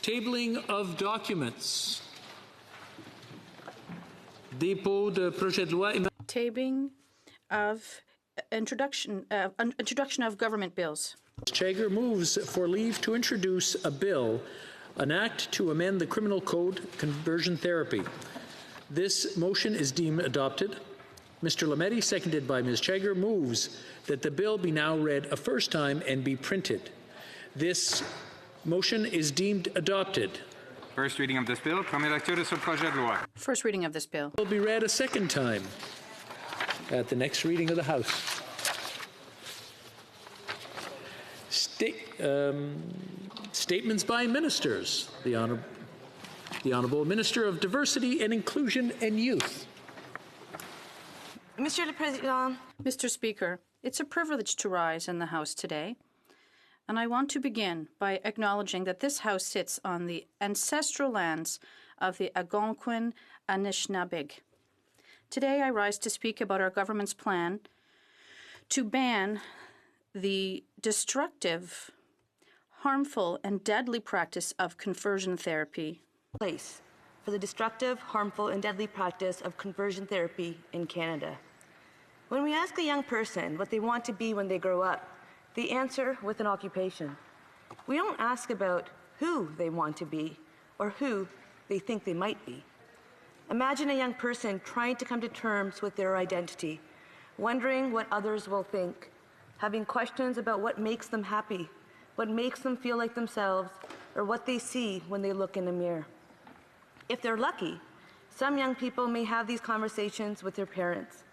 Tabling of documents. Dépôt de projet de loi. Tabling of introduction of government bills. Chagar moves for leave to introduce a bill, an act to amend the criminal code, conversion therapy. This motion is deemed adopted. Mr. Lametti, seconded by Ms. Chagar, moves that the bill be now read a first time and be printed. This motion is deemed adopted. First reading of this bill. Première lecture de ce projet de loi. First reading of this bill. Will be read a second time at the next reading of the House. Statements by ministers. The Honourable Minister of Diversity and Inclusion and Youth. Monsieur le Président. Mr. Speaker, it's a privilege to rise in the House today, and I want to begin by acknowledging that this House sits on the ancestral lands of the Algonquin Anishinaabeg. Today I rise to speak about our government's plan to ban the destructive, harmful, and deadly practice of conversion therapy. Place for the destructive, harmful, and deadly practice of conversion therapy in Canada. When we ask a young person what they want to be when they grow up, they answer with an occupation. We don't ask about who they want to be or who they think they might be. Imagine a young person trying to come to terms with their identity, wondering what others will think, having questions about what makes them happy, what makes them feel like themselves, or what they see when they look in a mirror. If they're lucky, some young people may have these conversations with their parents.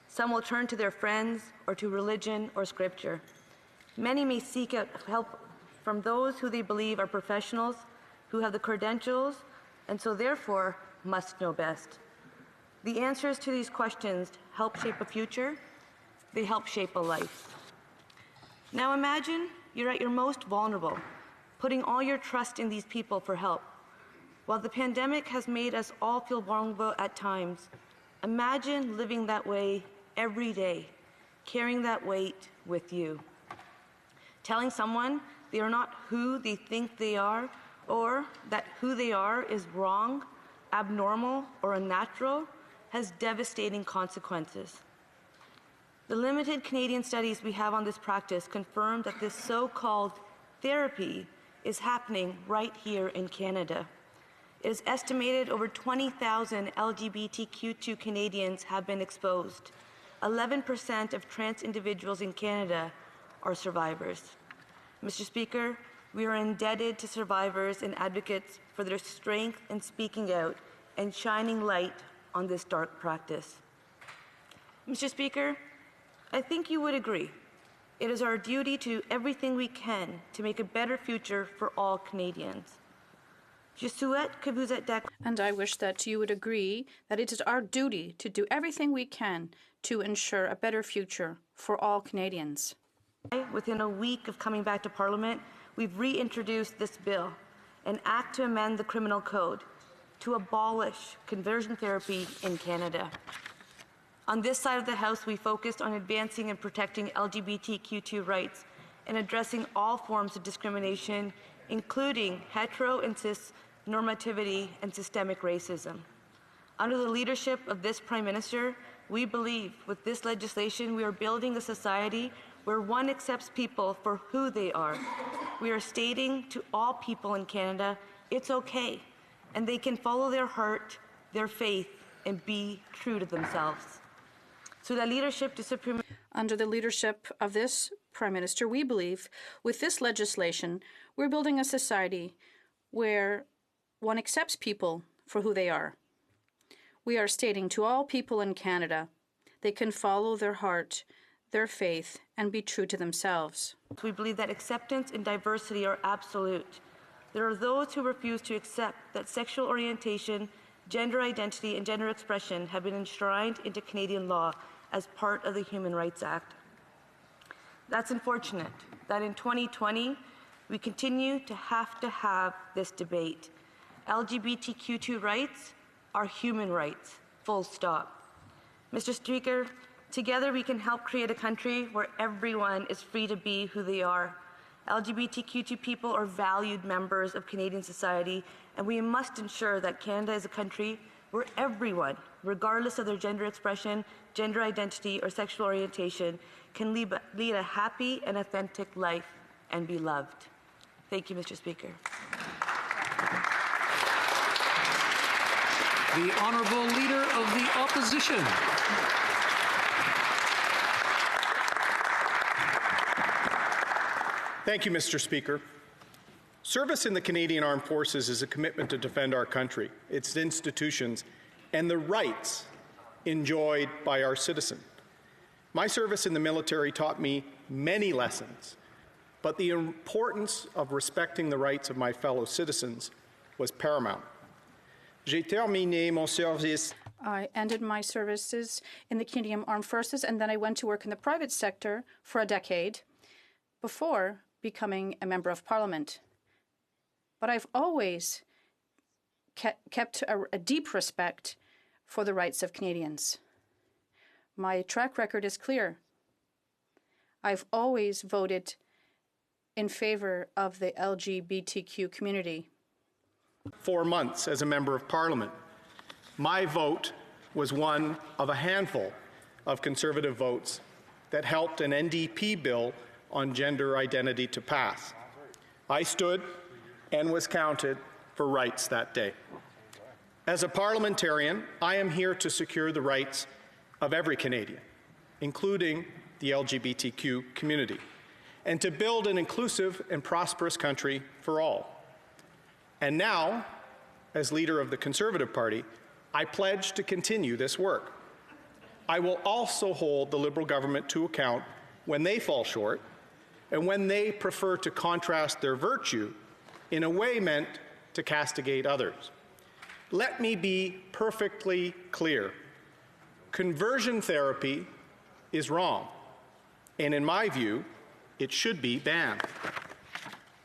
Some will turn to their friends or to religion or scripture. Many may seek out help from those who they believe are professionals, who have the credentials, and so therefore must know best. The answers to these questions help shape a future. They help shape a life. Now imagine you're at your most vulnerable, putting all your trust in these people for help. While the pandemic has made us all feel vulnerable at times, imagine living that way every day, carrying that weight with you. Telling someone they are not who they think they are, or that who they are is wrong, abnormal, or unnatural, has devastating consequences. The limited Canadian studies we have on this practice confirm that this so-called therapy is happening right here in Canada. It is estimated over 20,000 LGBTQ2 Canadians have been exposed. 11% of trans individuals in Canada are survivors. Mr. Speaker, we are indebted to survivors and advocates for their strength in speaking out and shining light on this dark practice. Mr. Speaker, I think you would agree. It is our duty to do everything we can to make a better future for all Canadians. Je souhaite que vous êtes d'accord. And I wish that you would agree that it is our duty to do everything we can to ensure a better future for all Canadians. Within a week of coming back to Parliament, we've reintroduced this bill, an act to amend the criminal code to abolish conversion therapy in Canada. On this side of the House, we focused on advancing and protecting LGBTQ2 rights and addressing all forms of discrimination, including hetero and cis normativity and systemic racism. Under the leadership of this Prime Minister, we believe with this legislation we are building a society where one accepts people for who they are. We are stating to all people in Canada, it's okay, and they can follow their heart, their faith, and be true to themselves. Under the leadership of this Prime Minister, we believe with this legislation, we're building a society where one accepts people for who they are. We are stating to all people in Canada, they can follow their heart, their faith, and be true to themselves. We believe that acceptance and diversity are absolute. There are those who refuse to accept that sexual orientation, gender identity, and gender expression have been enshrined into Canadian law as part of the Human Rights Act. That's unfortunate that in 2020, we continue to have this debate. LGBTQ2 rights are human rights, full stop. Mr. Speaker, together we can help create a country where everyone is free to be who they are, LGBTQ2 people are valued members of Canadian society, and we must ensure that Canada is a country where everyone, regardless of their gender expression, gender identity, or sexual orientation, can lead a happy and authentic life and be loved. Thank you, Mr. Speaker. The Honourable Leader of the Opposition. Thank you, Mr. Speaker. Service in the Canadian Armed Forces is a commitment to defend our country, its institutions, and the rights enjoyed by our citizens. My service in the military taught me many lessons, but the importance of respecting the rights of my fellow citizens was paramount. J'ai terminé mon service. I ended my services in the Canadian Armed Forces, and then I went to work in the private sector for a decade before becoming a member of Parliament. But I've always kept a deep respect for the rights of Canadians. My track record is clear. I've always voted in favor of the LGBTQ community. 4 months as a member of Parliament. My vote was one of a handful of Conservative votes that helped an NDP bill on gender identity to pass. I stood and was counted for rights that day. As a parliamentarian, I am here to secure the rights of every Canadian, including the LGBTQ community, and to build an inclusive and prosperous country for all. And now, as leader of the Conservative Party, I pledge to continue this work. I will also hold the Liberal government to account when they fall short and when they prefer to contrast their virtue in a way meant to castigate others. Let me be perfectly clear. Conversion therapy is wrong, and in my view, it should be banned.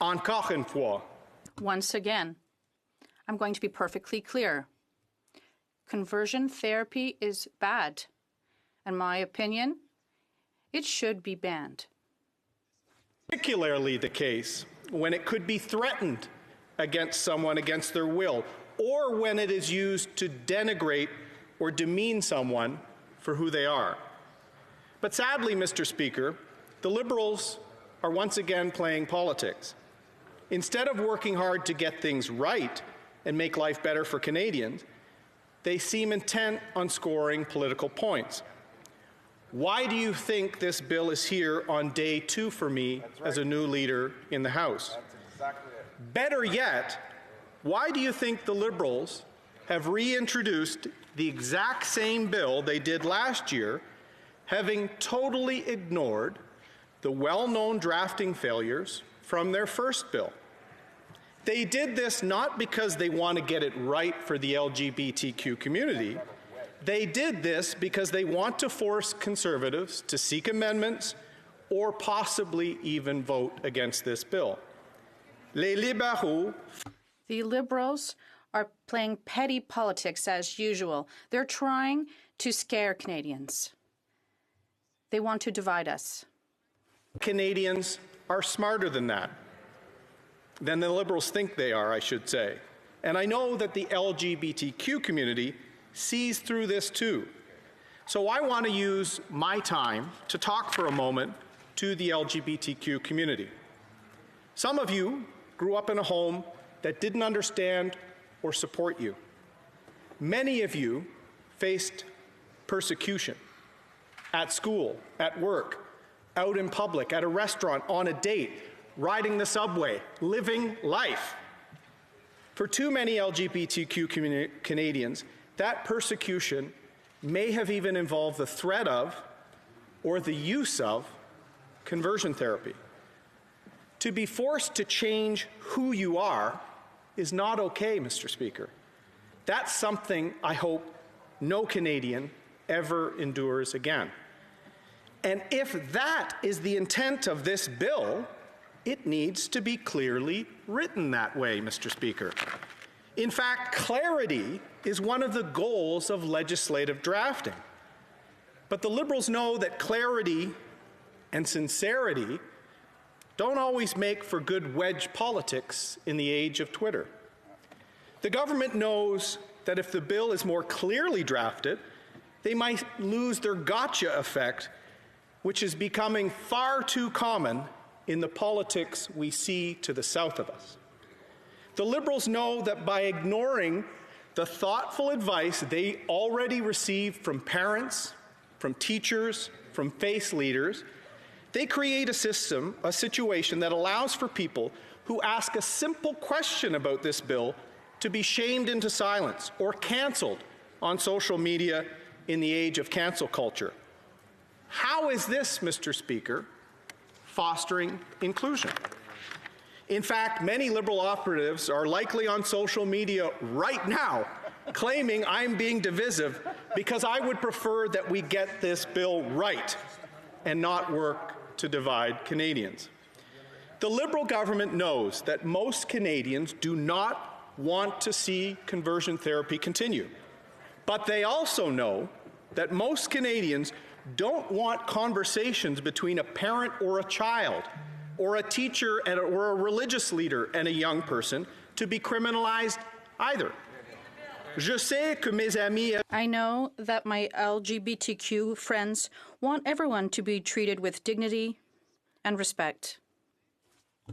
Encore une fois. Once again, I'm going to be perfectly clear. Conversion therapy is bad. In my opinion, it should be banned. Particularly the case when it could be threatened against someone against their will, or when it is used to denigrate or demean someone for who they are. But sadly, Mr. Speaker, the Liberals are once again playing politics. Instead of working hard to get things right and make life better for Canadians, they seem intent on scoring political points. Why do you think this bill is here on day 2 for me as a new leader in the House? That's exactly it. Better yet, why do you think the Liberals have reintroduced the exact same bill they did last year, having totally ignored the well-known drafting failures from their first bill? They did this not because they want to get it right for the LGBTQ community. They did this because they want to force Conservatives to seek amendments or possibly even vote against this bill. Les libéraux. The Liberals are playing petty politics as usual. They're trying to scare Canadians. They want to divide us. Canadians are smarter than that, than the Liberals think they are, I should say. And I know that the LGBTQ community sees through this too. So I want to use my time to talk for a moment to the LGBTQ community. Some of you grew up in a home that didn't understand or support you. Many of you faced persecution at school, at work, out in public, at a restaurant, on a date, riding the subway, living life. For too many LGBTQ Canadians, that persecution may have even involved the threat of or the use of conversion therapy. To be forced to change who you are is not okay, Mr. Speaker. That's something I hope no Canadian ever endures again. And if that is the intent of this bill, it needs to be clearly written that way, Mr. Speaker. In fact, clarity is one of the goals of legislative drafting. But the Liberals know that clarity and sincerity don't always make for good wedge politics in the age of Twitter. The government knows that if the bill is more clearly drafted, they might lose their gotcha effect, which is becoming far too common in the politics we see to the south of us. The Liberals know that by ignoring the thoughtful advice they already receive from parents, from teachers, from faith leaders, they create a situation that allows for people who ask a simple question about this bill to be shamed into silence or canceled on social media in the age of cancel culture. How is this, Mr. Speaker, fostering inclusion? In fact, many Liberal operatives are likely on social media right now claiming I'm being divisive because I would prefer that we get this bill right and not work to divide Canadians. The Liberal government knows that most Canadians do not want to see conversion therapy continue, but they also know that most Canadians don't want conversations between a parent or a child, or a teacher or a religious leader and a young person to be criminalized either. I know that my LGBTQ friends want everyone to be treated with dignity and respect.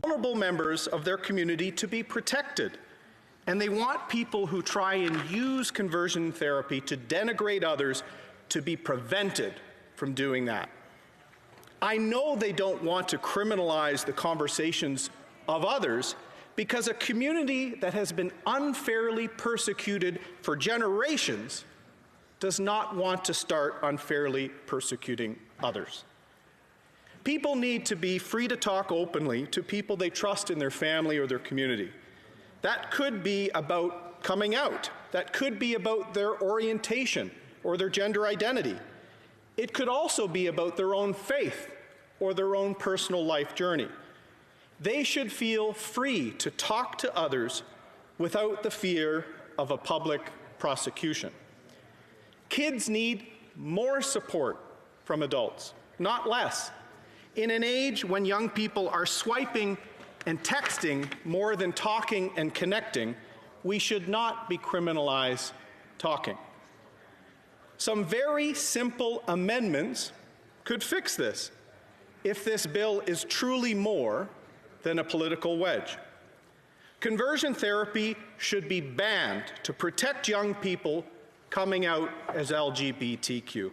Vulnerable members of their community to be protected, and they want people who try and use conversion therapy to denigrate others to be prevented from doing that. I know they don't want to criminalize the conversations of others because a community that has been unfairly persecuted for generations does not want to start unfairly persecuting others. People need to be free to talk openly to people they trust in their family or their community. That could be about coming out. That could be about their orientation or their gender identity. It could also be about their own faith or their own personal life journey. They should feel free to talk to others without the fear of a public prosecution. Kids need more support from adults, not less. In an age when young people are swiping and texting more than talking and connecting, we should not be criminalized talking. Some very simple amendments could fix this if this bill is truly more than a political wedge. Conversion therapy should be banned to protect young people coming out as LGBTQ.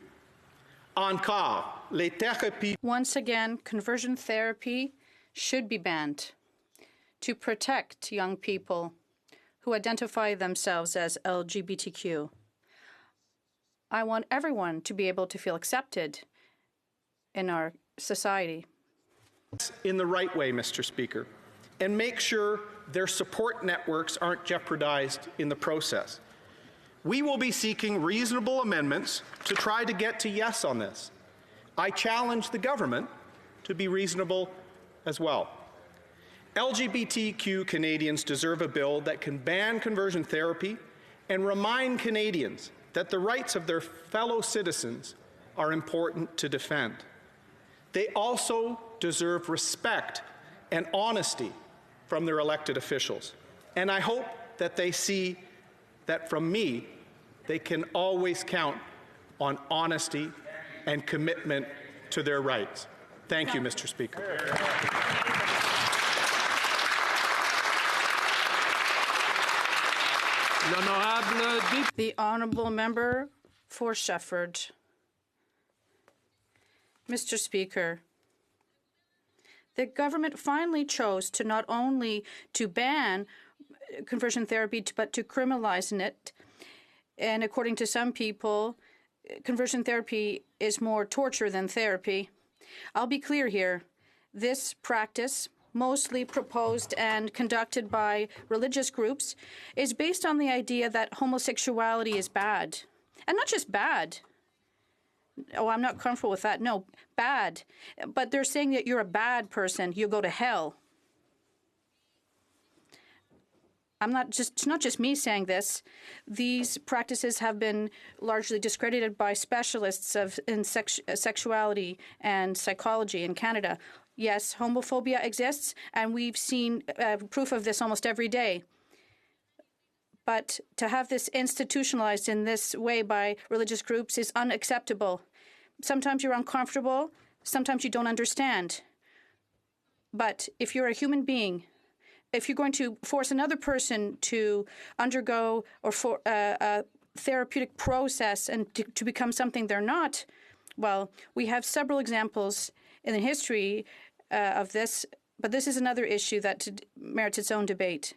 Encore, les thérapies. Once again, conversion therapy should be banned to protect young people who identify themselves as LGBTQ. I want everyone to be able to feel accepted in our society. In the right way, Mr. Speaker, and make sure their support networks aren't jeopardized in the process. We will be seeking reasonable amendments to try to get to yes on this. I challenge the government to be reasonable as well. LGBTQ Canadians deserve a bill that can ban conversion therapy and remind Canadians that the rights of their fellow citizens are important to defend. They also deserve respect and honesty from their elected officials. And I hope that they see that from me, they can always count on honesty and commitment to their rights. Thank you, Mr. Speaker. The Honourable Member for Shefford. Mr. Speaker, the government finally chose to not only to ban conversion therapy, but to criminalize it. And according to some people, conversion therapy is more torture than therapy. I'll be clear here. This practice, mostly proposed and conducted by religious groups, is based on the idea that homosexuality is bad. And not just bad. Oh, I'm not comfortable with that. No, bad. But they're saying that you're a bad person. You go to hell. It's not just me saying this. These practices have been largely discredited by specialists in sexuality and psychology in Canada. Yes, homophobia exists, and we've seen proof of this almost every day. But to have this institutionalized in this way by religious groups is unacceptable. Sometimes you're uncomfortable, sometimes you don't understand. But if you're a human being, if you're going to force another person to undergo or for a therapeutic process and to become something they're not, well, we have several examples in the history of this, but this is another issue that merits its own debate.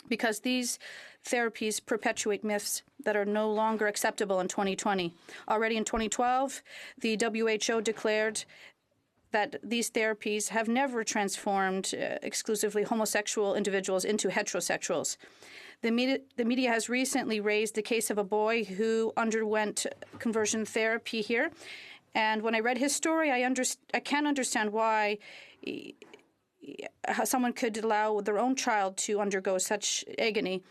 Because these therapies perpetuate myths that are no longer acceptable in 2020. Already in 2012, the WHO declared that these therapies have never transformed exclusively homosexual individuals into heterosexuals. The media has recently raised the case of a boy who underwent conversion therapy here. And when I read his story, I can't understand why someone could allow their own child to undergo such agony.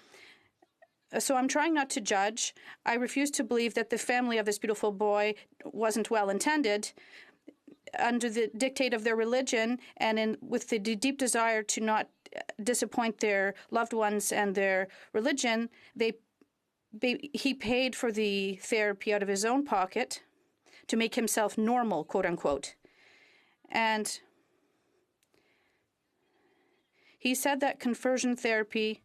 So I'm trying not to judge. I refuse to believe that the family of this beautiful boy wasn't well intended. Under the dictate of their religion and with the deep desire to not disappoint their loved ones and their religion, he paid for the therapy out of his own pocket to make himself normal, quote unquote. And he said that conversion therapy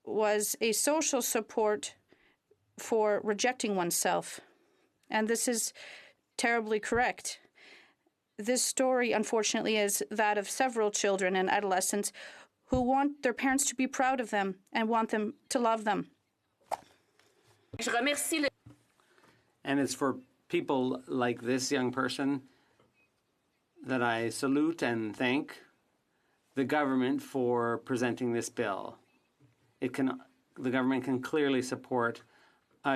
was a social support for rejecting oneself. And this is terribly correct. This story, unfortunately, is that of several children and adolescents who want their parents to be proud of them and want them to love them. And it's for people like this young person that I salute and thank the government for presenting this bill. The government can clearly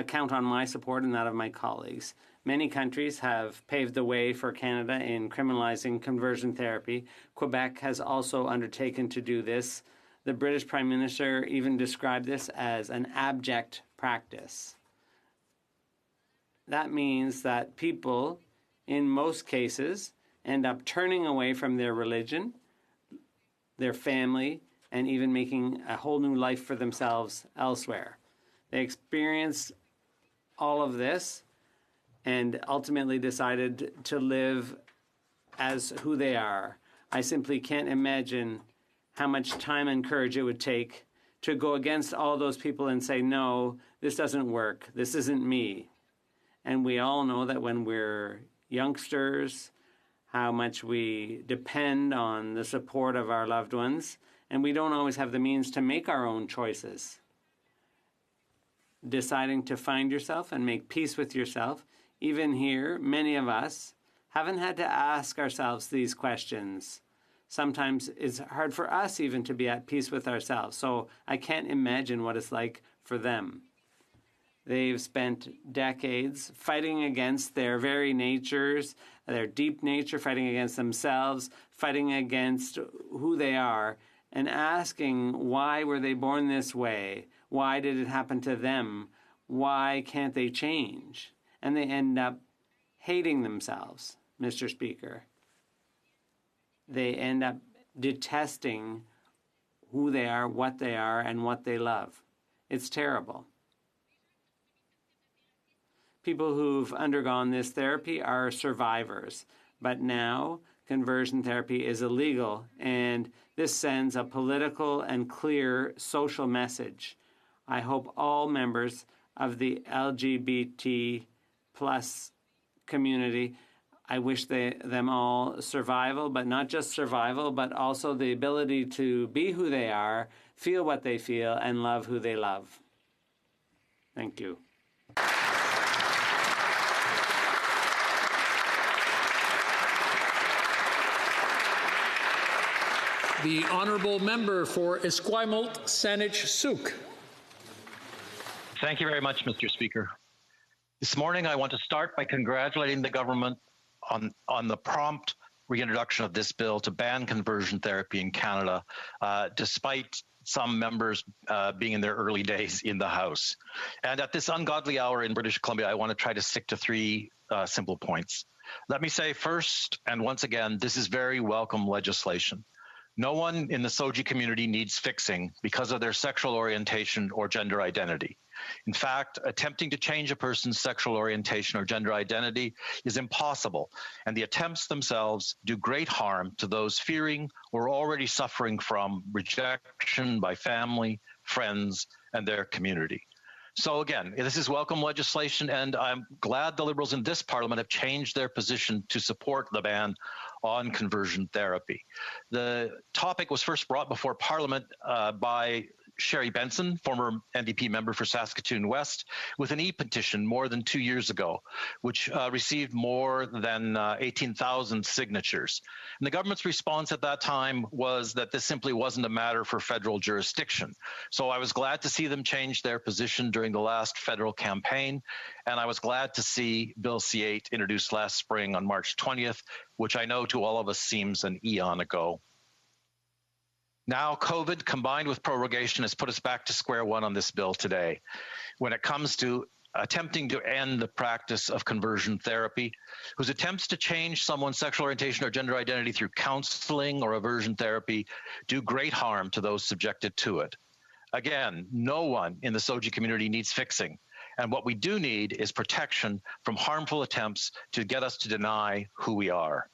count on my support and that of my colleagues. Many countries have paved the way for Canada in criminalizing conversion therapy. Quebec has also undertaken to do this. The British Prime Minister even described this as an abject practice. That means that people, in most cases, end up turning away from their religion, their family, and even making a whole new life for themselves elsewhere. They experienced all of this and ultimately decided to live as who they are. I simply can't imagine how much time and courage it would take to go against all those people and say, no, this doesn't work, this isn't me. And we all know that when we're youngsters, how much we depend on the support of our loved ones, and we don't always have the means to make our own choices. Deciding to find yourself and make peace with yourself, even here, many of us haven't had to ask ourselves these questions. Sometimes it's hard for us even to be at peace with ourselves, so I can't imagine what it's like for them. They've spent decades fighting against their very natures, their deep nature, fighting against themselves, fighting against who they are, and asking, why were they born this way? Why did it happen to them? Why can't they change? And they end up hating themselves, Mr. Speaker. They end up detesting who they are, and what they love. It's terrible. People who've undergone this therapy are survivors, but now conversion therapy is illegal, and this sends a political and clear social message. I hope all members of the LGBT plus community, I wish them all survival, but not just survival, but also the ability to be who they are, feel what they feel, and love who they love. Thank you. The honourable member for Esquimalt, Saanich-Sooke. Thank you very much, Mr. Speaker. This morning, I want to start by congratulating the government on the prompt reintroduction of this bill to ban conversion therapy in Canada, despite some members being in their early days in the House. And at this ungodly hour in British Columbia, I want to try to stick to three simple points. Let me say first, and once again, this is very welcome legislation. No one in the SOGI community needs fixing because of their sexual orientation or gender identity. In fact, attempting to change a person's sexual orientation or gender identity is impossible, and the attempts themselves do great harm to those fearing or already suffering from rejection by family, friends, and their community. So again, this is welcome legislation, and I'm glad the Liberals in this Parliament have changed their position to support the ban on conversion therapy. The topic was first brought before Parliament by Sherry Benson, former NDP member for Saskatoon West, with an e-petition more than 2 years ago, which received more than 18,000 signatures. And the government's response at that time was that this simply wasn't a matter for federal jurisdiction. So I was glad to see them change their position during the last federal campaign, and I was glad to see Bill C-8 introduced last spring on March 20th, which I know to all of us seems an eon ago. Now, COVID combined with prorogation has put us back to square one on this bill today. When it comes to attempting to end the practice of conversion therapy, whose attempts to change someone's sexual orientation or gender identity through counseling or aversion therapy do great harm to those subjected to it. Again, no one in the SOGI community needs fixing. And what we do need is protection from harmful attempts to get us to deny who we are.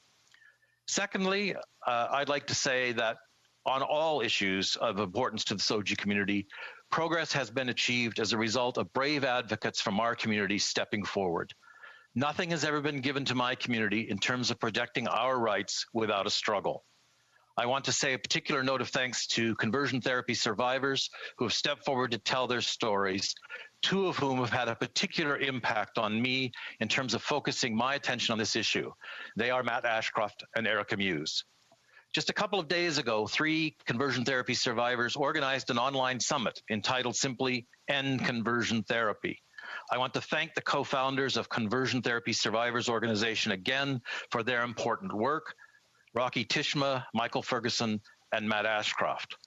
Secondly, I'd like to say that on all issues of importance to the SOGI community, progress has been achieved as a result of brave advocates from our community stepping forward. Nothing has ever been given to my community in terms of protecting our rights without a struggle. I want to say a particular note of thanks to conversion therapy survivors who have stepped forward to tell their stories, two of whom have had a particular impact on me in terms of focusing my attention on this issue. They are Matt Ashcroft and Erica Muse. Just a couple of days ago, 3 conversion therapy survivors organized an online summit entitled simply End Conversion Therapy. I want to thank the co-founders of Conversion Therapy Survivors Organization again for their important work, Rocky Tishma, Michael Ferguson, and Matt Ashcroft.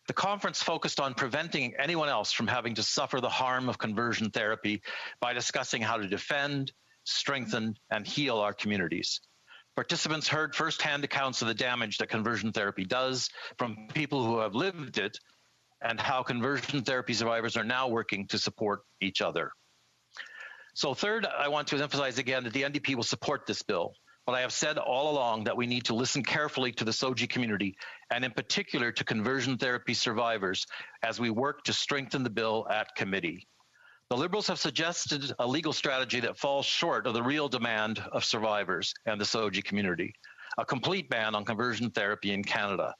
The conference focused on preventing anyone else from having to suffer the harm of conversion therapy by discussing how to defend, strengthen, and heal our communities. Participants heard firsthand accounts of the damage that conversion therapy does from people who have lived it, and how conversion therapy survivors are now working to support each other. So third, I want to emphasize again that the NDP will support this bill, but I have said all along that we need to listen carefully to the SOGI community, and in particular to conversion therapy survivors, as we work to strengthen the bill at committee. The Liberals have suggested a legal strategy that falls short of the real demand of survivors and the SOGI community, a complete ban on conversion therapy in Canada.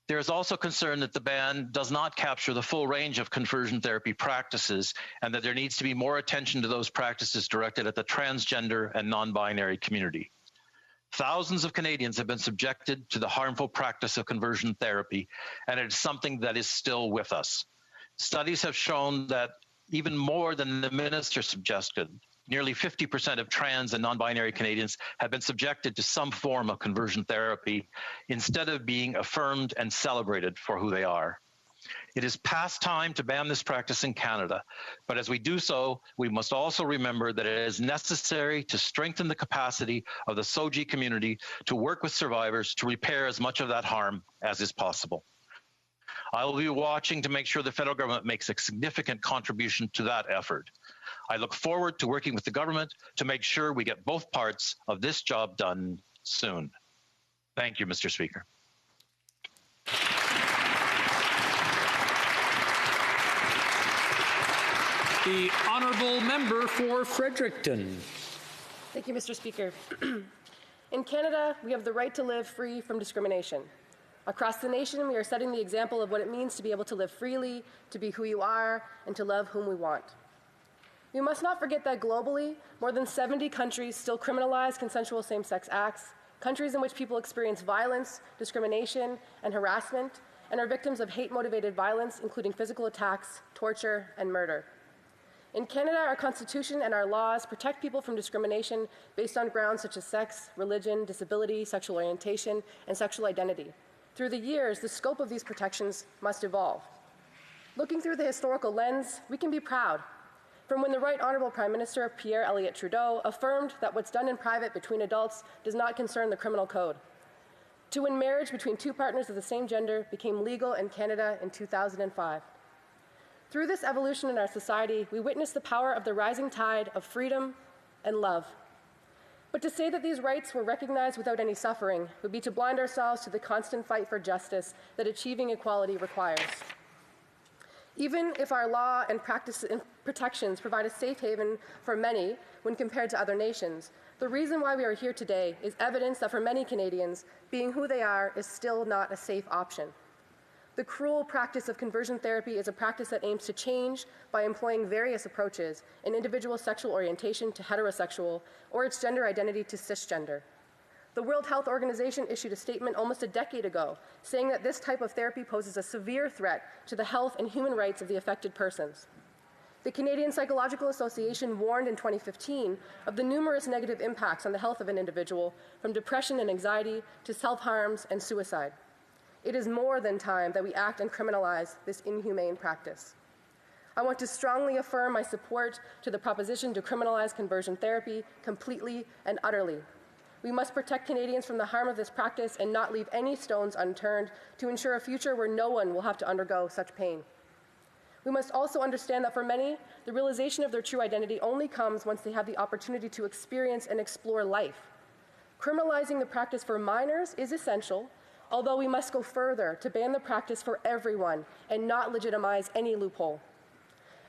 There is also concern that the ban does not capture the full range of conversion therapy practices, and that there needs to be more attention to those practices directed at the transgender and non-binary community. Thousands of Canadians have been subjected to the harmful practice of conversion therapy, and it is something that is still with us. Studies have shown that even more than the minister suggested, nearly 50% of trans and non-binary Canadians have been subjected to some form of conversion therapy instead of being affirmed and celebrated for who they are. It is past time to ban this practice in Canada, but as we do so, we must also remember that it is necessary to strengthen the capacity of the SOGI community to work with survivors to repair as much of that harm as is possible. I will be watching to make sure the federal government makes a significant contribution to that effort. I look forward to working with the government to make sure we get both parts of this job done soon. Thank you, Mr. Speaker. The honourable member for Fredericton. Thank you, Mr. Speaker. In Canada, we have the right to live free from discrimination. Across the nation, we are setting the example of what it means to be able to live freely, to be who you are, and to love whom we want. We must not forget that globally, more than 70 countries still criminalize consensual same-sex acts, countries in which people experience violence, discrimination, and harassment, and are victims of hate-motivated violence, including physical attacks, torture, and murder. In Canada, our Constitution and our laws protect people from discrimination based on grounds such as sex, religion, disability, sexual orientation, and sexual identity. Through the years, the scope of these protections must evolve. Looking through the historical lens, we can be proud. From when the Right Honourable Prime Minister Pierre Elliott Trudeau affirmed that what's done in private between adults does not concern the criminal code, to when marriage between two partners of the same gender became legal in Canada in 2005. Through this evolution in our society, we witness the power of the rising tide of freedom and love. But to say that these rights were recognized without any suffering would be to blind ourselves to the constant fight for justice that achieving equality requires. Even if our law and practice and protections provide a safe haven for many when compared to other nations, the reason why we are here today is evidence that for many Canadians, being who they are is still not a safe option. The cruel practice of conversion therapy is a practice that aims to change by employing various approaches, an individual's sexual orientation to heterosexual, or its gender identity to cisgender. The World Health Organization issued a statement almost a decade ago saying that this type of therapy poses a severe threat to the health and human rights of the affected persons. The Canadian Psychological Association warned in 2015 of the numerous negative impacts on the health of an individual, from depression and anxiety to self-harms and suicide. It is more than time that we act and criminalize this inhumane practice. I want to strongly affirm my support to the proposition to criminalize conversion therapy completely and utterly. We must protect Canadians from the harm of this practice and not leave any stones unturned to ensure a future where no one will have to undergo such pain. We must also understand that for many, the realization of their true identity only comes once they have the opportunity to experience and explore life. Criminalizing the practice for minors is essential, although we must go further to ban the practice for everyone and not legitimize any loophole.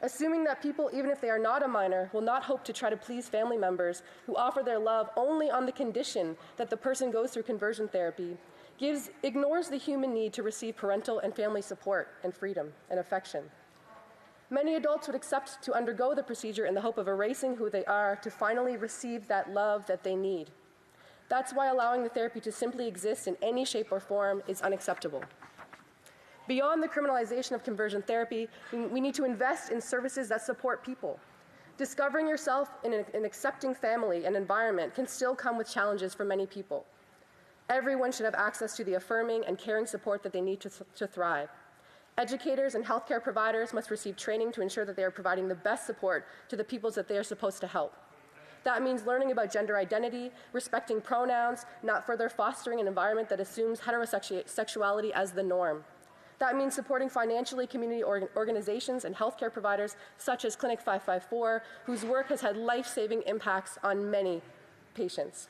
Assuming that people, even if they are not a minor, will not hope to try to please family members who offer their love only on the condition that the person goes through conversion therapy, ignores the human need to receive parental and family support and freedom and affection. Many adults would accept to undergo the procedure in the hope of erasing who they are to finally receive that love that they need. That's why allowing the therapy to simply exist in any shape or form is unacceptable. Beyond the criminalization of conversion therapy, we need to invest in services that support people. Discovering yourself in an accepting family and environment can still come with challenges for many people. Everyone should have access to the affirming and caring support that they need to thrive. Educators and healthcare providers must receive training to ensure that they are providing the best support to the peoples that they are supposed to help. That means learning about gender identity, respecting pronouns, not further fostering an environment that assumes heterosexuality as the norm. That means supporting financially community organizations and healthcare providers such as Clinic 554, whose work has had life-saving impacts on many patients.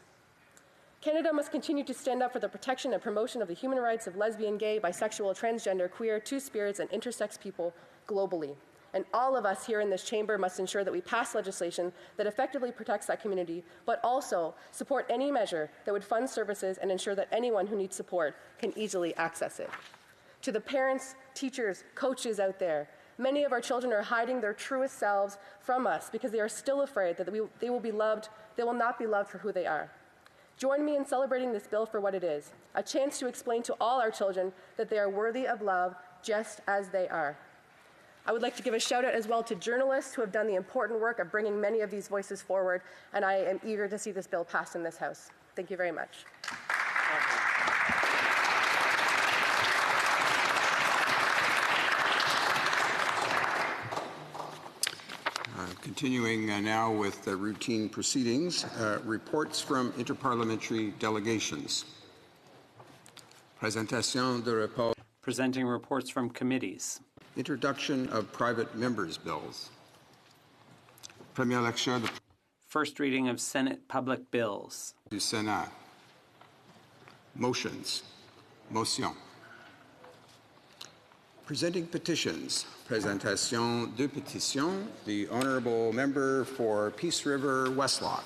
Canada must continue to stand up for the protection and promotion of the human rights of lesbian, gay, bisexual, transgender, queer, two-spirits, and intersex people globally. And all of us here in this chamber must ensure that we pass legislation that effectively protects that community, but also support any measure that would fund services and ensure that anyone who needs support can easily access it. To the parents, teachers, coaches out there, many of our children are hiding their truest selves from us because they are still afraid that they will not be loved for who they are. Join me in celebrating this bill for what it is, a chance to explain to all our children that they are worthy of love just as they are. I would like to give a shout out as well to journalists who have done the important work of bringing many of these voices forward, and I am eager to see this bill passed in this House. Thank you very much. Continuing now with the routine proceedings, reports from interparliamentary delegations. Présentation de rapport. Presenting reports from committees. Introduction of private members' bills. Première lecture First reading of Senate public bills. du Sénat. Motions. Motion. Presenting petitions. Présentation de pétitions. The Honourable Member for Peace River, Westlock.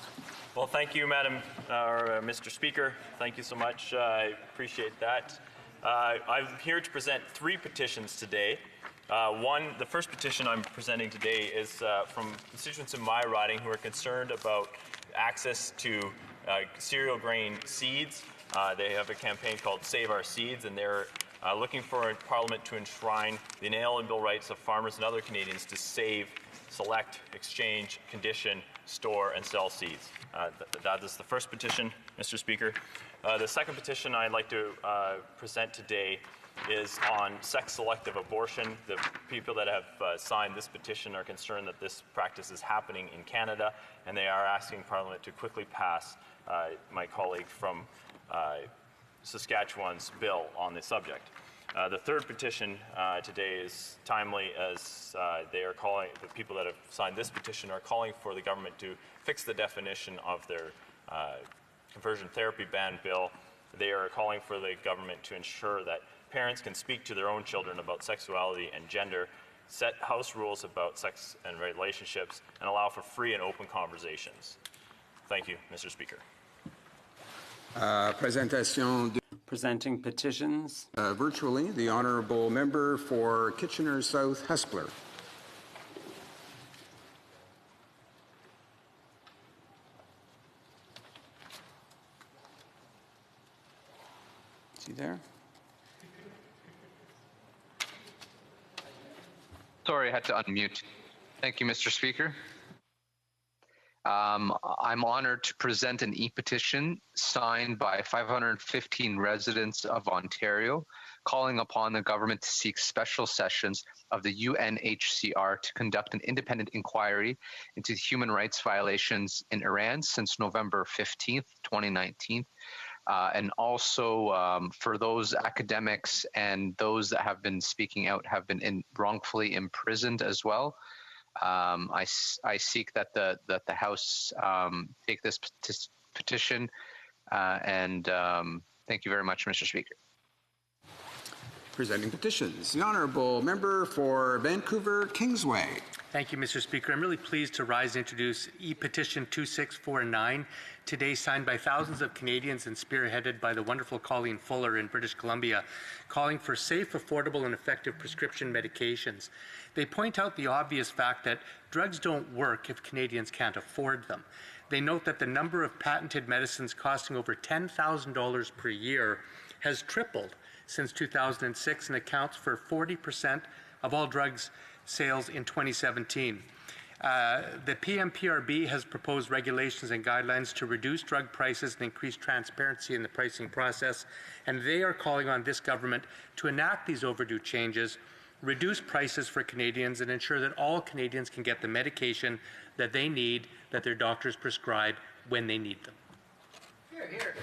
Well, thank you, Mr. Speaker. Thank you so much. I appreciate that. I'm here to present 3 petitions today. The first petition I'm presenting today is from constituents in my riding who are concerned about access to cereal grain seeds. They have a campaign called Save Our Seeds, and they're looking for Parliament to enshrine the inalienable rights of farmers and other Canadians to save, select, exchange, condition, store, and sell seeds. That is the first petition, Mr. Speaker. The second petition I'd like to present today is on sex-selective abortion. The people that have signed this petition are concerned that this practice is happening in Canada, and they are asking Parliament to quickly pass my colleague from Saskatchewan's bill on the subject. The third petition today is timely as they are calling, the people that have signed this petition are calling for the government to fix the definition of their conversion therapy ban bill. They are calling for the government to ensure that parents can speak to their own children about sexuality and gender, set house rules about sex and relationships, and allow for free and open conversations. Thank you, Mr. Speaker. Presenting petitions. Virtually, the Honourable Member for Kitchener South Hespeler. Is he there? Sorry, I had to unmute. Thank you, Mr. Speaker. I'm honored to present an e-petition signed by 515 residents of Ontario, calling upon the government to seek special sessions of the UNHCR to conduct an independent inquiry into human rights violations in Iran since November 15th, 2019. And also for those academics and those that have been speaking out have been wrongfully imprisoned as well. I seek that the House take this petition, and thank you very much, Mr. Speaker. Presenting petitions, the Honourable Member for Vancouver Kingsway. Thank you, Mr. Speaker. I'm really pleased to rise and introduce e-petition 2649, today signed by thousands of Canadians and spearheaded by the wonderful Colleen Fuller in British Columbia, calling for safe, affordable, and effective prescription medications. They point out the obvious fact that drugs don't work if Canadians can't afford them. They note that the number of patented medicines costing over $10,000 per year has tripled since 2006 and accounts for 40% of all drugs sales in 2017. The PMPRB has proposed regulations and guidelines to reduce drug prices and increase transparency in the pricing process, and they are calling on this government to enact these overdue changes, reduce prices for Canadians, and ensure that all Canadians can get the medication that they need, that their doctors prescribe when they need them. Here, here.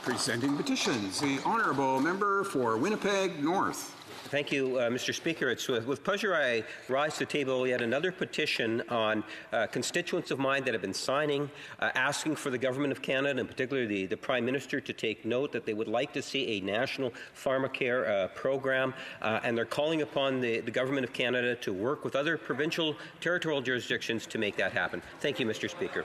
Presenting petitions, the Honourable Member for Winnipeg North. Thank you, Mr. Speaker. It's with pleasure I rise to table yet another petition on constituents of mine that have been signing, asking for the Government of Canada, and particularly the Prime Minister, to take note that they would like to see a national pharmacare program, and they're calling upon the Government of Canada to work with other provincial, territorial jurisdictions to make that happen. Thank you, Mr. Speaker.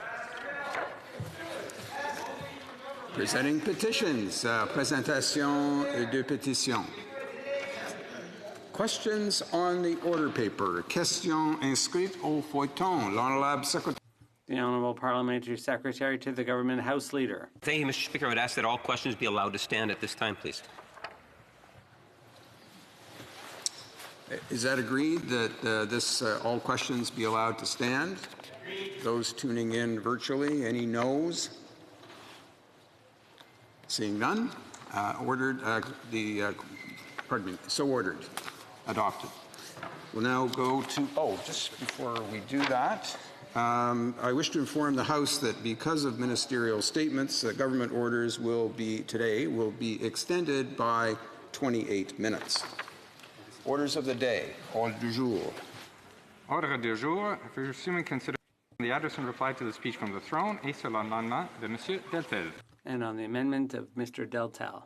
Presenting petitions, présentation de pétitions. Questions on the order paper. Question inscrite au feuilleton. L'Honourable Secretary. The Honourable Parliamentary Secretary to the Government House Leader. Thank you, Mr. Speaker. I would ask that all questions be allowed to stand at this time, please. Is that agreed that all questions be allowed to stand? Agreed. Those tuning in virtually, any noes? Seeing none, ordered. Pardon me. So ordered. Adopted. We'll now go to, just before we do that, I wish to inform the House that because of ministerial statements, government orders will be extended by 28 minutes. Orders of the day. Ordre du jour. Ordre du jour. Assuming consideration the address and reply to the speech from the throne et sur l'amendement de Monsieur Deltel. And on the amendment of Mr. Deltel.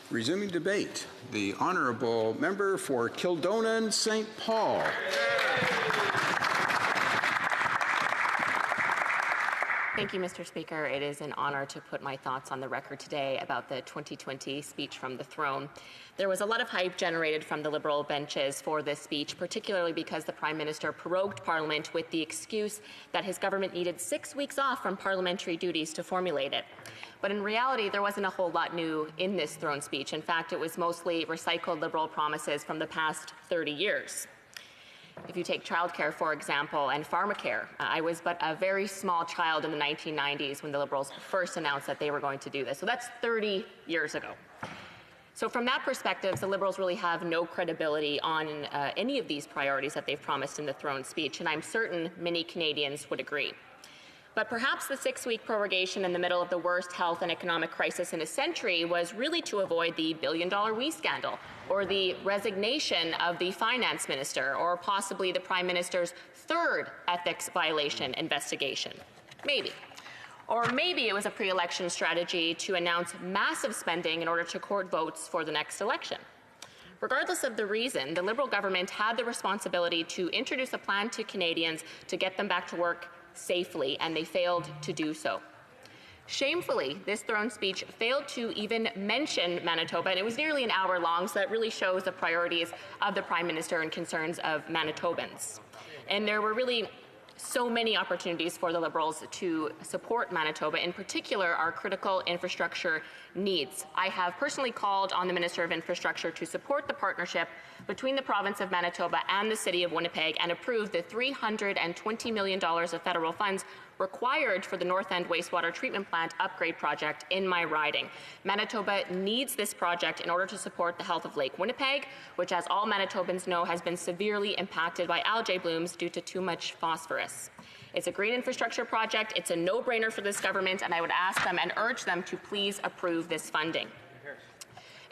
Resuming debate, the Honourable Member for Kildonan St. Paul. Thank you, Mr. Speaker. It is an honor to put my thoughts on the record today about the 2020 speech from the throne. There was a lot of hype generated from the Liberal benches for this speech, particularly because the Prime Minister prorogued Parliament with the excuse that his government needed 6 weeks off from parliamentary duties to formulate it. But in reality, there wasn't a whole lot new in this throne speech. In fact, it was mostly recycled Liberal promises from the past 30 years. If you take childcare, for example, and pharmacare, I was but a very small child in the 1990s when the Liberals first announced that they were going to do this. So that's 30 years ago. So from that perspective, the Liberals really have no credibility on any of these priorities that they've promised in the throne speech, and I'm certain many Canadians would agree. But perhaps the 6-week prorogation in the middle of the worst health and economic crisis in a century was really to avoid the billion-dollar WE scandal, or the resignation of the finance minister, or possibly the Prime Minister's third ethics violation investigation. Maybe. Or maybe it was a pre-election strategy to announce massive spending in order to court votes for the next election. Regardless of the reason, the Liberal government had the responsibility to introduce a plan to Canadians to get them back to work safely, and they failed to do so. Shamefully, this throne speech failed to even mention Manitoba, and it was nearly an hour long, so that really shows the priorities of the Prime Minister and concerns of Manitobans. And there were really so many opportunities for the Liberals to support Manitoba, in particular our critical infrastructure needs. I have personally called on the Minister of Infrastructure to support the partnership between the province of Manitoba and the City of Winnipeg and approve the $320 million of federal funds required for the North End wastewater treatment plant upgrade project in my riding. Manitoba needs this project in order to support the health of Lake Winnipeg, which, as all Manitobans know, has been severely impacted by algae blooms due to too much phosphorus. It's a green infrastructure project. It's a no-brainer for this government, and I would ask them and urge them to please approve this funding.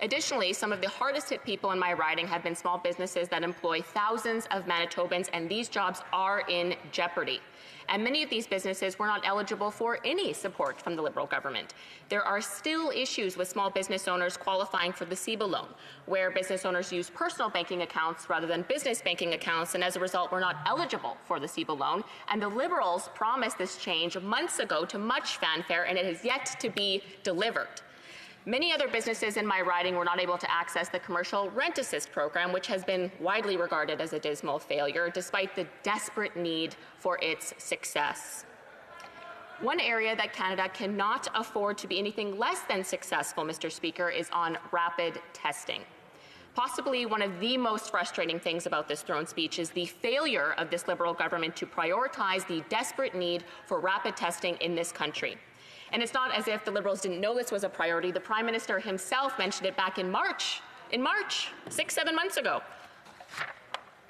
Additionally, some of the hardest hit people in my riding have been small businesses that employ thousands of Manitobans, and these jobs are in jeopardy. And many of these businesses were not eligible for any support from the Liberal government. There are still issues with small business owners qualifying for the CEBA loan, where business owners use personal banking accounts rather than business banking accounts, and as a result were not eligible for the CEBA loan. And the Liberals promised this change months ago to much fanfare, and it has yet to be delivered. Many other businesses in my riding were not able to access the commercial rent assist program, which has been widely regarded as a dismal failure, despite the desperate need for its success. One area that Canada cannot afford to be anything less than successful, Mr. Speaker, is on rapid testing. Possibly one of the most frustrating things about this throne speech is the failure of this Liberal government to prioritize the desperate need for rapid testing in this country. And it's not as if the Liberals didn't know this was a priority. The Prime Minister himself mentioned it back in March, 6-7 months ago.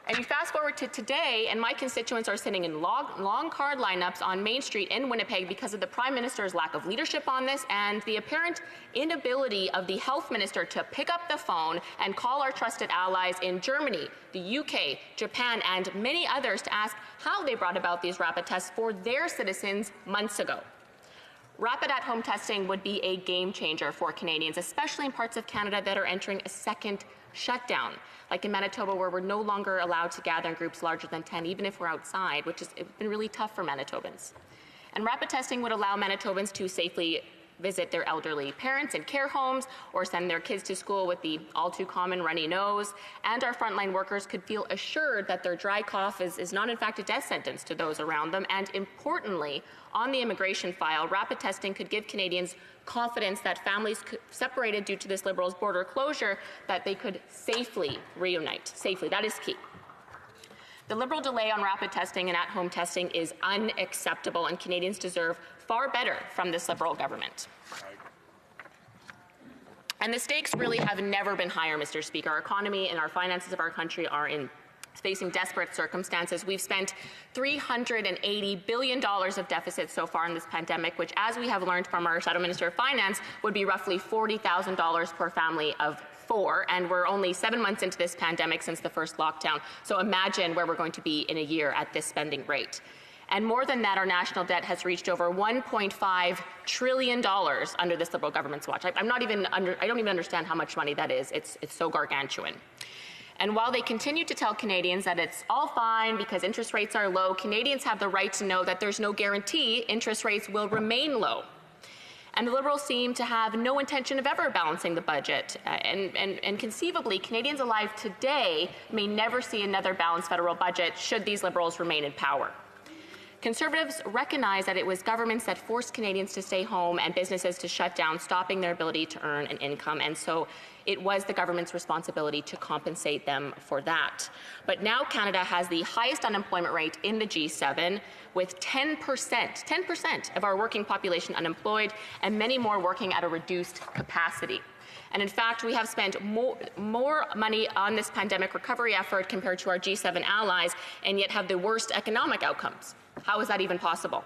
And you fast forward to today, and my constituents are sitting in long card lineups on Main Street in Winnipeg because of the Prime Minister's lack of leadership on this and the apparent inability of the Health Minister to pick up the phone and call our trusted allies in Germany, the UK, Japan, and many others to ask how they brought about these rapid tests for their citizens months ago. Rapid at-home testing would be a game changer for Canadians, especially in parts of Canada that are entering a second shutdown, like in Manitoba, where we're no longer allowed to gather in groups larger than 10, even if we're outside, which has been really tough for Manitobans. And rapid testing would allow Manitobans to safely visit their elderly parents in care homes or send their kids to school with the all-too-common runny nose, and our frontline workers could feel assured that their dry cough is not in fact a death sentence to those around them. And importantly, on the immigration file, rapid testing could give Canadians confidence that families separated due to this Liberals' border closure, that they could safely reunite. Safely, that is key. The Liberal delay on rapid testing and at-home testing is unacceptable, and Canadians deserve far better from this Liberal government. And the stakes really have never been higher, Mr. Speaker. Our economy and our finances of our country are facing desperate circumstances. We've spent $380 billion of deficits so far in this pandemic, which, as we have learned from our Shadow Minister of Finance, would be roughly $40,000 per family of 4, and we're only 7 months into this pandemic since the first lockdown. So imagine where we're going to be in a year at this spending rate. And more than that, our national debt has reached over $1.5 trillion under this Liberal government's watch. I don't even understand how much money that is. It's so gargantuan. And while they continue to tell Canadians that it's all fine because interest rates are low, Canadians have the right to know that there's no guarantee interest rates will remain low. And the Liberals seem to have no intention of ever balancing the budget. And conceivably, Canadians alive today may never see another balanced federal budget should these Liberals remain in power. Conservatives recognize that it was governments that forced Canadians to stay home and businesses to shut down, stopping their ability to earn an income. And so it was the government's responsibility to compensate them for that. But now Canada has the highest unemployment rate in the G7, with 10% of our working population unemployed and many more working at a reduced capacity. And in fact, we have spent more money on this pandemic recovery effort compared to our G7 allies, and yet have the worst economic outcomes. How is that even possible?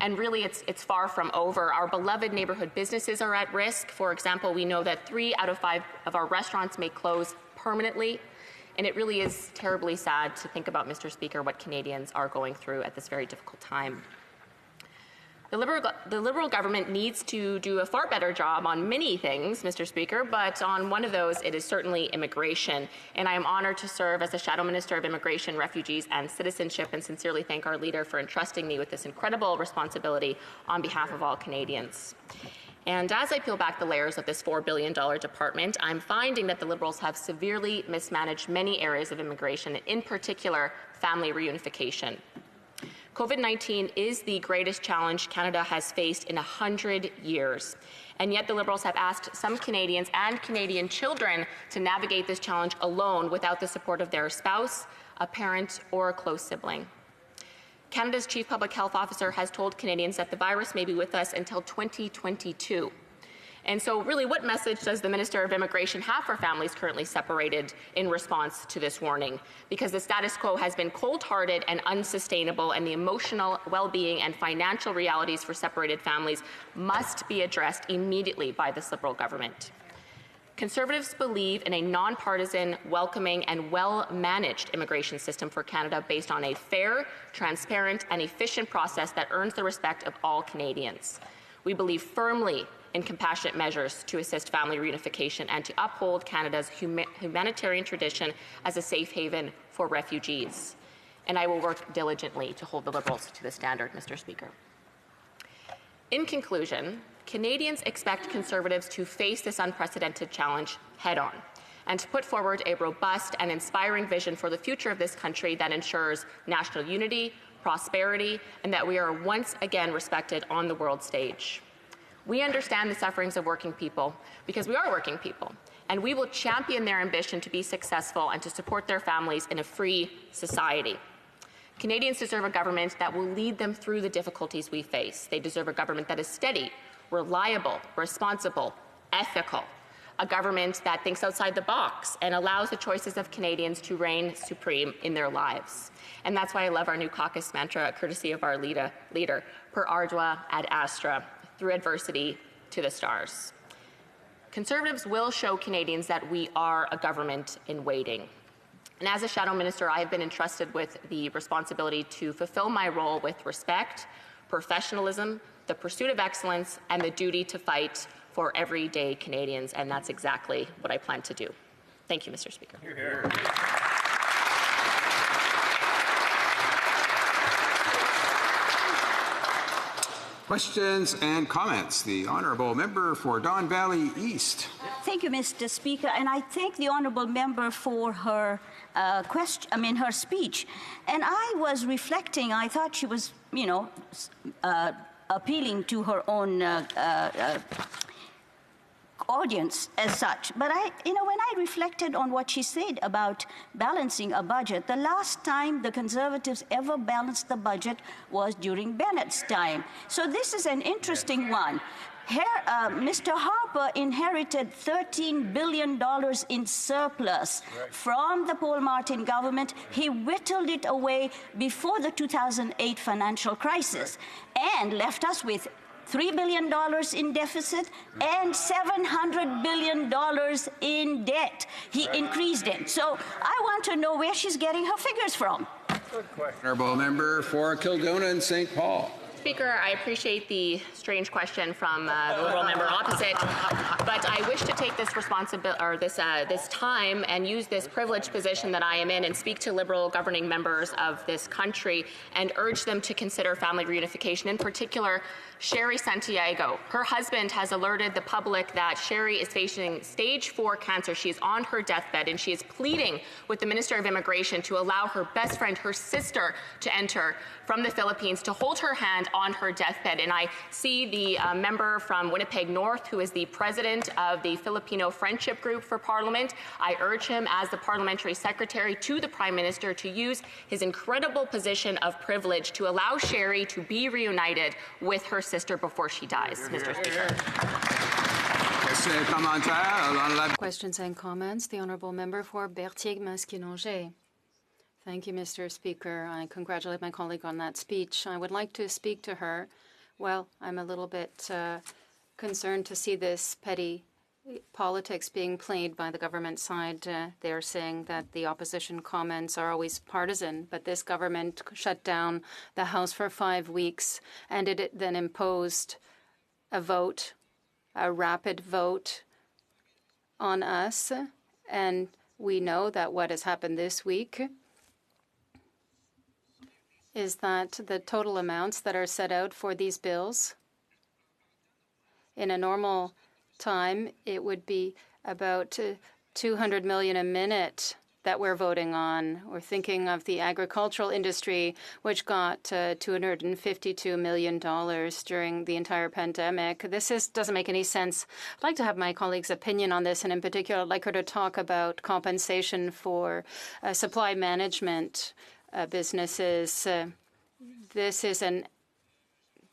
And really, it's far from over. Our beloved neighborhood businesses are at risk. For example, we know that 3 out of 5 of our restaurants may close permanently. And it really is terribly sad to think about, Mr. Speaker, what Canadians are going through at this very difficult time. The Liberal government needs to do a far better job on many things, Mr. Speaker, but on one of those, it is certainly immigration. And I am honored to serve as the Shadow Minister of Immigration, Refugees and Citizenship, and sincerely thank our leader for entrusting me with this incredible responsibility on behalf of all Canadians. And as I peel back the layers of this $4 billion department, I'm finding that the Liberals have severely mismanaged many areas of immigration, in particular, family reunification. COVID-19 is the greatest challenge Canada has faced in 100 years. And yet the Liberals have asked some Canadians and Canadian children to navigate this challenge alone without the support of their spouse, a parent, or a close sibling. Canada's Chief Public Health Officer has told Canadians that the virus may be with us until 2022. And so really, what message does the Minister of Immigration have for families currently separated in response to this warning? Because the status quo has been cold-hearted and unsustainable, and the emotional well-being and financial realities for separated families must be addressed immediately by this Liberal government. Conservatives believe in a nonpartisan, welcoming, and well-managed immigration system for Canada based on a fair, transparent, and efficient process that earns the respect of all Canadians. We believe firmly in compassionate measures to assist family reunification and to uphold Canada's humanitarian tradition as a safe haven for refugees. And I will work diligently to hold the Liberals to the standard, Mr. Speaker. In conclusion, Canadians expect Conservatives to face this unprecedented challenge head-on and to put forward a robust and inspiring vision for the future of this country that ensures national unity, prosperity, and that we are once again respected on the world stage. We understand the sufferings of working people because we are working people, and we will champion their ambition to be successful and to support their families in a free society. Canadians deserve a government that will lead them through the difficulties we face. They deserve a government that is steady, reliable, responsible, ethical, a government that thinks outside the box and allows the choices of Canadians to reign supreme in their lives. And that's why I love our new caucus mantra, courtesy of our leader, per ardua ad astra, through adversity to the stars. Conservatives will show Canadians that we are a government in waiting. And as a Shadow Minister, I have been entrusted with the responsibility to fulfill my role with respect, professionalism, the pursuit of excellence, and the duty to fight for everyday Canadians, and that's exactly what I plan to do. Thank you, Mr. Speaker. Hear, hear. Questions and comments. The Honourable Member for Don Valley East. Thank you, Mr. Speaker, and I thank the Honourable Member for her her speech. And I was reflecting. I thought she was, appealing to her own audience as such. But when I reflected on what she said about balancing a budget, the last time the Conservatives ever balanced the budget was during Bennett's time. So this is an interesting one. Mr. Harper inherited $13 billion in surplus from the Paul Martin government. He whittled it away before the 2008 financial crisis and left us with $3 billion in deficit and $700 billion in debt. He increased it. So I want to know where she's getting her figures from. Honourable Member for Kildonan and St. Paul. Speaker, I appreciate the strange question from the Liberal member opposite, but I wish to take this responsibility or this time and use this privileged position that I am in and speak to Liberal governing members of this country and urge them to consider family reunification, in particular Sherry Santiago. Her husband has alerted the public that Sherry is facing stage 4 cancer. She is on her deathbed, and she is pleading with the Minister of Immigration to allow her best friend, her sister, to enter from the Philippines, to hold her hand on her deathbed. And I see the member from Winnipeg North, who is the president of the Filipino Friendship Group for Parliament. I urge him, as the parliamentary secretary to the Prime Minister, to use his incredible position of privilege to allow Sherry to be reunited with her sister before she dies. Mr. Speaker. Questions and comments. The Honourable Member for Berthier-Masquinongé. Thank you, Mr. Speaker. I congratulate my colleague on that speech. I would like to speak to her. Well, I'm a little bit concerned to see this petty politics being played by the government side. They're saying that the opposition comments are always partisan, but this government shut down the House for 5 weeks, and it then imposed a vote, a rapid vote on us. And we know that what has happened this week is that the total amounts that are set out for these bills, in a normal time, it would be about 200 million a minute that we're voting on. We're thinking of the agricultural industry, which got $252 million during the entire pandemic. This doesn't make any sense. I'd like to have my colleague's opinion on this, and in particular, I'd like her to talk about compensation for supply management businesses. This is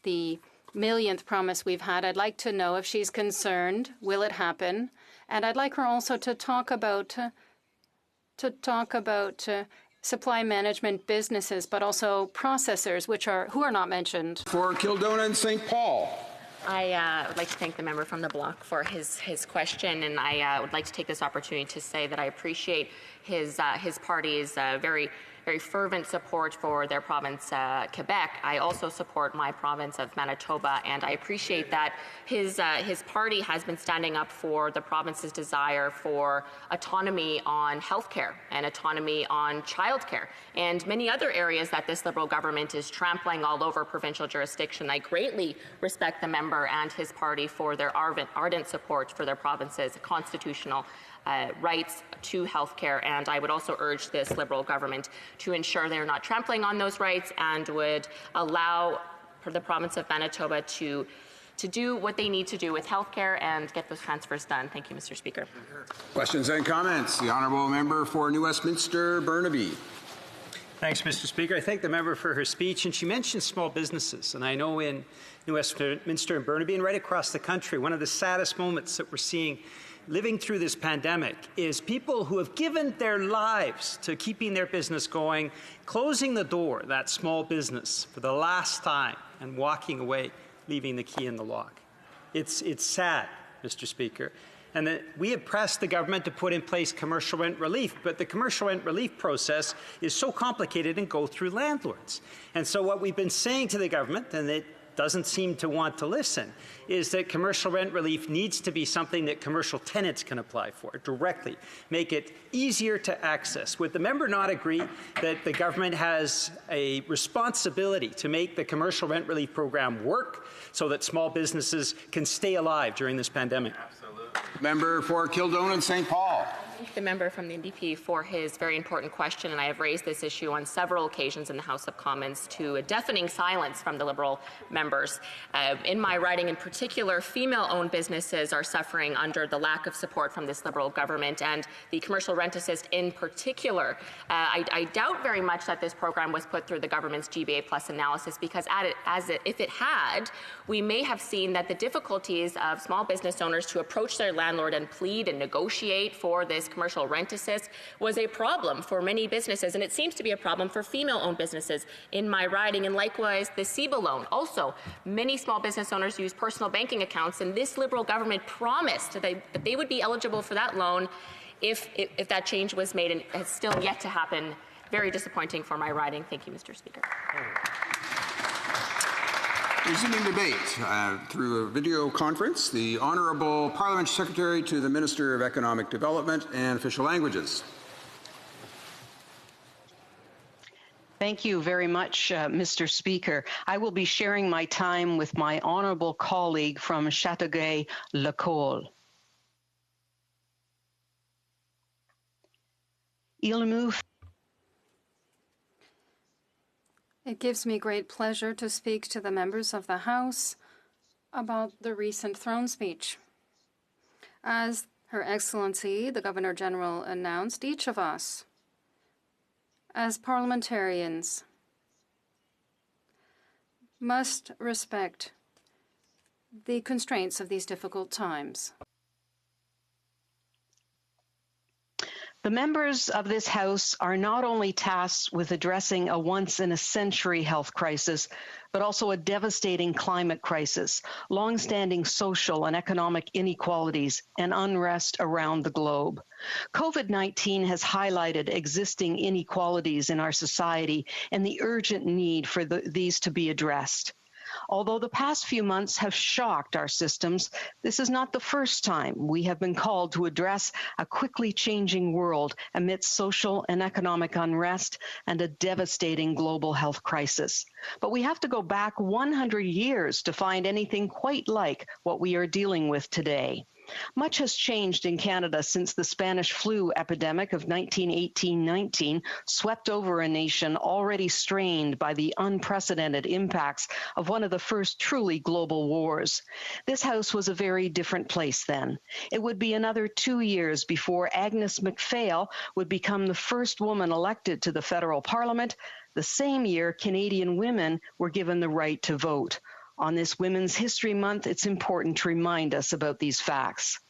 the millionth promise we've had. I'd like to know if she's concerned. Will it happen? And I'd like her also to talk about supply management businesses, but also processors, who are not mentioned. For Kildonan and St. Paul. I would like to thank the member from the Bloc for his question, and I would like to take this opportunity to say that I appreciate his party's very fervent support for their province, Quebec. I also support my province of Manitoba, and I appreciate that his party has been standing up for the province's desire for autonomy on healthcare and autonomy on childcare and many other areas that this Liberal government is trampling all over provincial jurisdiction. I greatly respect the member and his party for their ardent support for their province's constitutional rights to healthcare, and I would also urge this Liberal government to ensure they are not trampling on those rights and would allow the province of Manitoba to do what they need to do with healthcare and get those transfers done. Thank you, Mr. Speaker. Questions and comments. The honourable member for New Westminster, Burnaby. Thanks, Mr. Speaker. I thank the member for her speech, and she mentioned small businesses. And I know in New Westminster and Burnaby and right across the country, one of the saddest moments that we're seeing living through this pandemic is people who have given their lives to keeping their business going, closing the door, that small business, for the last time and walking away, leaving the key in the lock. It's sad, Mr. Speaker. And we have pressed the government to put in place commercial rent relief, but the commercial rent relief process is so complicated and go through landlords. And so what we've been saying to the government, and it doesn't seem to want to listen, is that commercial rent relief needs to be something that commercial tenants can apply for directly, make it easier to access. Would the member not agree that the government has a responsibility to make the commercial rent relief program work so that small businesses can stay alive during this pandemic? Member for Kildonan and St. Paul. The member from the NDP for his very important question, and I have raised this issue on several occasions in the House of Commons to a deafening silence from the Liberal members. In my riding in particular, female-owned businesses are suffering under the lack of support from this Liberal government, and the commercial rent assist in particular. I doubt very much that this program was put through the government's GBA Plus analysis, because if it had, we may have seen that the difficulties of small business owners to approach their landlord and plead and negotiate for this commercial rent assist was a problem for many businesses, and it seems to be a problem for female-owned businesses in my riding, and likewise the CEBA loan. Also, many small business owners use personal banking accounts, and this Liberal government promised that they would be eligible for that loan if that change was made, and it has still yet to happen. Very disappointing for my riding. Thank you, Mr. Speaker. Resuming debate through a video conference, the Honourable Parliamentary Secretary to the Minister of Economic Development and Official Languages. Thank you very much, Mr. Speaker. I will be sharing my time with my honourable colleague from Châteauguay-Lacolle. It gives me great pleasure to speak to the members of the House about the recent throne speech. As Her Excellency, the Governor-General, announced, each of us, as parliamentarians, must respect the constraints of these difficult times. The members of this House are not only tasked with addressing a once-in-a-century health crisis, but also a devastating climate crisis, long-standing social and economic inequalities, and unrest around the globe. COVID-19 has highlighted existing inequalities in our society and the urgent need for these to be addressed. Although the past few months have shocked our systems, this is not the first time we have been called to address a quickly changing world amidst social and economic unrest and a devastating global health crisis. But we have to go back 100 years to find anything quite like what we are dealing with today. Much has changed in Canada since the Spanish flu epidemic of 1918-19 swept over a nation already strained by the unprecedented impacts of one of the first truly global wars. This House was a very different place then. It would be another 2 years before Agnes MacPhail would become the first woman elected to the federal parliament. The same year, Canadian women were given the right to vote. On this Women's History Month, it's important to remind us about these facts.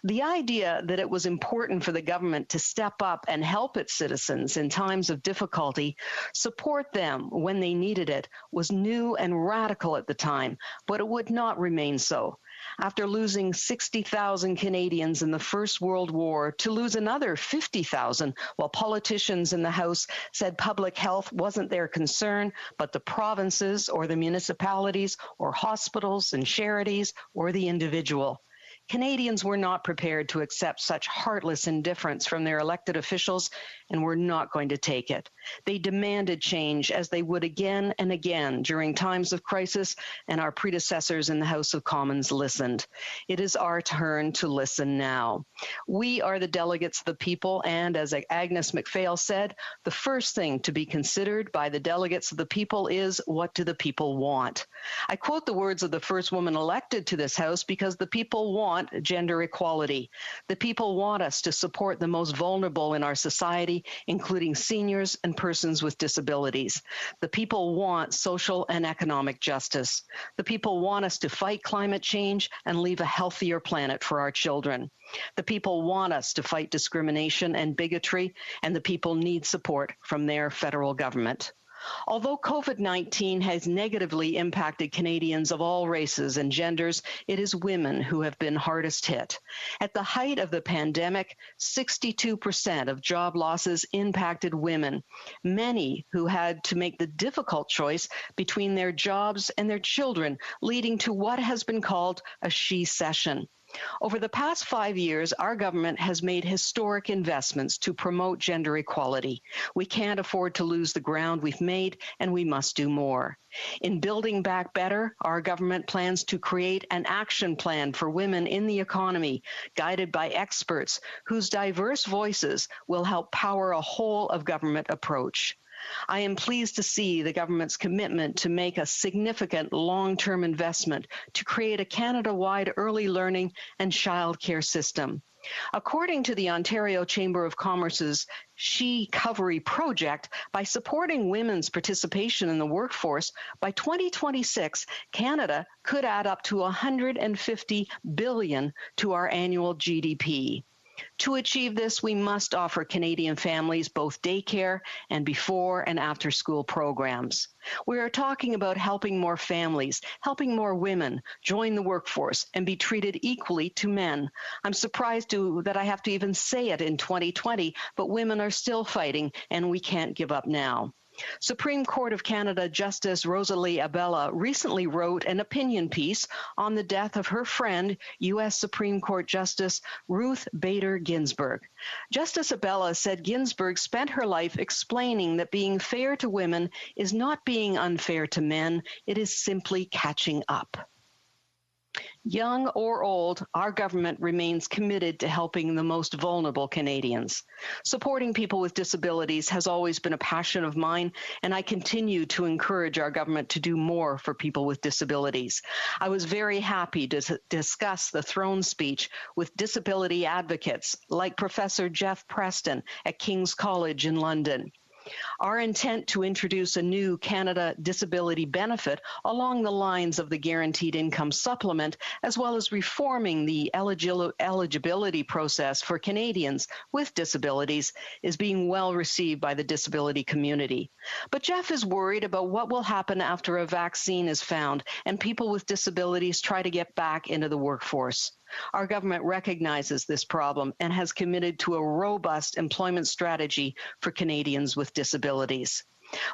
The idea that it was important for the government to step up and help its citizens in times of difficulty, support them when they needed it, was new and radical at the time, but it would not remain so. After losing 60,000 Canadians in the First World War, to lose another 50,000 while politicians in the House said public health wasn't their concern, but the provinces or the municipalities or hospitals and charities or the individual. Canadians were not prepared to accept such heartless indifference from their elected officials and were not going to take it. They demanded change as they would again and again during times of crisis, and our predecessors in the House of Commons listened. It is our turn to listen now. We are the delegates of the people, and as Agnes MacPhail said, the first thing to be considered by the delegates of the people is, what do the people want? I quote the words of the first woman elected to this House because the people want gender equality. The people want us to support the most vulnerable in our society, including seniors and persons with disabilities. The people want social and economic justice. The people want us to fight climate change and leave a healthier planet for our children. The people want us to fight discrimination and bigotry, and the people need support from their federal government. Although COVID-19 has negatively impacted Canadians of all races and genders, it is women who have been hardest hit. At the height of the pandemic, 62% of job losses impacted women, many who had to make the difficult choice between their jobs and their children, leading to what has been called a she-cession. Over the past 5 years, our government has made historic investments to promote gender equality. We can't afford to lose the ground we've made, and we must do more. In Building Back Better, our government plans to create an action plan for women in the economy, guided by experts whose diverse voices will help power a whole-of-government approach. I am pleased to see the government's commitment to make a significant long-term investment to create a Canada-wide early learning and childcare system. According to the Ontario Chamber of Commerce's She-Covery project, by supporting women's participation in the workforce, by 2026, Canada could add up to $150 billion to our annual GDP. To achieve this, we must offer Canadian families both daycare and before and after school programs. We are talking about helping more families, helping more women join the workforce and be treated equally to men. I'm surprised that I have to even say it in 2020, but women are still fighting, and we can't give up now. Supreme Court of Canada Justice Rosalie Abella recently wrote an opinion piece on the death of her friend, U.S. Supreme Court Justice Ruth Bader Ginsburg. Justice Abella said Ginsburg spent her life explaining that being fair to women is not being unfair to men, it is simply catching up. Young or old, our government remains committed to helping the most vulnerable Canadians. Supporting people with disabilities has always been a passion of mine, and I continue to encourage our government to do more for people with disabilities. I was very happy to discuss the throne speech with disability advocates like Professor Jeff Preston at King's College in London. Our intent to introduce a new Canada disability benefit along the lines of the Guaranteed Income Supplement, as well as reforming the eligibility process for Canadians with disabilities, is being well received by the disability community. But Jeff is worried about what will happen after a vaccine is found and people with disabilities try to get back into the workforce. Our government recognizes this problem and has committed to a robust employment strategy for Canadians with disabilities.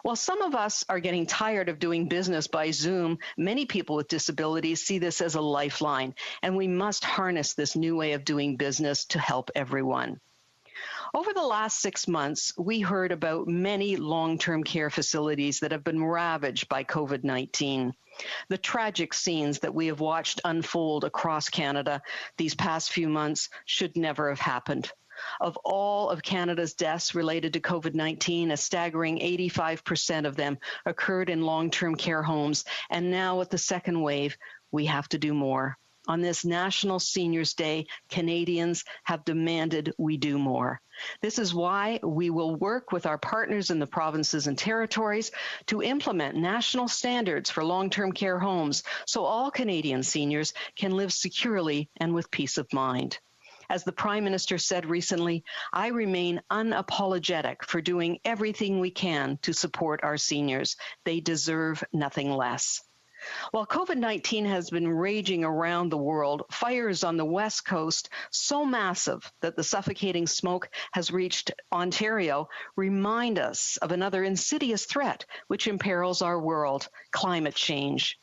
While some of us are getting tired of doing business by Zoom, many people with disabilities see this as a lifeline, and we must harness this new way of doing business to help everyone. Over the last 6 months, we heard about many long-term care facilities that have been ravaged by COVID-19. The tragic scenes that we have watched unfold across Canada these past few months should never have happened. Of all of Canada's deaths related to COVID-19, a staggering 85% of them occurred in long-term care homes, and now with the second wave, we have to do more. On this National Seniors Day, Canadians have demanded we do more. This is why we will work with our partners in the provinces and territories to implement national standards for long-term care homes so all Canadian seniors can live securely and with peace of mind. As the Prime Minister said recently, I remain unapologetic for doing everything we can to support our seniors. They deserve nothing less. While COVID-19 has been raging around the world, fires on the West Coast, so massive that the suffocating smoke has reached Ontario, remind us of another insidious threat which imperils our world, climate change.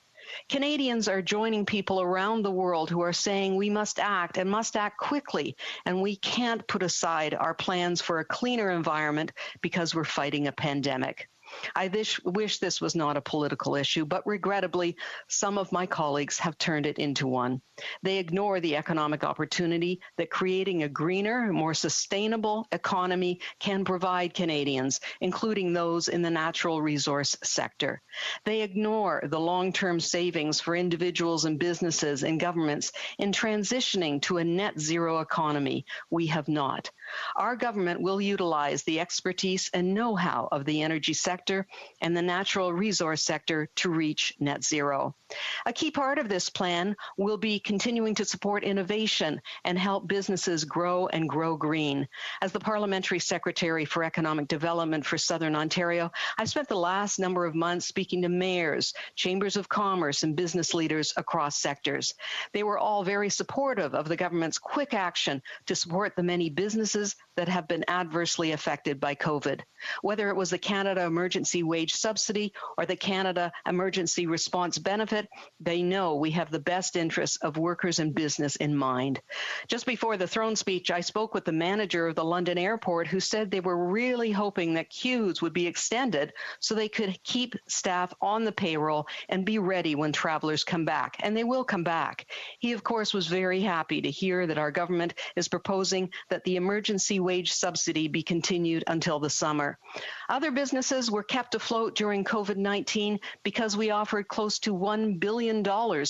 Canadians are joining people around the world who are saying we must act and must act quickly, and we can't put aside our plans for a cleaner environment because we're fighting a pandemic. I wish this was not a political issue, but regrettably, some of my colleagues have turned it into one. They ignore the economic opportunity that creating a greener, more sustainable economy can provide Canadians, including those in the natural resource sector. They ignore the long-term savings for individuals and businesses and governments in transitioning to a net zero economy. We have not. Our government will utilize the expertise and know-how of the energy sector and the natural resource sector to reach net zero. A key part of this plan will be continuing to support innovation and help businesses grow and grow green. As the Parliamentary Secretary for Economic Development for Southern Ontario, I've spent the last number of months speaking to mayors, chambers of commerce, and business leaders across sectors. They were all very supportive of the government's quick action to support the many businesses that have been adversely affected by COVID. Whether it was the Canada Emergency Wage Subsidy or the Canada Emergency Response Benefit, they know we have the best interests of workers and business in mind. Just before the throne speech, I spoke with the manager of the London airport who said they were really hoping that queues would be extended so they could keep staff on the payroll and be ready when travelers come back. And they will come back. He, of course, was very happy to hear that our government is proposing that the emergency wage subsidy be continued until the summer. Other businesses were kept afloat during COVID-19 because we offered close to $1 billion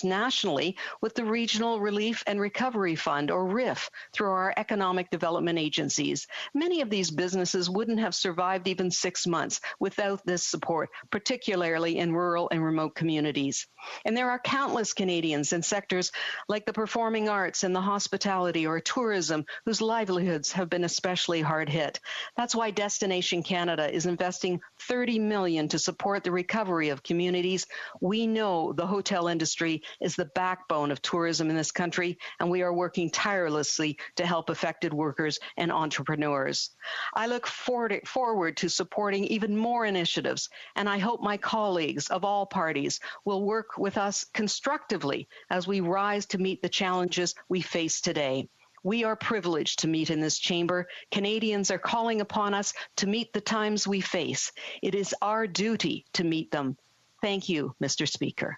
nationally with the Regional Relief and Recovery Fund, or RIF, through our economic development agencies. Many of these businesses wouldn't have survived even 6 months without this support, particularly in rural and remote communities. And there are countless Canadians in sectors like the performing arts and the hospitality or tourism whose livelihoods have have been especially hard hit. That's why Destination Canada is investing $30 million to support the recovery of communities. We know the hotel industry is the backbone of tourism in this country, and we are working tirelessly to help affected workers and entrepreneurs. I look forward to supporting even more initiatives, and I hope my colleagues of all parties will work with us constructively as we rise to meet the challenges we face today. We are privileged to meet in this chamber. Canadians are calling upon us to meet the times we face. It is our duty to meet them. Thank you, Mr. Speaker.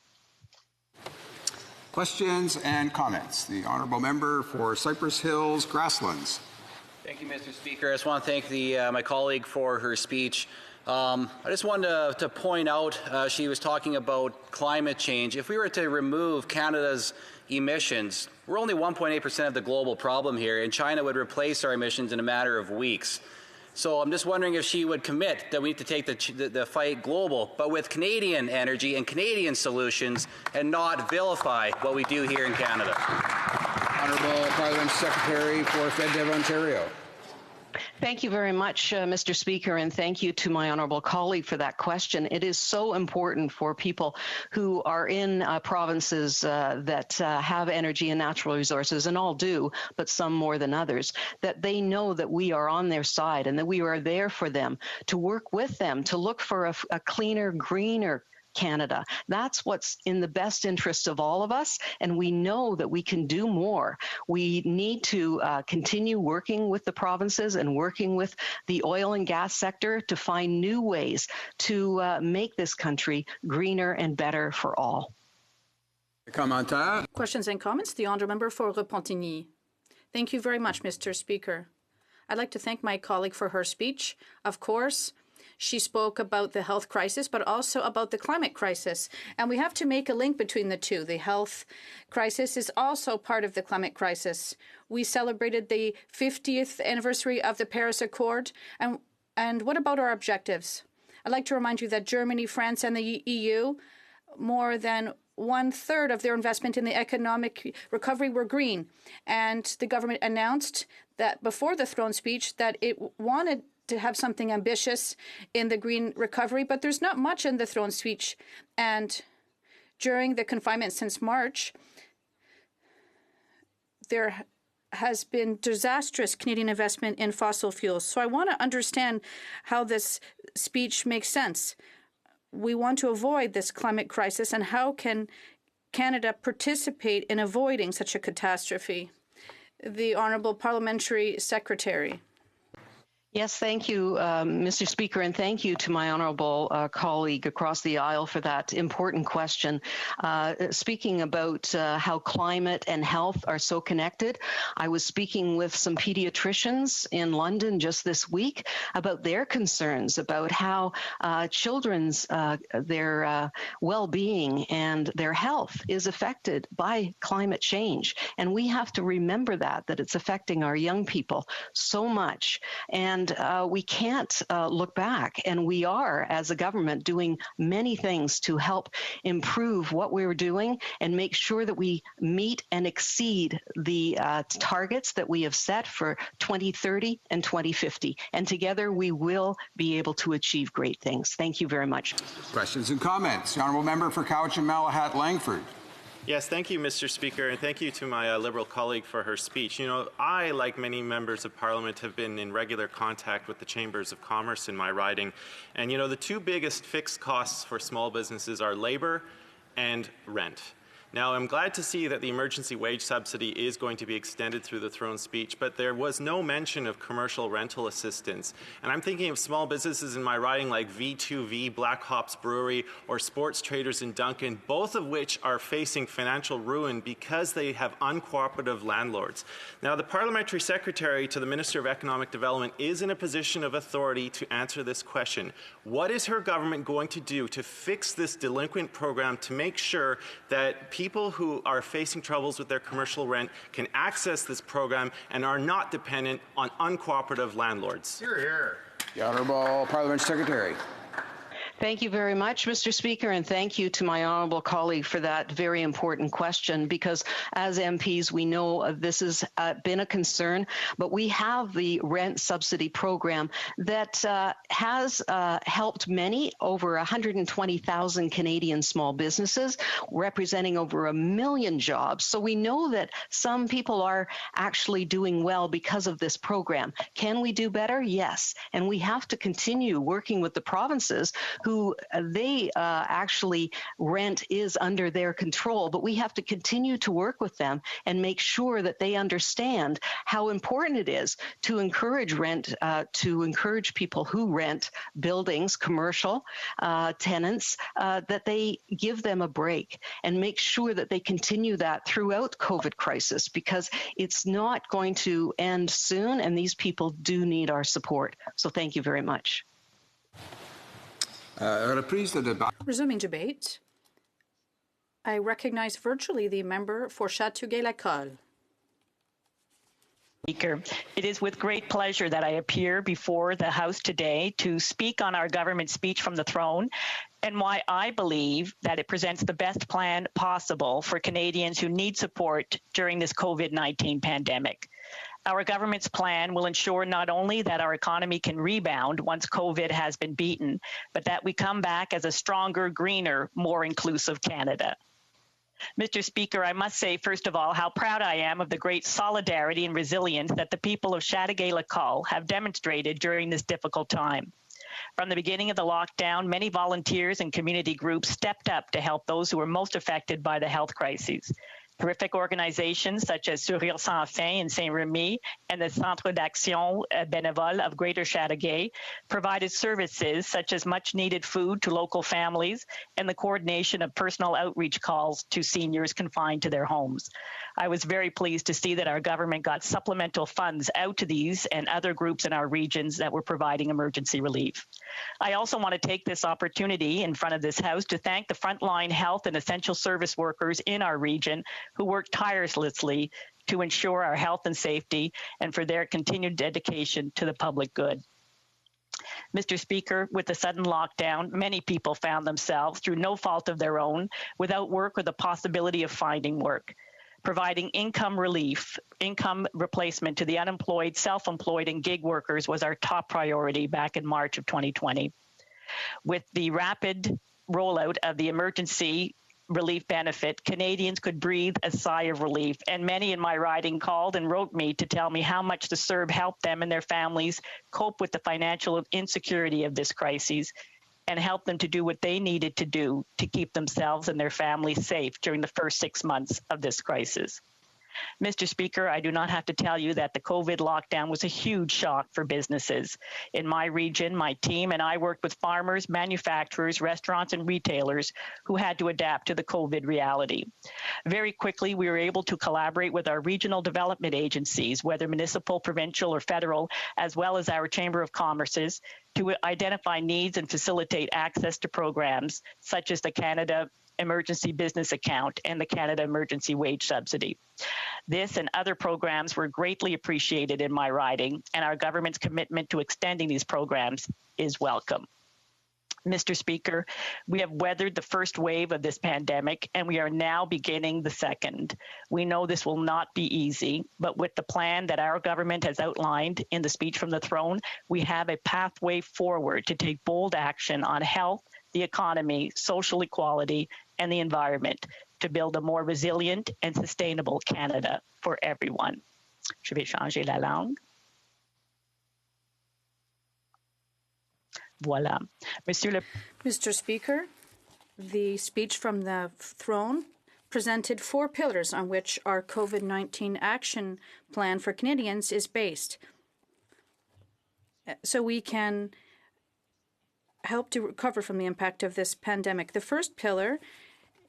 Questions and comments. The honourable member for Cypress Hills, Grasslands. Thank you, Mr. Speaker. I just want to thank my colleague for her speech. I just wanted to point out, she was talking about climate change. If we were to remove Canada's emissions, we're only 1.8% of the global problem here, and China would replace our emissions in a matter of weeks. So I'm just wondering if she would commit that we need to take the fight global, but with Canadian energy and Canadian solutions, and not vilify what we do here in Canada. Honourable Parliament Secretary for FedDev Ontario. Thank you very much, Mr. Speaker, and thank you to my honourable colleague for that question. It is so important for people who are in provinces that have energy and natural resources, and all do, but some more than others, that they know that we are on their side and that we are there for them, to work with them, to look for a cleaner, greener Canada. That's what's in the best interest of all of us, and we know that we can do more. We need to continue working with the provinces and working with the oil and gas sector to find new ways to make this country greener and better for all. Questions and comments. The honourable member for Repentigny. Thank you very much, Mr. Speaker. I'd like to thank my colleague for her speech. Of course, she spoke about the health crisis, but also about the climate crisis. And we have to make a link between the two. The health crisis is also part of the climate crisis. We celebrated the 50th anniversary of the Paris Accord. And what about our objectives? I'd like to remind you that Germany, France, and the EU, more than 1/3 of their investment in the economic recovery were green. And the government announced that before the throne speech that it wanted to have something ambitious in the green recovery, but there's not much in the throne speech. And during the confinement since March, there has been disastrous Canadian investment in fossil fuels. So I want to understand how this speech makes sense. We want to avoid this climate crisis, and how can Canada participate in avoiding such a catastrophe? The Honourable Parliamentary Secretary. Yes, thank you, Mr. Speaker, and thank you to my honourable colleague across the aisle for that important question. Speaking about how climate and health are so connected, I was speaking with some pediatricians in London just this week about their concerns about how children's their well-being and their health is affected by climate change. And we have to remember that it's affecting our young people so much. And we can't look back. And we are, as a government, doing many things to help improve what we're doing and make sure that we meet and exceed the targets that we have set for 2030 and 2050. And together we will be able to achieve great things. Thank you very much. Questions and comments. The honourable member for Cowichan Malahat Langford. Yes, thank you, Mr. Speaker, and thank you to my Liberal colleague for her speech. You know, I, like many members of Parliament, have been in regular contact with the Chambers of Commerce in my riding. And, you know, the two biggest fixed costs for small businesses are labour and rent. Now, I'm glad to see that the emergency wage subsidy is going to be extended through the throne speech, but there was no mention of commercial rental assistance. And I'm thinking of small businesses in my riding like V2V, Black Hops Brewery, or Sports Traders in Duncan, both of which are facing financial ruin because they have uncooperative landlords. Now, the Parliamentary Secretary to the Minister of Economic Development is in a position of authority to answer this question. What is her government going to do to fix this delinquent program to make sure that people who are facing troubles with their commercial rent can access this program and are not dependent on uncooperative landlords? Hear, hear. The Honourable Parliamentary Secretary. Thank you very much, Mr. Speaker, and thank you to my honourable colleague for that very important question, because as MPs, we know this has been a concern, but we have the rent subsidy program that has helped many, over 120,000 Canadian small businesses, representing over 1 million jobs. So we know that some people are actually doing well because of this program. Can we do better? Yes. And we have to continue working with the provinces who they actually rent is under their control, but we have to continue to work with them and make sure that they understand how important it is to encourage rent, to encourage people who rent buildings, commercial tenants, that they give them a break and make sure that they continue that throughout COVID crisis, because it's not going to end soon and these people do need our support. So thank you very much. Resuming debate, I recognize virtually the member for Châteauguay-Lacolle. Speaker, it is with great pleasure that I appear before the House today to speak on our government speech from the throne and why I believe that it presents the best plan possible for Canadians who need support during this COVID-19 pandemic. Our government's plan will ensure not only that our economy can rebound once COVID has been beaten, but that we come back as a stronger, greener, more inclusive Canada. Mr. Speaker, I must say, first of all, how proud I am of the great solidarity and resilience that the people of Châteauguay-Lacolle have demonstrated during this difficult time. From the beginning of the lockdown, many volunteers and community groups stepped up to help those who were most affected by the health crises. Terrific organizations such as Sourire Sans Fin in Saint-Rémy and the Centre d'Action Bénévole of Greater Châteauguay provided services such as much-needed food to local families and the coordination of personal outreach calls to seniors confined to their homes. I was very pleased to see that our government got supplemental funds out to these and other groups in our regions that were providing emergency relief. I also want to take this opportunity in front of this House to thank the frontline health and essential service workers in our region who work tirelessly to ensure our health and safety and for their continued dedication to the public good. Mr. Speaker, with the sudden lockdown, many people found themselves, through no fault of their own, without work or the possibility of finding work. Providing income relief, income replacement to the unemployed, self-employed, and gig workers was our top priority back in March of 2020. With the rapid rollout of the emergency relief benefit, Canadians could breathe a sigh of relief, and many in my riding called and wrote me to tell me how much the CERB helped them and their families cope with the financial insecurity of this crisis and help them to do what they needed to do to keep themselves and their families safe during the first 6 months of this crisis. Mr. Speaker, I do not have to tell you that the COVID lockdown was a huge shock for businesses. In my region, my team and I worked with farmers, manufacturers, restaurants, and retailers who had to adapt to the COVID reality. Very quickly, we were able to collaborate with our regional development agencies, whether municipal, provincial, or federal, as well as our Chamber of Commerce's, to identify needs and facilitate access to programs such as the Canada Emergency Business Account and the Canada Emergency Wage Subsidy. This and other programs were greatly appreciated in my riding, and our government's commitment to extending these programs is welcome. Mr. Speaker, we have weathered the first wave of this pandemic, and we are now beginning the second. We know this will not be easy, but with the plan that our government has outlined in the speech from the throne, we have a pathway forward to take bold action on health, the economy, social equality, and the environment to build a more resilient and sustainable Canada for everyone. Je vais changer la langue. Voilà. Mr. Speaker, the speech from the throne presented 4 pillars on which our COVID-19 action plan for Canadians is based, so we can help to recover from the impact of this pandemic. The first pillar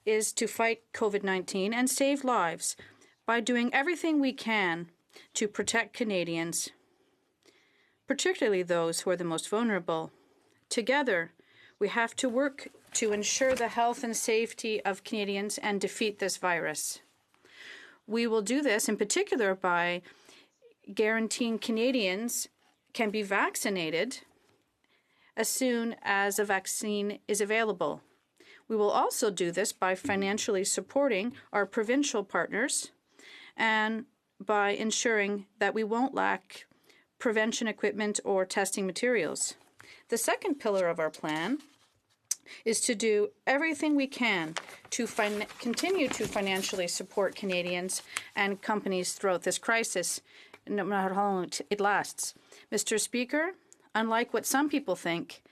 is to fight COVID-19 and save lives by doing everything we can to protect Canadians, particularly those who are the most vulnerable. Together, we have to work to ensure the health and safety of Canadians and defeat this virus. We will do this in particular by guaranteeing Canadians can be vaccinated as soon as a vaccine is available. We will also do this by financially supporting our provincial partners and by ensuring that we won't lack prevention equipment or testing materials. The second pillar of our plan is to do everything we can to continue to financially support Canadians and companies throughout this crisis, no matter how long it lasts. Mr. Speaker, unlike what some people think,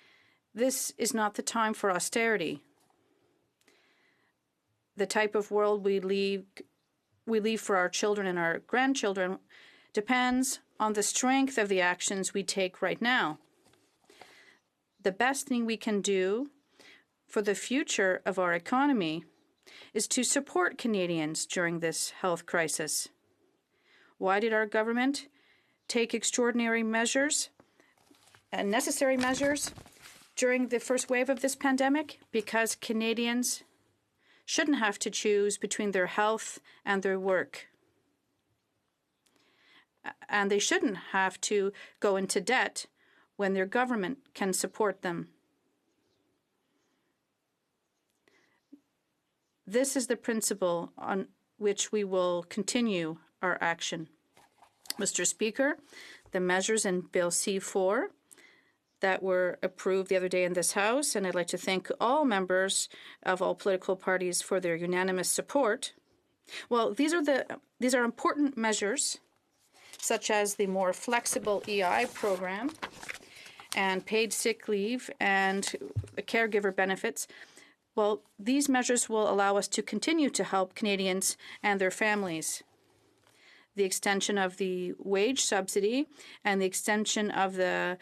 this is not the time for austerity. The type of world we leave for our children and our grandchildren depends on the strength of the actions we take right now. The best thing we can do for the future of our economy is to support Canadians during this health crisis. Why did our government take extraordinary measures and necessary measures during the first wave of this pandemic? Because Canadians shouldn't have to choose between their health and their work. And they shouldn't have to go into debt when their government can support them. This is the principle on which we will continue our action. Mr. Speaker, the measures in Bill C-4 that were approved the other day in this House, and I'd like to thank all members of all political parties for their unanimous support. Well, these are important measures, such as the more flexible EI program and paid sick leave and caregiver benefits. Well, these measures will allow us to continue to help Canadians and their families. The extension of the wage subsidy and the extension of the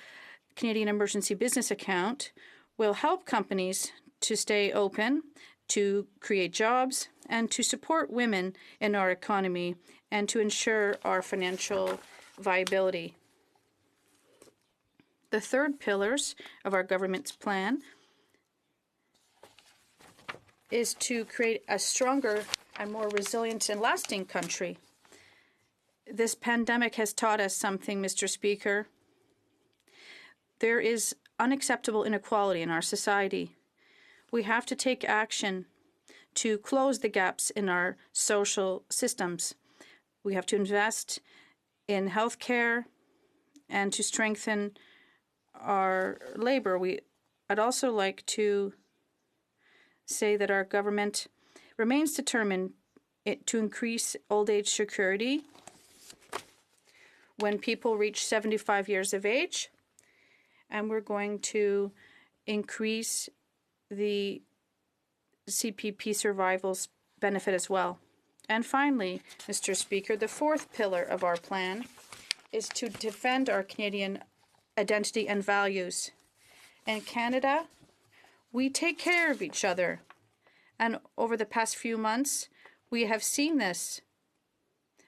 Canadian Emergency Business Account will help companies to stay open, to create jobs, and to support women in our economy and to ensure our financial viability. The third pillars of our government's plan is to create a stronger and more resilient and lasting country. This pandemic has taught us something, Mr. Speaker. There is unacceptable inequality in our society. We have to take action to close the gaps in our social systems. We have to invest in health care and to strengthen our labor. I'd also like to say that our government remains determined to increase old age security when people reach 75 years of age, and we're going to increase the CPP survivals benefit as well. And finally, Mr. Speaker, the fourth pillar of our plan is to defend our Canadian identity and values. In Canada, we take care of each other. And over the past few months, we have seen this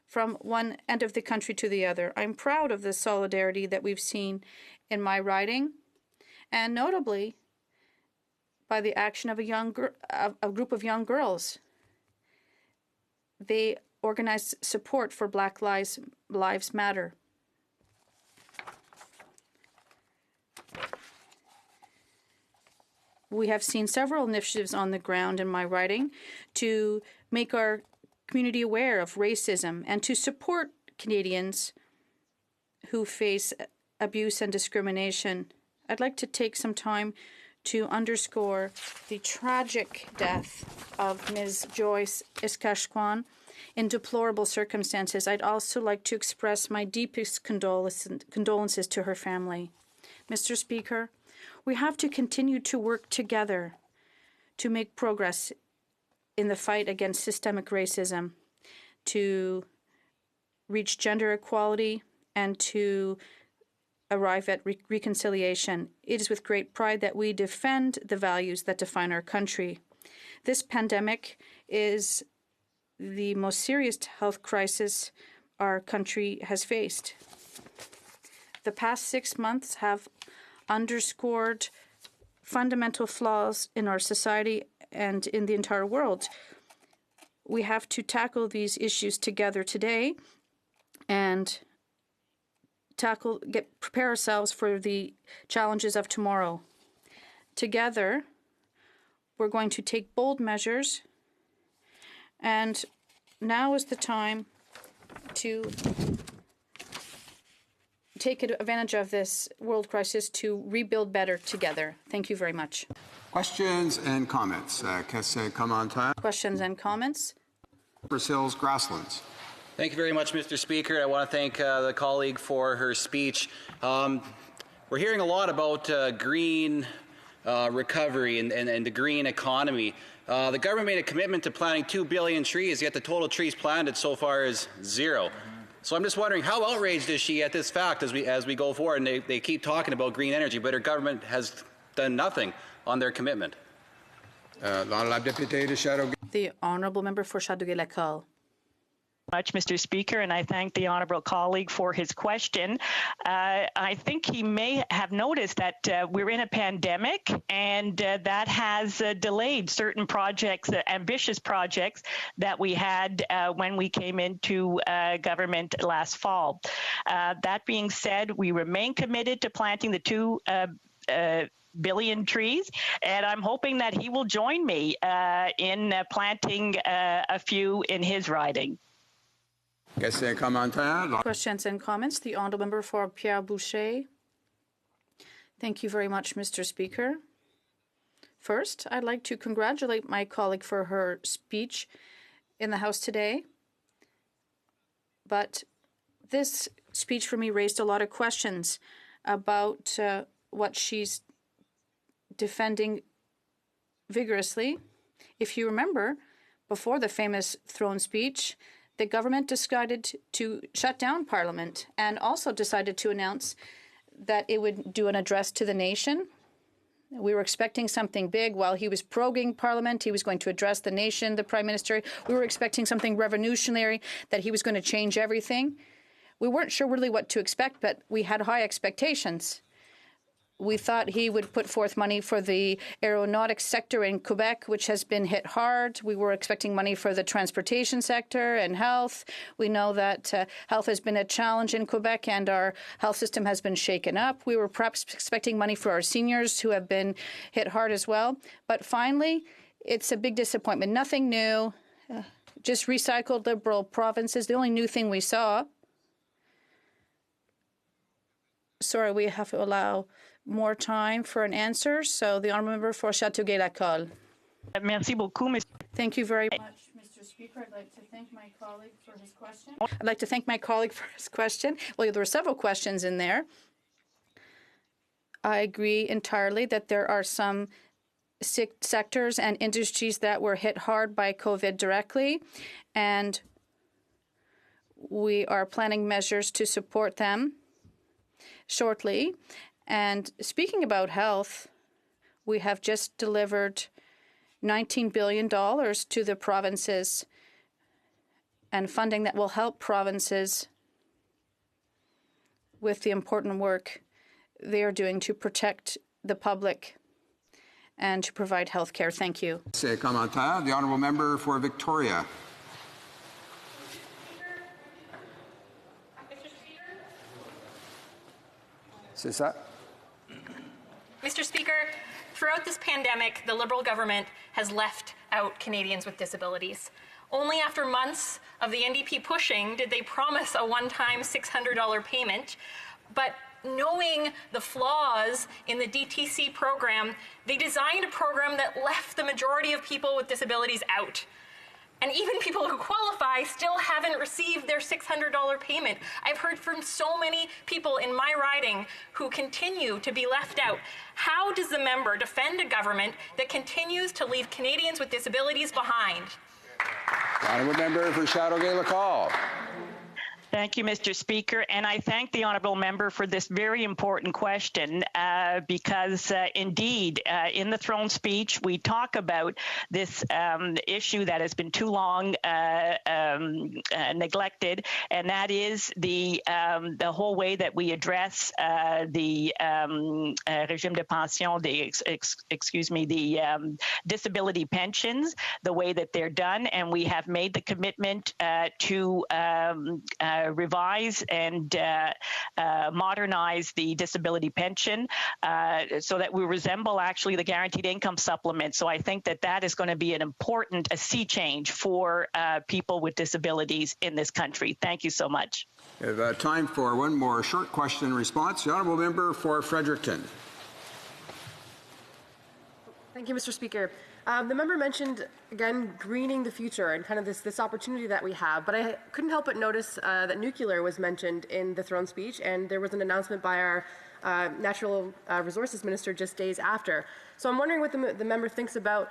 from one end of the country to the other. I'm proud of the solidarity that we've seen in my riding, and notably by the action of a group of young girls. They organized support for Black Lives Matter. We have seen several initiatives on the ground in my riding to make our community aware of racism and to support Canadians who face abuse and discrimination. I'd like to take some time to underscore the tragic death of Ms. Joyce Iskashkwan in deplorable circumstances. I'd also like to express my deepest condolences to her family. Mr. Speaker, we have to continue to work together to make progress in the fight against systemic racism, to reach gender equality, and to arrive at reconciliation. It is with great pride that we defend the values that define our country. This pandemic is the most serious health crisis our country has faced. The past 6 months have underscored fundamental flaws in our society and in the entire world. We have to tackle these issues together today and prepare ourselves for the challenges of tomorrow. Together, we're going to take bold measures, and now is the time to take advantage of this world crisis to rebuild better together. Thank you very much. Questions and comments. Questions and comments. Hills, Grasslands. Thank you very much, Mr. Speaker. I want to thank the colleague for her speech. We're hearing a lot about green recovery and the green economy. The government made a commitment to planting 2 billion trees, yet the total trees planted so far is 0. So I'm just wondering, how outraged is she at this fact as we go forward? And they keep talking about green energy, but her government has done nothing on their commitment. The honourable member for Châteauguay-Lacolle. Much, Mr. Speaker, and I thank the honourable colleague for his question. I think he may have noticed that we're in a pandemic, and that has delayed certain projects, ambitious projects that we had when we came into government last fall. That being said, we remain committed to planting the 2 billion trees, and I'm hoping that he will join me in planting a few in his riding. Questions and comments. The honourable member for Pierre Boucher. Thank you very much, Mr. Speaker. First, I'd like to congratulate my colleague for her speech in the House today. But this speech for me raised a lot of questions about what she's defending vigorously. If you remember, before the famous throne speech, the government decided to shut down Parliament and also decided to announce that it would do an address to the nation. We were expecting something big. While he was proroguing Parliament, he was going to address the nation, the Prime Minister. We were expecting something revolutionary, that he was going to change everything. We weren't sure really what to expect, but we had high expectations. We thought he would put forth money for the aeronautics sector in Quebec, which has been hit hard. We were expecting money for the transportation sector and health. We know that health has been a challenge in Quebec and our health system has been shaken up. We were perhaps expecting money for our seniors who have been hit hard as well. But finally, it's a big disappointment. Nothing new, just recycled Liberal provinces. The only new thing we saw. Sorry, we have to allow more time for an answer. So the honourable member for Châteauguay-Lacolle. Merci beaucoup, Mr. Thank you very much, Mr. Speaker. I'd like to thank my colleague for his question. Well, there were several questions in there. I agree entirely that there are some sectors and industries that were hit hard by COVID directly, and we are planning measures to support them shortly. And speaking about health, we have just delivered $19 billion to the provinces and funding that will help provinces with the important work they are doing to protect the public and to provide health care. Thank you. The honourable member for Victoria. Mr. Speaker, throughout this pandemic, the Liberal government has left out Canadians with disabilities. Only after months of the NDP pushing did they promise a one-time $600 payment, but knowing the flaws in the DTC program, they designed a program that left the majority of people with disabilities out. And even people who qualify still haven't received their $600 payment. I've heard from so many people in my riding who continue to be left out. How does the member defend a government that continues to leave Canadians with disabilities behind? Honourable member for Châteauguay-Lacolle. Thank you, Mr. Speaker, and I thank the honourable member for this very important question because indeed, in the throne speech, we talk about this issue that has been too long neglected, and that is the whole way that we address the régime de pension, the disability pensions, the way that they're done, and we have made the commitment to revise and modernize the disability pension so that we resemble actually the guaranteed income supplement. So I think that is going to be an important sea change for people with disabilities in this country. Thank you so much. We have time for one more short question and response. The honourable member for Fredericton. Thank you, Mr. Speaker. The member mentioned, again, greening the future and kind of this opportunity that we have, but I couldn't help but notice that nuclear was mentioned in the throne speech, and there was an announcement by our Natural Resources Minister just days after. So I'm wondering what the member thinks about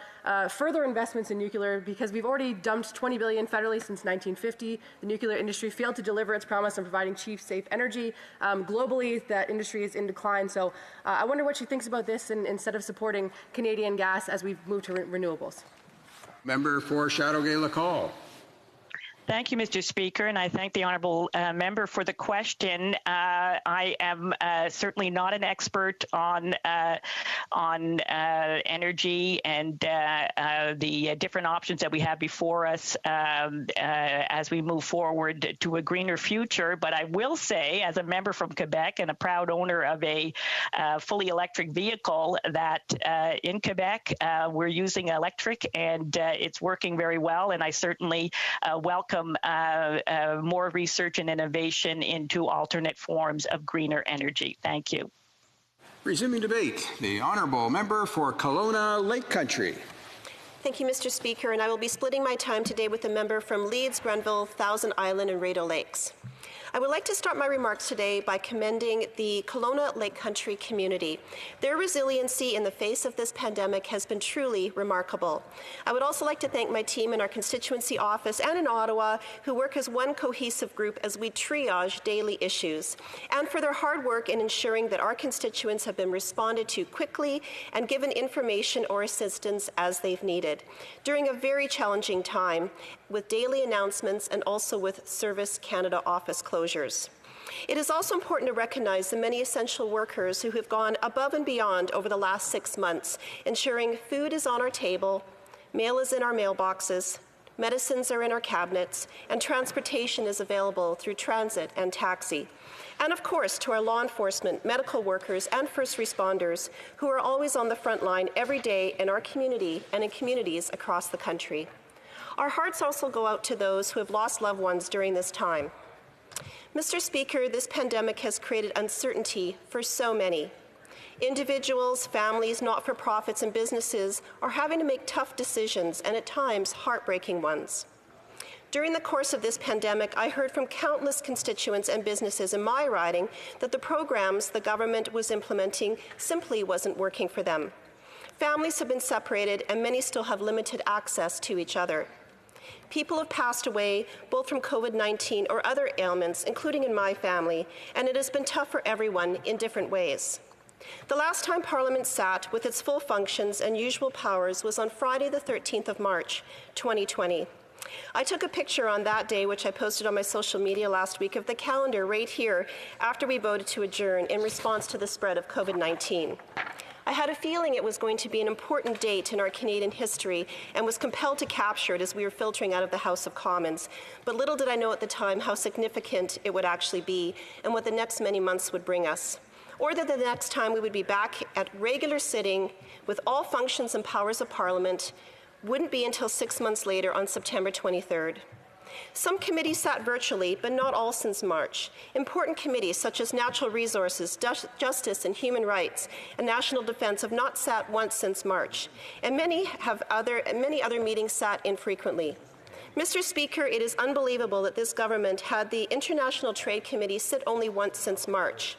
further investments in nuclear, because we've already dumped $20 billion federally since 1950. The nuclear industry failed to deliver its promise on providing cheap, safe energy. Globally, that industry is in decline. So I wonder what she thinks about this instead of supporting Canadian gas as we've moved to renewables. Member for Chateauguay-Lacole. Thank you, Mr. Speaker, and I thank the honourable member for the question. I am certainly not an expert on energy and the different options that we have before us as we move forward to a greener future. But I will say, as a member from Quebec and a proud owner of a fully electric vehicle, that in Quebec we're using electric, and it's working very well. And I certainly welcome more research and innovation into alternate forms of greener energy. Thank you. Resuming debate, the honourable member for Kelowna Lake Country. Thank you, Mr. Speaker, and I will be splitting my time today with the member from Leeds, Grenville, Thousand Island, and Rideau Lakes. I would like to start my remarks today by commending the Kelowna Lake Country community. Their resiliency in the face of this pandemic has been truly remarkable. I would also like to thank my team in our constituency office and in Ottawa, who work as one cohesive group as we triage daily issues, and for their hard work in ensuring that our constituents have been responded to quickly and given information or assistance as they've needed during a very challenging time, with daily announcements and also with Service Canada office closures. It is also important to recognize the many essential workers who have gone above and beyond over the last 6 months, ensuring food is on our table, mail is in our mailboxes, medicines are in our cabinets, and transportation is available through transit and taxi. And of course, to our law enforcement, medical workers, and first responders who are always on the front line every day in our community and in communities across the country. Our hearts also go out to those who have lost loved ones during this time. Mr. Speaker, this pandemic has created uncertainty for so many. Individuals, families, not-for-profits, and businesses are having to make tough decisions, and at times heartbreaking ones. During the course of this pandemic, I heard from countless constituents and businesses in my riding that the programs the government was implementing simply wasn't working for them. Families have been separated, and many still have limited access to each other. People have passed away, both from COVID-19 or other ailments, including in my family, and it has been tough for everyone in different ways. The last time Parliament sat with its full functions and usual powers was on Friday, the 13th of March, 2020. I took a picture on that day, which I posted on my social media last week, of the calendar right here after we voted to adjourn in response to the spread of COVID-19. I had a feeling it was going to be an important date in our Canadian history and was compelled to capture it as we were filtering out of the House of Commons. But little did I know at the time how significant it would actually be and what the next many months would bring us. Or that the next time we would be back at regular sitting with all functions and powers of Parliament wouldn't be until 6 months later on September 23rd. Some committees sat virtually, but not all since March. Important committees such as Natural Resources, Justice and Human Rights, and National Defence have not sat once since March, and many other meetings sat infrequently. Mr. Speaker, it is unbelievable that this government had the International Trade Committee sit only once since March.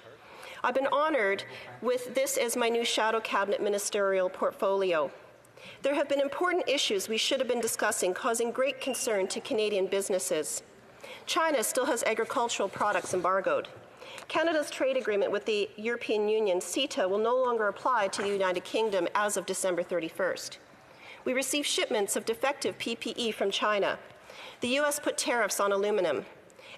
I've been honoured with this as my new shadow cabinet ministerial portfolio. There have been important issues we should have been discussing, causing great concern to Canadian businesses. China still has agricultural products embargoed. Canada's trade agreement with the European Union, CETA, will no longer apply to the United Kingdom as of December 31st. We received shipments of defective PPE from China. The U.S. put tariffs on aluminum.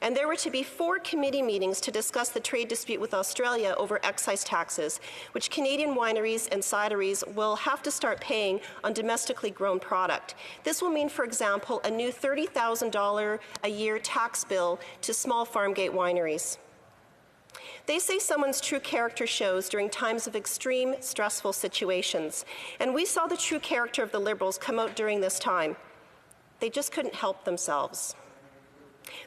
and there were to be 4 committee meetings to discuss the trade dispute with Australia over excise taxes, which Canadian wineries and cideries will have to start paying on domestically grown product. This will mean, for example, a new $30,000 a year tax bill to small farm gate wineries. They say someone's true character shows during times of extreme, stressful situations, and we saw the true character of the Liberals come out during this time. They just couldn't help themselves.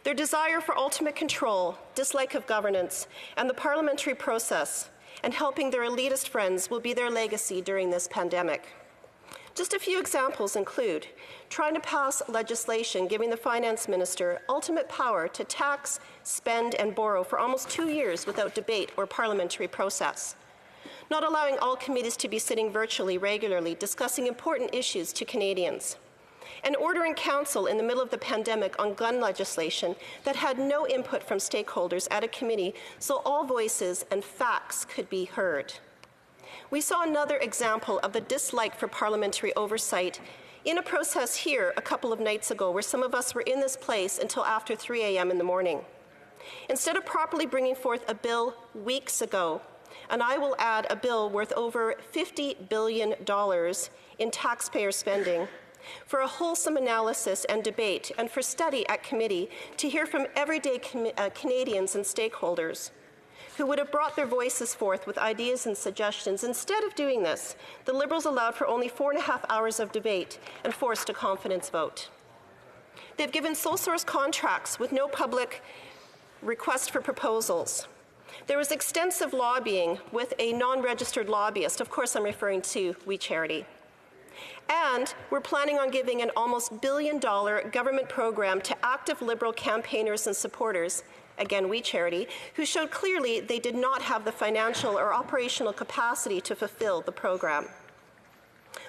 Their desire for ultimate control, dislike of governance, and the parliamentary process, and helping their elitist friends will be their legacy during this pandemic. Just a few examples include trying to pass legislation giving the finance minister ultimate power to tax, spend, and borrow for almost 2 years without debate or parliamentary process. Not allowing all committees to be sitting virtually regularly discussing important issues to Canadians. And ordering council in the middle of the pandemic on gun legislation that had no input from stakeholders at a committee so all voices and facts could be heard. We saw another example of the dislike for parliamentary oversight in a process here a couple of nights ago where some of us were in this place until after 3 a.m. in the morning. Instead of properly bringing forth a bill weeks ago, and I will add a bill worth over $50 billion in taxpayer spending, for a wholesome analysis and debate and for study at committee to hear from everyday Canadians and stakeholders who would have brought their voices forth with ideas and suggestions. Instead of doing this, the Liberals allowed for only 4.5 hours of debate and forced a confidence vote. They've given sole source contracts with no public request for proposals. There was extensive lobbying with a non-registered lobbyist. Of course, I'm referring to We Charity. And we're planning on giving an almost $1 billion government program to active Liberal campaigners and supporters, again We Charity, who showed clearly they did not have the financial or operational capacity to fulfill the program.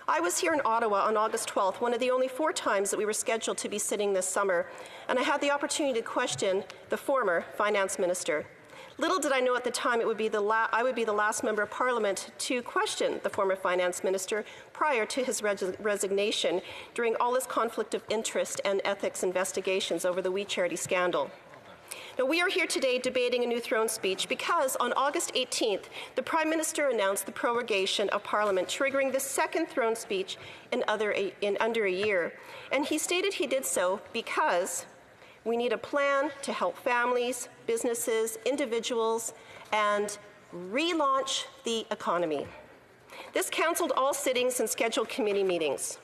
I was here in Ottawa on August 12th, one of the only 4 times that we were scheduled to be sitting this summer, and I had the opportunity to question the former finance minister. Little did I know at the time I would be the last member of Parliament to question the former finance minister prior to his resignation during all this conflict of interest and ethics investigations over the We Charity scandal. Now, we are here today debating a new throne speech because on August 18th, the Prime Minister announced the prorogation of Parliament, triggering the second throne speech in under a year. And he stated he did so because we need a plan to help families, businesses, individuals, and relaunch the economy. This cancelled all sittings and scheduled committee meetings.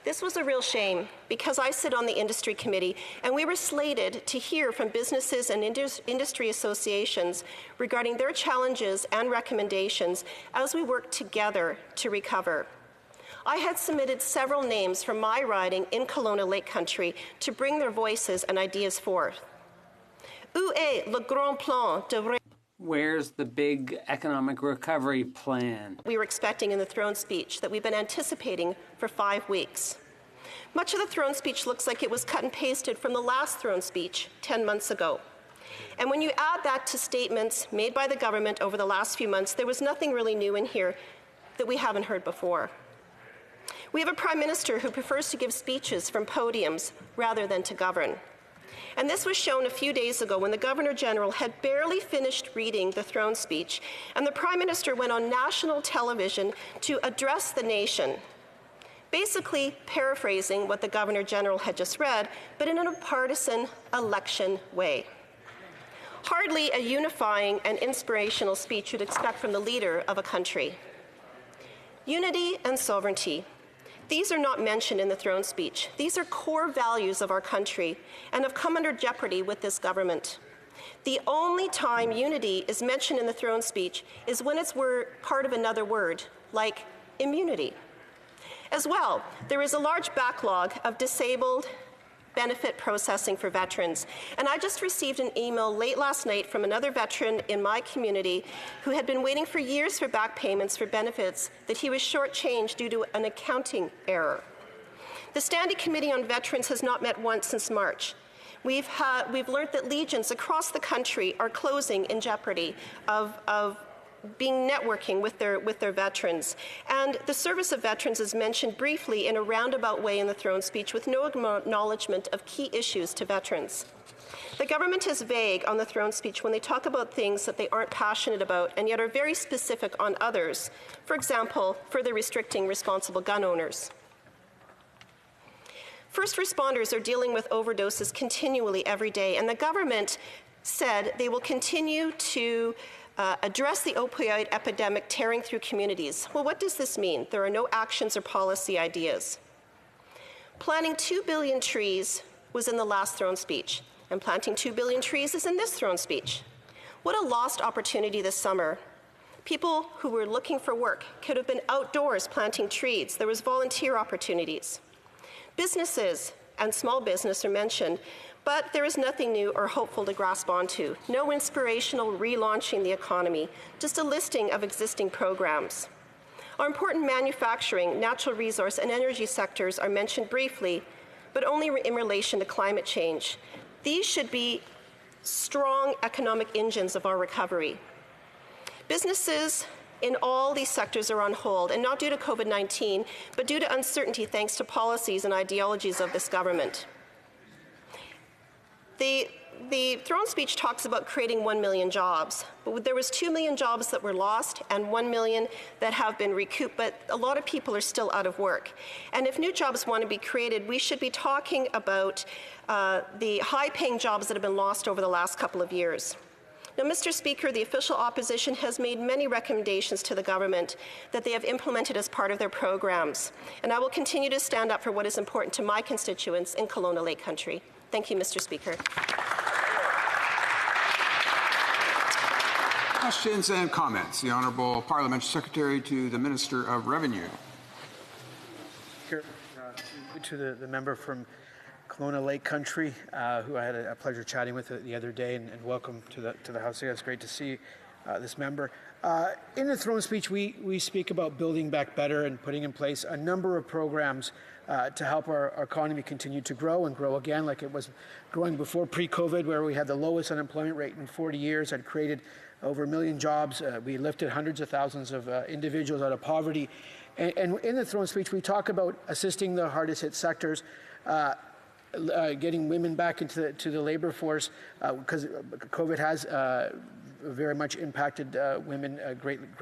This was a real shame because I sit on the industry committee and we were slated to hear from businesses and industry associations regarding their challenges and recommendations as we work together to recover. I had submitted several names from my riding in Kelowna Lake Country to bring their voices and ideas forth. Où est le grand plan de... Where's the big economic recovery plan? We were expecting in the throne speech that we've been anticipating for 5 weeks. Much of the throne speech looks like it was cut and pasted from the last throne speech 10 months ago. And when you add that to statements made by the government over the last few months, there was nothing really new in here that we haven't heard before. We have a Prime Minister who prefers to give speeches from podiums rather than to govern. And this was shown a few days ago when the Governor-General had barely finished reading the throne speech, and the Prime Minister went on national television to address the nation, basically paraphrasing what the Governor-General had just read, but in a partisan election way. Hardly a unifying and inspirational speech you'd expect from the leader of a country. Unity and sovereignty. These are not mentioned in the throne speech. These are core values of our country and have come under jeopardy with this government. The only time unity is mentioned in the throne speech is when it's part of another word, like immunity. As well, there is a large backlog of disabled benefit processing for veterans. And I just received an email late last night from another veteran in my community who had been waiting for years for back payments for benefits that he was shortchanged due to an accounting error. The Standing Committee on Veterans has not met once since March. We've learned that legions across the country are closing in jeopardy of networking with their veterans. And the service of veterans is mentioned briefly in a roundabout way in the throne speech with no acknowledgement of key issues to veterans. The government is vague on the throne speech when they talk about things that they aren't passionate about and yet are very specific on others. For example, further restricting responsible gun owners. First responders are dealing with overdoses continually every day, and the government said they will continue to address the opioid epidemic tearing through communities. Well, what does this mean? There are no actions or policy ideas. Planting 2 billion trees was in the last throne speech, and planting 2 billion trees is in this throne speech. What a lost opportunity this summer. People who were looking for work could have been outdoors planting trees. There was volunteer opportunities. Businesses and small business are mentioned, but there is nothing new or hopeful to grasp onto. No inspirational relaunching the economy, just a listing of existing programs. Our important manufacturing, natural resource, and energy sectors are mentioned briefly, but only in relation to climate change. These should be strong economic engines of our recovery. Businesses in all these sectors are on hold, and not due to COVID-19, but due to uncertainty thanks to policies and ideologies of this government. The throne speech talks about creating 1 million jobs, but there was 2 million jobs that were lost and 1 million that have been recouped, but a lot of people are still out of work. And if new jobs want to be created, we should be talking about the high-paying jobs that have been lost over the last couple of years. Now, Mr. Speaker, the official opposition has made many recommendations to the government that they have implemented as part of their programs, and I will continue to stand up for what is important to my constituents in Kelowna Lake Country. Thank you, Mr. Speaker. Questions and comments. The Honourable Parliamentary Secretary to the Minister of Revenue. To the member from Kelowna Lake Country, who I had a pleasure chatting with the other day, and welcome to the House. It's great to see this member. In the throne speech, we speak about building back better and putting in place a number of programs to help our economy continue to grow and grow again, like it was growing before pre-COVID, where we had the lowest unemployment rate in 40 years, had created over 1 million jobs. We lifted hundreds of thousands of individuals out of poverty. And in the throne speech, we talk about assisting the hardest hit sectors, getting women back into the labor force, because COVID has very much impacted women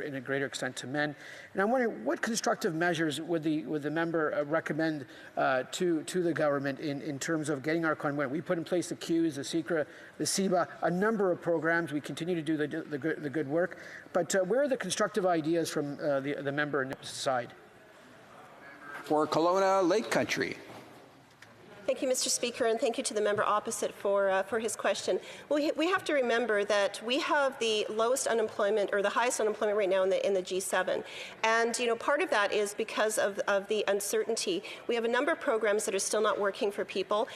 in a greater extent to men. And I'm wondering, what constructive measures would the member recommend to the government in terms of getting our economy? We put in place the Qs, the CECRA, the CEBA, a number of programs. We continue to do the good work. But where are the constructive ideas from the member on this side? For Kelowna Lake Country. Thank you, Mr. Speaker, and thank you to the member opposite for his question. Well, we have to remember that we have the lowest unemployment, or the highest unemployment right now in the G7, and part of that is because of the uncertainty. We have a number of programs that are still not working for people.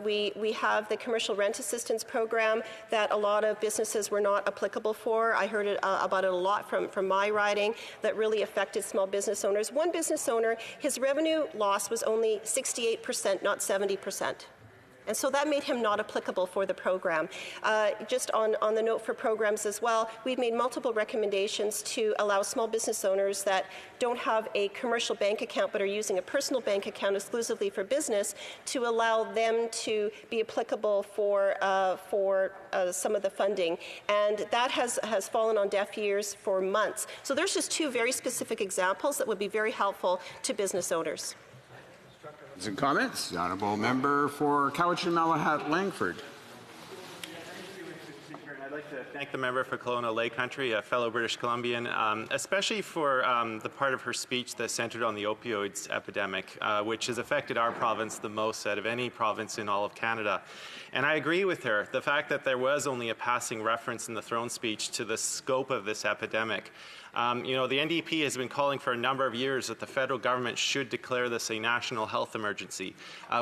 We have the commercial rent assistance program that a lot of businesses were not applicable for. I heard about it a lot from my riding that really affected small business owners. One business owner, his revenue loss was only 68%, not 70%. And so that made him not applicable for the program. Just on the note for programs as well, we've made multiple recommendations to allow small business owners that don't have a commercial bank account but are using a personal bank account exclusively for business to allow them to be applicable for some of the funding. And that has fallen on deaf ears for months. So there's just two very specific examples that would be very helpful to business owners. And comments? The Honourable Member for Cowichan-Malahat-Langford. I'd like to thank the member for Kelowna Lake Country, a fellow British Columbian, especially for the part of her speech that centered on the opioids epidemic, which has affected our province the most out of any province in all of Canada. And I agree with her. The fact that there was only a passing reference in the throne speech to the scope of this epidemic The NDP has been calling for a number of years that the federal government should declare this a national health emergency.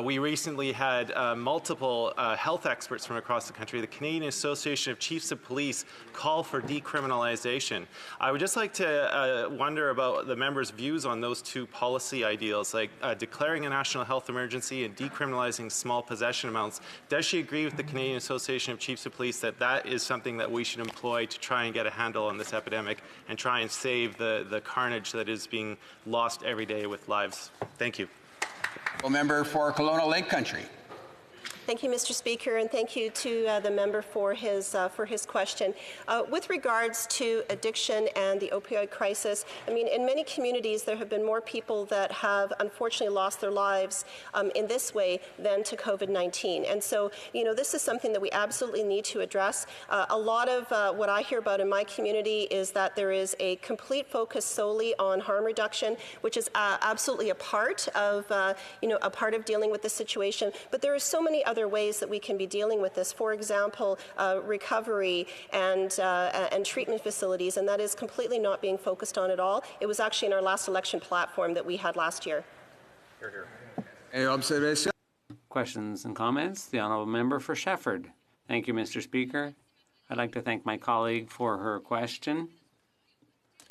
We recently had multiple health experts from across the country, the Canadian Association of Chiefs of Police, call for decriminalization. I would just like to wonder about the members' views on those two policy ideals, like declaring a national health emergency and decriminalizing small possession amounts. Does she agree with the Canadian Association of Chiefs of Police that that is something that we should employ to try and get a handle on this epidemic and try and save the carnage that is being lost every day with lives? Thank you. Well, member for Kelowna Lake Country. Thank you, Mr. Speaker, and thank you to the member for his question. With regards to addiction and the opioid crisis, I mean, in many communities there have been more people that have unfortunately lost their lives in this way than to COVID-19. And so, this is something that we absolutely need to address. A lot of what I hear about in my community is that there is a complete focus solely on harm reduction, which is absolutely a part of, a part of dealing with the situation. But there are so many other ways that we can be dealing with this. For example, recovery and treatment facilities, and that is completely not being focused on at all. It was actually in our last election platform that we had last year. Questions and comments? The honourable member for Shefford. Thank you, Mr. Speaker. I'd like to thank my colleague for her question.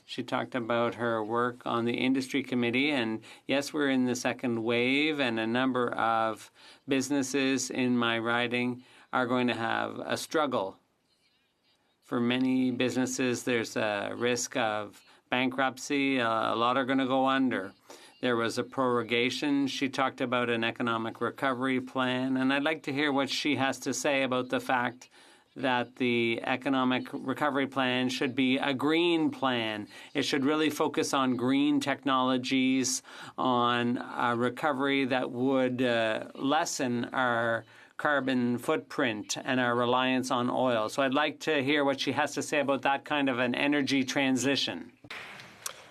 She talked about her work on the industry committee, and yes, we're in the second wave, and a number of businesses in my riding are going to have a struggle. For many businesses, there's a risk of bankruptcy. A lot are going to go under. There was a prorogation. She talked about an economic recovery plan, and I'd like to hear what she has to say about the fact that the economic recovery plan should be a green plan. It should really focus on green technologies, on a recovery that would lessen our carbon footprint and our reliance on oil. So I'd like to hear what she has to say about that kind of an energy transition.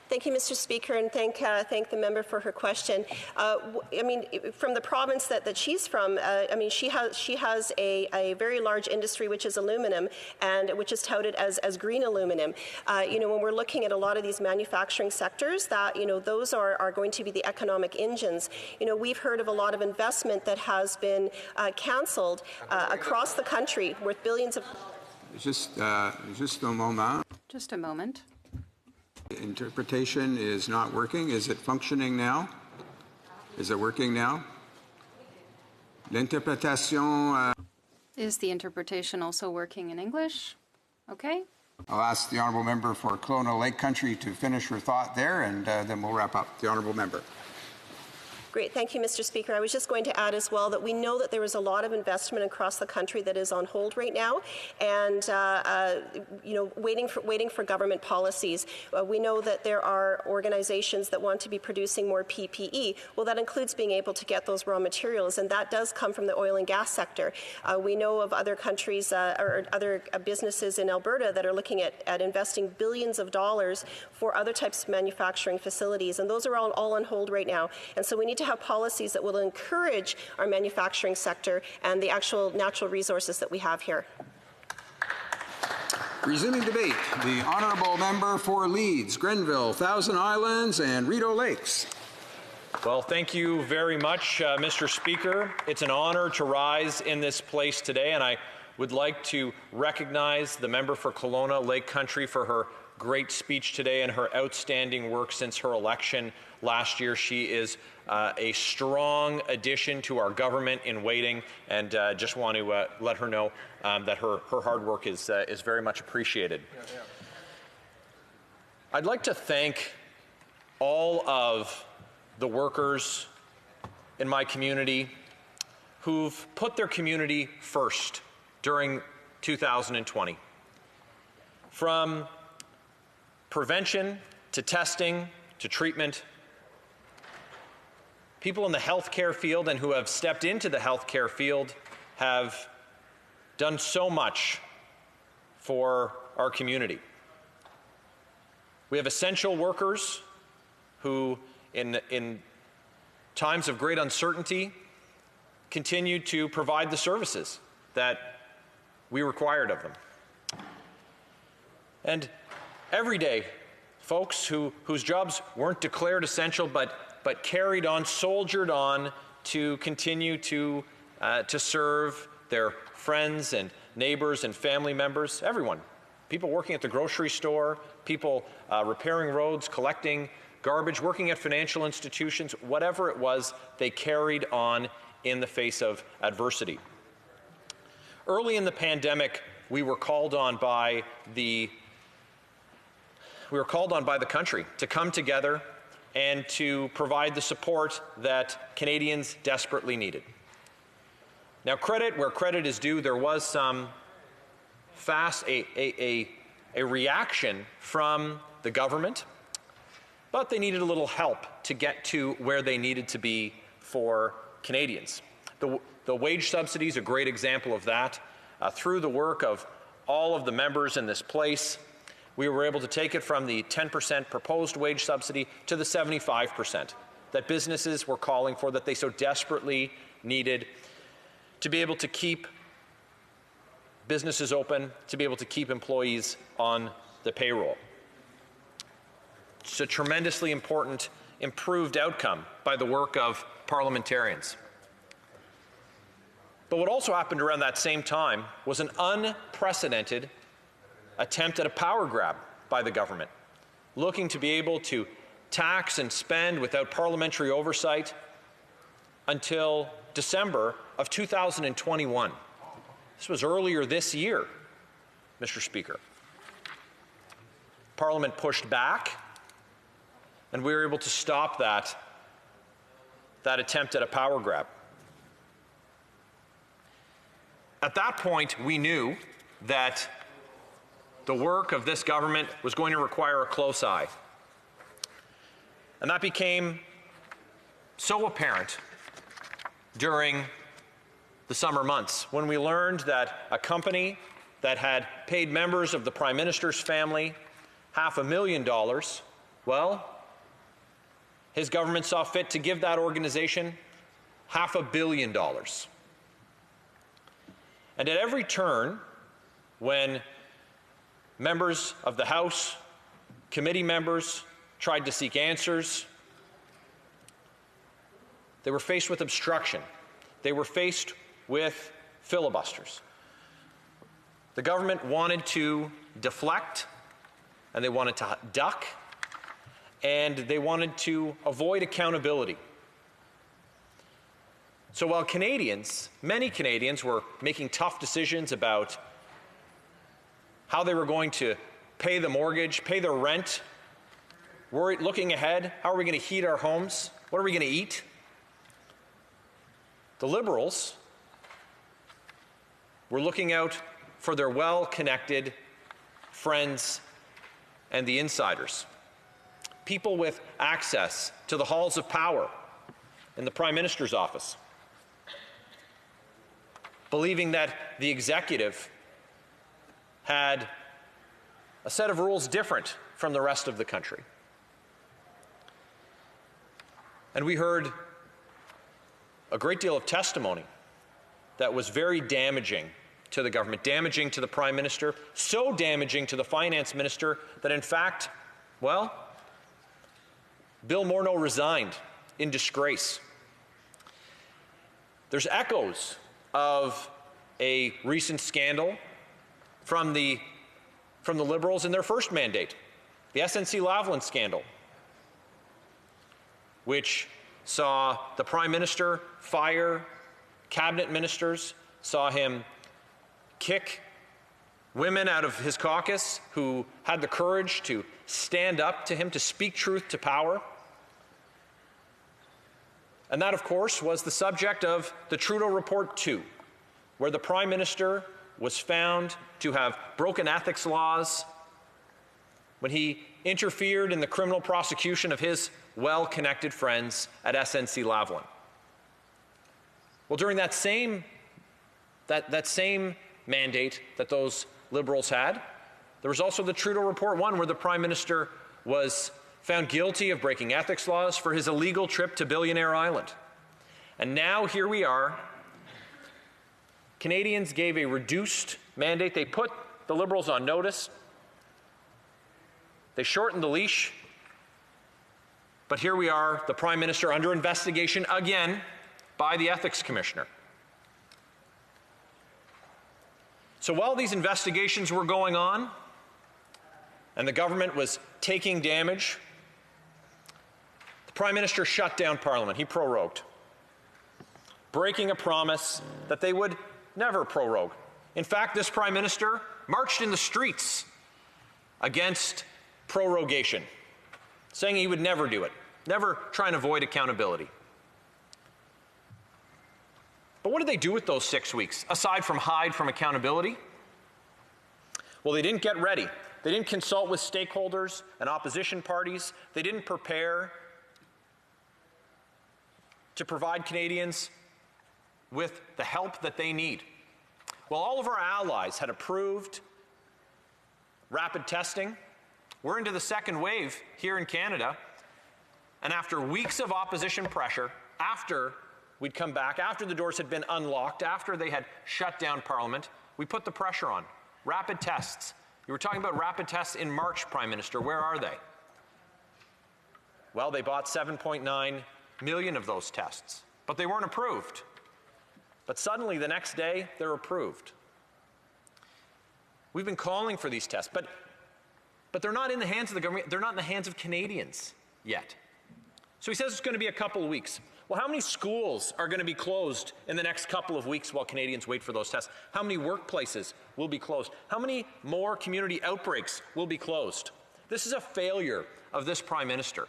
Thank you, Mr. Speaker, and thank the member for her question. I mean, from the province that she's from, I mean, she has a very large industry, which is aluminum, and which is touted as green aluminum. When we're looking at a lot of these manufacturing sectors, that those are going to be the economic engines. We've heard of a lot of investment that has been cancelled across the country, worth billions of. Just a moment. Just a moment. Interpretation is not working. Is it functioning now? Is it working now? L'interprétation. Is the interpretation also working in English? Okay. I'll ask the honourable member for Kelowna Lake Country to finish her thought there, and then we'll wrap up. The honourable member. Great. Thank you, Mr. Speaker. I was just going to add as well that we know that there is a lot of investment across the country that is on hold right now, and waiting for government policies. We know that there are organizations that want to be producing more PPE. Well, that includes being able to get those raw materials, and that does come from the oil and gas sector. We know of other countries or other businesses in Alberta that are looking at investing billions of dollars for other types of manufacturing facilities, and those are all on hold right now. And so we need to have policies that will encourage our manufacturing sector and the actual natural resources that we have here. Resuming debate, the honourable member for Leeds, Grenville, Thousand Islands, and Rideau Lakes. Well, thank you very much, Mr. Speaker. It's an honor to rise in this place today, and I would like to recognize the member for Kelowna Lake Country for her great speech today and her outstanding work since her election last year. She is a strong addition to our government in waiting, and just want to let her know that her hard work is very much appreciated. I'd like to thank all of the workers in my community who've put their community first during 2020. From prevention to testing to treatment, people in the healthcare field and who have stepped into the healthcare field have done so much for our community. We have essential workers who, in times of great uncertainty, continue to provide the services that we required of them. And every day, folks whose jobs weren't declared essential but carried on, soldiered on to continue to serve their friends and neighbors and family members, everyone. People working at the grocery store, people repairing roads, collecting garbage, working at financial institutions, whatever it was, they carried on in the face of adversity. Early in the pandemic, we were called on by the country to come together and to provide the support that Canadians desperately needed. Now, credit where credit is due, there was some a reaction from the government, but they needed a little help to get to where they needed to be for Canadians. The wage subsidy is a great example of that. Through the work of all of the members in this place, we were able to take it from the 10% proposed wage subsidy to the 75% that businesses were calling for, that they so desperately needed to be able to keep businesses open, to be able to keep employees on the payroll. It's a tremendously important, improved outcome by the work of parliamentarians. But what also happened around that same time was an unprecedented attempt at a power grab by the government, looking to be able to tax and spend without parliamentary oversight until December of 2021. This was earlier this year, Mr. Speaker. Parliament pushed back, and we were able to stop that attempt at a power grab. At that point, we knew that the work of this government was going to require a close eye. And that became so apparent during the summer months when we learned that a company that had paid members of the Prime Minister's family $500,000, well, his government saw fit to give that organization $500 million. And at every turn, when members of the House, committee members, tried to seek answers, they were faced with obstruction. They were faced with filibusters. The government wanted to deflect, and they wanted to duck, and they wanted to avoid accountability. So while Canadians, many Canadians, were making tough decisions about how they were going to pay the mortgage, pay their rent, looking ahead, how are we going to heat our homes, what are we going to eat, the Liberals were looking out for their well-connected friends and the insiders, people with access to the halls of power in the Prime Minister's office, believing that the executive had a set of rules different from the rest of the country. And we heard a great deal of testimony that was very damaging to the government, damaging to the Prime Minister, so damaging to the Finance Minister that in fact, well, Bill Morneau resigned in disgrace. There's echoes of a recent scandal from the Liberals in their first mandate, the SNC-Lavalin scandal, which saw the Prime Minister fire cabinet ministers, saw him kick women out of his caucus who had the courage to stand up to him, to speak truth to power. And that, of course, was the subject of the Trudeau Report 2, where the Prime Minister was found to have broken ethics laws when he interfered in the criminal prosecution of his well-connected friends at SNC-Lavalin. Well, during that same mandate that those Liberals had, there was also the Trudeau Report 1, where the Prime Minister was found guilty of breaking ethics laws for his illegal trip to Billionaire Island. And now here we are. Canadians gave a reduced mandate. They put the Liberals on notice. They shortened the leash, but here we are, the Prime Minister under investigation again by the Ethics Commissioner. So while these investigations were going on and the government was taking damage, the Prime Minister shut down Parliament. He prorogued, breaking a promise that they would never prorogue. In fact, this Prime Minister marched in the streets against prorogation, saying he would never do it, never try and avoid accountability. But what did they do with those 6 weeks, aside from hide from accountability? Well, they didn't get ready. They didn't consult with stakeholders and opposition parties. They didn't prepare to provide Canadians with the help that they need. While all of our allies had approved rapid testing, we're into the second wave here in Canada, and after weeks of opposition pressure, after we'd come back, after the doors had been unlocked, after they had shut down Parliament, we put the pressure on. Rapid tests. You were talking about rapid tests in March, Prime Minister. Where are they? Well, they bought 7.9 million of those tests, but they weren't approved. But suddenly, the next day, they're approved. We've been calling for these tests, but they're not in the hands of the government. They're not in the hands of Canadians yet. So he says it's going to be a couple of weeks. Well, how many schools are going to be closed in the next couple of weeks while Canadians wait for those tests? How many workplaces will be closed? How many more community outbreaks will be closed? This is a failure of this Prime Minister,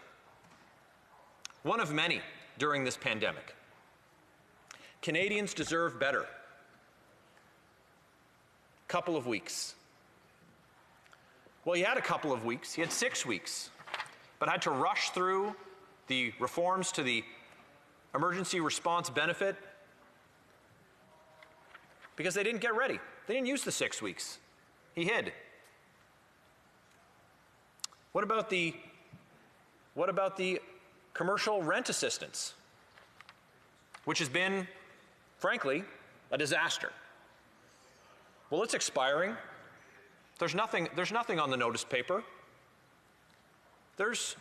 one of many during this pandemic. Canadians deserve better. Couple of weeks. Well, he had a couple of weeks. He had 6 weeks, but had to rush through the reforms to the emergency response benefit because they didn't get ready. They didn't use the 6 weeks. He hid. What about the commercial rent assistance, which has been, frankly, a disaster? Well, it's expiring. There's nothing on the notice paper. There's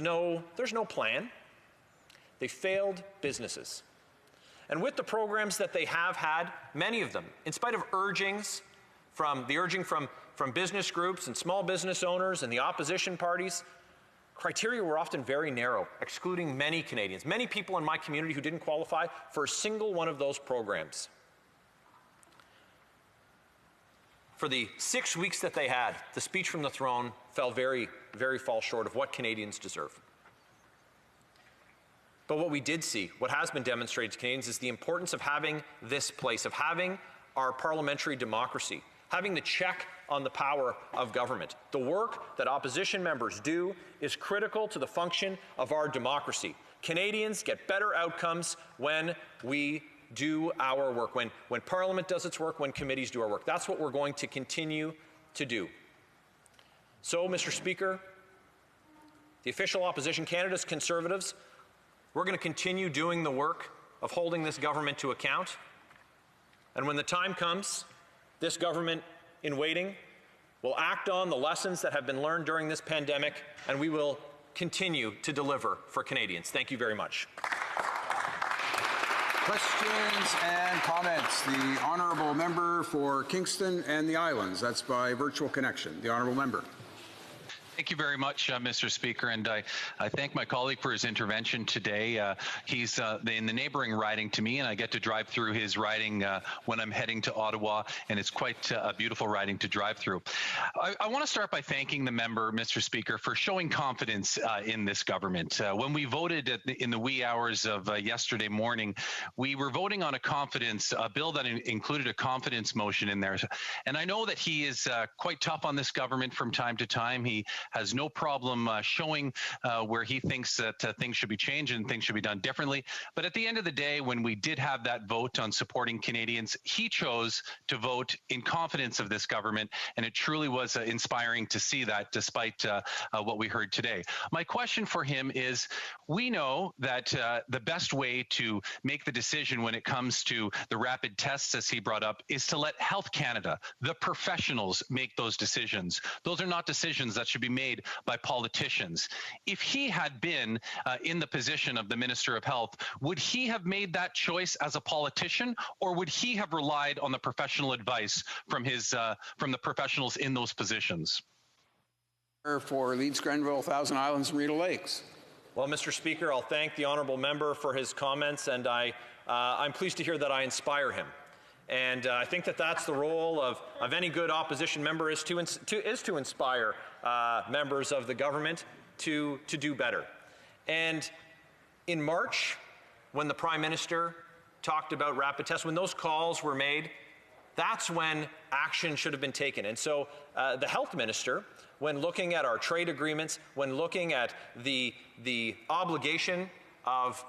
no plan. They failed businesses. And with the programs that they have had, many of them, in spite of urging from business groups and small business owners and the opposition parties, criteria were often very narrow, excluding many Canadians, many people in my community who didn't qualify for a single one of those programs. For the 6 weeks that they had, the speech from the throne fell very, very far short of what Canadians deserve. But what we did see, what has been demonstrated to Canadians, is the importance of having this place, of having our parliamentary democracy, having the check on the power of government. The work that opposition members do is critical to the function of our democracy. Canadians get better outcomes when we do our work, when Parliament does its work, when committees do our work. That's what we're going to continue to do. So, Mr. Speaker, the official opposition, Canada's Conservatives, we're going to continue doing the work of holding this government to account. And when the time comes, this government in waiting will act on the lessons that have been learned during this pandemic, and we will continue to deliver for Canadians. Thank you very much. Questions and comments. The honourable member for Kingston and the Islands. That's by virtual connection. The honourable member. Thank you very much, Mr. Speaker, and I thank my colleague for his intervention today. He's in the neighboring riding to me, and I get to drive through his riding when I'm heading to Ottawa, and it's quite a beautiful riding to drive through. I want to start by thanking the member, Mr. Speaker, for showing confidence in this government. When we voted in the wee hours of yesterday morning, we were voting on a bill that included a confidence motion in there. And I know that he is quite tough on this government from time to time. He has no problem showing where he thinks that things should be changed and things should be done differently. But at the end of the day, when we did have that vote on supporting Canadians, he chose to vote in confidence of this government, and it truly was inspiring to see that despite what we heard today. My question for him is, we know that the best way to make the decision when it comes to the rapid tests, as he brought up, is to let Health Canada, the professionals, make those decisions. Those are not decisions that should be made by politicians. If he had been in the position of the Minister of Health, would he have made that choice as a politician, or would he have relied on the professional advice from the professionals in those positions? For Leeds, Grenville, Thousand Islands, and Rideau Lakes. Well, Mr. Speaker, I'll thank the honourable member for his comments, and I'm pleased to hear that I inspire him. And I think that that's the role of any good opposition member is to inspire members of the government to do better. And in March, when the Prime Minister talked about rapid tests, when those calls were made, that's when action should have been taken. And so the Health Minister, when looking at our trade agreements, when looking at the obligation of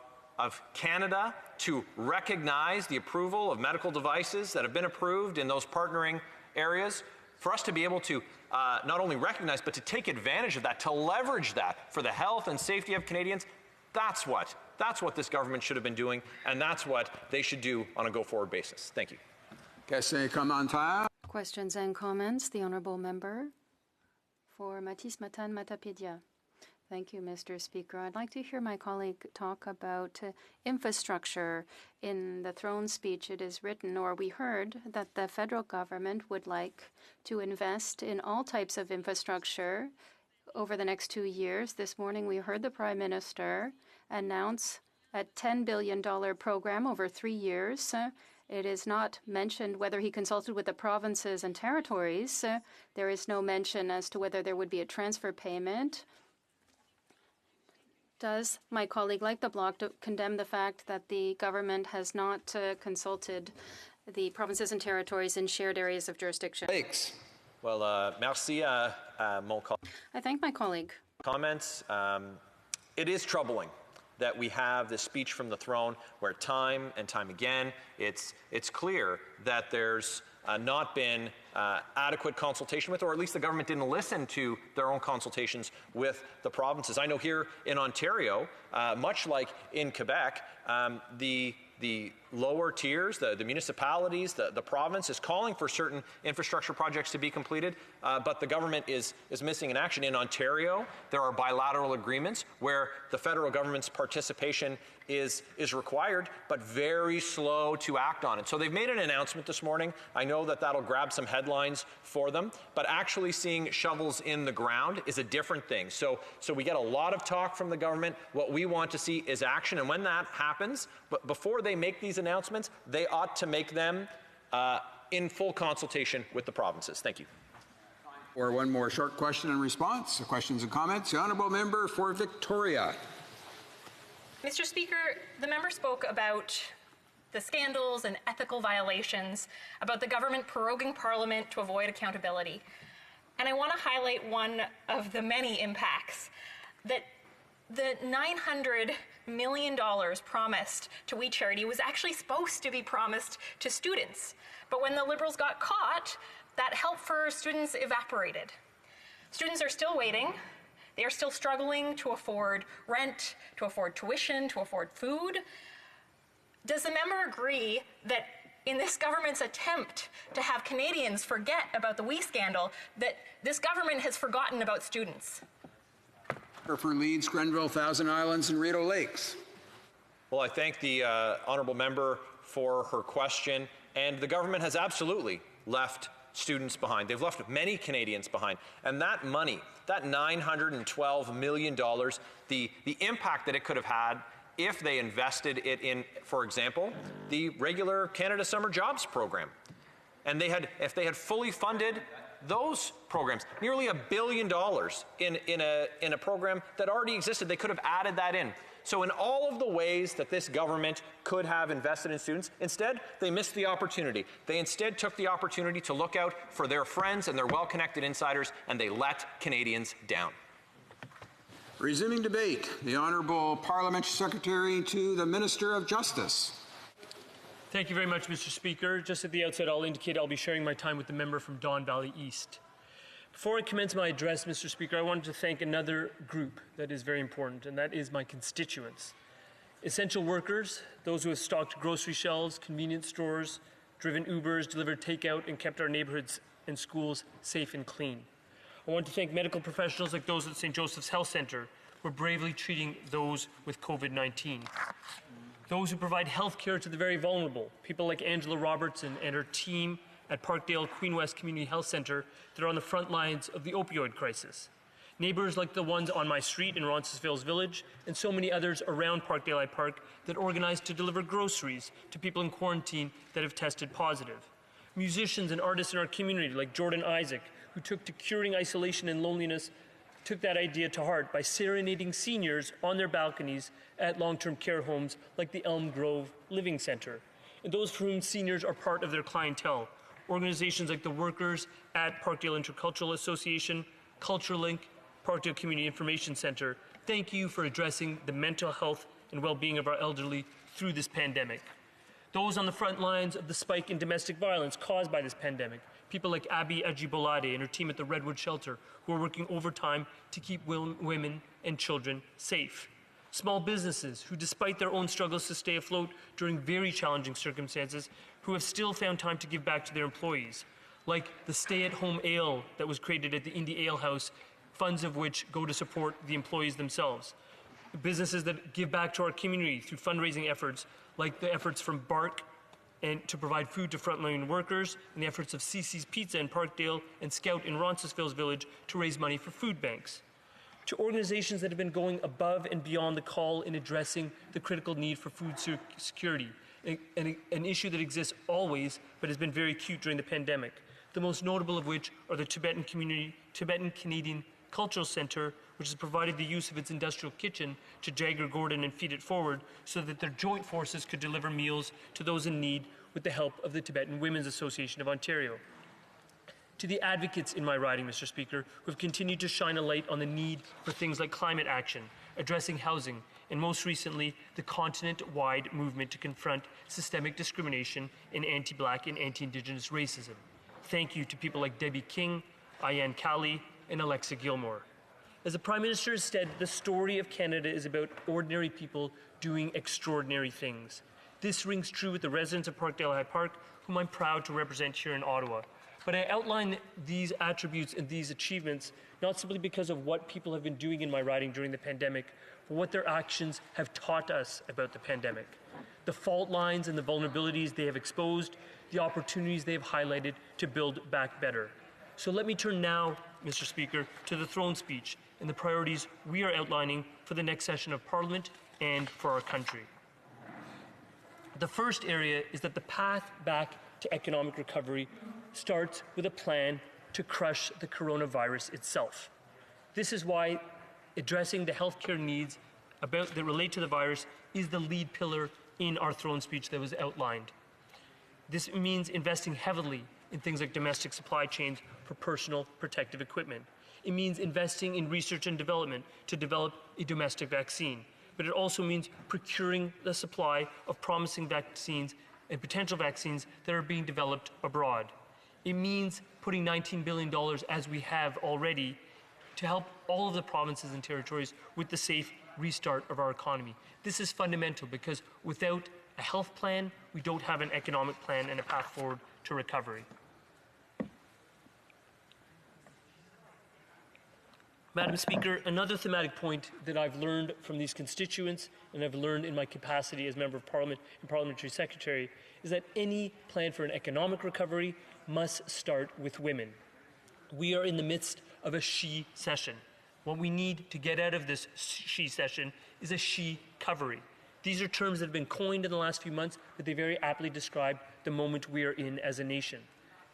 Canada to recognize the approval of medical devices that have been approved in those partnering areas, for us to be able to not only recognize, but to take advantage of that, to leverage that for the health and safety of Canadians, that's what this government should have been doing, and that's what they should do on a go-forward basis. Thank you. Questions and comments. The honourable member for Matisse Matane Matapédia. Thank you, Mr. Speaker. I'd like to hear my colleague talk about infrastructure. In the throne speech, it is written, or we heard, that the federal government would like to invest in all types of infrastructure over the next 2 years. This morning, we heard the Prime Minister announce a $10 billion program over 3 years. It is not mentioned whether he consulted with the provinces and territories. There is no mention as to whether there would be a transfer payment. Does my colleague, like the Bloc, condemn the fact that the government has not consulted the provinces and territories in shared areas of jurisdiction? Thanks. Well, merci mon collègue. I thank my colleague. Comments. It is troubling that we have this speech from the throne where time and time again it's clear that there's not been adequate consultation with, or at least the government didn't listen to their own consultations with the provinces. I know here in Ontario, much like in Quebec, the lower tiers, the municipalities, the province is calling for certain infrastructure projects to be completed, but the government is missing in action. In Ontario, there are bilateral agreements where the federal government's participation is required, but very slow to act on it. So they've made an announcement this morning. I know that that'll grab some headlines for them, but actually seeing shovels in the ground is a different thing. So we get a lot of talk from the government. What we want to see is action, and when that happens, but before they make these announcements, they ought to make them in full consultation with the provinces. Thank you. Or one more short question and response. Questions and comments. The honourable member for Victoria. Mr. Speaker, the member spoke about the scandals and ethical violations, about the government proroguing Parliament to avoid accountability. And I want to highlight one of the many impacts, that the $900 million promised to We Charity was actually supposed to be promised to students. But when the Liberals got caught, that help for students evaporated. Students are still waiting. They are still struggling to afford rent, to afford tuition, to afford food. Does the member agree that in this government's attempt to have Canadians forget about the WE scandal, that this government has forgotten about students? For Leeds, Grenville, Thousand Islands, and Rideau Lakes. Well, I thank the honourable member for her question, and the government has absolutely left students behind. They've left many Canadians behind. And that money, that $912 million, the impact that it could have had if they invested it in, for example, the regular Canada Summer Jobs program. And if they had fully funded those programs, nearly $1 billion in a program that already existed, they could have added that in. So in all of the ways that this government could have invested in students, instead, they missed the opportunity. They instead took the opportunity to look out for their friends and their well-connected insiders, and they let Canadians down. Resuming debate, the Honourable Parliamentary Secretary to the Minister of Justice. Thank you very much, Mr. Speaker. Just at the outset, I'll indicate I'll be sharing my time with the member from Don Valley East. Before I commence my address, Mr. Speaker, I wanted to thank another group that is very important, and that is my constituents. Essential workers, those who have stocked grocery shelves, convenience stores, driven Ubers, delivered takeout, and kept our neighborhoods and schools safe and clean. I want to thank medical professionals like those at St. Joseph's Health Centre who are bravely treating those with COVID-19. Those who provide health care to the very vulnerable, people like Angela Robertson and her team at Parkdale Queen West Community Health Centre that are on the front lines of the opioid crisis. Neighbours like the ones on my street in Roncesvalles Village and so many others around Parkdale I Park that organize to deliver groceries to people in quarantine that have tested positive. Musicians and artists in our community like Jordan Isaac, who took to curing isolation and loneliness, took that idea to heart by serenading seniors on their balconies at long-term care homes like the Elm Grove Living Centre, and those for whom seniors are part of their clientele. Organizations like the Workers at Parkdale Intercultural Association, CultureLink, Parkdale Community Information Centre, thank you for addressing the mental health and well-being of our elderly through this pandemic. Those on the front lines of the spike in domestic violence caused by this pandemic, people like Abby Ajibolade and her team at the Redwood Shelter, who are working overtime to keep women and children safe. Small businesses who, despite their own struggles to stay afloat during very challenging circumstances, who have still found time to give back to their employees, like the stay-at-home ale that was created at the Indie Ale House, funds of which go to support the employees themselves. Businesses that give back to our community through fundraising efforts, like the efforts from BARC and to provide food to frontline workers, and the efforts of CC's Pizza in Parkdale and Scout in Roncesvalles Village to raise money for food banks. To organizations that have been going above and beyond the call in addressing the critical need for food security, an issue that exists always but has been very acute during the pandemic. The most notable of which are the Tibetan Canadian Cultural Centre, which has provided the use of its industrial kitchen to Jagger Gordon and Feed It Forward so that their joint forces could deliver meals to those in need with the help of the Tibetan Women's Association of Ontario. To the advocates in my riding, Mr. Speaker, who have continued to shine a light on the need for things like climate action, addressing housing, and most recently, the continent-wide movement to confront systemic discrimination in anti-Black and anti-Indigenous racism. Thank you to people like Debbie King, Ayan Kali, and Alexa Gilmore. As the Prime Minister has said, the story of Canada is about ordinary people doing extraordinary things. This rings true with the residents of Parkdale High Park, whom I'm proud to represent here in Ottawa. But I outline these attributes and these achievements not simply because of what people have been doing in my riding during the pandemic, but what their actions have taught us about the pandemic. The fault lines and the vulnerabilities they have exposed, the opportunities they have highlighted to build back better. So let me turn now, Mr. Speaker, to the throne speech and the priorities we are outlining for the next session of Parliament and for our country. The first area is that the path back to economic recovery starts with a plan to crush the coronavirus itself. This is why addressing the healthcare needs that relate to the virus is the lead pillar in our throne speech that was outlined. This means investing heavily in things like domestic supply chains for personal protective equipment. It means investing in research and development to develop a domestic vaccine. But it also means procuring the supply of promising vaccines and potential vaccines that are being developed abroad. It means putting $19 billion, as we have already, to help all of the provinces and territories with the safe restart of our economy. This is fundamental because without a health plan, we don't have an economic plan and a path forward to recovery. Madam Speaker, another thematic point that I've learned from these constituents and I've learned in my capacity as Member of Parliament and Parliamentary Secretary is that any plan for an economic recovery must start with women. We are in the midst of a she session. What we need to get out of this she session is a she-covery. These are terms that have been coined in the last few months, but they very aptly describe the moment we are in as a nation.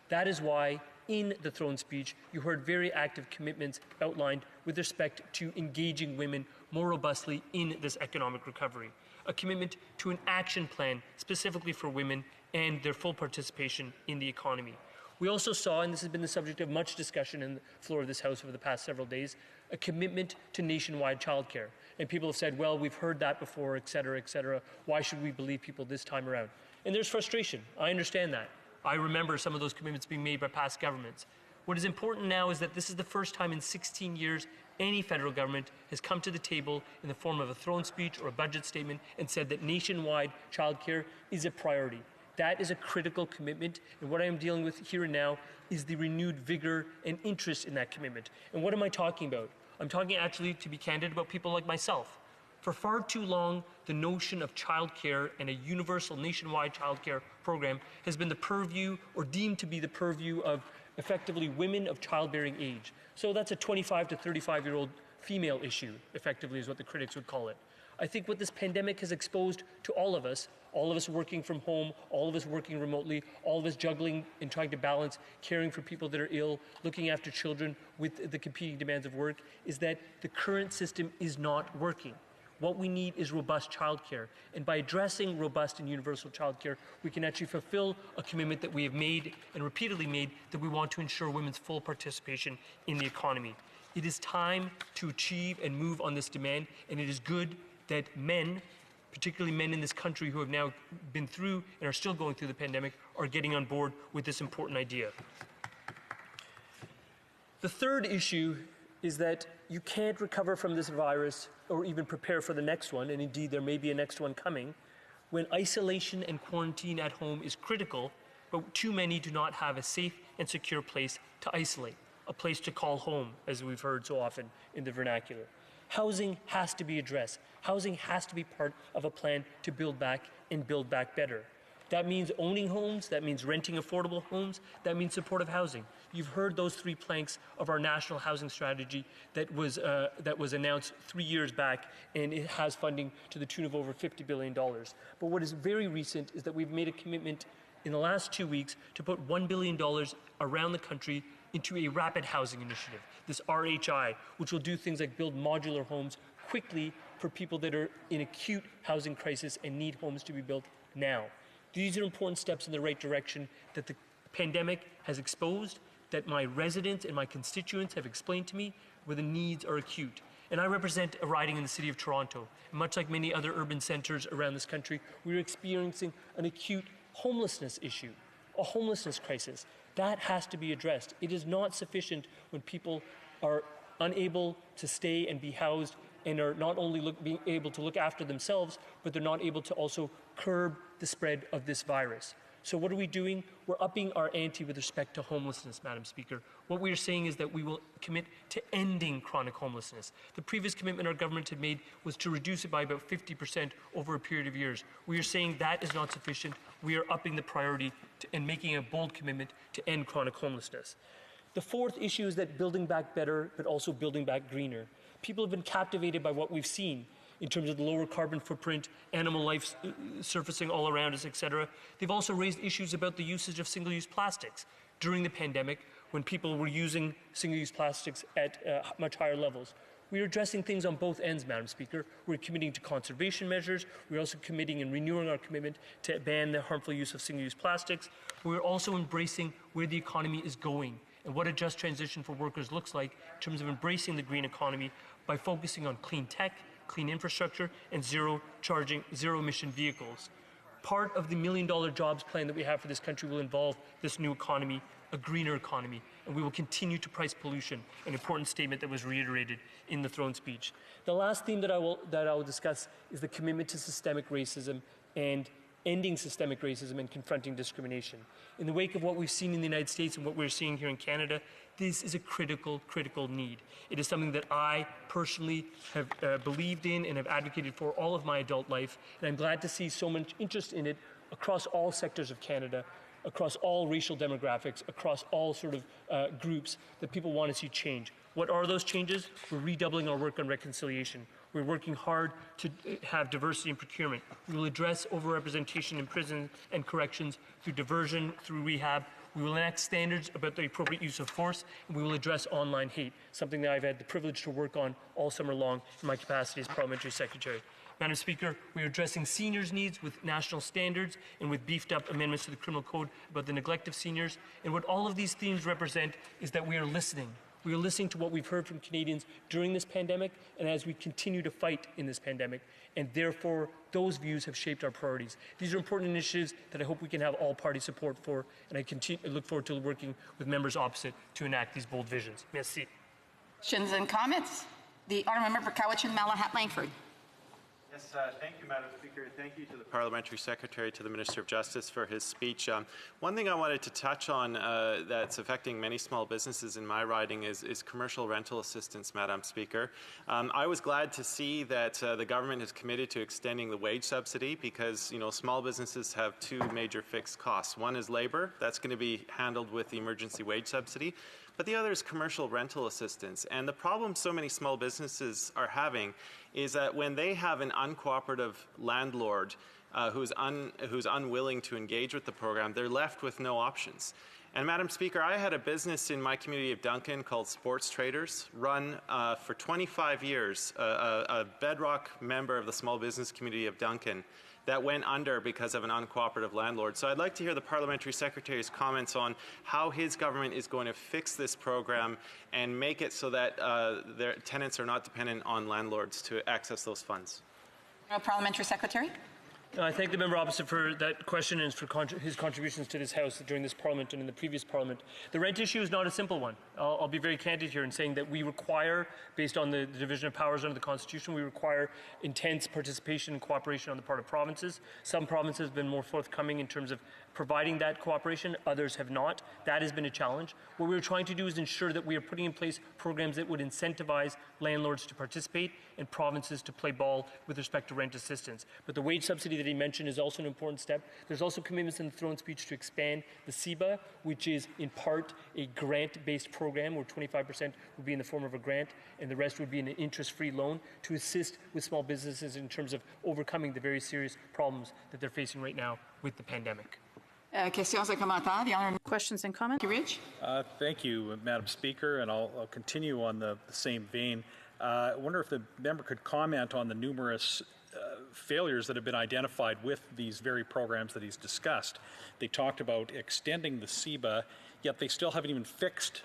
That is why in the throne speech, you heard very active commitments outlined with respect to engaging women more robustly in this economic recovery. A commitment to an action plan specifically for women and their full participation in the economy. We also saw, and this has been the subject of much discussion in the floor of this House over the past several days, a commitment to nationwide childcare. And people have said, well, we've heard that before, et cetera, why should we believe people this time around? And there's frustration. I understand that. I remember some of those commitments being made by past governments. What is important now is that this is the first time in 16 years any federal government has come to the table in the form of a throne speech or a budget statement and said that nationwide childcare is a priority. That is a critical commitment, and what I am dealing with here and now is the renewed vigor and interest in that commitment. And what am I talking about? I'm talking actually, to be candid, about people like myself. For far too long, the notion of childcare and a universal nationwide childcare program has been the purview, or deemed to be the purview, of effectively women of childbearing age. So that's a 25 to 35-year-old female issue, effectively, is what the critics would call it. I think what this pandemic has exposed to all of us working from home, all of us working remotely, all of us juggling and trying to balance caring for people that are ill, looking after children with the competing demands of work, is that the current system is not working. What we need is robust childcare. And by addressing robust and universal childcare, we can actually fulfill a commitment that we have made and repeatedly made, that we want to ensure women's full participation in the economy. It is time to achieve and move on this demand, and it is good that men, particularly men in this country who have now been through and are still going through the pandemic, are getting on board with this important idea. The third issue is that you can't recover from this virus or even prepare for the next one, and indeed there may be a next one coming, when isolation and quarantine at home is critical, but too many do not have a safe and secure place to isolate, a place to call home, as we've heard so often in the vernacular. Housing has to be addressed. Housing has to be part of a plan to build back and build back better. That means owning homes, that means renting affordable homes, that means supportive housing. You've heard those three planks of our national housing strategy that was announced 3 years back, and it has funding to the tune of over $50 billion. But what is very recent is that we've made a commitment in the last 2 weeks to put $1 billion around the country into a rapid housing initiative, this RHI, which will do things like build modular homes quickly for people that are in acute housing crisis and need homes to be built now. These are important steps in the right direction that the pandemic has exposed, that my residents and my constituents have explained to me, where the needs are acute. And I represent a riding in the city of Toronto. And much like many other urban centres around this country, we're experiencing an acute homelessness issue, a homelessness crisis. That has to be addressed. It is not sufficient when people are unable to stay and be housed and are not only being able to look after themselves, but they're not able to also curb the spread of this virus. So what are we doing? We're upping our ante with respect to homelessness, Madam Speaker. What we are saying is that we will commit to ending chronic homelessness. The previous commitment our government had made was to reduce it by about 50% over a period of years. We are saying that is not sufficient. We are upping the priority and making a bold commitment to end chronic homelessness. The fourth issue is that building back better, but also building back greener. People have been captivated by what we've seen in terms of the lower carbon footprint, animal life surfacing all around us, etc. They've also raised issues about the usage of single-use plastics during the pandemic, when people were using single-use plastics at much higher levels. We are addressing things on both ends, Madam Speaker. We're committing to conservation measures. We're also committing and renewing our commitment to ban the harmful use of single-use plastics. We're also embracing where the economy is going and what a just transition for workers looks like in terms of embracing the green economy by focusing on clean tech, clean infrastructure, and zero-emission vehicles. Part of the $1 million jobs plan that we have for this country will involve this new economy, a greener economy, and we will continue to price pollution, an important statement that was reiterated in the throne speech. The last theme that I will discuss is the commitment to systemic racism and ending systemic racism and confronting discrimination. In the wake of what we've seen in the United States and what we're seeing here in Canada, this is a critical need. It is something that I personally have believed in and have advocated for all of my adult life, and I'm glad to see so much interest in it across all sectors of Canada, across all racial demographics, across all sort of groups that people want to see change. What are those changes? We're redoubling our work on reconciliation. We're working hard to have diversity in procurement. We will address overrepresentation in prison and corrections through diversion, through rehab. We will enact standards about the appropriate use of force, and we will address online hate, something that I've had the privilege to work on all summer long in my capacity as Parliamentary Secretary. Madam Speaker, we are addressing seniors' needs with national standards and with beefed-up amendments to the Criminal Code about the neglect of seniors. And what all of these themes represent is that we are listening. We are listening to what we've heard from Canadians during this pandemic and as we continue to fight in this pandemic. And therefore, those views have shaped our priorities. These are important initiatives that I hope we can have all-party support for, and I look forward to working with members opposite to enact these bold visions. Merci. Questions and comments? The honourable member for Cowichan Malahat Langford. Yes, thank you, Madam Speaker. Thank you to the Parliamentary Secretary, to the Minister of Justice for his speech. One thing I wanted to touch on that's affecting many small businesses in my riding is commercial rental assistance, Madam Speaker. I was glad to see that the government is committed to extending the wage subsidy because, you know, small businesses have two major fixed costs. One is labor. That's going to be handled with the emergency wage subsidy. But the other is commercial rental assistance. And the problem so many small businesses are having is that when they have an uncooperative landlord who's unwilling to engage with the program, they're left with no options. And Madam Speaker, I had a business in my community of Duncan called Sports Traders, run for 25 years, a bedrock member of the small business community of Duncan, that went under because of an uncooperative landlord. So I'd like to hear the Parliamentary Secretary's comments on how his government is going to fix this program and make it so that their tenants are not dependent on landlords to access those funds. Parliamentary Secretary. I thank the member opposite for that question and for his contributions to this House during this Parliament and in the previous Parliament. The rent issue is not a simple one. I'll be very candid here in saying that we require, based on the division of powers under the Constitution, we require intense participation and cooperation on the part of provinces. Some provinces have been more forthcoming in terms of providing that cooperation, others have not. That has been a challenge. What we're trying to do is ensure that we are putting in place programs that would incentivize landlords to participate and provinces to play ball with respect to rent assistance. But the wage subsidy that he mentioned is also an important step. There's also commitments in the throne speech to expand the CEBA, which is in part a grant-based program where 25% would be in the form of a grant and the rest would be an interest-free loan to assist with small businesses in terms of overcoming the very serious problems that they're facing right now with the pandemic. Questions et commentaires. The Honourable Questions and comments. Rich. Thank you, Madam Speaker, and I'll continue on the same vein. I wonder if the member could comment on the numerous failures that have been identified with these very programs that he's discussed. They talked about extending the CEBA, yet they still haven't even fixed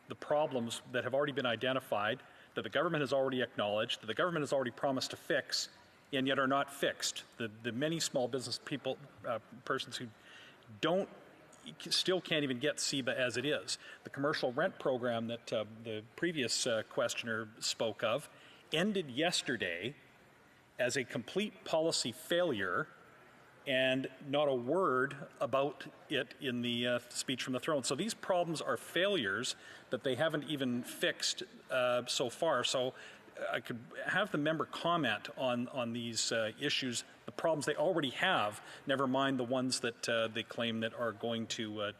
the problems that have already been identified, that the government has already acknowledged, that the government has already promised to fix, and yet are not fixed. The many small business people, persons who still can't even get CEBA as it is. The commercial rent program that the previous questioner spoke of ended yesterday as a complete policy failure, and not a word about it in the speech from the throne. So these problems are failures that they haven't even fixed so far. So I could have the member comment on these issues, the problems they already have, never mind the ones that they claim that are going to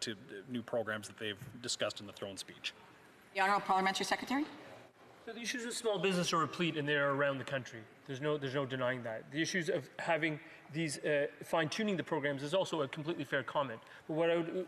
new programs that they've discussed in the throne speech. The Honourable Parliamentary Secretary. So the issues of small business are replete and they're around the country. There's no denying that. The issues of having these fine-tuning the programs is also a completely fair comment. But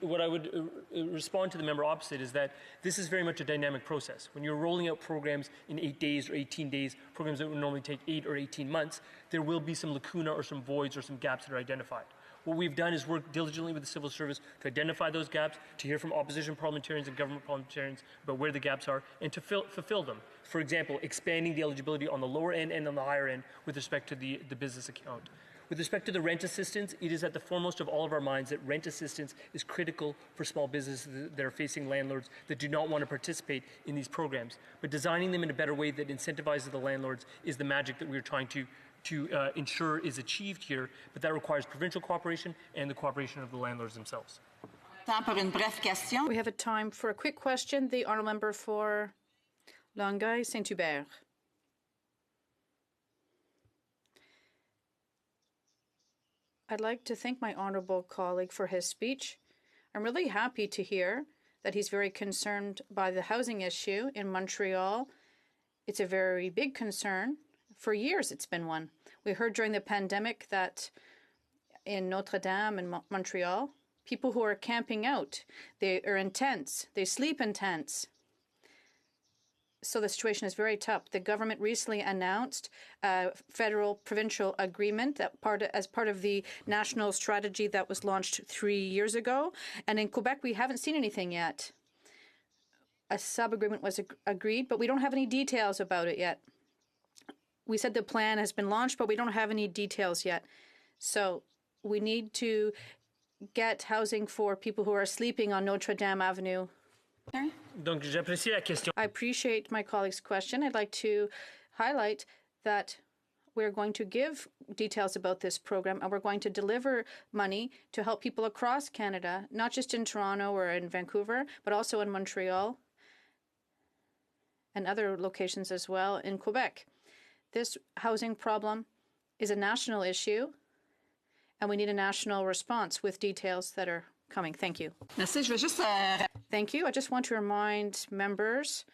what I would respond to the member opposite is that this is very much a dynamic process. When you're rolling out programs in 8 days or 18 days, programs that would normally take 8 or 18 months, there will be some lacuna or some voids or some gaps that are identified. What we've done is work diligently with the civil service to identify those gaps, to hear from opposition parliamentarians and government parliamentarians about where the gaps are, and to fulfill them. For example, expanding the eligibility on the lower end and on the higher end with respect to the business account. With respect to the rent assistance, it is at the foremost of all of our minds that rent assistance is critical for small businesses that are facing landlords that do not want to participate in these programs. But designing them in a better way that incentivizes the landlords is the magic that we're trying to ensure is achieved here, but that requires provincial cooperation and the cooperation of the landlords themselves. We have a time for a quick question. The honourable member for Longueuil Saint-Hubert. I'd like to thank my honourable colleague for his speech. I'm really happy to hear that he's very concerned by the housing issue in Montreal. It's a very big concern. For years, it's been one. We heard during the pandemic that in Notre Dame in Montreal, people who are camping out, they are in tents, they sleep in tents. So the situation is very tough. The government recently announced a federal-provincial agreement as part of the national strategy that was launched 3 years ago. And in Quebec, we haven't seen anything yet. A sub-agreement was agreed, but we don't have any details about it yet. We said the plan has been launched, but we don't have any details yet. So we need to get housing for people who are sleeping on Notre Dame Avenue. I appreciate my colleague's question. I'd like to highlight that we're going to give details about this program, and we're going to deliver money to help people across Canada, not just in Toronto or in Vancouver, but also in Montreal and other locations as well in Quebec. This housing problem is a national issue, and we need a national response with details that are coming. Thank you. Thank you. I just want to remind members,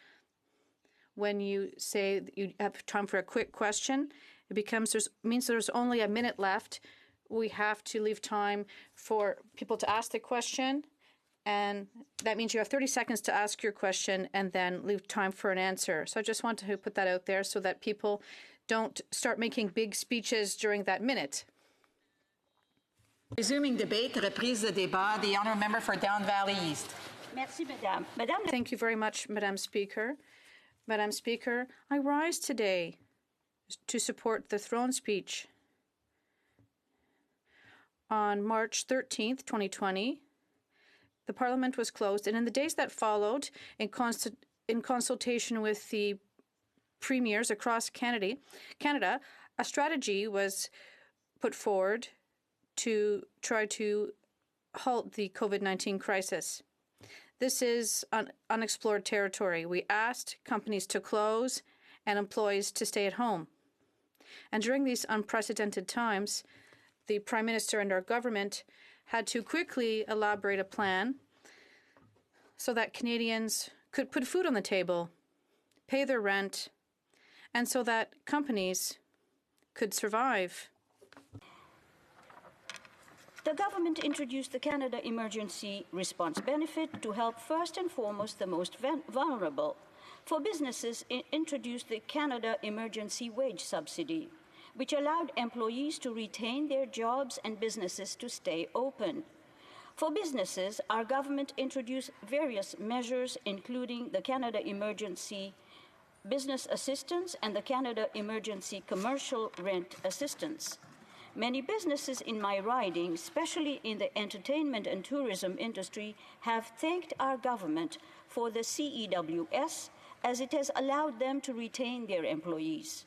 when you say that you have time for a quick question, it means there's only a minute left. We have to leave time for people to ask the question, and that means you have 30 seconds to ask your question and then leave time for an answer. So I just want to put that out there so that people don't start making big speeches during that minute. Resuming debate, reprise de débat, the honourable member for Down Valley East. Merci, Madame. Thank you very much, Madame Speaker. Madame Speaker, I rise today to support the throne speech. On March 13th, 2020, the Parliament was closed, and in the days that followed, in consultation with the premiers across Canada, a strategy was put forward to try to halt the COVID-19 crisis. This is unexplored territory. We asked companies to close and employees to stay at home. And during these unprecedented times, the Prime Minister and our government had to quickly elaborate a plan so that Canadians could put food on the table, pay their rent, and so that companies could survive. The government introduced the Canada Emergency Response Benefit to help first and foremost the most vulnerable. For businesses, it introduced the Canada Emergency Wage Subsidy, which allowed employees to retain their jobs and businesses to stay open. For businesses, our government introduced various measures, including the Canada Emergency Business Assistance and the Canada Emergency Commercial Rent Assistance. Many businesses in my riding, especially in the entertainment and tourism industry, have thanked our government for the CEWS, as it has allowed them to retain their employees.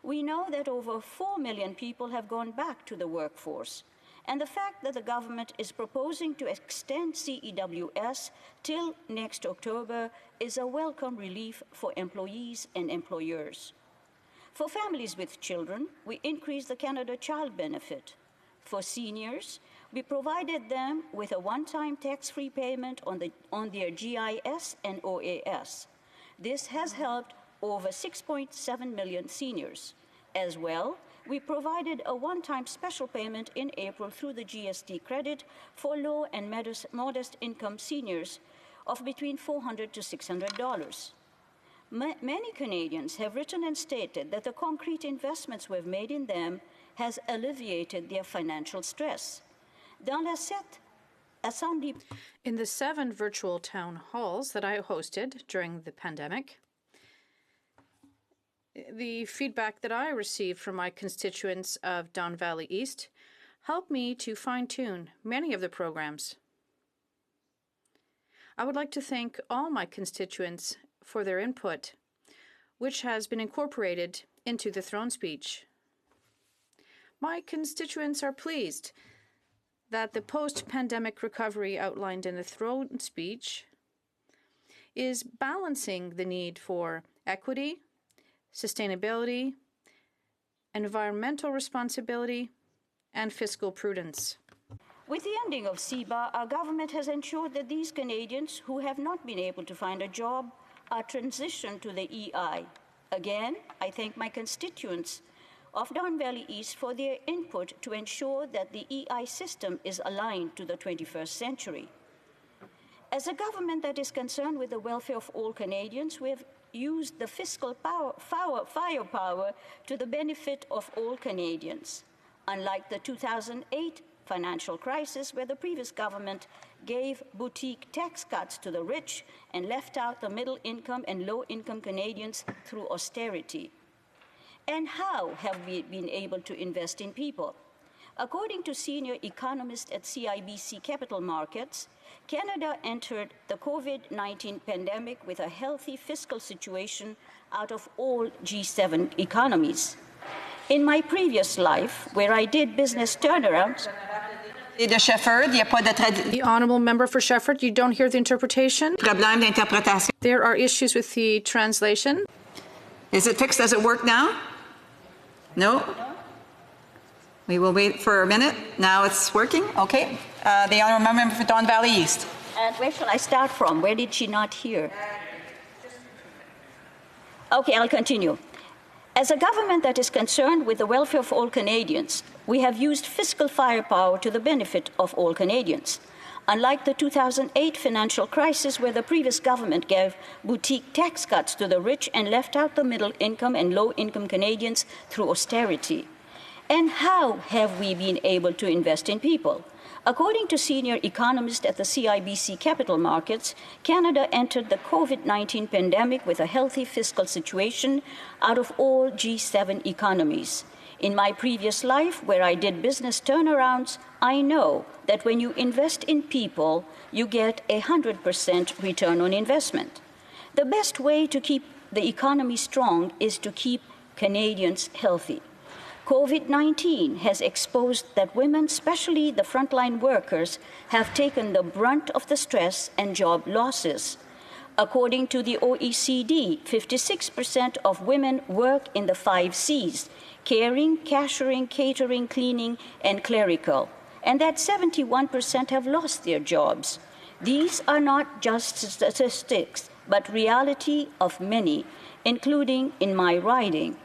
We know that over 4 million people have gone back to the workforce, and the fact that the government is proposing to extend CEWS till next October is a welcome relief for employees and employers. For families with children, we increased the Canada Child Benefit. For seniors, we provided them with a one-time tax-free payment on their GIS and OAS. This has helped over 6.7 million seniors. As well, we provided a one-time special payment in April through the GST credit for low and modest income seniors of between $400 to $600. Many Canadians have written and stated that the concrete investments we've made in them has alleviated their financial stress. In the 7 virtual town halls that I hosted during the pandemic, the feedback that I received from my constituents of Don Valley East helped me to fine-tune many of the programs. I would like to thank all my constituents for their input, which has been incorporated into the throne speech. My constituents are pleased that the post-pandemic recovery outlined in the throne speech is balancing the need for equity, sustainability, environmental responsibility, and fiscal prudence. With the ending of CEBA, our government has ensured that these Canadians who have not been able to find a job are transitioned to the EI. Again, I thank my constituents of Don Valley East for their input to ensure that the EI system is aligned to the 21st century. As a government that is concerned with the welfare of all Canadians, we have used the fiscal firepower to the benefit of all Canadians. Unlike the 2008 financial crisis, where the previous government gave boutique tax cuts to the rich and left out the middle income and low income Canadians through austerity. And how have we been able to invest in people? According to senior economist at CIBC Capital Markets, Canada entered the COVID-19 pandemic with a healthy fiscal situation out of all G7 economies. In my previous life, where I did business turnarounds, the honourable member for Shefford, you don't hear the interpretation? There are issues with the translation. Is it fixed? Does it work now? No? We will wait for a minute. Now it's working. Okay. The honourable member for Don Valley East. And where shall I start from? Where did she not hear? Okay, I'll continue. As a government that is concerned with the welfare of all Canadians, we have used fiscal firepower to the benefit of all Canadians. Unlike the 2008 financial crisis, where the previous government gave boutique tax cuts to the rich and left out the middle-income and low-income Canadians through austerity. And how have we been able to invest in people? According to senior economist at the CIBC Capital Markets, Canada entered the COVID-19 pandemic with a healthy fiscal situation out of all G7 economies. In my previous life, where I did business turnarounds, I know that when you invest in people, you get 100% return on investment. The best way to keep the economy strong is to keep Canadians healthy. COVID-19 has exposed that women, especially the frontline workers, have taken the brunt of the stress and job losses. According to the OECD, 56% of women work in the 5 Cs: caring, cashiering, catering, cleaning, and clerical, and that 71% have lost their jobs. These are not just statistics, but reality of many, including in my riding.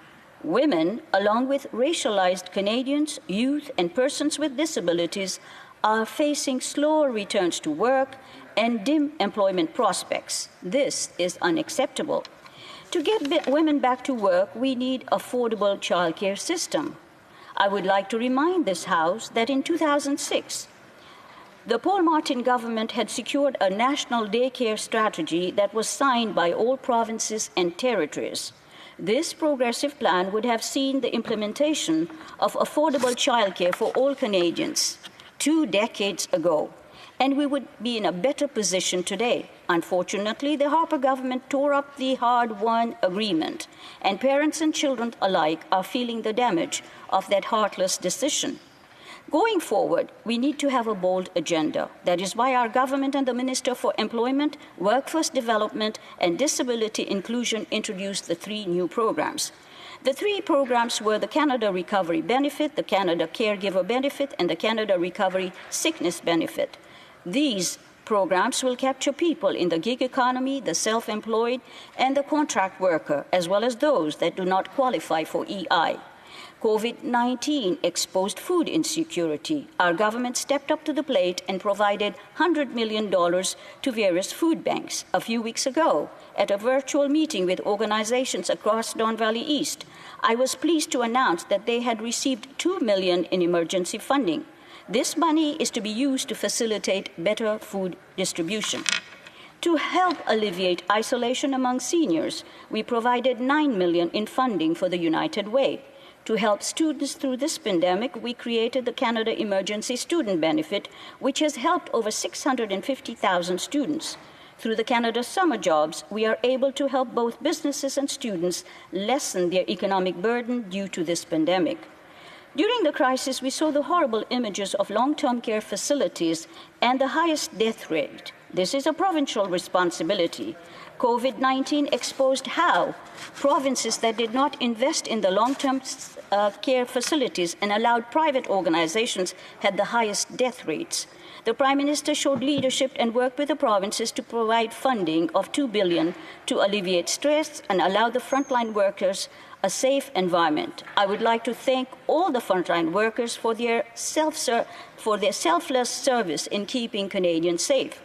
Women, along with racialized Canadians, youth, and persons with disabilities, are facing slower returns to work and dim employment prospects. This is unacceptable. To get women back to work, we need affordable childcare system. I would like to remind this House that in 2006, the Paul Martin government had secured a national daycare strategy that was signed by all provinces and territories. This progressive plan would have seen the implementation of affordable childcare for all Canadians 2 decades ago, and we would be in a better position today. Unfortunately, the Harper government tore up the hard-won agreement, and parents and children alike are feeling the damage of that heartless decision. Going forward, we need to have a bold agenda. That is why our government and the Minister for Employment, Workforce Development, and Disability Inclusion introduced the 3 new programs. The 3 programs were the Canada Recovery Benefit, the Canada Caregiver Benefit, and the Canada Recovery Sickness Benefit. These programs will capture people in the gig economy, the self-employed, and the contract worker, as well as those that do not qualify for EI. COVID-19 exposed food insecurity. Our government stepped up to the plate and provided $100 million to various food banks. A few weeks ago, at a virtual meeting with organizations across Don Valley East, I was pleased to announce that they had received $2 million in emergency funding. This money is to be used to facilitate better food distribution. To help alleviate isolation among seniors, we provided $9 million in funding for the United Way. To help students through this pandemic, we created the Canada Emergency Student Benefit, which has helped over 650,000 students. Through the Canada Summer Jobs, we are able to help both businesses and students lessen their economic burden due to this pandemic. During the crisis, we saw the horrible images of long-term care facilities and the highest death rate. This is a provincial responsibility. COVID-19 exposed how provinces that did not invest in the long-term care facilities and allowed private organizations had the highest death rates. The Prime Minister showed leadership and worked with the provinces to provide funding of $2 billion to alleviate stress and allow the frontline workers a safe environment. I would like to thank all the frontline workers for their selfless service in keeping Canadians safe.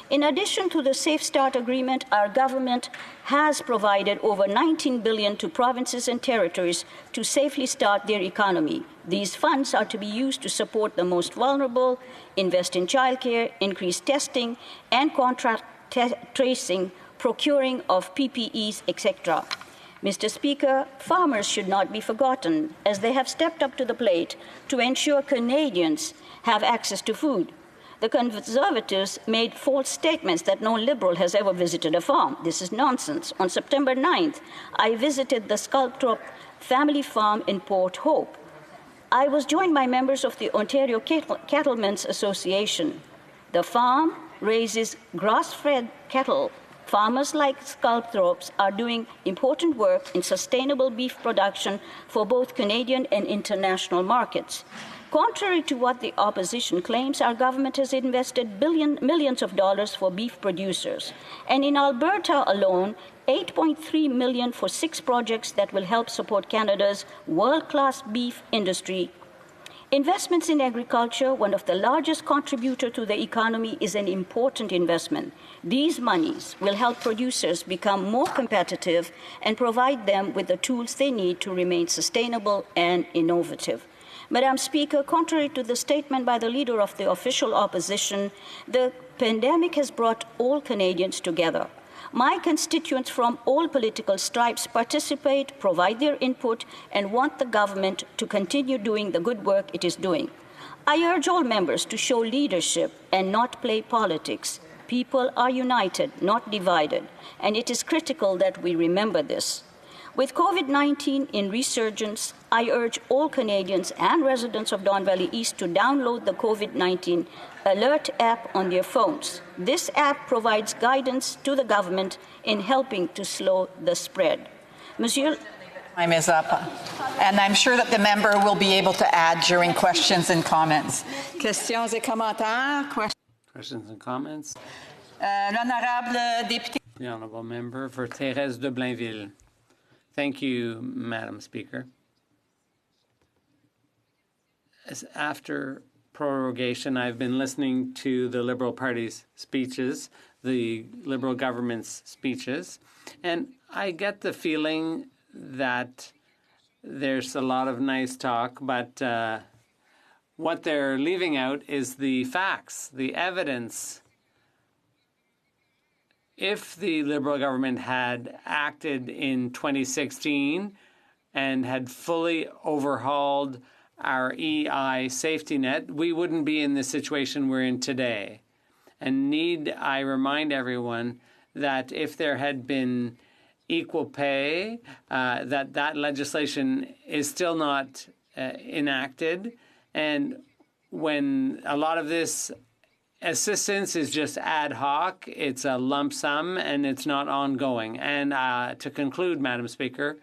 In addition to the Safe Start Agreement, our government has provided over $19 billion to provinces and territories to safely start their economy. These funds are to be used to support the most vulnerable, invest in childcare, increase testing and contact tracing, procuring of PPEs, etc. Mr. Speaker, farmers should not be forgotten, as they have stepped up to the plate to ensure Canadians have access to food. The Conservatives made false statements that no Liberal has ever visited a farm. This is nonsense. On September 9th, I visited the Sculptor family farm in Port Hope. I was joined by members of the Ontario Cattlemen's Association. The farm raises grass-fed cattle. Farmers like Sculpthorpe's are doing important work in sustainable beef production for both Canadian and international markets. Contrary to what the opposition claims, our government has invested millions of dollars for beef producers. And in Alberta alone, $8.3 million for 6 projects that will help support Canada's world-class beef industry. Investments in agriculture, one of the largest contributors to the economy, is an important investment. These monies will help producers become more competitive and provide them with the tools they need to remain sustainable and innovative. Madam Speaker, contrary to the statement by the Leader of the official opposition, the pandemic has brought all Canadians together. My constituents from all political stripes participate, provide their input, and want the government to continue doing the good work it is doing. I urge all members to show leadership and not play politics. People are united, not divided, and it is critical that we remember this. With COVID-19 in resurgence, I urge all Canadians and residents of Don Valley East to download the COVID-19 Alert app on their phones. This app provides guidance to the government in helping to slow the spread. Monsieur, time is up, and I'm sure that the member will be able to add during questions and comments. Questions et commentaires? Questions and comments? L'honorable député. The honourable member for Thérèse de Blainville. Thank you, Madam Speaker. After prorogation, I've been listening to the Liberal Party's speeches, the Liberal government's speeches, and I get the feeling that there's a lot of nice talk, but what they're leaving out is the facts, the evidence. If the Liberal government had acted in 2016 and had fully overhauled our EI safety net, we wouldn't be in the situation we're in today. And need I remind everyone that if there had been equal pay, that legislation is still not enacted. And when a lot of this assistance is just ad hoc, it's a lump sum, and it's not ongoing. And to conclude, Madam Speaker,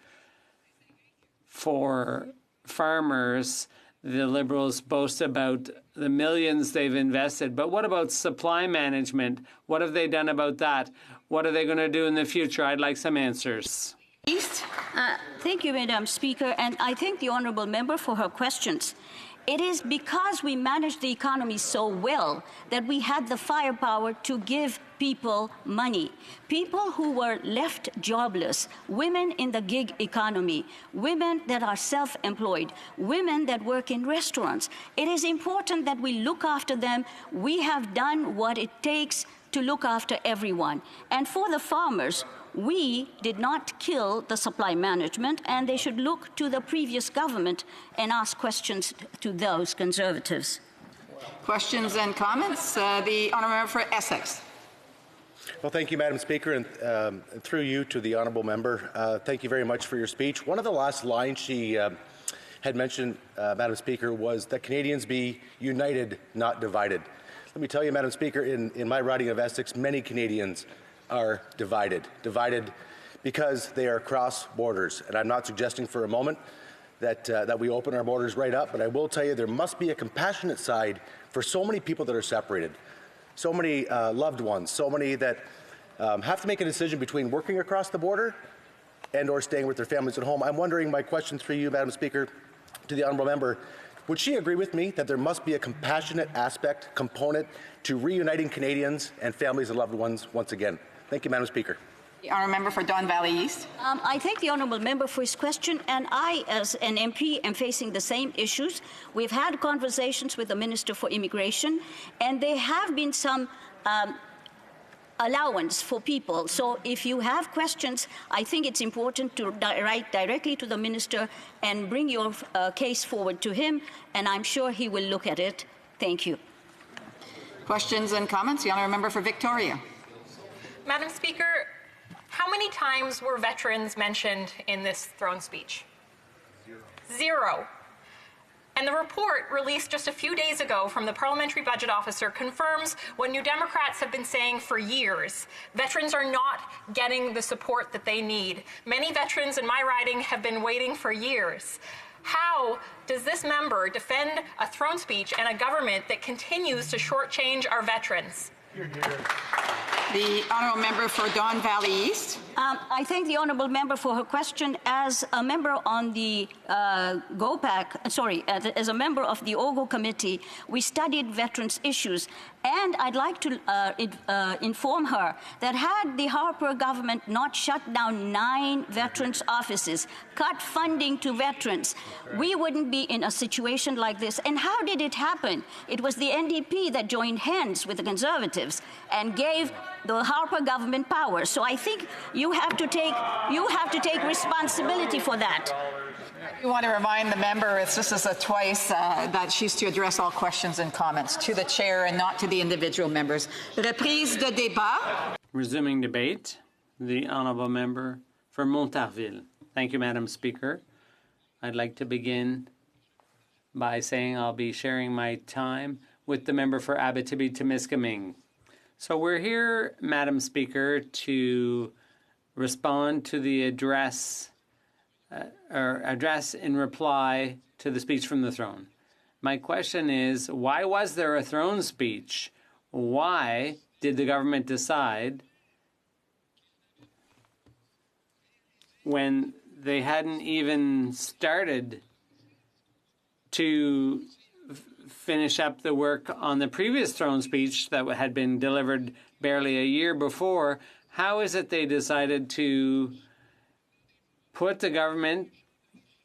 for farmers, the Liberals boast about the millions they've invested, but what about supply management? What have they done about that? What are they going to do in the future? I'd like some answers. Thank you, Madam Speaker, and I thank the honourable member for her questions. It is because we managed the economy so well that we had the firepower to give people money. People who were left jobless, women in the gig economy, women that are self-employed, women that work in restaurants. It is important that we look after them. We have done what it takes to look after everyone. And for the farmers, we did not kill the supply management, and they should look to the previous government and ask questions to those Conservatives. Questions and comments? The honourable member for Essex. Well, thank you, Madam Speaker, and through you to the honourable member, thank you very much for your speech. One of the last lines she had mentioned, Madam Speaker, was that Canadians be united, not divided. Let me tell you, Madam Speaker, in my riding of Essex, many Canadians are divided because they are across borders. And I'm not suggesting for a moment that we open our borders right up, but I will tell you there must be a compassionate side for so many people that are separated, so many loved ones, so many that have to make a decision between working across the border and or staying with their families at home. I'm wondering, my question through you, Madam Speaker, to the honourable member, would she agree with me that there must be a compassionate component to reuniting Canadians and families and loved ones once again? Thank you, Madam Speaker. The honourable member for Don Valley East. I thank the honourable member for his question, and I, as an MP, am facing the same issues. We've had conversations with the Minister for Immigration, and there have been some allowance for people. So if you have questions, I think it's important to write directly to the Minister and bring your case forward to him, and I'm sure he will look at it. Thank you. Questions and comments? The honourable member for Victoria. Madam Speaker, how many times were veterans mentioned in this throne speech? Zero. And the report released just a few days ago from the Parliamentary Budget Officer confirms what New Democrats have been saying for years. Veterans are not getting the support that they need. Many veterans in my riding have been waiting for years. How does this member defend a throne speech and a government that continues to shortchange our veterans? The honourable member for Don Valley East. I thank the honourable member for her question. As a member on the as a member of the OGO committee, we studied veterans' issues. And I'd like to inform her that had the Harper government not shut down 9 veterans' offices, cut funding to veterans, we wouldn't be in a situation like this. And how did it happen? It was the NDP that joined hands with the Conservatives and gave the Harper government power. So I think you have to take responsibility for that. We want to remind the member, this is twice that she's to address all questions and comments to the chair and not to the individual members. Reprise de débat. Resuming debate, the honourable member for Montarville. Thank you, Madam Speaker. I'd like to begin by saying I'll be sharing my time with the member for Abitibi-Témiscamingue. So we're here, Madam Speaker, to respond to the address in reply to the speech from the throne. My question is, why was there a throne speech? Why did the government decide when they hadn't even started to finish up the work on the previous throne speech that had been delivered barely a year before? How is it they decided to put the government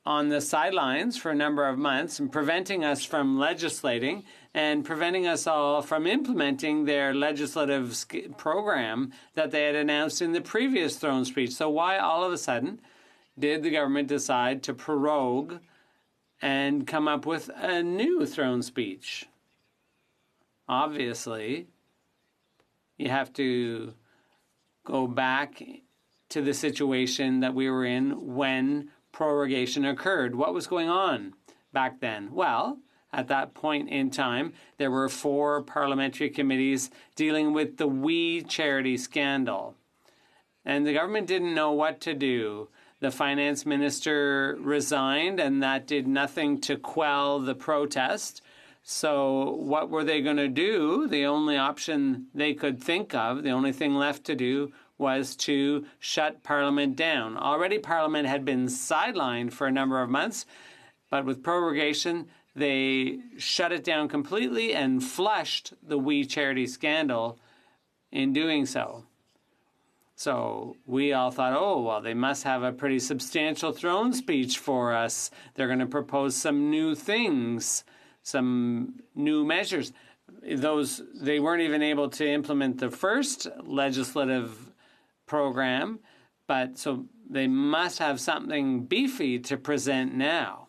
on the sidelines for a number of months and preventing us from legislating and preventing us all from implementing their legislative program that they had announced in the previous throne speech? So why all of a sudden did the government decide to prorogue and come up with a new throne speech? Obviously, you have to go back to the situation that we were in when prorogation occurred. What was going on back then? Well, at that point in time, there were 4 parliamentary committees dealing with the We Charity scandal. And the government didn't know what to do. The finance minister resigned, and that did nothing to quell the protest. So what were they going to do? The only option they could think of, the only thing left to do, was to shut Parliament down. Already Parliament had been sidelined for a number of months, but with prorogation, they shut it down completely and flushed the We Charity scandal in doing so. So we all thought, oh, well, they must have a pretty substantial throne speech for us. They're going to propose some new things, some new measures. They weren't even able to implement the first legislative program, but so they must have something beefy to present now.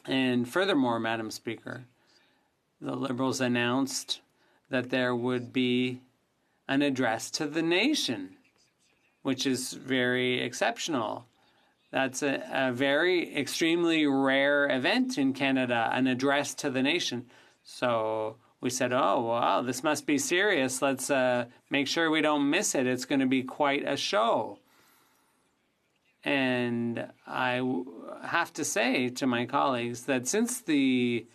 And furthermore, Madam Speaker, the Liberals announced that there would be an address to the nation, which is very exceptional. That's a very extremely rare event in Canada, an address to the nation. So we said, oh, wow, this must be serious. Let's make sure we don't miss it. It's going to be quite a show. And I have to say to my colleagues that since the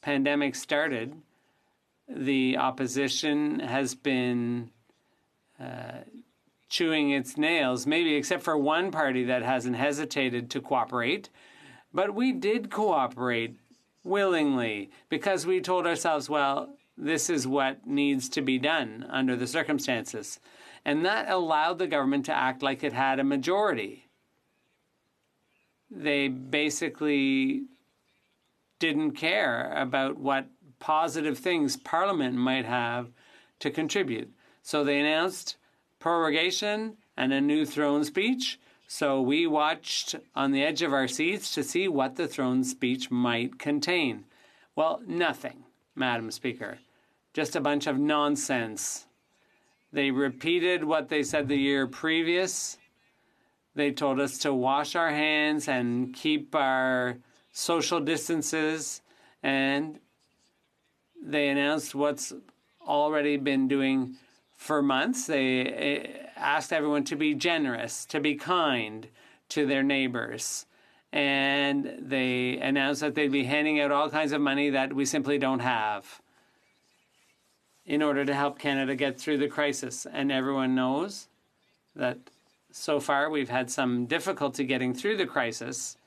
pandemic started, the opposition has been chewing its nails, maybe except for one party that hasn't hesitated to cooperate. But we did cooperate willingly because we told ourselves, well, this is what needs to be done under the circumstances. And that allowed the government to act like it had a majority. They basically didn't care about what positive things Parliament might have to contribute. So they announced prorogation and a new throne speech. So we watched on the edge of our seats to see what the throne speech might contain. Well, nothing, Madam Speaker. Just a bunch of nonsense. They repeated what they said the year previous. They told us to wash our hands and keep our social distances, and they announced what's already been doing for months. They asked everyone to be generous, to be kind to their neighbors. And they announced that they'd be handing out all kinds of money that we simply don't have in order to help Canada get through the crisis. And everyone knows that so far we've had some difficulty getting through the crisis.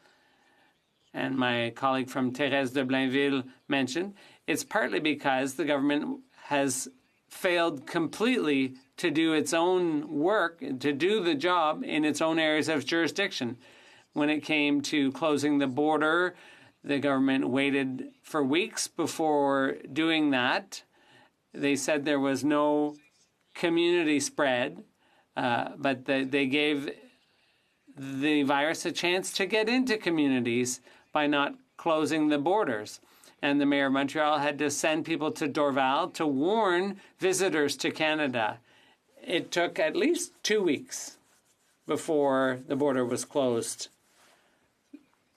And my colleague from Thérèse de Blainville mentioned, it's partly because the government has failed completely to do its own work, to do the job in its own areas of jurisdiction. When it came to closing the border, the government waited for weeks before doing that. They said there was no community spread, but they gave the virus a chance to get into communities by not closing the borders. And the mayor of Montreal had to send people to Dorval to warn visitors to Canada. It took at least 2 weeks before the border was closed.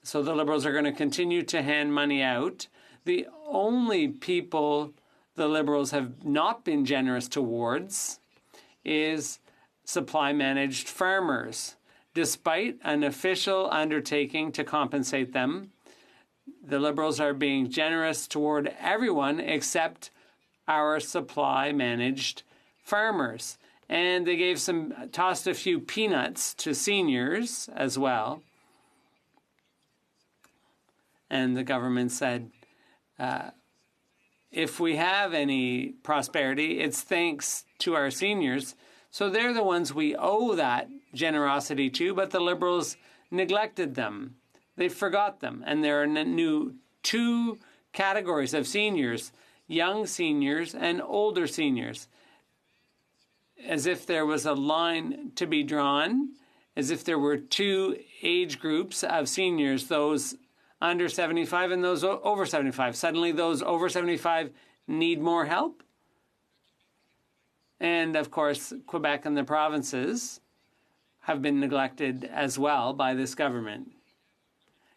So the Liberals are going to continue to hand money out. The only people the Liberals have not been generous towards is supply-managed farmers. Despite an official undertaking to compensate them, the Liberals are being generous toward everyone except our supply-managed farmers. And they tossed a few peanuts to seniors as well. And the government said, if we have any prosperity, it's thanks to our seniors. So they're the ones we owe that generosity to, but the Liberals neglected them. They forgot them. And there are two categories of seniors, young seniors and older seniors. As if there was a line to be drawn, as if there were two age groups of seniors, those under 75 and those over 75. Suddenly those over 75 need more help. And of course, Quebec and the provinces have been neglected as well by this government.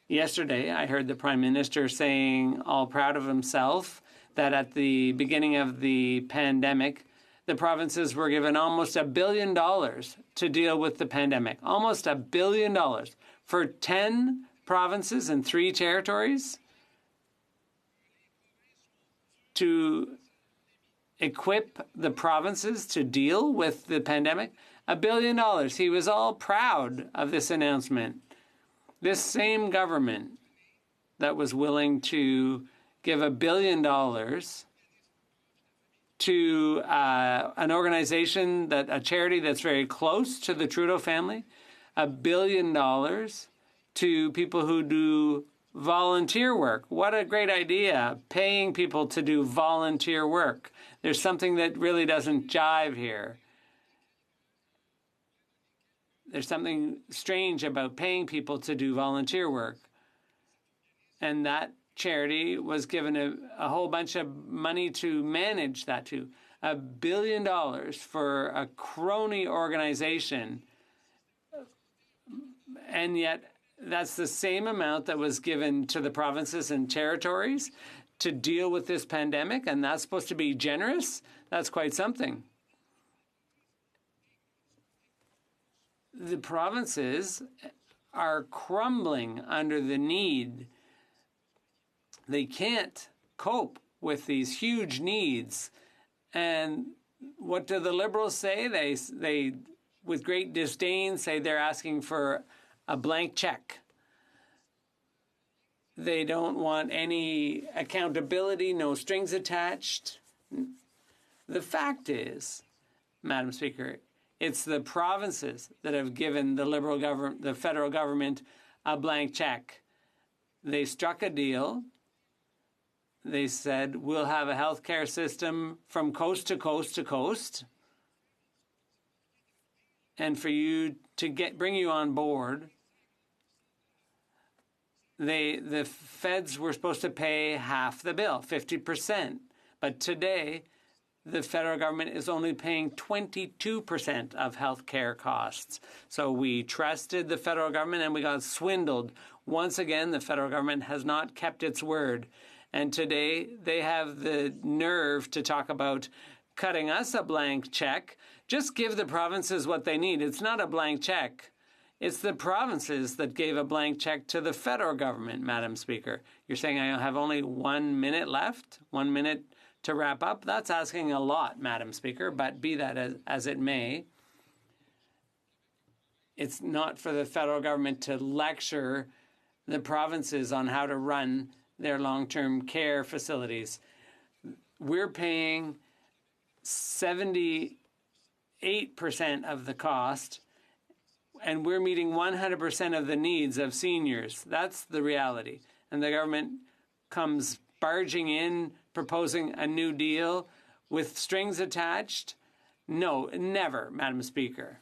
Yesterday, I heard the Prime Minister saying, all proud of himself, that at the beginning of the pandemic, the provinces were given almost $1 billion to deal with the pandemic. Almost $1 billion for 10 provinces and 3 territories to equip the provinces to deal with the pandemic. $1 billion. He was all proud of this announcement. This same government that was willing to give $1 billion to an organization, a charity that's very close to the Trudeau family, $1 billion to people who do volunteer work. What a great idea, paying people to do volunteer work. There's something that really doesn't jive here. There's something strange about paying people to do volunteer work. And that charity was given a whole bunch of money to manage that too. $1 billion for a crony organization. And yet that's the same amount that was given to the provinces and territories to deal with this pandemic, and that's supposed to be generous? That's quite something. The provinces are crumbling under the need. They can't cope with these huge needs. And what do the Liberals say? They with great disdain, say they're asking for a blank check. They don't want any accountability, no strings attached. The fact is, Madam Speaker, it's the provinces that have given the Liberal government, the federal government, a blank check. They struck a deal. They said, we'll have a healthcare system from coast to coast to coast. And for you to bring you on board, the feds were supposed to pay half the bill, 50%. But today, the federal government is only paying 22% of health care costs. So we trusted the federal government and we got swindled. Once again, the federal government has not kept its word. And today they have the nerve to talk about cutting us a blank check. Just give the provinces what they need. It's not a blank check. It's the provinces that gave a blank check to the federal government, Madam Speaker. You're saying I have only 1 minute left? 1 minute to wrap up? That's asking a lot, Madam Speaker, but be that as it may, it's not for the federal government to lecture the provinces on how to run their long-term care facilities. We're paying 78% of the cost, and we're meeting 100% of the needs of seniors. That's the reality. And the government comes barging in, proposing a new deal with strings attached? No, never, Madam Speaker.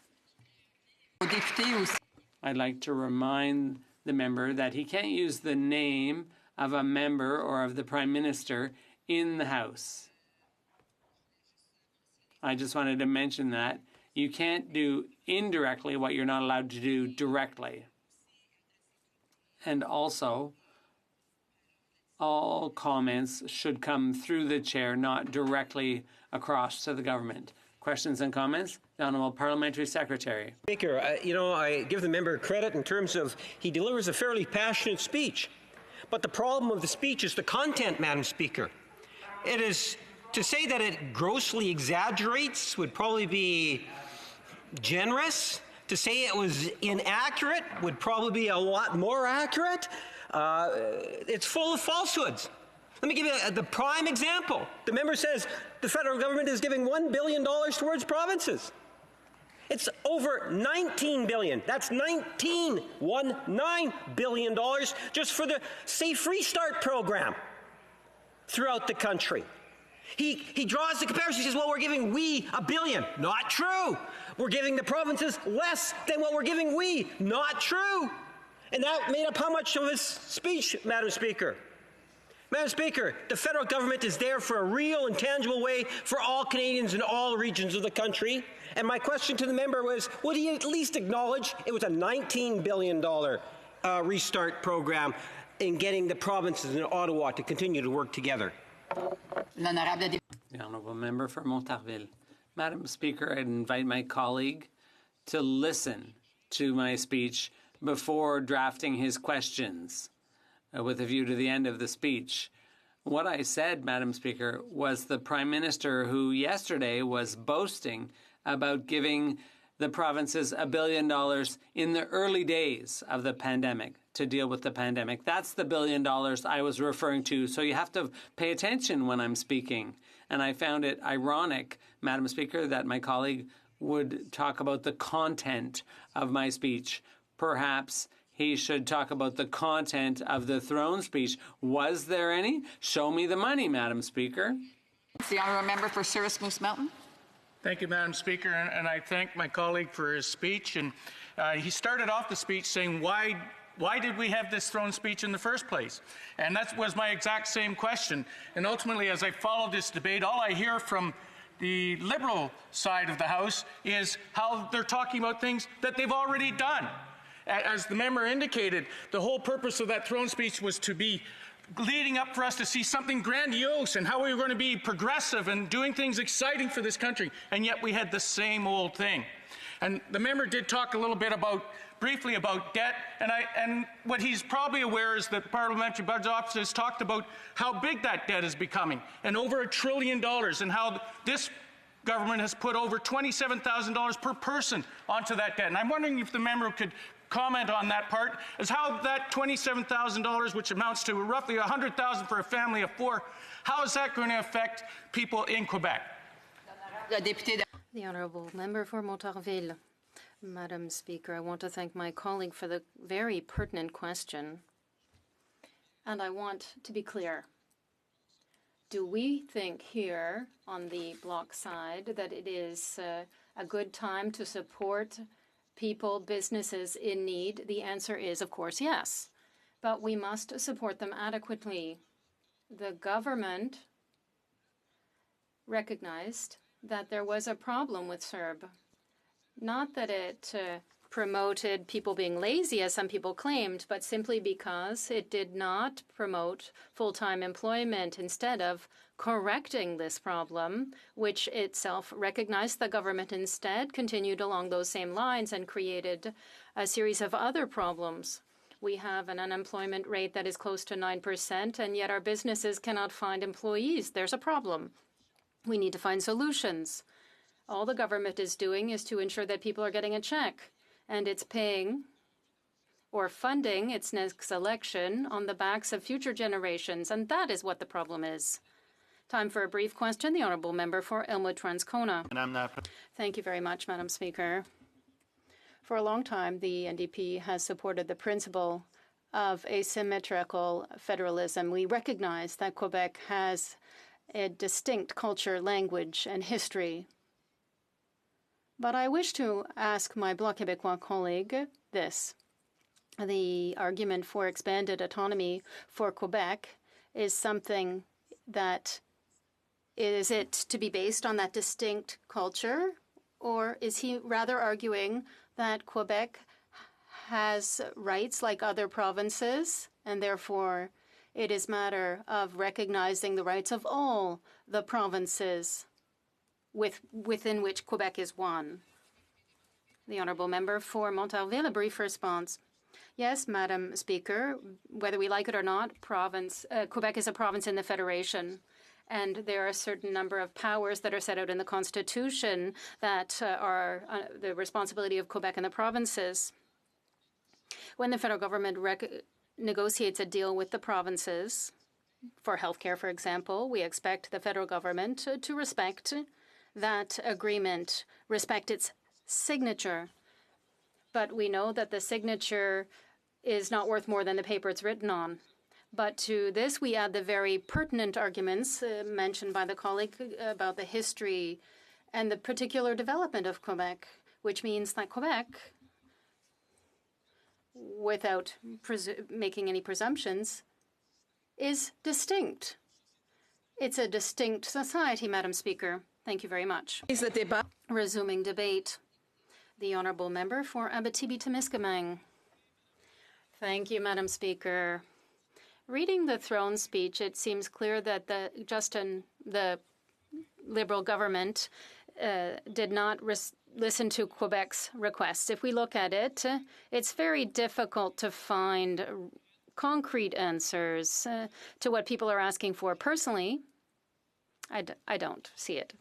I'd like to remind the member that he can't use the name of a member or of the Prime Minister in the House. I just wanted to mention that. You can't do indirectly what you're not allowed to do directly. And also, all comments should come through the chair, not directly across to the government. Questions and comments? The Honourable Parliamentary Secretary. Speaker, I give the member credit in terms of he delivers a fairly passionate speech. But the problem of the speech is the content, Madam Speaker. It is, to say that it grossly exaggerates would probably be generous. To say it was inaccurate would probably be a lot more accurate. It's full of falsehoods. Let me give you the prime example. The member says the federal government is giving $1 billion towards provinces. It's over $19 billion. That's $19 billion just for the Safe Restart program throughout the country. He draws the comparison. He says, well, we're giving we $1 billion. Not true. We're giving the provinces less than what we're giving we. Not true. And that made up how much of his speech, Madam Speaker? Madam Speaker, the federal government is there for a real and tangible way for all Canadians in all regions of the country. And my question to the member was, would he at least acknowledge it was a $19 billion restart program in getting the provinces in Ottawa to continue to work together? The Honourable Member for Montarville. Madam Speaker, I'd invite my colleague to listen to my speech before drafting his questions with a view to the end of the speech. What I said, Madam Speaker, was the Prime Minister who yesterday was boasting about giving the provinces $1 billion in the early days of the pandemic to deal with the pandemic. That's the $1 billion I was referring to. So you have to pay attention when I'm speaking. And I found it ironic, Madam Speaker, that my colleague would talk about the content of my speech. Perhaps he should talk about the content of the throne speech. Was there any? Show me the money, Madam Speaker. The Honourable Member for Souris Moose Mountain. Thank you, Madam Speaker, and I thank my colleague for his speech. And he started off the speech saying, why did we have this throne speech in the first place? And that was my exact same question. And ultimately, as I followed this debate, all I hear from the Liberal side of the House is how they're talking about things that they've already done. As the member indicated, the whole purpose of that throne speech was to be leading up for us to see something grandiose and how we were going to be progressive and doing things exciting for this country. And yet we had the same old thing. And the member did talk a little bit briefly about debt. And what he's probably aware is that the Parliamentary Budget Office has talked about how big that debt is becoming, and over $1 trillion, and how this government has put over $27,000 per person onto that debt. And I'm wondering if the member could comment on that part, as how that $27,000, which amounts to roughly $100,000 for a family of four, how is that going to affect people in Quebec? The Honourable Member for Montarville. Madam Speaker, I want to thank my colleague for the very pertinent question. And I want to be clear. Do we think here on the Bloc side that it is a good time to support people, businesses in need? The answer is, of course, yes. But we must support them adequately. The government recognized that there was a problem with CERB. Not that it promoted people being lazy, as some people claimed, but simply because it did not promote full-time employment. Instead of correcting this problem, which itself recognized, the government instead continued along those same lines and created a series of other problems. We have an unemployment rate that is close to 9%, and yet our businesses cannot find employees. There's a problem. We need to find solutions. All the government is doing is to ensure that people are getting a check, and it's paying or funding its next election on the backs of future generations, and that is what the problem is. Time for a brief question. The honourable member for Elmwood-Transcona. Thank you very much, Madam Speaker. For a long time, the NDP has supported the principle of asymmetrical federalism. We recognize that Quebec has a distinct culture, language, and history. But I wish to ask my Bloc Québécois colleague this. The argument for expanded autonomy for Quebec is something that, is it to be based on that distinct culture? Or is he rather arguing that Quebec has rights like other provinces, and therefore it is a matter of recognizing the rights of all the provinces within which Quebec is one? The honourable member for Montarville, a brief response. Yes, Madam Speaker, whether we like it or not, Quebec is a province in the Federation, and there are a certain number of powers that are set out in the Constitution that are the responsibility of Quebec and the provinces. When the federal government negotiates a deal with the provinces, for healthcare, for example, we expect the federal government to respect that agreement, respect its signature. But we know that the signature is not worth more than the paper it's written on. But to this, we add the very pertinent arguments mentioned by the colleague about the history and the particular development of Quebec, which means that Quebec, without making any presumptions, is distinct. It's a distinct society, Madam Speaker. Thank you very much. Resuming debate. The honourable member for Abitibi-Témiscamingue. Thank you, Madam Speaker. Reading the throne speech, it seems clear that the Liberal government did not listen to Quebec's requests. If we look at it, it's very difficult to find concrete answers to what people are asking for. Personally, I don't see it.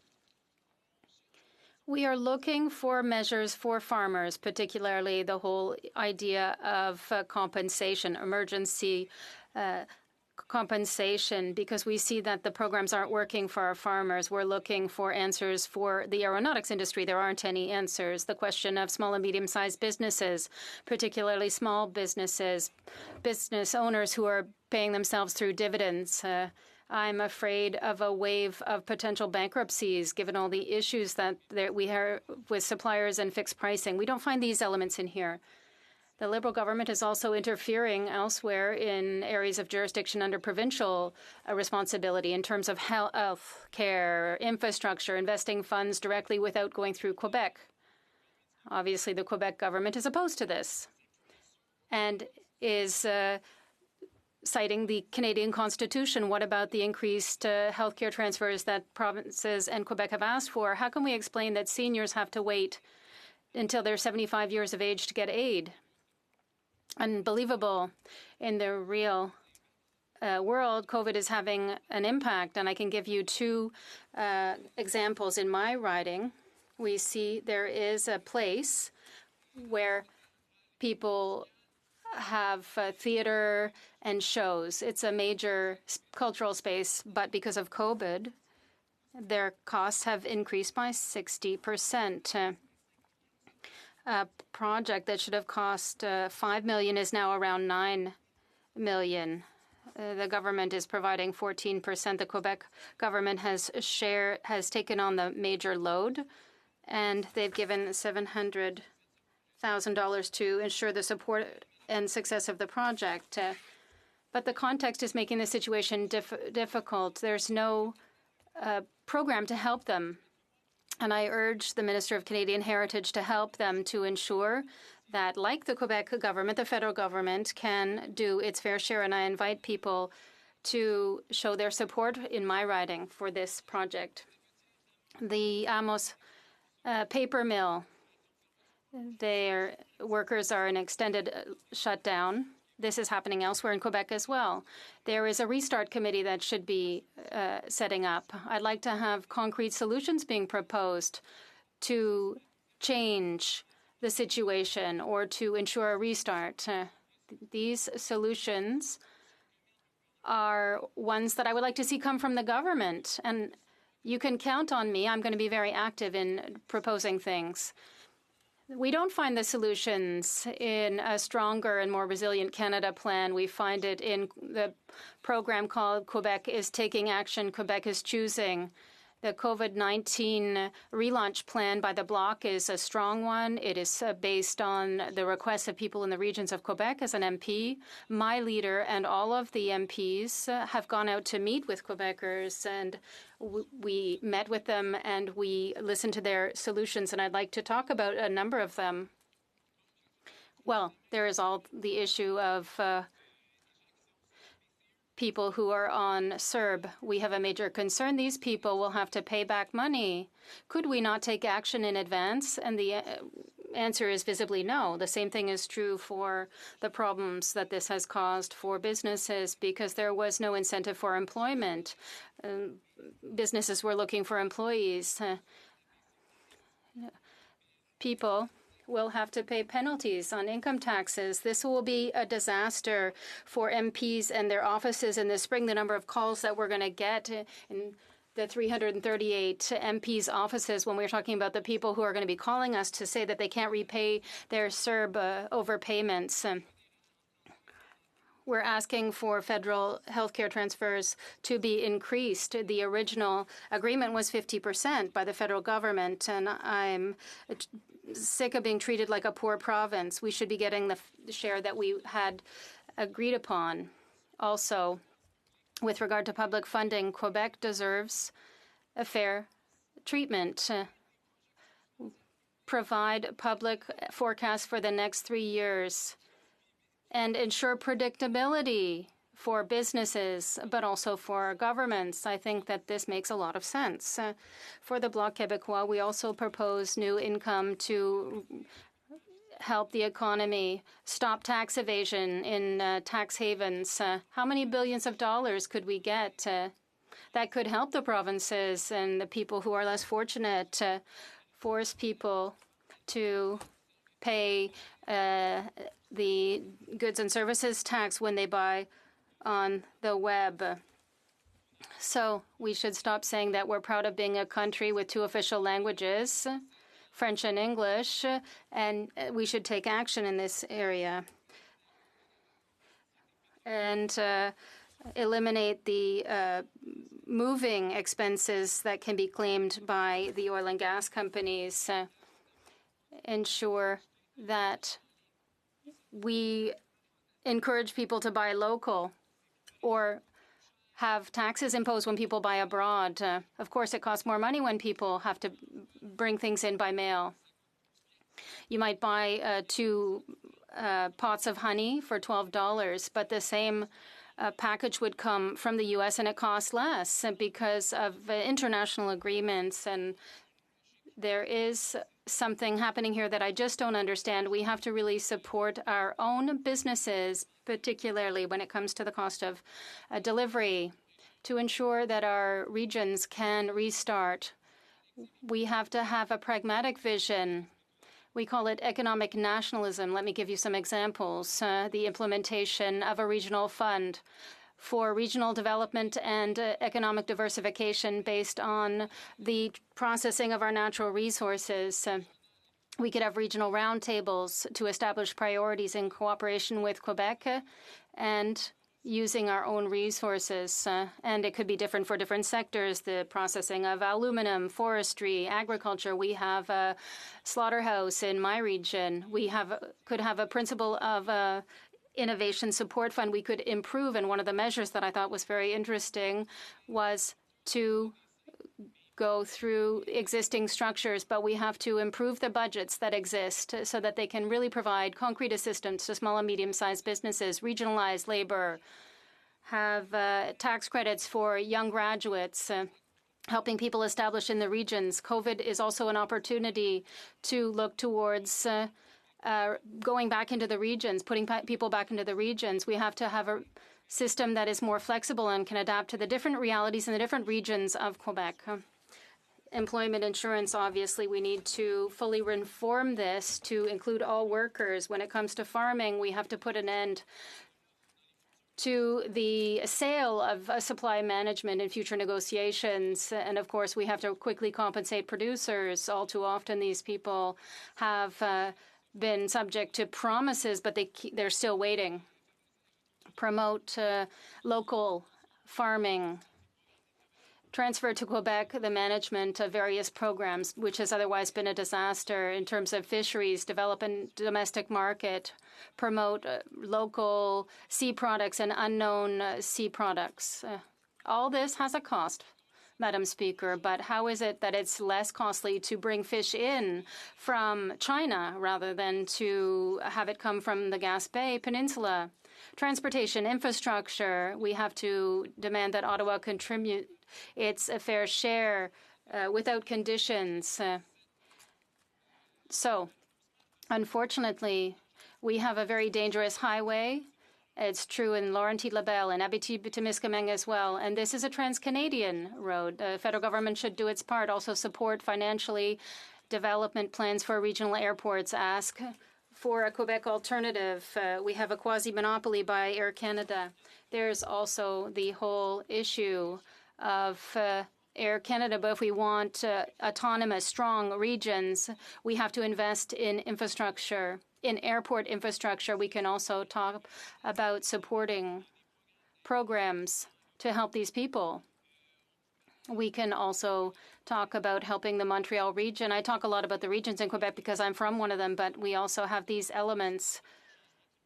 We are looking for measures for farmers, particularly the whole idea of compensation, emergency compensation, because we see that the programs aren't working for our farmers. We're looking for answers for the aeronautics industry. There aren't any answers. The question of small and medium-sized businesses, particularly small businesses, business owners who are paying themselves through dividends. I'm afraid of a wave of potential bankruptcies, given all the issues that we have with suppliers and fixed pricing. We don't find these elements in here. The Liberal government is also interfering elsewhere in areas of jurisdiction under provincial responsibility in terms of health care, infrastructure, investing funds directly without going through Quebec. Obviously, the Quebec government is opposed to this and is citing the Canadian Constitution. What about the increased healthcare transfers that provinces and Quebec have asked for? How can we explain that seniors have to wait until they're 75 years of age to get aid? Unbelievable. In the real world, COVID is having an impact, and I can give you two examples in my riding. We see there is a place where people have theater and shows. It's a major cultural space, but because of COVID, their costs have increased by 60%. A project that should have cost $5 million is now around $9 million. The government is providing 14%. The Quebec government has taken on the major load, and they've given $700,000 to ensure the support and success of the project. But the context is making the situation difficult. There's no program to help them. And I urge the Minister of Canadian Heritage to help them to ensure that, like the Quebec government, the federal government can do its fair share. And I invite people to show their support in my riding for this project. The Amos paper mill, their workers are in extended shutdown. This is happening elsewhere in Quebec as well. There is a restart committee that should be setting up. I'd like to have concrete solutions being proposed to change the situation or to ensure a restart. These solutions are ones that I would like to see come from the government. And you can count on me. I'm going to be very active in proposing things. We don't find the solutions in a stronger and more resilient Canada plan. We find it in the program called Quebec is Taking Action, Quebec is Choosing. The COVID-19 relaunch plan by the Bloc is a strong one. It is based on the requests of people in the regions of Quebec. As an MP, my leader and all of the MPs have gone out to meet with Quebecers, and we met with them and we listened to their solutions, and I'd like to talk about a number of them. Well, there is all the issue of people who are on CERB. We have a major concern. These people will have to pay back money. Could we not take action in advance? And the answer is visibly no. The same thing is true for the problems that this has caused for businesses because there was no incentive for employment. Businesses were looking for employees. People will have to pay penalties on income taxes. This will be a disaster for MPs and their offices in the spring. The number of calls that we're going to get in the 338 MPs' offices when we're talking about the people who are going to be calling us to say that they can't repay their CERB overpayments. We're asking for federal healthcare transfers to be increased. The original agreement was 50% by the federal government, and I'm sick of being treated like a poor province. We should be getting the share that we had agreed upon. Also, with regard to public funding, Quebec deserves a fair treatment. Provide public forecasts for the next 3 years and ensure predictability for businesses, but also for governments. I think that this makes a lot of sense. For the Bloc Québécois, we also propose new income to help the economy, stop tax evasion in tax havens. How many billions of dollars could we get that could help the provinces and the people who are less fortunate, force people to pay the goods and services tax when they buy on the web. So we should stop saying that we're proud of being a country with 2 official languages, French and English, and we should take action in this area and eliminate the moving expenses that can be claimed by the oil and gas companies, ensure that we encourage people to buy local or have taxes imposed when people buy abroad. Of course, it costs more money when people have to bring things in by mail. You might buy 2 pots of honey for $12, but the same package would come from the U.S. and it costs less because of international agreements. And there is something happening here that I just don't understand. We have to really support our own businesses, particularly when it comes to the cost of delivery, to ensure that our regions can restart. We have to have a pragmatic vision. We call it economic nationalism. Let me give you some examples. The implementation of a regional fund for regional development and economic diversification based on the processing of our natural resources. We could have regional roundtables to establish priorities in cooperation with Quebec and using our own resources. And it could be different for different sectors, the processing of aluminum, forestry, agriculture. We have a slaughterhouse in my region. We could have a principle of innovation support fund we could improve. And one of the measures that I thought was very interesting was to go through existing structures, but we have to improve the budgets that exist so that they can really provide concrete assistance to small and medium-sized businesses, regionalize labor, have tax credits for young graduates, helping people establish in the regions. COVID is also an opportunity to look towards going back into the regions, putting people back into the regions. We have to have a system that is more flexible and can adapt to the different realities in the different regions of Quebec. Employment insurance, obviously, we need to fully reform this to include all workers. When it comes to farming, we have to put an end to the sale of supply management in future negotiations. And of course, we have to quickly compensate producers. All too often, these people have been subject to promises, but they're still waiting. Promote local farming. Transfer to Quebec the management of various programs, which has otherwise been a disaster in terms of fisheries, develop a domestic market, promote local sea products and unknown sea products. All this has a cost, Madam Speaker, but how is it that it's less costly to bring fish in from China rather than to have it come from the Gaspé Peninsula? Transportation, infrastructure, we have to demand that Ottawa contribute its a fair share without conditions. So, unfortunately, we have a very dangerous highway. It's true in Laurentides-Labelle and Abitibi-Témiscamingue as well. And this is a trans-Canadian road. The federal government should do its part, also support financially development plans for regional airports, ask for a Quebec alternative. We have a quasi-monopoly by Air Canada. There's also the whole issue of Air Canada, but if we want autonomous, strong regions, we have to invest in infrastructure, in airport infrastructure. We can also talk about supporting programs to help these people. We can also talk about helping the Montreal region. I talk a lot about the regions in Quebec because I'm from one of them, but we also have these elements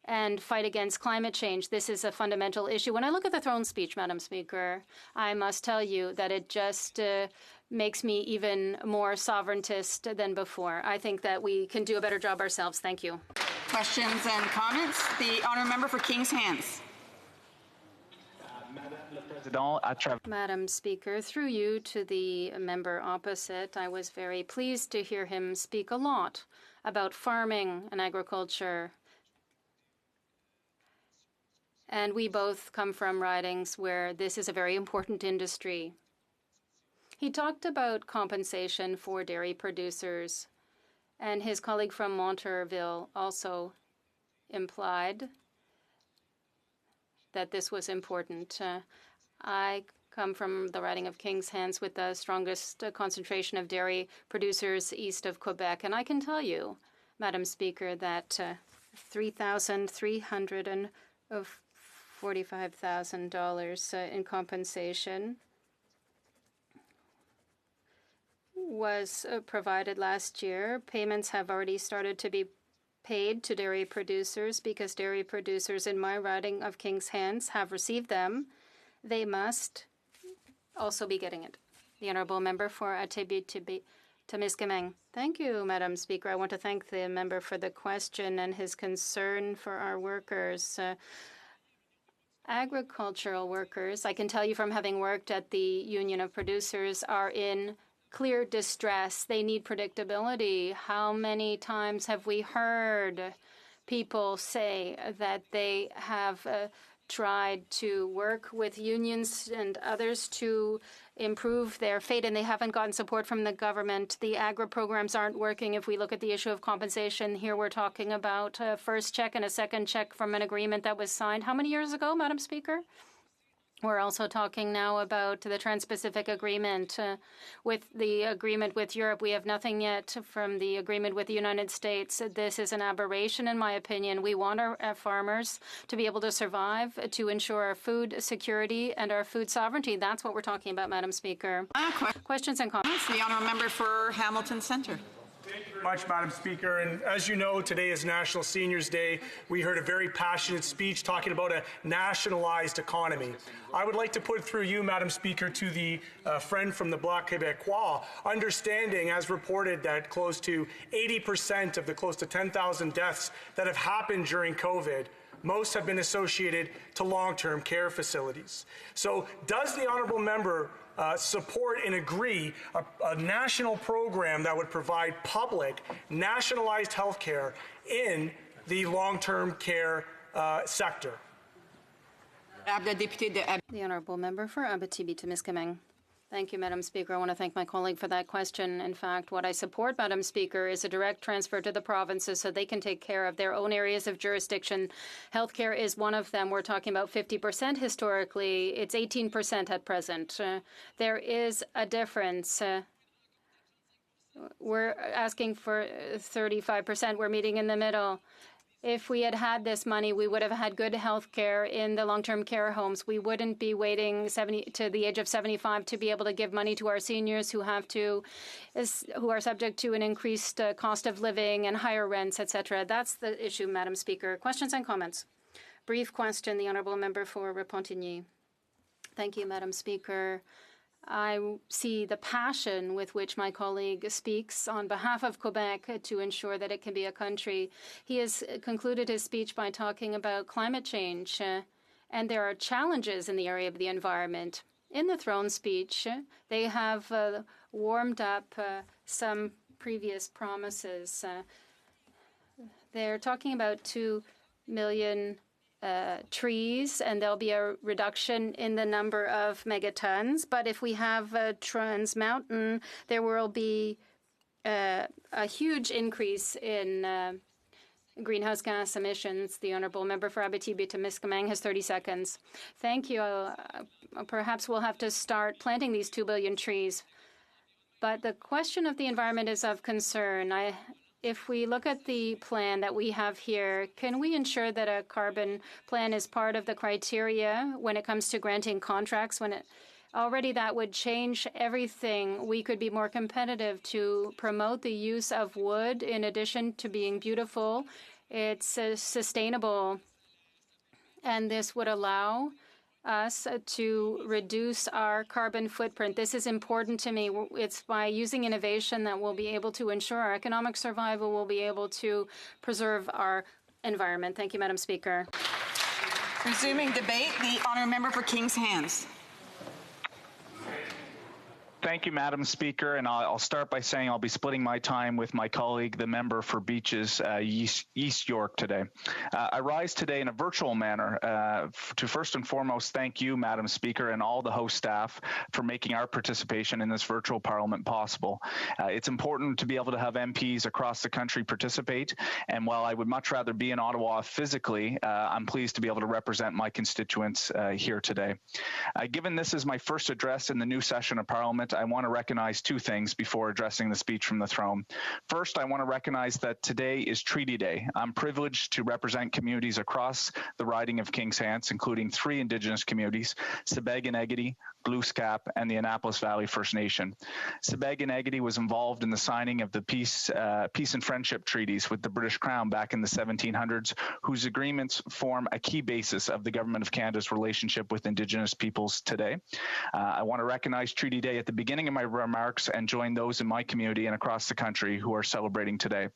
and fight against climate change. This is a fundamental issue. When I look at the throne speech, Madam Speaker, I must tell you that it just makes me even more sovereigntist than before. I think that we can do a better job ourselves. Thank you. Questions and comments? The honourable member for King's Hands. Madam Speaker, through you to the member opposite, I was very pleased to hear him speak a lot about farming and agriculture. And we both come from ridings where this is a very important industry. He talked about compensation for dairy producers, and his colleague from Monterville also implied that this was important. I come from the riding of King's Hands with the strongest concentration of dairy producers east of Quebec, and I can tell you, Madam Speaker, that $3,345,000 in compensation was provided last year. Payments have already started to be paid to dairy producers because dairy producers in my riding of King's Hands have received them. They must also be getting it. The honourable member for Abitibi-Témiscamingue. Thank you, Madam Speaker. I want to thank the member for the question and his concern for our workers. Agricultural workers, I can tell you from having worked at the Union of Producers, are in clear distress. They need predictability. How many times have we heard people say that they have tried to work with unions and others to improve their fate, and they haven't gotten support from the government? The agri programs aren't working. If we look at the issue of compensation, here we're talking about a first check and a second check from an agreement that was signed how many years ago, Madam Speaker? We're also talking now about the Trans-Pacific Agreement. With the agreement with Europe, we have nothing yet from the agreement with the United States. This is an aberration, in my opinion. We want our farmers to be able to survive, to ensure our food security and our food sovereignty. That's what we're talking about, Madam Speaker. Questions and comments? The honourable member for Hamilton Centre. Thank you much, Madam Speaker. And as you know, today is National Seniors Day. We heard a very passionate speech talking about a nationalized economy. I would like to put through you, Madam Speaker, to the friend from the Bloc Québécois, understanding, as reported, that close to 80% of the close to 10,000 deaths that have happened during COVID, most have been associated to long-term care facilities. So does the honourable member support and agree a national program that would provide public, nationalized health care in the long-term care sector? The Honourable Member for Abitibi-Témiscamingue. Thank you, Madam Speaker. I want to thank my colleague for that question. In fact, what I support, Madam Speaker, is a direct transfer to the provinces so they can take care of their own areas of jurisdiction. Healthcare is one of them. We're talking about 50% historically. It's 18% at present. There is a difference. We're asking for 35%. We're meeting in the middle. If we had had this money, we would have had good health care in the long-term care homes. We wouldn't be waiting to the age of 75 to be able to give money to our seniors who are subject to an increased cost of living and higher rents, etc. That's the issue, Madam Speaker. Questions and comments? Brief question, the Honourable Member for Repentigny. Thank you, Madam Speaker. I see the passion with which my colleague speaks on behalf of Quebec to ensure that it can be a country. He has concluded his speech by talking about climate change, and there are challenges in the area of the environment. In the throne speech, they have warmed up some previous promises. They're talking about 2 million trees, and there'll be a reduction in the number of megatons. But if we have Trans Mountain, there will be a huge increase in greenhouse gas emissions. The Honourable Member for Abitibi-Témiscamingue has 30 seconds. Thank you. Perhaps we'll have to start planting these 2 billion trees. But the question of the environment is of concern. If we look at the plan that we have here, can we ensure that a carbon plan is part of the criteria when it comes to granting contracts? Already that would change everything. We could be more competitive to promote the use of wood in addition to being beautiful. It's sustainable, and this would allow us to reduce our carbon footprint. This is important to me. It's by using innovation that we'll be able to ensure our economic survival. We'll be able to preserve our environment. Thank you, Madam Speaker. Resuming debate, the honourable member for King's Hands. Thank you, Madam Speaker, and I'll start by saying I'll be splitting my time with my colleague, the member for Beaches, East York today. I rise today in a virtual manner to first and foremost thank you, Madam Speaker, and all the HoC staff for making our participation in this virtual parliament possible. It's important to be able to have MPs across the country participate, and while I would much rather be in Ottawa physically, I'm pleased to be able to represent my constituents here today. Given this is my first address in the new session of Parliament, I want to recognize two things before addressing the speech from the throne. First, I want to recognize that today is Treaty Day. I'm privileged to represent communities across the riding of King's Hands, including 3 Indigenous communities, Sebeg-Enegity, Glooscap, and the Annapolis Valley First Nation. Sebeg-Enegity was involved in the signing of the peace and friendship treaties with the British Crown back in the 1700s, whose agreements form a key basis of the Government of Canada's relationship with Indigenous peoples today. I want to recognize Treaty Day at the beginning of my remarks and join those in my community and across the country who are celebrating today.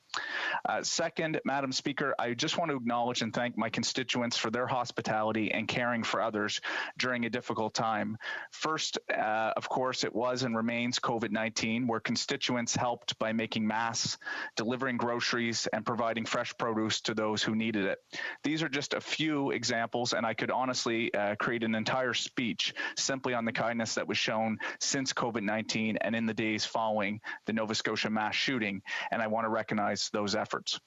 Second, Madam Speaker, I just want to acknowledge and thank my constituents for their hospitality and caring for others during a difficult time. First, of course, it was and remains COVID-19, where constituents helped by making masks, delivering groceries, and providing fresh produce to those who needed it. These are just a few examples, and I could honestly create an entire speech simply on the kindness that was shown since COVID-19 and in the days following the Nova Scotia mass shooting, and I want to recognize those efforts.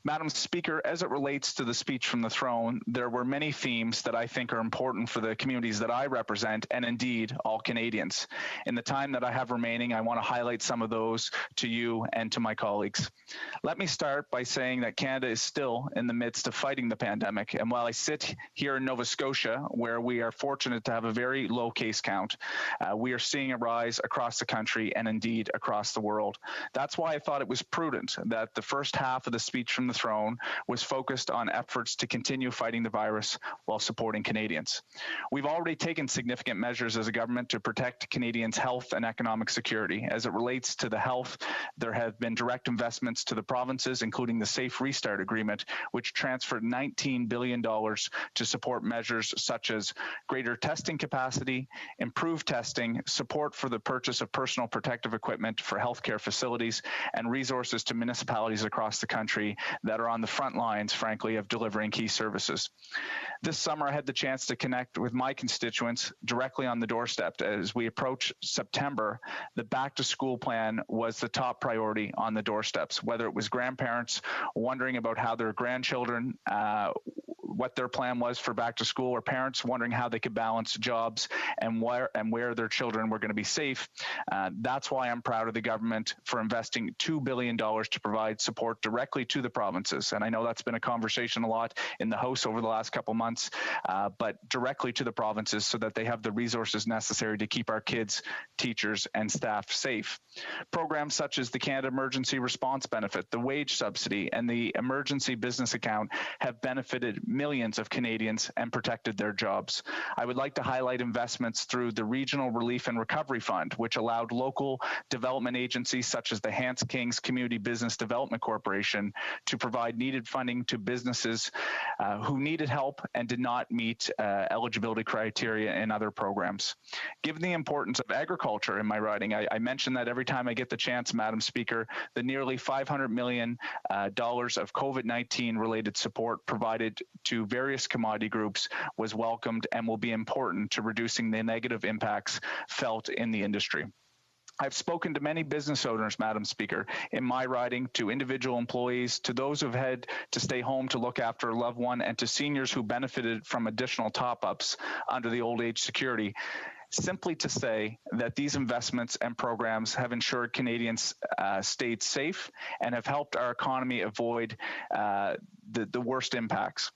Madam Speaker, as it relates to the speech from the throne, there were many themes that I think are important for the communities that I represent and indeed all Canadians. In the time that I have remaining, I want to highlight some of those to you and to my colleagues. Let me start by saying that Canada is still in the midst of fighting the pandemic. And while I sit here in Nova Scotia, where we are fortunate to have a very low case count, we are seeing a rise across the country and indeed across the world. That's why I thought it was prudent that the first half of the speech from the throne was focused on efforts to continue fighting the virus while supporting Canadians. We've already taken significant measures as a government to protect Canadians' health and economic security. As it relates to the health, there have been direct investments to the provinces, including the Safe Restart Agreement, which transferred $19 billion to support measures such as greater testing capacity, improved testing, support for the purchase of personal protective equipment for healthcare facilities, and resources to municipalities across the country that are on the front lines, frankly, of delivering key services. This summer, I had the chance to connect with my constituents directly on the doorstep. As we approach September, the back to school plan was the top priority on the doorsteps, whether it was grandparents wondering about how their grandchildren, what their plan was for back to school, or parents wondering how they could balance jobs and where their children were going to be safe. That's why I'm proud of the government for investing $2 billion to provide support directly to the provinces. And I know that's been a conversation a lot in the House over the last couple months, but directly to the provinces so that they have the resources necessary to keep our kids, teachers, and staff safe. Programs such as the Canada Emergency Response Benefit, the wage subsidy, and the Emergency Business Account have benefited millions of Canadians and protected their jobs. I would like to highlight investments through the Regional Relief and Recovery Fund, which allowed local development agencies such as the Hans Kings Community Business Development Corporation to provide needed funding to businesses who needed help and did not meet eligibility criteria in other programs. Given the importance of agriculture in my writing, I mention that every time I get the chance, Madam Speaker, the nearly $500 million of COVID-19 related support provided to various commodity groups was welcomed and will be important to reducing the negative impacts felt in the industry. I've spoken to many business owners, Madam Speaker, in my writing, to individual employees, to those who've had to stay home to look after a loved one, and to seniors who benefited from additional top-ups under the old age security, simply to say that these investments and programs have ensured Canadians stayed safe and have helped our economy avoid the worst impacts.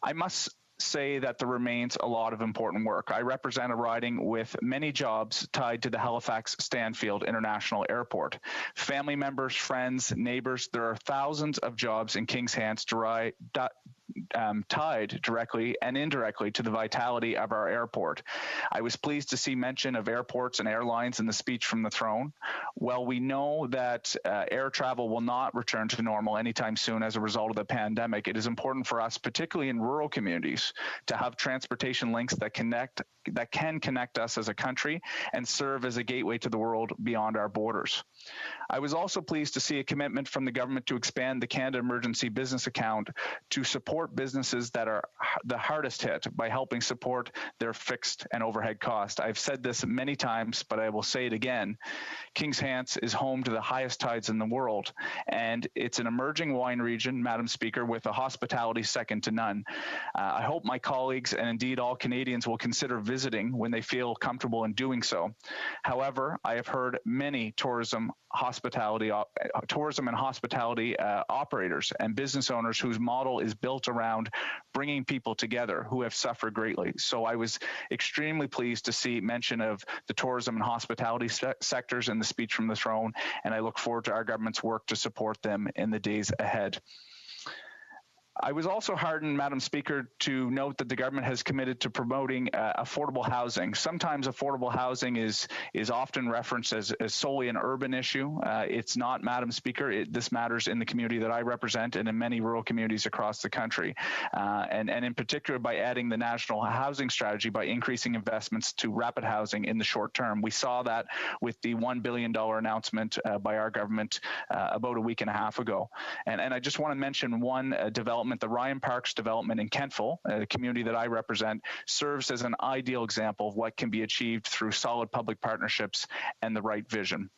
I must say that there remains a lot of important work. I represent a riding with many jobs tied to the Halifax Stanfield International Airport. Family members, friends, neighbors, there are thousands of jobs in Kings Hands tied directly and indirectly to the vitality of our airport. I was pleased to see mention of airports and airlines in the speech from the throne. While we know that air travel will not return to normal anytime soon as a result of the pandemic, it is important for us, particularly in rural communities, to have transportation links that can connect us as a country and serve as a gateway to the world beyond our borders. I was also pleased to see a commitment from the government to expand the Canada Emergency Business Account to support businesses that are the hardest hit by helping support their fixed and overhead costs. I've said this many times, but I will say it again. Kings Hands is home to the highest tides in the world, and it's an emerging wine region, Madam Speaker, with a hospitality second to none. I hope my colleagues and indeed all Canadians will consider visiting when they feel comfortable in doing so. However, I have heard many tourism and hospitality operators and business owners whose model is built around bringing people together who have suffered greatly. So I was extremely pleased to see mention of the tourism and hospitality sectors in the speech from the throne, and I look forward to our government's work to support them in the days ahead. I was also heartened, Madam Speaker, to note that the government has committed to promoting affordable housing. Sometimes affordable housing is often referenced as solely an urban issue. It's not, Madam Speaker. This matters in the community that I represent and in many rural communities across the country. And in particular, by adding the National Housing Strategy by increasing investments to rapid housing in the short term. We saw that with the $1 billion announcement by our government about a week and a half ago. And I just want to mention one development. The Ryan Parks development in Kentville, the community that I represent, serves as an ideal example of what can be achieved through solid public partnerships and the right vision.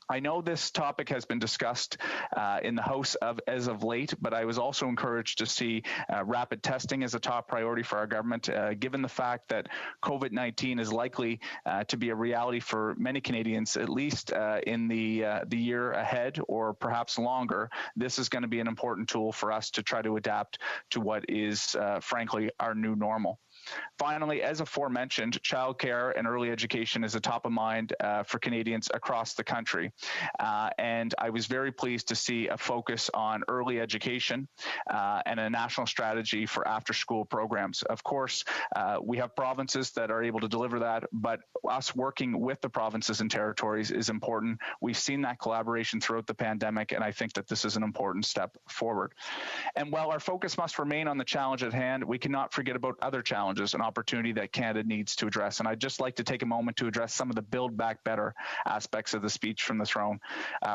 I know this topic has been discussed in the House as of late, but I was also encouraged to see rapid testing as a top priority for our government, given the fact that COVID-19 is likely to be a reality for many Canadians, at least in the year ahead or perhaps longer. This is going to be an important tool for us to try to adapt to what is, frankly, our new normal. Finally, as aforementioned, childcare and early education is a top of mind for Canadians across the country. And I was very pleased to see a focus on early education and a national strategy for after-school programs. Of course, we have provinces that are able to deliver that, but us working with the provinces and territories is important. We've seen that collaboration throughout the pandemic, and I think that this is an important step forward. And while our focus must remain on the challenge at hand, we cannot forget about other challenges, an opportunity that Canada needs to address. And I'd just like to take a moment to address some of the Build Back Better aspects of the speech from the throne.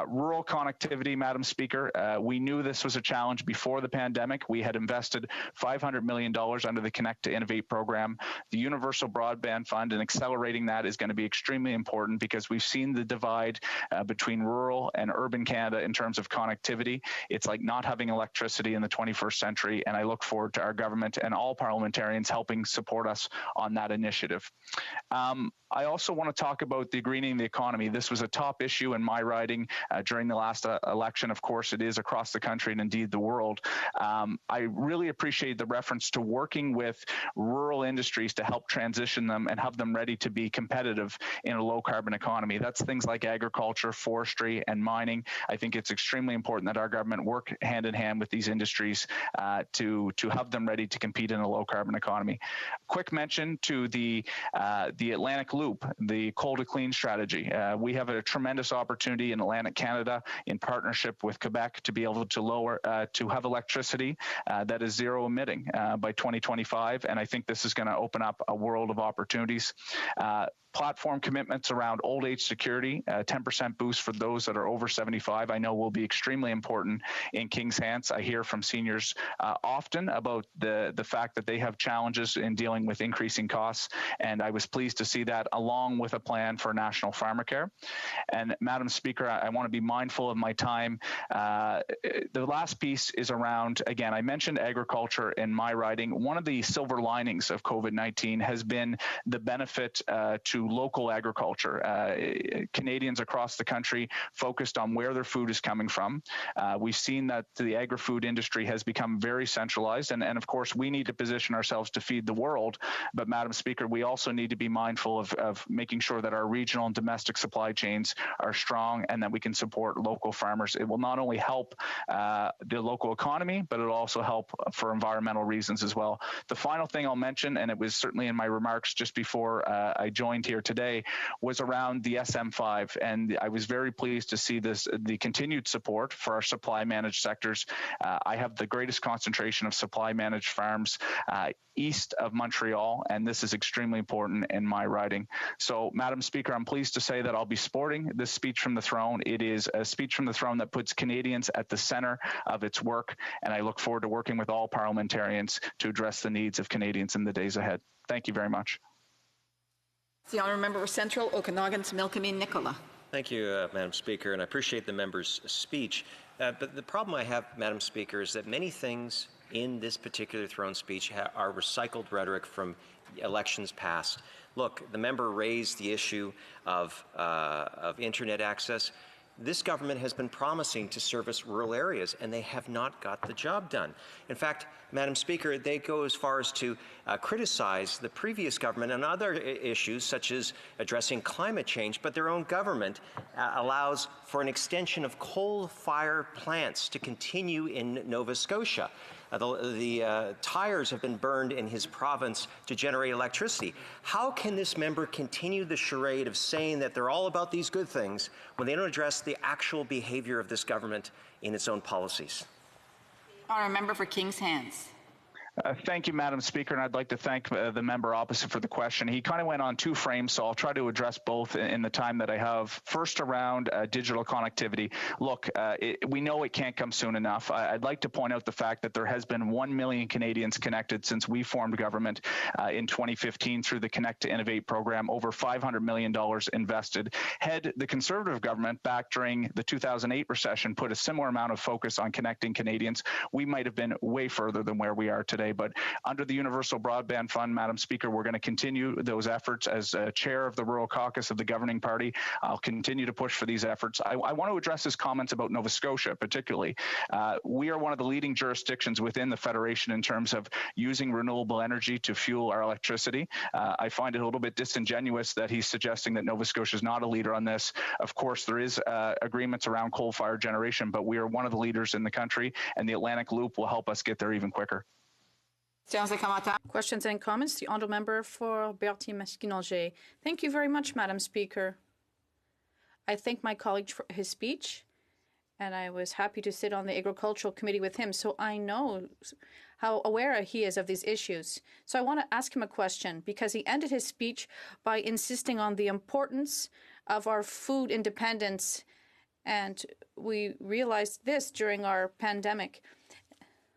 Rural connectivity, Madam Speaker, we knew this was a challenge before the pandemic. We had invested $500 million under the Connect to Innovate program. The Universal Broadband Fund, and accelerating that is going to be extremely important because we've seen the divide between rural and urban Canada in terms of connectivity. It's like not having electricity in the 21st century, and I look forward to our government and all parliamentarians helping support us on that initiative. I also want to talk about the greening the economy. This was a top issue in my riding during the last election. Of course, it is across the country and indeed the world. I really appreciate the reference to working with rural industries to help transition them and have them ready to be competitive in a low carbon economy. That's things like agriculture, forestry, and mining. I think it's extremely important that our government work hand in hand with these industries to have them ready to compete in a low carbon economy. Quick mention to the Atlantic Loop, the coal to clean strategy. We have a tremendous opportunity in Atlantic Canada in partnership with Quebec to be able to to have electricity that is zero emitting by 2025. And I think this is going to open up a world of opportunities. Platform commitments around old age security, 10% boost for those that are over 75, I know will be extremely important in King's Hands. I hear from seniors often about the fact that they have challenges in dealing with increasing costs, and I was pleased to see that along with a plan for national pharmacare. And Madam Speaker, I want to be mindful of my time. The last piece is around, again, I mentioned agriculture in my writing. One of the silver linings of COVID-19 has been the benefit to local agriculture. Canadians across the country focused on where their food is coming from. We've seen that the agri-food industry has become very centralized, and of course we need to position ourselves to feed the world, but Madam Speaker, we also need to be mindful of making sure that our regional and domestic supply chains are strong and that we can support local farmers. It will not only help the local economy, but it'll also help for environmental reasons as well. The final thing I'll mention, and it was certainly in my remarks just before I joined here today, was around the SM5, and I was very pleased to see the continued support for our supply managed sectors. I have the greatest concentration of supply managed farms east of Montreal, and this is extremely important in my riding. So, Madam Speaker, I'm pleased to say that I'll be sporting this speech from the throne. It is a speech from the throne that puts Canadians at the center of its work, and I look forward to working with all parliamentarians to address the needs of Canadians in the days ahead. Thank you very much. The honourable member for Central, Okanagan-Similkameen, Nicola. Thank you, Madam Speaker, and I appreciate the member's speech. But the problem I have, Madam Speaker, is that many things in this particular throne speech are recycled rhetoric from elections past. Look, the member raised the issue of internet access. This government has been promising to service rural areas, and they have not got the job done. In fact, Madam Speaker, they go as far as to criticize the previous government on other issues, such as addressing climate change, but their own government allows for an extension of coal-fired plants to continue in Nova Scotia. The tires have been burned in his province to generate electricity. How can this member continue the charade of saying that they're all about these good things when they don't address the actual behavior of this government in its own policies? Honourable member for King's Hands. Thank you, Madam Speaker, and I'd like to thank the member opposite for the question. He kind of went on two frames, so I'll try to address both in the time that I have. First, around digital connectivity. Look, we know it can't come soon enough. I'd like to point out the fact that there has been 1 million Canadians connected since we formed government in 2015 through the Connect to Innovate program, over $500 million invested. Had the Conservative government back during the 2008 recession put a similar amount of focus on connecting Canadians, we might have been way further than where we are today. But under the Universal Broadband Fund, Madam Speaker, we're going to continue those efforts. As chair of the Rural Caucus of the governing party, I'll continue to push for these efforts. I want to address his comments about Nova Scotia, particularly. We are one of the leading jurisdictions within the Federation in terms of using renewable energy to fuel our electricity. I find it a little bit disingenuous that he's suggesting that Nova Scotia is not a leader on this. Of course, there is agreements around coal-fired generation, but we are one of the leaders in the country, and the Atlantic Loop will help us get there even quicker. Questions and comments? The honourable member for Berthier-Masquinongé. Thank you very much, Madam Speaker. I thank my colleague for his speech, and I was happy to sit on the Agricultural Committee with him, so I know how aware he is of these issues. So I want to ask him a question, because he ended his speech by insisting on the importance of our food independence, and we realized this during our pandemic.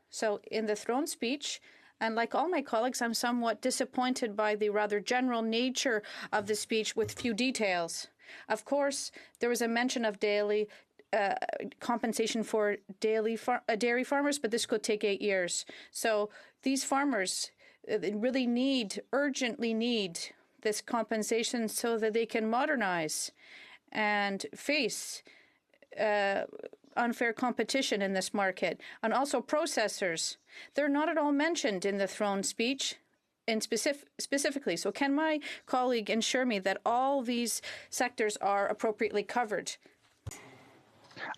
So in the throne speech, and like all my colleagues, I'm somewhat disappointed by the rather general nature of the speech with few details. Of course, there was a mention of daily compensation for dairy farmers, but this could take 8 years. So these farmers really urgently need this compensation so that they can modernize and face unfair competition in this market. And also processors. They're not at all mentioned in the throne speech specifically. So can my colleague ensure me that all these sectors are appropriately covered?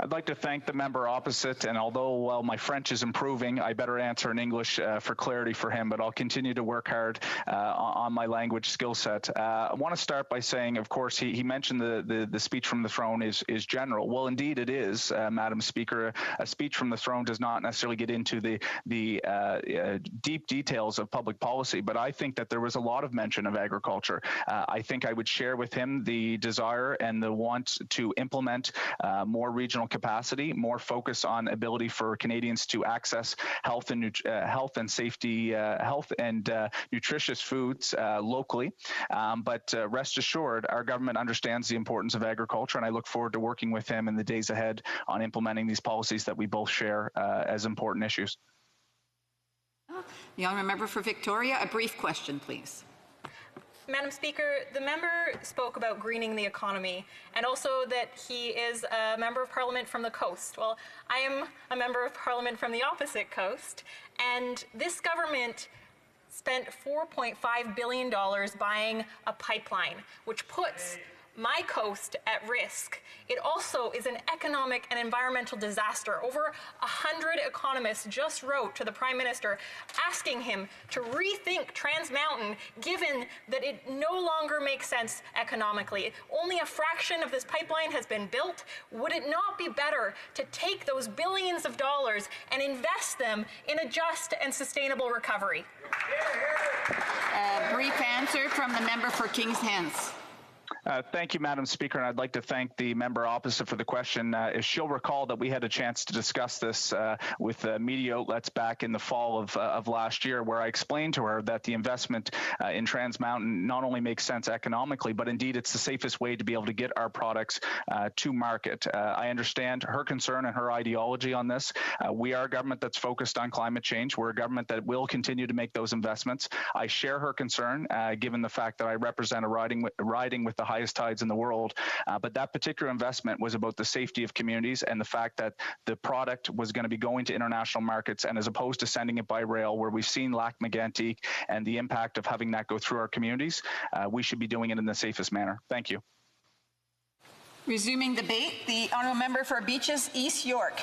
I'd like to thank the member opposite, and although, well, my French is improving, I better answer in English for clarity for him, but I'll continue to work hard on my language skill set. I want to start by saying, of course, he mentioned the speech from the throne is general. Well, indeed it is, Madam Speaker. A speech from the throne does not necessarily get into the deep details of public policy, but I think that there was a lot of mention of agriculture. I think I would share with him the desire and the want to implement more regional capacity, more focus on ability for Canadians to access health and nutritious foods locally. But rest assured, our government understands the importance of agriculture, and I look forward to working with him in the days ahead on implementing these policies that we both share as important issues. The honourable member for Victoria, a brief question, please. Madam Speaker, the member spoke about greening the economy and also that he is a member of parliament from the coast. Well, I am a member of parliament from the opposite coast, and this government spent $4.5 billion buying a pipeline, which puts my coast at risk. It also is an economic and environmental disaster. Over 100 economists just wrote to the Prime Minister asking him to rethink Trans Mountain, given that it no longer makes sense economically. Only a fraction of this pipeline has been built. Would it not be better to take those billions of dollars and invest them in a just and sustainable recovery? Brief answer from the member for Kings Hens. Thank you, Madam Speaker, and I'd like to thank the member opposite for the question. If she'll recall that we had a chance to discuss this with media outlets back in the fall of last year, where I explained to her that the investment in Trans Mountain not only makes sense economically, but indeed it's the safest way to be able to get our products to market. I understand her concern and her ideology on this. We are a government that's focused on climate change. We're a government that will continue to make those investments. I share her concern, given the fact that I represent a riding with the highest tides in the world. But that particular investment was about the safety of communities and the fact that the product was going to be going to international markets, and as opposed to sending it by rail, where we've seen Lac-Mégantic and the impact of having that go through our communities, we should be doing it in the safest manner. Thank you. Resuming debate, the honourable member for Beaches, East York.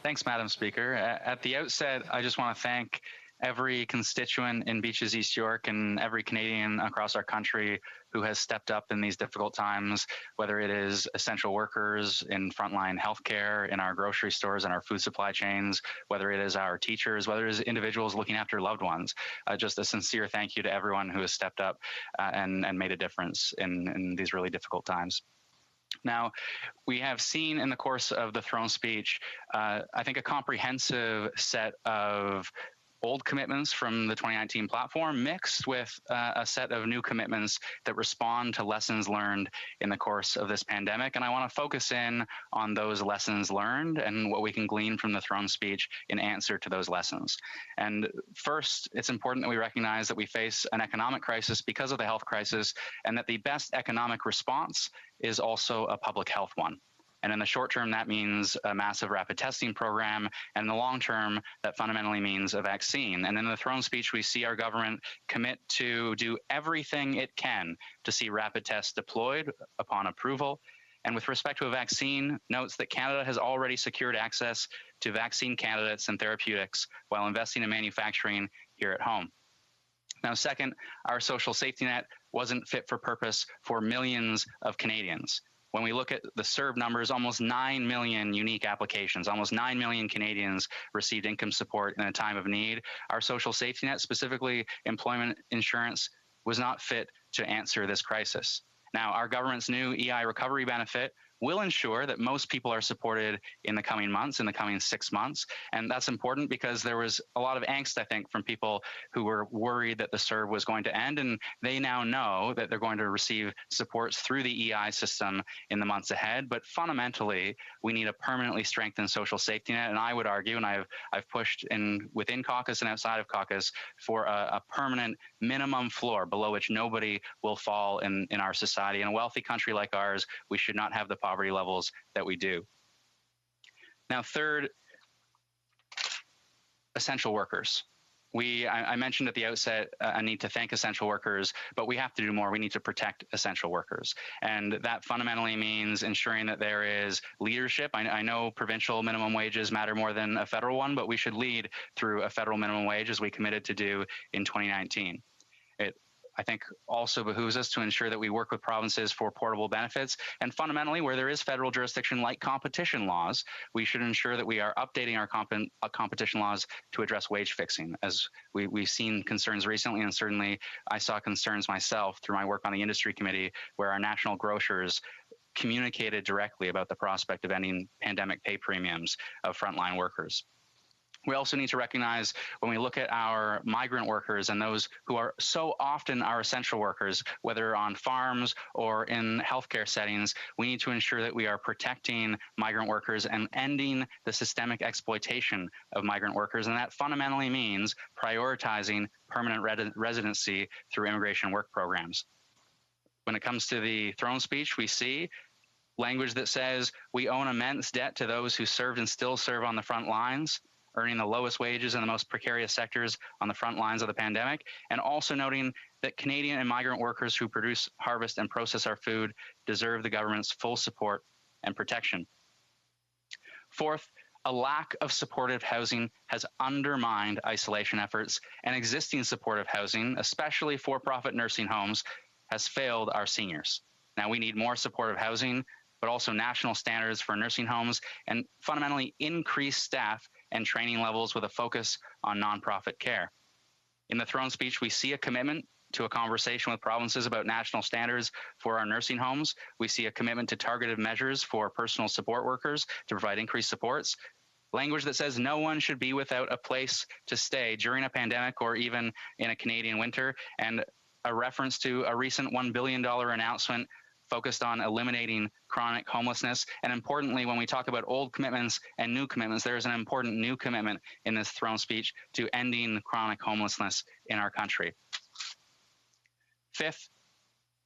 Thanks, Madam Speaker. At the outset, I just want to thank every constituent in Beaches East York and every Canadian across our country who has stepped up in these difficult times, whether it is essential workers in frontline healthcare, in our grocery stores and our food supply chains, whether it is our teachers, whether it is individuals looking after loved ones. Just a sincere thank you to everyone who has stepped up and made a difference in these really difficult times. Now, we have seen in the course of the throne speech, I think, a comprehensive set of old commitments from the 2019 platform mixed with a set of new commitments that respond to lessons learned in the course of this pandemic. And I want to focus in on those lessons learned and what we can glean from the throne speech in answer to those lessons. And first, it's important that we recognize that we face an economic crisis because of the health crisis, and that the best economic response is also a public health one. And in the short term, that means a massive rapid testing program. And in the long term, that fundamentally means a vaccine. And in the throne speech, we see our government commit to do everything it can to see rapid tests deployed upon approval. And with respect to a vaccine, notes that Canada has already secured access to vaccine candidates and therapeutics while investing in manufacturing here at home. Now, second, our social safety net wasn't fit for purpose for millions of Canadians. When we look at the served numbers, almost 9 million unique applications, almost 9 million Canadians received income support in a time of need. Our social safety net, specifically employment insurance, was not fit to answer this crisis. Now, our government's new EI recovery benefit will ensure that most people are supported in the coming months, in the coming 6 months. And that's important because there was a lot of angst, I think, from people who were worried that the CERB was going to end. And they now know that they're going to receive supports through the EI system in the months ahead. But fundamentally, we need a permanently strengthened social safety net. And I would argue, and I've pushed within caucus and outside of caucus for a permanent minimum floor below which nobody will fall in our society. In a wealthy country like ours, we should not have the poverty levels that we do. Now, third, essential workers. I mentioned at the outset a need to thank essential workers, but we have to do more. We need to protect essential workers. And that fundamentally means ensuring that there is leadership. I know provincial minimum wages matter more than a federal one, but we should lead through a federal minimum wage as we committed to do in 2019. I think also behooves us to ensure that we work with provinces for portable benefits. And fundamentally, where there is federal jurisdiction like competition laws, we should ensure that we are updating our competition laws to address wage fixing. As we've seen concerns recently, and certainly I saw concerns myself through my work on the industry committee, where our national grocers communicated directly about the prospect of ending pandemic pay premiums of frontline workers. We also need to recognize when we look at our migrant workers and those who are so often our essential workers, whether on farms or in healthcare settings, we need to ensure that we are protecting migrant workers and ending the systemic exploitation of migrant workers. And that fundamentally means prioritizing permanent residency through immigration work programs. When it comes to the throne speech, we see language that says we owe an immense debt to those who served and still serve on the front lines, earning the lowest wages in the most precarious sectors on the front lines of the pandemic, and also noting that Canadian and migrant workers who produce, harvest, and process our food deserve the government's full support and protection. Fourth, a lack of supportive housing has undermined isolation efforts, and existing supportive housing, especially for-profit nursing homes, has failed our seniors. Now, we need more supportive housing, but also national standards for nursing homes, and fundamentally increased staff and training levels with a focus on nonprofit care. In the throne speech, we see a commitment to a conversation with provinces about national standards for our nursing homes. We see a commitment to targeted measures for personal support workers to provide increased supports. Language that says no one should be without a place to stay during a pandemic or even in a Canadian winter, and a reference to a recent $1 billion announcement focused on eliminating chronic homelessness. And importantly, when we talk about old commitments and new commitments, there is an important new commitment in this throne speech to ending chronic homelessness in our country. Fifth,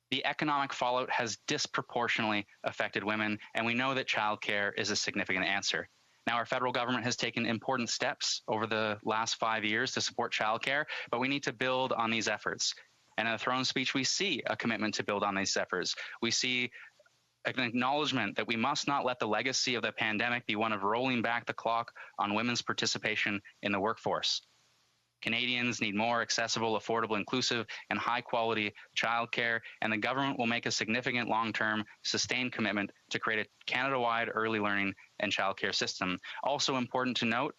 the economic fallout has disproportionately affected women, and we know that childcare is a significant answer. Now, our federal government has taken important steps over the last 5 years to support childcare, but we need to build on these efforts. And in the throne speech, we see a commitment to build on these efforts. We see an acknowledgement that we must not let the legacy of the pandemic be one of rolling back the clock on women's participation in the workforce. Canadians need more accessible, affordable, inclusive, and high-quality childcare, and the government will make a significant long-term, sustained commitment to create a Canada-wide early learning and childcare system. Also important to note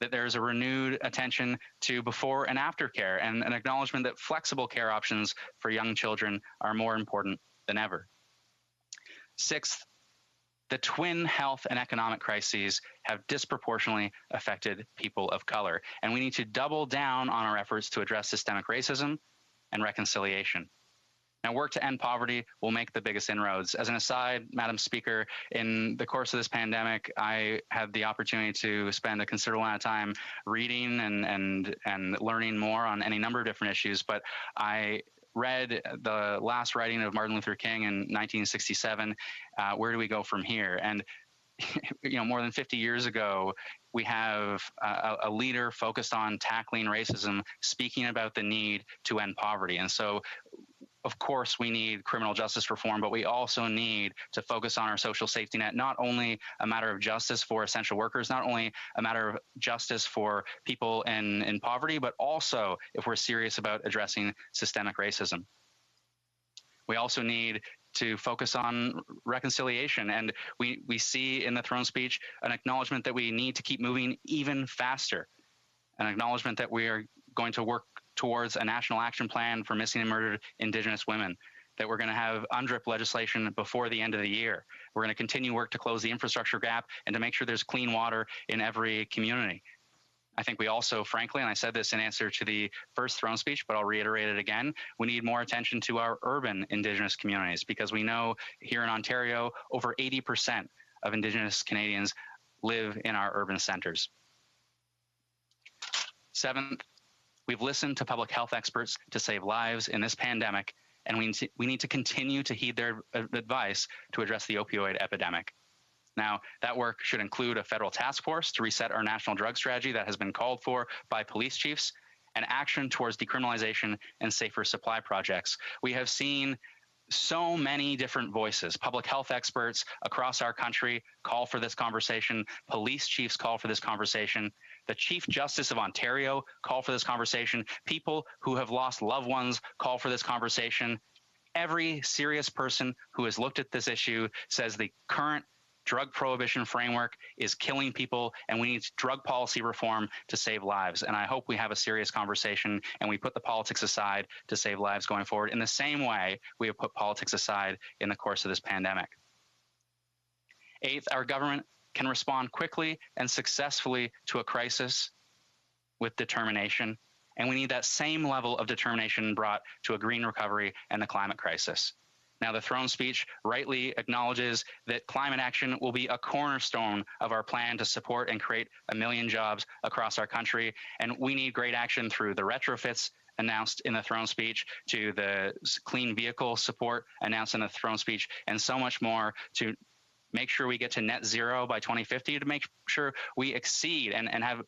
that there's a renewed attention to before and after care and an acknowledgement that flexible care options for young children are more important than ever. Sixth, the twin health and economic crises have disproportionately affected people of color, and we need to double down on our efforts to address systemic racism and reconciliation. Now, work to end poverty will make the biggest inroads. As an aside, Madam Speaker, in the course of this pandemic, I had the opportunity to spend a considerable amount of time reading and learning more on any number of different issues, but I read the last writing of Martin Luther King in 1967, Where Do We Go From Here? And more than 50 years ago, we have a leader focused on tackling racism, speaking about the need to end poverty. And so, of course, we need criminal justice reform, but we also need to focus on our social safety net, not only a matter of justice for essential workers, not only a matter of justice for people in poverty, but also if we're serious about addressing systemic racism. We also need to focus on reconciliation. And we see in the throne speech an acknowledgement that we need to keep moving even faster, an acknowledgement that we are going to work towards a national action plan for missing and murdered Indigenous women, that we're going to have UNDRIP legislation before the end of the year. We're going to continue work to close the infrastructure gap and to make sure there's clean water in every community. I think we also, frankly, and I said this in answer to the first throne speech, but I'll reiterate it again, we need more attention to our urban Indigenous communities, because we know here in Ontario, over 80% of Indigenous Canadians live in our urban centres. Seventh, we've listened to public health experts to save lives in this pandemic, and we need to continue to heed their advice to address the opioid epidemic. Now, that work should include a federal task force to reset our national drug strategy that has been called for by police chiefs, and action towards decriminalization and safer supply projects. We have seen so many different voices. Public health experts across our country call for this conversation. Police chiefs call for this conversation. The Chief Justice of Ontario call for this conversation. People who have lost loved ones call for this conversation. Every serious person who has looked at this issue says the current drug prohibition framework is killing people, and we need drug policy reform to save lives. And I hope we have a serious conversation and we put the politics aside to save lives going forward in the same way we have put politics aside in the course of this pandemic. Eighth, our government can respond quickly and successfully to a crisis with determination, and we need that same level of determination brought to a green recovery and the climate crisis. Now, the throne speech rightly acknowledges that climate action will be a cornerstone of our plan to support and create 1 million jobs across our country, and we need great action through the retrofits announced in the throne speech, to the clean vehicle support announced in the throne speech, and so much more to make sure we get to net zero by 2050, to make sure we exceed and have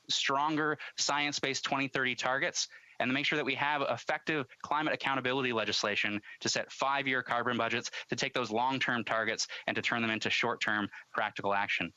stronger science-based 2030 targets, and to make sure that we have effective climate accountability legislation to set 5-year carbon budgets, to take those long-term targets and to turn them into short-term practical action.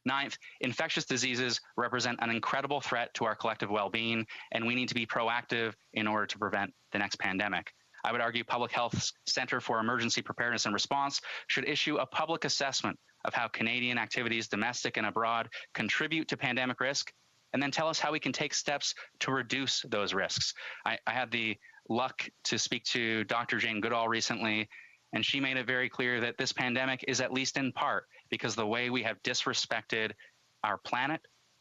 Ninth, infectious diseases represent an incredible threat to our collective well-being, and we need to be proactive in order to prevent the next pandemic. I would argue Public Health's Centre for Emergency Preparedness and Response should issue a public assessment of how Canadian activities, domestic and abroad, contribute to pandemic risk, and then tell us how we can take steps to reduce those risks. I had the luck to speak to Dr. Jane Goodall recently, and she made it very clear that this pandemic is at least in part because the way we have disrespected our planet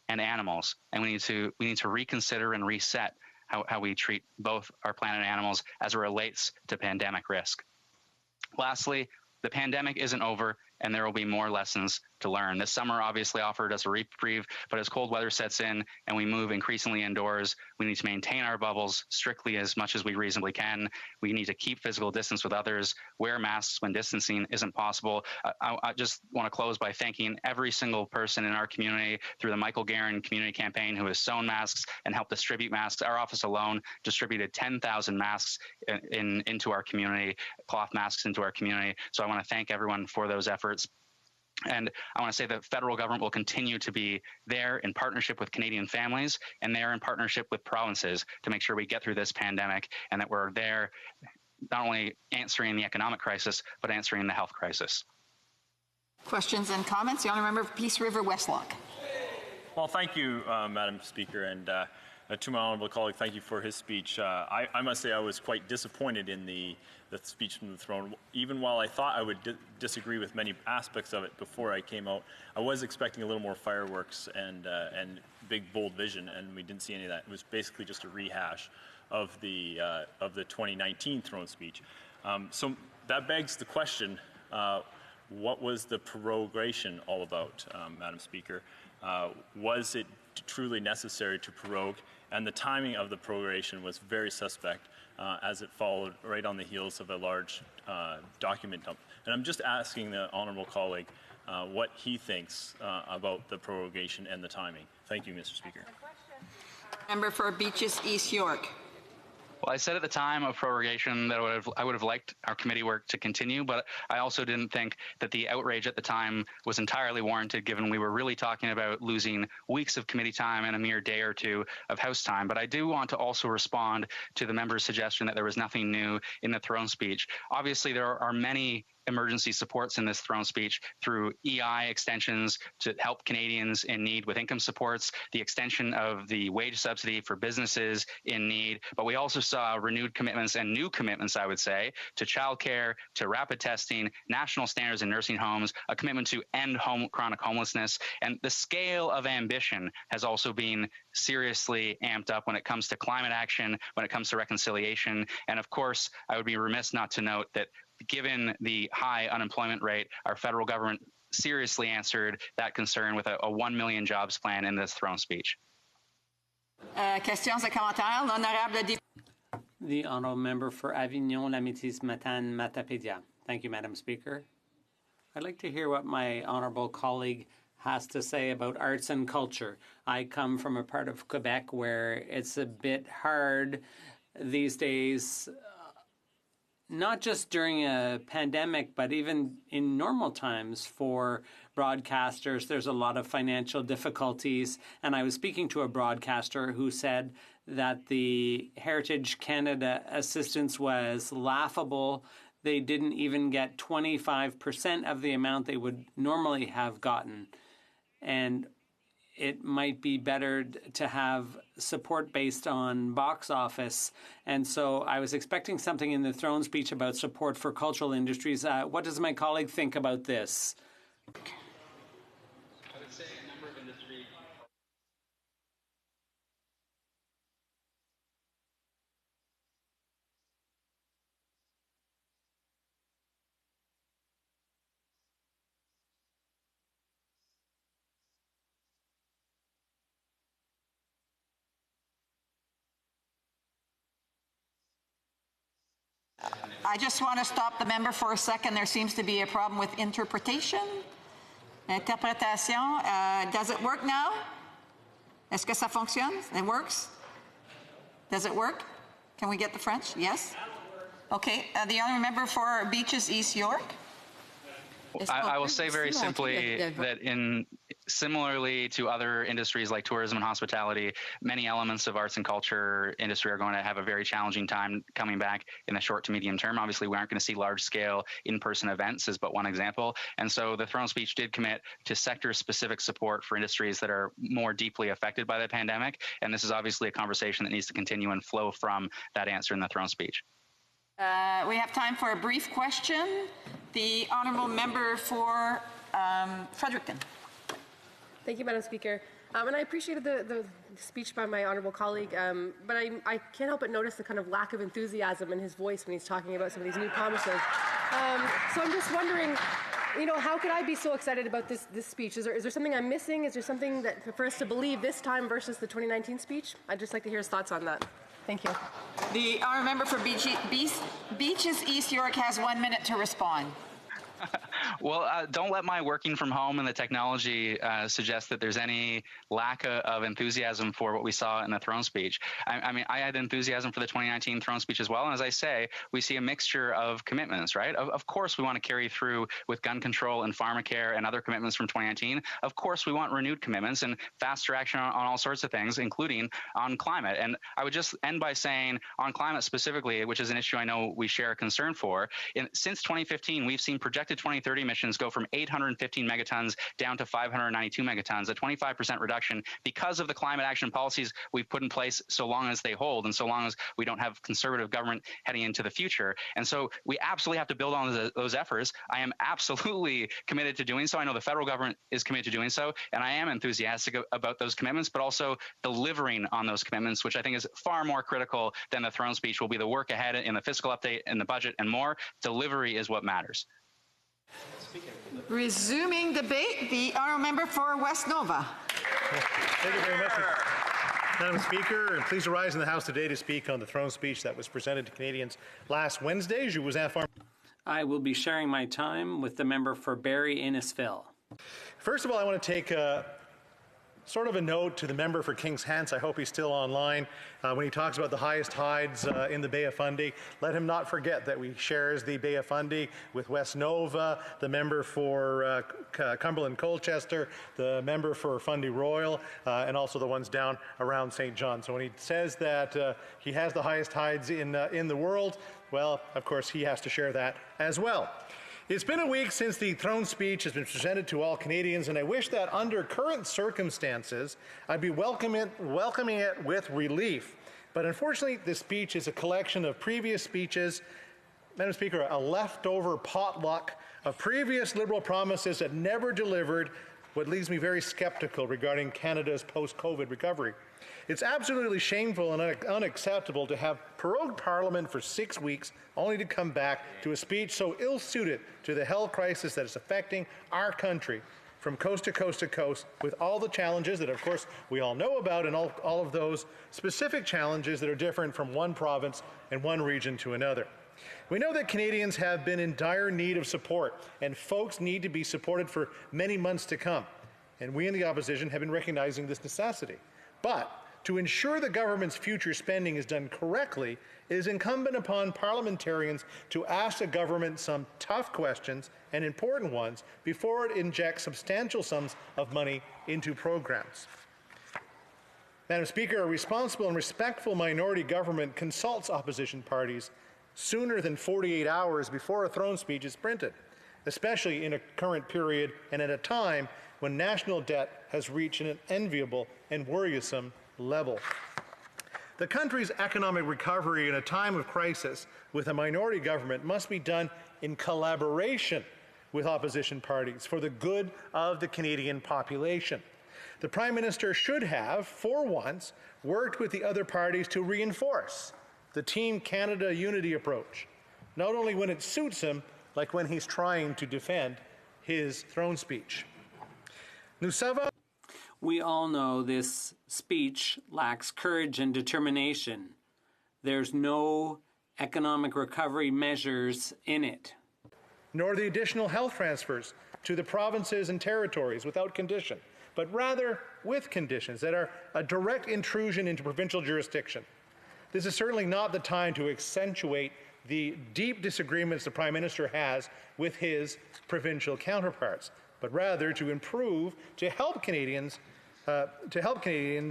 and animals, and we need to reconsider and reset how we treat both our planet and animals as it relates to pandemic risk. Lastly, the pandemic isn't over, and there will be more lessons to learn. This summer obviously offered us a reprieve, but as cold weather sets in and we move increasingly indoors, we need to maintain our bubbles strictly as much as we reasonably can. We need to keep physical distance with others, wear masks when distancing isn't possible. I just want to close by thanking every single person in our community through the Michael Guerin Community Campaign who has sewn masks and helped distribute masks. Our office alone distributed 10,000 masks into our community, cloth masks into our community. So I want to thank everyone for those efforts. And I want to say the federal government will continue to be there in partnership with Canadian families and there in partnership with provinces to make sure we get through this pandemic and that we're there not only answering the economic crisis, but answering the health crisis. Questions and comments? The Honourable Member for Peace River Westlock. Well, thank you, Madam Speaker, and to my honourable colleague, thank you for his speech. I must say I was quite disappointed in the speech from the throne. Even while I thought I would disagree with many aspects of it before I came out, I was expecting a little more fireworks and big, bold vision, and we didn't see any of that. It was basically just a rehash of the 2019 throne speech. So that begs the question, what was the prorogation all about, Madam Speaker? Was it truly necessary to prorogue? And the timing of the prorogation was very suspect, as it followed right on the heels of a large document dump. And I'm just asking the honourable colleague what he thinks about the prorogation and the timing. Thank you, Mr. Speaker. Member for Beaches East York. Well, I said at the time of prorogation that I would have liked our committee work to continue, but I also didn't think that the outrage at the time was entirely warranted, given we were really talking about losing weeks of committee time and a mere day or two of House time. But I do want to also respond to the member's suggestion that there was nothing new in the throne speech. Obviously, there are many emergency supports in this throne speech through EI extensions to help Canadians in need with income supports, the extension of the wage subsidy for businesses in need. But we also saw renewed commitments and new commitments, I would say, to childcare, to rapid testing, national standards in nursing homes, a commitment to end chronic homelessness. And the scale of ambition has also been seriously amped up when it comes to climate action, when it comes to reconciliation. And of course, I would be remiss not to note that given the high unemployment rate, our federal government seriously answered that concern with a 1 million jobs plan in this throne speech. Questions et commentaires. L'honorable député. The honourable member for Avignon, La Métis, Matane, Matapédia. Thank you, Madam Speaker. I'd like to hear what my honourable colleague has to say about arts and culture. I come from a part of Quebec where it's a bit hard these days, not just during a pandemic, but even in normal times for broadcasters. There's a lot of financial difficulties. And I was speaking to a broadcaster who said that the Heritage Canada assistance was laughable. They didn't even get 25% of the amount they would normally have gotten. And it might be better to have support based on box office. And so I was expecting something in the throne speech about support for cultural industries. What does my colleague think about this? I would say a number of industries. I just want to stop the member for a second. There seems to be a problem with interpretation. Interprétation. Does it work now? Est-ce que ça fonctionne? It works? Does it work? Can we get the French? Yes? Okay. The honourable member for Beaches East York. I will say very simply that similarly to other industries like tourism and hospitality, many elements of arts and culture industry are going to have a very challenging time coming back in the short to medium term. Obviously, we aren't going to see large-scale in-person events as but one example. And so the throne speech did commit to sector-specific support for industries that are more deeply affected by the pandemic. And this is obviously a conversation that needs to continue and flow from that answer in the throne speech. We have time for a brief question. The honourable member for Fredericton. Thank you, Madam Speaker. And I appreciated the speech by my honourable colleague, but I can't help but notice the kind of lack of enthusiasm in his voice when he's talking about some of these new promises. So I'm just wondering, how could I be so excited about this speech? Is there something I'm missing? Is there something that for us to believe this time versus the 2019 speech? I'd just like to hear his thoughts on that. Thank you. The honourable member for Beaches East York has 1 minute to respond. Well, don't let my working from home and the technology suggest that there's any lack of enthusiasm for what we saw in the throne speech. I mean, I had enthusiasm for the 2019 throne speech as well. And as I say, we see a mixture of commitments, right? Of course, we want to carry through with gun control and pharmacare and other commitments from 2019. Of course, we want renewed commitments and faster action on all sorts of things, including on climate. And I would just end by saying on climate specifically, which is an issue I know we share a concern for, since 2015, we've seen projected 2030 emissions go from 815 megatons down to 592 megatons, a 25% reduction because of the climate action policies we've put in place so long as they hold and so long as we don't have conservative government heading into the future. And so we absolutely have to build on those efforts. I am absolutely committed to doing so. I know the federal government is committed to doing so, and I am enthusiastic about those commitments, but also delivering on those commitments, which I think is far more critical than the throne speech, will be the work ahead in the fiscal update, in the budget, and more. Delivery is what matters. Resuming debate, the honourable member for West Nova. Thank you very much, Madam Speaker. And pleased to rise in the House today to speak on the throne speech that was presented to Canadians last Wednesday. I will be sharing my time with the member for Barrie Innisfil. First of all, I want to take sort of a note to the member for Kings Hants. I hope he's still online. When he talks about the highest tides in the Bay of Fundy, let him not forget that we shares the Bay of Fundy with West Nova, the member for Cumberland Colchester, the member for Fundy Royal, and also the ones down around St. John. So when he says that he has the highest tides in the world, well, of course, he has to share that as well. It's been a week since the throne speech has been presented to all Canadians, and I wish that under current circumstances, I'd be welcoming it with relief. But unfortunately, this speech is a collection of previous speeches, Madam Speaker, a leftover potluck of previous Liberal promises that never delivered, what leaves me very skeptical regarding Canada's post-COVID recovery. It's absolutely shameful and unacceptable to have prorogued Parliament for 6 weeks only to come back to a speech so ill-suited to the health crisis that is affecting our country from coast to coast to coast, with all the challenges that, of course, we all know about, and all of those specific challenges that are different from one province and one region to another. We know that Canadians have been in dire need of support, and folks need to be supported for many months to come. And we in the opposition have been recognizing this necessity. But to ensure the government's future spending is done correctly, it is incumbent upon parliamentarians to ask the government some tough questions and important ones before it injects substantial sums of money into programs. Madam Speaker, a responsible and respectful minority government consults opposition parties sooner than 48 hours before a throne speech is printed, especially in a current period and at a time when national debt has reached an enviable and worrisome level. The country's economic recovery in a time of crisis with a minority government must be done in collaboration with opposition parties for the good of the Canadian population. The Prime Minister should have, for once, worked with the other parties to reinforce the Team Canada unity approach, not only when it suits him, like when he's trying to defend his throne speech. We all know this speech lacks courage and determination. There's no economic recovery measures in it. Nor the additional health transfers to the provinces and territories without condition, but rather with conditions that are a direct intrusion into provincial jurisdiction. This is certainly not the time to accentuate the deep disagreements the Prime Minister has with his provincial counterparts, but rather to improve, to help Canadians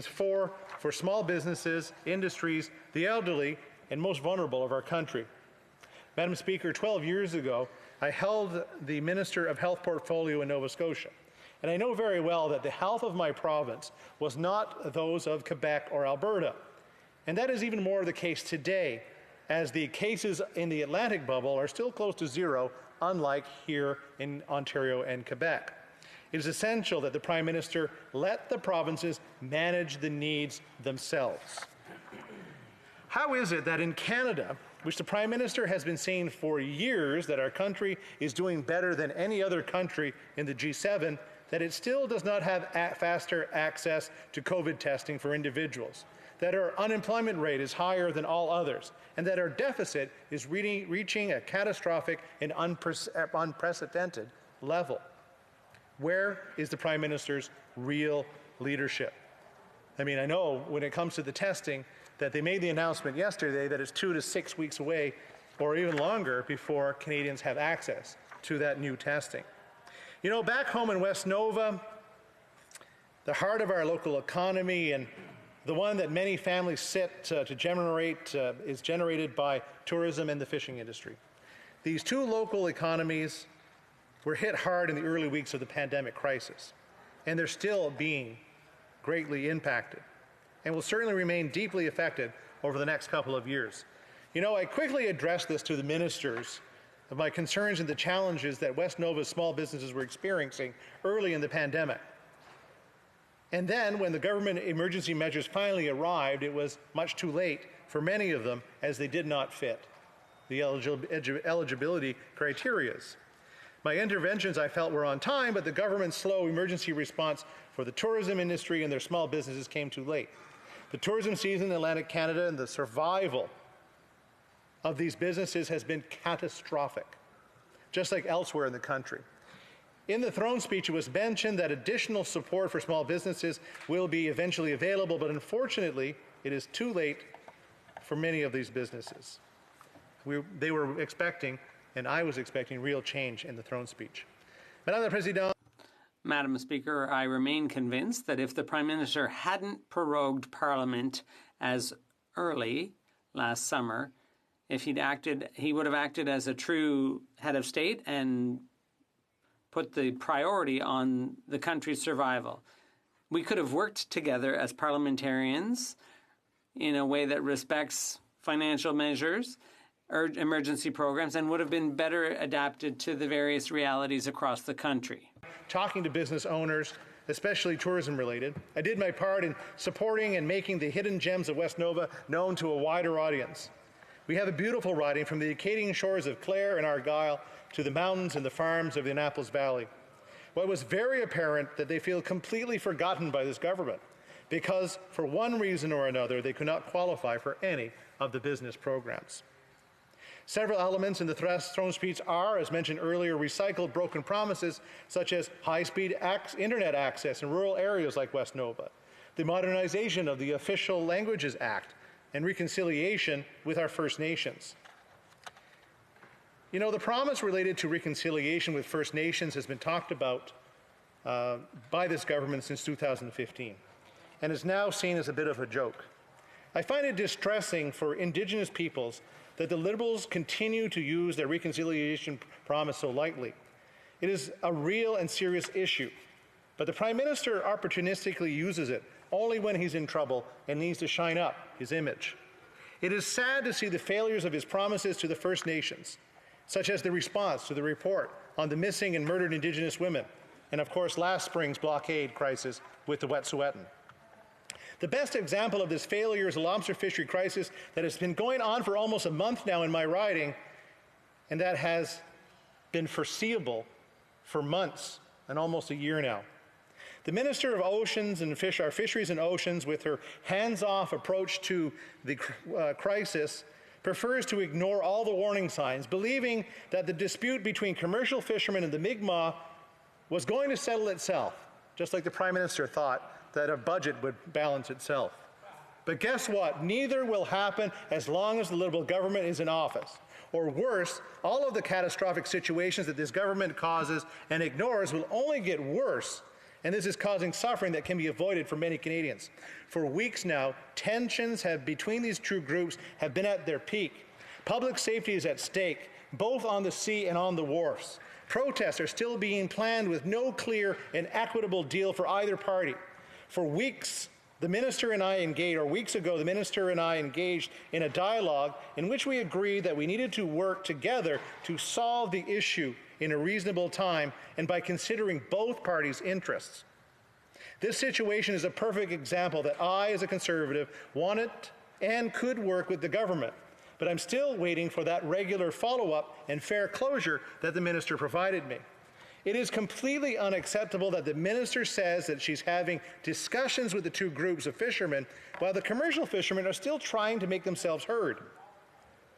for small businesses, industries, the elderly, and most vulnerable of our country. Madam Speaker, 12 years ago, I held the Minister of Health portfolio in Nova Scotia, and I know very well that the health of my province was not those of Quebec or Alberta. And that is even more the case today, as the cases in the Atlantic bubble are still close to zero, unlike here in Ontario and Quebec. It is essential that the Prime Minister let the provinces manage the needs themselves. How is it that in Canada, which the Prime Minister has been saying for years that our country is doing better than any other country in the G7, that it still does not have faster access to COVID testing for individuals, that our unemployment rate is higher than all others, and that our deficit is reaching a catastrophic and unprecedented level. Where is the Prime Minister's real leadership? I mean, I know when it comes to the testing that they made the announcement yesterday that it's 2 to 6 weeks away or even longer before Canadians have access to that new testing. You know, back home in West Nova, the heart of our local economy and the one that many families sit to generate is generated by tourism and the fishing industry. These two local economies were hit hard in the early weeks of the pandemic crisis, and they're still being greatly impacted and will certainly remain deeply affected over the next couple of years. You know, I quickly addressed this to the ministers of my concerns and the challenges that West Nova's small businesses were experiencing early in the pandemic. And then when the government emergency measures finally arrived, it was much too late for many of them as they did not fit the eligibility criterias. My interventions, I felt, were on time, but the government's slow emergency response for the tourism industry and their small businesses came too late. The tourism season in Atlantic Canada and the survival of these businesses has been catastrophic, just like elsewhere in the country. In the throne speech, it was mentioned that additional support for small businesses will be eventually available, but unfortunately, it is too late for many of these businesses. They were expecting, and I was expecting, real change in the throne speech. Madame la Présidente. Madam Speaker, I remain convinced that if the Prime Minister hadn't prorogued Parliament as early last summer, if he would have acted as a true head of state and put the priority on the country's survival. We could have worked together as parliamentarians in a way that respects financial measures or emergency programs and would have been better adapted to the various realities across the country. Talking to business owners, especially tourism related, I did my part in supporting and making the hidden gems of West Nova known to a wider audience. We have a beautiful riding from the Acadian shores of Clare and Argyll to the mountains and the farms of the Annapolis Valley. Well, it was very apparent that they feel completely forgotten by this government because, for one reason or another, they could not qualify for any of the business programs. Several elements in the throne speech are, as mentioned earlier, recycled broken promises such as high-speed internet access in rural areas like West Nova, the modernization of the Official Languages Act, and reconciliation with our First Nations. You know, the promise related to reconciliation with First Nations has been talked about by this government since 2015 and is now seen as a bit of a joke. I find it distressing for Indigenous peoples that the Liberals continue to use their reconciliation promise so lightly. It is a real and serious issue, but the Prime Minister opportunistically uses it only when he's in trouble and needs to shine up his image. It is sad to see the failures of his promises to the First Nations, such as the response to the report on the missing and murdered Indigenous women, and of course last spring's blockade crisis with the Wet'suwet'en. The best example of this failure is a lobster fishery crisis that has been going on for almost a month now in my riding, and that has been foreseeable for months and almost a year now. The Minister of Oceans and our Fisheries and Oceans, with her hands-off approach to the crisis, prefers to ignore all the warning signs, believing that the dispute between commercial fishermen and the Mi'kmaq was going to settle itself, just like the Prime Minister thought that a budget would balance itself. But guess what? Neither will happen as long as the Liberal government is in office. Or worse, all of the catastrophic situations that this government causes and ignores will only get worse, and this is causing suffering that can be avoided for many Canadians. For weeks now, tensions between these two groups have been at their peak. Public safety is at stake, both on the sea and on the wharfs. Protests are still being planned with no clear and equitable deal for either party. For weeks, the Minister and I engaged, or weeks ago, the Minister and I engaged in a dialogue in which we agreed that we needed to work together to solve the issue in a reasonable time and by considering both parties' interests. This situation is a perfect example that I, as a Conservative, wanted and could work with the government, but I'm still waiting for that regular follow-up and fair closure that the Minister provided me. It is completely unacceptable that the Minister says that she's having discussions with the two groups of fishermen while the commercial fishermen are still trying to make themselves heard.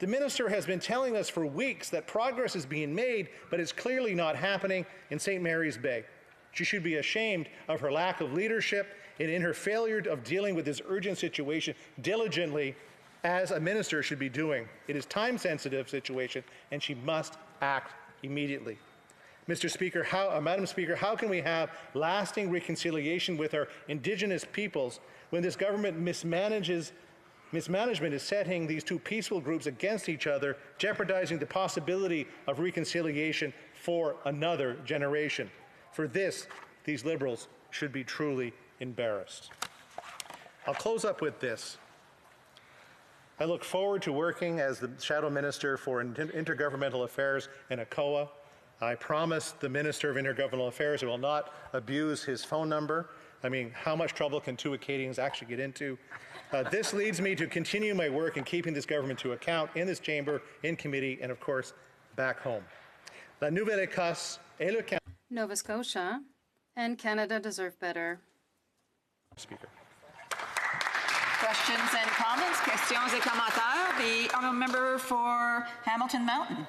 The minister has been telling us for weeks that progress is being made, but it's clearly not happening in St. Mary's Bay. She should be ashamed of her lack of leadership and in her failure of dealing with this urgent situation diligently, as a minister should be doing. It is a time-sensitive situation, and she must act immediately. Mr. Speaker, Madam Speaker, how can we have lasting reconciliation with our Indigenous peoples when this government mismanagement is setting these two peaceful groups against each other, jeopardizing the possibility of reconciliation for another generation? For this, these Liberals should be truly embarrassed. I'll close up with this. I look forward to working as the Shadow Minister for Intergovernmental Affairs in ACOA. I promise the Minister of Intergovernmental Affairs I will not abuse his phone number. I mean, how much trouble can two Acadians actually get into? This leads me to continue my work in keeping this government to account in this chamber, in committee, and of course, back home. La Nouvelle-Écosse et le Canada. Nova Scotia and Canada deserve better. Speaker. Questions and comments? Questions et commentaires? The honourable member for Hamilton Mountain.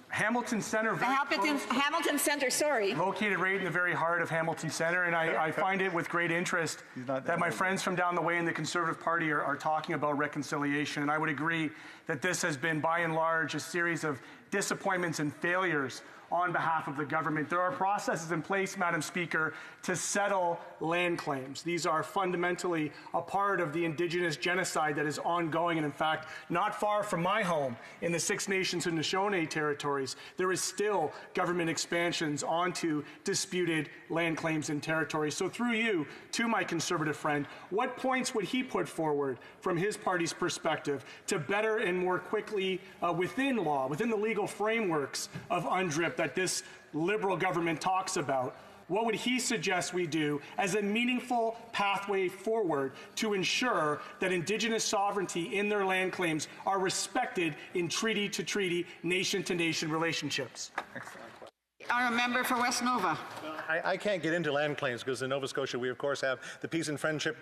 Hamilton Centre. Hamilton Centre, sorry. Located right in the very heart of Hamilton Centre, and I find it with great interest that my friends from down the way in the Conservative Party are talking about reconciliation. And I would agree that this has been, by and large, a series of disappointments and failures on behalf of the government. There are processes in place, Madam Speaker, to settle land claims. These are fundamentally a part of the Indigenous genocide that is ongoing, and in fact, not far from my home in the Six Nations and Haudenosaunee territories, there is still government expansions onto disputed land claims and territories. So through you, to my Conservative friend, what points would he put forward from his party's perspective to better and more quickly, within law, within the legal frameworks of UNDRIP that this Liberal government talks about, what would he suggest we do as a meaningful pathway forward to ensure that Indigenous sovereignty in their land claims are respected in treaty-to-treaty, nation-to-nation relationships? Honourable member for West Nova. I can't get into land claims because in Nova Scotia we of course have the Peace and Friendship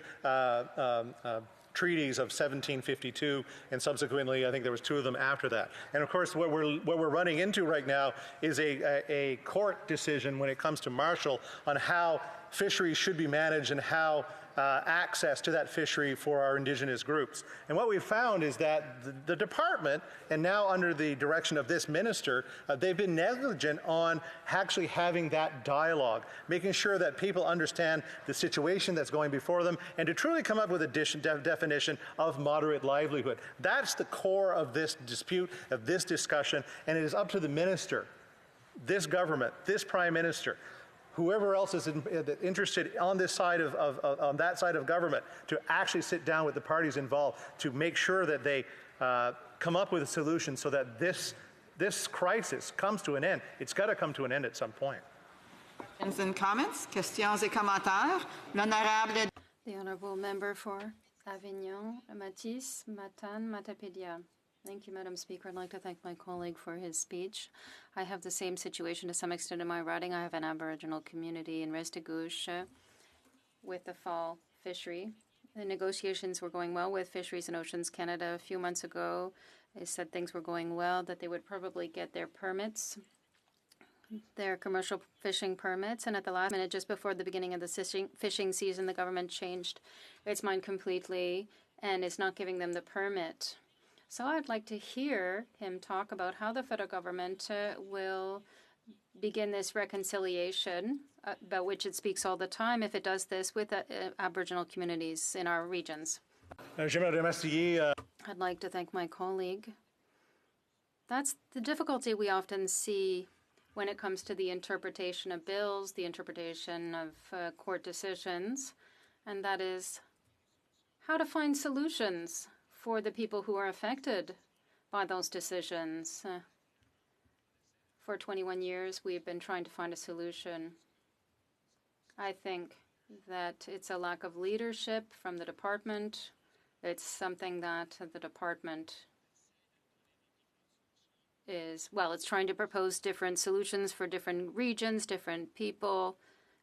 treaties of 1752, and subsequently I think there was two of them after that. And of course what we're running into right now is a court decision when it comes to Marshall on how fisheries should be managed and how access to that fishery for our Indigenous groups. And what we've found is that the department, and now under the direction of this minister, they've been negligent on actually having that dialogue, making sure that people understand the situation that's going before them, and to truly come up with a definition of moderate livelihood. That's the core of this dispute, of this discussion, and it is up to the minister, this government, this prime minister, whoever else is interested on this side on that side of government, to actually sit down with the parties involved to make sure that they come up with a solution so that this crisis comes to an end. It's got to come to an end at some point. Questions and comments? Questions et commentaires? L'honorable. The honourable member for Avignon, Matisse, Matane, Matapédia. Thank you, Madam Speaker. I'd like to thank my colleague for his speech. I have the same situation to some extent in my riding. I have an Aboriginal community in Restigouche with the fall fishery. The negotiations were going well with Fisheries and Oceans Canada. A few months ago, they said things were going well, that they would probably get their permits, their commercial fishing permits, and at the last minute, just before the beginning of the fishing season, the government changed its mind completely and is not giving them the permit. So I'd like to hear him talk about how the federal government will begin this reconciliation, about which it speaks all the time, if it does this with Aboriginal communities in our regions. I'd like to thank my colleague. That's the difficulty we often see when it comes to the interpretation of bills, the interpretation of court decisions, and that is how to find solutions for the people who are affected by those decisions. For 21 years, we've been trying to find a solution. I think that it's a lack of leadership from the department. It's something that the department is, well, it's trying to propose different solutions for different regions, different people,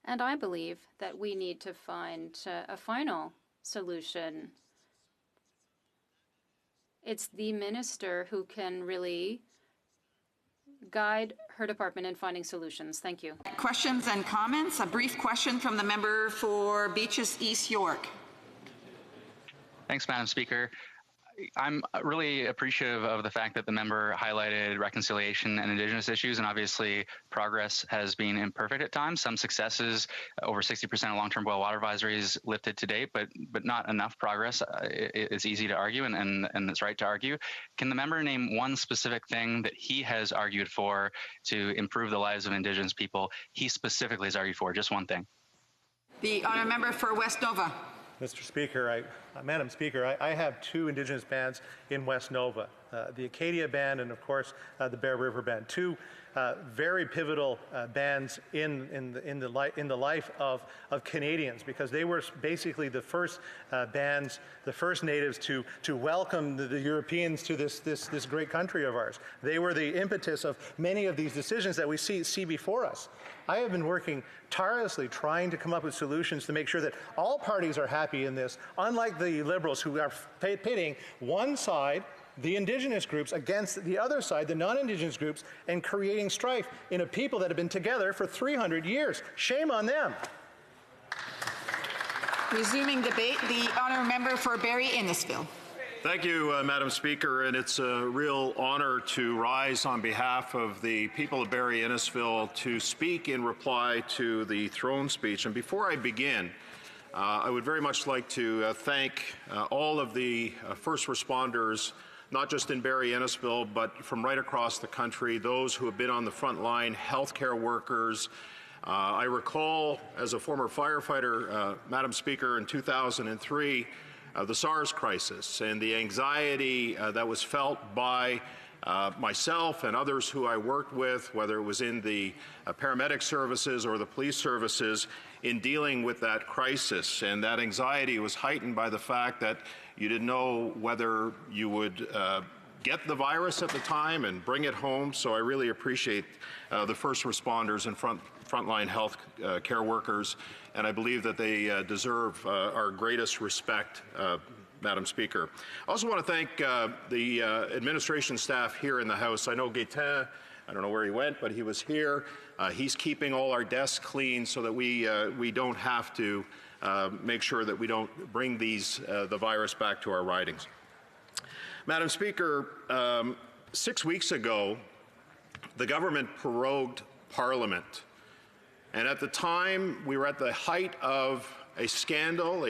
and I believe that we need to find a final solution It's the minister who can really guide her department in finding solutions. Thank you. Questions and comments? A brief question from the member for Beaches East York. Thanks, Madam Speaker. I'm really appreciative of the fact that the member highlighted reconciliation and Indigenous issues, and obviously progress has been imperfect at times. Some successes, over 60% of long-term boil water advisories lifted to date, but not enough progress. It's easy to argue, and it's right to argue. Can the member name one specific thing that he has argued for to improve the lives of Indigenous people? He specifically has argued for just one thing. The honourable member for West Nova. Mr. Speaker, Madam Speaker, I have two Indigenous bands in West Nova, the Acadia Band and, of course, the Bear River Band. Two very pivotal bands in the life of Canadians, because they were basically the first bands, the first natives to welcome the Europeans to this great country of ours. They were the impetus of many of these decisions that we see before us. I have been working tirelessly trying to come up with solutions to make sure that all parties are happy in this, unlike the Liberals who are pitting one side, the Indigenous groups, against the other side, the non-Indigenous groups, and creating strife in a people that have been together for 300 years. Shame on them. Resuming debate, the honourable member for Barrie Innisfil. Thank you, Madam Speaker, and it's a real honor to rise on behalf of the people of Barrie Innisfil to speak in reply to the throne speech. And before I begin, I would very much like to thank all of the first responders, not just in Barrie Innisfil, but from right across the country, those who have been on the front line, healthcare workers. I recall, as a former firefighter, Madam Speaker, in 2003, the SARS crisis and the anxiety that was felt by myself and others who I worked with, whether it was in the paramedic services or the police services, in dealing with that crisis. And that anxiety was heightened by the fact that you didn't know whether you would get the virus at the time and bring it home. So I really appreciate the first responders and frontline health care workers, and I believe that they deserve our greatest respect, Madam Speaker. I also want to thank the administration staff here in the House. I know Gaetan, I don't know where he went, but he was here. He's keeping all our desks clean so that we don't have to make sure that we don't bring the virus back to our ridings. Madam Speaker, 6 weeks ago, the government prorogued Parliament. And at the time, we were at the height of a scandal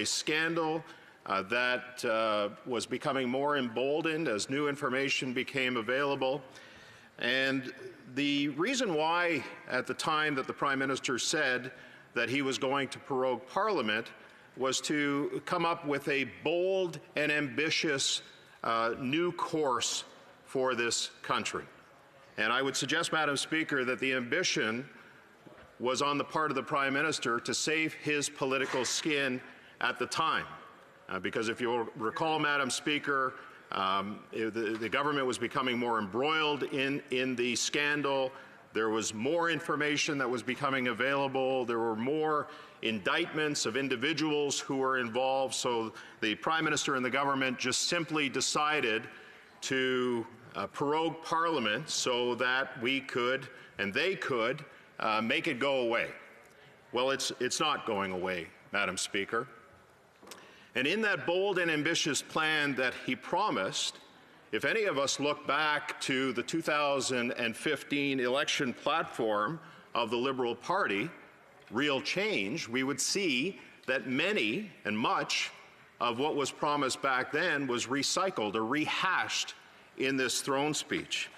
that was becoming more emboldened as new information became available. And the reason why, at the time that the Prime Minister said that he was going to prorogue Parliament, was to come up with a bold and ambitious new course for this country. And I would suggest, Madam Speaker, that the ambition was on the part of the Prime Minister to save his political skin at the time. Because if you'll recall, Madam Speaker, the government was becoming more embroiled in the scandal. There was more information that was becoming available. There were more indictments of individuals who were involved. So the Prime Minister and the government just simply decided to prorogue Parliament so that we could, and they could, make it go away. Well, it's not going away, Madam Speaker. And in that bold and ambitious plan that he promised, if any of us look back to the 2015 election platform of the Liberal Party, Real Change, we would see that many and much of what was promised back then was recycled or rehashed in this throne speech.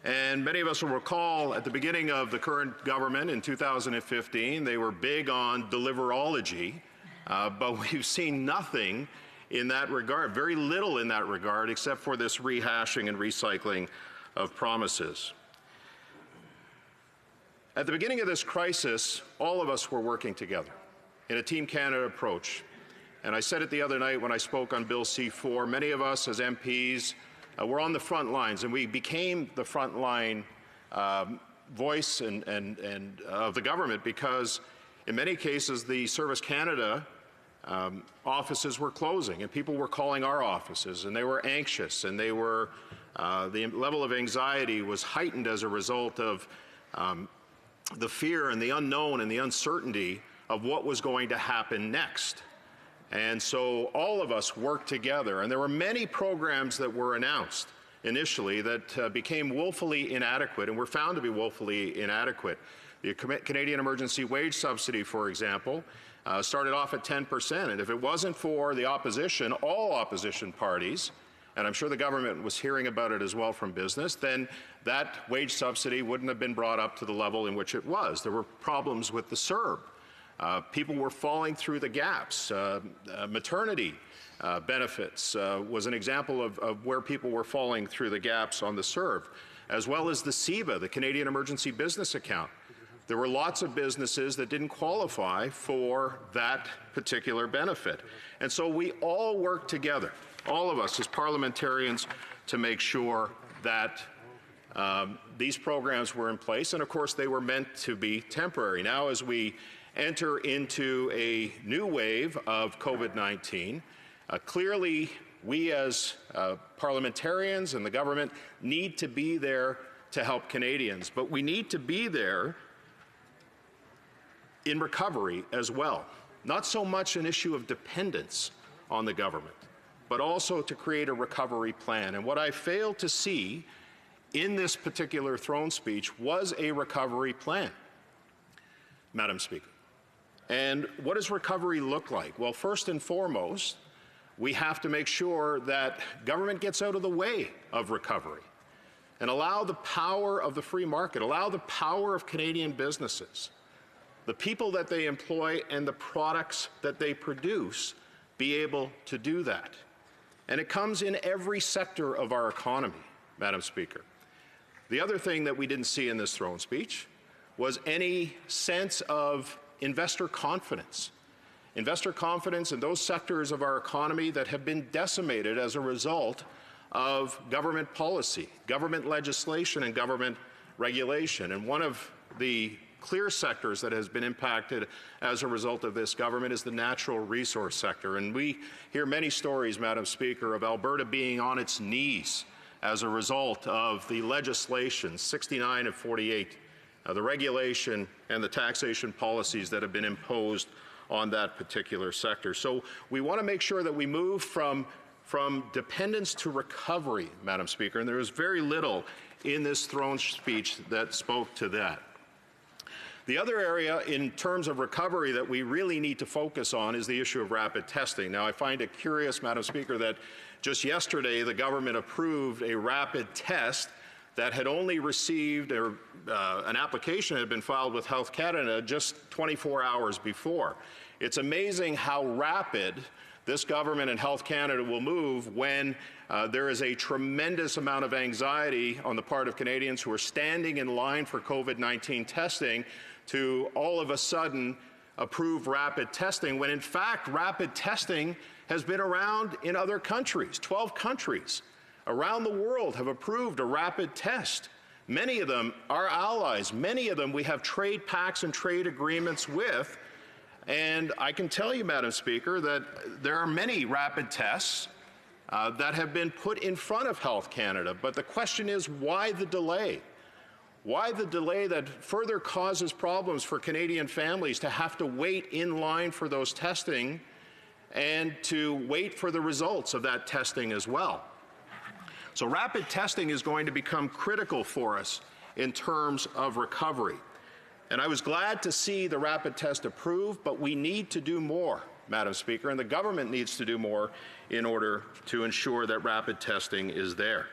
And many of us will recall at the beginning of the current government in 2015, they were big on deliverology, but we've seen nothing in that regard, very little in that regard, except for this rehashing and recycling of promises. At the beginning of this crisis, all of us were working together in a Team Canada approach. And I said it the other night when I spoke on Bill C-4, many of us as MPs were on the front lines, and we became the front line voice and of the government because in many cases the Service Canada offices were closing, and people were calling our offices, and they were anxious, and they were the level of anxiety was heightened as a result of the fear and the unknown and the uncertainty of what was going to happen next. And so all of us worked together, and there were many programs that were announced initially that became woefully inadequate and were found to be woefully inadequate. The Canadian Emergency Wage Subsidy, for example, started off at 10%, and if it wasn't for the opposition, all opposition parties, and I'm sure the government was hearing about it as well from business, then that wage subsidy wouldn't have been brought up to the level in which it was. There were problems with the CERB. People were falling through the gaps. Maternity benefits was an example of where people were falling through the gaps on the CERB, as well as the CEBA, the Canadian Emergency Business Account. There were lots of businesses that didn't qualify for that particular benefit. And so we all worked together, all of us as parliamentarians, to make sure that these programs were in place. And of course, they were meant to be temporary. Now, as we enter into a new wave of COVID-19, clearly we as parliamentarians and the government need to be there to help Canadians, but we need to be there in recovery as well. Not so much an issue of dependence on the government, but also to create a recovery plan. And what I failed to see in this particular throne speech was a recovery plan, Madam Speaker. And what does recovery look like? Well, first and foremost, we have to make sure that government gets out of the way of recovery and allow the power of the free market, allow the power of Canadian businesses, the people that they employ and the products that they produce, be able to do that. And it comes in every sector of our economy, Madam Speaker. The other thing that we didn't see in this throne speech was any sense of investor confidence. Investor confidence in those sectors of our economy that have been decimated as a result of government policy, government legislation, and government regulation. And one of the clear sectors that has been impacted as a result of this government is the natural resource sector. And we hear many stories, Madam Speaker, of Alberta being on its knees as a result of the legislation, 69 and 48, the regulation and the taxation policies that have been imposed on that particular sector. So we want to make sure that we move from dependence to recovery, Madam Speaker, and there is very little in this throne speech that spoke to that. The other area in terms of recovery that we really need to focus on is the issue of rapid testing. Now, I find it curious, Madam Speaker, that just yesterday the government approved a rapid test that had only received an application had been filed with Health Canada just 24 hours before. It's amazing how rapid this government and Health Canada will move when there is a tremendous amount of anxiety on the part of Canadians who are standing in line for COVID-19 testing to all of a sudden approve rapid testing, when in fact rapid testing has been around in other countries. 12 countries around the world have approved a rapid test. Many of them are allies. Many of them we have trade pacts and trade agreements with. And I can tell you, Madam Speaker, that there are many rapid tests that have been put in front of Health Canada. But the question is, why the delay? Why the delay that further causes problems for Canadian families to have to wait in line for those testing and to wait for the results of that testing as well? So rapid testing is going to become critical for us in terms of recovery. And I was glad to see the rapid test approved, but we need to do more, Madam Speaker, and the government needs to do more in order to ensure that rapid testing is there.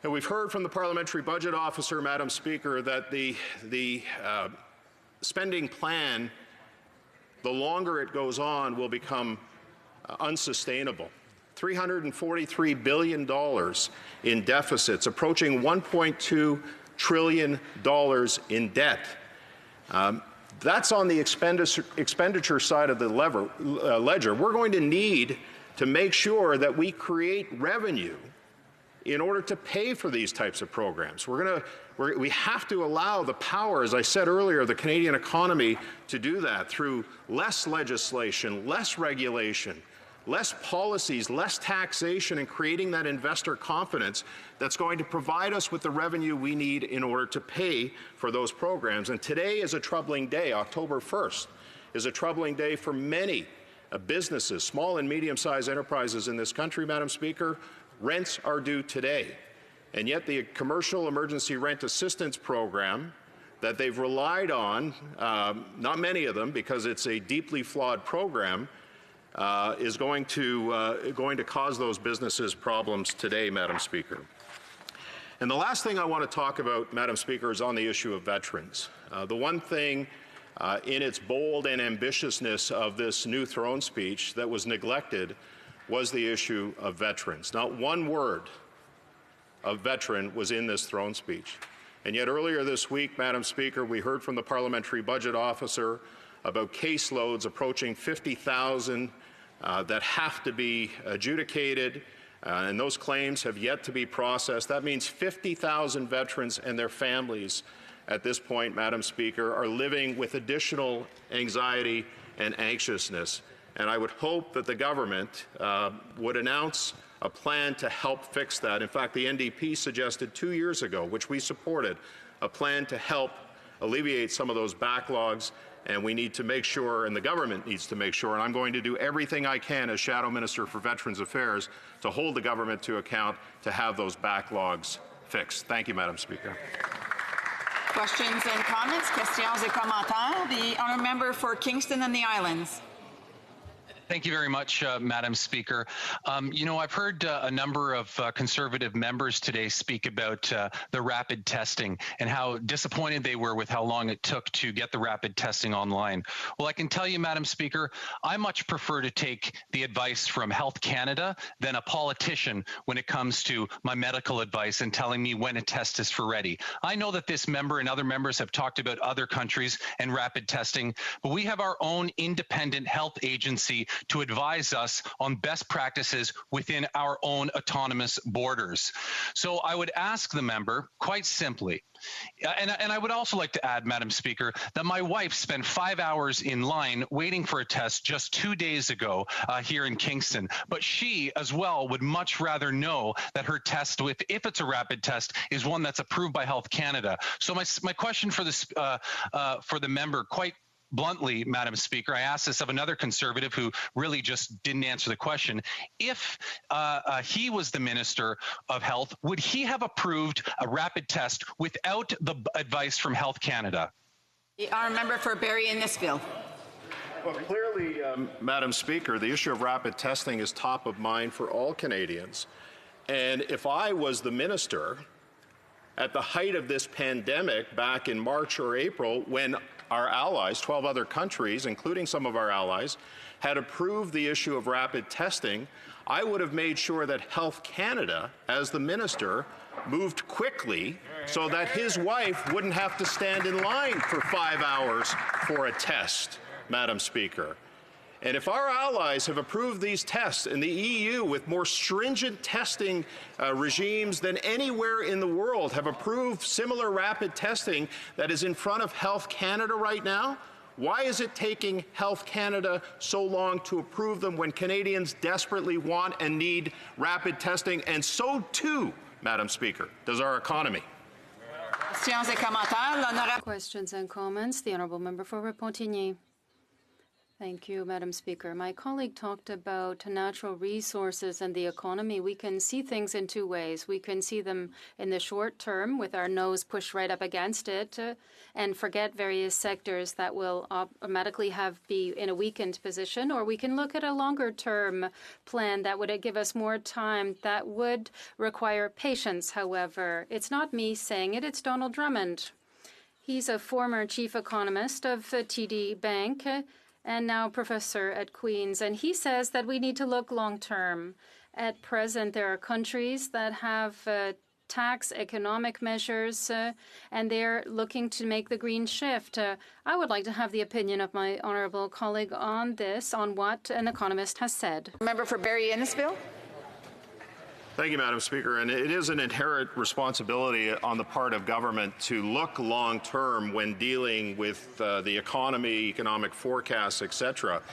And we've heard from the Parliamentary Budget Officer, Madam Speaker, that the spending plan, the longer it goes on, will become unsustainable. $343 billion in deficits, approaching $1.2 trillion in debt. That's on the expenditure side of the ledger. We're going to need to make sure that we create revenue in order to pay for these types of programs. We have to allow the power, as I said earlier, of the Canadian economy to do that through less legislation, less regulation, less policies, less taxation, and creating that investor confidence that's going to provide us with the revenue we need in order to pay for those programs. And today is a troubling day. October 1st is a troubling day for many businesses, small and medium-sized enterprises in this country, Madam Speaker. Rents are due today. And yet the Commercial Emergency Rent Assistance Program that they've relied on, not many of them because it's a deeply flawed program, is going to cause those businesses problems today, Madam Speaker. And the last thing I want to talk about, Madam Speaker, is on the issue of veterans. The one thing in its bold and ambitiousness of this new throne speech that was neglected was the issue of veterans. Not one word of veteran was in this throne speech. And yet earlier this week, Madam Speaker, we heard from the Parliamentary Budget Officer about caseloads approaching 50,000 that have to be adjudicated, and those claims have yet to be processed. That means 50,000 veterans and their families at this point, Madam Speaker, are living with additional anxiety and anxiousness. And I would hope that the government would announce a plan to help fix that. In fact, the NDP suggested 2 years ago, which we supported, a plan to help alleviate some of those backlogs. And we need to make sure, and the government needs to make sure, and I'm going to do everything I can as Shadow Minister for Veterans Affairs to hold the government to account to have those backlogs fixed. Thank you, Madam Speaker. Questions and comments? Questions et commentaires. The honourable member for Kingston and the Islands. Thank you very much, Madam Speaker. You know, I've heard a number of Conservative members today speak about the rapid testing and how disappointed they were with how long it took to get the rapid testing online. Well, I can tell you, Madam Speaker, I much prefer to take the advice from Health Canada than a politician when it comes to my medical advice and telling me when a test is for ready. I know that this member and other members have talked about other countries and rapid testing, but we have our own independent health agency to advise us on best practices within our own autonomous borders. So I would ask the member quite simply, and I would also like to add, Madam Speaker, that my wife spent 5 hours in line waiting for a test just 2 days ago here in Kingston. But she as well would much rather know that her test, if it's a rapid test, is one that's approved by Health Canada. So my question for the member, quite bluntly, Madam Speaker, I asked this of another Conservative who really just didn't answer the question. If he was the Minister of Health, would he have approved a rapid test without the advice from Health Canada? The honourable member for Barrie Innisfil. Well, clearly, Madam Speaker, the issue of rapid testing is top of mind for all Canadians. And if I was the minister at the height of this pandemic back in March or April, when our allies, 12 other countries, including some of our allies, had approved the issue of rapid testing, I would have made sure that Health Canada, as the minister, moved quickly so that his wife wouldn't have to stand in line for 5 hours for a test, Madam Speaker. And if our allies have approved these tests in the EU with more stringent testing regimes than anywhere in the world, have approved similar rapid testing that is in front of Health Canada right now, why is it taking Health Canada so long to approve them when Canadians desperately want and need rapid testing? And so too, Madam Speaker, does our economy. Questions and comments. The honourable member for Repentigny. Thank you, Madam Speaker. My colleague talked about natural resources and the economy. We can see things in two ways. We can see them in the short term with our nose pushed right up against it and forget various sectors that will automatically be in a weakened position, or we can look at a longer term plan that would give us more time, that would require patience, however. It's not me saying it, it's Donald Drummond. He's a former chief economist of TD Bank and now professor at Queen's. And he says that we need to look long term. At present, there are countries that have tax economic measures, and they're looking to make the green shift. I would like to have the opinion of my honourable colleague on this, on what an economist has said. Member for Barrie Innisfil. Thank you, Madam Speaker. And it is an inherent responsibility on the part of government to look long-term when dealing with the economy, economic forecasts, etc.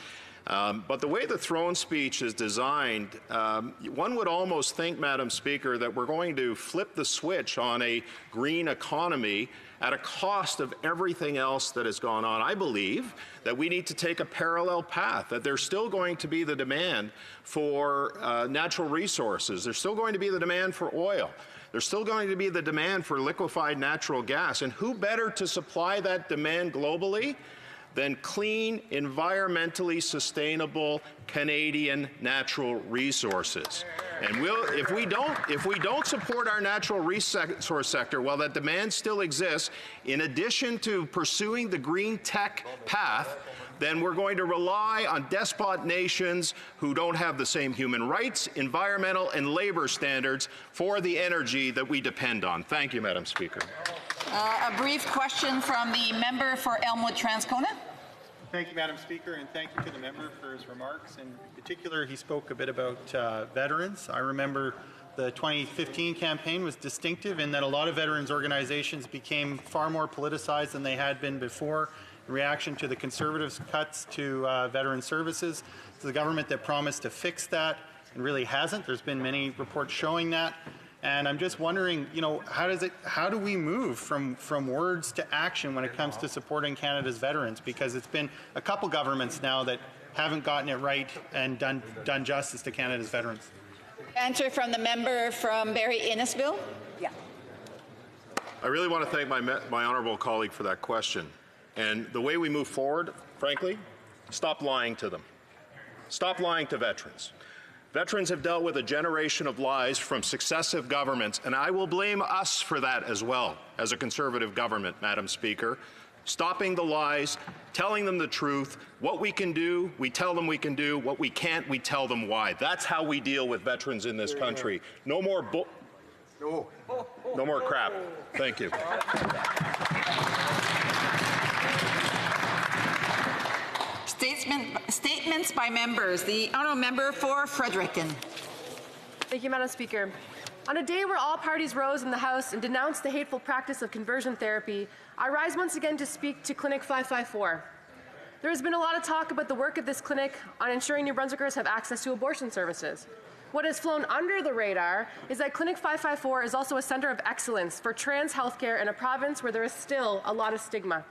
But the way the throne speech is designed, one would almost think, Madam Speaker, that we're going to flip the switch on a green economy at a cost of everything else that has gone on. I believe that we need to take a parallel path, that there's still going to be the demand for natural resources. There's still going to be the demand for oil. There's still going to be the demand for liquefied natural gas. And who better to supply that demand globally than clean, environmentally sustainable Canadian natural resources? And if we don't support our natural resource sector while that demand still exists, in addition to pursuing the green tech path, then we're going to rely on despot nations who don't have the same human rights, environmental, and labor standards for the energy that we depend on. Thank you, Madam Speaker. A brief question from the member for Elmwood Transcona. Thank you, Madam Speaker, and thank you to the member for his remarks. And in particular, he spoke a bit about veterans. I remember the 2015 campaign was distinctive in that a lot of veterans organizations became far more politicized than they had been before in reaction to the Conservatives' cuts to veteran services. It's the government that promised to fix that and really hasn't. There's been many reports showing that. And I'm just wondering, you know, how do we move from words to action when it comes to supporting Canada's veterans? Because it's been a couple governments now that haven't gotten it right and done justice to Canada's veterans. Answer from the member from Barrie Innisfil. Yeah. I really want to thank my honourable colleague for that question. And the way we move forward, frankly, stop lying to them. Stop lying to veterans. Veterans have dealt with a generation of lies from successive governments, and I will blame us for that as well, as a Conservative government, Madam Speaker. Stopping the lies, telling them the truth. What we can do, we tell them we can do. What we can't, we tell them why. That's how we deal with veterans in this country. No more no more crap. Thank you. Statements by members. The honourable member for Fredericton. Thank you, Madam Speaker. On a day where all parties rose in the House and denounced the hateful practice of conversion therapy, I rise once again to speak to Clinic 554. There has been a lot of talk about the work of this clinic on ensuring New Brunswickers have access to abortion services. What has flown under the radar is that Clinic 554 is also a centre of excellence for trans healthcare in a province where there is still a lot of stigma.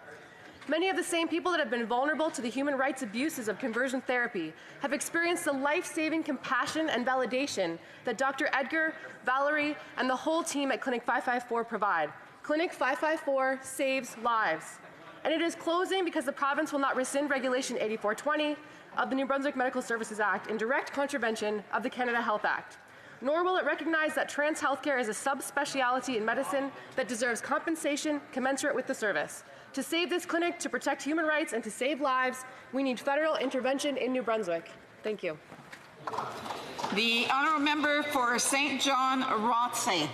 Many of the same people that have been vulnerable to the human rights abuses of conversion therapy have experienced the life-saving compassion and validation that Dr. Edgar, Valerie, and the whole team at Clinic 554 provide. Clinic 554 saves lives. And it is closing because the province will not rescind Regulation 8420 of the New Brunswick Medical Services Act in direct contravention of the Canada Health Act. Nor will it recognize that trans healthcare is a subspecialty in medicine that deserves compensation commensurate with the service. To save this clinic, to protect human rights, and to save lives, we need federal intervention in New Brunswick. Thank you. The honourable member for St. John Rothsay.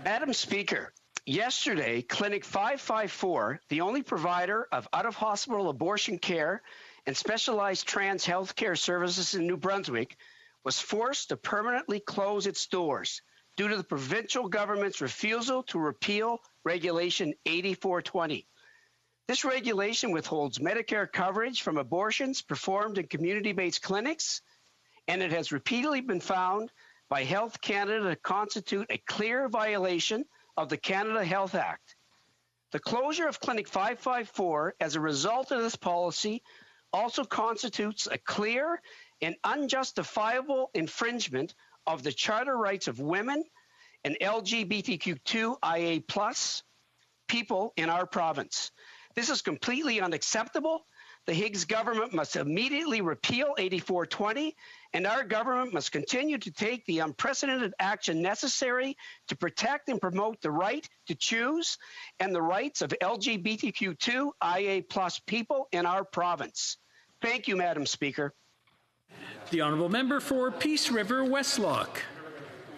Madam Speaker, yesterday, Clinic 554, the only provider of out-of-hospital abortion care and specialized trans health care services in New Brunswick, was forced to permanently close its doors due to the provincial government's refusal to repeal Regulation 8420. This regulation withholds Medicare coverage from abortions performed in community-based clinics, and it has repeatedly been found by Health Canada to constitute a clear violation of the Canada Health Act. The closure of Clinic 554 as a result of this policy also constitutes a clear and unjustifiable infringement of the charter rights of women and LGBTQ2IA+ people in our province. This is completely unacceptable. The Higgs government must immediately repeal 8420, and our government must continue to take the unprecedented action necessary to protect and promote the right to choose and the rights of LGBTQ2IA+ people in our province. Thank you, Madam Speaker. The honourable member for Peace River Westlock.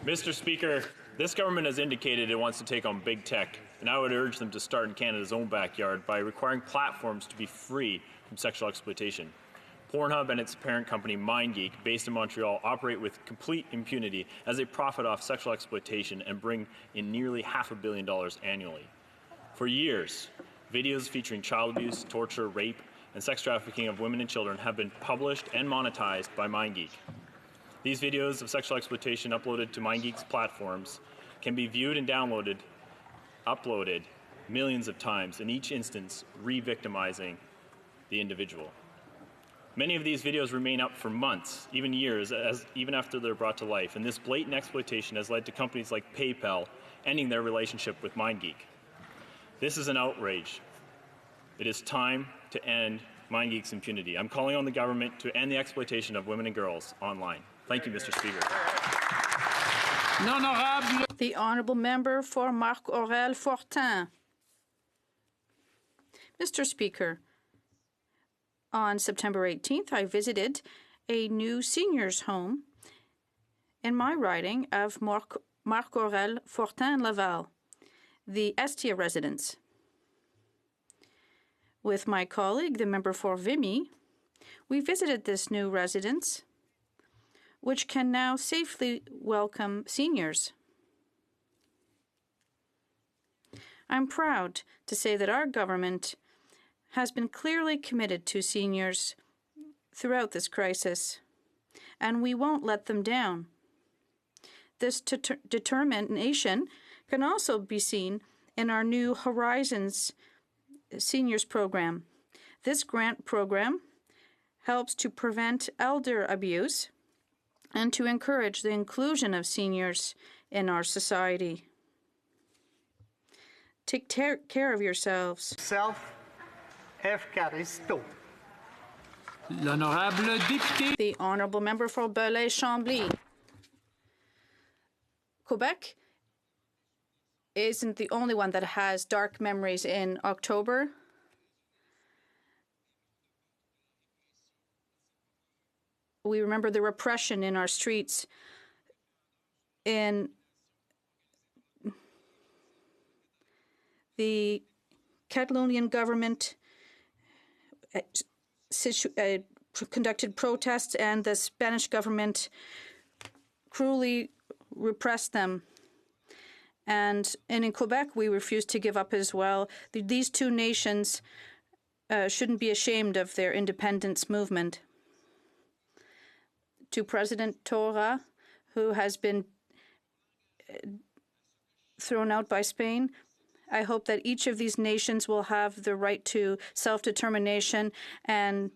Mr. Speaker, this government has indicated it wants to take on big tech, and I would urge them to start in Canada's own backyard by requiring platforms to be free from sexual exploitation. Pornhub and its parent company MindGeek, based in Montreal, operate with complete impunity as they profit off sexual exploitation and bring in nearly $500 million annually. For years, videos featuring child abuse, torture, rape, and sex trafficking of women and children have been published and monetized by MindGeek. These videos of sexual exploitation uploaded to MindGeek's platforms can be viewed and uploaded millions of times, in each instance re-victimizing the individual. Many of these videos remain up for months, even years, even after they're brought to life, and this blatant exploitation has led to companies like PayPal ending their relationship with MindGeek. This is an outrage. It is time to end MindGeek's impunity. I'm calling on the government to end the exploitation of women and girls online. Thank you, Mr. Speaker. The Honourable Member for Marc-Aurèle Fortin. Mr. Speaker, on September 18th, I visited a new seniors' home in my riding of Marc-Aurèle Fortin Laval, the Estia residence. With my colleague, the member for Vimy, we visited this new residence, which can now safely welcome seniors. I'm proud to say that our government has been clearly committed to seniors throughout this crisis, and we won't let them down. This determination can also be seen in our new Horizons Seniors Program. This grant program helps to prevent elder abuse and to encourage the inclusion of seniors in our society. Take care of yourselves. L'honorable député. The Honourable Member for Belay-Chambly. Quebec isn't the only one that has dark memories in October. We remember the repression in our streets in the Catalonian government conducted protests, and the Spanish government cruelly repressed them. And in Quebec, we refused to give up as well. These two nations shouldn't be ashamed of their independence movement. To President Torra, who has been thrown out by Spain, I hope that each of these nations will have the right to self-determination and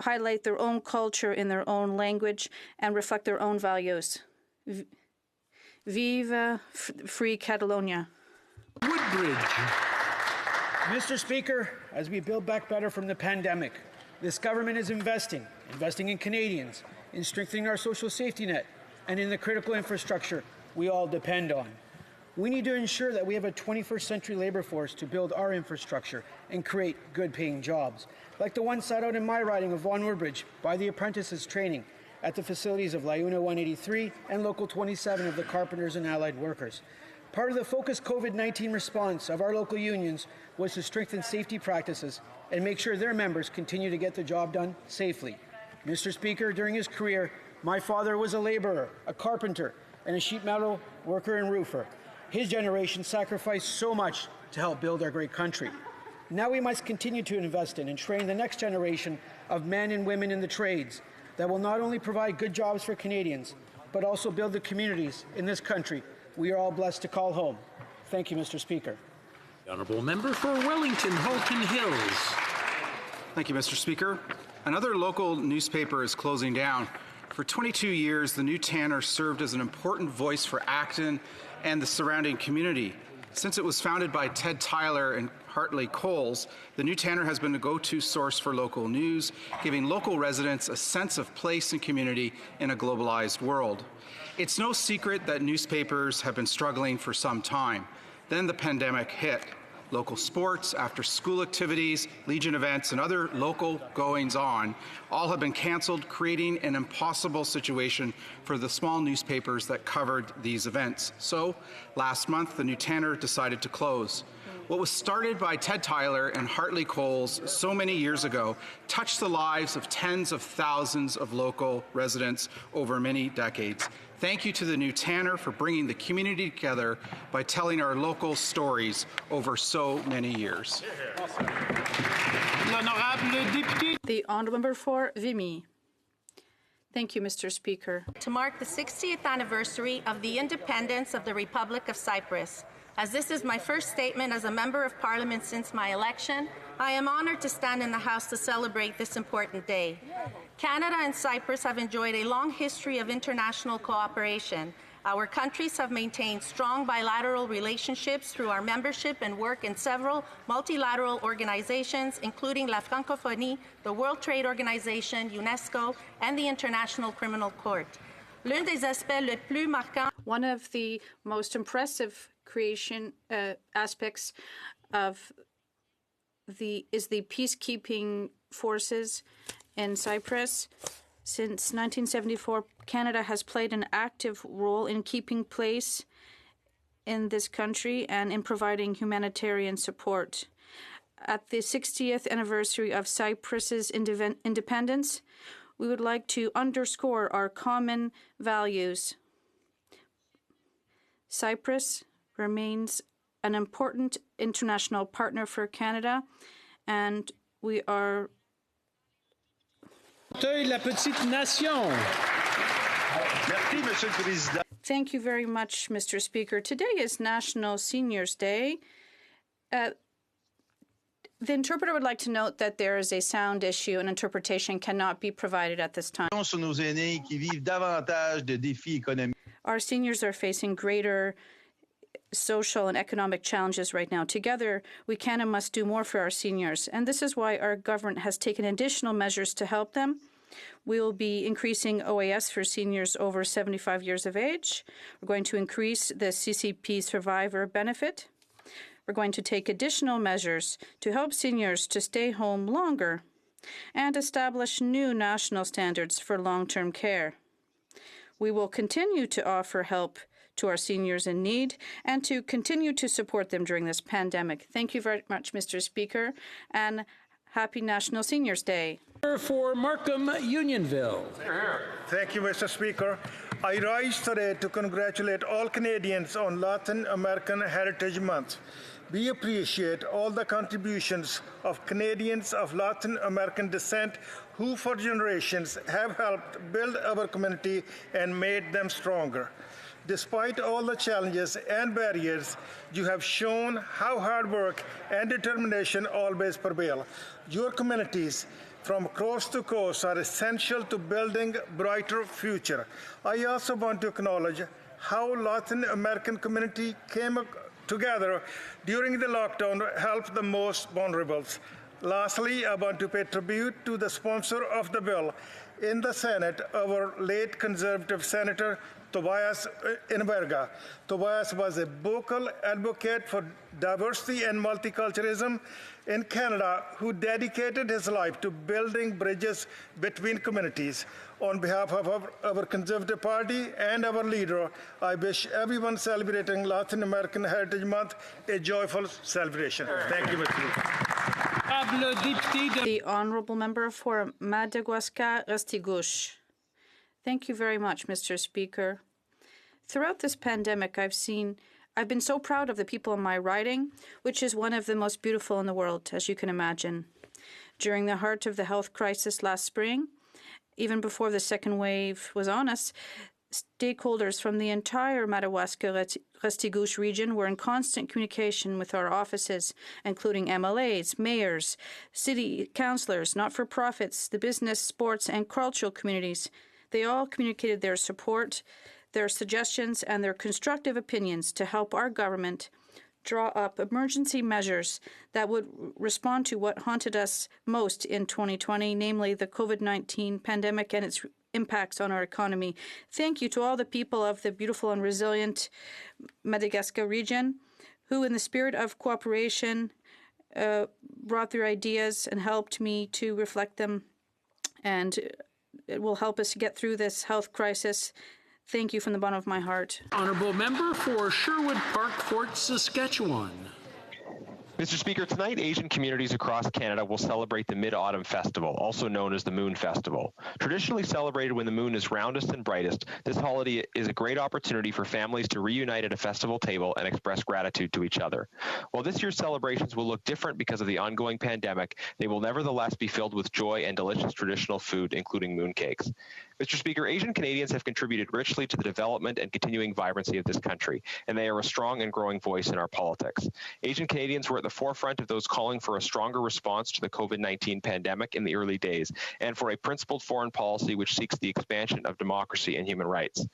highlight their own culture in their own language and reflect their own values. Vive Free Catalonia. Woodbridge. Mr. Speaker, as we build back better from the pandemic, this government is investing in Canadians, in strengthening our social safety net, and in the critical infrastructure we all depend on. We need to ensure that we have a 21st century labor force to build our infrastructure and create good-paying jobs, like the one set out in my riding of Vaughan Woodbridge by the apprentices training at the facilities of LiUNA 183 and Local 27 of the Carpenters and Allied Workers. Part of the focused COVID-19 response of our local unions was to strengthen safety practices and make sure their members continue to get the job done safely. Mr. Speaker, during his career, my father was a laborer, a carpenter, and a sheet metal worker and roofer. His generation sacrificed so much to help build our great country. Now we must continue to invest in and train the next generation of men and women in the trades that will not only provide good jobs for Canadians, but also build the communities in this country we are all blessed to call home. Thank you, Mr. Speaker. The Honourable Member for Wellington, Halton Hills. Thank you, Mr. Speaker. Another local newspaper is closing down. For 22 years, the New Tanner served as an important voice for Acton and the surrounding community. Since it was founded by Ted Tyler and Hartley Coles, the New Tanner has been a go-to source for local news, giving local residents a sense of place and community in a globalized world. It's no secret that newspapers have been struggling for some time. Then the pandemic hit. Local sports, after-school activities, Legion events, and other local goings-on all have been canceled, creating an impossible situation for the small newspapers that covered these events. So, last month, the New Tanner decided to close. What was started by Ted Tyler and Hartley Coles so many years ago touched the lives of tens of thousands of local residents over many decades. Thank you to the new Tanner for bringing the community together by telling our local stories over so many years. The Honourable Member for Vimy. Thank you, Mr. Speaker. To mark the 60th anniversary of the independence of the Republic of Cyprus. As this is my first statement as a Member of Parliament since my election, I am honored to stand in the House to celebrate this important day. Canada and Cyprus have enjoyed a long history of international cooperation. Our countries have maintained strong bilateral relationships through our membership and work in several multilateral organizations, including La Francophonie, the World Trade Organization, UNESCO, and the International Criminal Court. L'un des aspects les plus marquants. One of the most impressive aspects of the peacekeeping forces in Cyprus. Since 1974, Canada has played an active role in keeping pace in this country and in providing humanitarian support. At the 60th anniversary of Cyprus's independence, we would like to underscore our common values. Cyprus remains an important international partner for Canada, and we are Thank you very much, Mr. Speaker. Today is National Seniors Day. The interpreter would like to note that there is a sound issue and interpretation cannot be provided at this time. Our seniors are facing greater social and economic challenges right now. Together, we can and must do more for our seniors, and this is why our government has taken additional measures to help them. We will be increasing OAS for seniors over 75 years of age. We're going to increase the CCP survivor benefit. We're going to take additional measures to help seniors to stay home longer and establish new national standards for long-term care. We will continue to offer help to our seniors in need and to continue to support them during this pandemic. Thank you very much, Mr. Speaker, and happy National Seniors Day. For Markham, Unionville. Thank you, Mr. Speaker. I rise today to congratulate all Canadians on Latin American Heritage Month. We appreciate all the contributions of Canadians of Latin American descent who for generations have helped build our community and made them stronger. Despite all the challenges and barriers, you have shown how hard work and determination always prevail. Your communities from coast to coast are essential to building a brighter future. I also want to acknowledge how Latin American community came together during the lockdown to help the most vulnerable. Lastly, I want to pay tribute to the sponsor of the bill in the Senate, our late Conservative Senator Tobias Inverga. Tobias was a vocal advocate for diversity and multiculturalism in Canada who dedicated his life to building bridges between communities. On behalf of our Conservative Party and our leader, I wish everyone celebrating Latin American Heritage Month a joyful celebration. Thank you, Mr. The Honourable Member for Madawaska-Restigouche. Thank you very much, Mr. Speaker. Throughout this pandemic, I've been so proud of the people in my riding, which is one of the most beautiful in the world, as you can imagine. During the heart of the health crisis last spring, even before the second wave was on us, stakeholders from the entire Madawaska-Restigouche region were in constant communication with our offices, including MLAs, mayors, city councillors, not-for-profits, the business, sports, and cultural communities. They all communicated their support, their suggestions, and their constructive opinions to help our government draw up emergency measures that would respond to what haunted us most in 2020, namely the COVID-19 pandemic and its impacts on our economy. Thank you to all the people of the beautiful and resilient Madawaska region who, in the spirit of cooperation, brought their ideas and helped me to reflect them, and it will help us get through this health crisis. Thank you from the bottom of my heart. Honourable Member for Sherwood Park, Fort Saskatchewan. Mr. Speaker, tonight Asian communities across Canada will celebrate the Mid-Autumn Festival, also known as the Moon Festival. Traditionally celebrated when the moon is roundest and brightest, this holiday is a great opportunity for families to reunite at a festival table and express gratitude to each other. While this year's celebrations will look different because of the ongoing pandemic, they will nevertheless be filled with joy and delicious traditional food, including mooncakes. Mr. Speaker, Asian Canadians have contributed richly to the development and continuing vibrancy of this country, and they are a strong and growing voice in our politics. Asian Canadians were at the forefront of those calling for a stronger response to the COVID-19 pandemic in the early days, and for a principled foreign policy which seeks the expansion of democracy and human rights.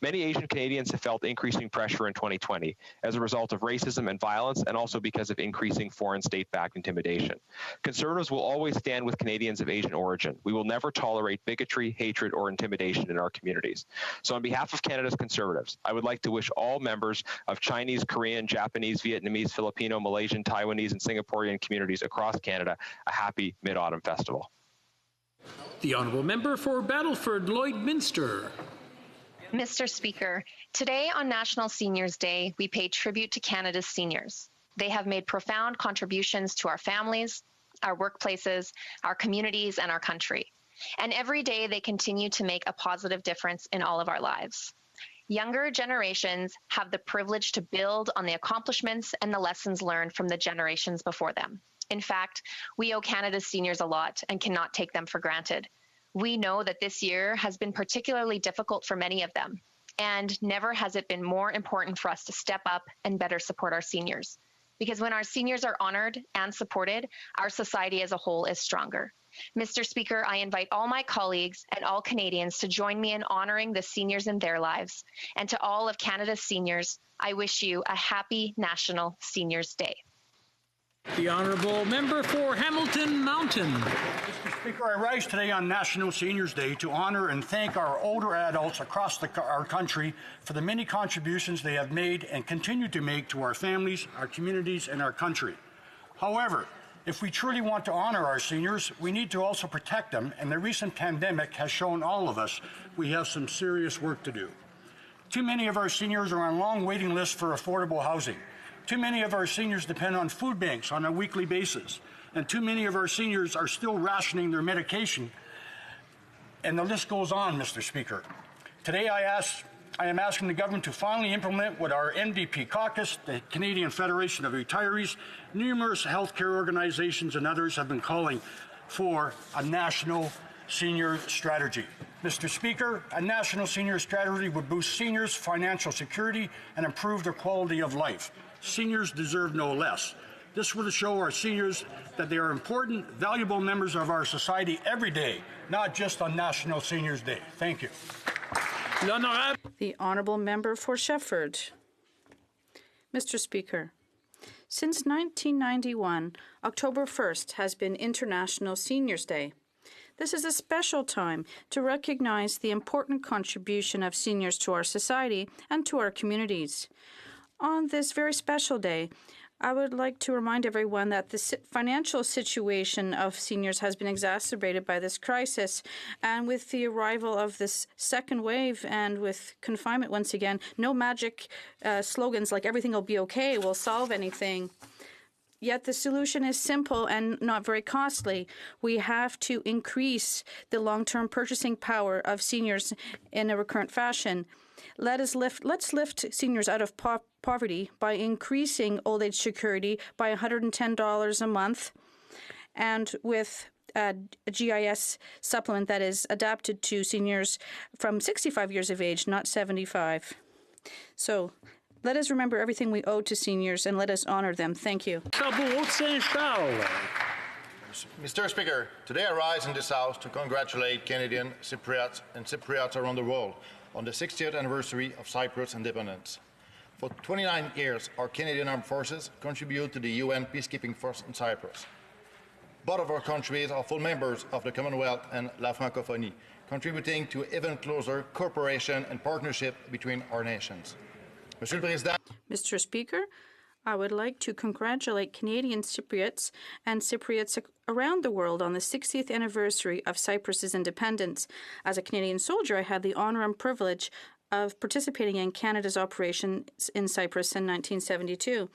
Many Asian Canadians have felt increasing pressure in 2020 as a result of racism and violence, and also because of increasing foreign state-backed intimidation. Conservatives will always stand with Canadians of Asian origin. We will never tolerate bigotry, hatred, or intimidation in our communities. So on behalf of Canada's Conservatives, I would like to wish all members of Chinese, Korean, Japanese, Vietnamese, Filipino, Malaysian, Taiwanese, and Singaporean communities across Canada a happy Mid-Autumn Festival. The Honourable Member for Battleford Lloydminster. Mr. Speaker, today on National Seniors Day, we pay tribute to Canada's seniors. They have made profound contributions to our families, our workplaces, our communities, and our country. And every day they continue to make a positive difference in all of our lives. Younger generations have the privilege to build on the accomplishments and the lessons learned from the generations before them. In fact, we owe Canada's seniors a lot and cannot take them for granted. We know that this year has been particularly difficult for many of them, and never has it been more important for us to step up and better support our seniors. Because when our seniors are honored and supported, our society as a whole is stronger. Mr. Speaker, I invite all my colleagues and all Canadians to join me in honoring the seniors in their lives. And to all of Canada's seniors, I wish you a happy National Seniors Day. The Honourable Member for Hamilton Mountain. Mr. Speaker, I rise today on National Seniors Day to honor and thank our older adults across our country for the many contributions they have made and continue to make to our families, our communities, and our country. However, if we truly want to honor our seniors, we need to also protect them, and the recent pandemic has shown all of us we have some serious work to do. Too many of our seniors are on long waiting lists for affordable housing. Too many of our seniors depend on food banks on a weekly basis, and too many of our seniors are still rationing their medication, and the list goes on, Mr. Speaker. Today I am asking the government to finally implement what our NDP caucus, the Canadian Federation of Retirees, numerous healthcare organizations and others have been calling for a national senior strategy. Mr. Speaker, a national senior strategy would boost seniors' financial security and improve their quality of life. Seniors deserve no less. This will show our seniors that they are important, valuable members of our society every day, not just on National Seniors Day. Thank you. The Honourable Member for Shefford. Mr. Speaker, since 1991, October 1st has been International Seniors Day. This is a special time to recognize the important contribution of seniors to our society and to our communities. On this very special day, I would like to remind everyone that the financial situation of seniors has been exacerbated by this crisis, and with the arrival of this second wave and with confinement once again, no magic slogans like everything will be okay will solve anything. Yet the solution is simple and not very costly. We have to increase the long-term purchasing power of seniors in a recurrent fashion. Let's lift seniors out of poverty by increasing old age security by $110 a month, and with a GIS supplement that is adapted to seniors from 65 years of age, not 75. So let us remember everything we owe to seniors and let us honor them. Thank you. Mr. Speaker, today I rise in this House to congratulate Canadian Cypriots and Cypriots around the world on the 60th anniversary of Cyprus' independence. For 29 years, our Canadian Armed Forces contribute to the UN peacekeeping force in Cyprus. Both of our countries are full members of the Commonwealth and La Francophonie, contributing to even closer cooperation and partnership between our nations. Mr. Speaker, I would like to congratulate Canadian Cypriots and Cypriots around the world on the 60th anniversary of Cyprus's independence. As a Canadian soldier, I had the honour and privilege of participating in Canada's operations in Cyprus in 1972.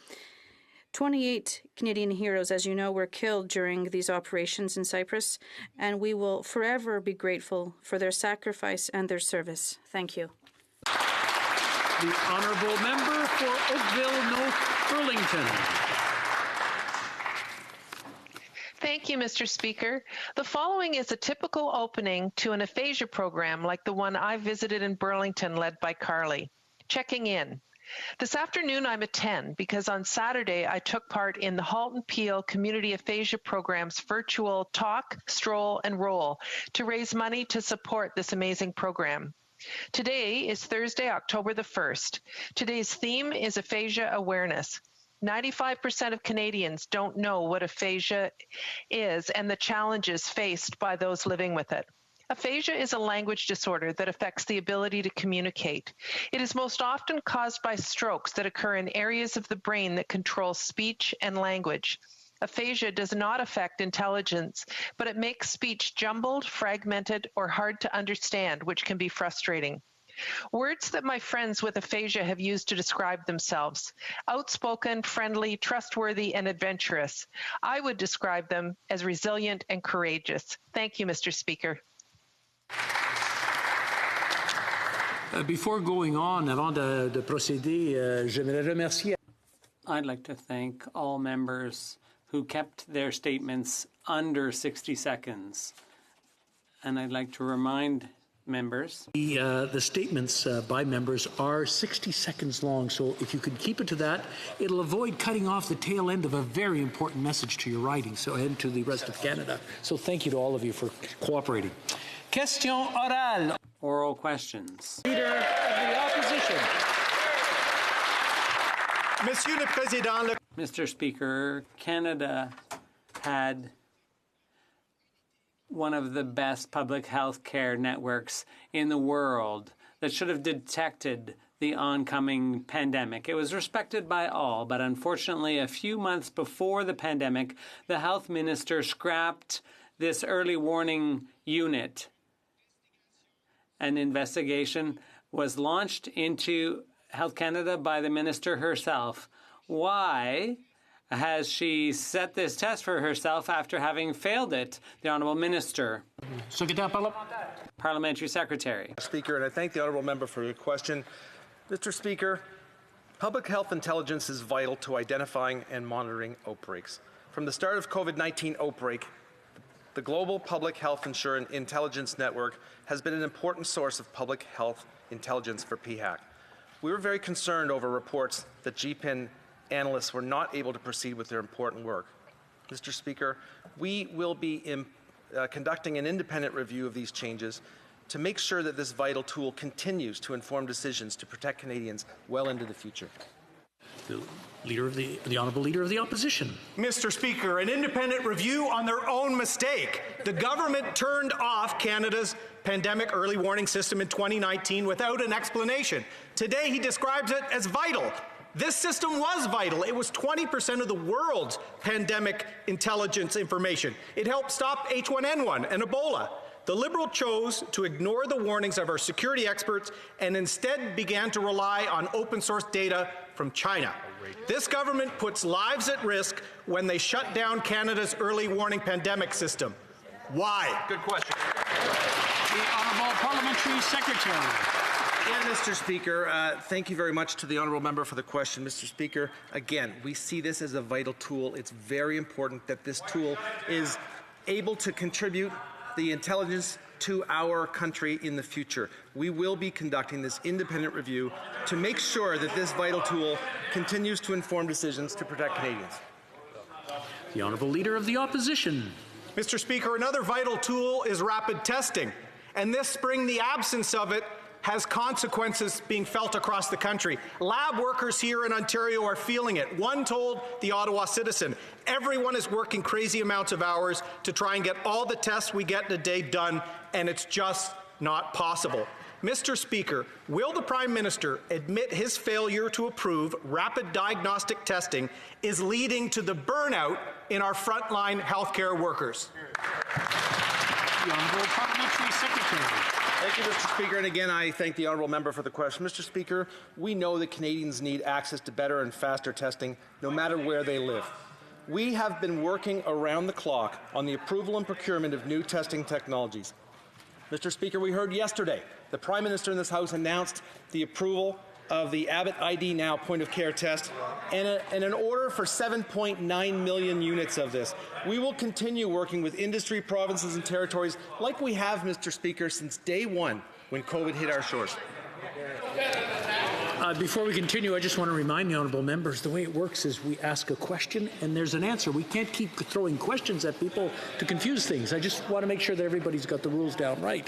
28 Canadian heroes, as you know, were killed during these operations in Cyprus, and we will forever be grateful for their sacrifice and their service. Thank you. The honourable member for Oakville North Burlington. Thank you, Mr. Speaker. The following is a typical opening to an aphasia program like the one I visited in Burlington led by Carly. Checking in. This afternoon I'm at 10 because on Saturday I took part in the Halton Peel Community Aphasia Program's virtual Talk, Stroll, and Roll to raise money to support this amazing program. Today is Thursday, October the 1st. Today's theme is aphasia awareness. 95% of Canadians don't know what aphasia is and the challenges faced by those living with it. Aphasia is a language disorder that affects the ability to communicate. It is most often caused by strokes that occur in areas of the brain that control speech and language. Aphasia does not affect intelligence, but it makes speech jumbled, fragmented, or hard to understand, which can be frustrating. Words that my friends with aphasia have used to describe themselves: outspoken, friendly, trustworthy, and adventurous. I would describe them as resilient and courageous. Thank you, Mr. Speaker. Before going on, avant de procéder, j'aimerais remercier. I'd like to thank all members who kept their statements under 60 seconds. And I'd like to remind members. The statements by members are 60 seconds long, so if you could keep it to that, it'll avoid cutting off the tail end of a very important message to your writing, and to the rest of Canada. So thank you to all of you for cooperating. Question orale. Oral questions. Leader of the opposition. Monsieur le Président. Mr. Speaker, Canada had one of the best public health care networks in the world that should have detected the oncoming pandemic. It was respected by all, but unfortunately, a few months before the pandemic, the health minister scrapped this early warning unit. An investigation was launched into Health Canada by the minister herself. Why has she set this test for herself after having failed it? The Honourable Minister. Parliamentary Secretary. Speaker, and I thank the Honourable Member for your question. Mr. Speaker, public health intelligence is vital to identifying and monitoring outbreaks. From the start of COVID-19 outbreak, the Global Public Health Intelligence Network has been an important source of public health intelligence for PHAC. We were very concerned over reports that GPIN analysts were not able to proceed with their important work. Mr. Speaker, we will be conducting an independent review of these changes to make sure that this vital tool continues to inform decisions to protect Canadians well into the future. The Honourable Leader of the Opposition. Mr. Speaker, an independent review on their own mistake. The government turned off Canada's pandemic early warning system in 2019 without an explanation. Today he describes it as vital. This system was vital. It was 20% of the world's pandemic intelligence information. It helped stop H1N1 and Ebola. The Liberal chose to ignore the warnings of our security experts and instead began to rely on open source data from China. This government puts lives at risk when they shut down Canada's early warning pandemic system. Why? Good question. The Honourable Parliamentary Secretary. Again, Mr. Speaker, thank you very much to the Honourable Member for the question. Mr. Speaker, again, we see this as a vital tool. It's very important that this tool is able to contribute the intelligence to our country in the future. We will be conducting this independent review to make sure that this vital tool continues to inform decisions to protect Canadians. The Honourable Leader of the Opposition. Mr. Speaker, another vital tool is rapid testing. And this spring, the absence of it has consequences being felt across the country. Lab workers here in Ontario are feeling it. One told the Ottawa Citizen, everyone is working crazy amounts of hours to try and get all the tests we get in a day done, and it's just not possible. Mr. Speaker, will the Prime Minister admit his failure to approve rapid diagnostic testing is leading to the burnout in our frontline healthcare workers? The Honourable Parliamentary Secretary. Thank you, Mr. Speaker. And again, I thank the honourable member for the question. Mr. Speaker, we know that Canadians need access to better and faster testing no matter where they live. We have been working around the clock on the approval and procurement of new testing technologies. Mr. Speaker, we heard yesterday the Prime Minister in this House announced the approval of the Abbott ID Now point-of-care test and an order for 7.9 million units of this. We will continue working with industry, provinces and territories like we have, Mr. Speaker, since day one when COVID hit our shores. Before we continue, I just want to remind the honourable members the way it works is we ask a question and there's an answer. We can't keep throwing questions at people to confuse things. I just want to make sure that everybody's got the rules down right.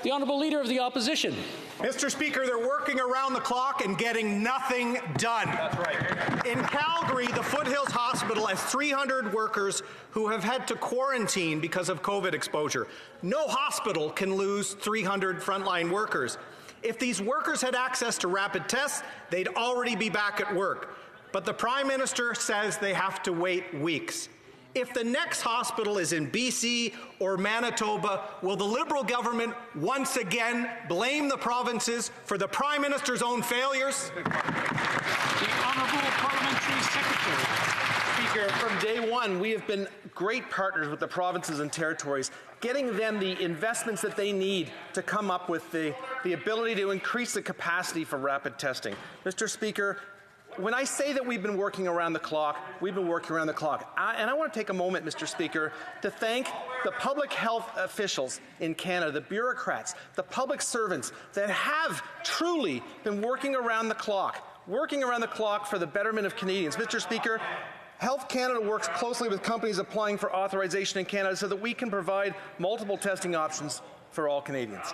The Honourable Leader of the Opposition. Mr. Speaker, they're working around the clock and getting nothing done. That's right. In Calgary, the Foothills Hospital has 300 workers who have had to quarantine because of COVID exposure. No hospital can lose 300 frontline workers. If these workers had access to rapid tests, they'd already be back at work. But the Prime Minister says they have to wait weeks. If the next hospital is in BC or Manitoba, will the Liberal government once again blame the provinces for the Prime Minister's own failures? The Honourable Parliamentary Secretary. Speaker, from day one, we have been great partners with the provinces and territories, getting them the investments that they need to come up with the ability to increase the capacity for rapid testing. Mr. Speaker, when I say that we've been working around the clock, we've been working around the clock. And I want to take a moment, Mr. Speaker, to thank the public health officials in Canada, the bureaucrats, the public servants that have truly been working around the clock for the betterment of Canadians. Mr. Speaker, Health Canada works closely with companies applying for authorization in Canada so that we can provide multiple testing options for all Canadians.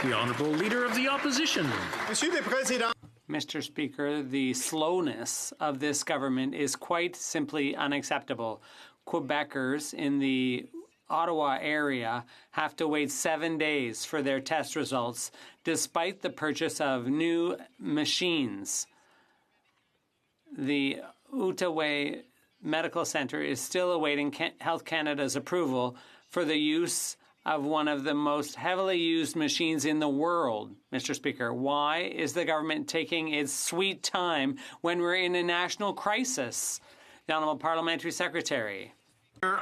The Honourable Leader of the Opposition. Monsieur le Président. Mr. Speaker, the slowness of this government is quite simply unacceptable. Quebecers in the Ottawa area have to wait 7 days for their test results, despite the purchase of new machines. The Outaouais Medical Centre is still awaiting Health Canada's approval for the use of one of the most heavily used machines in the world, Mr. Speaker. Why is the government taking its sweet time when we're in a national crisis? The Honourable Parliamentary Secretary.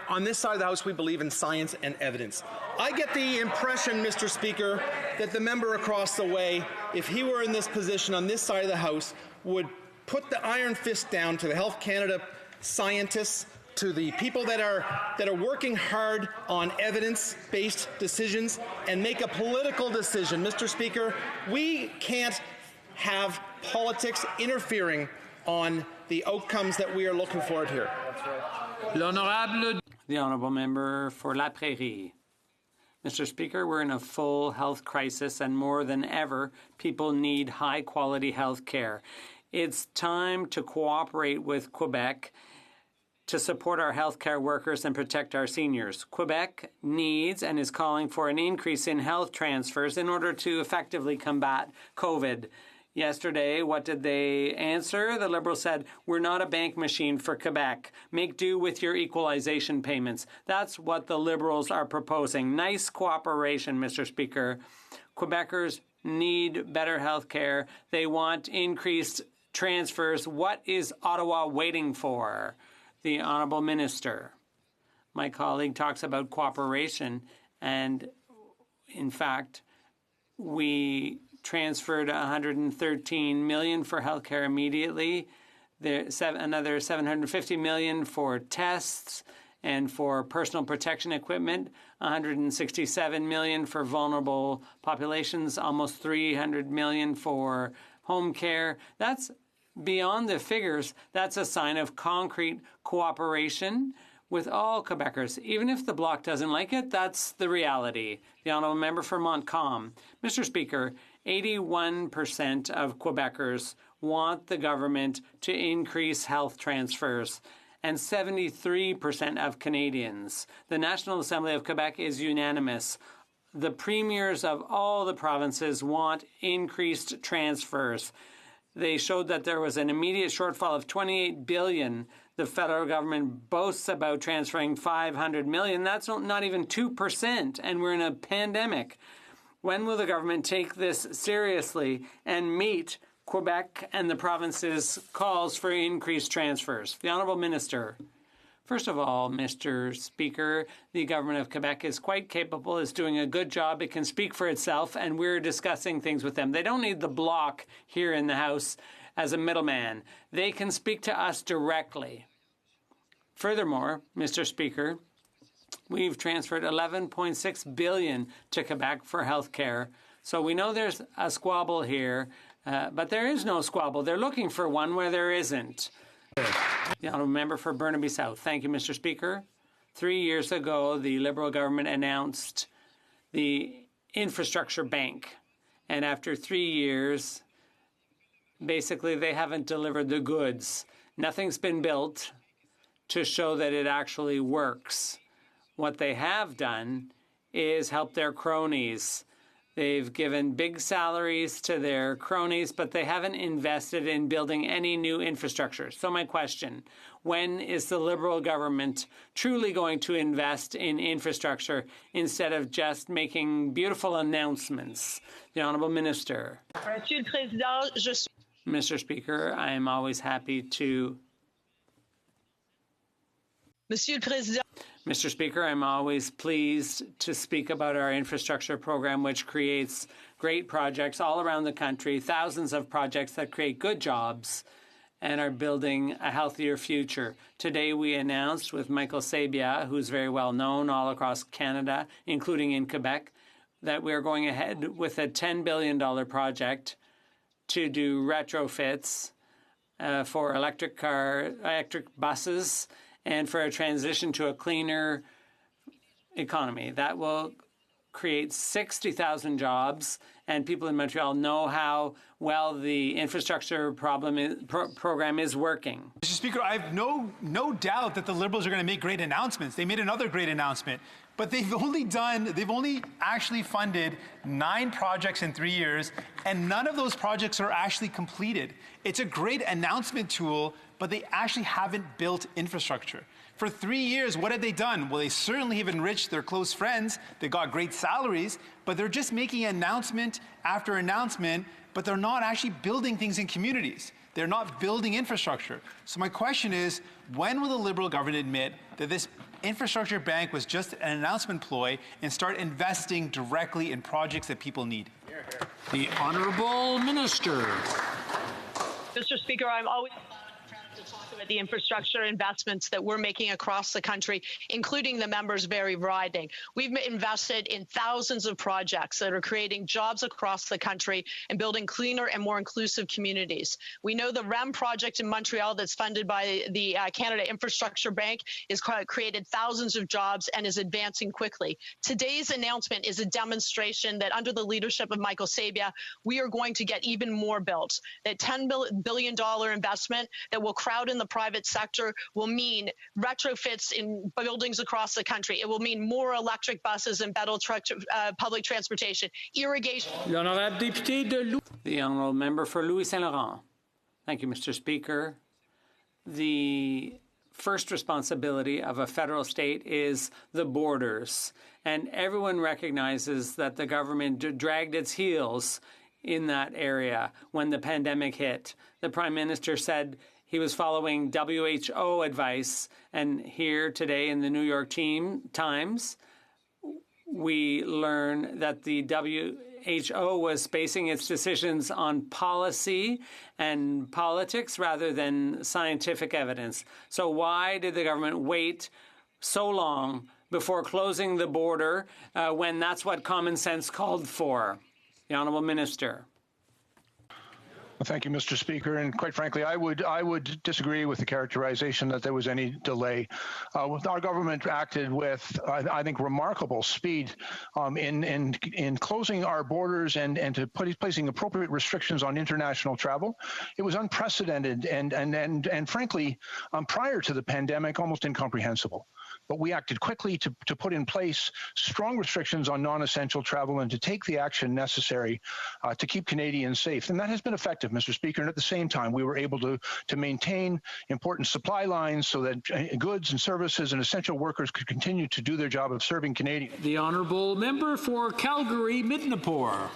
On this side of the House, we believe in science and evidence. I get the impression, Mr. Speaker, that the member across the way, if he were in this position on this side of the House, would put the iron fist down to the Health Canada scientists, to the people that are working hard on evidence-based decisions and make a political decision. Mr. Speaker, we can't have politics interfering on the outcomes that we are looking for here. The Honourable Member for La Prairie. Mr. Speaker, we're in a full health crisis, and more than ever, people need high-quality health care. It's time to cooperate with Quebec to support our healthcare workers and protect our seniors. Quebec needs and is calling for an increase in health transfers in order to effectively combat COVID. Yesterday, what did they answer? The Liberals said, we're not a bank machine for Quebec. Make do with your equalization payments. That's what the Liberals are proposing. Nice cooperation, Mr. Speaker. Quebecers need better health care. They want increased transfers. What is Ottawa waiting for? The Honourable Minister. My colleague talks about cooperation, and in fact, we transferred $113 million for healthcare immediately. There's another $750 million for tests and for personal protection equipment, $167 million for vulnerable populations, almost $300 million for home care. That's beyond the figures. That's a sign of concrete cooperation with all Quebecers. Even if the Bloc doesn't like it, that's the reality. The Honourable Member for Montcalm. Mr. Speaker, 81% of Quebecers want the government to increase health transfers, and 73% of Canadians. The National Assembly of Quebec is unanimous. The premiers of all the provinces want increased transfers. They showed that there was an immediate shortfall of $28 billion. The federal government boasts about transferring $500 million. That's not even 2%, and we're in a pandemic. When will the government take this seriously and meet Quebec and the province's calls for increased transfers? The Honourable Minister. First of all, Mr. Speaker, the government of Quebec is quite capable, is doing a good job. It can speak for itself, and we're discussing things with them. They don't need the bloc here in the House as a middleman. They can speak to us directly. Furthermore, Mr. Speaker, we've transferred $11.6 billion to Quebec for health care. So we know there's a squabble here, but there is no squabble. They're looking for one where there isn't. The honourable member for Burnaby South. Thank you, Mr. Speaker. 3 years ago, the Liberal government announced the infrastructure bank. And after 3 years, basically they haven't delivered the goods. Nothing's been built to show that it actually works. What they have done is help their cronies. They've given big salaries to their cronies, but they haven't invested in building any new infrastructure. So my question, when is the Liberal government truly going to invest in infrastructure instead of just making beautiful announcements? The Honourable Minister. Mr. Speaker, I am always happy to... Mr. Speaker, I'm always pleased to speak about our infrastructure program, which creates great projects all around the country, thousands of projects that create good jobs and are building a healthier future. Today we announced with Michael Sabia, who's very well known all across Canada, including in Quebec, that we're going ahead with a $10 billion project to do retrofits for electric buses, and for a transition to a cleaner economy. That will create 60,000 jobs, and people in Montreal know how well the infrastructure program is working. Mr. Speaker, I have no doubt that the Liberals are going to make great announcements. They made another great announcement, but they've only actually funded 9 projects in 3 years, and none of those projects are actually completed. It's a great announcement tool, but they actually haven't built infrastructure. For 3 years, what have they done? Well, they certainly have enriched their close friends. They got great salaries, but they're just making announcement after announcement, but they're not actually building things in communities. They're not building infrastructure. So my question is, when will the Liberal government admit that this infrastructure bank was just an announcement ploy and start investing directly in projects that people need? The Honourable Minister. Mr. Speaker, I'm always to talk about the infrastructure investments that we're making across the country, including the members' very riding. We've invested in thousands of projects that are creating jobs across the country and building cleaner and more inclusive communities. We know the REM project in Montreal that's funded by the Canada Infrastructure Bank has created thousands of jobs and is advancing quickly. Today's announcement is a demonstration that under the leadership of Michael Sabia, we are going to get even more built. That $10 billion investment that will crowd in the private sector will mean retrofits in buildings across the country. It will mean more electric buses and better public transportation, irrigation. The Honourable Member for Louis Saint Laurent. Thank you, Mr. Speaker. The first responsibility of a federal state is the borders, and everyone recognizes that the government dragged its heels in that area when the pandemic hit. The Prime Minister said he was following WHO advice, and here today in the New York Times, we learn that the WHO was basing its decisions on policy and politics rather than scientific evidence. So why did the government wait so long before closing the border when that's what common sense called for? The Honourable Minister. Well, thank you, Mr. Speaker. And quite frankly, I would disagree with the characterization that there was any delay. Our government acted with, I think, remarkable speed in closing our borders and to placing appropriate restrictions on international travel. It was unprecedented and frankly, prior to the pandemic, almost incomprehensible. but we acted quickly to put in place strong restrictions on non-essential travel and to take the action necessary to keep Canadians safe. And that has been effective, Mr. Speaker. And at the same time, we were able to maintain important supply lines so that goods and services and essential workers could continue to do their job of serving Canadians. The honourable member for Calgary-Midnapore.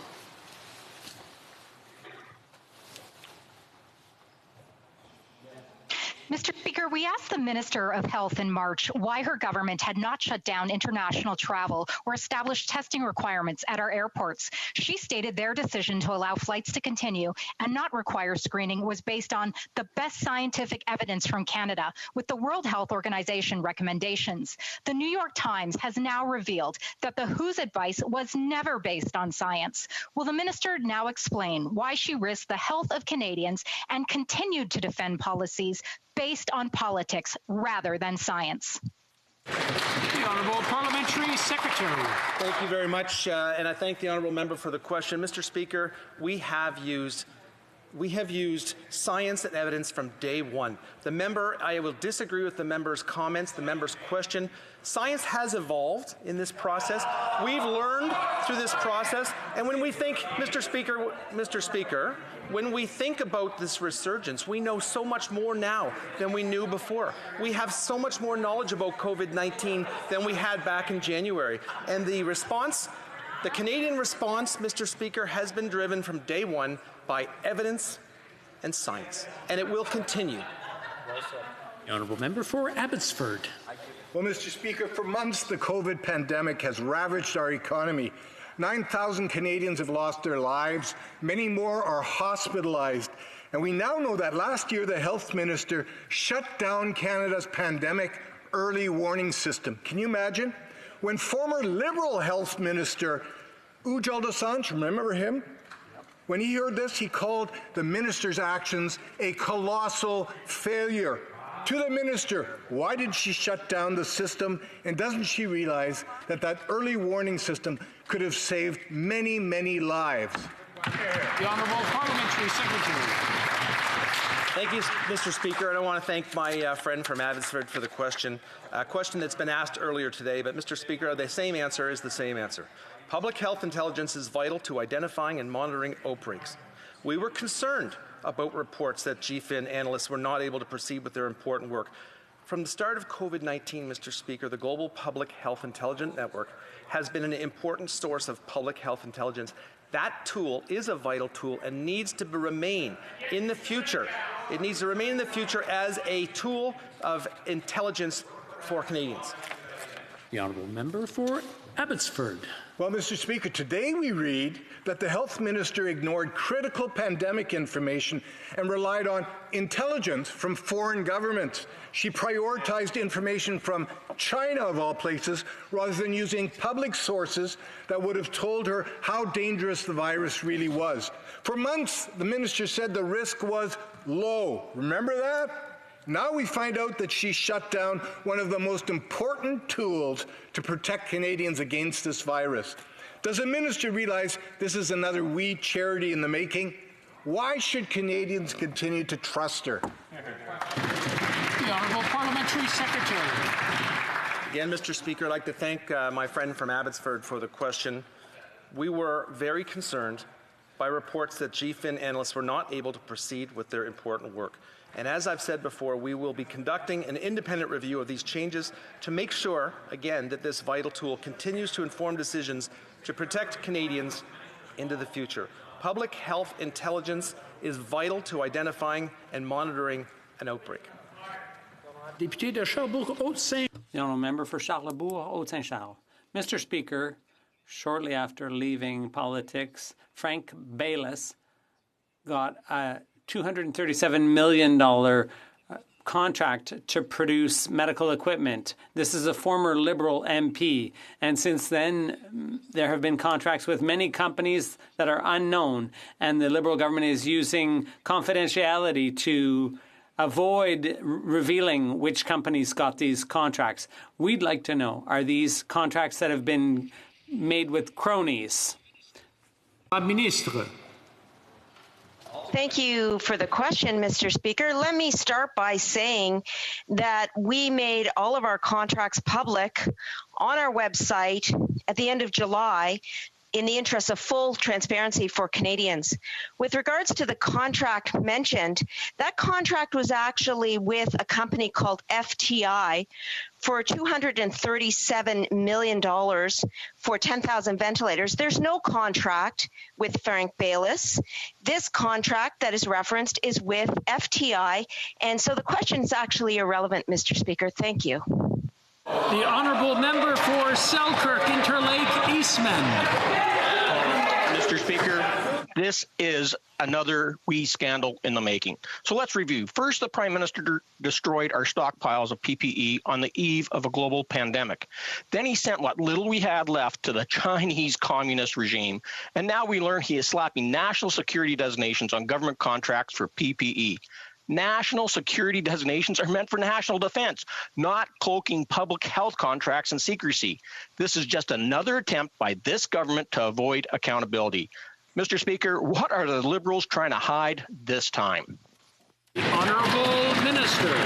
Mr. Speaker, we asked the Minister of Health in March why her government had not shut down international travel or established testing requirements at our airports. She stated their decision to allow flights to continue and not require screening was based on the best scientific evidence from Canada with the World Health Organization recommendations. The New York Times has now revealed that the WHO's advice was never based on science. Will the minister now explain why she risked the health of Canadians and continued to defend policies based on politics rather than science? The Honourable Parliamentary Secretary. Thank you very much, and I thank the honourable member for the question. Mr. Speaker, we have used science and evidence from day one. I will disagree with the member's comments, the member's question. Science has evolved in this process. We've learned through this process, and when we think, Mr. Speaker, when we think about this resurgence, we know so much more now than we knew before. We have so much more knowledge about COVID-19 than we had back in January. And the response, the Canadian response, Mr. Speaker, has been driven from day one by evidence and science, and it will continue. The honourable member for Abbotsford. Well, Mr. Speaker, for months the COVID pandemic has ravaged our economy. 9,000 Canadians have lost their lives. Many more are hospitalized. And we now know that last year the health minister shut down Canada's pandemic early warning system. Can you imagine? When former Liberal health minister Ujjal Dosanjh, remember him? When he heard this, he called the minister's actions a colossal failure. To the minister, why did she shut down the system? And doesn't she realize that that early warning system could have saved many, many lives? The Honourable Parliamentary Secretary. Thank you, Mr. Speaker, and I want to thank my friend from Abbotsford for the question. A question that's been asked earlier today, but Mr. Speaker, the same answer is the same answer. Public health intelligence is vital to identifying and monitoring outbreaks. We were concerned about reports that GFIN analysts were not able to proceed with their important work. From the start of COVID-19, Mr. Speaker, the Global Public Health Intelligence Network has been an important source of public health intelligence. That tool is a vital tool and needs to remain in the future. It needs to remain in the future as a tool of intelligence for Canadians. The honourable member for Abbotsford. Well, Mr. Speaker, today we read that the health minister ignored critical pandemic information and relied on intelligence from foreign governments. She prioritized information from China, of all places, rather than using public sources that would have told her how dangerous the virus really was. For months, the minister said the risk was low. Remember that? Now we find out that she shut down one of the most important tools to protect Canadians against this virus. Does the minister realize this is another wee charity in the making? Why should Canadians continue to trust her? The Honourable Parliamentary Secretary. Again, Mr. Speaker, I'd like to thank my friend from Abbotsford for the question. We were very concerned by reports that GFIN analysts were not able to proceed with their important work. And as I've said before, we will be conducting an independent review of these changes to make sure, again, that this vital tool continues to inform decisions to protect Canadians into the future. Public health intelligence is vital to identifying and monitoring an outbreak. Député de Sherbrooke-Haute-Saint. The honourable member for Charlesbourg-Haute-Saint-Charles. Mr. Speaker, shortly after leaving politics, Frank Baylis got a $237 million contract to produce medical equipment. This is a former Liberal MP, and since then there have been contracts with many companies that are unknown, and the Liberal government is using confidentiality to avoid revealing which companies got these contracts. We'd like to know, are these contracts that have been made with cronies? Ministre. Thank you for the question, Mr. Speaker. Let me start by saying that we made all of our contracts public on our website at the end of July in the interest of full transparency for Canadians. With regards to the contract mentioned, that contract was actually with a company called FTI for $237 million for 10,000 ventilators. There's no contract with Frank Baylis. This contract that is referenced is with FTI, and so the question is actually irrelevant, Mr. Speaker. Thank you. The honourable member for Selkirk, Interlake, Eastman. Mr. Speaker, this is another wee scandal in the making. So let's review. First, the Prime Minister destroyed our stockpiles of PPE on the eve of a global pandemic. Then he sent what little we had left to the Chinese communist regime. And now we learn he is slapping national security designations on government contracts for PPE. National security designations are meant for national defense, not cloaking public health contracts in secrecy. This is just another attempt by this government to avoid accountability. Mr. Speaker, what are the Liberals trying to hide this time? Honourable Minister.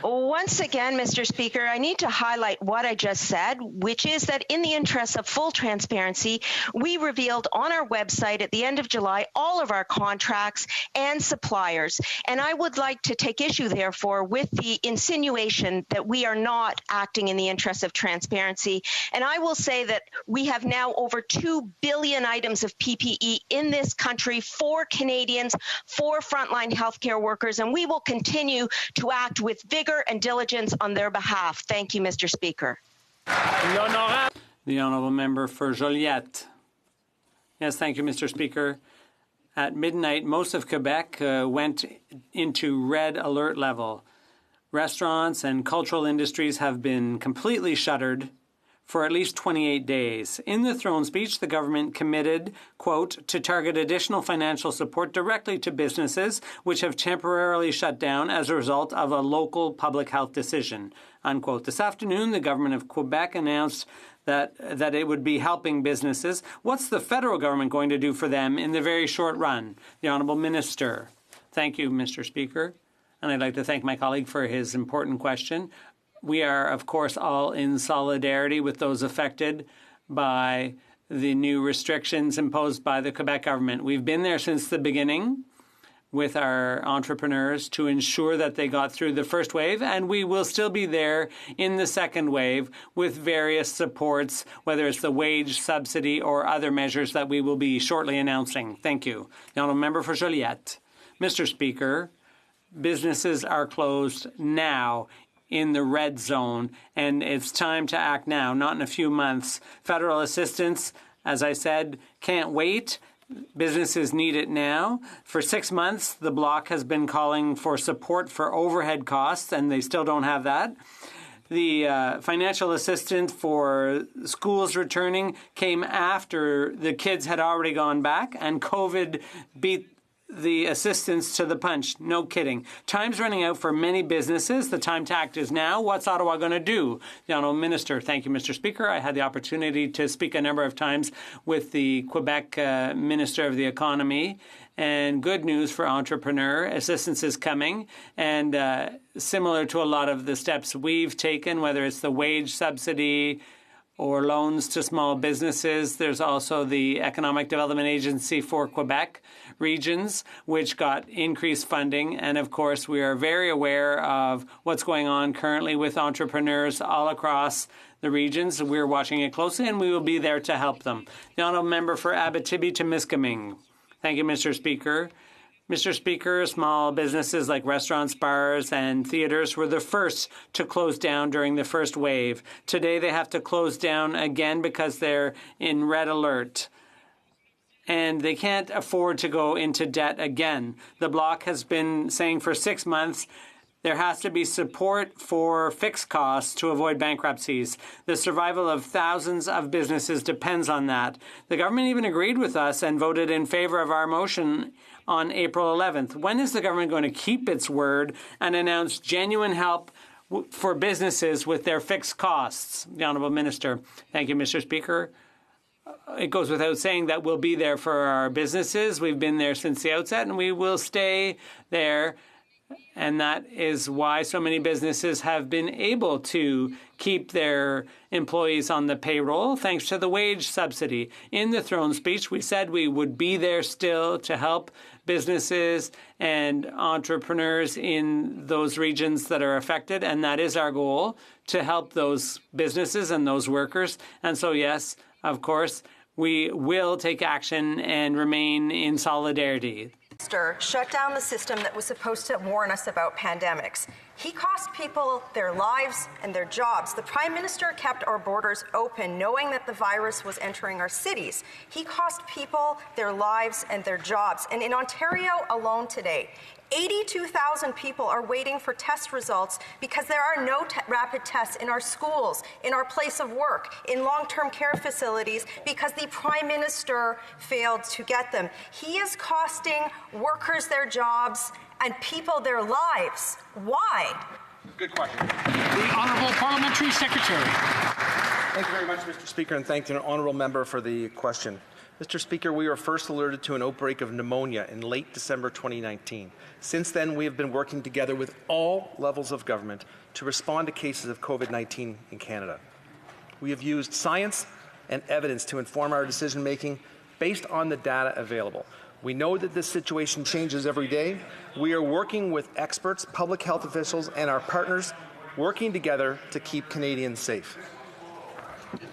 Once again, Mr. Speaker, I need to highlight what I just said, which is that in the interest of full transparency, we revealed on our website at the end of July all of our contracts and suppliers. And I would like to take issue, therefore, with the insinuation that we are not acting in the interest of transparency. And I will say that we have now over 2 billion items of PPE in this country for Canadians, for frontline healthcare workers, and we will continue to act with vigor and diligence on their behalf. Thank you, Mr. Speaker. The honourable member for Joliette. Yes, thank you, Mr. Speaker. At midnight, most of Quebec went into red alert level. Restaurants and cultural industries have been completely shuttered for at least 28 days. In the throne speech, the government committed, quote, to target additional financial support directly to businesses which have temporarily shut down as a result of a local public health decision, unquote. This afternoon, the government of Quebec announced that it would be helping businesses. What's the federal government going to do for them in the very short run? The Honourable Minister. Thank you, Mr. Speaker. And I'd like to thank my colleague for his important question. We are, of course, all in solidarity with those affected by the new restrictions imposed by the Quebec government. We've been there since the beginning with our entrepreneurs to ensure that they got through the first wave, and we will still be there in the second wave with various supports, whether it's the wage subsidy or other measures that we will be shortly announcing. Thank you. The Honourable Member for Joliette. Mr. Speaker, businesses are closed now in the red zone, and it's time to act now, not in a few months. Federal assistance, as I said, can't wait. Businesses need it now. For 6 months, the Bloc has been calling for support for overhead costs, and they still don't have that. The financial assistance for schools returning came after the kids had already gone back, and COVID beat the assistance to the punch. No kidding. Time's running out for many businesses. The time to act is now. What's Ottawa going to do? The Honourable Minister. Thank you, Mr. Speaker. I had the opportunity to speak a number of times with the Quebec Minister of the Economy. And good news for entrepreneur. Assistance is coming. And similar to a lot of the steps we've taken, whether it's the wage subsidy or loans to small businesses, there's also the Economic Development Agency for Quebec regions, which got increased funding. And of course, we are very aware of what's going on currently with entrepreneurs all across the regions. We're watching it closely, and we will be there to help them. The Honourable Member for Abitibi-Temiskaming. Thank you, Mr. Speaker. Mr. Speaker, small businesses like restaurants, bars, and theaters were the first to close down during the first wave. Today, they have to close down again because they're in red alert. And they can't afford to go into debt again. The Bloc has been saying for 6 months there has to be support for fixed costs to avoid bankruptcies. The survival of thousands of businesses depends on that. The government even agreed with us and voted in favor of our motion on April 11th. When is the government going to keep its word and announce genuine help for businesses with their fixed costs? The Honourable Minister. Thank you, Mr. Speaker. it goes without saying that we'll be there for our businesses. We've been there since the outset, and we will stay there. And that is why so many businesses have been able to keep their employees on the payroll, thanks to the wage subsidy. In the throne speech, we said we would be there still to help businesses and entrepreneurs in those regions that are affected. And that is our goal, to help those businesses and those workers. And so, yes, of course, we will take action and remain in solidarity. Shut down the system that was supposed to warn us about pandemics. He cost people their lives and their jobs. The Prime Minister kept our borders open, knowing that the virus was entering our cities. He cost people their lives and their jobs. And in Ontario alone today, 82,000 people are waiting for test results because there are no rapid tests in our schools, in our place of work, in long-term care facilities, because the Prime Minister failed to get them. He is costing workers their jobs and people their lives. Why? Good question. The Honourable Parliamentary Secretary. Thank you very much, Mr. Speaker, and thank the Honourable Member for the question. Mr. Speaker, we were first alerted to an outbreak of pneumonia in late December 2019. Since then, we have been working together with all levels of government to respond to cases of COVID-19 in Canada. We have used science and evidence to inform our decision-making based on the data available. We know that this situation changes every day. We are working with experts, public health officials, and our partners, working together to keep Canadians safe.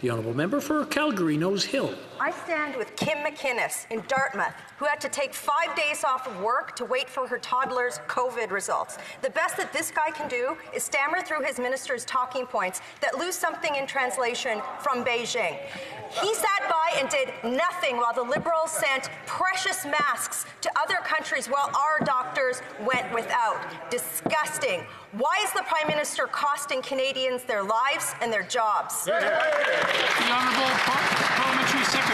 The Honourable Member for Calgary Nose Hill. I stand with Kim McInnes in Dartmouth, who had to take 5 days off of work to wait for her toddler's COVID results. The best that this guy can do is stammer through his minister's talking points that lose something in translation from Beijing. He sat by and did nothing while the Liberals sent precious masks to other countries while our doctors went without. Disgusting. Why is the Prime Minister costing Canadians their lives and their jobs? The Honourable Parliamentary Secretary.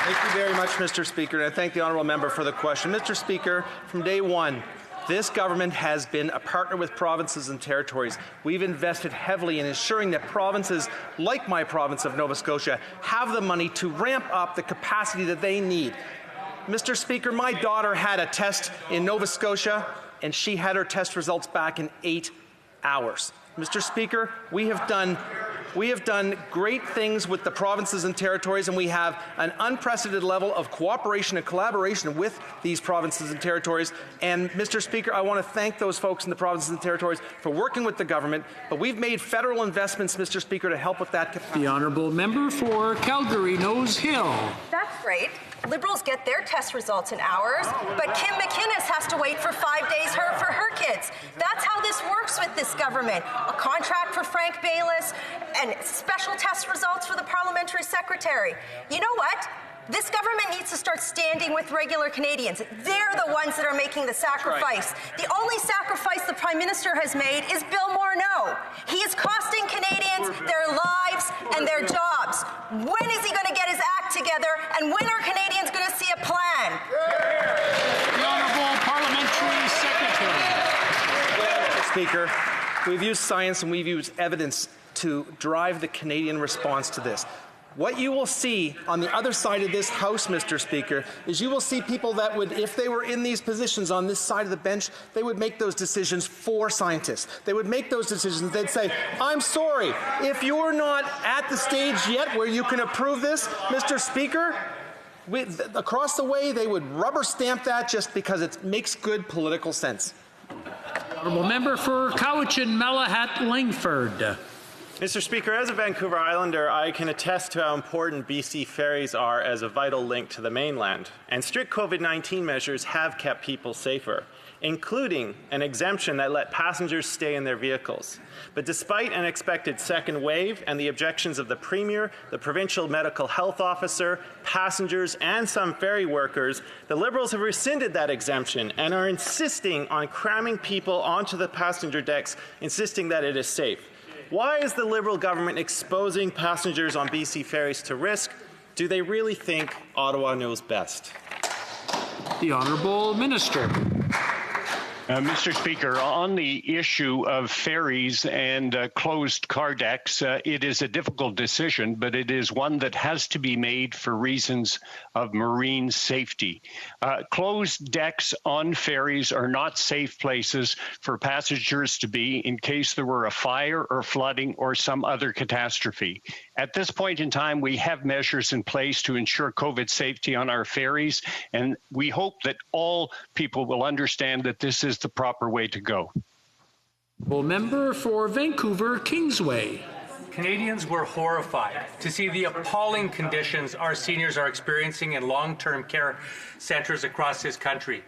Thank you very much, Mr. Speaker, and I thank the Honourable Member for the question. Mr. Speaker, from day one, this government has been a partner with provinces and territories. We've invested heavily in ensuring that provinces, like my province of Nova Scotia, have the money to ramp up the capacity that they need. Mr. Speaker, my daughter had a test in Nova Scotia, and she had her test results back in 8 hours. Mr. Speaker, we have done great things with the provinces and territories, and we have an unprecedented level of cooperation and collaboration with these provinces and territories. And, Mr. Speaker, I want to thank those folks in the provinces and territories for working with the government, but we've made federal investments, Mr. Speaker, to help with that capacity. The Honourable Member for Calgary Nose Hill. That's great. Liberals get their test results in hours, but Kim McInnes has to wait for 5 days for her kids. That's how this works with this government. A contract for Frank Baylis and special test results for the parliamentary secretary. You know what? This government needs to start standing with regular Canadians. They're the ones that are making the sacrifice. Right. The only sacrifice the Prime Minister has made is Bill Morneau. He is costing Canadians their lives and their jobs. When is he going to get his act together, and when are Canadians going to see a plan? The Honourable Parliamentary Secretary. Mr. Speaker, we've used science and we've used evidence to drive the Canadian response to this. What you will see on the other side of this House, Mr. Speaker, is you will see people that would, if they were in these positions on this side of the bench, they would make those decisions for scientists. They would make those decisions. They'd say, I'm sorry, if you're not at the stage yet where you can approve this, Mr. Speaker, across the way, they would rubber stamp that just because it makes good political sense. Honourable Member for Cowichan-Mellahut-Langford. Mr. Speaker, as a Vancouver Islander, I can attest to how important BC ferries are as a vital link to the mainland. And strict COVID-19 measures have kept people safer, including an exemption that let passengers stay in their vehicles. But despite an expected second wave and the objections of the Premier, the Provincial Medical Health Officer, passengers, and some ferry workers, the Liberals have rescinded that exemption and are insisting on cramming people onto the passenger decks, insisting that it is safe. Why is the Liberal government exposing passengers on BC ferries to risk? Do they really think Ottawa knows best? The Honourable Minister. Mr. Speaker, on the issue of ferries and closed car decks, it is a difficult decision, but it is one that has to be made for reasons of marine safety. Closed decks on ferries are not safe places for passengers to be in case there were a fire or flooding or some other catastrophe. At this point in time, we have measures in place to ensure COVID safety on our ferries, and we hope that all people will understand that this is the proper way to go. Member for Vancouver Kingsway. Canadians were horrified to see the appalling conditions our seniors are experiencing in long-term care centres across this country.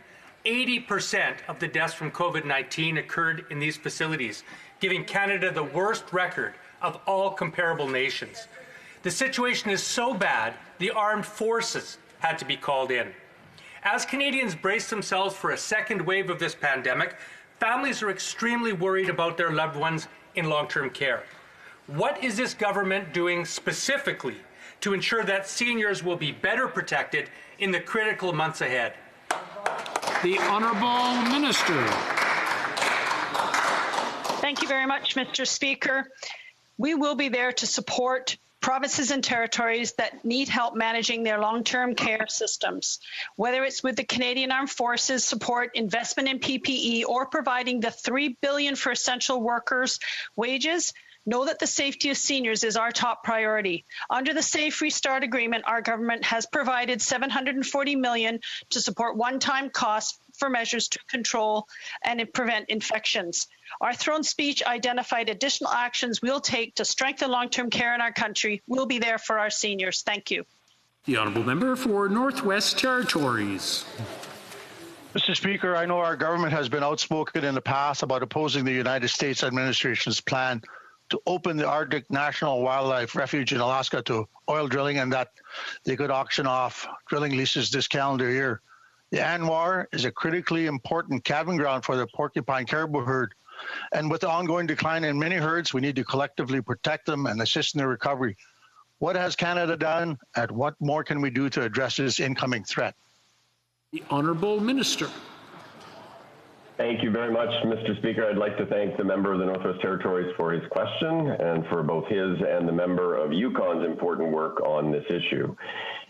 80% of the deaths from COVID-19 occurred in these facilities, giving Canada the worst record of all comparable nations. The situation is so bad, the armed forces had to be called in. As Canadians brace themselves for a second wave of this pandemic, families are extremely worried about their loved ones in long-term care. What is this government doing specifically to ensure that seniors will be better protected in the critical months ahead? The Honourable Minister. Thank you very much, Mr. Speaker. We will be there to support provinces and territories that need help managing their long-term care systems, whether it's with the Canadian Armed Forces support, investment in PPE, or providing the $3 billion for essential workers' wages. Know that the safety of seniors is our top priority. Under the Safe Restart Agreement, our government has provided $740 million to support one-time costs for measures to control and prevent infections. Our throne speech identified additional actions we'll take to strengthen long-term care in our country. We'll be there for our seniors. Thank you. The Honourable Member for Northwest Territories. Mr. Speaker, I know our government has been outspoken in the past about opposing the United States administration's plan to open the Arctic National Wildlife Refuge in Alaska to oil drilling, and that they could auction off drilling leases this calendar year. The ANWR is a critically important calving ground for the porcupine caribou herd, and with the ongoing decline in many herds, we need to collectively protect them and assist in their recovery. What has Canada done, and what more can we do to address this incoming threat? The Honourable Minister. Thank you very much, Mr. Speaker. I'd like to thank the member of the Northwest Territories for his question and for both his and the member of Yukon's important work on this issue.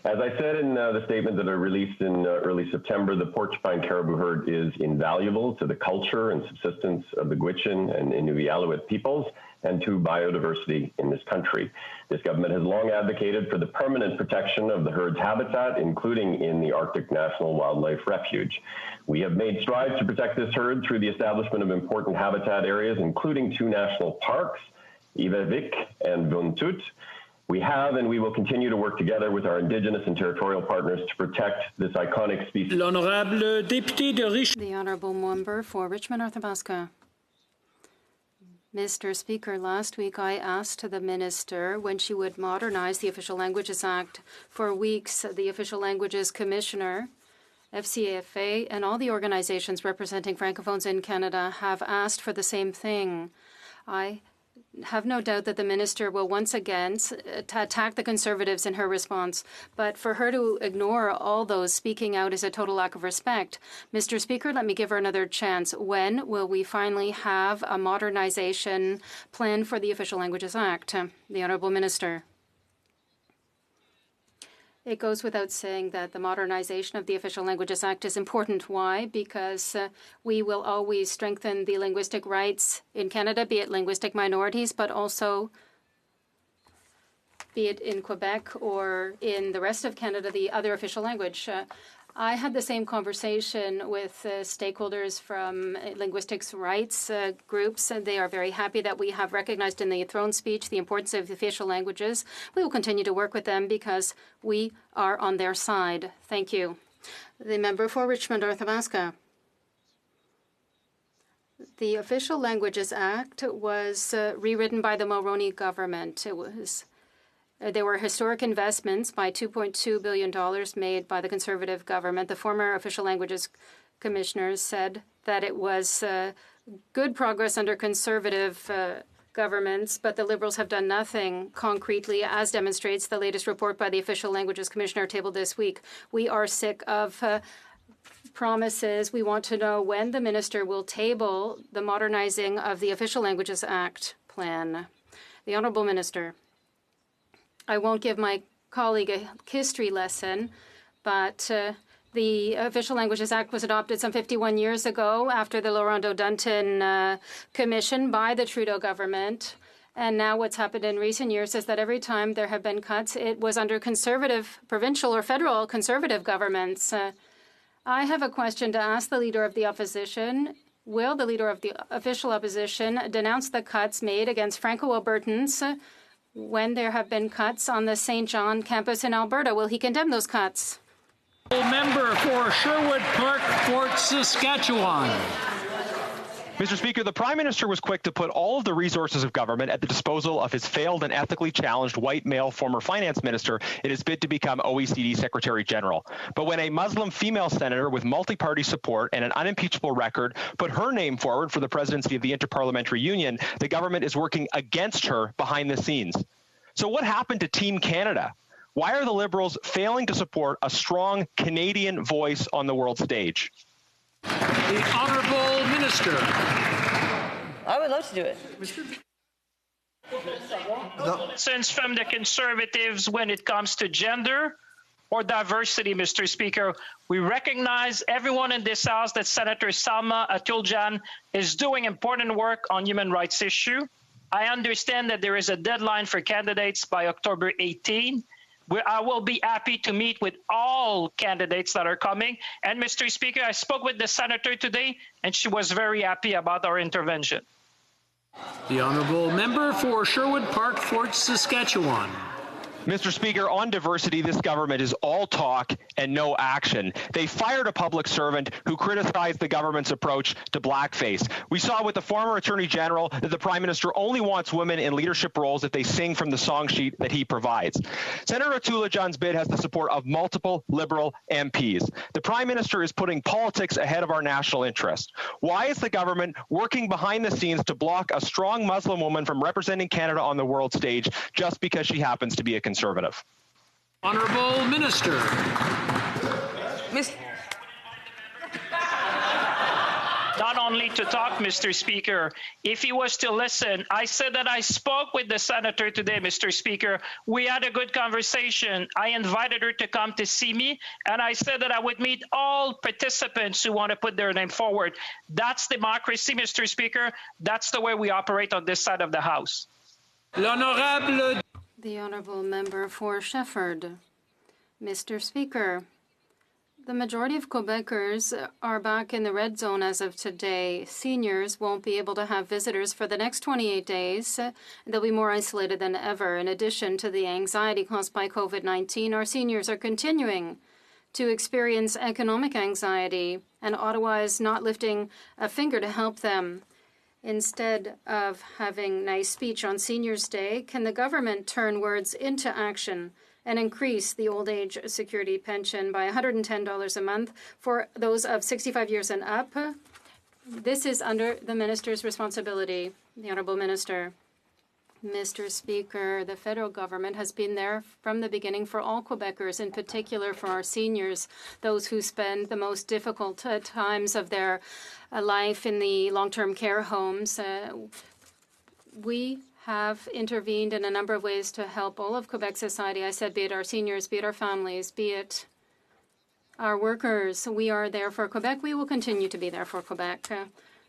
As I said in the statement that I released in early September, the porcupine caribou herd is invaluable to the culture and subsistence of the Gwich'in and Inuvialuit peoples and to biodiversity in this country. This government has long advocated for the permanent protection of the herd's habitat, including in the Arctic National Wildlife Refuge. We have made strides to protect this herd through the establishment of important habitat areas, including 2 national parks, Ivavik and Vuntut. We have and we will continue to work together with our Indigenous and territorial partners to protect this iconic species. The Honourable Member for Richmond, Arthabaska. Mr. Speaker, last week I asked the Minister when she would modernize the Official Languages Act. For weeks, the Official Languages Commissioner, FCAFA, and all the organizations representing Francophones in Canada have asked for the same thing. I have no doubt that the Minister will once again attack the Conservatives in her response, but for her to ignore all those speaking out is a total lack of respect. Mr. Speaker, let me give her another chance. When will we finally have a modernization plan for the Official Languages Act? The Honourable Minister. It goes without saying that the modernization of the Official Languages Act is important. Why? Because we will always strengthen the linguistic rights in Canada, be it linguistic minorities, but also be it in Quebec or in the rest of Canada, the other official language. I had the same conversation with stakeholders from linguistics rights groups. They are very happy that we have recognized in the throne speech the importance of the official languages. We will continue to work with them because we are on their side. Thank you. The member for Richmond, Arthabaska. The Official Languages Act was rewritten by the Mulroney government. There were historic investments by $2.2 billion made by the Conservative government. The former Official Languages Commissioner said that it was good progress under Conservative governments, but the Liberals have done nothing concretely, as demonstrates the latest report by the Official Languages Commissioner tabled this week. We are sick of promises. We want to know when the minister will table the modernizing of the Official Languages Act plan. The Honourable Minister. I won't give my colleague a history lesson, but the Official Languages Act was adopted some 51 years ago after the Laurent Dodunton Commission by the Trudeau government. And now what's happened in recent years is that every time there have been cuts, it was under conservative, provincial or federal conservative governments. I have a question to ask the Leader of the Opposition. Will the Leader of the Official Opposition denounce the cuts made against Franco-Albertans when there have been cuts on the St. John campus in Alberta? Will he condemn those cuts? Member for Sherwood Park, Fort Saskatchewan. Mr. Speaker, the Prime Minister was quick to put all of the resources of government at the disposal of his failed and ethically challenged white male former finance minister in his bid to become OECD Secretary General. But when a Muslim female senator with multi-party support and an unimpeachable record put her name forward for the presidency of the Interparliamentary Union, the government is working against her behind the scenes. So what happened to Team Canada? Why are the Liberals failing to support a strong Canadian voice on the world stage? The Honourable Minister. I would love to do it. Since from the Conservatives when it comes to gender or diversity, Mr. Speaker, we recognize everyone in this House that Senator Salma Atuljan is doing important work on human rights issue. I understand that there is a deadline for candidates by October 18. I will be happy to meet with all candidates that are coming. And Mr. Speaker, I spoke with the senator today, and she was very happy about our intervention. The Honourable Member for Sherwood Park, Fort Saskatchewan. Mr. Speaker, on diversity, this government is all talk and no action. They fired a public servant who criticized the government's approach to blackface. We saw with the former Attorney General that the Prime Minister only wants women in leadership roles if they sing from the song sheet that he provides. Senator Atulajan's bid has the support of multiple Liberal MPs. The Prime Minister is putting politics ahead of our national interest. Why is the government working behind the scenes to block a strong Muslim woman from representing Canada on the world stage just because she happens to be a conservative? Honourable Minister. Not only to talk, Mr. Speaker, if he was to listen, I said that I spoke with the senator today, Mr. Speaker. We had a good conversation. I invited her to come to see me, and I said that I would meet all participants who want to put their name forward. That's democracy, Mr. Speaker. That's the way we operate on this side of the House. The Honourable Member for Shefford. Mr. Speaker, the majority of Quebecers are back in the red zone as of today. Seniors won't be able to have visitors for the next 28 days. They'll be more isolated than ever. In addition to the anxiety caused by COVID-19, our seniors are continuing to experience economic anxiety, and Ottawa is not lifting a finger to help them. Instead of having nice speech on Seniors' Day, can the government turn words into action and increase the old age security pension by $110 a month for those of 65 years and up? This is under the minister's responsibility. The Honourable Minister. Mr. Speaker, the federal government has been there from the beginning for all Quebecers, in particular for our seniors, those who spend the most difficult times of their life in the long-term care homes. We have intervened in a number of ways to help all of Quebec society. I said, be it our seniors, be it our families, be it our workers. We are there for Quebec. We will continue to be there for Quebec.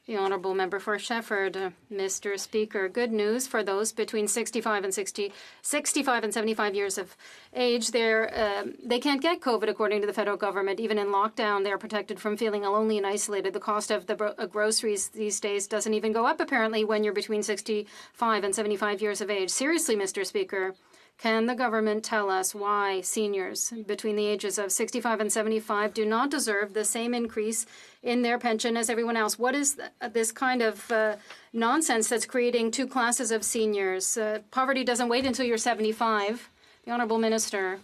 The Honourable Member for Shefford. Mr. Speaker, good news for those between 65 and 75 years of age. They can't get COVID, according to the federal government. Even in lockdown, they're protected from feeling lonely and isolated. The cost of the groceries these days doesn't even go up, apparently, when you're between 65 and 75 years of age. Seriously, Mr. Speaker, can the government tell us why seniors between the ages of 65 and 75 do not deserve the same increase in their pension as everyone else? What is this kind of nonsense that's creating two classes of seniors? Poverty doesn't wait until you're 75. The Honourable Minister.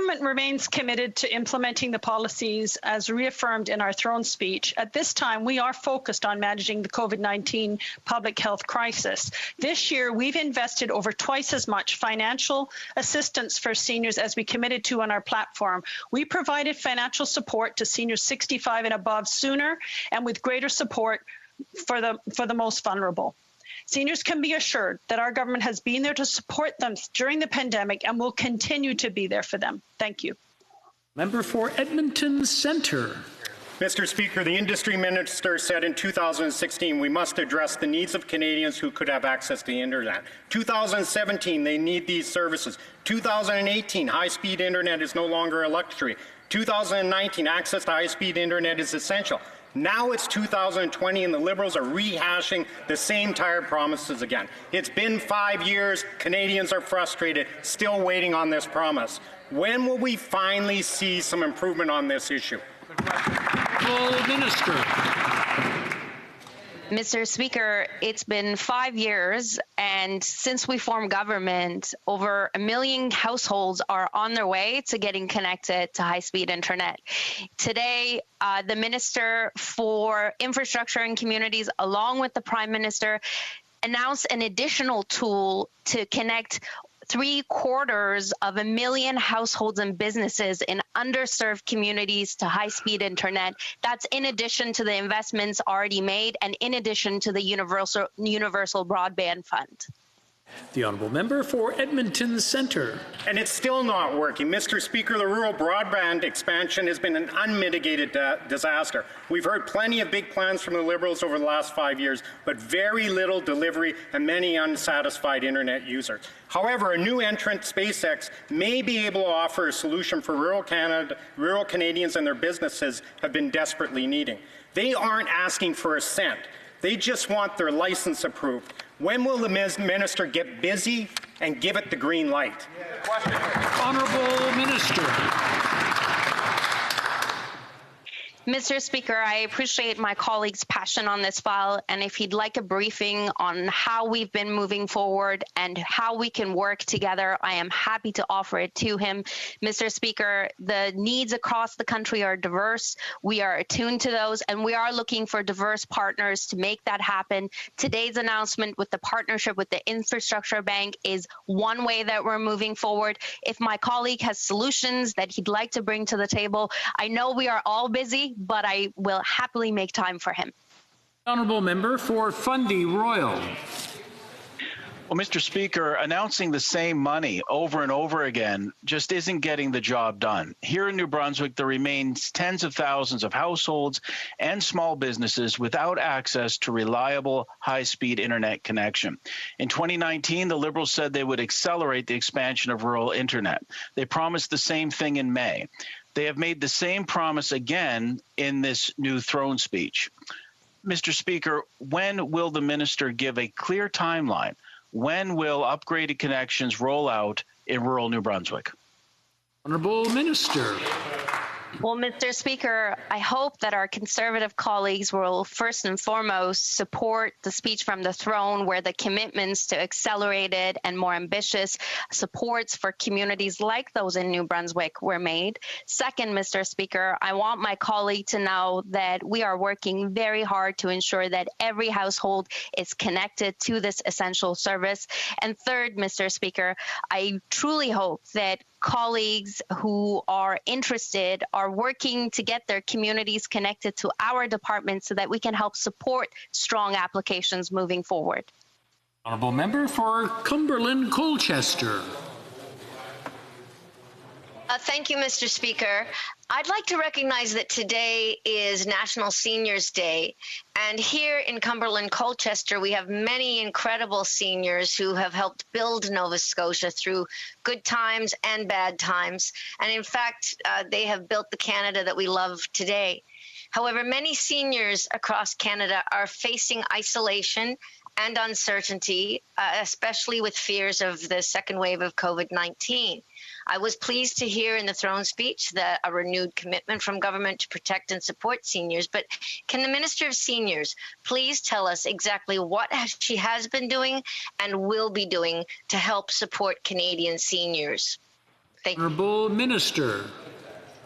Government remains committed to implementing the policies as reaffirmed in our throne speech. At this time, we are focused on managing the COVID-19 public health crisis. This year, we've invested over twice as much financial assistance for seniors as we committed to on our platform. We provided financial support to seniors 65 and above sooner and with greater support for the most vulnerable. Seniors can be assured that our government has been there to support them during the pandemic and will continue to be there for them. Thank you. Member for Edmonton Centre. Mr. Speaker, the industry minister said in 2016 we must address the needs of Canadians who could have access to the internet. 2017, they need these services. 2018, high-speed internet is no longer a luxury. 2019, access to high-speed internet is essential. Now it's 2020 and the Liberals are rehashing the same tired promises again. It's been 5 years. Canadians are frustrated, still waiting on this promise. When will we finally see some improvement on this issue? Minister. Mr. Speaker, it's been 5 years, and since we formed government, over 1 million households are on their way to getting connected to high-speed internet. Today, the Minister for Infrastructure and Communities, along with the Prime Minister, announced an additional tool to connect 750,000 households and businesses in underserved communities to high-speed internet. That's in addition to the investments already made and in addition to the Universal Broadband Fund. The honourable member for Edmonton Centre. And it's still not working. Mr. Speaker, the rural broadband expansion has been an unmitigated disaster. We've heard plenty of big plans from the Liberals over the last 5 years, but very little delivery and many unsatisfied internet users. However, a new entrant, SpaceX, may be able to offer a solution for rural Canadians and their businesses have been desperately needing. They aren't asking for a cent. They just want their license approved. When will the minister get busy and give it the green light? Honourable Minister. Mr. Speaker, I appreciate my colleague's passion on this file, and if he'd like a briefing on how we've been moving forward and how we can work together, I am happy to offer it to him. Mr. Speaker, the needs across the country are diverse. We are attuned to those, and we are looking for diverse partners to make that happen. Today's announcement with the partnership with the Infrastructure Bank is one way that we're moving forward. If my colleague has solutions that he'd like to bring to the table, I know we are all busy, but I will happily make time for him. Honourable member for Fundy Royal. Well, Mr. Speaker, announcing the same money over and over again just isn't getting the job done. Here in New Brunswick, there remains tens of thousands of households and small businesses without access to reliable, high-speed internet connection. In 2019, the Liberals said they would accelerate the expansion of rural internet. They promised the same thing in May. They have made the same promise again in this new throne speech. Mr. Speaker, when will the minister give a clear timeline? When will upgraded connections roll out in rural New Brunswick? Honourable Minister. Well, Mr. Speaker, I hope that our Conservative colleagues will first and foremost support the speech from the throne where the commitments to accelerated and more ambitious supports for communities like those in New Brunswick were made. Second, Mr. Speaker, I want my colleague to know that we are working very hard to ensure that every household is connected to this essential service. And third, Mr. Speaker, I truly hope that colleagues who are interested are working to get their communities connected to our department so that we can help support strong applications moving forward. Honourable member for Cumberland Colchester. Thank you, Mr. Speaker. I'd like to recognize that today is National Seniors Day, and here in Cumberland Colchester, we have many incredible seniors who have helped build Nova Scotia through good times and bad times, and in fact, they have built the Canada that we love today. However, many seniors across Canada are facing isolation and uncertainty, especially with fears of the second wave of COVID-19. I was pleased to hear in the throne speech that a renewed commitment from government to protect and support seniors, but can the Minister of Seniors please tell us exactly what she has been doing and will be doing to help support Canadian seniors? Honourable Minister.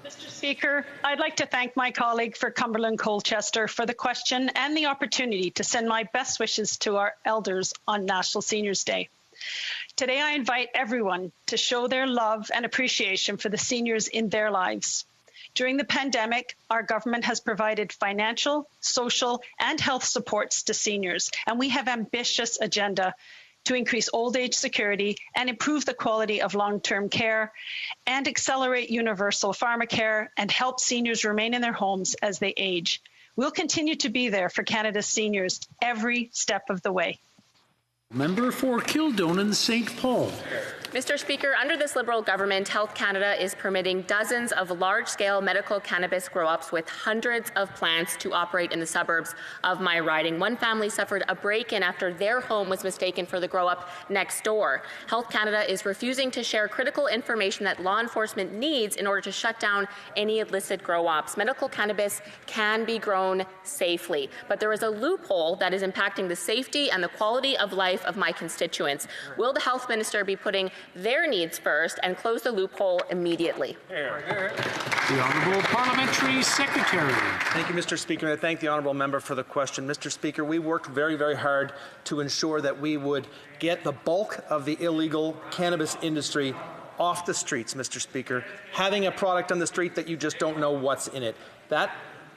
Mr. Speaker, I'd like to thank my colleague for Cumberland Colchester for the question and the opportunity to send my best wishes to our elders on National Seniors Day. Today, I invite everyone to show their love and appreciation for the seniors in their lives. During the pandemic, our government has provided financial, social, and health supports to seniors, and we have ambitious agenda to increase old age security and improve the quality of long-term care and accelerate universal pharmacare and help seniors remain in their homes as they age. We'll continue to be there for Canada's seniors every step of the way. Member for Kildonan and St. Paul. Mr. Speaker, under this Liberal government, Health Canada is permitting dozens of large-scale medical cannabis grow-ups with hundreds of plants to operate in the suburbs of my riding. One family suffered a break-in after their home was mistaken for the grow-up next door. Health Canada is refusing to share critical information that law enforcement needs in order to shut down any illicit grow-ops. Medical cannabis can be grown safely, but there is a loophole that is impacting the safety and the quality of life of my constituents. Will the Health Minister be putting their needs first and close the loophole immediately? The Honourable Parliamentary Secretary. Thank you, Mr. Speaker, and I thank the Honourable Member for the question. Mr. Speaker, we worked very, very hard to ensure that we would get the bulk of the illegal cannabis industry off the streets, Mr. Speaker. Having a product on the street that you just don't know what's in it. That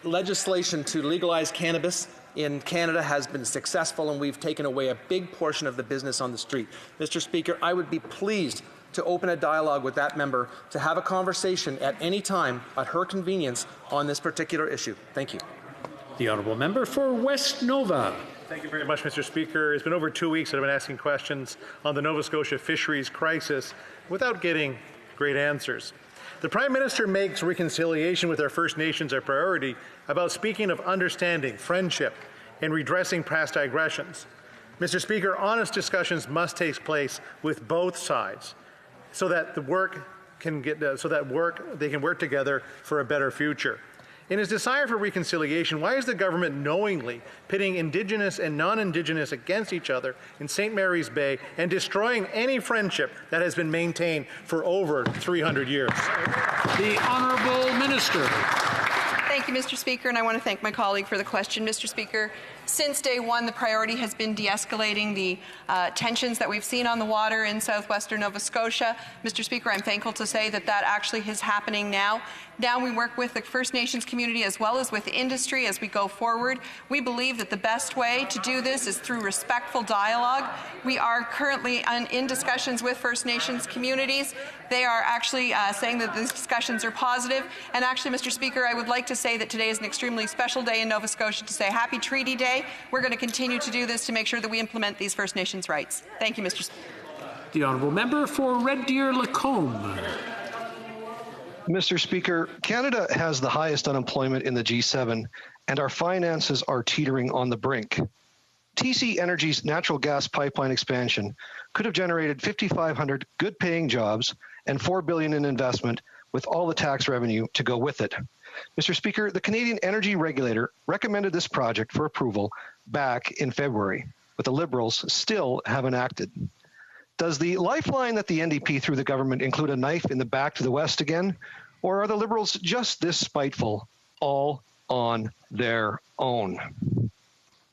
legislation to legalize cannabis in Canada has been successful, and we've taken away a big portion of the business on the street. Mr. Speaker, I would be pleased to open a dialogue with that member to have a conversation at any time at her convenience on this particular issue. Thank you. The Honourable Member for West Nova. Thank you very much, Mr. Speaker. It's been over 2 weeks that I've been asking questions on the Nova Scotia fisheries crisis without getting great answers. The Prime Minister makes reconciliation with our First Nations a priority about speaking of understanding, friendship, and redressing past aggressions. Mr. Speaker, honest discussions must take place with both sides so that they can work together for a better future. In his desire for reconciliation, why is the government knowingly pitting Indigenous and non-Indigenous against each other in St. Mary's Bay and destroying any friendship that has been maintained for over 300 years? The Honourable Minister. Thank you, Mr. Speaker, and I want to thank my colleague for the question. Mr. Speaker, since day one, the priority has been de-escalating the tensions that we've seen on the water in southwestern Nova Scotia. Mr. Speaker, I'm thankful to say that that actually is happening now. Now we work with the First Nations community as well as with industry as we go forward. We believe that the best way to do this is through respectful dialogue. We are currently in discussions with First Nations communities. They are actually saying that the discussions are positive. And actually, Mr. Speaker, I would like to say that today is an extremely special day in Nova Scotia to say Happy Treaty Day. We're going to continue to do this to make sure that we implement these First Nations rights. Thank you, Mr. Speaker. The Honourable Member for Red Deer Lacombe. Mr. Speaker, Canada has the highest unemployment in the G7, and our finances are teetering on the brink. TC Energy's natural gas pipeline expansion could have generated 5,500 good-paying jobs and $4 billion in investment with all the tax revenue to go with it. Mr. Speaker, the Canadian Energy Regulator recommended this project for approval back in February, but the Liberals still haven't acted. Does the lifeline that the NDP threw the government include a knife in the back to the West again? Or are the Liberals just this spiteful, all on their own?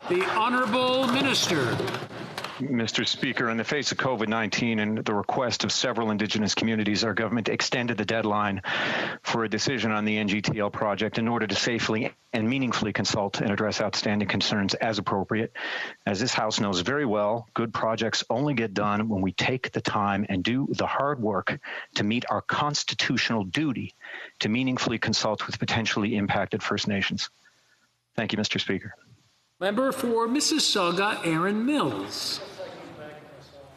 The Honourable Minister. Mr. Speaker, in the face of COVID-19 and the request of several Indigenous communities, our government extended the deadline for a decision on the NGTL project in order to safely and meaningfully consult and address outstanding concerns as appropriate. As this House knows very well, good projects only get done when we take the time and do the hard work to meet our constitutional duty to meaningfully consult with potentially impacted First Nations. Thank you, Mr. Speaker. Member for Mississauga, Aaron Mills.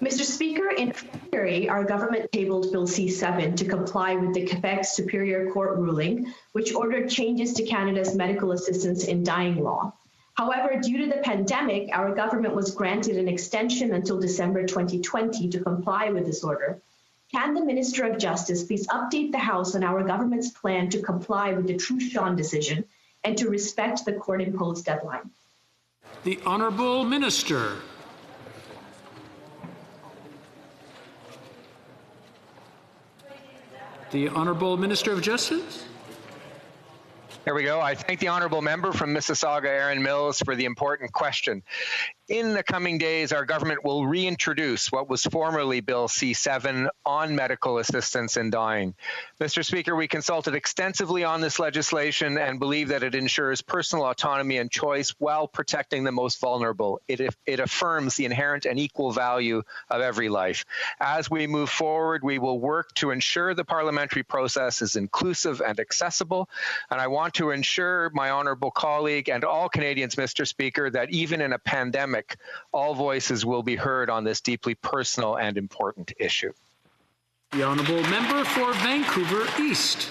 Mr. Speaker, in February, our government tabled Bill C-7 to comply with the Quebec Superior Court ruling, which ordered changes to Canada's medical assistance in dying law. However, due to the pandemic, our government was granted an extension until December 2020 to comply with this order. Can the Minister of Justice please update the House on our government's plan to comply with the Truchon decision and to respect the court-imposed deadline? The Honourable Minister. The Honourable Minister of Justice. There we go. I thank the honourable member from Mississauga, Erin Mills, for the important question. In the coming days, our government will reintroduce what was formerly Bill C-7 on medical assistance in dying. Mr. Speaker, we consulted extensively on this legislation and believe that it ensures personal autonomy and choice while protecting the most vulnerable. It affirms the inherent and equal value of every life. As we move forward, we will work to ensure the parliamentary process is inclusive and accessible. And I want to ensure my honourable colleague and all Canadians, Mr. Speaker, that even in a pandemic, all voices will be heard on this deeply personal and important issue. The Honourable Member for Vancouver East.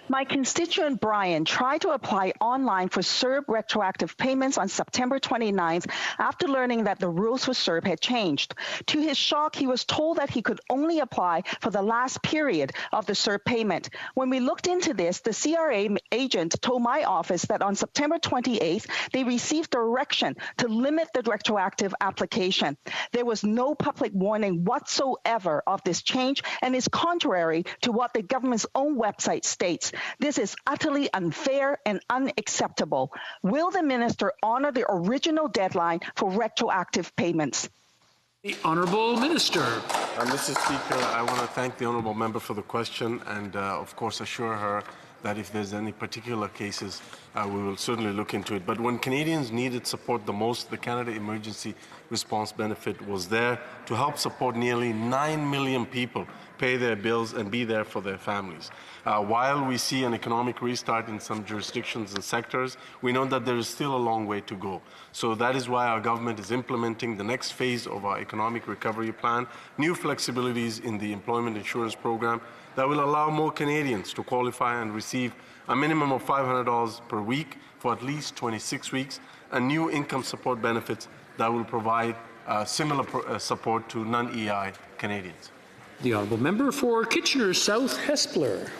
My constituent Brian tried to apply online for CERB retroactive payments on September 29th after learning that the rules for CERB had changed. To his shock, he was told that he could only apply for the last period of the CERB payment. When we looked into this, the CRA agent told my office that on September 28th, they received direction to limit the retroactive application. There was no public warning whatsoever of this change and is contrary to what the government's own website states. This is utterly unfair and unacceptable. Will the minister honor the original deadline for retroactive payments? The Honourable Minister. Mr. Speaker, I want to thank the Honourable Member for the question and, of course, assure her that if there's any particular cases, we will certainly look into it. But when Canadians needed support the most, the Canada Emergency Response Benefit was there to help support nearly 9 million people pay their bills and be there for their families. While we see an economic restart in some jurisdictions and sectors, we know that there is still a long way to go. So that is why our government is implementing the next phase of our economic recovery plan, new flexibilities in the employment insurance program that will allow more Canadians to qualify and receive a minimum of $500 per week for at least 26 weeks, and new income support benefits that will provide similar support to non-EI Canadians. The Honourable Member for Kitchener South Hespeler.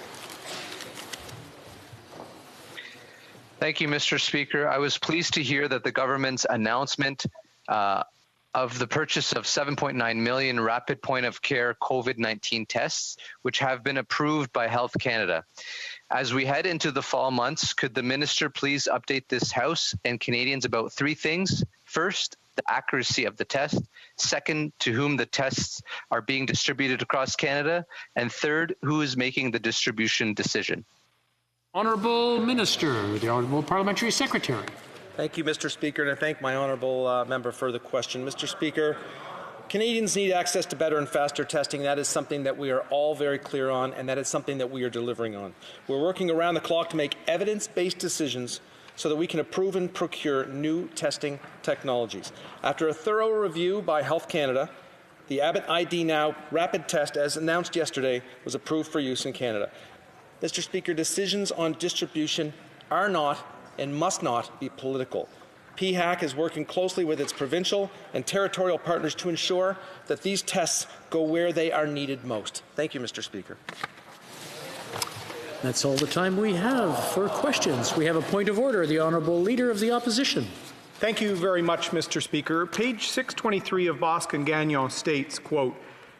Thank you, Mr. Speaker. I was pleased to hear that the government's announcement of the purchase of 7.9 million rapid point-of-care COVID-19 tests, which have been approved by Health Canada. As we head into the fall months, could the minister please update this House and Canadians about three things? First, the accuracy of the test. Second, to whom the tests are being distributed across Canada. And third, who is making the distribution decision? Honourable Minister, the Honourable Parliamentary Secretary. Thank you, Mr. Speaker, and I thank my honourable member for the question. Mr. Speaker, Canadians need access to better and faster testing. That is something that we are all very clear on, and that is something that we are delivering on. We're working around the clock to make evidence-based decisions so that we can approve and procure new testing technologies. After a thorough review by Health Canada, the Abbott ID Now rapid test, as announced yesterday, was approved for use in Canada. Mr. Speaker, decisions on distribution are not and must not be political. PHAC is working closely with its provincial and territorial partners to ensure that these tests go where they are needed most. Thank you, Mr. Speaker. That's all the time we have for questions. We have a point of order. The Honourable Leader of the Opposition. Thank you very much, Mr. Speaker. Page 623 of Boscan Gagnon states, quote,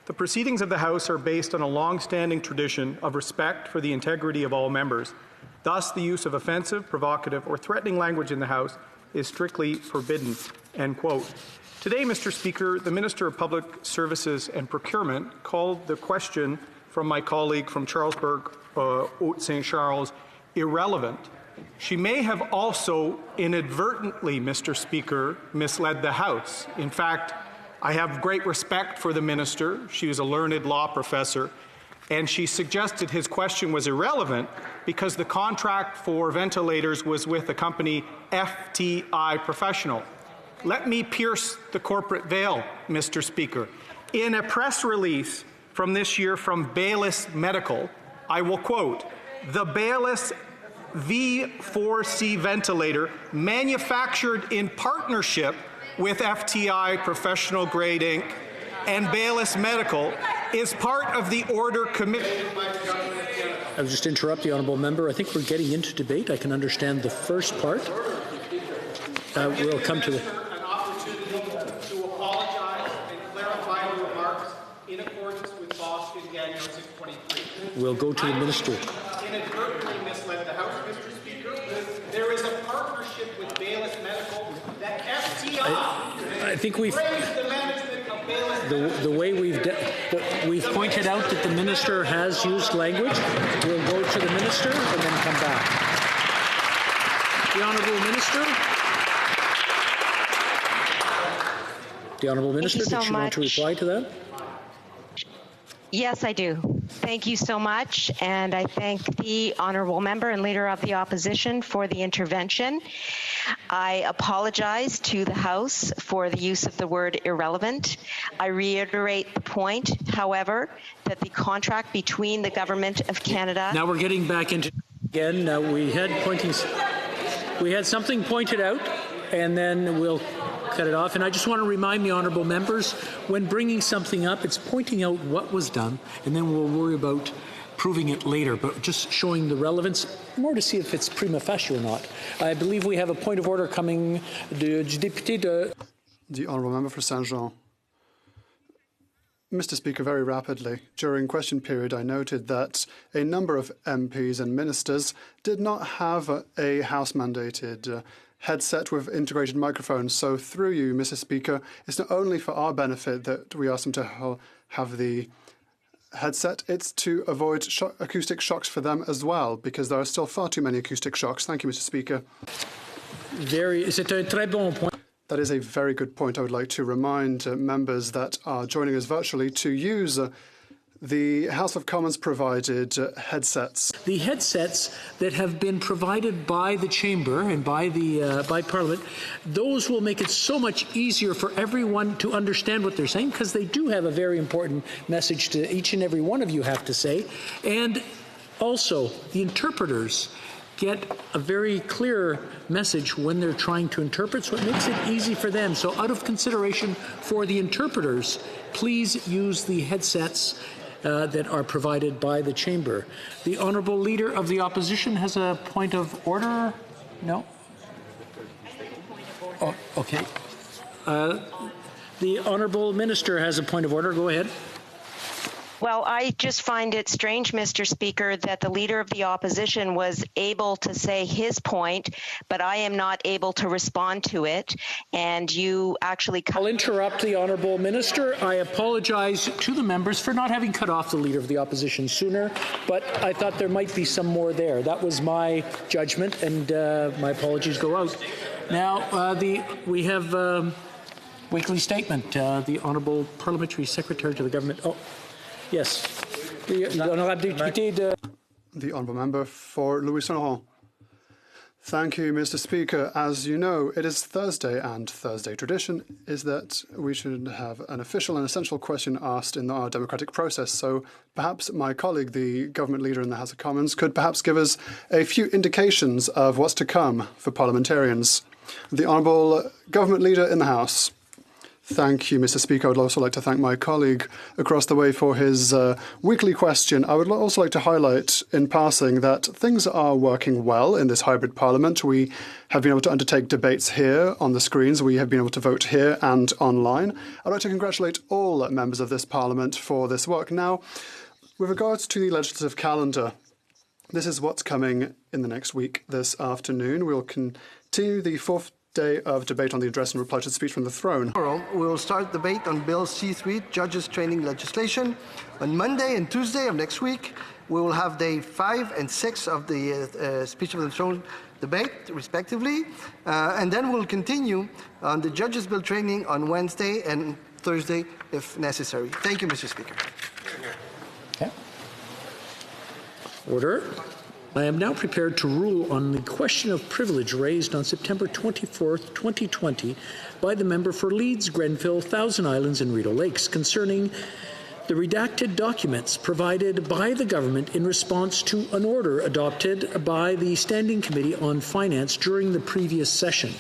"The proceedings of the House are based on a long-standing tradition of respect for the integrity of all members. Thus, the use of offensive, provocative, or threatening language in the House is strictly forbidden." End quote. Today, Mr. Speaker, the Minister of Public Services and Procurement called the question from my colleague from Charlesburg, Haute St. Charles, irrelevant. She may have also inadvertently, Mr. Speaker, misled the House. In fact, I have great respect for the minister. She was a learned law professor, and she suggested his question was irrelevant because the contract for ventilators was with the company FTI Professional. Let me pierce the corporate veil, Mr. Speaker. In a press release from this year from Baylis Medical, I will quote, "The Baylis V4C ventilator manufactured in partnership with FTI Professional Grade Inc. and Baylis Medical is part of the order committed." I'll just interrupt the honourable member. I think we're getting into debate. I can understand the first part. We'll come to the... An opportunity to apologize and clarify the remarks in accordance with Boston Gagnon 623. We'll go to the minister. Inadvertently misled the House, Mr. Speaker. There is a partnership with Baylis Medical that FTI I think we've praised the management of Baylis the way we've pointed out that the minister has used language. We'll go to the minister and then come back. The Honourable Minister. The Honourable Minister, did you want to reply to that? Yes, I do. Thank you so much, and I thank the honourable member and leader of the opposition for the intervention. I apologize to the House for the use of the word irrelevant. I reiterate the point, however, that the contract between the Government of Canada... Now we're getting back into again. We had something pointed out, and then we'll cut it off. And I just want to remind the honourable members, when bringing something up, it's pointing out what was done, and then we'll worry about proving it later, but just showing the relevance, more to see if it's prima facie or not. I believe we have a point of order coming. The Honourable Member for Saint-Jean. Mr. Speaker, very rapidly, during question period, I noted that a number of MPs and ministers did not have a House-mandated headset with integrated microphones. So through you, Mr. Speaker, it's not only for our benefit that we ask them to have the headset, it's to avoid acoustic shocks for them as well, because there are still far too many acoustic shocks. Thank you, Mr. Speaker. That is a very good point. I would like to remind members that are joining us virtually to use the House of Commons provided headsets. The headsets that have been provided by the Chamber and by Parliament, those will make it so much easier for everyone to understand what they're saying, because they do have a very important message to each and every one of you have to say. And also, the interpreters get a very clear message when they're trying to interpret, so it makes it easy for them. So out of consideration for the interpreters, please use the headsets that are provided by the Chamber. The Honourable Leader of the Opposition has a point of order? No? Oh, okay. The Honourable Minister has a point of order. Go ahead. Well, I just find it strange, Mr. Speaker, that the Leader of the Opposition was able to say his point, but I am not able to respond to it, and you actually... I'll interrupt the Honourable Minister. I apologize to the members for not having cut off the Leader of the Opposition sooner, but I thought there might be some more there. That was my judgment, and my apologies go out. Now, we have weekly statement. The Honourable Parliamentary Secretary to the Government... Oh. Yes. The Honourable Member for Louis Saint-Laurent. Thank you, Mr. Speaker. As you know, it is Thursday, and Thursday tradition is that we should have an official and essential question asked in our democratic process. So perhaps my colleague, the government leader in the House of Commons, could perhaps give us a few indications of what's to come for parliamentarians. The Honourable Government Leader in the House. Thank you, Mr. Speaker. I would also like to thank my colleague across the way for his weekly question. I would also like to highlight in passing that things are working well in this hybrid parliament. We have been able to undertake debates here on the screens. We have been able to vote here and online. I'd like to congratulate all members of this parliament for this work. Now, with regards to the legislative calendar, this is what's coming in the next week. This afternoon, we'll continue the fourth day of debate on the address and reply to the speech from the throne. Tomorrow, we will start debate on Bill C3, Judges Training Legislation. On Monday and Tuesday of next week, we will have day 5 and 6 of the speech from the throne debate, respectively. And then we'll continue on the Judges Bill Training on Wednesday and Thursday, if necessary. Thank you, Mr. Speaker. Okay. Order. I am now prepared to rule on the question of privilege raised on September 24th, 2020 by the member for Leeds, Grenville, Thousand Islands and Rideau Lakes concerning the redacted documents provided by the government in response to an order adopted by the Standing Committee on Finance during the previous session.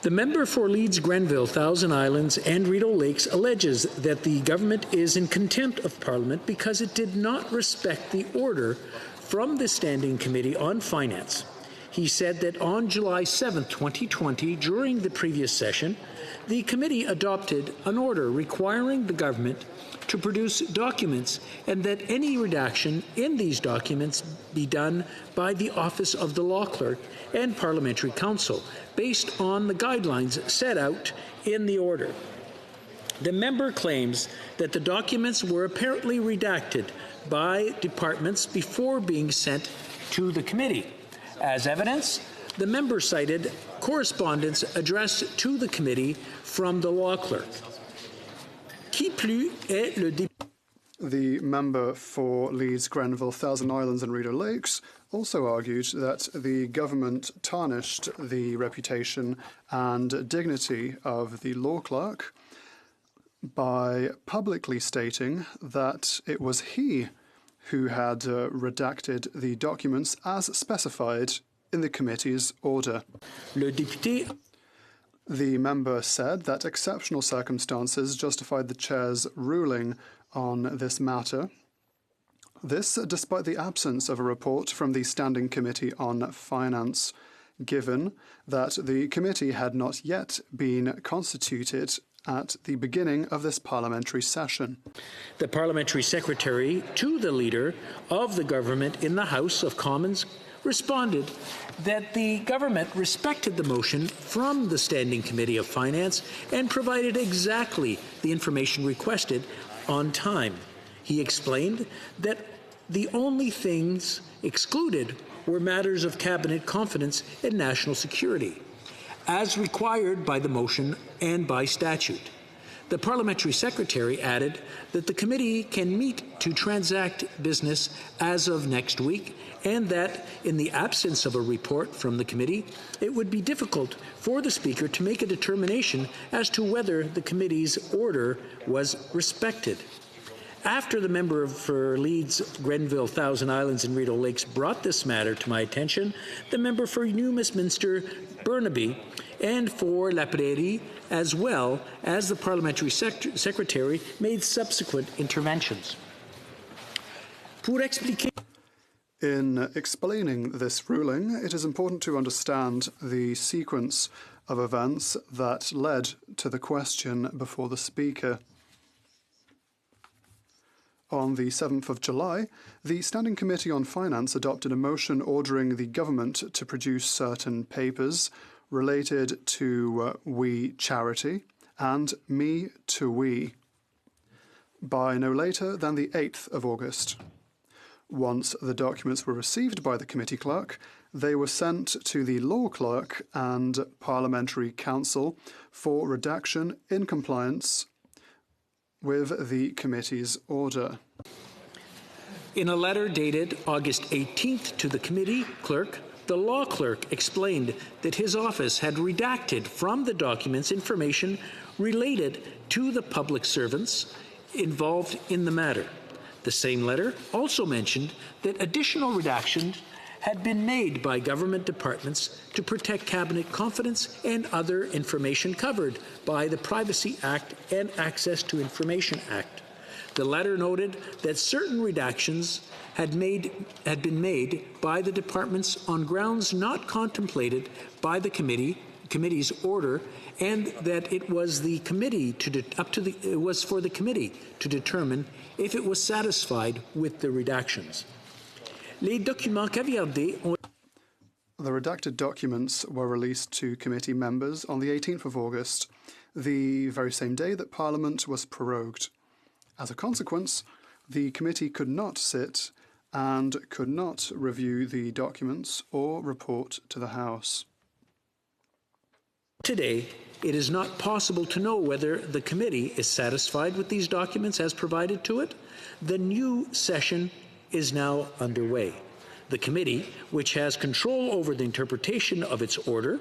The member for Leeds, Grenville, Thousand Islands and Rideau Lakes alleges that the government is in contempt of Parliament because it did not respect the order from the Standing Committee on Finance. He said that on July 7, 2020, during the previous session, the committee adopted an order requiring the government to produce documents and that any redaction in these documents be done by the Office of the Law Clerk and Parliamentary Counsel based on the guidelines set out in the order. The member claims that the documents were apparently redacted by departments before being sent to the committee. As evidence, the member cited correspondence addressed to the committee from the law clerk. Qui plus est le The member for Leeds, Grenville, Thousand Islands and Rideau Lakes also argued that the government tarnished the reputation and dignity of the law clerk by publicly stating that it was he who had redacted the documents as specified in the committee's order. Le député. The member said that exceptional circumstances justified the chair's ruling on this matter. This despite the absence of a report from the Standing Committee on Finance, given that the committee had not yet been constituted at the beginning of this parliamentary session. The parliamentary secretary to the leader of the government in the House of Commons responded that the government respected the motion from the Standing Committee of Finance and provided exactly the information requested on time. He explained that the only things excluded were matters of cabinet confidence and national security, as required by the motion and by statute. The parliamentary secretary added that the committee can meet to transact business as of next week, and that in the absence of a report from the committee, it would be difficult for the Speaker to make a determination as to whether the committee's order was respected. After the member for Leeds, Grenville, Thousand Islands and Rideau Lakes brought this matter to my attention, the member for New Westminster, Burnaby, and for La Prairie, as well as the parliamentary secretary, made subsequent interventions. In explaining this ruling, it is important to understand the sequence of events that led to the question before the Speaker. On the 7th of July, the Standing Committee on Finance adopted a motion ordering the government to produce certain papers related to We Charity and Me to We by no later than the 8th of August. Once the documents were received by the committee clerk, they were sent to the law clerk and parliamentary counsel for redaction in compliance with the committee's order. In a letter dated August 18th to the committee clerk, the law clerk explained that his office had redacted from the documents information related to the public servants involved in the matter. The same letter also mentioned that additional redactions had been made by government departments to protect cabinet confidence and other information covered by the Privacy Act and Access to Information Act. The letter noted that certain redactions had been made by the departments on grounds not contemplated by the committee's order, and that it was the committee for the committee to determine if it was satisfied with the redactions. Les documents caviardés ont... The redacted documents were released to committee members on the 18th of August, the very same day that Parliament was prorogued. As a consequence, the committee could not sit and could not review the documents or report to the House. Today, it is not possible to know whether the committee is satisfied with these documents as provided to it. The new session is now underway. The committee, which has control over the interpretation of its order,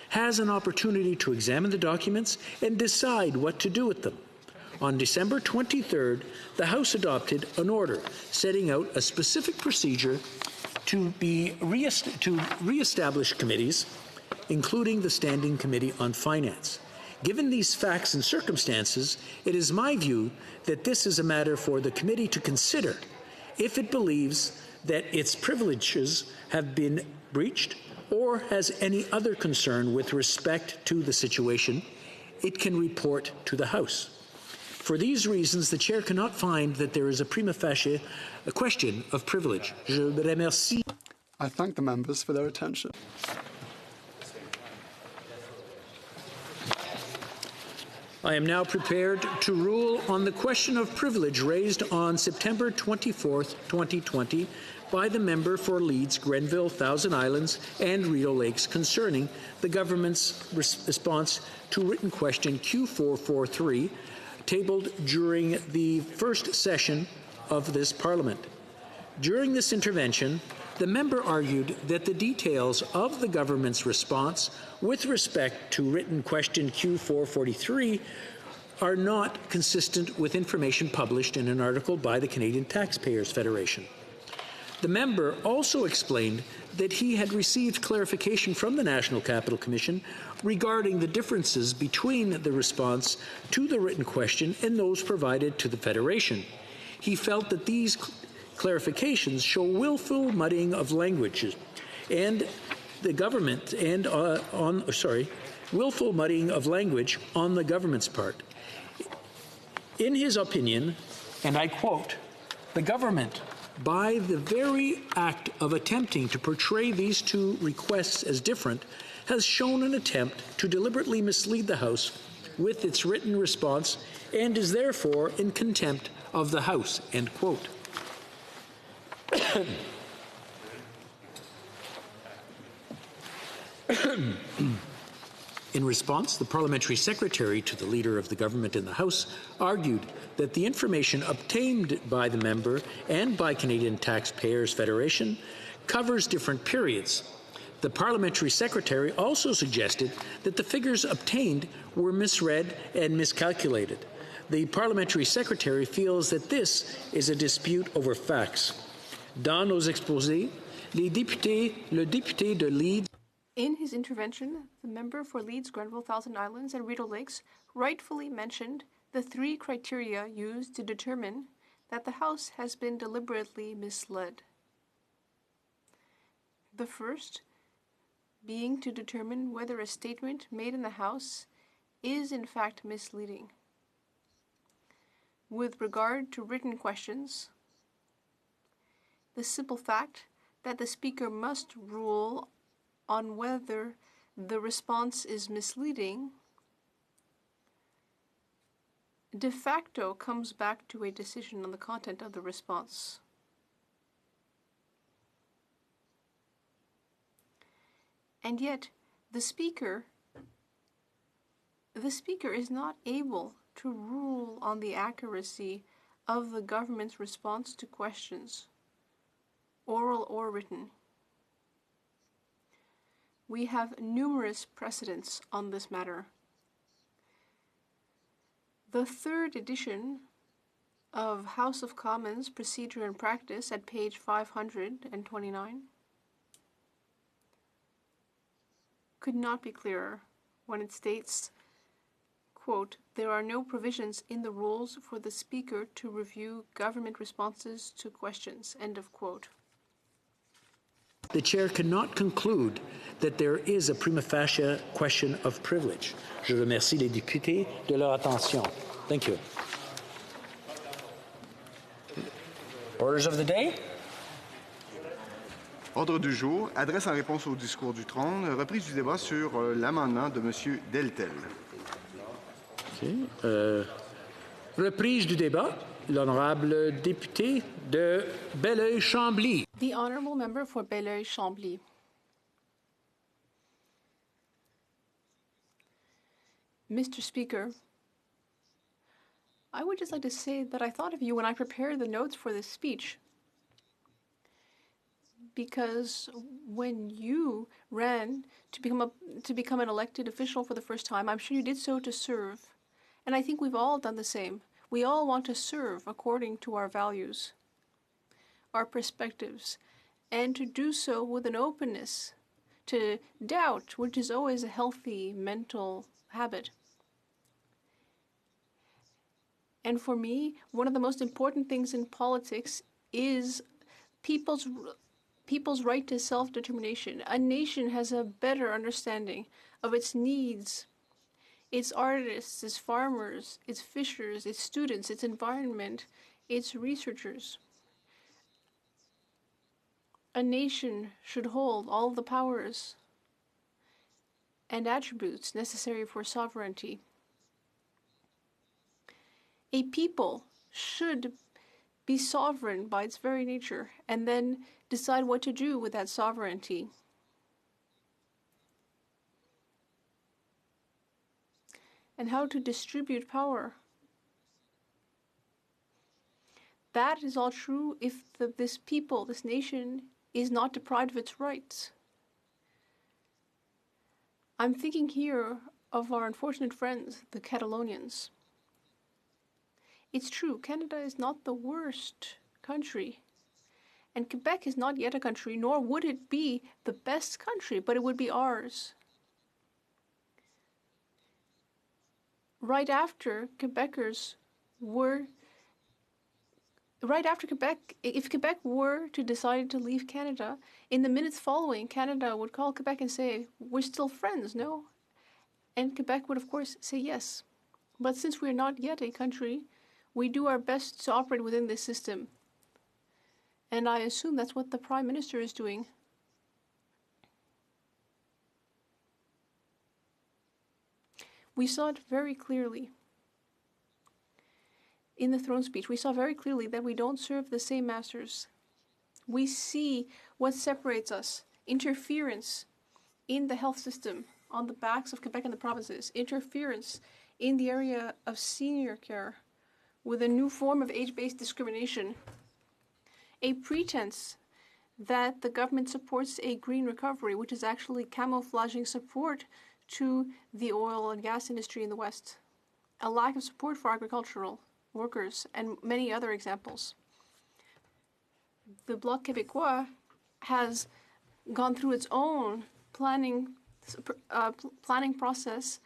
has an opportunity to examine the documents and decide what to do with them. On December 23rd, the House adopted an order setting out a specific procedure to re-establish committees, including the Standing Committee on Finance. Given these facts and circumstances, it is my view that this is a matter for the committee to consider if it believes that its privileges have been breached or has any other concern with respect to the situation. It can report to the House. For these reasons, the Chair cannot find that there is a prima facie a question of privilege. Je remercie. I thank the members for their attention. I am now prepared to rule on the question of privilege raised on September 24th, 2020 by the member for Leeds, Grenville, Thousand Islands and Rideau Lakes concerning the government's response to written question Q443 tabled during the first session of this Parliament. During this intervention, the member argued that the details of the government's response with respect to written question Q443 are not consistent with information published in an article by the Canadian Taxpayers Federation. The member also explained that he had received clarification from the National Capital Commission regarding the differences between the response to the written question and those provided to the Federation. He felt that these clarifications show willful muddying of languages and the government and willful muddying of language on the government's part. In his opinion, and I quote, the government, by the very act of attempting to portray these two requests as different, has shown an attempt to deliberately mislead the House with its written response and is therefore in contempt of the House, end quote. In response, the parliamentary secretary to the leader of the government in the House argued that the information obtained by the member and by Canadian Taxpayers Federation covers different periods. The parliamentary secretary also suggested that the figures obtained were misread and miscalculated. The parliamentary secretary feels that this is a dispute over facts. Dans nos exposés, le député de Leeds. In his intervention, the member for Leeds, Grenville, Thousand Islands and Rideau Lakes rightfully mentioned the three criteria used to determine that the House has been deliberately misled. The first being to determine whether a statement made in the House is in fact misleading. With regard to written questions, the simple fact that the Speaker must rule on whether the response is misleading de facto comes back to a decision on the content of the response. And yet, the Speaker is not able to rule on the accuracy of the government's response to questions, oral or written. We have numerous precedents on this matter. The third edition of House of Commons Procedure and Practice at page 529 could not be clearer when it states, quote, there are no provisions in the rules for the Speaker to review government responses to questions, end of quote. The Chair cannot conclude that there is a prima facie question of privilege. Je remercie les députés de leur attention. Thank you. Orders of the day. Ordre du jour, adresse en réponse au discours du trône, reprise du débat sur l'amendement de M. Deltel. Okay. Reprise du débat. L'honorable député de Belleuil-Chambly. The honourable member for Belleuil-Chambly. Mr. Speaker, I would just like to say that I thought of you when I prepared the notes for this speech. Because when you ran to become an elected official for the first time, I'm sure you did so to serve. And I think we've all done the same. We all want to serve according to our values, our perspectives, and to do so with an openness to doubt, which is always a healthy mental habit. And for me, one of the most important things in politics is people's right to self-determination. A nation has a better understanding of its needs its artists, its farmers, its fishers, its students, its environment, its researchers. A nation should hold all the powers and attributes necessary for sovereignty. A people should be sovereign by its very nature and then decide what to do with that sovereignty. And how to distribute power. That is all true if this people, this nation, is not deprived of its rights. I'm thinking here of our unfortunate friends, the Catalonians. It's true, Canada is not the worst country. And Quebec is not yet a country, nor would it be the best country, but it would be ours. Right after Quebec, if Quebec were to decide to leave Canada, in the minutes following, Canada would call Quebec and say, we're still friends, no? And Quebec would, of course, say yes. But since we're not yet a country, we do our best to operate within this system. And I assume that's what the Prime Minister is doing. We saw it very clearly. In the throne speech, we saw very clearly that we don't serve the same masters. We see what separates us. Interference in the health system on the backs of Quebec and the provinces. Interference in the area of senior care with a new form of age-based discrimination. A pretense that the government supports a green recovery, which is actually camouflaging support to the oil and gas industry in the West. A lack of support for agricultural workers, and many other examples. The Bloc Québécois has gone through its own planning process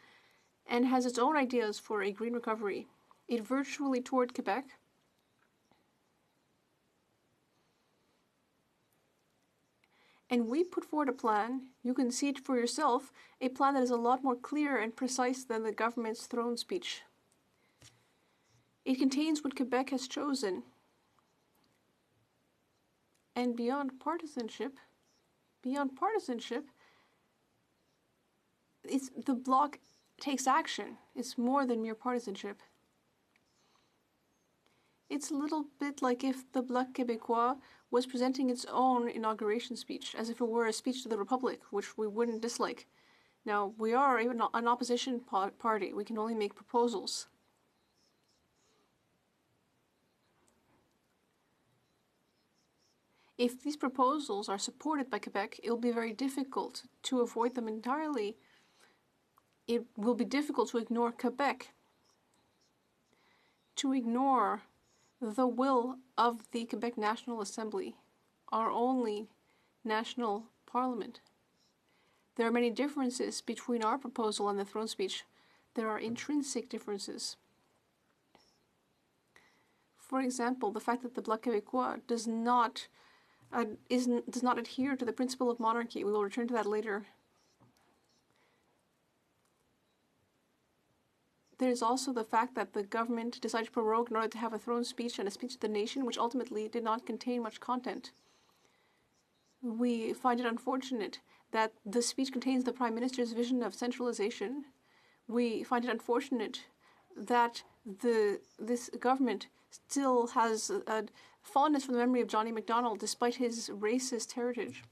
and has its own ideas for a green recovery. It virtually toured Quebec. And we put forward a plan, you can see it for yourself, a plan that is a lot more clear and precise than the government's throne speech. It contains what Quebec has chosen. And beyond partisanship, the Bloc takes action. It's more than mere partisanship. It's a little bit like if the Bloc Québécois was presenting its own inauguration speech, as if it were a speech to the Republic, which we wouldn't dislike. Now, we are an opposition party. We can only make proposals. If these proposals are supported by Quebec, it will be very difficult to avoid them entirely. It will be difficult to ignore Quebec, to ignore the will of the Quebec National Assembly, our only national parliament. There are many differences between our proposal and the throne speech. There are intrinsic differences. For example, the fact that the Bloc Québécois does not adhere to the principle of monarchy. We will return to that later. There's also the fact that the government decided to prorogue in order to have a throne speech and a speech to the nation, which ultimately did not contain much content. We find it unfortunate that the speech contains the Prime Minister's vision of centralization. We find it unfortunate that this government still has a fondness for the memory of Johnny MacDonald despite his racist heritage.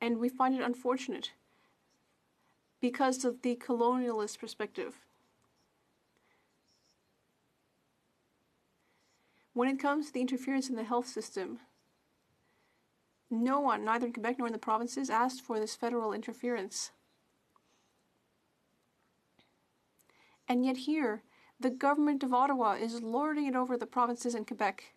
And we find it unfortunate because of the colonialist perspective. When it comes to the interference in the health system, no one, neither in Quebec nor in the provinces, asked for this federal interference. And yet here, the government of Ottawa is lording it over the provinces and Quebec.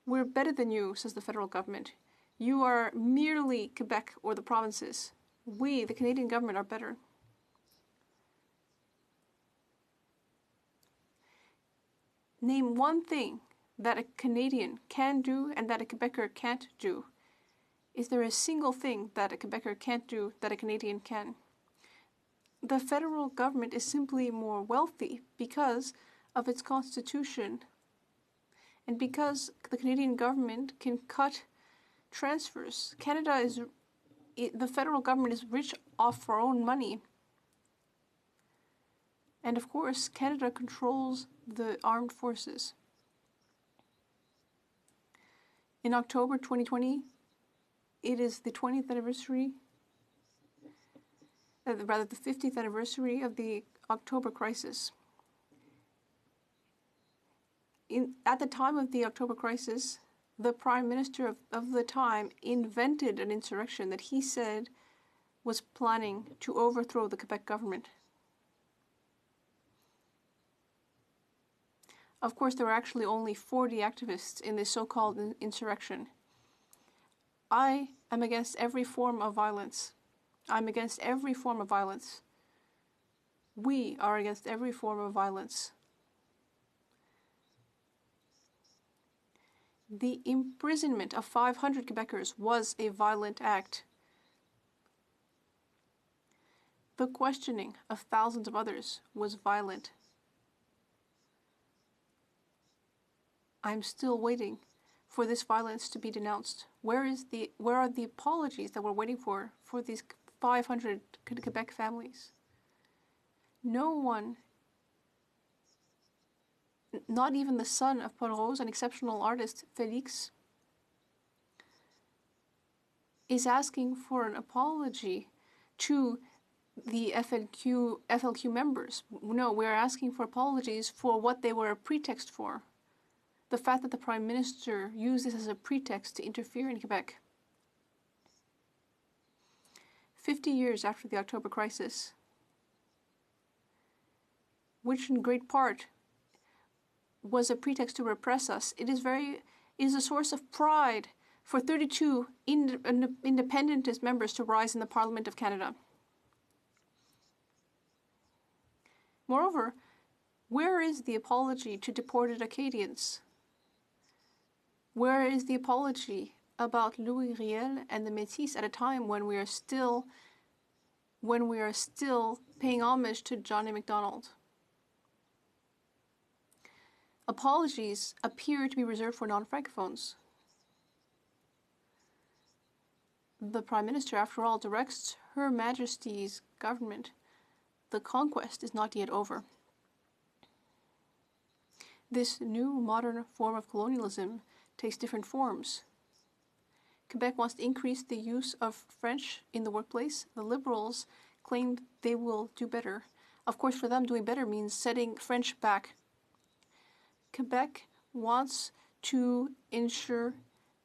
We're better than you, says the federal government. You are merely Quebec or the provinces. We, the Canadian government, are better. Name one thing that a Canadian can do and that a Quebecer can't do. Is there a single thing that a Quebecer can't do that a Canadian can? The federal government is simply more wealthy because of its constitution and because the Canadian government can cut transfers. The federal government is rich off our own money. And of course, Canada controls the armed forces. In October 2020, it is the 20th anniversary, rather the 50th anniversary of the October crisis. At the time of the October crisis, the Prime Minister of the time invented an insurrection that he said was planning to overthrow the Quebec government. Of course, there were actually only 40 activists in this so-called insurrection. I am against every form of violence. I'm against every form of violence. We are against every form of violence. The imprisonment of 500 Quebecers was a violent act. The questioning of thousands of others was violent. I'm still waiting for this violence to be denounced. Where are the apologies that we're waiting for these 500 Quebec families? No one, not even the son of Paul Rose, an exceptional artist, Félix, is asking for an apology to the FLQ members. No, we're asking for apologies for what they were a pretext for. The fact that the Prime Minister used this as a pretext to interfere in Quebec. 50 years after the October crisis, which in great part was a pretext to repress us, it is a source of pride for 32 independentist members to rise in the Parliament of Canada. Moreover, where is the apology to deported Acadians? Where is the apology about Louis Riel and the Métis at a time when we are still paying homage to John A. Macdonald? Apologies appear to be reserved for non-francophones. The Prime Minister, after all, directs Her Majesty's government. The conquest is not yet over. This new modern form of colonialism takes different forms. Quebec wants to increase the use of French in the workplace. The Liberals claim they will do better. Of course, for them, doing better means setting French back. Quebec wants to ensure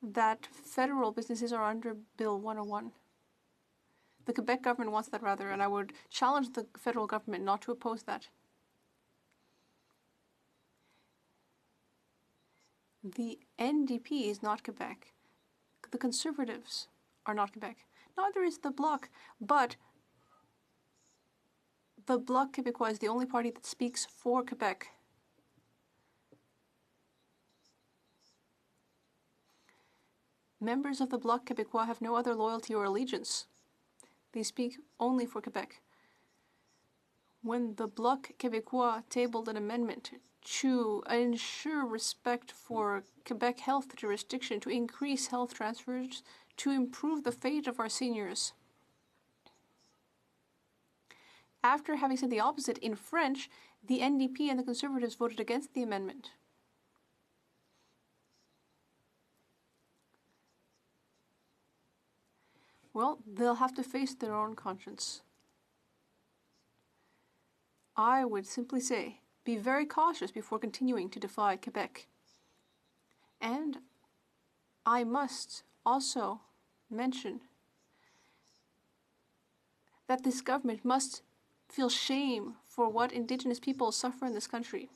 that federal businesses are under Bill 101. The Quebec government wants that rather, and I would challenge the federal government not to oppose that. The NDP is not Quebec. The Conservatives are not Quebec. Neither is the Bloc, but the Bloc Québécois is the only party that speaks for Quebec. Members of the Bloc Québécois have no other loyalty or allegiance. They speak only for Quebec. When the Bloc Québécois tabled an amendment to ensure respect for Quebec health jurisdiction, to increase health transfers, to improve the fate of our seniors. After having said the opposite in French, the NDP and the Conservatives voted against the amendment. Well, they'll have to face their own conscience. I would simply say, be very cautious before continuing to defy Quebec. And I must also mention that this government must feel shame for what Indigenous people suffer in this country.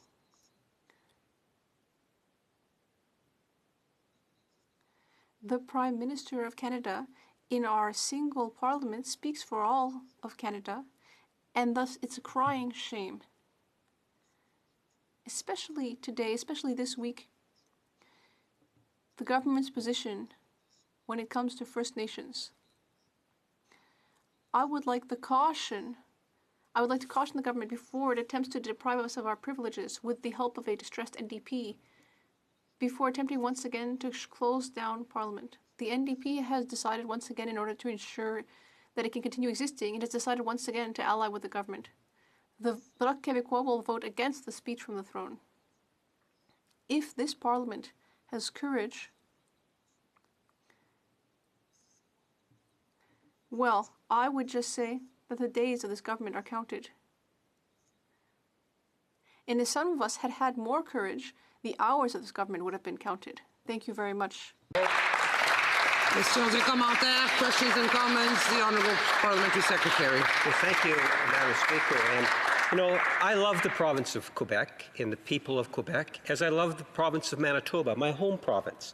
The Prime Minister of Canada in our single parliament speaks for all of Canada, and thus it's a crying shame. Especially today, especially this week, the government's position when it comes to First Nations. I would like to caution the government before it attempts to deprive us of our privileges with the help of a distressed NDP, before attempting once again to close down Parliament. The NDP has decided once again, in order to ensure that it can continue existing, it has decided once again to ally with the government. The Bloc Québécois will vote against the speech from the throne. If this Parliament has courage, well, I would just say that the days of this government are counted. And if some of us had had more courage, the hours of this government would have been counted. Thank you very much. Questions and commentaires, questions and comments. The Honourable Parliamentary Secretary. Well, thank you, Madam Speaker. And, you know, I love the province of Quebec and the people of Quebec, as I love the province of Manitoba, my home province.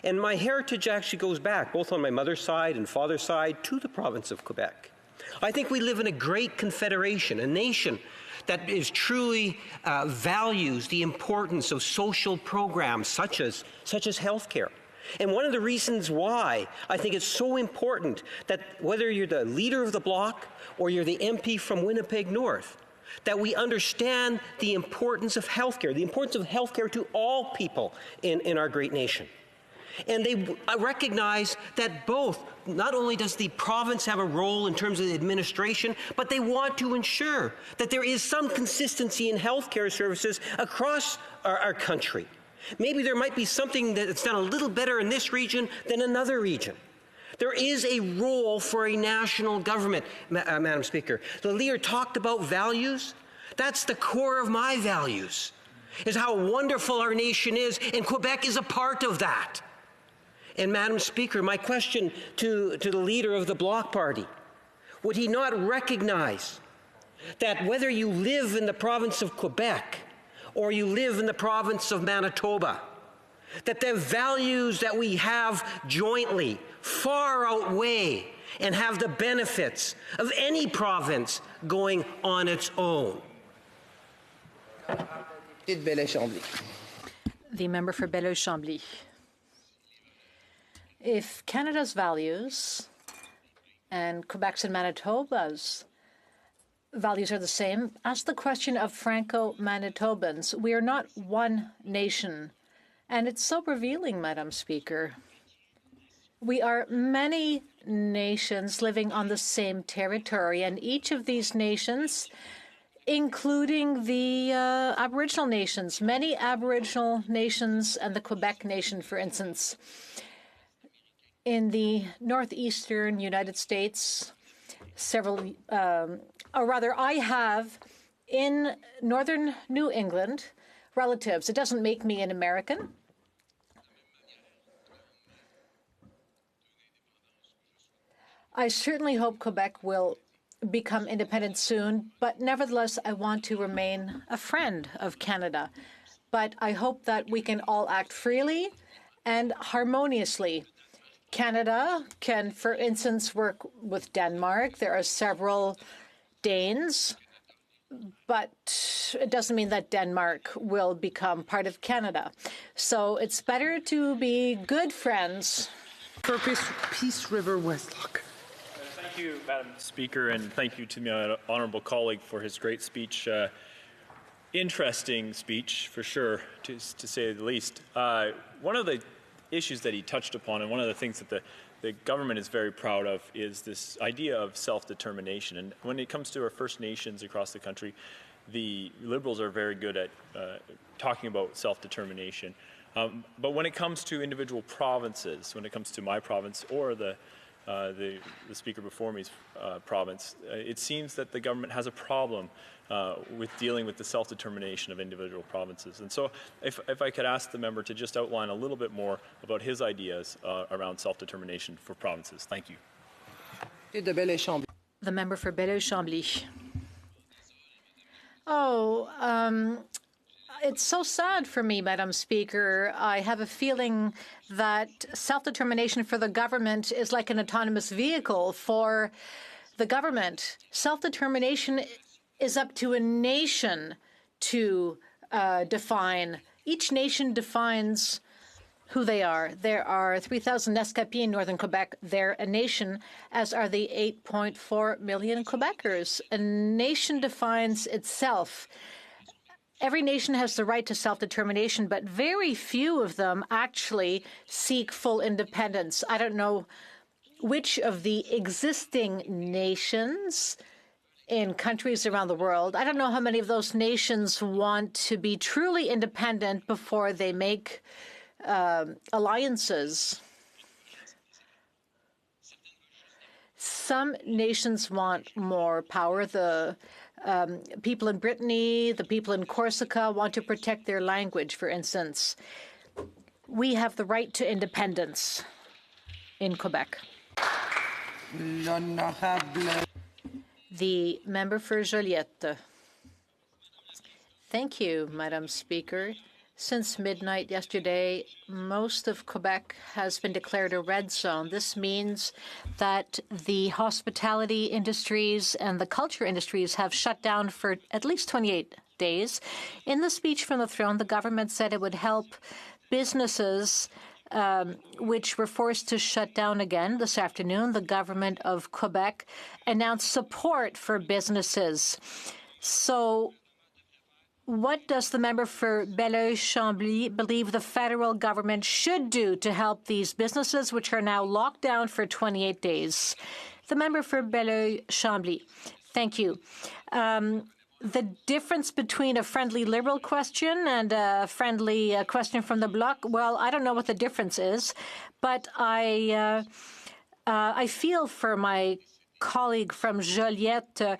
And my heritage actually goes back, both on my mother's side and father's side, to the province of Quebec. I think we live in a great confederation, a nation that is truly values the importance of social programs such as healthcare. And one of the reasons why I think it's so important that whether you're the leader of the bloc or you're the MP from Winnipeg North, that we understand the importance of healthcare to all people in our great nation. And they recognize that not only does the province have a role in terms of the administration, but they want to ensure that there is some consistency in healthcare services across our country. Maybe there might be something that's done a little better in this region than another region. There is a role for a national government, Madam Speaker. The leader talked about values. That's the core of my values, is how wonderful our nation is, and Quebec is a part of that. And Madam Speaker, my question to the leader of the Bloc Party, would he not recognize that whether you live in the province of Quebec or you live in the province of Manitoba, that the values that we have jointly far outweigh and have the benefits of any province going on its own? The member for Belleuil-Chambly. If Canada's values and Quebec's and Manitoba's values are the same, ask the question of Franco-Manitobans. We are not one nation. And it's so revealing, Madam Speaker. We are many nations living on the same territory, and each of these nations, including the Aboriginal nations, many Aboriginal nations and the Quebec nation, for instance, in the northeastern United States, I have in northern New England relatives. It doesn't make me an American. I certainly hope Quebec will become independent soon, but nevertheless, I want to remain a friend of Canada. But I hope that we can all act freely and harmoniously. Canada can, for instance, work with Denmark. There are several Danes, but it doesn't mean that Denmark will become part of Canada. So it's better to be good friends. For Peace River Westlock. Thank you, Madam Speaker, and thank you to my honourable colleague for his great speech. Interesting speech, for sure, to say the least. One of the issues that he touched upon, and one of the things that the government is very proud of, is this idea of self-determination. And when it comes to our First Nations across the country, the Liberals are very good at talking about self-determination. But when it comes to individual provinces, when it comes to my province or the speaker before me's province, it seems that the government has a problem with dealing with the self-determination of individual provinces. And so if I could ask the member to just outline a little bit more about his ideas around self-determination for provinces. Thank you. The member for Belleuil-Chambly. It's so sad for me, Madam Speaker. I have a feeling that self-determination for the government is like an autonomous vehicle for the government. Self-determination is up to a nation to define. Each nation defines who they are. There are 3,000 Nescapi in northern Quebec. They're a nation, as are the 8.4 million Quebecers. A nation defines itself. Every nation has the right to self-determination, but very few of them actually seek full independence. I don't know which of the existing nations in countries around the world, I don't know how many of those nations want to be truly independent before they make alliances. Some nations want more power. The people in Brittany, the people in Corsica want to protect their language, for instance. We have the right to independence in Quebec. The member for Joliette. Thank you, Madam Speaker. Since midnight yesterday, most of Quebec has been declared a red zone. This means that the hospitality industries and the culture industries have shut down for at least 28 days. In the speech from the throne, the government said it would help businesses which were forced to shut down again this afternoon. The government of Quebec announced support for businesses. So what does the member for Belleuil-Chambly believe the federal government should do to help these businesses, which are now locked down for 28 days? The member for Belleuil-Chambly. Thank you. The difference between a friendly Liberal question and a friendly question from the Bloc, well, I don't know what the difference is, but I feel for my colleague from Joliette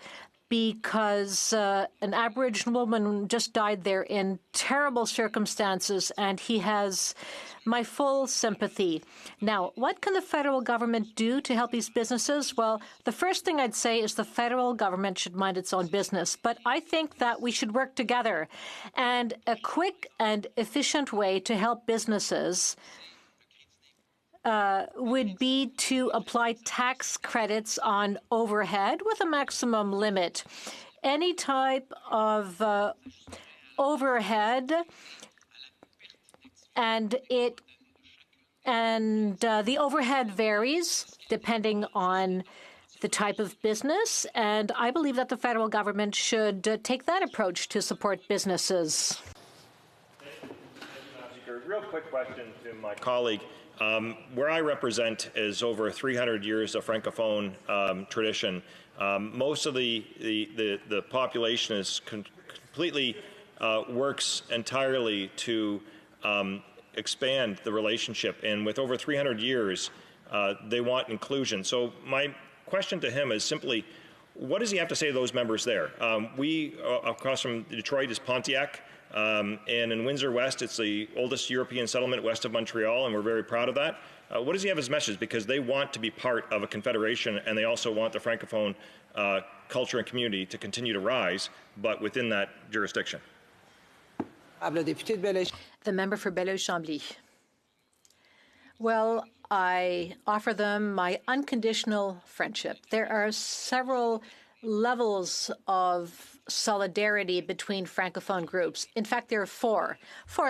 because an Aboriginal woman just died there in terrible circumstances, and he has my full sympathy. Now, what can the federal government do to help these businesses? Well, the first thing I'd say is the federal government should mind its own business, but I think that we should work together. And a quick and efficient way to help businesses would be to apply tax credits on overhead with a maximum limit. Any type of overhead, and the overhead varies depending on the type of business, and I believe that the federal government should take that approach to support businesses. Real quick question to my colleague. Where I represent is over 300 years of Francophone tradition. Most of the population is completely works entirely to expand the relationship, and with over 300 years, they want inclusion. So my question to him is simply, what does he have to say to those members there? We, across from Detroit, is Pontiac. And in Windsor West, it's the oldest European settlement west of Montreal, and we're very proud of that. What does he have as message? Because they want to be part of a confederation, and they also want the Francophone culture and community to continue to rise, but within that jurisdiction. The member for Belleuil-Chambly. Well, I offer them my unconditional friendship. There are several levels of solidarity between Francophone groups. In fact, there are four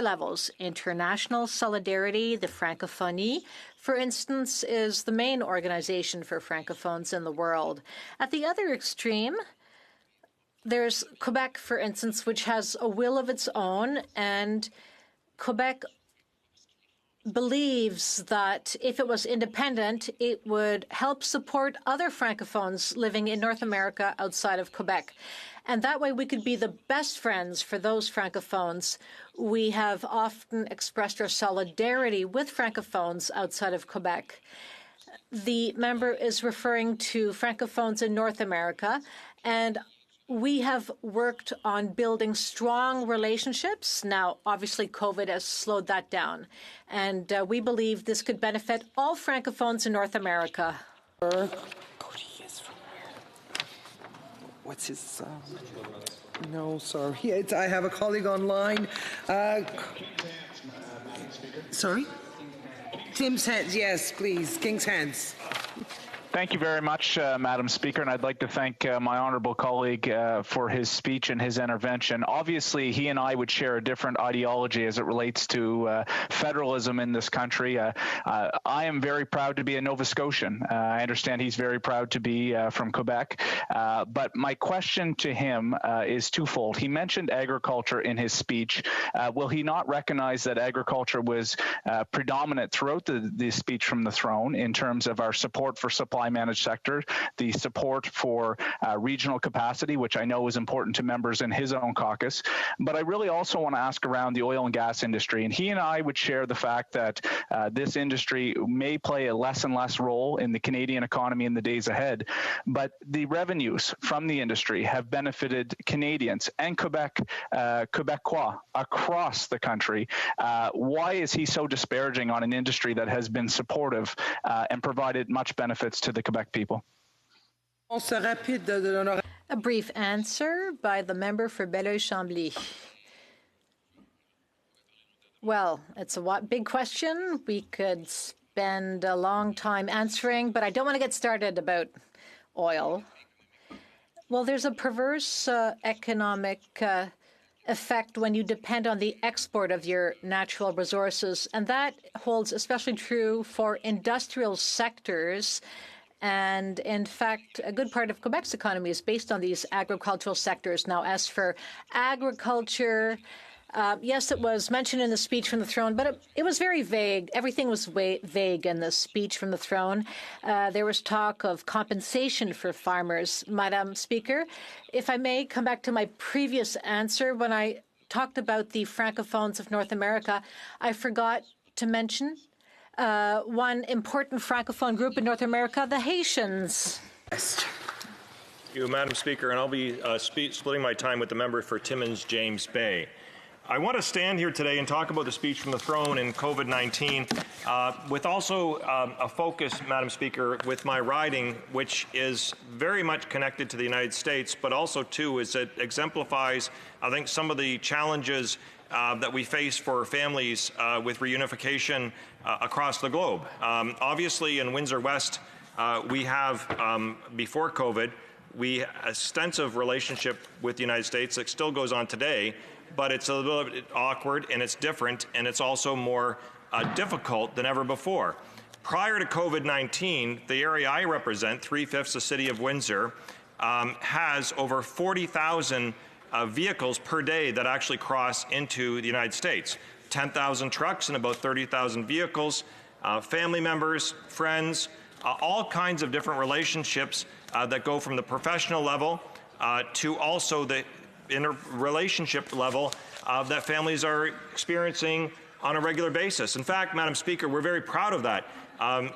levels. International solidarity, the Francophonie, for instance, is the main organization for Francophones in the world. At the other extreme, there's Quebec, for instance, which has a will of its own, and Quebec believes that if it was independent, it would help support other Francophones living in North America outside of Quebec. And that way we could be the best friends for those Francophones. We have often expressed our solidarity with Francophones outside of Quebec. The member is referring to Francophones in North America, and we have worked on building strong relationships. Now, obviously, COVID has slowed that down, and we believe this could benefit all Francophones in North America. What's his? No, sorry. I have a colleague online. Sorry? Tim's hands, yes, please. King's hands. Thank you very much, Madam Speaker, and I'd like to thank my honourable colleague for his speech and his intervention. Obviously, he and I would share a different ideology as it relates to federalism in this country. I am very proud to be a Nova Scotian. I understand he's very proud to be from Quebec. But my question to him is twofold. He mentioned agriculture in his speech. Will he not recognize that agriculture was predominant throughout the speech from the throne in terms of our support for supply managed sector, the support for regional capacity, which I know is important to members in his own caucus. But I really also want to ask around the oil and gas industry. And he and I would share the fact that this industry may play a less and less role in the Canadian economy in the days ahead. But the revenues from the industry have benefited Canadians and Quebecois across the country. Why is he so disparaging on an industry that has been supportive and provided much benefits to the Quebec people? A brief answer by the member for Belleuil-Chambly. Well, it's a big question. We could spend a long time answering, but I don't want to get started about oil. Well, there's a perverse economic effect when you depend on the export of your natural resources, and that holds especially true for industrial sectors. And in fact, a good part of Quebec's economy is based on these agricultural sectors. Now, as for agriculture, yes, it was mentioned in the speech from the throne, but it was very vague. Everything was vague in the speech from the throne. There was talk of compensation for farmers. Madam Speaker, if I may come back to my previous answer, when I talked about the Francophones of North America, I forgot to mention one important Francophone group in North America, the Haitians. Thank you, Madam Speaker, and I'll be splitting my time with the member for Timmins James Bay. I want to stand here today and talk about the speech from the throne and COVID-19 with also a focus, Madam Speaker, with my riding, which is very much connected to the United States, but also, too, is it exemplifies, I think, some of the challenges that we face for families with reunification across the globe. Obviously, in Windsor West, we have, before COVID, we extensive relationship with the United States that still goes on today, but it's a little bit awkward and it's different and it's also more difficult than ever before. Prior to COVID-19, the area I represent, 3/5 the city of Windsor, has over 40,000 vehicles per day that actually cross into the United States. 10,000 trucks and about 30,000 vehicles, family members, friends, all kinds of different relationships that go from the professional level to also the interrelationship level that families are experiencing on a regular basis. In fact, Madam Speaker, we're very proud of that.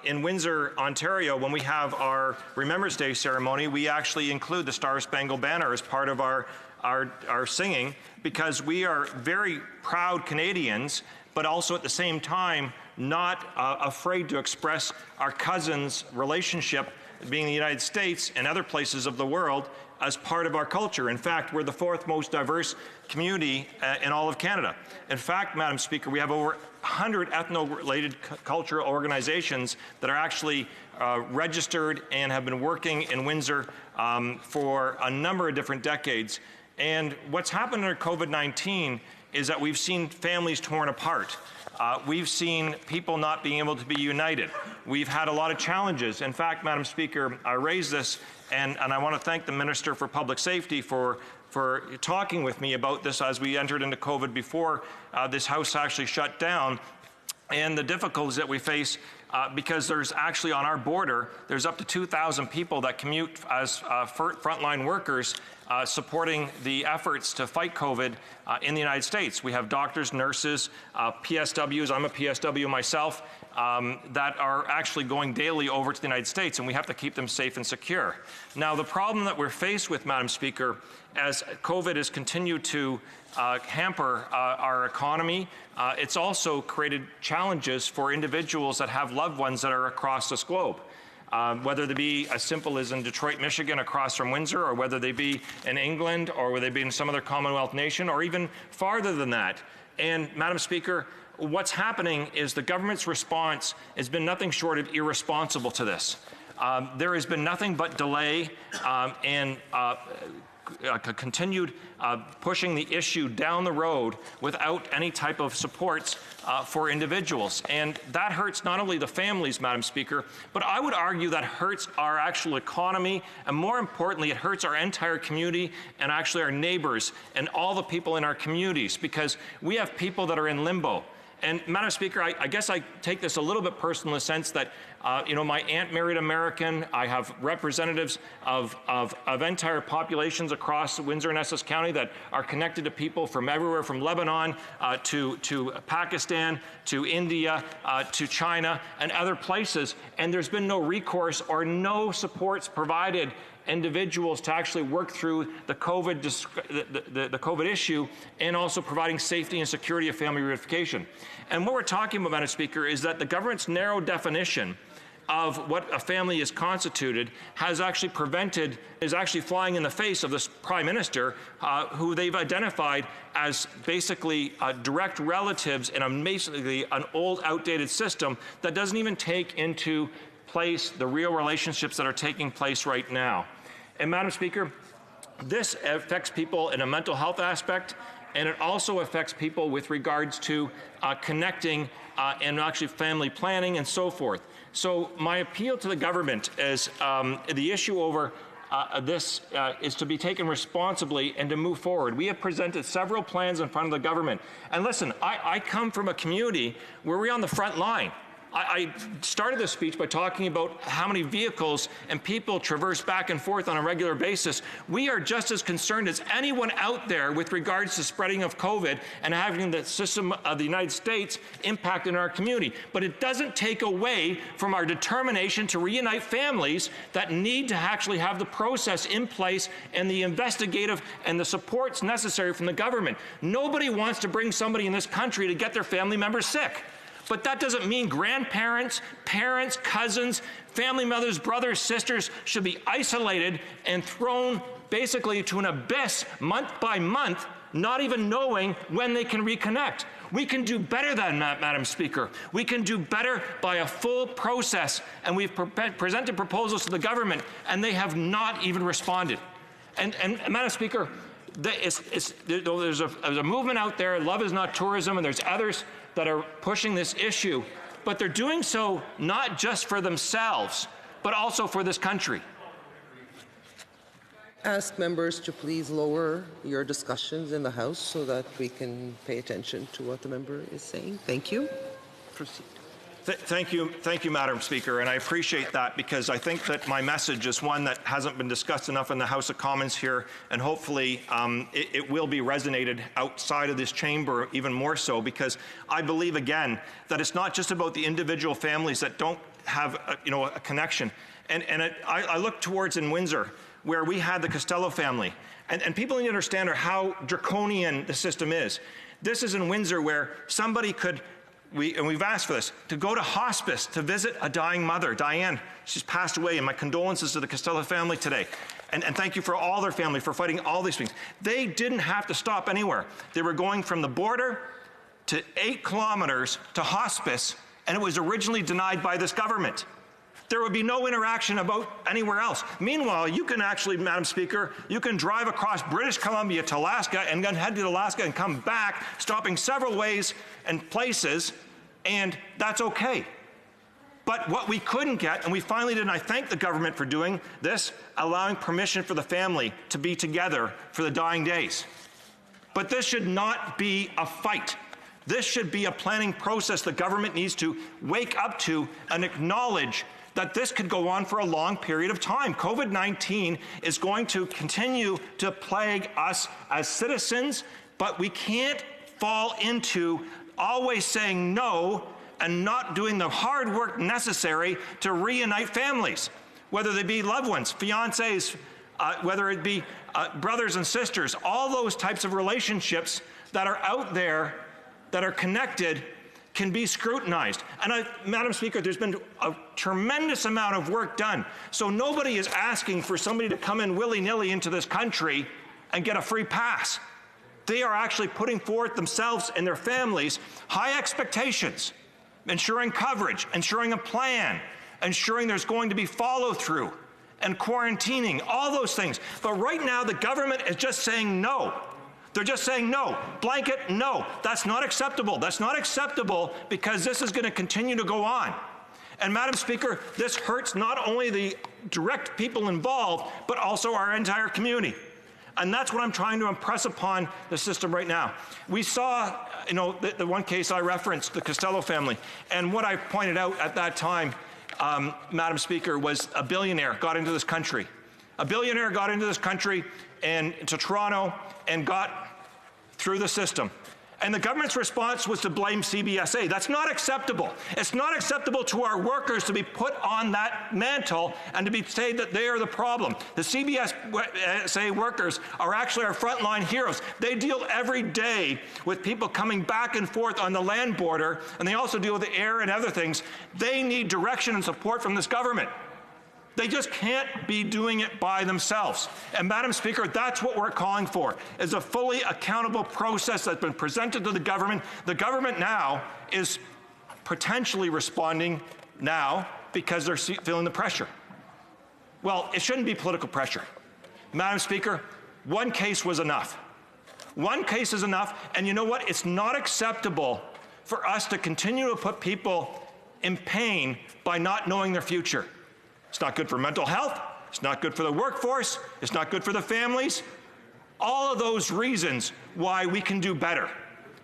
In Windsor, Ontario, when we have our Remembrance Day ceremony, we actually include the Star Spangled Banner as part of our singing, because we are very proud Canadians, but also at the same time not afraid to express our cousins' relationship, being the United States and other places of the world, as part of our culture. In fact, we're the 4th most diverse community in all of Canada. In fact, Madam Speaker, we have over 100 ethno-related cultural organizations that are actually registered and have been working in Windsor for a number of different decades. And what's happened under COVID-19 is that we've seen families torn apart. We've seen people not being able to be united. We've had a lot of challenges. In fact, Madam Speaker, I raised this, and I want to thank the Minister for Public Safety for talking with me about this as we entered into COVID before this House actually shut down, and the difficulties that we face because there's actually on our border, there's up to 2,000 people that commute as frontline workers supporting the efforts to fight COVID in the United States. We have doctors, nurses, PSWs, I'm a PSW myself, that are actually going daily over to the United States, and we have to keep them safe and secure. Now, the problem that we're faced with, Madam Speaker, as COVID has continued to hamper our economy, it's also created challenges for individuals that have loved ones that are across this globe. Whether they be as simple as in Detroit, Michigan, across from Windsor, or whether they be in England, or whether they be in some other Commonwealth nation, or even farther than that. And, Madam Speaker, what's happening is the government's response has been nothing short of irresponsible to this. there has been nothing but delay and continued pushing the issue down the road without any type of supports for individuals. And that hurts not only the families, Madam Speaker, but I would argue that hurts our actual economy, and more importantly, it hurts our entire community and actually our neighbors and all the people in our communities, because we have people that are in limbo. And Madam Speaker, I guess I take this a little bit personal in the sense that, my aunt married American. I have representatives of entire populations across Windsor and Essex County that are connected to people from everywhere, from Lebanon to Pakistan, to India, to China, and other places. And there's been no recourse or no supports provided individuals to actually work through the COVID issue, and also providing safety and security of family reunification. And what we're talking about, Madam Speaker, is that the government's narrow definition of what a family is constituted is actually flying in the face of this Prime Minister, who they've identified as basically direct relatives in basically an old, outdated system that doesn't even take into place the real relationships that are taking place right now. And Madam Speaker, this affects people in a mental health aspect, and it also affects people with regards to connecting and actually family planning and so forth. So my appeal to the government is the issue over this is to be taken responsibly and to move forward. We have presented several plans in front of the government. And listen, I come from a community where we're on the front line. I started this speech by talking about how many vehicles and people traverse back and forth on a regular basis. We are just as concerned as anyone out there with regards to spreading of COVID and having the system of the United States impact in our community. But it doesn't take away from our determination to reunite families that need to actually have the process in place and the investigative and the supports necessary from the government. Nobody wants to bring somebody in this country to get their family members sick. But that doesn't mean grandparents, parents, cousins, family members, brothers, sisters should be isolated and thrown basically to an abyss month by month, not even knowing when they can reconnect. We can do better than that, Madam Speaker. We can do better by a full process, and we've presented proposals to the government, and they have not even responded. And Madam Speaker, there's a movement out there, Love is Not Tourism, and there's others that are pushing this issue, but they're doing so not just for themselves, but also for this country. Ask members to please lower your discussions in the House so that we can pay attention to what the member is saying. Thank you. Proceed. Thank you, Madam Speaker, and I appreciate that, because I think that my message is one that hasn't been discussed enough in the House of Commons here, and hopefully it will be resonated outside of this chamber even more so, because I believe, again, that it's not just about the individual families that don't have a connection. And I look towards in Windsor, where we had the Costello family, and people need to understand how draconian the system is. This is in Windsor, where somebody could, and we've asked for this, to go to hospice to visit a dying mother, Diane. She's passed away, and my condolences to the Costello family today. And thank you for all their family for fighting all these things. They didn't have to stop anywhere. They were going from the border to 8 kilometers to hospice, and it was originally denied by this government. There would be no interaction about anywhere else. Meanwhile, you can actually, Madam Speaker, you can drive across British Columbia to Alaska and then head to Alaska and come back, stopping several ways and places, and that's okay. But what we couldn't get, and we finally did, and I thank the government for doing this, allowing permission for the family to be together for the dying days. But this should not be a fight. This should be a planning process the government needs to wake up to and acknowledge that this could go on for a long period of time. COVID-19 is going to continue to plague us as citizens, but we can't fall into always saying no and not doing the hard work necessary to reunite families, whether they be loved ones, fiancés, whether it be brothers and sisters, all those types of relationships that are out there that are connected can be scrutinized. And Madam Speaker, there's been a tremendous amount of work done. So nobody is asking for somebody to come in willy-nilly into this country and get a free pass. They are actually putting forth themselves and their families high expectations, ensuring coverage, ensuring a plan, ensuring there's going to be follow-through and quarantining, all those things. But right now, the government is just saying no. They're just saying no, blanket no. That's not acceptable. That's not acceptable because this is going to continue to go on. And Madam Speaker, this hurts not only the direct people involved, but also our entire community. And that's what I'm trying to impress upon the system right now. We saw, the one case I referenced, the Costello family, and what I pointed out at that time, Madam Speaker, was a billionaire got into this country. A billionaire got into this country and to Toronto and got through the system. And the government's response was to blame CBSA. That's not acceptable. It's not acceptable to our workers to be put on that mantle and to be said that they are the problem. The CBSA workers are actually our frontline heroes. They deal every day with people coming back and forth on the land border, and they also deal with the air and other things. They need direction and support from this government. They just can't be doing it by themselves. And Madam Speaker, that's what we're calling for, is a fully accountable process that's been presented to the government. The government now is potentially responding now because they're feeling the pressure. Well, it shouldn't be political pressure. Madam Speaker, one case was enough. One case is enough, and you know what? It's not acceptable for us to continue to put people in pain by not knowing their future. It's not good for mental health. It's not good for the workforce. It's not good for the families. All of those reasons why we can do better.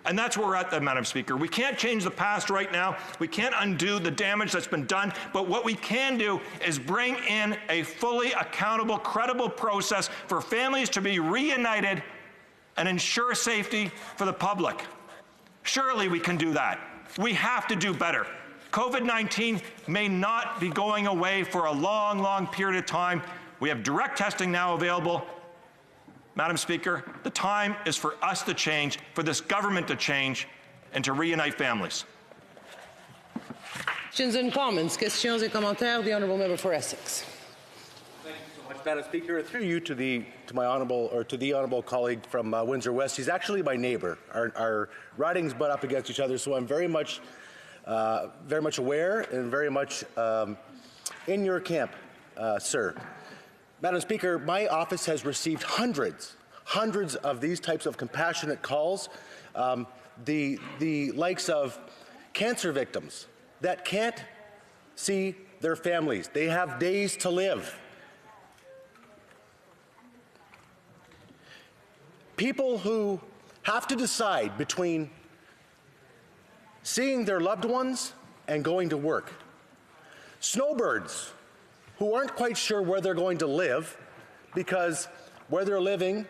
And that's where we're at, Madam Speaker. We can't change the past right now. We can't undo the damage that's been done. But what we can do is bring in a fully accountable, credible process for families to be reunited and ensure safety for the public. Surely we can do that. We have to do better. COVID-19 may not be going away for a long, long period of time. We have direct testing now available. Madam Speaker, the time is for us to change, for this government to change, and to reunite families. Questions and comments. Questions et commentaires. The honourable member for Essex. Thank you so much, Madam Speaker. Through you to the honourable colleague from Windsor West. He's actually my neighbour. Our ridings butt up against each other, so I'm very much aware and very much in your camp, sir. Madam Speaker, my office has received hundreds of these types of compassionate calls. The likes of cancer victims that can't see their families. They have days to live. People who have to decide between seeing their loved ones and going to work. Snowbirds who aren't quite sure where they're going to live because where they're living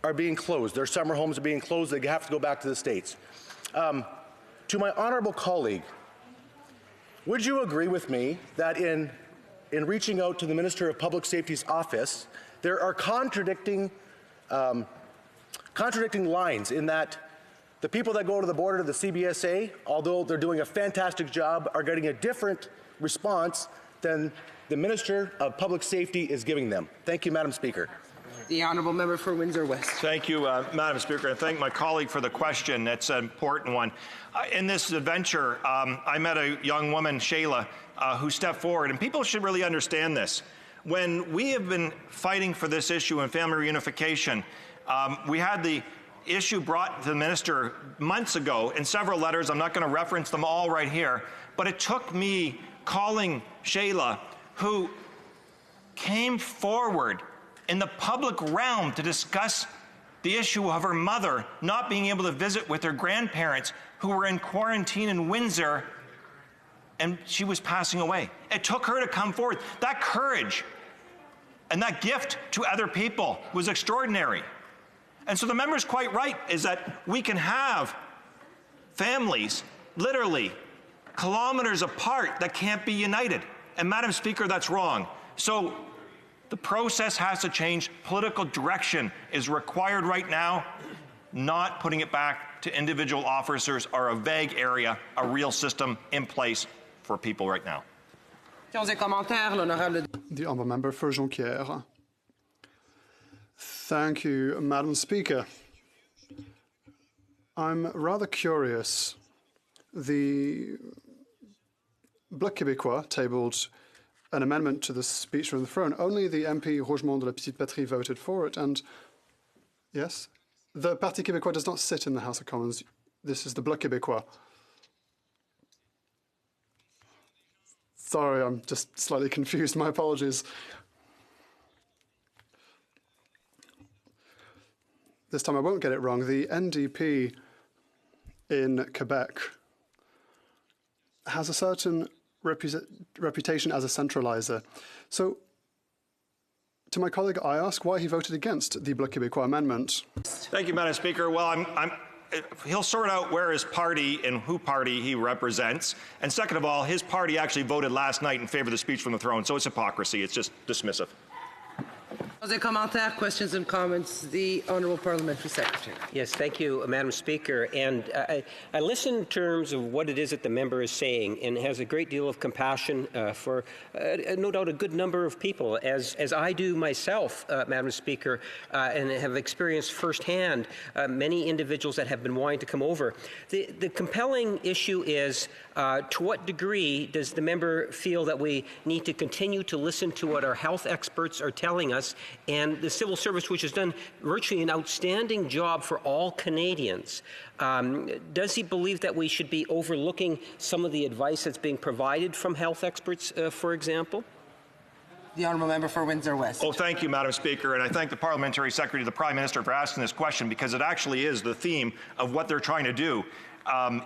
are being closed. Their summer homes are being closed. They have to go back to the States. To my honourable colleague, would you agree with me that in reaching out to the Minister of Public Safety's office, there are contradicting lines in that the people that go to the border to the CBSA, although they're doing a fantastic job, are getting a different response than the Minister of Public Safety is giving them. Thank you, Madam Speaker. The honourable member for Windsor West. Thank you, Madam Speaker. I thank my colleague for the question. It's an important one. In this adventure, I met a young woman, Shayla, who stepped forward, and people should really understand this. When we have been fighting for this issue in family reunification, we had the issue brought to the minister months ago in several letters. I'm not going to reference them all right here, but it took me calling Shayla, who came forward in the public realm to discuss the issue of her mother not being able to visit with her grandparents who were in quarantine in Windsor, and she was passing away. It took her to come forward. That courage and that gift to other people was extraordinary. And so the member's quite right, is that we can have families literally kilometers apart that can't be united. And Madam Speaker, that's wrong. So the process has to change. Political direction is required right now, not putting it back to individual officers or a vague area, a real system in place for people right now. The honourable member for Jonquière. Thank you, Madam Speaker. I'm rather curious. The Bloc Québécois tabled an amendment to the speech from the throne. Only the MP Rougemont de la Petite Patrie voted for it, and yes, the Parti Québécois does not sit in the House of Commons. This is the Bloc Québécois. Sorry, I'm just slightly confused. My apologies. This time I won't get it wrong. The NDP in Quebec has a certain reputation as a centralizer. So, to my colleague, I ask why he voted against the Bloc Québécois amendment. Thank you, Madam Speaker. Well, he'll sort out where his party and who party he represents. And second of all, his party actually voted last night in favor of the speech from the throne, so it's hypocrisy. It's just dismissive. Questions and comments. The Honourable Parliamentary Secretary. Yes, thank you, Madam Speaker. And I listen in terms of what it is that the member is saying, and has a great deal of compassion for, no doubt, a good number of people, as I do myself, Madam Speaker, and have experienced firsthand many individuals that have been wanting to come over. The compelling issue is, to what degree does the member feel that we need to continue to listen to what our health experts are telling us, and the civil service, which has done virtually an outstanding job for all Canadians? Does he believe that we should be overlooking some of the advice that's being provided from health experts, for example? The Honourable Member for Windsor West. Oh, thank you, Madam Speaker, and I thank the Parliamentary Secretary to the Prime Minister for asking this question, because it actually is the theme of what they're trying to do.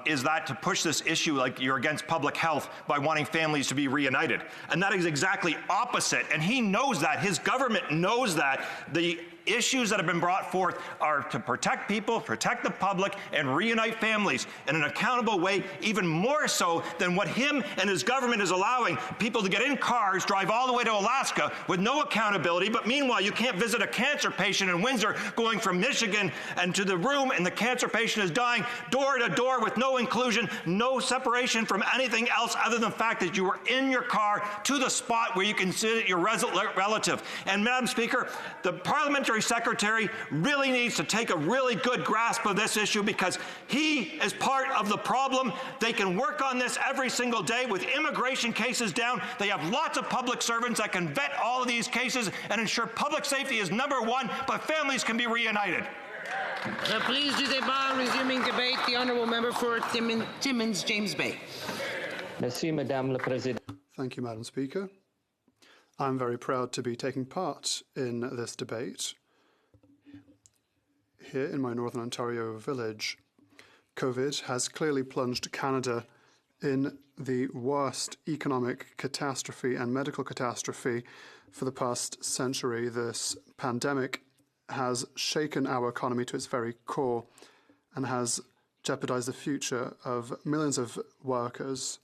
Is that to push this issue like you're against public health by wanting families to be reunited. And that is exactly opposite. And he knows that. His government knows that. The issues that have been brought forth are to protect people, protect the public, and reunite families in an accountable way, even more so than what him and his government is allowing people to get in cars, drive all the way to Alaska with no accountability, but meanwhile you can't visit a cancer patient in Windsor going from Michigan and to the room, and the cancer patient is dying door to door with no inclusion, no separation from anything else other than the fact that you were in your car to the spot where you can visit your relative. And Madam Speaker, the Parliamentary Secretary really needs to take a really good grasp of this issue, because he is part of the problem. They can work on this every single day with immigration cases down. They have lots of public servants that can vet all of these cases and ensure public safety is number one, but families can be reunited. Reprise du débat, resuming debate. The Honourable Member for Timmins, James Bay. Merci, Madame la Présidente. Thank you, Madam Speaker. I'm very proud to be taking part in this debate. Here in my Northern Ontario village, COVID has clearly plunged Canada in the worst economic catastrophe and medical catastrophe for the past century. This pandemic has shaken our economy to its very core and has jeopardized the future of millions of workers.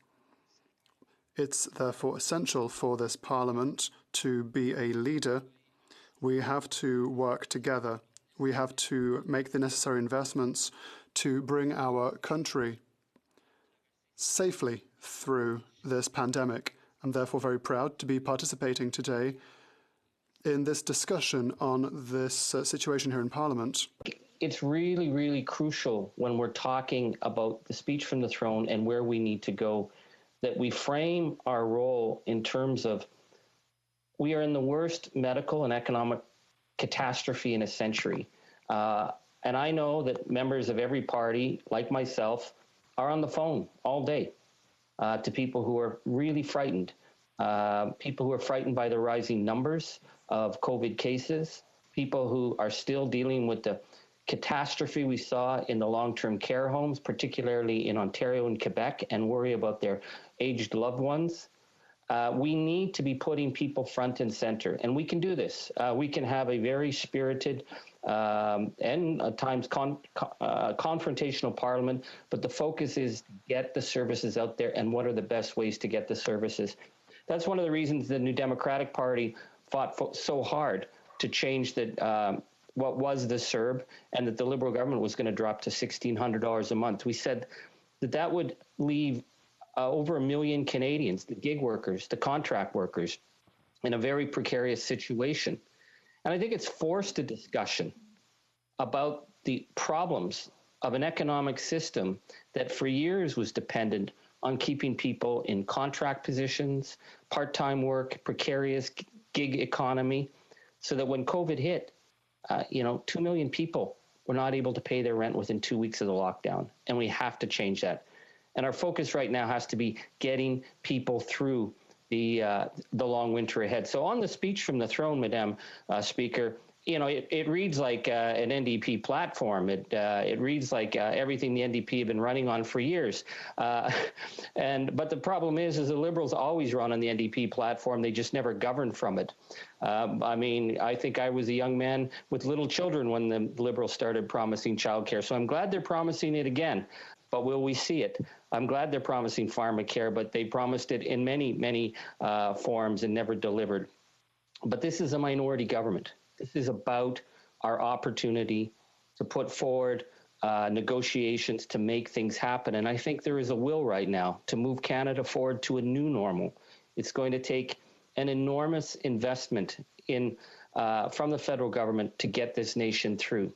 It's therefore essential for this Parliament to be a leader. We have to work together. We have to make the necessary investments to bring our country safely through this pandemic. I'm therefore very proud to be participating today in this discussion on this situation here in Parliament. It's really, really crucial when we're talking about the speech from the throne and where we need to go, that we frame our role in terms of we are in the worst medical and economic catastrophe in a century. And I know that members of every party, like myself, are on the phone all day to people who are really frightened, people who are frightened by the rising numbers of COVID cases, people who are still dealing with the catastrophe we saw in the long-term care homes, particularly in Ontario and Quebec, and worry about their aged loved ones. We need to be putting people front and center, and we can do this. We can have a very spirited and at times confrontational Parliament, but the focus is get the services out there and what are the best ways to get the services. That's one of the reasons the New Democratic Party fought so hard to change the what was the CERB, and that the Liberal government was going to drop to $1,600 a month. We said that that would leave over 1 million Canadians, the gig workers, the contract workers, in a very precarious situation. And I think it's forced a discussion about the problems of an economic system that for years was dependent on keeping people in contract positions, part-time work, precarious gig economy, so that when COVID hit, 2 million people were not able to pay their rent within 2 weeks of the lockdown, and we have to change that. And our focus right now has to be getting people through the long winter ahead. So on the speech from the throne, Madam Speaker, it reads like an NDP platform. It reads like everything the NDP have been running on for years. But the problem is the Liberals always run on the NDP platform. They just never govern from it. I think I was a young man with little children when the Liberals started promising childcare. So I'm glad they're promising it again. But will we see it? I'm glad they're promising pharmacare, but they promised it in many, many forms and never delivered. But this is a minority government. This is about our opportunity to put forward negotiations to make things happen. And I think there is a will right now to move Canada forward to a new normal. It's going to take an enormous investment from the federal government to get this nation through.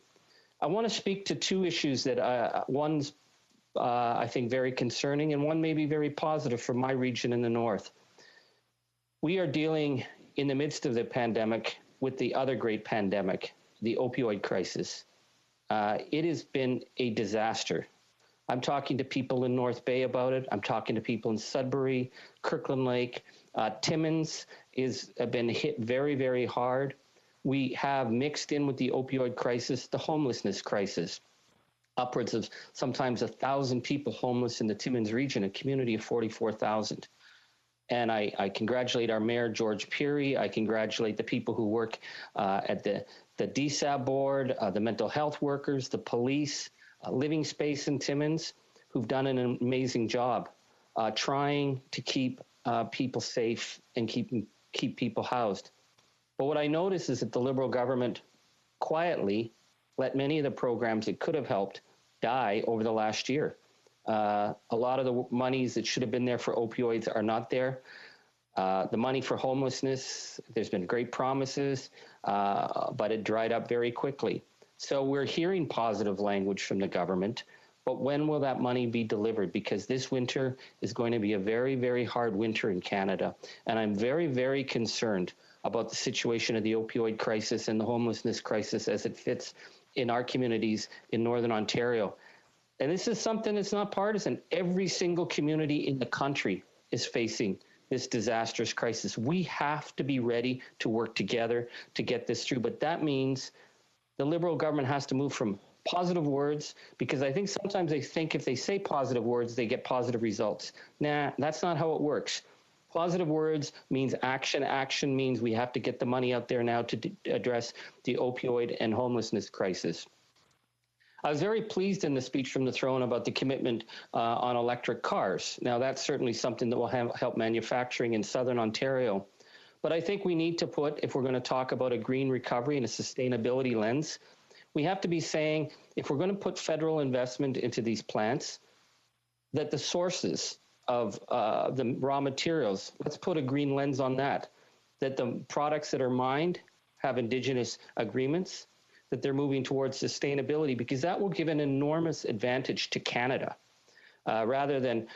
I want to speak to two issues that one's I think very concerning, and one may be very positive for my region in the north. We are dealing in the midst of the pandemic with the other great pandemic, the opioid crisis. It has been a disaster. I'm talking to people in North Bay about it. I'm talking to people in Sudbury, Kirkland Lake. Timmins has been hit very, very hard. We have mixed in with the opioid crisis, the homelessness crisis. Upwards of sometimes 1,000 people homeless in the Timmins region, a community of 44,000. And I congratulate our mayor, George Peary. I congratulate the people who work at the DSAB board, the mental health workers, the police, Living Space in Timmins, who've done an amazing job trying to keep people safe and keep people housed. But what I notice is that the Liberal government quietly let many of the programs that could have helped die over the last year. A lot of the monies that should have been there for opioids are not there. The money for homelessness, there's been great promises, but it dried up very quickly. So we're hearing positive language from the government, but when will that money be delivered? Because this winter is going to be a very, very hard winter in Canada. And I'm very, very concerned about the situation of the opioid crisis and the homelessness crisis as it fits in our communities in Northern Ontario. And this is something that's not partisan. Every single community in the country is facing this disastrous crisis. We have to be ready to work together to get this through. But that means the Liberal government has to move from positive words, because I think sometimes they think if they say positive words, they get positive results. Nah, that's not how it works. Positive words means action. Action means we have to get the money out there now to address the opioid and homelessness crisis. I was very pleased in the speech from the throne about the commitment on electric cars. Now, that's certainly something that will help manufacturing in Southern Ontario. But I think we need to put, if we're going to talk about a green recovery and a sustainability lens, we have to be saying, if we're going to put federal investment into these plants, that the sources of the raw materials, let's put a green lens on that, that the products that are mined have Indigenous agreements, that they're moving towards sustainability, because that will give an enormous advantage to Canada. Rather than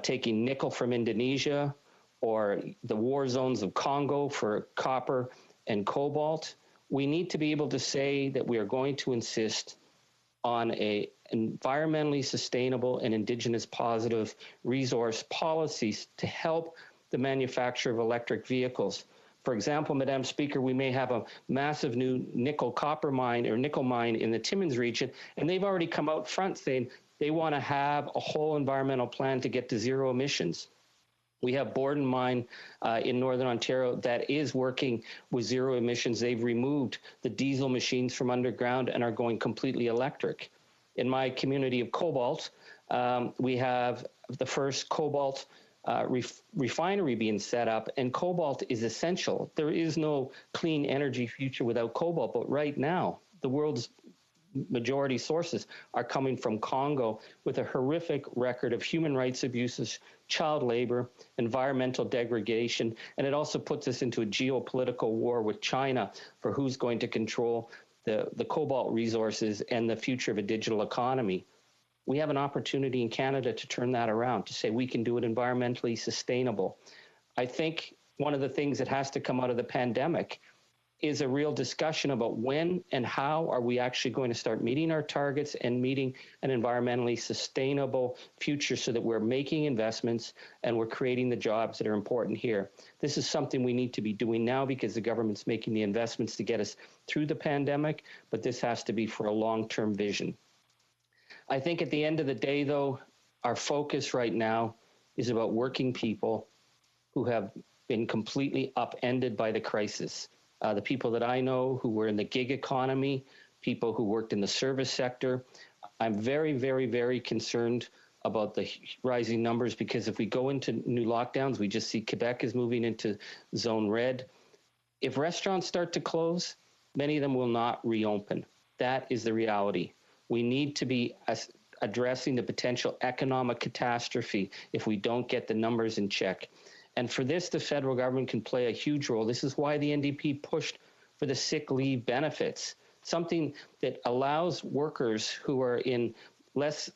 taking nickel from Indonesia or the war zones of Congo for copper and cobalt, we need to be able to say that we are going to insist on a environmentally sustainable and Indigenous positive resource policies to help the manufacture of electric vehicles. For example, Madam Speaker, we may have a massive new nickel mine in the Timmins region, and they've already come out front saying they want to have a whole environmental plan to get to zero emissions. We have Borden Mine in Northern Ontario that is working with zero emissions. They've removed the diesel machines from underground and are going completely electric. In my community of cobalt, we have the first cobalt refinery being set up, and cobalt is essential. There is no clean energy future without cobalt, but right now, the world's majority sources are coming from Congo with a horrific record of human rights abuses, child labor, environmental degradation, and it also puts us into a geopolitical war with China for who's going to control the cobalt resources and the future of a digital economy. We have an opportunity in Canada to turn that around, to say we can do it environmentally sustainable. I think one of the things that has to come out of the pandemic is a real discussion about when and how are we actually going to start meeting our targets and meeting an environmentally sustainable future so that we're making investments and we're creating the jobs that are important here. This is something we need to be doing now because the government's making the investments to get us through the pandemic, but this has to be for a long-term vision. I think at the end of the day, though, our focus right now is about working people who have been completely upended by the crisis. The people that I know who were in the gig economy, people who worked in the service sector. I'm very, very, very concerned about the rising numbers because if we go into new lockdowns, we just see Quebec is moving into zone red. If restaurants start to close, many of them will not reopen. That is the reality. We need to be addressing the potential economic catastrophe if we don't get the numbers in check. And for this, the federal government can play a huge role. This is why the NDP pushed for the sick leave benefits, something that allows workers who are in less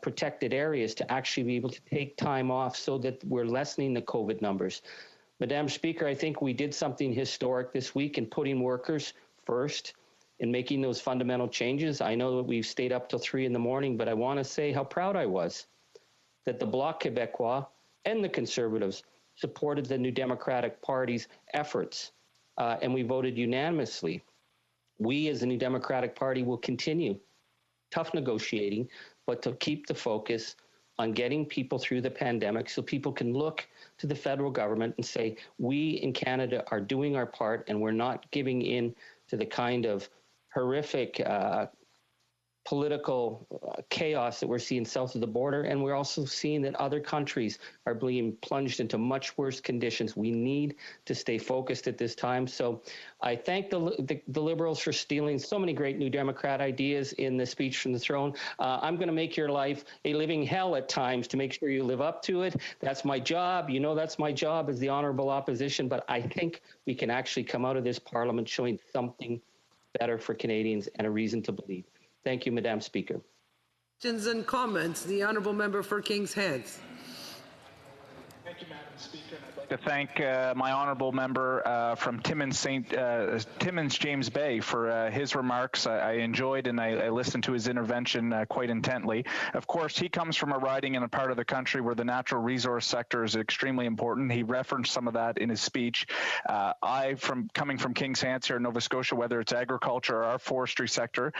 protected areas to actually be able to take time off so that we're lessening the COVID numbers. Madam Speaker, I think we did something historic this week in putting workers first in making those fundamental changes. I know that we've stayed up till 3 a.m, but I want to say how proud I was that the Bloc Québécois and the Conservatives supported the New Democratic Party's efforts, and we voted unanimously. We, as the New Democratic Party, will continue tough negotiating, but to keep the focus on getting people through the pandemic so people can look to the federal government and say, we in Canada are doing our part and we're not giving in to the kind of horrific political chaos that we're seeing south of the border. And we're also seeing that other countries are being plunged into much worse conditions. We need to stay focused at this time. So I thank the Liberals for stealing so many great New Democrat ideas in the speech from the throne. I'm going to make your life a living hell at times to make sure you live up to it. That's my job. You know, that's my job as the honorable opposition. But I think we can actually come out of this parliament showing something better for Canadians and a reason to believe. Thank you, Madam Speaker. Questions and comments. The honourable member for Kings Heads. Thank you, Madam Speaker. I'd like to thank my honourable member from Timmins James Bay for his remarks. I enjoyed and I listened to his intervention quite intently. Of course, he comes from a riding in a part of the country where the natural resource sector is extremely important. He referenced some of that in his speech. Coming from Kings Heads here in Nova Scotia, whether it's agriculture or our forestry sector,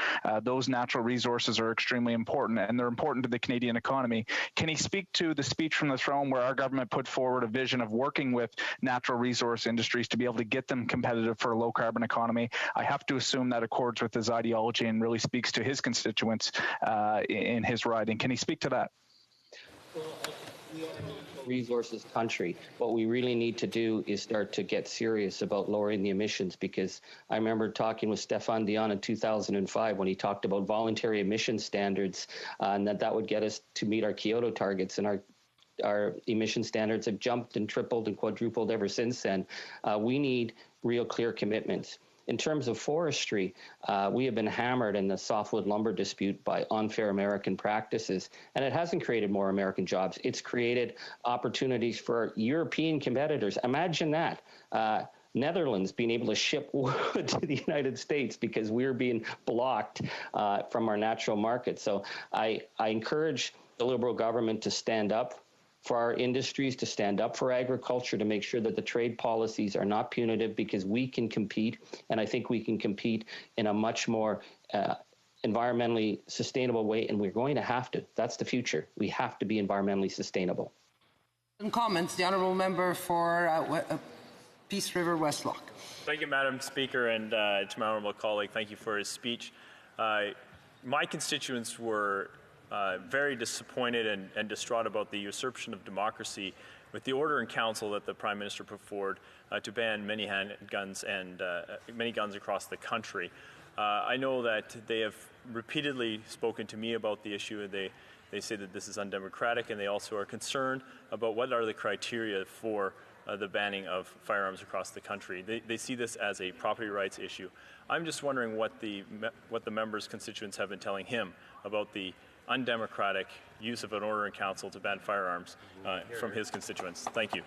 those natural resources are extremely important, and they're important to the Canadian economy. Can he speak to the speech from the throne where our government put forward a vision of working with natural resource industries to be able to get them competitive for a low carbon economy? I have to assume that accords with his ideology and really speaks to his constituents in his riding. Can he speak to that? Resources country. What we really need to do is start to get serious about lowering the emissions, because I remember talking with Stéphane Dion in 2005 when he talked about voluntary emission standards and that would get us to meet our Kyoto targets, and our emission standards have jumped and tripled and quadrupled ever since then. We need real clear commitments. In terms of forestry, we have been hammered in the softwood lumber dispute by unfair American practices, and it hasn't created more American jobs. It's created opportunities for European competitors. Imagine that. Netherlands being able to ship wood to the United States because we're being blocked from our natural market. So I encourage the Liberal government to stand up for our industries, to stand up for agriculture, to make sure that the trade policies are not punitive, because we can compete, and I think we can compete in a much more environmentally sustainable way, and we're going to have to. That's the future. We have to be environmentally sustainable. And comments. The honourable member for Peace River Westlock. Thank you, Madam Speaker, and to my honourable colleague, thank you for his speech. My constituents were very disappointed and distraught about the usurpation of democracy with the order in council that the Prime Minister put forward to ban many handguns and many guns across the country. I know that they have repeatedly spoken to me about the issue. They say that this is undemocratic, and they also are concerned about what are the criteria for the banning of firearms across the country. They see this as a property rights issue. I'm just wondering what the member's constituents have been telling him about the undemocratic use of an order in council to ban firearms from his constituents. Thank you.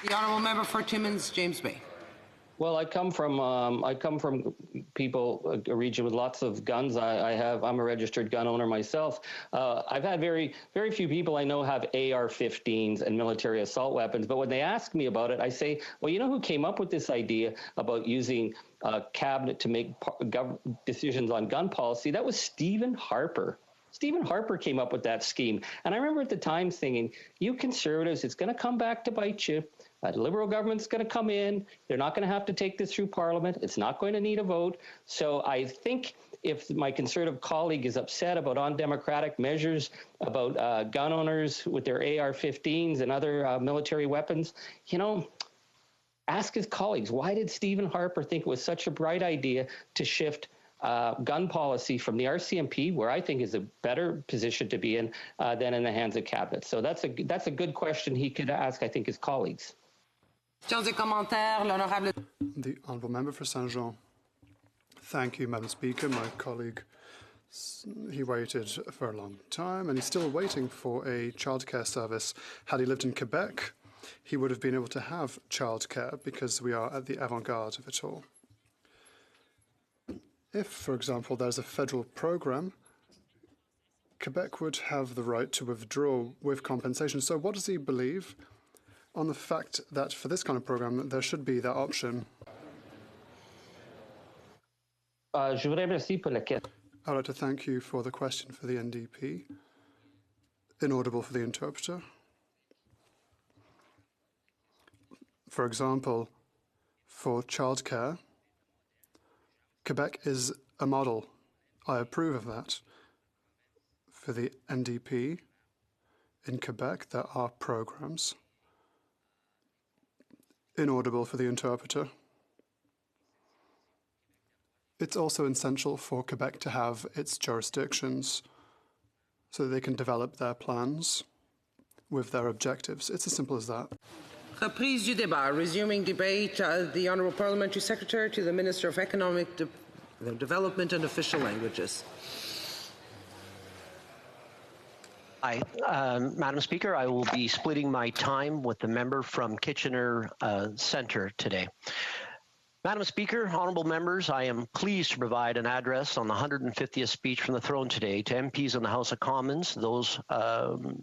The honourable member for Timmins, James Bay. Well, I come from people, a region with lots of guns. I'm a registered gun owner myself. I've had very few people I know have AR-15s and military assault weapons. But when they ask me about it, I say, well, you know who came up with this idea about using cabinet to make decisions on gun policy? That was Stephen Harper. Stephen Harper came up with that scheme. And I remember at the time thinking, you conservatives, it's going to come back to bite you. The Liberal government's going to come in. They're not going to have to take this through Parliament. It's not going to need a vote. So I think if my Conservative colleague is upset about undemocratic measures, about gun owners with their AR-15s and other military weapons, ask his colleagues, why did Stephen Harper think it was such a bright idea to shift gun policy from the RCMP, where I think is a better position to be in, than in the hands of cabinet? So that's a good question he could ask, I think, his colleagues. The honourable member for Saint-Jean. Thank you, Madam Speaker. My colleague, he waited for a long time and he's still waiting for a childcare service. Had he lived in Quebec, he would have been able to have childcare because we are at the avant-garde of it all. If, for example, there's a federal program, Quebec would have the right to withdraw with compensation. So what does he believe on the fact that for this kind of program, there should be that option? I'd like to thank you for the question for the NDP. Inaudible for the interpreter. For example, for childcare, Quebec is a model. I approve of that. For the NDP, in Quebec, there are programs. Inaudible for the interpreter. It's also essential for Quebec to have its jurisdictions so that they can develop their plans with their objectives. It's as simple as that. Reprise du débat. Resuming debate, the Honourable Parliamentary Secretary to the Minister of Economic Development and Official Languages. Hi, Madam Speaker, I will be splitting my time with the member from Kitchener Centre today. Madam Speaker, honourable members, I am pleased to provide an address on the 150th speech from the throne today to MPs in the House of Commons, those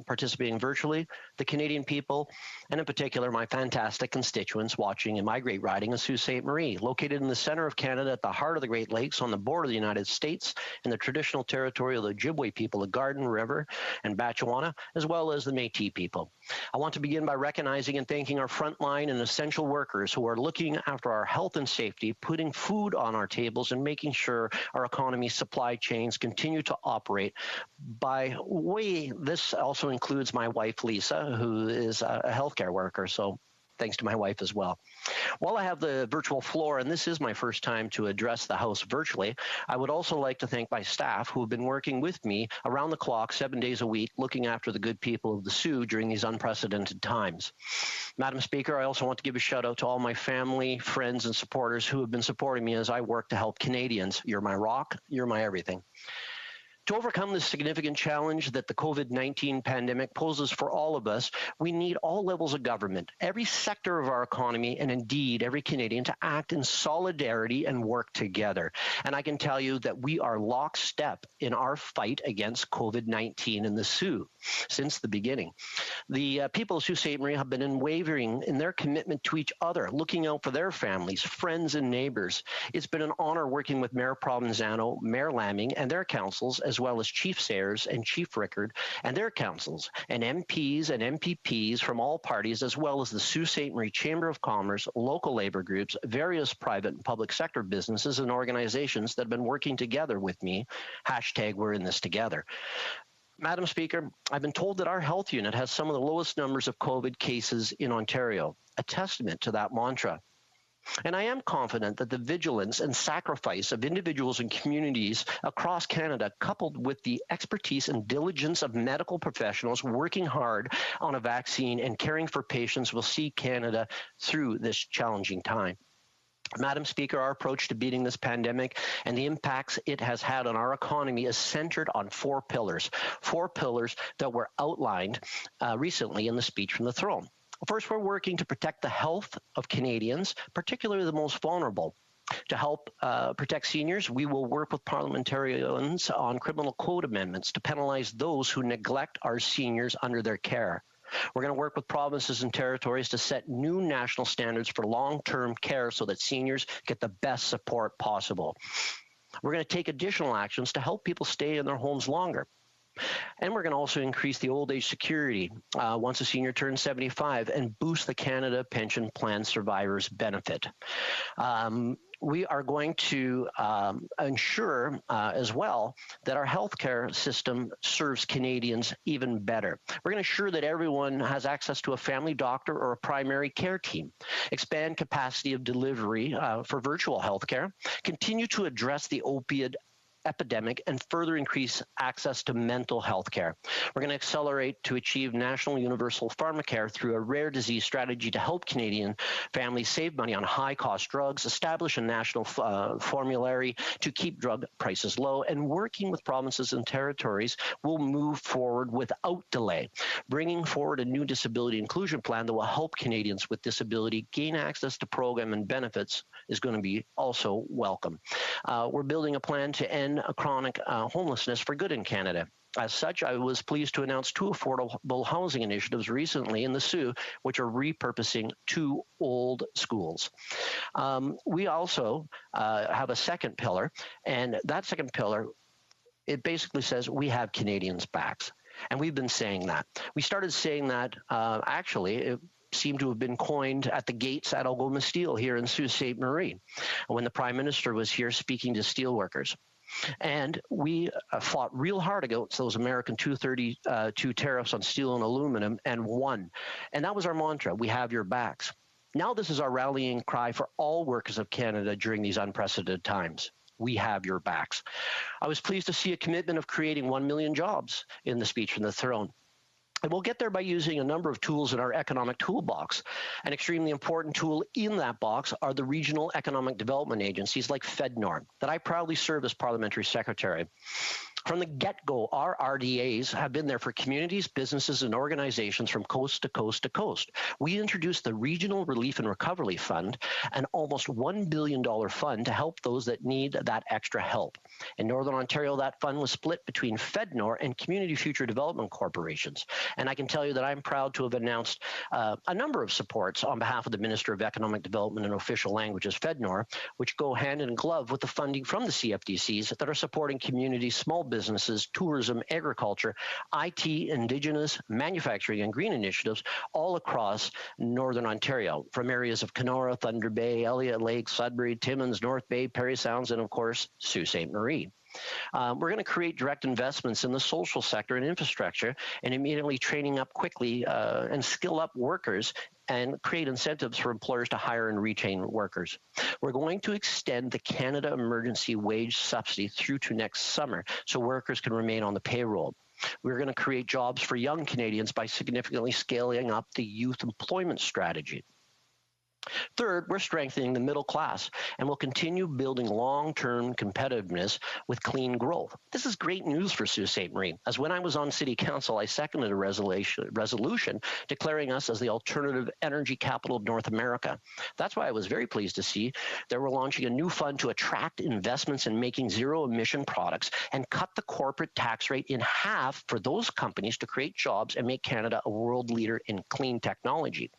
participating virtually, the Canadian people, and in particular my fantastic constituents watching in my great riding of Sault Ste. Marie, located in the centre of Canada at the heart of the Great Lakes on the border of the United States and the traditional territory of the Ojibwe people of Garden River and Batchewana, as well as the Métis people. I want to begin by recognizing and thanking our frontline and essential workers who are looking after our health and safety, putting food on our tables, and making sure our economy supply chains continue to operate. By way, this also includes my wife, Lisa, who is a healthcare worker, so thanks to my wife as well. While I have the virtual floor, and this is my first time to address the House virtually, I would also like to thank my staff who have been working with me around the clock 7 days a week, looking after the good people of the Sioux during these unprecedented times. Madam Speaker, I also want to give a shout out to all my family, friends, and supporters who have been supporting me as I work to help Canadians. You're my rock, you're my everything. To overcome this significant challenge that the COVID-19 pandemic poses for all of us, we need all levels of government, every sector of our economy, and indeed every Canadian to act in solidarity and work together. And I can tell you that we are lockstep in our fight against COVID-19 in the Sioux since the beginning. The people of Sault Ste. Marie have been unwavering in their commitment to each other, looking out for their families, friends, and neighbors. It's been an honor working with Mayor Provenzano, Mayor Lamming, and their councils, as well as Chief Sayers and Chief Rickard and their councils, and MPs and MPPs from all parties, as well as the Sault Ste. Marie Chamber of Commerce, local labor groups, various private and public sector businesses and organizations that have been working together with me. Hashtag we're in this together. Madam Speaker, I've been told that our health unit has some of the lowest numbers of COVID cases in Ontario, a testament to that mantra. And I am confident that the vigilance and sacrifice of individuals and communities across Canada, coupled with the expertise and diligence of medical professionals working hard on a vaccine and caring for patients, will see Canada through this challenging time. Madam Speaker, our approach to beating this pandemic and the impacts it has had on our economy is centered on four pillars that were outlined recently in the speech from the throne. First, we're working to protect the health of Canadians, particularly the most vulnerable. To help protect seniors, we will work with parliamentarians on criminal code amendments to penalize those who neglect our seniors under their care. We're going to work with provinces and territories to set new national standards for long-term care so that seniors get the best support possible. We're going to take additional actions to help people stay in their homes longer. And we're going to also increase the old age security once a senior turns 75 and boost the Canada Pension Plan Survivors Benefit. We are going to ensure as well that our healthcare system serves Canadians even better. We're going to ensure that everyone has access to a family doctor or a primary care team, expand capacity of delivery for virtual healthcare, continue to address the opioid epidemic, and further increase access to mental health care. We're going to accelerate to achieve national universal pharmacare through a rare disease strategy to help Canadian families save money on high-cost drugs, establish a national formulary to keep drug prices low, and working with provinces and territories will move forward without delay, bringing forward a new disability inclusion plan that will help Canadians with disability gain access to program and benefits is going to be also welcome. We're building a plan to end chronic homelessness for good in Canada. As such, I was pleased to announce 2 affordable housing initiatives recently in the Soo, which are repurposing 2 old schools. We also have a second pillar, and that second pillar, it basically says we have Canadians' backs. And we've been saying that. We started saying that it seemed to have been coined at the gates at Algoma Steel here in Sault Ste. Marie when the Prime Minister was here speaking to steelworkers. And we fought real hard against those American 232 tariffs on steel and aluminum and won. And that was our mantra, we have your backs. Now this is our rallying cry for all workers of Canada during these unprecedented times. We have your backs. I was pleased to see a commitment of creating 1 million jobs in the speech from the throne. And we'll get there by using a number of tools in our economic toolbox. An extremely important tool in that box are the regional economic development agencies like FedNor, that I proudly serve as parliamentary secretary. From the get-go, our RDAs have been there for communities, businesses, and organizations from coast to coast to coast. We introduced the Regional Relief and Recovery Fund, an almost $1 billion fund to help those that need that extra help. In Northern Ontario, that fund was split between FedNor and Community Future Development Corporations. And I can tell you that I'm proud to have announced a number of supports on behalf of the Minister of Economic Development and Official Languages, FedNor, which go hand in glove with the funding from the CFDCs that are supporting communities, small businesses, tourism, agriculture, IT, Indigenous, manufacturing, and green initiatives all across Northern Ontario, from areas of Kenora, Thunder Bay, Elliott Lake, Sudbury, Timmins, North Bay, Parry Sounds, and of course, Sault Ste. Marie. We're going to create direct investments in the social sector and infrastructure and immediately training up quickly and skill up workers and create incentives for employers to hire and retain workers. We're going to extend the Canada Emergency Wage Subsidy through to next summer so workers can remain on the payroll. We're going to create jobs for young Canadians by significantly scaling up the youth employment strategy. Third, we're strengthening the middle class, and we'll continue building long-term competitiveness with clean growth. This is great news for Sault Ste. Marie, as when I was on City Council, I seconded a resolution declaring us as the alternative energy capital of North America. That's why I was very pleased to see that we're launching a new fund to attract investments in making zero-emission products and cut the corporate tax rate in half for those companies to create jobs and make Canada a world leader in clean technology.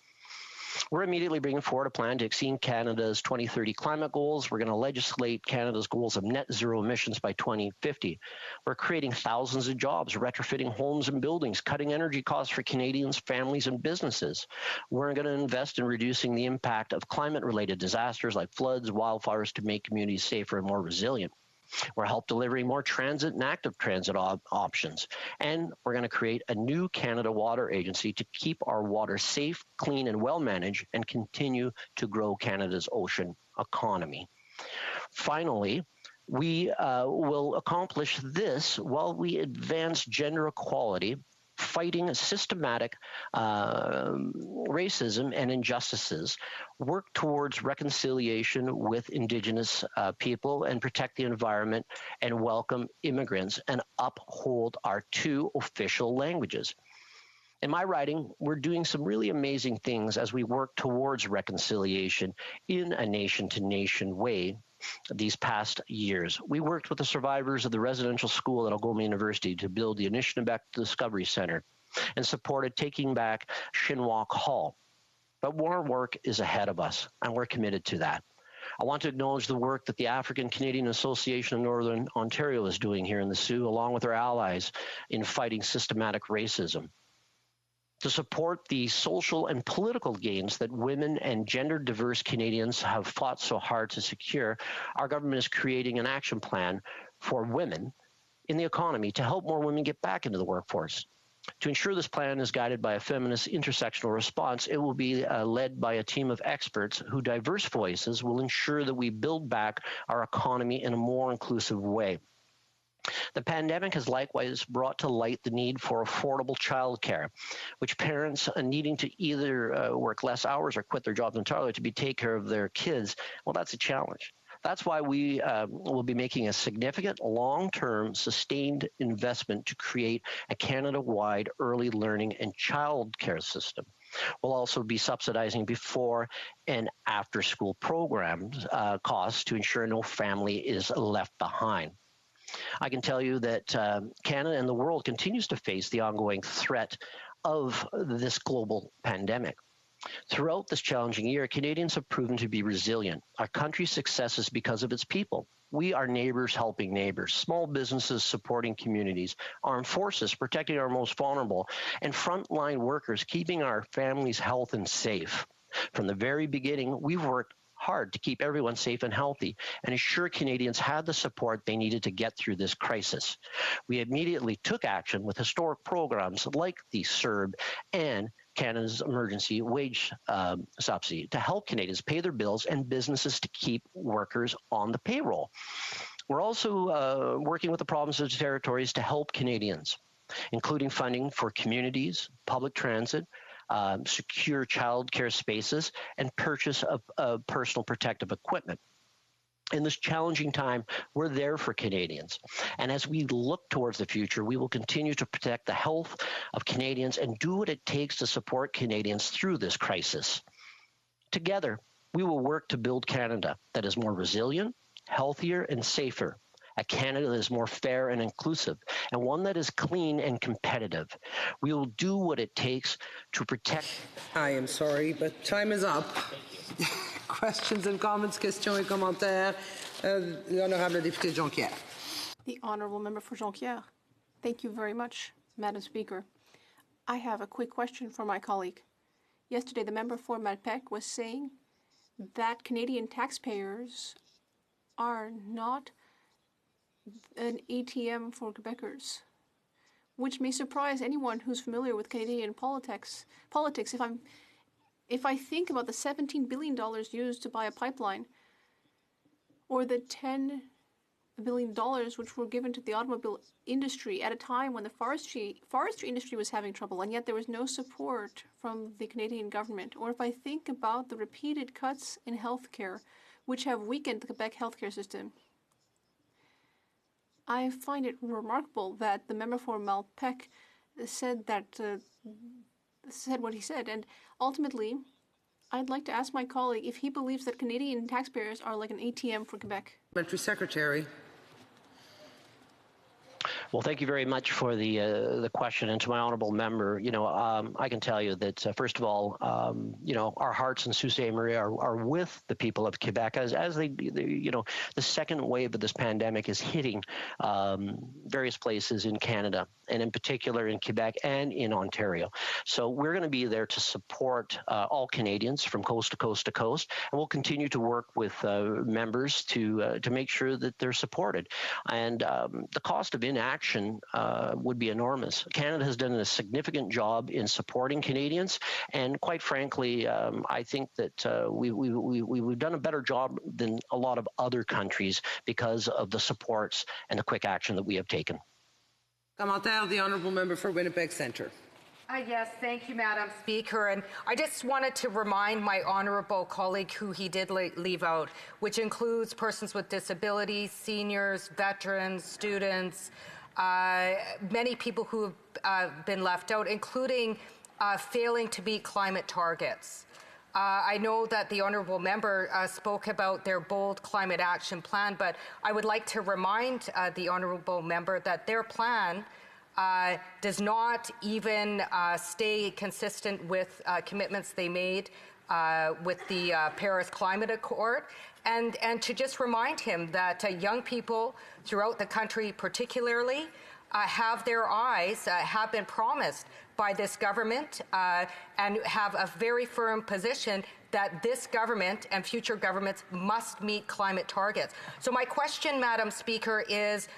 We're immediately bringing forward a plan to exceed Canada's 2030 climate goals. We're going to legislate Canada's goals of net zero emissions by 2050. We're creating thousands of jobs, retrofitting homes and buildings, cutting energy costs for Canadians, families, and businesses. We're going to invest in reducing the impact of climate-related disasters like floods, wildfires to make communities safer and more resilient. We're help delivering more transit and active transit options. And we're going to create a new Canada Water Agency to keep our water safe, clean, and well managed and continue to grow Canada's ocean economy. Finally, we will accomplish this while we advance gender equality fighting systematic racism and injustices, work towards reconciliation with Indigenous people, and protect the environment and welcome immigrants and uphold our 2 official languages. In my writing, we're doing some really amazing things as we work towards reconciliation in a nation-to-nation way these past years. We worked with the survivors of the residential school at Algoma University to build the Anishinaabe Discovery Center and supported taking back Shinwalk Hall. But more work is ahead of us, and we're committed to that. I want to acknowledge the work that the African Canadian Association of Northern Ontario is doing here in the Sioux, along with our allies in fighting systematic racism. To support the social and political gains that women and gender-diverse Canadians have fought so hard to secure, our government is creating an action plan for women in the economy to help more women get back into the workforce. To ensure this plan is guided by a feminist intersectional response, it will be led by a team of experts whose diverse voices will ensure that we build back our economy in a more inclusive way. The pandemic has likewise brought to light the need for affordable childcare, which parents needing to either work less hours or quit their jobs entirely to take care of their kids, well, that's a challenge. That's why we will be making a significant long-term sustained investment to create a Canada-wide early learning and childcare system. We'll also be subsidizing before and after school programs costs to ensure no family is left behind. I can tell you that Canada and the world continues to face the ongoing threat of this global pandemic. Throughout this challenging year, Canadians have proven to be resilient. Our country's success is because of its people. We are neighbors helping neighbors, small businesses supporting communities, armed forces protecting our most vulnerable, and frontline workers keeping our families healthy and safe. From the very beginning, we've worked hard to keep everyone safe and healthy and ensure Canadians had the support they needed to get through this crisis. We immediately took action with historic programs like the CERB and Canada's emergency wage subsidy to help Canadians pay their bills and businesses to keep workers on the payroll. We're also working with the provinces and territories to help Canadians, including funding for communities, public transit, secure childcare spaces, and purchase of personal protective equipment. In this challenging time, we're there for Canadians. And as we look towards the future, we will continue to protect the health of Canadians and do what it takes to support Canadians through this crisis. Together, we will work to build Canada that is more resilient, healthier, and safer. A Canada that is more fair and inclusive, and one that is clean and competitive. We will do what it takes to protect. I am sorry, but time is up. Questions and comments, questions et commentaires. L'honorable député Jonquière. The honourable member for Jonquière. Thank you very much, Madam Speaker. I have a quick question for my colleague. Yesterday, the member for Malpec was saying that Canadian taxpayers are not an ATM for Quebecers, which may surprise anyone who's familiar with Canadian politics. If I think about the $17 billion used to buy a pipeline, or the $10 billion which were given to the automobile industry at a time when the forestry industry was having trouble, and yet there was no support from the Canadian government, or if I think about the repeated cuts in healthcare, which have weakened the Quebec healthcare system, I find it remarkable that the member for Malpec said what he said. And ultimately, I'd like to ask my colleague if he believes that Canadian taxpayers are like an ATM for Quebec. Parliamentary Secretary. Well, thank you very much for the question, and to my honourable member, I can tell you that first of all, our hearts in Sault Ste. Marie are with the people of Quebec as they the second wave of this pandemic is hitting various places in Canada, and in particular in Quebec and in Ontario. So we're going to be there to support all Canadians from coast to coast to coast, and we'll continue to work with members to make sure that they're supported. And the cost of inaction would be enormous. Canada has done a significant job in supporting Canadians, and quite frankly, I think that we've done a better job than a lot of other countries because of the supports and the quick action that we have taken. Commentaire, the honourable member for Winnipeg Centre. Yes, thank you, Madam Speaker. And I just wanted to remind my honourable colleague who he did leave out, which includes persons with disabilities, seniors, veterans, students, many people who have been left out, including failing to meet climate targets. I know that the honourable member spoke about their bold climate action plan, but I would like to remind the honourable member that their plan does not even stay consistent with commitments they made with the Paris Climate Accord. And to just remind him that young people throughout the country particularly have their eyes, have been promised by this government and have a very firm position that this government and future governments must meet climate targets. So my question, Madam Speaker, is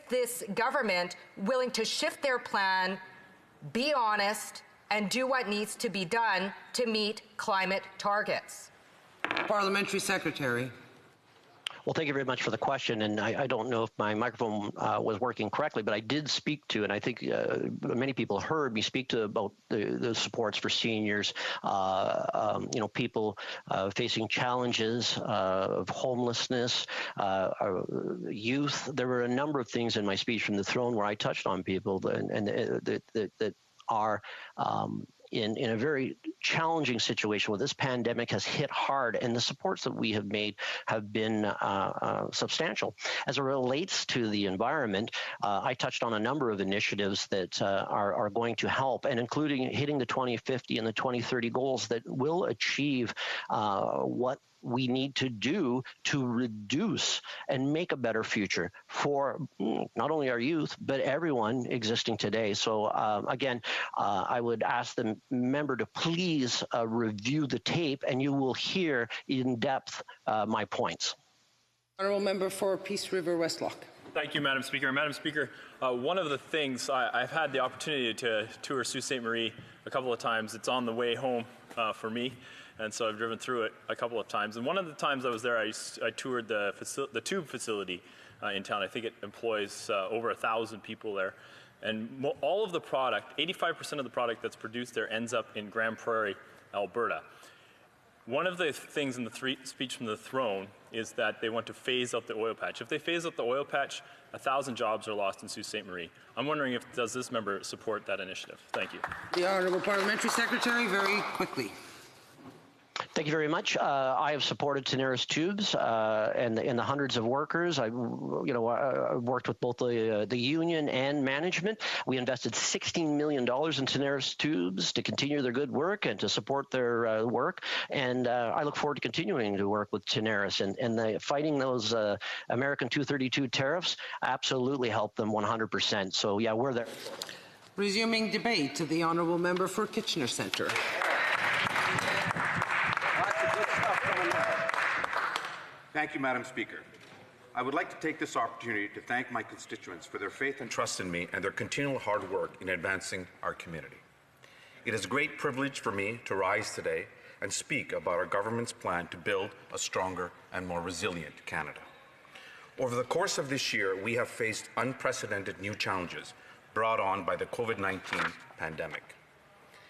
this government willing to shift their plan, be honest, and do what needs to be done to meet climate targets? Parliamentary Secretary. Well, thank you very much for the question, and I don't know if my microphone was working correctly, but I did speak to, and I think many people heard me speak to about the supports for seniors, people facing challenges of homelessness, youth. There were a number of things in my speech from the throne where I touched on people that are in a very challenging situation where this pandemic has hit hard, and the supports that we have made have been substantial. As it relates to the environment, I touched on a number of initiatives that are going to help, and including hitting the 2050 and the 2030 goals that will achieve what we need to do to reduce and make a better future for not only our youth, but everyone existing today. So again, I would ask the member to please review the tape, and you will hear in depth my points. Honourable member for Peace River Westlock. Thank you, Madam Speaker. Madam Speaker, one of the things I've had the opportunity to tour Sault Ste. Marie a couple of times. It's on the way home for me, and so I've driven through it a couple of times. And one of the times I was there, I toured the tube facility in town. I think it employs over 1,000 people there. And all of the product, 85% of the product that's produced there ends up in Grand Prairie, Alberta. One of the things in the speech from the throne is that they want to phase out the oil patch. If they phase out the oil patch, 1,000 jobs are lost in Sault Ste. Marie. I'm wondering does this member support that initiative? Thank you. The Honourable Parliamentary Secretary, very quickly. Thank you very much. I have supported Tenaris Tubes and the hundreds of workers. I worked with both the union and management. We invested $16 million in Tenaris Tubes to continue their good work and to support their work. And I look forward to continuing to work with Tenaris. And fighting those American 232 tariffs absolutely helped them 100%. So, yeah, we're there. Resuming debate, the Honourable Member for Kitchener Centre. Thank you, Madam Speaker. I would like to take this opportunity to thank my constituents for their faith and trust in me and their continual hard work in advancing our community. It is a great privilege for me to rise today and speak about our government's plan to build a stronger and more resilient Canada. Over the course of this year, we have faced unprecedented new challenges brought on by the COVID-19 pandemic.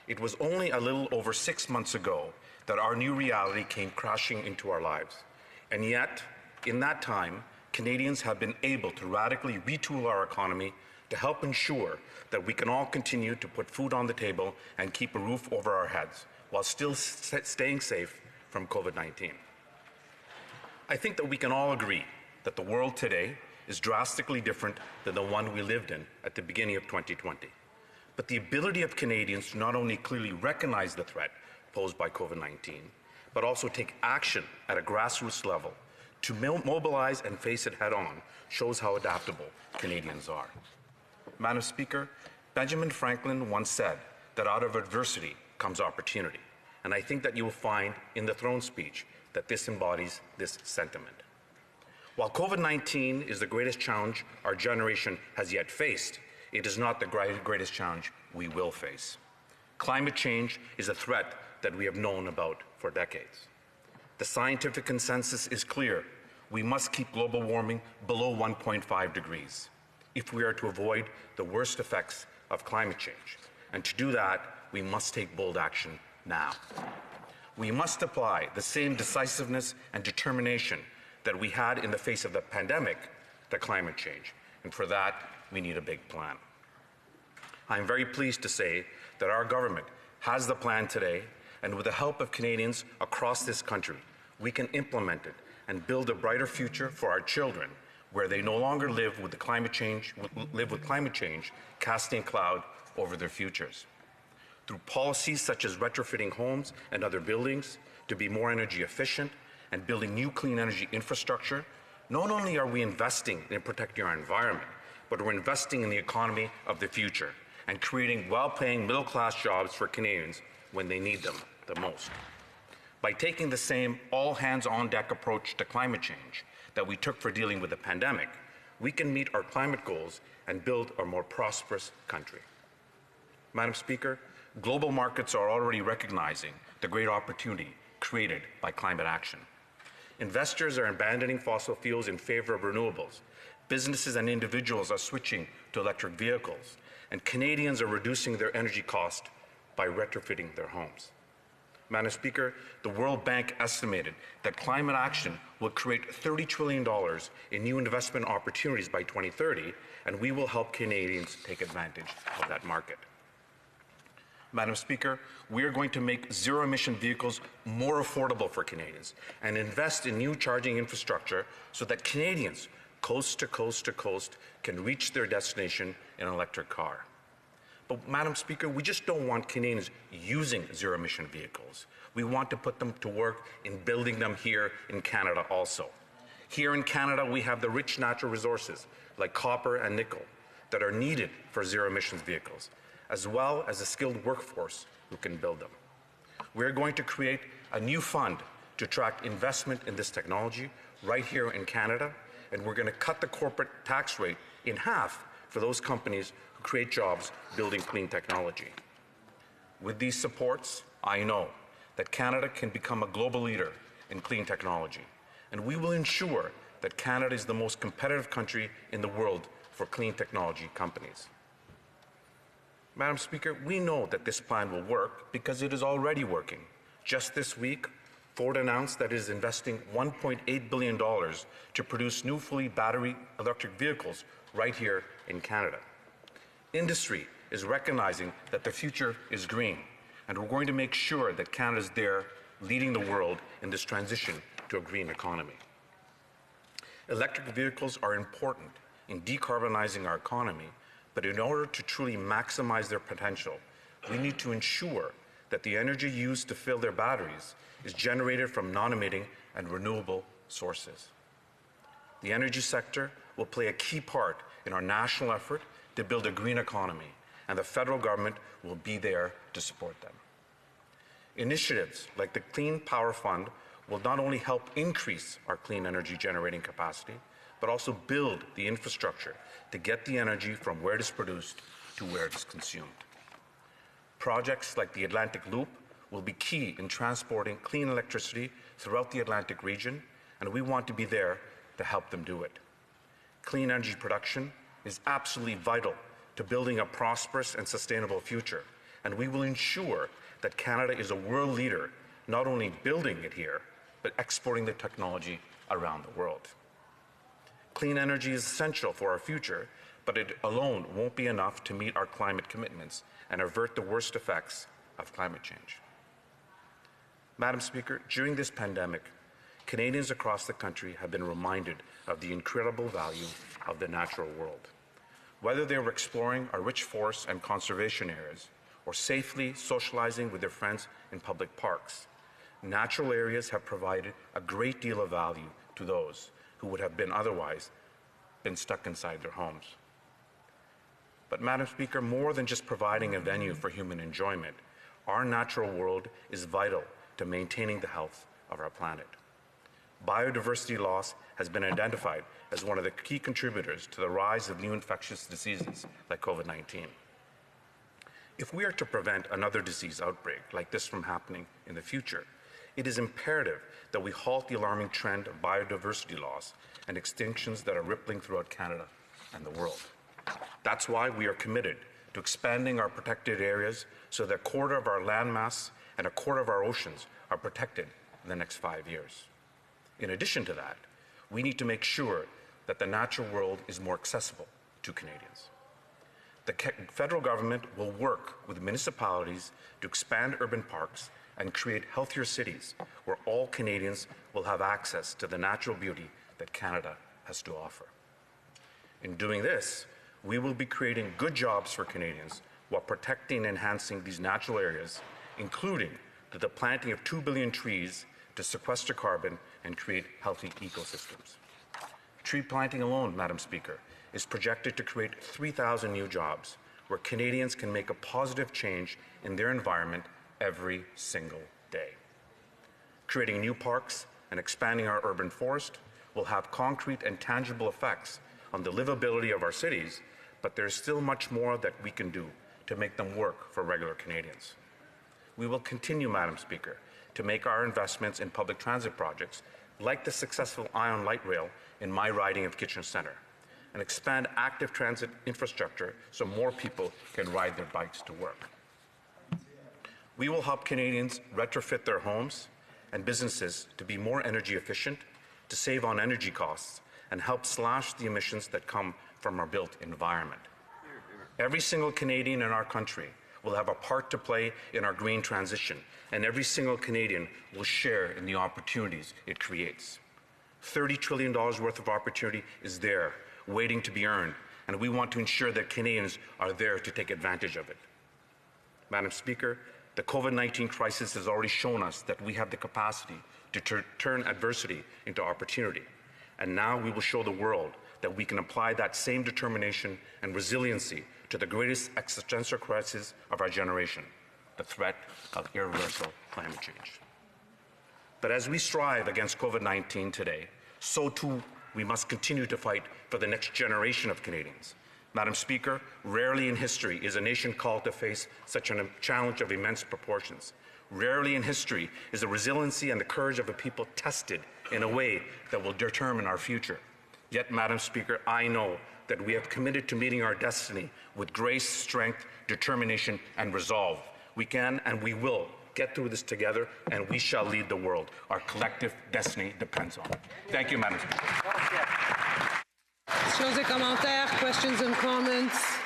It was only a little over 6 months ago that our new reality came crashing into our lives. And yet, in that time, Canadians have been able to radically retool our economy to help ensure that we can all continue to put food on the table and keep a roof over our heads while still staying safe from COVID-19. I think that we can all agree that the world today is drastically different than the one we lived in at the beginning of 2020. But the ability of Canadians to not only clearly recognize the threat posed by COVID-19, but also take action at a grassroots level to mobilize and face it head on shows how adaptable Canadians are. Madam Speaker, Benjamin Franklin once said that out of adversity comes opportunity, and I think that you will find in the throne speech that this embodies this sentiment. While COVID-19 is the greatest challenge our generation has yet faced, it is not the greatest challenge we will face. Climate change is a threat that we have known about for decades. The scientific consensus is clear. We must keep global warming below 1.5 degrees. if we are to avoid the worst effects of climate change. And to do that, we must take bold action now. We must apply the same decisiveness and determination that we had in the face of the pandemic to climate change. And for that, we need a big plan. I'm very pleased to say that our government has the plan today, and with the help of Canadians across this country, we can implement it and build a brighter future for our children, where they no longer live with climate change casting a cloud over their futures. Through policies such as retrofitting homes and other buildings to be more energy efficient and building new clean energy infrastructure, not only are we investing in protecting our environment, but we're investing in the economy of the future and creating well-paying middle-class jobs for Canadians when they need them the most. By taking the same all-hands-on-deck approach to climate change that we took for dealing with the pandemic, we can meet our climate goals and build a more prosperous country. Madam Speaker, global markets are already recognizing the great opportunity created by climate action. Investors are abandoning fossil fuels in favor of renewables. Businesses and individuals are switching to electric vehicles, and Canadians are reducing their energy cost by retrofitting their homes. Madam Speaker, the World Bank estimated that climate action will create $30 trillion in new investment opportunities by 2030, and we will help Canadians take advantage of that market. Madam Speaker, we are going to make zero-emission vehicles more affordable for Canadians and invest in new charging infrastructure so that Canadians, coast to coast to coast, can reach their destination in an electric car. But, Madam Speaker, we just don't want Canadians using zero-emission vehicles. We want to put them to work in building them here in Canada also. Here in Canada, we have the rich natural resources like copper and nickel that are needed for zero-emissions vehicles, as well as a skilled workforce who can build them. We're going to create a new fund to attract investment in this technology right here in Canada, and we're going to cut the corporate tax rate in half for those companies who create jobs building clean technology. With these supports, I know that Canada can become a global leader in clean technology, and we will ensure that Canada is the most competitive country in the world for clean technology companies. Madam Speaker, we know that this plan will work because it is already working. Just this week, Ford announced that it is investing $1.8 billion to produce new fully battery electric vehicles right here in Canada. Industry is recognizing that the future is green, and we're going to make sure that Canada is there leading the world in this transition to a green economy. Electric vehicles are important in decarbonizing our economy, but in order to truly maximize their potential, we need to ensure that the energy used to fill their batteries is generated from non-emitting and renewable sources. The energy sector will play a key part in our national effort to build a green economy, and the federal government will be there to support them. Initiatives like the Clean Power Fund will not only help increase our clean energy generating capacity, but also build the infrastructure to get the energy from where it is produced to where it is consumed. Projects like the Atlantic Loop will be key in transporting clean electricity throughout the Atlantic region, and we want to be there to help them do it. Clean energy production is absolutely vital to building a prosperous and sustainable future, and we will ensure that Canada is a world leader, not only building it here, but exporting the technology around the world. Clean energy is essential for our future, but it alone won't be enough to meet our climate commitments and avert the worst effects of climate change. Madam Speaker, during this pandemic, Canadians across the country have been reminded of the incredible value of the natural world. Whether they were exploring our rich forests and conservation areas or safely socializing with their friends in public parks, natural areas have provided a great deal of value to those who would have been otherwise been stuck inside their homes. But Madam Speaker, more than just providing a venue for human enjoyment, our natural world is vital to maintaining the health of our planet. Biodiversity loss has been identified as one of the key contributors to the rise of new infectious diseases like COVID-19. If we are to prevent another disease outbreak like this from happening in the future, it is imperative that we halt the alarming trend of biodiversity loss and extinctions that are rippling throughout Canada and the world. That's why we are committed to expanding our protected areas so that a quarter of our landmass and a quarter of our oceans are protected in the next 5 years. In addition to that, we need to make sure that the natural world is more accessible to Canadians. The federal government will work with municipalities to expand urban parks and create healthier cities where all Canadians will have access to the natural beauty that Canada has to offer. In doing this, we will be creating good jobs for Canadians while protecting and enhancing these natural areas, including the planting of 2 billion trees to sequester carbon and create healthy ecosystems. Tree planting alone, Madam Speaker, is projected to create 3,000 new jobs where Canadians can make a positive change in their environment every single day. Creating new parks and expanding our urban forest will have concrete and tangible effects on the livability of our cities, but there's still much more that we can do to make them work for regular Canadians. We will continue, Madam Speaker, to make our investments in public transit projects like the successful Ion Light Rail in my riding of Kitchener Centre, and expand active transit infrastructure so more people can ride their bikes to work. We will help Canadians retrofit their homes and businesses to be more energy efficient, to save on energy costs, and help slash the emissions that come from our built environment. Every single Canadian in our country will have a part to play in our green transition, and every single Canadian will share in the opportunities it creates. $30 trillion worth of opportunity is there, waiting to be earned, and we want to ensure that Canadians are there to take advantage of it. Madam Speaker, the COVID-19 crisis has already shown us that we have the capacity to turn adversity into opportunity, and now we will show the world that we can apply that same determination and resiliency to the greatest existential crisis of our generation, the threat of irreversible climate change. But as we strive against COVID-19 today, so too we must continue to fight for the next generation of Canadians. Madam Speaker, rarely in history is a nation called to face such a challenge of immense proportions. Rarely in history is the resiliency and the courage of a people tested in a way that will determine our future. Yet, Madam Speaker, I know that we have committed to meeting our destiny with grace, strength, determination, and resolve. We can and we will get through this together, and we shall lead the world. Our collective destiny depends on it. Thank you, Madam Speaker. Questions et commentaires, questions and comments.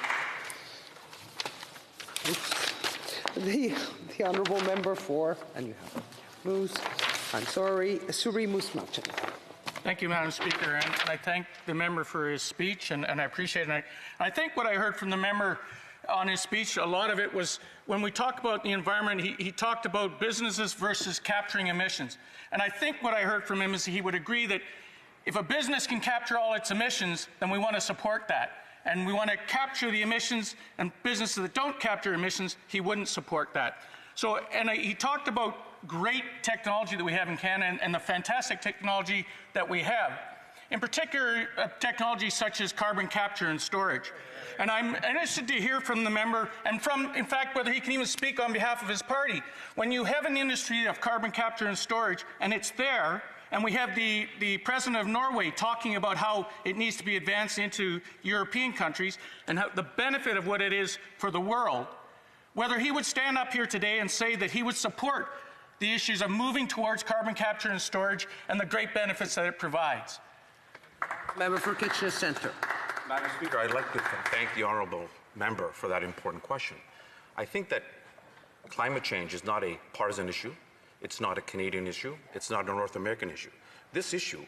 The honourable member for, and you have Moose, Surrey Moose Mountain. Thank you, Madam Speaker, and I thank the member for his speech, and I appreciate it. I think what I heard from the member on his speech, a lot of it was when we talk about the environment, he talked about businesses versus capturing emissions. And I think what I heard from him is he would agree that if a business can capture all its emissions, then we want to support that. And we want to capture the emissions, and businesses that don't capture emissions, he wouldn't support that. So, and he talked about great technology that we have in Canada and the fantastic technology that we have. In particular, technology such as carbon capture and storage. And I'm interested to hear from the member, and from, in fact, whether he can even speak on behalf of his party. When you have an industry of carbon capture and storage, and it's there, and we have the president of Norway talking about how it needs to be advanced into European countries, and how the benefit of what it is for the world, whether he would stand up here today and say that he would support the issues of moving towards carbon capture and storage and the great benefits that it provides. Member for Kitchener Centre. Madam Speaker, I'd like to thank the honourable member for that important question. I think that climate change is not a partisan issue. It's not a Canadian issue. It's not a North American issue. This issue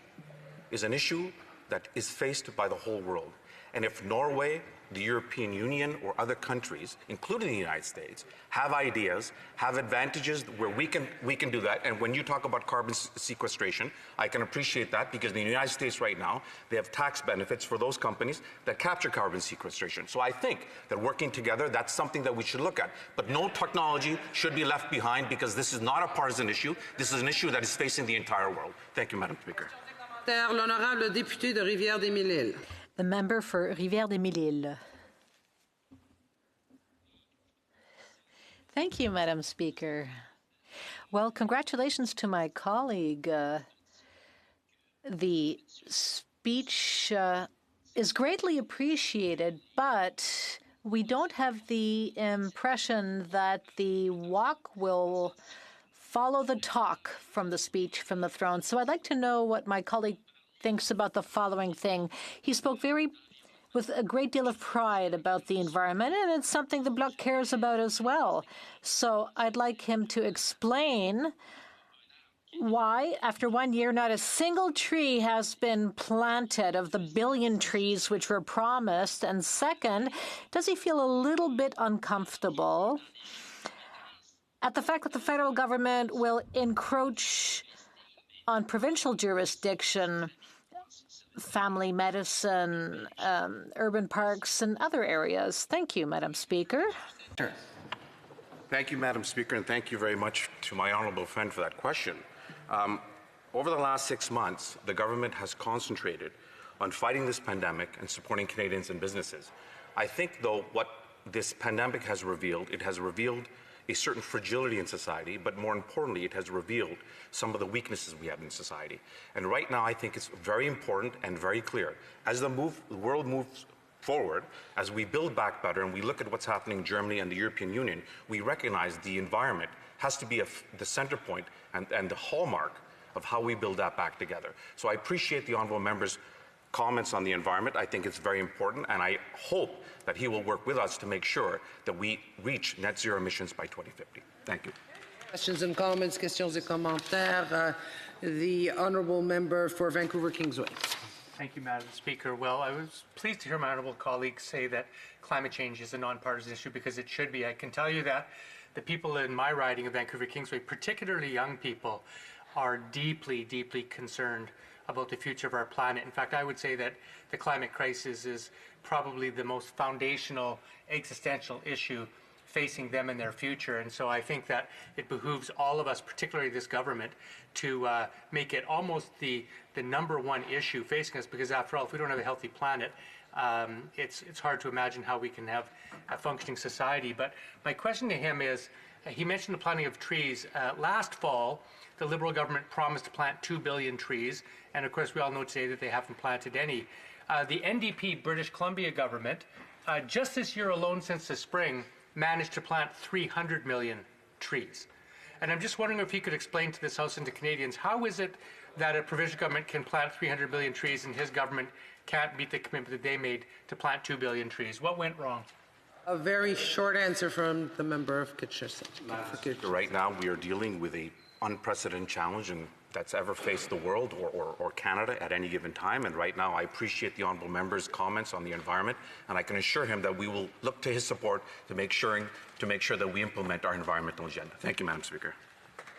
is an issue that is faced by the whole world. And if Norway, the European Union, or other countries, including the United States, have ideas, have advantages where we can do that, and when you talk about carbon sequestration, I can appreciate that, because in the United States right now, they have tax benefits for those companies that capture carbon sequestration. So I think that working together, that's something that we should look at. But no technology should be left behind, because this is not a partisan issue. This is an issue that is facing the entire world. Thank you, Madam Speaker. L'honorable député de Rivière-des-Mille-Îles. The member for Rivière-des-Mille-Îles. Thank you, Madam Speaker. Well, congratulations to my colleague. The speech is greatly appreciated, but we don't have the impression that the walk will follow the talk from the speech from the throne. So I'd like to know what my colleague thinks about the following thing. He spoke with a great deal of pride about the environment, and it's something the Bloc cares about as well. So I'd like him to explain why, after 1 year, not a single tree has been planted of the 1 billion trees which were promised. And second, does he feel a little bit uncomfortable at the fact that the federal government will encroach on provincial jurisdiction, family medicine, urban parks, and other areas? Thank you, Madam Speaker. Sure. Thank you, Madam Speaker, and thank you very much to my honourable friend for that question. Over the last 6 months, the government has concentrated on fighting this pandemic and supporting Canadians and businesses. I think, though, what this pandemic has revealed, it has revealed a certain fragility in society, but more importantly, it has revealed some of the weaknesses we have in society. And right now, I think it's very important and very clear. As the world moves forward, as we build back better and we look at what's happening in Germany and the European Union, we recognize the environment has to be the center point and the hallmark of how we build that back together. So I appreciate the honourable member's comments on the environment. I think it's very important, and I hope that he will work with us to make sure that we reach net zero emissions by 2050. Thank you. Questions and comments, questions et commentaires. The honourable member for Vancouver Kingsway. Thank you, Madam Speaker. Well, I was pleased to hear my honourable colleague say that climate change is a nonpartisan issue, because it should be. I can tell you that the people in my riding of Vancouver Kingsway, particularly young people, are deeply, deeply concerned about the future of our planet. In fact, I would say that the climate crisis is probably the most foundational, existential issue facing them in their future. And so I think that it behooves all of us, particularly this government, to make it almost the number one issue facing us, because after all, if we don't have a healthy planet, it's hard to imagine how we can have a functioning society. But my question to him is, he mentioned the planting of trees. Last fall, the Liberal government promised to plant 2 billion trees, and of course we all know today that they haven't planted any. The NDP British Columbia government, just this year alone since the spring, managed to plant 300 million trees. And I'm just wondering if he could explain to this House and to Canadians, how is it that a provincial government can plant 300 million trees and his government can't meet the commitment that they made to plant 2 billion trees? What went wrong? A very short answer from the member of Kitchener. Right now, we are dealing with an unprecedented challenge that's ever faced the world or Canada at any given time. And right now, I appreciate the honourable member's comments on the environment, and I can assure him that we will look to his support to make sure that we implement our environmental agenda. Thank you, Madam Speaker.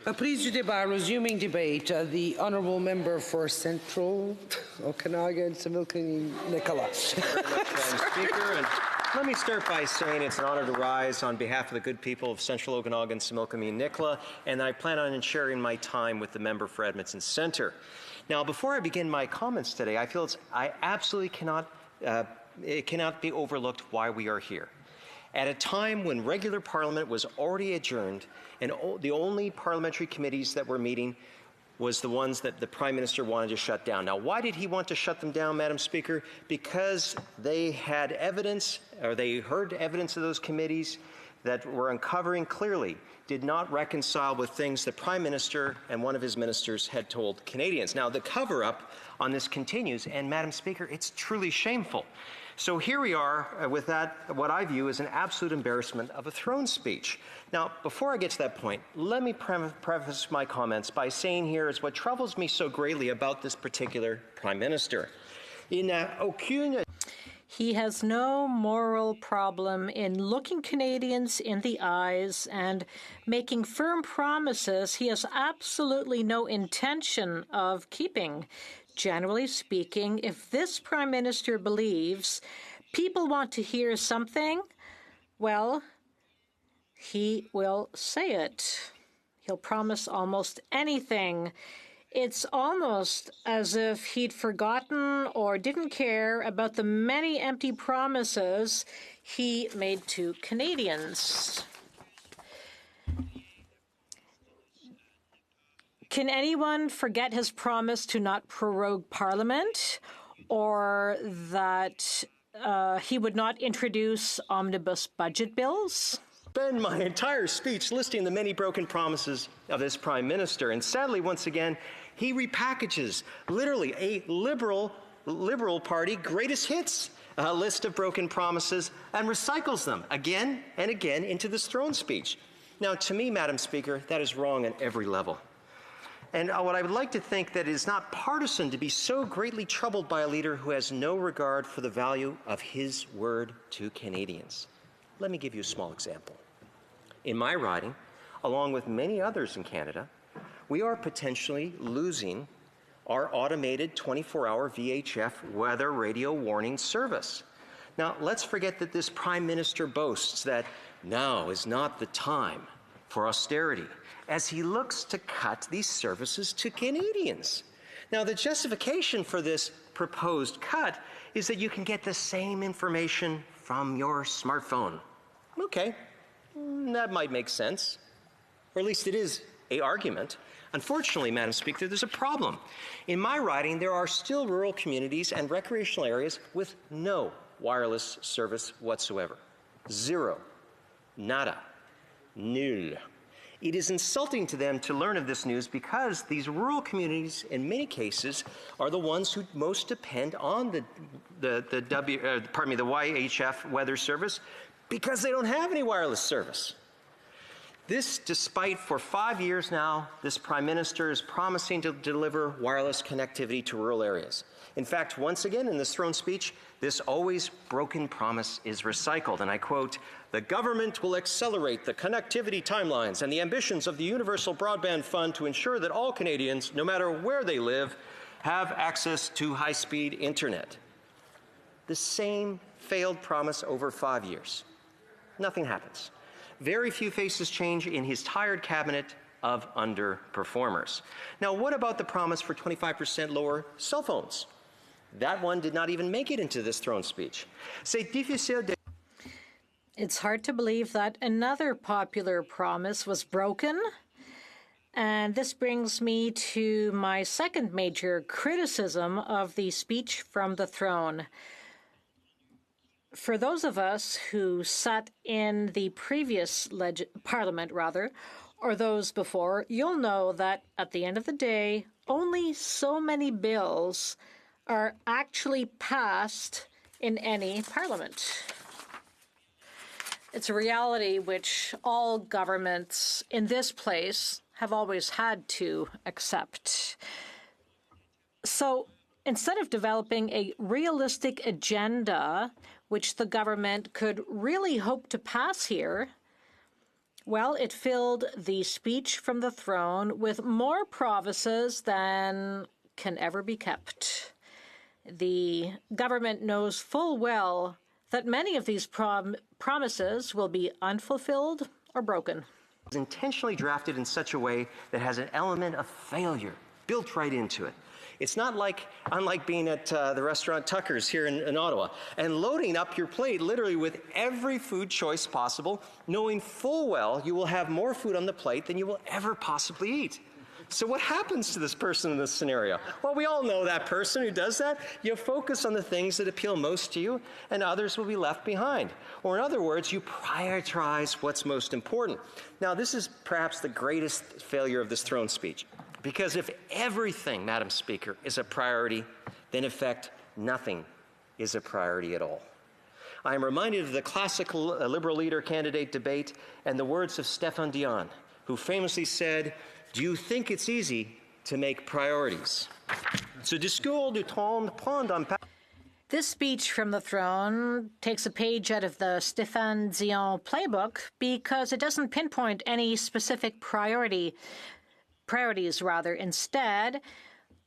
Reprise du débat, resuming debate. The honourable member for Central Okanagan, Similkameen, Nicola. Speaker, and let me start by saying it's an honor to rise on behalf of the good people of Central Okanagan, Similkameen, Nicola, and I plan on sharing my time with the member for Edmonton Centre. Now, before I begin my comments today, I feel I absolutely it cannot be overlooked why we are here. At a time when regular Parliament was already adjourned and the only parliamentary committees that were meeting was the ones that the Prime Minister wanted to shut down. Now, why did he want to shut them down, Madam Speaker? Because they had evidence, or they heard evidence of those committees that were uncovering clearly did not reconcile with things the Prime Minister and one of his ministers had told Canadians. Now, the cover-up on this continues, and Madam Speaker, it's truly shameful. So here we are with that, what I view as an absolute embarrassment of a throne speech. Now, before I get to that point, let me preface my comments by saying here is what troubles me so greatly about this particular Prime Minister. He has no moral problem in looking Canadians in the eyes and making firm promises he has absolutely no intention of keeping. Generally speaking, if this Prime Minister believes people want to hear something, well, he will say it. He'll promise almost anything. It's almost as if he'd forgotten or didn't care about the many empty promises he made to Canadians. Can anyone forget his promise to not prorogue Parliament? or that he would not introduce omnibus budget bills? Spend my entire speech listing the many broken promises of this Prime Minister, and sadly, once again, he repackages literally a Liberal Party greatest hits list of broken promises and recycles them again and again into this throne speech. Now, to me, Madam Speaker, that is wrong at every level. And what I would like to think that it is not partisan to be so greatly troubled by a leader who has no regard for the value of his word to Canadians. Let me give you a small example. In my riding, along with many others in Canada, we are potentially losing our automated 24-hour VHF weather radio warning service. Now, let's forget that this Prime Minister boasts that now is not the time for austerity, as he looks to cut these services to Canadians. Now, the justification for this proposed cut is that you can get the same information from your smartphone. Okay, that might make sense, or at least it is an argument. Unfortunately, Madam Speaker, there's a problem. In my riding, there are still rural communities and recreational areas with no wireless service whatsoever. Zero. Nada. Nul. It is insulting to them to learn of this news because these rural communities, in many cases, are the ones who most depend on the YHF weather service because they don't have any wireless service. This, despite for 5 years now, this Prime Minister is promising to deliver wireless connectivity to rural areas. In fact, once again in this throne speech, this always broken promise is recycled, and I quote, "The government will accelerate the connectivity timelines and the ambitions of the Universal Broadband Fund to ensure that all Canadians, no matter where they live, have access to high-speed internet." The same failed promise over 5 years. Nothing happens. Very few faces change in his tired cabinet of underperformers. Now, what about the promise for 25% lower cell phones? That one did not even make it into this throne speech. C'est difficile de... It's hard to believe that another popular promise was broken. And this brings me to my second major criticism of the speech from the throne. For those of us who sat in the previous parliament, or those before, you'll know that at the end of the day, only so many bills are actually passed in any parliament. It's a reality which all governments in this place have always had to accept. So instead of developing a realistic agenda which the government could really hope to pass here, well, it filled the speech from the throne with more promises than can ever be kept. The government knows full well that many of these promises will be unfulfilled or broken. It's intentionally drafted in such a way that has an element of failure built right into it. It's not unlike being at the restaurant Tucker's here in Ottawa and loading up your plate literally with every food choice possible, knowing full well you will have more food on the plate than you will ever possibly eat. So what happens to this person in this scenario? Well, we all know that person who does that. You focus on the things that appeal most to you, and others will be left behind. Or in other words, you prioritize what's most important. Now, this is perhaps the greatest failure of this throne speech. Because if everything, Madam Speaker, is a priority, then in fact, nothing is a priority at all. I am reminded of the classic Liberal leader candidate debate and the words of Stéphane Dion, who famously said, "Do you think it's easy to make priorities?" Ce discours du trône prend un pas. This speech from the throne takes a page out of the Stéphane Dion playbook because it doesn't pinpoint any specific priorities. Instead,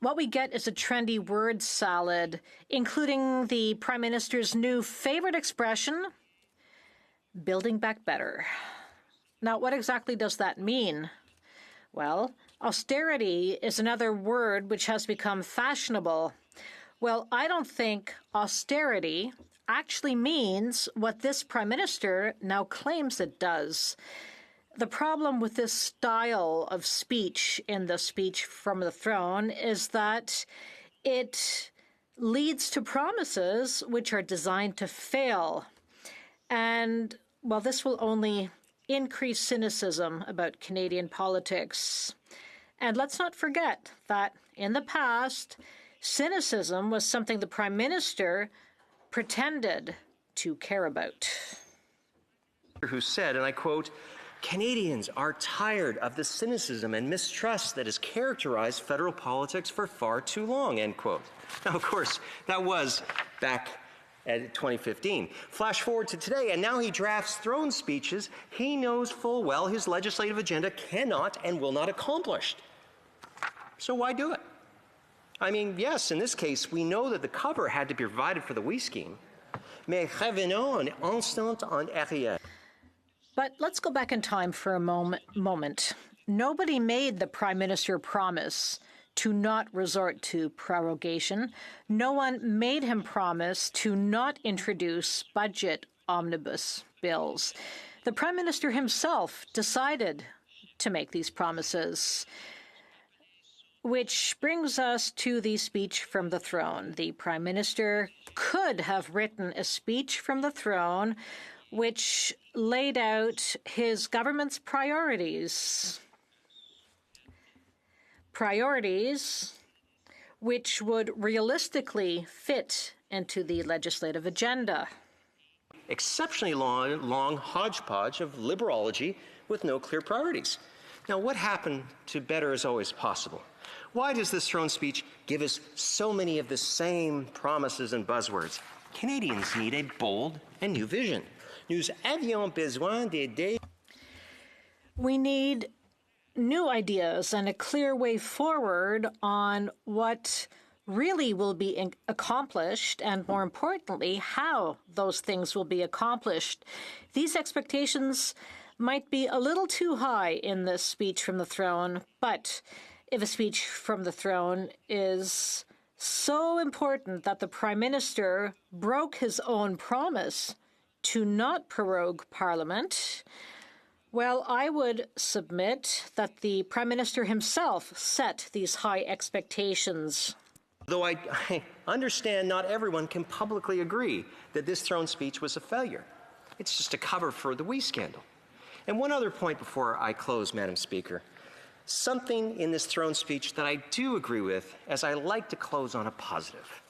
what we get is a trendy word salad, including the Prime Minister's new favorite expression, building back better. Now, what exactly does that mean? Well, austerity is another word which has become fashionable. Well, I don't think austerity actually means what this Prime Minister now claims it does. The problem with this style of speech in the speech from the throne is that it leads to promises which are designed to fail. And, well, this will only increase cynicism about Canadian politics. And let's not forget that in the past, cynicism was something the Prime Minister pretended to care about. Who said, and I quote, "Canadians are tired of the cynicism and mistrust that has characterized federal politics for far too long," end quote. Now, of course, that was back at 2015. Flash forward to today, and now he drafts throne speeches he knows full well his legislative agenda cannot and will not accomplish. So why do it? I mean, yes, in this case, we know that the cover had to be provided for the WE scheme. Mais revenons un instant en arrière. But let's go back in time for a moment. Nobody made the Prime Minister promise to not resort to prorogation. No one made him promise to not introduce budget omnibus bills. The Prime Minister himself decided to make these promises. Which brings us to the speech from the throne. The Prime Minister could have written a speech from the throne which laid out his government's priorities. Priorities which would realistically fit into the legislative agenda. Exceptionally long hodgepodge of liberology with no clear priorities. Now, what happened to better is always possible? Why does this throne speech give us so many of the same promises and buzzwords? Canadians need a bold and new vision. Nous avions besoin d'aider. We need new ideas and a clear way forward on what really will be accomplished and, more importantly, how those things will be accomplished. These expectations might be a little too high in this speech from the throne, but if a speech from the throne is so important that the Prime Minister broke his own promise to not prorogue Parliament, well, I would submit that the Prime Minister himself set these high expectations. Though I understand not everyone can publicly agree that this throne speech was a failure. It's just a cover for the WE scandal. And one other point before I close, Madam Speaker. Something in this throne speech that I do agree with, as I like to close on a positive.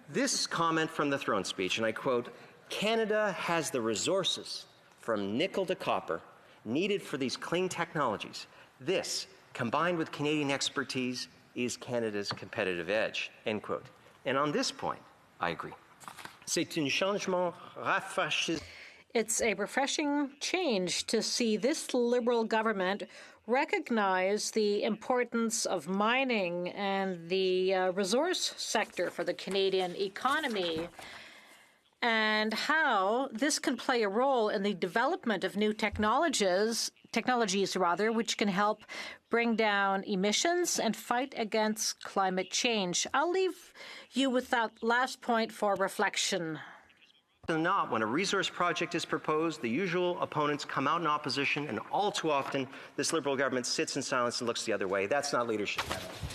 This comment from the throne speech, and I quote, "Canada has the resources from nickel to copper needed for these clean technologies. This, combined with Canadian expertise, is Canada's competitive edge," end quote. And on this point, I agree. C'est un changement rafraîchissant. It's a refreshing change to see this Liberal government recognize the importance of mining and the resource sector for the Canadian economy and how this can play a role in the development of new technologies, which can help bring down emissions and fight against climate change. I'll leave you with that last point for reflection. Not when a resource project is proposed, the usual opponents come out in opposition, and all too often this Liberal government sits in silence and looks the other way. That's not leadership,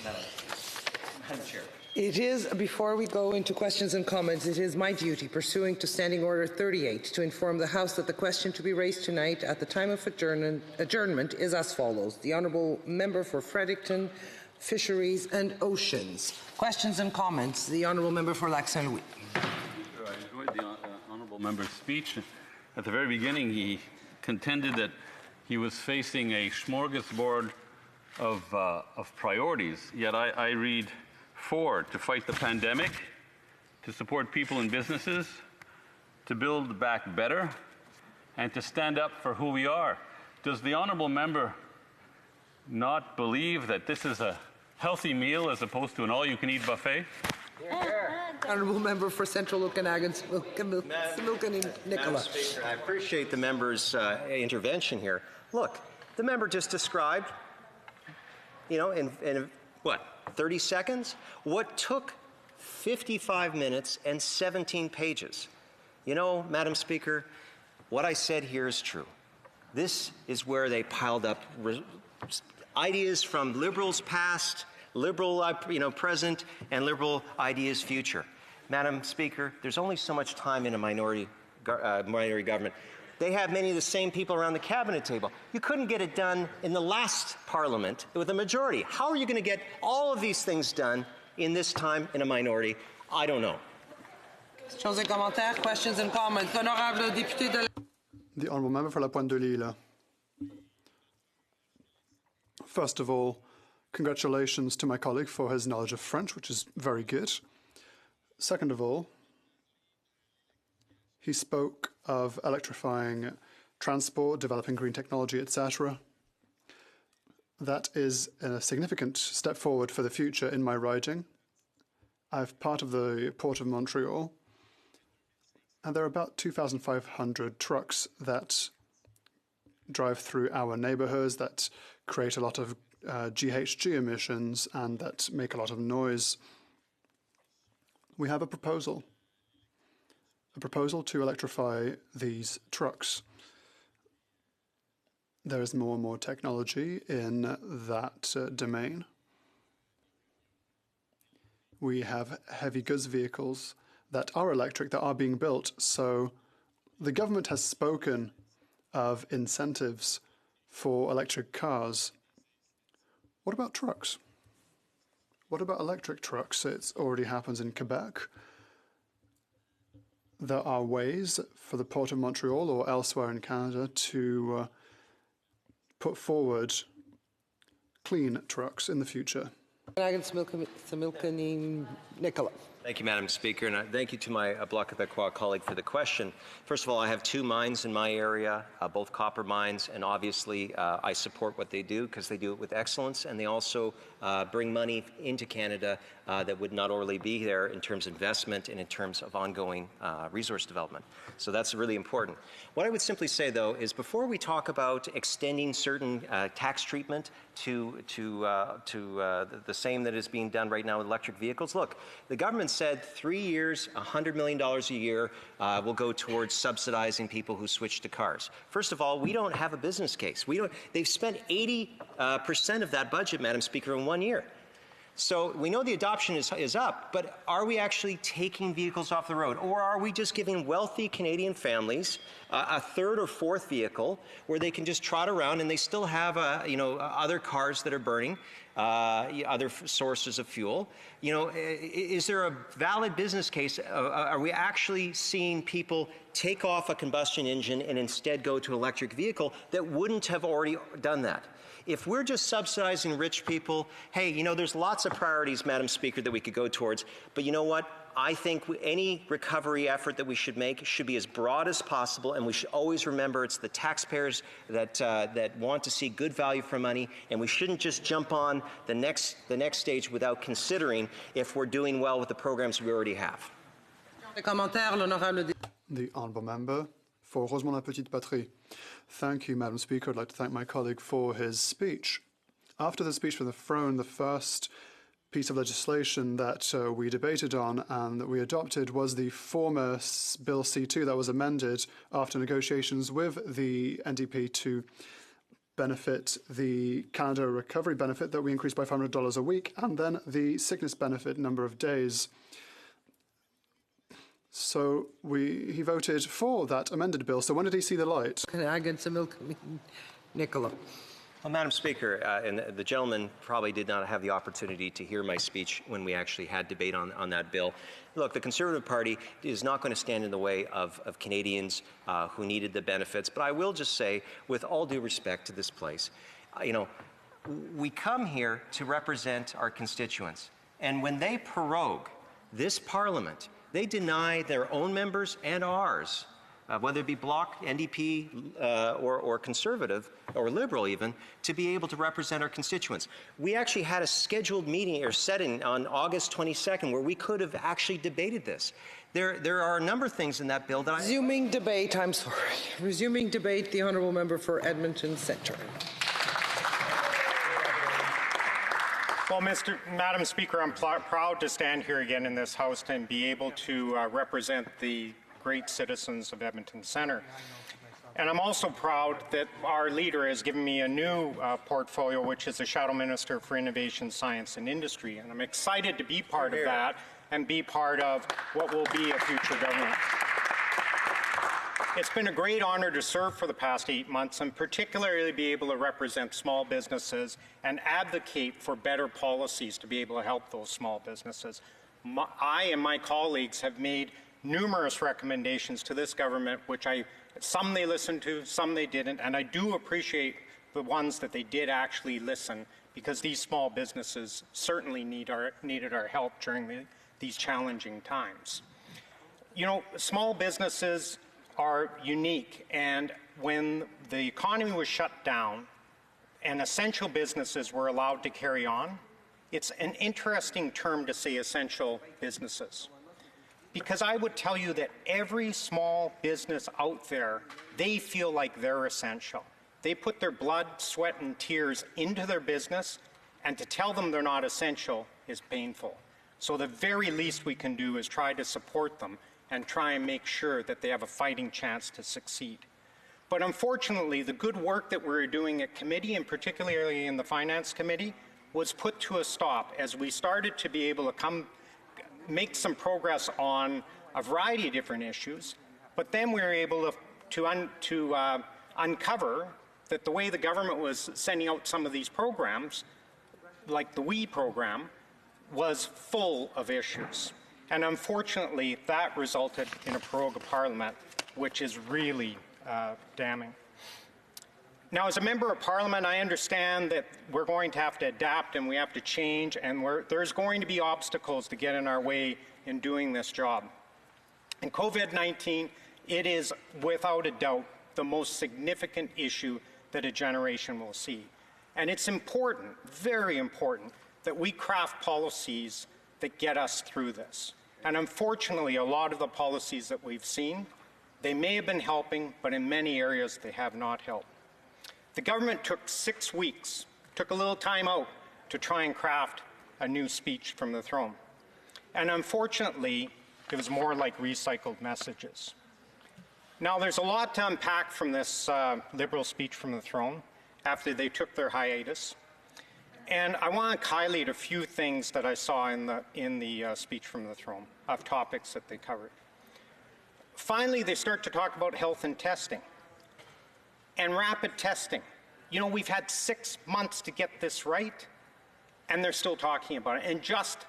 Madam Chair. It is, before we go into questions and comments, it is my duty, pursuant to Standing Order 38, to inform the House that the question to be raised tonight at the time of adjournment is as follows. The Honourable Member for Fredericton, Fisheries and Oceans. Questions and comments. The Honourable Member for Lac Saint-Louis. I enjoyed the Honourable Member's speech. At the very beginning, he contended that he was facing a smorgasbord of priorities. Yet I read 4, to fight the pandemic, to support people and businesses, to build back better, and to stand up for who we are. Does the Honourable Member not believe that this is a healthy meal as opposed to an all-you-can-eat buffet? Honourable Member for Central Okanagan, Nicola. Madam Speaker, I appreciate the member's intervention here. Look, the member just described, in what, 30 seconds? What took 55 minutes and 17 pages? Madam Speaker, what I said here is true. This is where they piled up ideas from Liberals past, Liberal present and Liberal ideas future. Madam Speaker, there's only so much time in a minority government. They have many of the same people around the cabinet table. You couldn't get it done in the last parliament with a majority. How are you going to get all of these things done in this time in a minority? I don't know. Questions and comments. The Honourable Member for La Pointe de Lille. First of all, congratulations to my colleague for his knowledge of French, which is very good. Second of all, he spoke of electrifying transport, developing green technology, etc. That is a significant step forward for the future in my riding. I'm part of the Port of Montreal, and there are about 2,500 trucks that drive through our neighborhoods that create a lot of GHG emissions and that make a lot of noise. We have a proposal to electrify these trucks. There is more and more technology in that domain. We have heavy goods vehicles that are electric that are being built, so the government has spoken of incentives for electric cars. What about trucks? What about electric trucks? It already happens in Quebec. There are ways for the Port of Montreal or elsewhere in Canada to put forward clean trucks in the future. Thank you, Madam Speaker, and thank you to my Bloc Québécois colleague for the question. First of all, I have two mines in my area, both copper mines, and obviously I support what they do because they do it with excellence, and they also bring money into Canada that would not only be there in terms of investment and in terms of ongoing resource development. So that's really important. What I would simply say, though, is before we talk about extending certain tax treatment to the same that is being done right now with electric vehicles, look, the government said 3 years, $100 million a year will go towards subsidizing people who switch to cars. First of all, we don't have a business case. They've spent 80% of that budget, Madam Speaker, in 1 year. So we know the adoption is up, but are we actually taking vehicles off the road? Or are we just giving wealthy Canadian families a third or fourth vehicle where they can just trot around and they still have other cars that are burning, other sources of fuel? Is there a valid business case? Are we actually seeing people take off a combustion engine and instead go to an electric vehicle that wouldn't have already done that? If we're just subsidizing rich people, hey, there's lots of priorities, Madam Speaker, that we could go towards. But you know what? I think any recovery effort that we should make should be as broad as possible, and we should always remember it's the taxpayers that want to see good value for money, and we shouldn't just jump on the next stage without considering if we're doing well with the programs we already have. The Honourable Member for Rosemont La Petite Patrie. Thank you, Madam Speaker. I'd like to thank my colleague for his speech. After the speech from the throne, the first piece of legislation that we debated on and that we adopted was the former Bill C2 that was amended after negotiations with the NDP to benefit the Canada Recovery Benefit that we increased by $500 a week, and then the sickness benefit number of days. So he voted for that amended bill. So when did he see the light? Nicola. Well, Madam Speaker, and the gentleman probably did not have the opportunity to hear my speech when we actually had debate on that bill. Look, the Conservative Party is not going to stand in the way of Canadians who needed the benefits. But I will just say, with all due respect to this place, we come here to represent our constituents. And when they prorogue this Parliament, they deny their own members and ours, whether it be Bloc, NDP, or Conservative, or Liberal even, to be able to represent our constituents. We actually had a scheduled meeting or setting on August 22nd where we could have actually debated this. There are a number of things in that bill that Resuming debate, I'm sorry. Resuming debate, the Honourable Member for Edmonton Centre. Well, Madam Speaker, I'm proud to stand here again in this House and be able to represent the great citizens of Edmonton Centre. And I'm also proud that our leader has given me a new portfolio, which is the Shadow Minister for Innovation, Science and Industry. And I'm excited to be part of that and be part of what will be a future government. It's been a great honor to serve for the past 8 months and particularly be able to represent small businesses and advocate for better policies to be able to help those small businesses. I and my colleagues have made numerous recommendations to this government, which some they listened to, some they didn't, and I do appreciate the ones that they did actually listen, because these small businesses certainly needed our help during these challenging times. You know, small businesses are unique, and when the economy was shut down and essential businesses were allowed to carry on, it's an interesting term to say essential businesses. Because I would tell you that every small business out there, they feel like they're essential. They put their blood, sweat, and tears into their business, and to tell them they're not essential is painful. So the very least we can do is try to support them and try and make sure that they have a fighting chance to succeed. But unfortunately, the good work that we're doing at committee, and particularly in the Finance Committee, was put to a stop as we started to be able to make some progress on a variety of different issues, but then we were able to uncover that the way the government was sending out some of these programs, like the WE program, was full of issues. And unfortunately, that resulted in a prorogue of Parliament, which is really damning. Now, as a member of Parliament, I understand that we're going to have to adapt and we have to change, and there's going to be obstacles to get in our way in doing this job. And COVID-19, it is without a doubt the most significant issue that a generation will see. And it's important, very important, that we craft policies that get us through this. And unfortunately, a lot of the policies that we've seen, they may have been helping, but in many areas they have not helped. The government took 6 weeks, took a little time out to try and craft a new speech from the throne. And unfortunately, it was more like recycled messages. Now, there's a lot to unpack from this Liberal speech from the throne after they took their hiatus. And I want to highlight a few things that I saw in the speech from the throne of topics that they covered. Finally, they start to talk about health and testing. And rapid testing. You know, we've had 6 months to get this right, and they're still talking about it. And just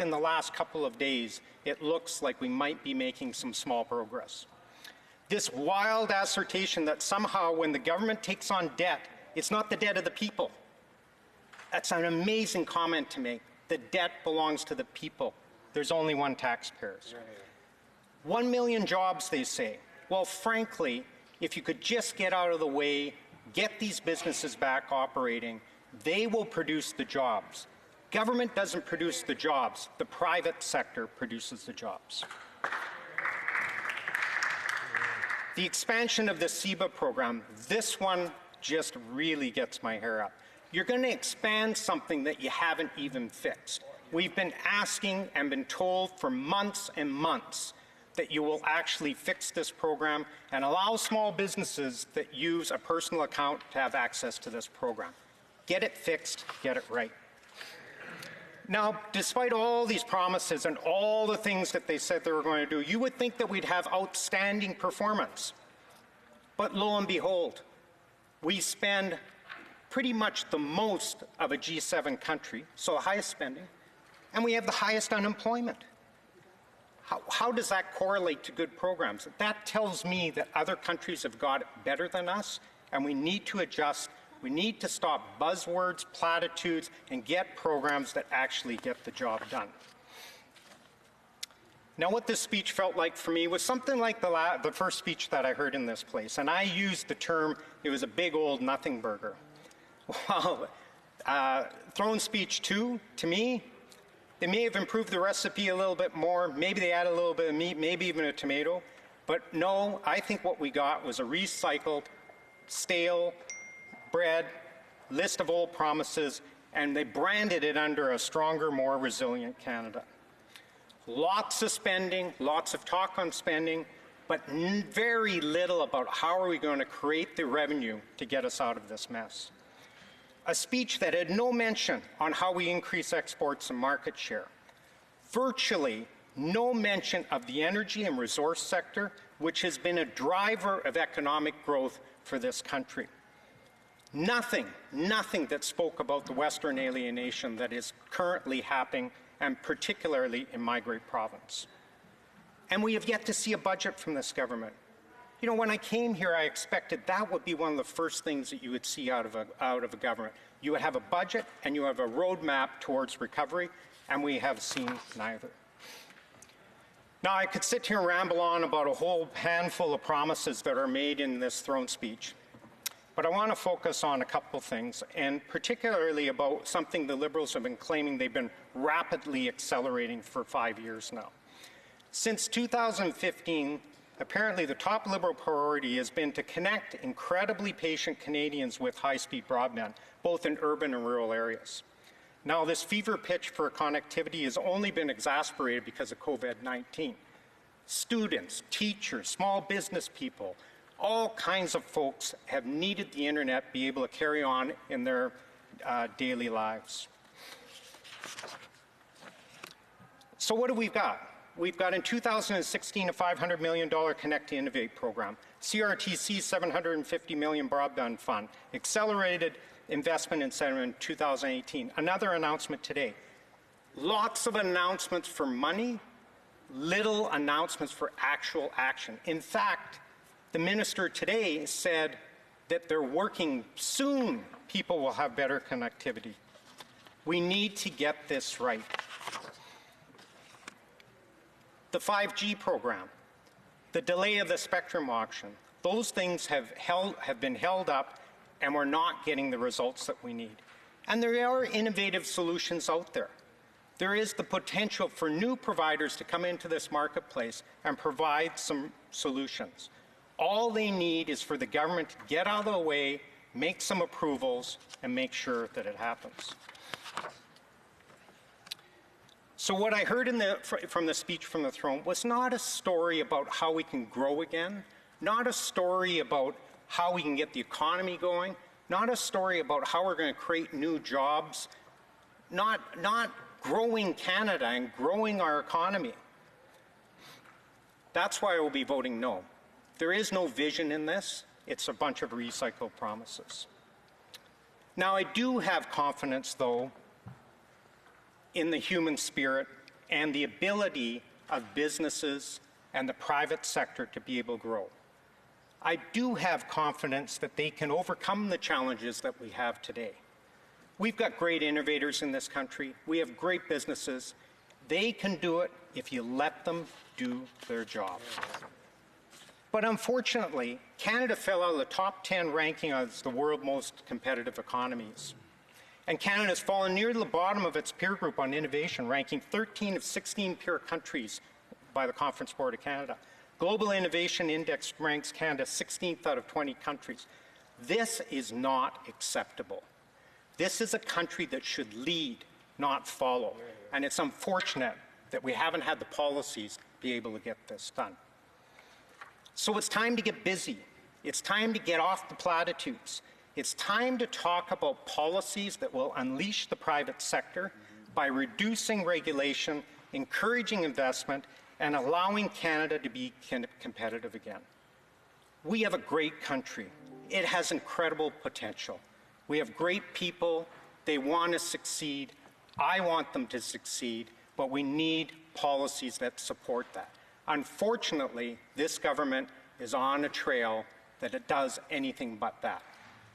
in the last couple of days, it looks like we might be making some small progress. This wild assertion that somehow when the government takes on debt, it's not the debt of the people. That's an amazing comment to make. The debt belongs to the people. There's only one taxpayer. 1 million jobs, they say. Well, frankly, if you could just get out of the way, get these businesses back operating, they will produce the jobs. Government doesn't produce the jobs. The private sector produces the jobs. The expansion of the CEBA program, this one just really gets my hair up. You're going to expand something that you haven't even fixed. We've been asking and been told for months and months that you will actually fix this program and allow small businesses that use a personal account to have access to this program. Get it fixed, get it right. Now, despite all these promises and all the things that they said they were going to do, you would think that we'd have outstanding performance. But lo and behold, we spend pretty much the most of a G7 country, so the highest spending, and we have the highest unemployment. How does that correlate to good programs? That tells me that other countries have got it better than us, and we need to adjust. We need to stop buzzwords, platitudes, and get programs that actually get the job done. Now, what this speech felt like for me was something like the first speech that I heard in this place, and I used the term, it was a big old nothing burger. Well, throne speech 2, to me, they may have improved the recipe a little bit more. Maybe they added a little bit of meat, maybe even a tomato. But no, I think what we got was a recycled, stale bread, list of old promises, and they branded it under a stronger, more resilient Canada. Lots of spending, lots of talk on spending, but very little about how are we going to create the revenue to get us out of this mess. A speech that had no mention on how we increase exports and market share. Virtually no mention of the energy and resource sector, which has been a driver of economic growth for this country. Nothing that spoke about the Western alienation that is currently happening, and particularly in my great province. And we have yet to see a budget from this government. You know, when I came here, I expected that would be one of the first things that you would see out of a government. You would have a budget and you have a roadmap towards recovery, and we have seen neither. Now, I could sit here and ramble on about a whole handful of promises that are made in this throne speech, but I want to focus on a couple things, and particularly about something the Liberals have been claiming they've been rapidly accelerating for 5 years now. Since 2015, apparently the top Liberal priority has been to connect incredibly patient Canadians with high-speed broadband, both in urban and rural areas. Now, this fever pitch for connectivity has only been exacerbated because of COVID-19. Students, teachers, small business people, all kinds of folks have needed the internet be able to carry on in their daily lives. So what do we got? We've got in 2016 a $500 million Connect to Innovate program, CRTC $750 million broadband fund, accelerated investment incentive in 2018. Another announcement today. Lots of announcements for money, little announcements for actual action. In fact, the minister today said that they're working soon. People will have better connectivity. We need to get this right. The 5G program, the delay of the spectrum auction, those things have been held up, and we're not getting the results that we need. And there are innovative solutions out there. There is the potential for new providers to come into this marketplace and provide some solutions. All they need is for the government to get out of the way, make some approvals, and make sure that it happens. So what I heard from the speech from the throne was not a story about how we can grow again, not a story about how we can get the economy going, not a story about how we're going to create new jobs, not growing Canada and growing our economy. That's why I will be voting no. There is no vision in this. It's a bunch of recycled promises. Now, I do have confidence, though, in the human spirit and the ability of businesses and the private sector to be able to grow. I do have confidence that they can overcome the challenges that we have today. We've got great innovators in this country. We have great businesses. They can do it if you let them do their job. But unfortunately, Canada fell out of the top 10 ranking as the world's most competitive economies. And Canada has fallen near the bottom of its peer group on innovation, ranking 13 of 16 peer countries by the Conference Board of Canada. Global Innovation Index ranks Canada 16th out of 20 countries. This is not acceptable. This is a country that should lead, not follow. And it's unfortunate that we haven't had the policies to be able to get this done. So it's time to get busy. It's time to get off the platitudes. It's time to talk about policies that will unleash the private sector by reducing regulation, encouraging investment, and allowing Canada to be competitive again. We have a great country. It has incredible potential. We have great people. They want to succeed. I want them to succeed, but we need policies that support that. Unfortunately, this government is on a trail that it does anything but that.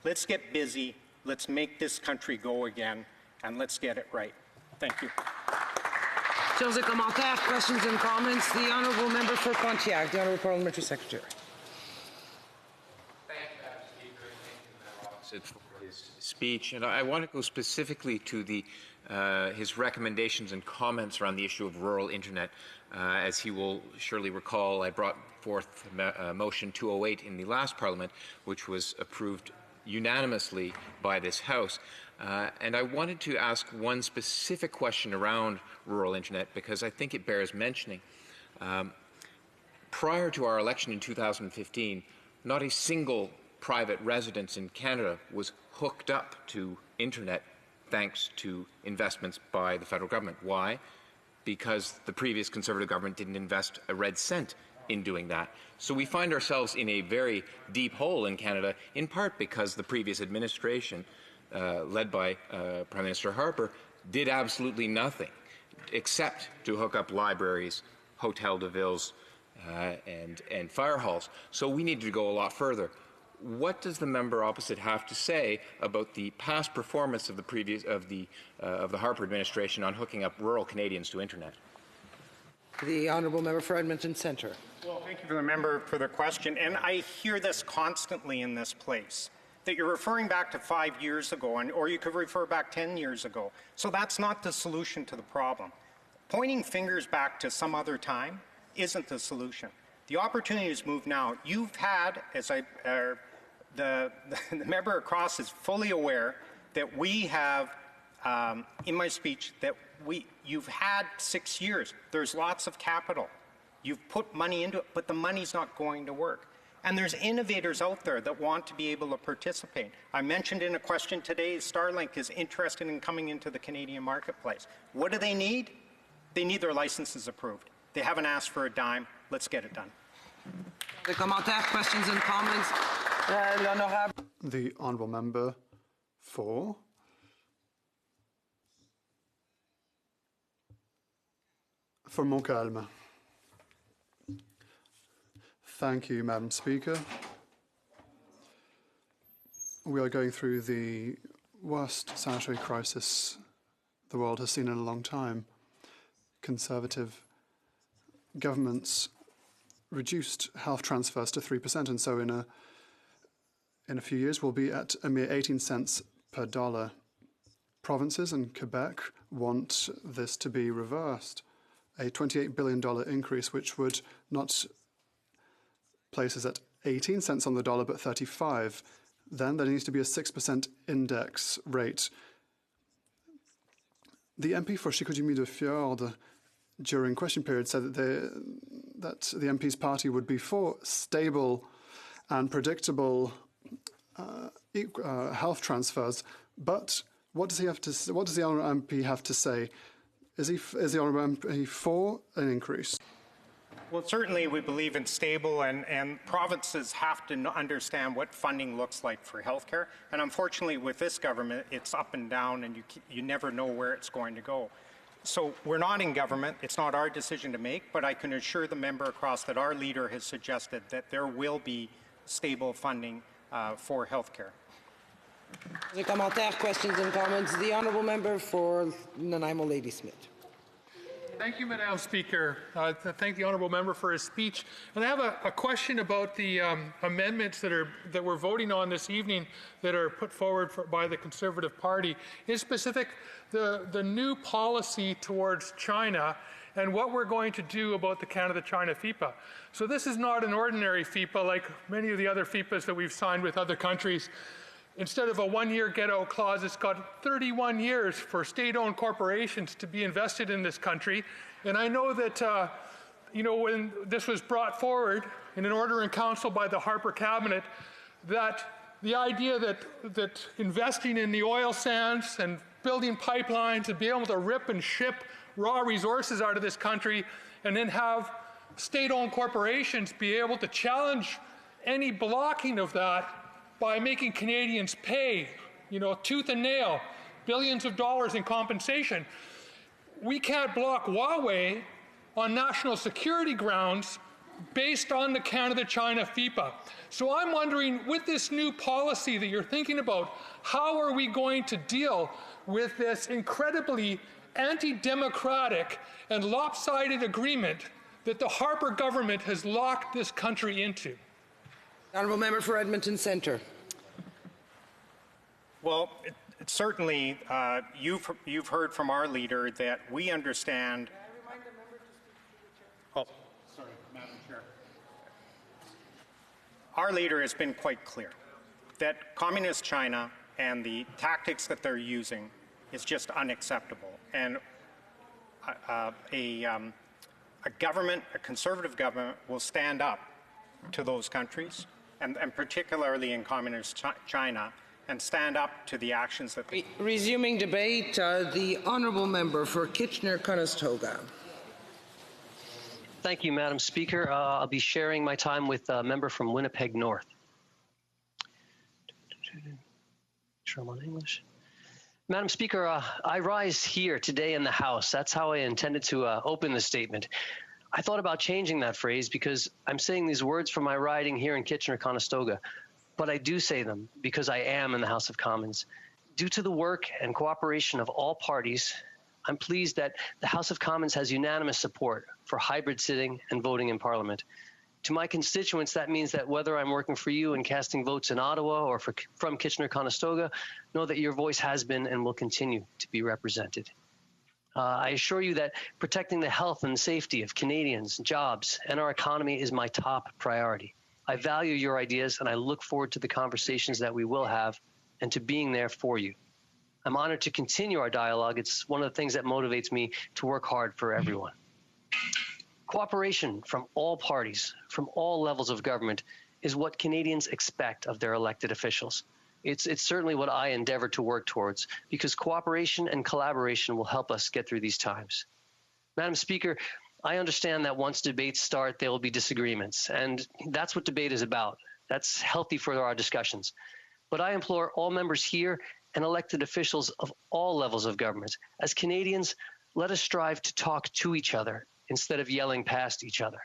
Let's get busy, let's make this country go again, and let's get it right. Thank you. Questions et commentaires, questions and comments. The Honourable Member for Pontiac, the Honourable Parliamentary Secretary. Thank you, Madam Speaker, and thank you, for his speech. And I want to go specifically to his recommendations and comments around the issue of rural internet. As he will surely recall, I brought forth motion 208 in the last Parliament, which was approved unanimously by this House. And I wanted to ask one specific question around rural internet because I think it bears mentioning. prior to our election in 2015, not a single private residence in Canada was hooked up to internet thanks to investments by the federal government. Why? Because the previous Conservative government didn't invest a red cent in doing that. So we find ourselves in a very deep hole in Canada, in part because the previous administration, led by Prime Minister Harper, did absolutely nothing except to hook up libraries, hotel de villes, and fire halls. So we need to go a lot further. What does the member opposite have to say about the past performance of the Harper administration on hooking up rural Canadians to internet? The honourable member for Edmonton Centre. Well, thank you for the member for the question. And I hear this constantly in this place, that you're referring back to 5 years ago, or you could refer back 10 years ago. So that's not the solution to the problem. Pointing fingers back to some other time isn't the solution. The opportunity is moved now. You've had, as the member across is fully aware that we have, in my speech, that you've had 6 years. There's lots of capital. You've put money into it, but the money's not going to work. And there's innovators out there that want to be able to participate. I mentioned in a question today, Starlink is interested in coming into the Canadian marketplace. What do they need? They need their licenses approved. They haven't asked for a dime. Let's get it done. The commentaires, questions and comments. The honourable member for Montcalm. Thank you, Madam Speaker. We are going through the worst sanitary crisis the world has seen in a long time. Conservative governments reduced health transfers to 3%, and so in a few years we'll be at a mere 18 cents per dollar. Provinces and Quebec want this to be reversed. A $28 billion increase, which would not place us at 18 cents on the dollar, but 35. Then there needs to be a 6% index rate. The MP for Chicoutimi-de-Fjord during question period said that the MP's party would be for stable and predictable health transfers. But what does he have to? What does the honourable MP have to say? Is the honourable MP for an increase? Well, certainly we believe in stable, and provinces have to understand what funding looks like for healthcare. And unfortunately, with this government, it's up and down, and you never know where it's going to go. So we're not in government. It's not our decision to make, but I can assure the member across that our leader has suggested that there will be stable funding for healthcare. The commentaires, questions and comments. The honourable member for Nanaimo Ladysmith. Thank you, Madam Speaker. Thank the honourable member for his speech. And I have a question about the amendments that we're voting on this evening that are put forward by the Conservative Party. In specific, the new policy towards China and what we're going to do about the Canada-China FIPA. So this is not an ordinary FIPA like many of the other FIPAs that we've signed with other countries. Instead of a one-year get-out clause, it's got 31 years for state-owned corporations to be invested in this country. And I know that, when this was brought forward in an order in council by the Harper cabinet, that the idea that investing in the oil sands and building pipelines and being able to rip and ship raw resources out of this country and then have state-owned corporations be able to challenge any blocking of that by making Canadians pay, tooth and nail, billions of dollars in compensation. We can't block Huawei on national security grounds based on the Canada-China FIPA. So I'm wondering, with this new policy that you're thinking about, how are we going to deal with this incredibly anti-democratic and lopsided agreement that the Harper government has locked this country into? Honourable member for Edmonton Centre. Well, certainly you've heard from our leader that we understand. Oh, sorry, Madam Chair. Our leader has been quite clear that Communist China and the tactics that they're using is just unacceptable. And a government, a conservative government, will stand up to those countries, and particularly in communist China, and stand up to the actions that they... Resuming debate, the honourable member for Kitchener-Conestoga. Thank you, Madam Speaker. I'll be sharing my time with a member from Winnipeg North. Sure I'm on English. Madam Speaker, I rise here today in the House. That's how I intended to open the statement. I thought about changing that phrase because I'm saying these words from my riding here in Kitchener-Conestoga, but I do say them because I am in the House of Commons. Due to the work and cooperation of all parties, I'm pleased that the House of Commons has unanimous support for hybrid sitting and voting in Parliament. To my constituents, that means that whether I'm working for you and casting votes in Ottawa or from Kitchener-Conestoga, know that your voice has been and will continue to be represented. I assure you that protecting the health and safety of Canadians, jobs, and our economy is my top priority. I value your ideas, and I look forward to the conversations that we will have and to being there for you. I'm honored to continue our dialogue. It's one of the things that motivates me to work hard for everyone. Cooperation from all parties, from all levels of government, is what Canadians expect of their elected officials. It's certainly what I endeavor to work towards, because cooperation and collaboration will help us get through these times. Madam Speaker, I understand that once debates start, there will be disagreements, and that's what debate is about. That's healthy for our discussions. But I implore all members here and elected officials of all levels of government, as Canadians, let us strive to talk to each other instead of yelling past each other.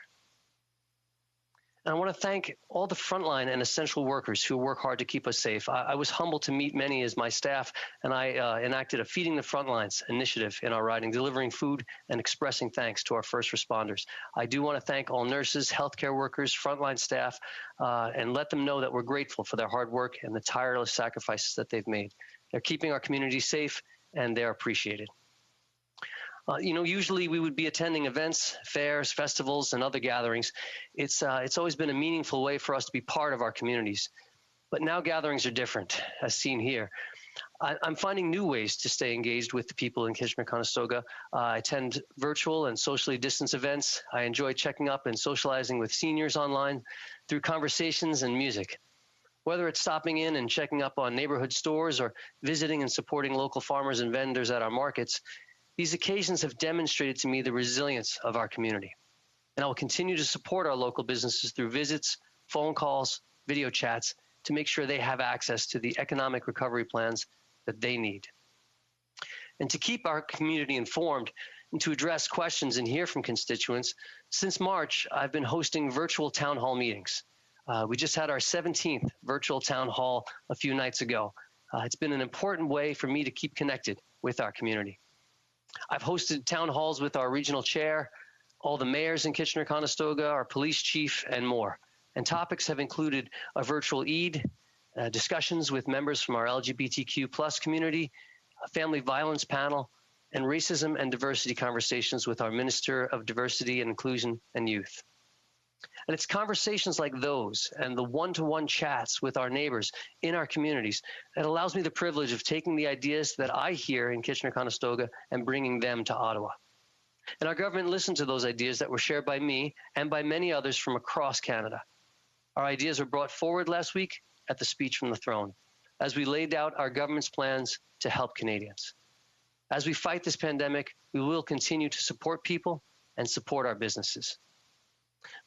And I want to thank all the frontline and essential workers who work hard to keep us safe. I was humbled to meet many as my staff, and I enacted a Feeding the Frontlines initiative in our riding, delivering food and expressing thanks to our first responders. I do want to thank all nurses, healthcare workers, frontline staff, and let them know that we're grateful for their hard work and the tireless sacrifices that they've made. They're keeping our community safe, and they're appreciated. Usually we would be attending events, fairs, festivals, and other gatherings. It's always been a meaningful way for us to be part of our communities. But now gatherings are different, as seen here. I'm finding new ways to stay engaged with the people in Kitchener-Conestoga. I attend virtual and socially distanced events. I enjoy checking up and socializing with seniors online through conversations and music. Whether it's stopping in and checking up on neighborhood stores or visiting and supporting local farmers and vendors at our markets, these occasions have demonstrated to me the resilience of our community. And I will continue to support our local businesses through visits, phone calls, video chats to make sure they have access to the economic recovery plans that they need. And to keep our community informed and to address questions and hear from constituents, since March, I've been hosting virtual town hall meetings. We just had our 17th virtual town hall a few nights ago. It's been an important way for me to keep connected with our community. I've hosted town halls with our regional chair, all the mayors in Kitchener-Conestoga, our police chief, and more. And topics have included a virtual Eid, discussions with members from our LGBTQ+ community, a family violence panel, and racism and diversity conversations with our Minister of Diversity and Inclusion and Youth. And it's conversations like those and the one-to-one chats with our neighbors in our communities that allows me the privilege of taking the ideas that I hear in Kitchener-Conestoga and bringing them to Ottawa. And our government listened to those ideas that were shared by me and by many others from across Canada. Our ideas were brought forward last week at the Speech from the Throne, as we laid out our government's plans to help Canadians. As we fight this pandemic, we will continue to support people and support our businesses.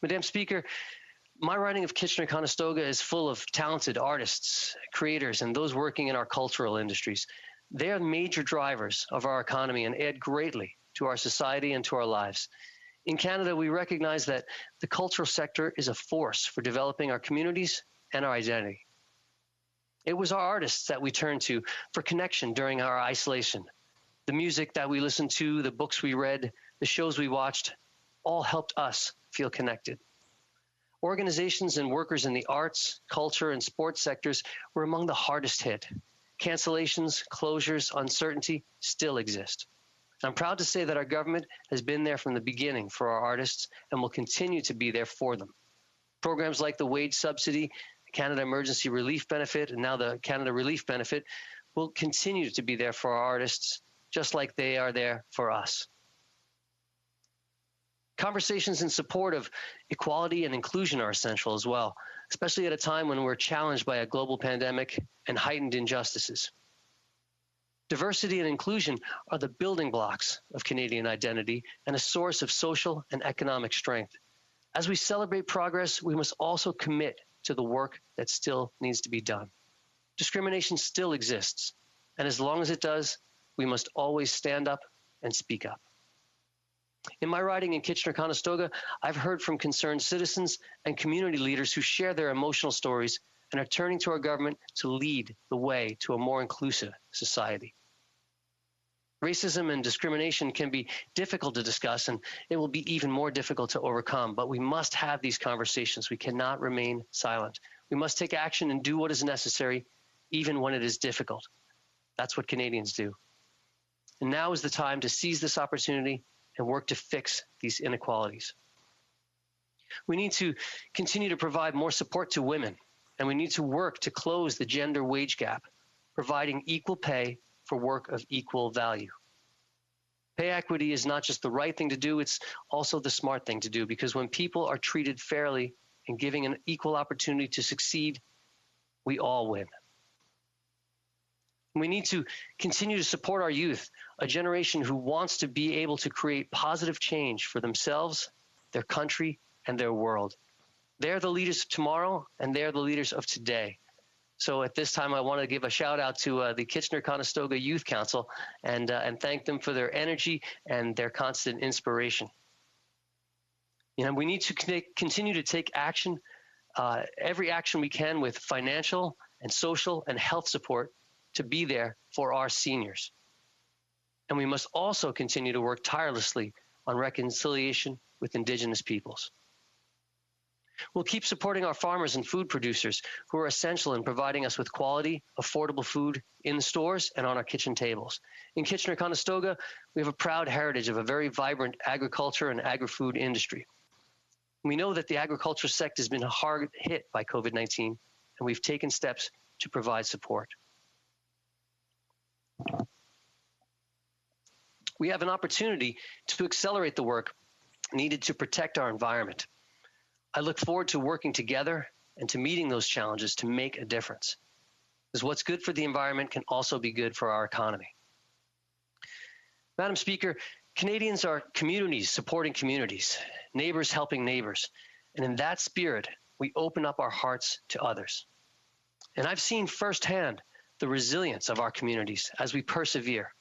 Madam Speaker, my riding of Kitchener-Conestoga is full of talented artists, creators, and those working in our cultural industries. They are major drivers of our economy and add greatly to our society and to our lives. In Canada, we recognize that the cultural sector is a force for developing our communities and our identity. It was our artists that we turned to for connection during our isolation. The music that we listened to, the books we read, the shows we watched, all helped us feel connected. Organizations and workers in the arts, culture, and sports sectors were among the hardest hit. Cancellations, closures, uncertainty still exist. I'm proud to say that our government has been there from the beginning for our artists and will continue to be there for them. Programs like the wage subsidy, the Canada Emergency Relief Benefit, and now the Canada Relief Benefit will continue to be there for our artists, just like they are there for us. Conversations in support of equality and inclusion are essential as well, especially at a time when we're challenged by a global pandemic and heightened injustices. Diversity and inclusion are the building blocks of Canadian identity and a source of social and economic strength. As we celebrate progress, we must also commit to the work that still needs to be done. Discrimination still exists, and as long as it does, we must always stand up and speak up. In my riding in Kitchener-Conestoga, I've heard from concerned citizens and community leaders who share their emotional stories and are turning to our government to lead the way to a more inclusive society. Racism and discrimination can be difficult to discuss, and it will be even more difficult to overcome, but we must have these conversations. We cannot remain silent. We must take action and do what is necessary, even when it is difficult. That's what Canadians do. And now is the time to seize this opportunity and work to fix these inequalities. We need to continue to provide more support to women, and we need to work to close the gender wage gap, providing equal pay for work of equal value. Pay equity is not just the right thing to do, it's also the smart thing to do, because when people are treated fairly and given an equal opportunity to succeed, we all win. We need to continue to support our youth, a generation who wants to be able to create positive change for themselves, their country, and their world. They're the leaders of tomorrow, and they're the leaders of today. So at this time, I want to give a shout out to the Kitchener-Conestoga Youth Council and thank them for their energy and their constant inspiration. You know, we need to continue to take action, every action we can, with financial and social and health support to be there for our seniors. And we must also continue to work tirelessly on reconciliation with Indigenous peoples. We'll keep supporting our farmers and food producers who are essential in providing us with quality, affordable food in the stores and on our kitchen tables. In Kitchener-Conestoga, we have a proud heritage of a very vibrant agriculture and agri-food industry. We know that the agriculture sector has been hard hit by COVID-19, and we've taken steps to provide support. We have an opportunity to accelerate the work needed to protect our environment. I look forward to working together and to meeting those challenges to make a difference. Because what's good for the environment can also be good for our economy. Madam Speaker, Canadians are communities supporting communities, neighbors helping neighbors. And in that spirit, we open up our hearts to others. And I've seen firsthand the resilience of our communities as we persevere.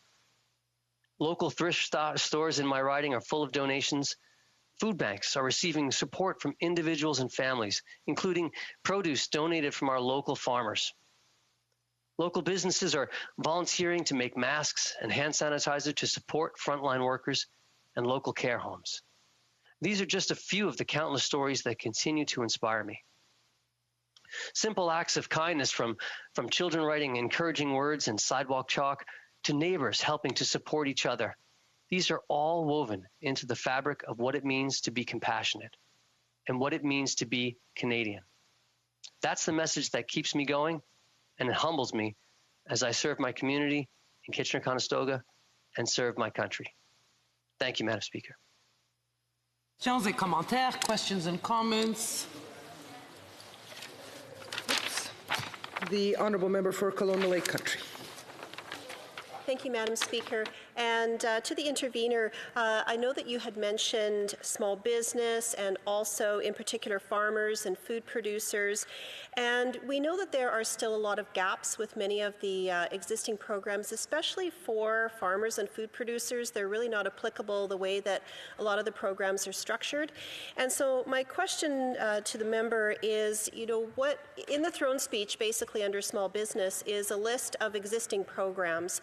Local thrift stores in my riding are full of donations. Food banks are receiving support from individuals and families, including produce donated from our local farmers. Local businesses are volunteering to make masks and hand sanitizer to support frontline workers and local care homes. These are just a few of the countless stories that continue to inspire me. Simple acts of kindness from children writing encouraging words and sidewalk chalk to neighbors helping to support each other. These are all woven into the fabric of what it means to be compassionate and what it means to be Canadian. That's the message that keeps me going, and it humbles me as I serve my community in Kitchener-Conestoga and serve my country. Thank you, Madam Speaker. Questions et commentaires, questions and comments. The Honourable Member for Kelowna Lake Country. Thank you, Madam Speaker. And to the intervener, I know that you had mentioned small business and also in particular farmers and food producers. And we know that there are still a lot of gaps with many of the existing programs, especially for farmers and food producers. They're really not applicable the way that a lot of the programs are structured. And so my question to the member is, you know, what in the throne speech, basically under small business, is a list of existing programs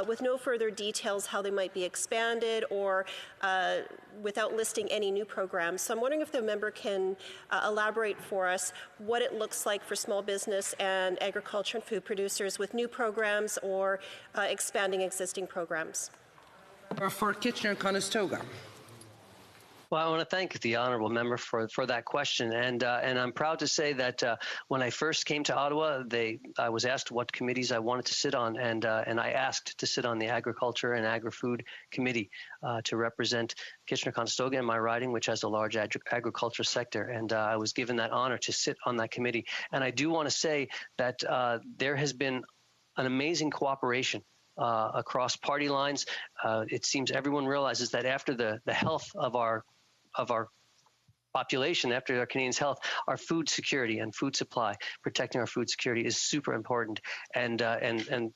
with no further details how they might be expanded or without listing any new programs. So I'm wondering if the member can elaborate for us what it looks like for small business and agriculture and food producers with new programs or expanding existing programs. For Kitchener-Conestoga. Well, I want to thank the honourable member for that question, and I'm proud to say that when I first came to Ottawa, I was asked what committees I wanted to sit on, and I asked to sit on the Agriculture and Agri-Food Committee to represent Kitchener-Conestoga in my riding, which has a large agriculture sector, and I was given that honour to sit on that committee. And I do want to say that there has been an amazing cooperation across party lines. It seems everyone realizes that after the health of our population, after our Canadians' health, our food security and food supply, protecting our food security is super important. And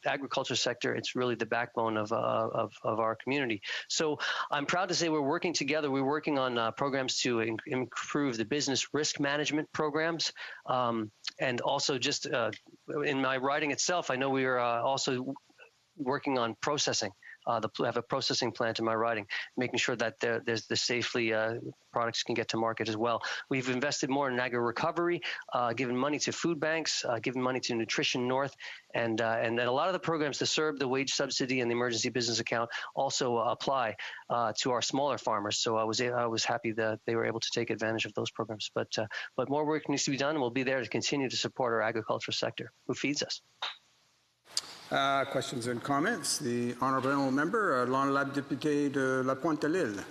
agriculture sector, it's really the backbone of our community. So I'm proud to say we're working together. We're working on programs to improve the business risk management programs. And also just in my riding itself, I know we are also working on processing. I have a processing plant in my riding, making sure that there's the safely products can get to market as well. We've invested more in agri-recovery, given money to food banks, given money to Nutrition North, and a lot of the programs, the CERB, the wage subsidy, and the emergency business account also apply to our smaller farmers. So I was happy that they were able to take advantage of those programs. But more work needs to be done, and we'll be there to continue to support our agriculture sector, who feeds us. Questions and comments. The honourable member, l'honorable député de La Pointe-de-l'Île.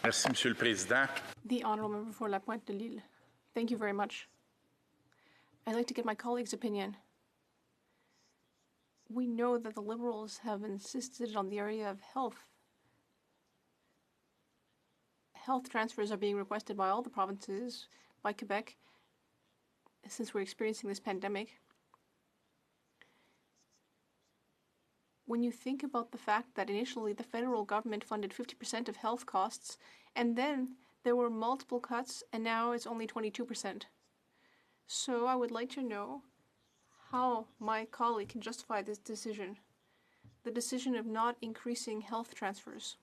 Merci, Monsieur le Président. The honourable member for La Pointe-de-l'Île. Thank you very much. I'd like to get my colleague's opinion. We know that the Liberals have insisted on the area of health. Health transfers are being requested by all the provinces, by Quebec, since we're experiencing this pandemic. When you think about the fact that initially the federal government funded 50% of health costs, and then there were multiple cuts, and now it's only 22%. So I would like to know how my colleague can justify this decision, the decision of not increasing health transfers,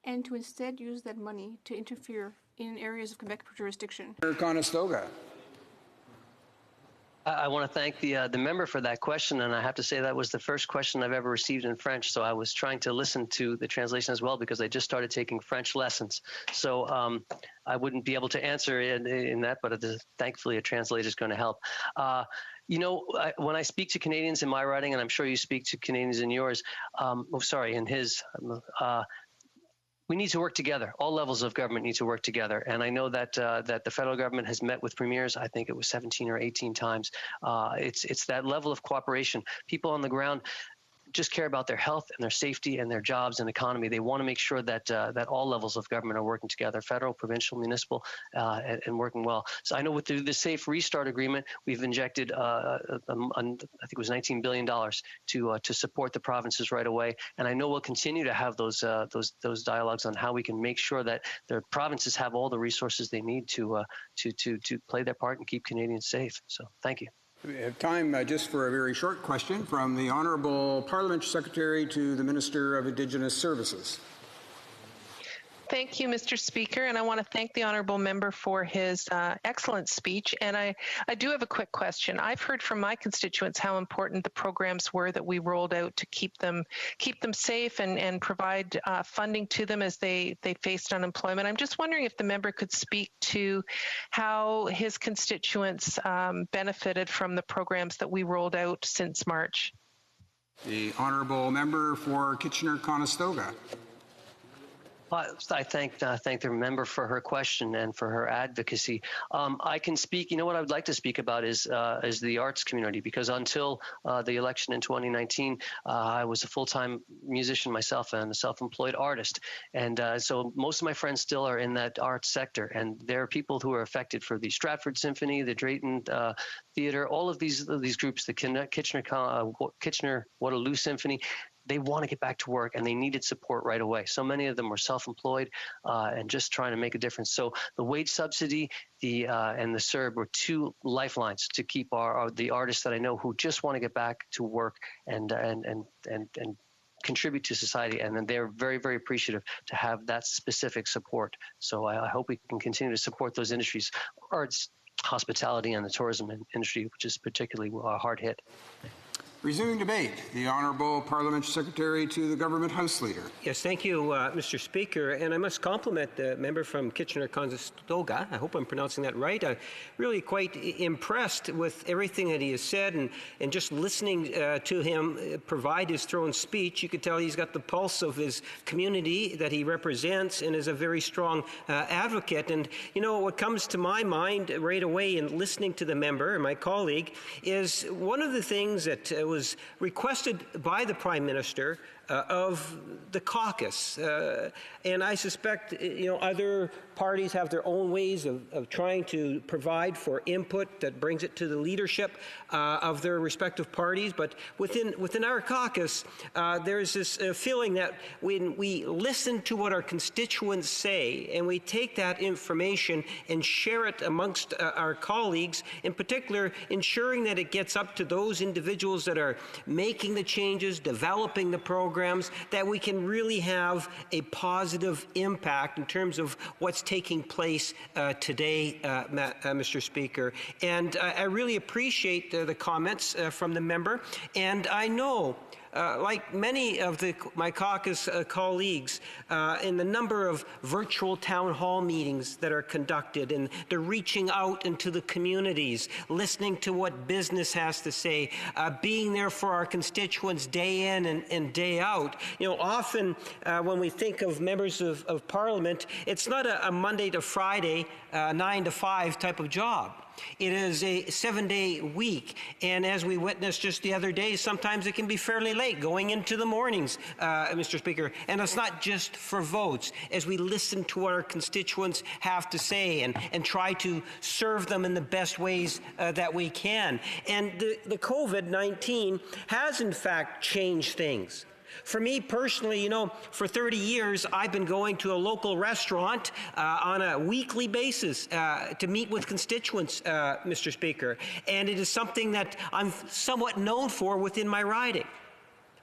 and to instead use that money to interfere in areas of Quebec jurisdiction. Conestoga. I want to thank the member for that question, and I have to say that was the first question I've ever received in French, so I was trying to listen to the translation as well because I just started taking French lessons. So I wouldn't be able to answer in that, but thankfully a translator is going to help. You know, when I speak to Canadians in my riding, and I'm sure you speak to Canadians in yours, in his, we need to work together. All levels of government need to work together. And I know that that the federal government has met with premiers. I think it was 17 or 18 times. It's that level of cooperation. People on the ground just care about their health and their safety and their jobs and economy. They want to make sure that that all levels of government are working together, federal, provincial, municipal, and working well. So I know with the Safe Restart Agreement, we've injected, I think it was $19 billion to support the provinces right away. And I know we'll continue to have those dialogues on how we can make sure that the provinces have all the resources they need to play their part and keep Canadians safe. So thank you. We have time just for a very short question from the Honourable Parliamentary Secretary to the Minister of Indigenous Services. Thank you, Mr. Speaker, and I want to thank the honourable member for his excellent speech. And I do have a quick question. I've heard from my constituents how important the programs were that we rolled out to keep them safe and provide funding to them as they faced unemployment. I'm just wondering if the member could speak to how his constituents benefited from the programs that we rolled out since March. The honourable member for Kitchener-Conestoga. I thank the member for her question and for her advocacy. I can speak. You know what I would like to speak about is the arts community, because until the election in 2019, I was a full-time musician myself and a self-employed artist, and so most of my friends still are in that arts sector. And there are people who are affected for the Stratford Symphony, the Drayton Theatre, all of these groups, the Kitchener-Waterloo Symphony. They want to get back to work, and they needed support right away. So many of them were self-employed and just trying to make a difference. So the wage subsidy and the CERB were two lifelines to keep the artists that I know who just want to get back to work and contribute to society. And then they're very, very appreciative to have that specific support. So I hope we can continue to support those industries, arts, hospitality, and the tourism industry, which is particularly hard hit. Resuming debate, the Honourable Parliamentary Secretary to the Government House Leader. Yes, thank you, Mr. Speaker. And I must compliment the member from Kitchener-Conestoga. I hope I'm pronouncing that right. I'm really quite impressed with everything that he has said, and just listening to him provide his throne speech, you could tell he's got the pulse of his community that he represents and is a very strong advocate. And, you know, what comes to my mind right away in listening to the member and my colleague is one of the things that was requested by the Prime Minister of the caucus. And I suspect, other parties have their own ways of trying to provide for input that brings it to the leadership of their respective parties. But within our caucus, there's this feeling that when we listen to what our constituents say and we take that information and share it amongst our colleagues, in particular, ensuring that it gets up to those individuals that are making the changes, developing the programs, that we can really have a positive impact in terms of what's taking place today, Mr. Speaker. And I really appreciate the comments from the member, and I know like many of my caucus colleagues, in the number of virtual town hall meetings that are conducted, and the reaching out into the communities, listening to what business has to say, being there for our constituents day in and day out. Often when we think of members of Parliament, it's not a Monday to Friday, 9 to 5 type of job. It is a 7-day week, and as we witnessed just the other day, sometimes it can be fairly late, going into the mornings, Mr. Speaker. And it's not just for votes. As we listen to what our constituents have to say and try to serve them in the best ways that we can. And the COVID-19 has, in fact, changed things. For me personally, for 30 years, I've been going to a local restaurant on a weekly basis to meet with constituents, Mr. Speaker. And it is something that I'm somewhat known for within my riding.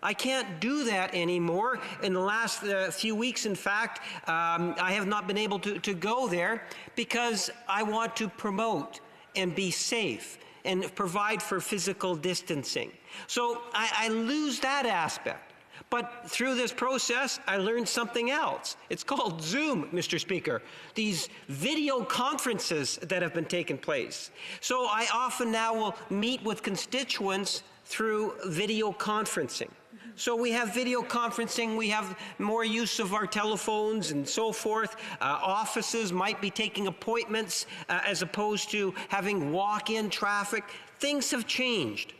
I can't do that anymore. In the last few weeks, in fact, I have not been able to go there because I want to promote and be safe and provide for physical distancing. So I lose that aspect. But through this process, I learned something else. It's called Zoom, Mr. Speaker. These video conferences that have been taking place. So I often now will meet with constituents through video conferencing. So we have video conferencing, we have more use of our telephones and so forth. Offices might be taking appointments as opposed to having walk-in traffic. Things have changed.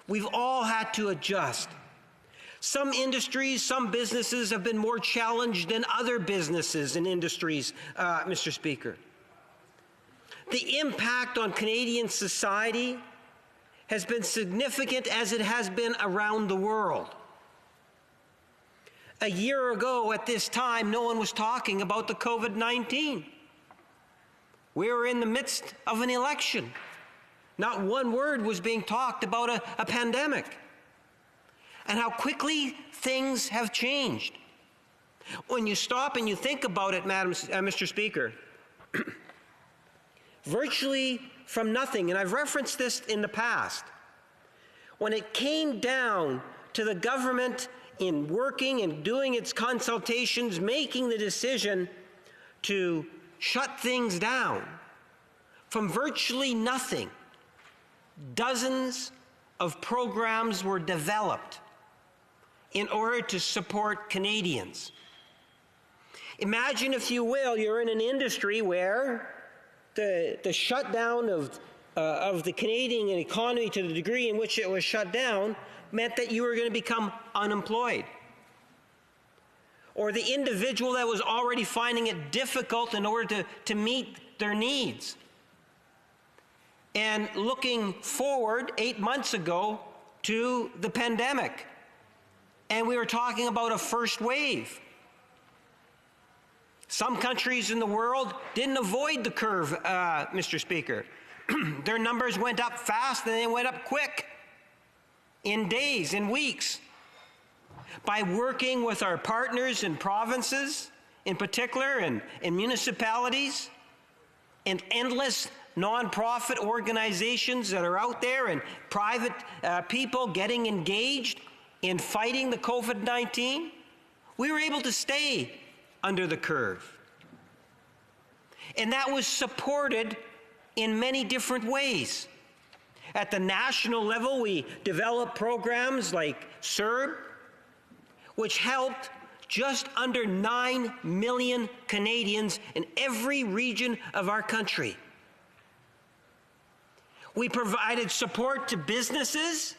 We've all had to adjust. Some industries, some businesses have been more challenged than other businesses and industries, Mr. Speaker. The impact on Canadian society has been significant as it has been around the world. A year ago at this time, no one was talking about the COVID-19. We were in the midst of an election. Not one word was being talked about a pandemic. And how quickly things have changed. When you stop and you think about it, Mr. Speaker, virtually from nothing, and I've referenced this in the past, when it came down to the government in working and doing its consultations, making the decision to shut things down, from virtually nothing, dozens of programs were developed in order to support Canadians. Imagine, if you will, you're in an industry where the shutdown of the Canadian economy, to the degree in which it was shut down, meant that you were going to become unemployed. Or the individual that was already finding it difficult in order to meet their needs. And looking forward 8 months ago to the pandemic. And we were talking about a first wave. Some countries in the world didn't avoid the curve, Mr. Speaker. Their numbers went up fast and they went up quick, in days, in weeks. By working with our partners in provinces, in particular, and in municipalities, and endless nonprofit organizations that are out there and private people getting engaged in fighting the COVID-19, we were able to stay under the curve. And that was supported in many different ways. At the national level, we developed programs like CERB, which helped just under 9 million Canadians in every region of our country. We provided support to businesses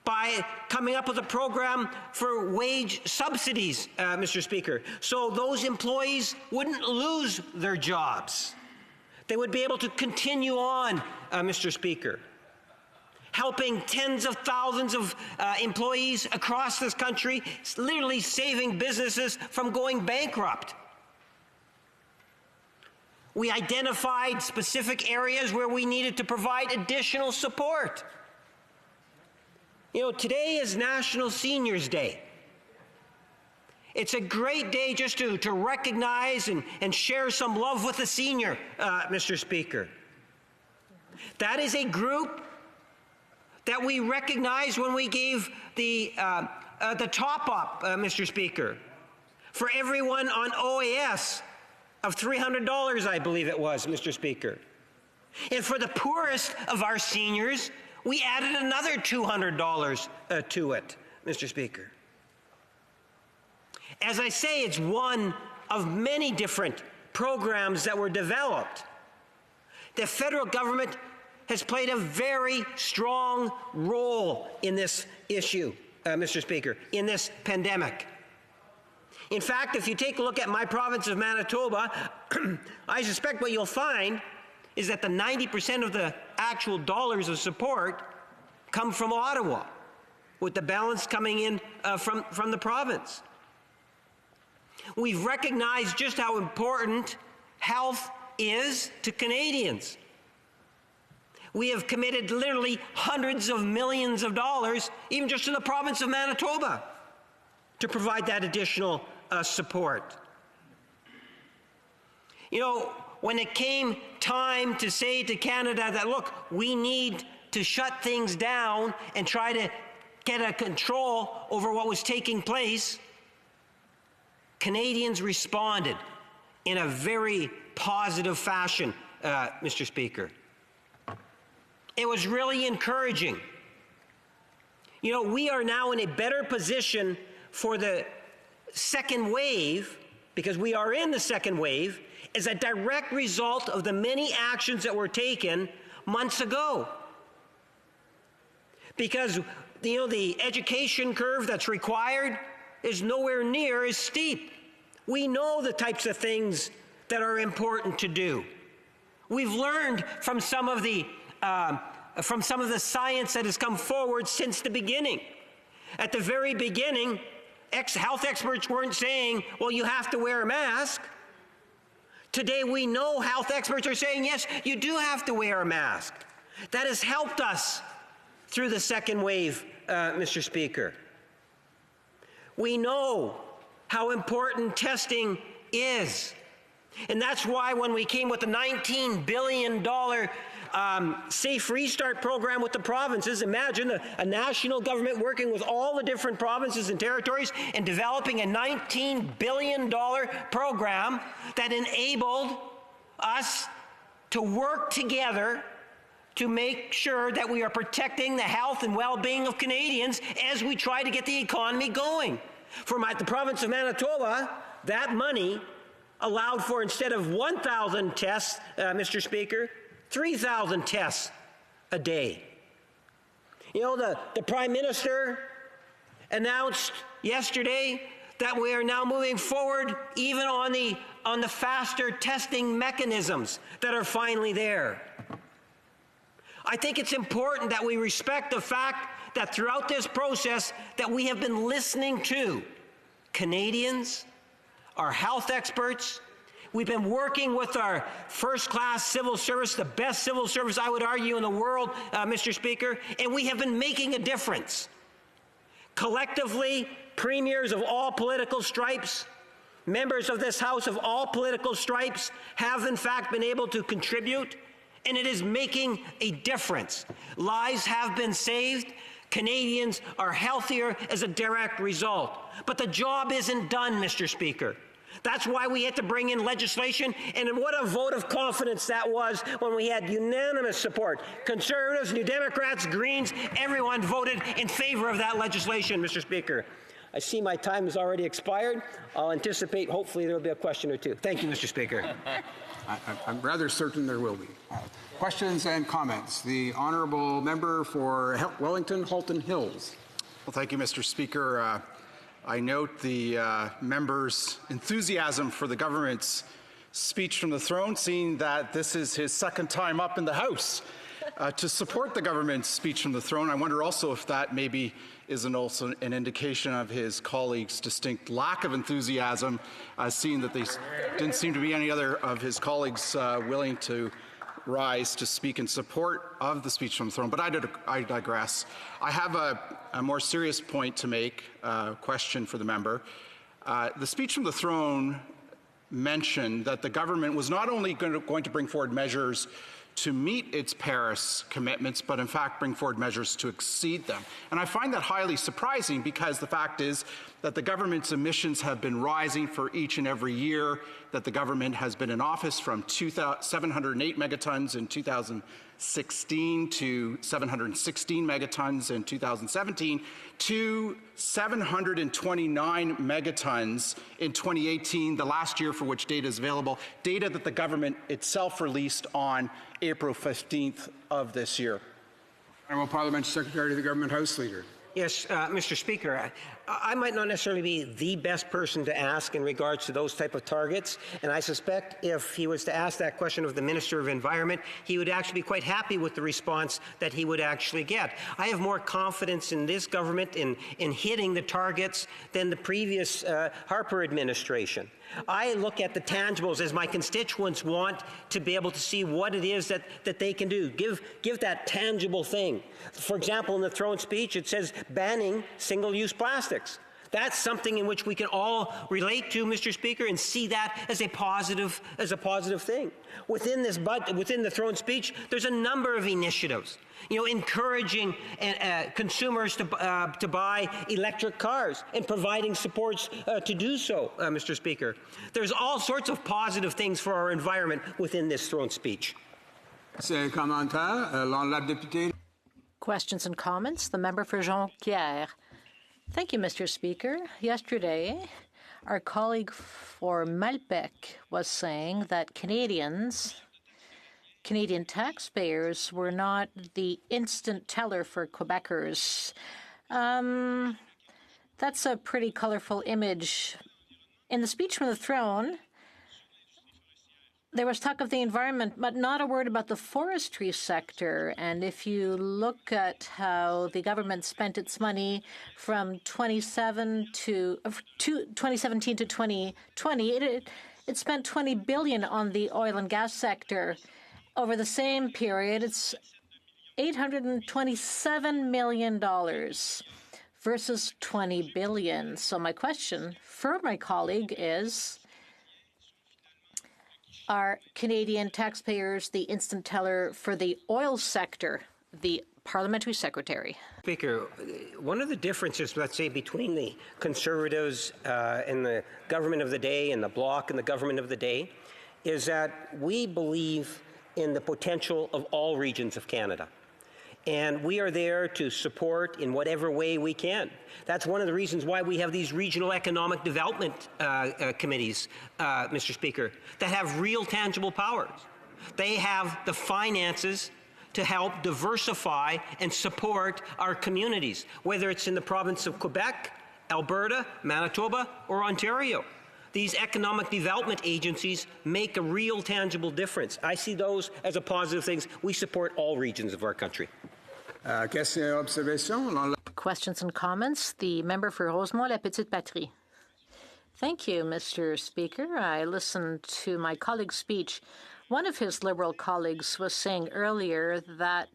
by coming up with a program for wage subsidies, Mr. Speaker, so those employees wouldn't lose their jobs. They would be able to continue on, Mr. Speaker, helping tens of thousands of employees across this country, literally saving businesses from going bankrupt. We identified specific areas where we needed to provide additional support. You know, today is National Seniors Day. It's a great day just to recognize and share some love with the senior, Mr. Speaker. That is a group that we recognized when we gave the top-up, Mr. Speaker, for everyone on OAS of $300, I believe it was, Mr. Speaker. And for the poorest of our seniors, we added another $200 to it, Mr. Speaker. As I say, it's one of many different programs that were developed. The federal government has played a very strong role in this issue, Mr. Speaker, in this pandemic. In fact, if you take a look at my province of Manitoba, I suspect what you'll find is that the 90% of the actual dollars of support come from Ottawa, with the balance coming in from the province. We've recognized just how important health is to Canadians. We have committed literally hundreds of millions of dollars, even just to the province of Manitoba, to provide that additional support. You know, when it came time to say to Canada that, look, we need to shut things down and try to get a control over what was taking place, Canadians responded in a very positive fashion, Mr. Speaker. It was really encouraging. You know, we are now in a better position for the second wave, because we are in the second wave, as a direct result of the many actions that were taken months ago. Because, you know, the education curve that's required is nowhere near as steep. We know the types of things that are important to do. We've learned from some of the science that has come forward since the beginning. At the very beginning, health experts weren't saying, well, you have to wear a mask. Today we know health experts are saying, yes, you do have to wear a mask. That has helped us through the second wave, Mr. Speaker. We know how important testing is. And that's why when we came with the $19 billion Safe Restart program with the provinces, imagine a national government working with all the different provinces and territories and developing a $19 billion program that enabled us to work together to make sure that we are protecting the health and well-being of Canadians as we try to get the economy going. For the province of Manitoba, that money allowed for, instead of 1,000 tests, Mr. Speaker, 3,000 tests a day. You know, the Prime Minister announced yesterday that we are now moving forward even on the faster testing mechanisms that are finally there. I think it's important that we respect the fact that throughout this process that we have been listening to Canadians, our health experts. We've been working with our first-class civil service, the best civil service, I would argue, in the world, Mr. Speaker, and we have been making a difference. Collectively, premiers of all political stripes, members of this House of all political stripes have, in fact, been able to contribute and it is making a difference. Lives have been saved. Canadians are healthier as a direct result. But the job isn't done, Mr. Speaker. That's why we had to bring in legislation, and what a vote of confidence that was when we had unanimous support. Conservatives, New Democrats, Greens, everyone voted in favor of that legislation, Mr. Speaker. I see my time has already expired. I'll anticipate, hopefully, there will be a question or two. Thank you, Mr. Speaker. I'm rather certain there will be. Questions and comments. The honourable member for Wellington, Halton Hills. Well, thank you, Mr. Speaker. I note the member's enthusiasm for the government's speech from the throne, seeing that this is his second time up in the House to support the government's speech from the throne. I wonder also if that maybe isn't also an indication of his colleagues' distinct lack of enthusiasm, seeing that they didn't seem to be any other of his colleagues willing to rise to speak in support of the speech from the throne. But I digress. I have a more serious point to make, question for the member. The speech from the throne mentioned that the government was not only going to bring forward measures to meet its Paris commitments, but in fact bring forward measures to exceed them. And I find that highly surprising, because the fact is that the government's emissions have been rising for each and every year that the government has been in office, from 708 megatons in 2016 to 716 megatons in 2017 to 729 megatons in 2018, the last year for which data is available, data that the government itself released on April 15th of this year. Honourable Parliamentary Secretary to the Government House Leader. Yes, Mr. Speaker, I might not necessarily be the best person to ask in regards to those type of targets, and I suspect if he was to ask that question of the Minister of Environment, he would actually be quite happy with the response that he would actually get. I have more confidence in this government in hitting the targets than the previous Harper administration. I look at the tangibles as my constituents want to be able to see what it is that they can do. Give that tangible thing. For example, in the throne speech, it says banning single-use plastics. That's something in which we can all relate to, Mr. Speaker, and see that as a positive thing. Within this budget, within the throne speech, there's a number of initiatives. You know, encouraging consumers to buy electric cars and providing supports to do so, Mr. Speaker. There's all sorts of positive things for our environment within this throne speech. Questions and comments. The member for Jonquière. Thank you, Mr. Speaker. Yesterday, our colleague for Malpec was saying that Canadian taxpayers were not the instant teller for Quebecers. That's a pretty colorful image. In the speech from the throne, there was talk of the environment, but not a word about the forestry sector. And if you look at how the government spent its money from 2017 to 2020, it spent $20 billion on the oil and gas sector. Over the same period, it's $827 million versus $20 billion. So my question for my colleague is, are Canadian taxpayers the instant teller for the oil sector? The parliamentary secretary. Speaker, one of the differences, let's say, between the Conservatives and the government of the day and the Bloc and the government of the day is that we believe in the potential of all regions of Canada. And we are there to support in whatever way we can. That's one of the reasons why we have these regional economic development committees, Mr. Speaker, that have real tangible powers. They have the finances to help diversify and support our communities, whether it's in the province of Quebec, Alberta, Manitoba, or Ontario. These economic development agencies make a real tangible difference. I see those as a positive thing. We support all regions of our country. Questions and comments. The member for Rosemont-La Petite Patrie. Thank you, Mr. Speaker. I listened to my colleague's speech. One of his Liberal colleagues was saying earlier that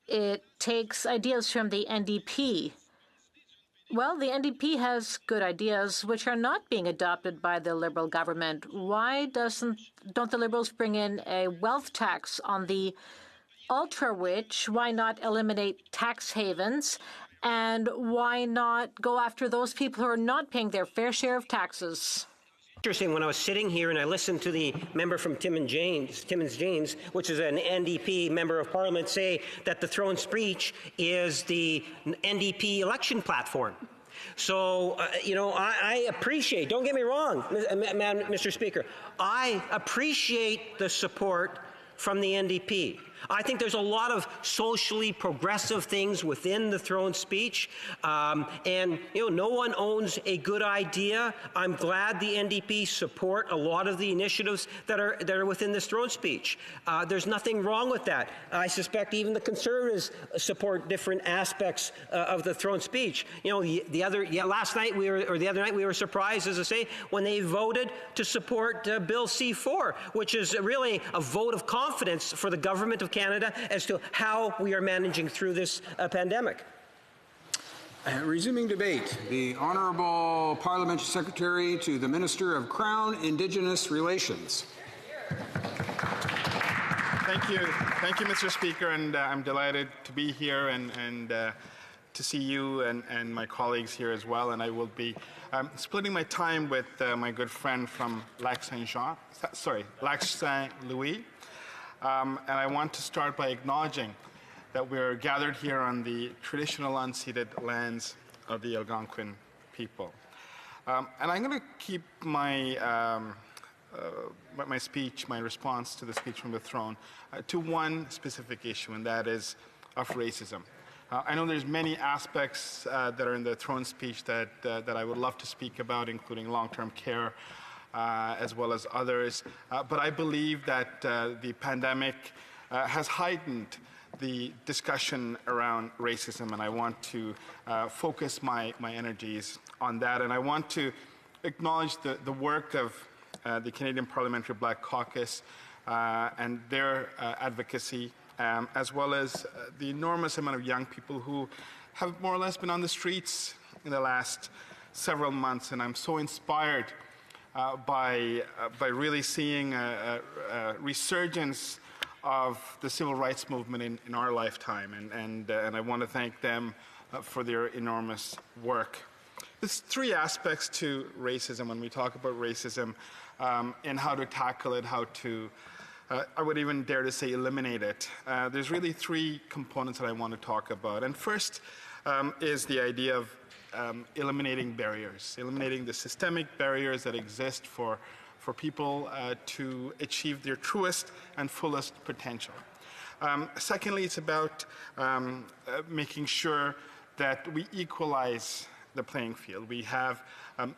it takes ideas from the NDP, Well, the NDP has good ideas which are not being adopted by the Liberal government. Why don't the Liberals bring in a wealth tax on the ultra-rich? Why not eliminate tax havens? And why not go after those people who are not paying their fair share of taxes? Interesting, when I was sitting here and I listened to the member from Timmins James, which is an NDP member of Parliament, say that the throne speech is the NDP election platform. So, I appreciate, don't get me wrong, Mr. Speaker, I appreciate the support from the NDP. I think there's a lot of socially progressive things within the throne speech, and no one owns a good idea. I'm glad the NDP support a lot of the initiatives that are within this throne speech. There's nothing wrong with that. I suspect even the Conservatives support different aspects of the throne speech. The other night we were surprised, as I say, when they voted to support Bill C-4, which is really a vote of confidence for the government of Canada as to how we are managing through this pandemic. Resuming debate, the Honourable Parliamentary Secretary to the Minister of Crown Indigenous Relations. Thank you, Mr. Speaker, and I'm delighted to be here and to see you and my colleagues here as well. And I will be splitting my time with my good friend from Lac Saint-Louis. And I want to start by acknowledging that we're gathered here on the traditional unceded lands of the Algonquin people. And I'm going to keep my my response to the speech from the throne to one specific issue, and that is of racism. I know there's many aspects that are in the throne speech that I would love to speak about, including long-term care, as well as others. But I believe that the pandemic has heightened the discussion around racism, and I want to focus my energies on that. And I want to acknowledge the work of the Canadian Parliamentary Black Caucus and their advocacy, as well as the enormous amount of young people who have more or less been on the streets in the last several months. And I'm so inspired by really seeing a resurgence of the civil rights movement in our lifetime, and I want to thank them for their enormous work. There's three aspects to racism when we talk about racism, and how to tackle it, how to, I would even dare to say, eliminate it. There's really three components that I want to talk about. And first is the idea of eliminating barriers, eliminating the systemic barriers that exist for people to achieve their truest and fullest potential. Secondly, it's about making sure that we equalize the playing field. We have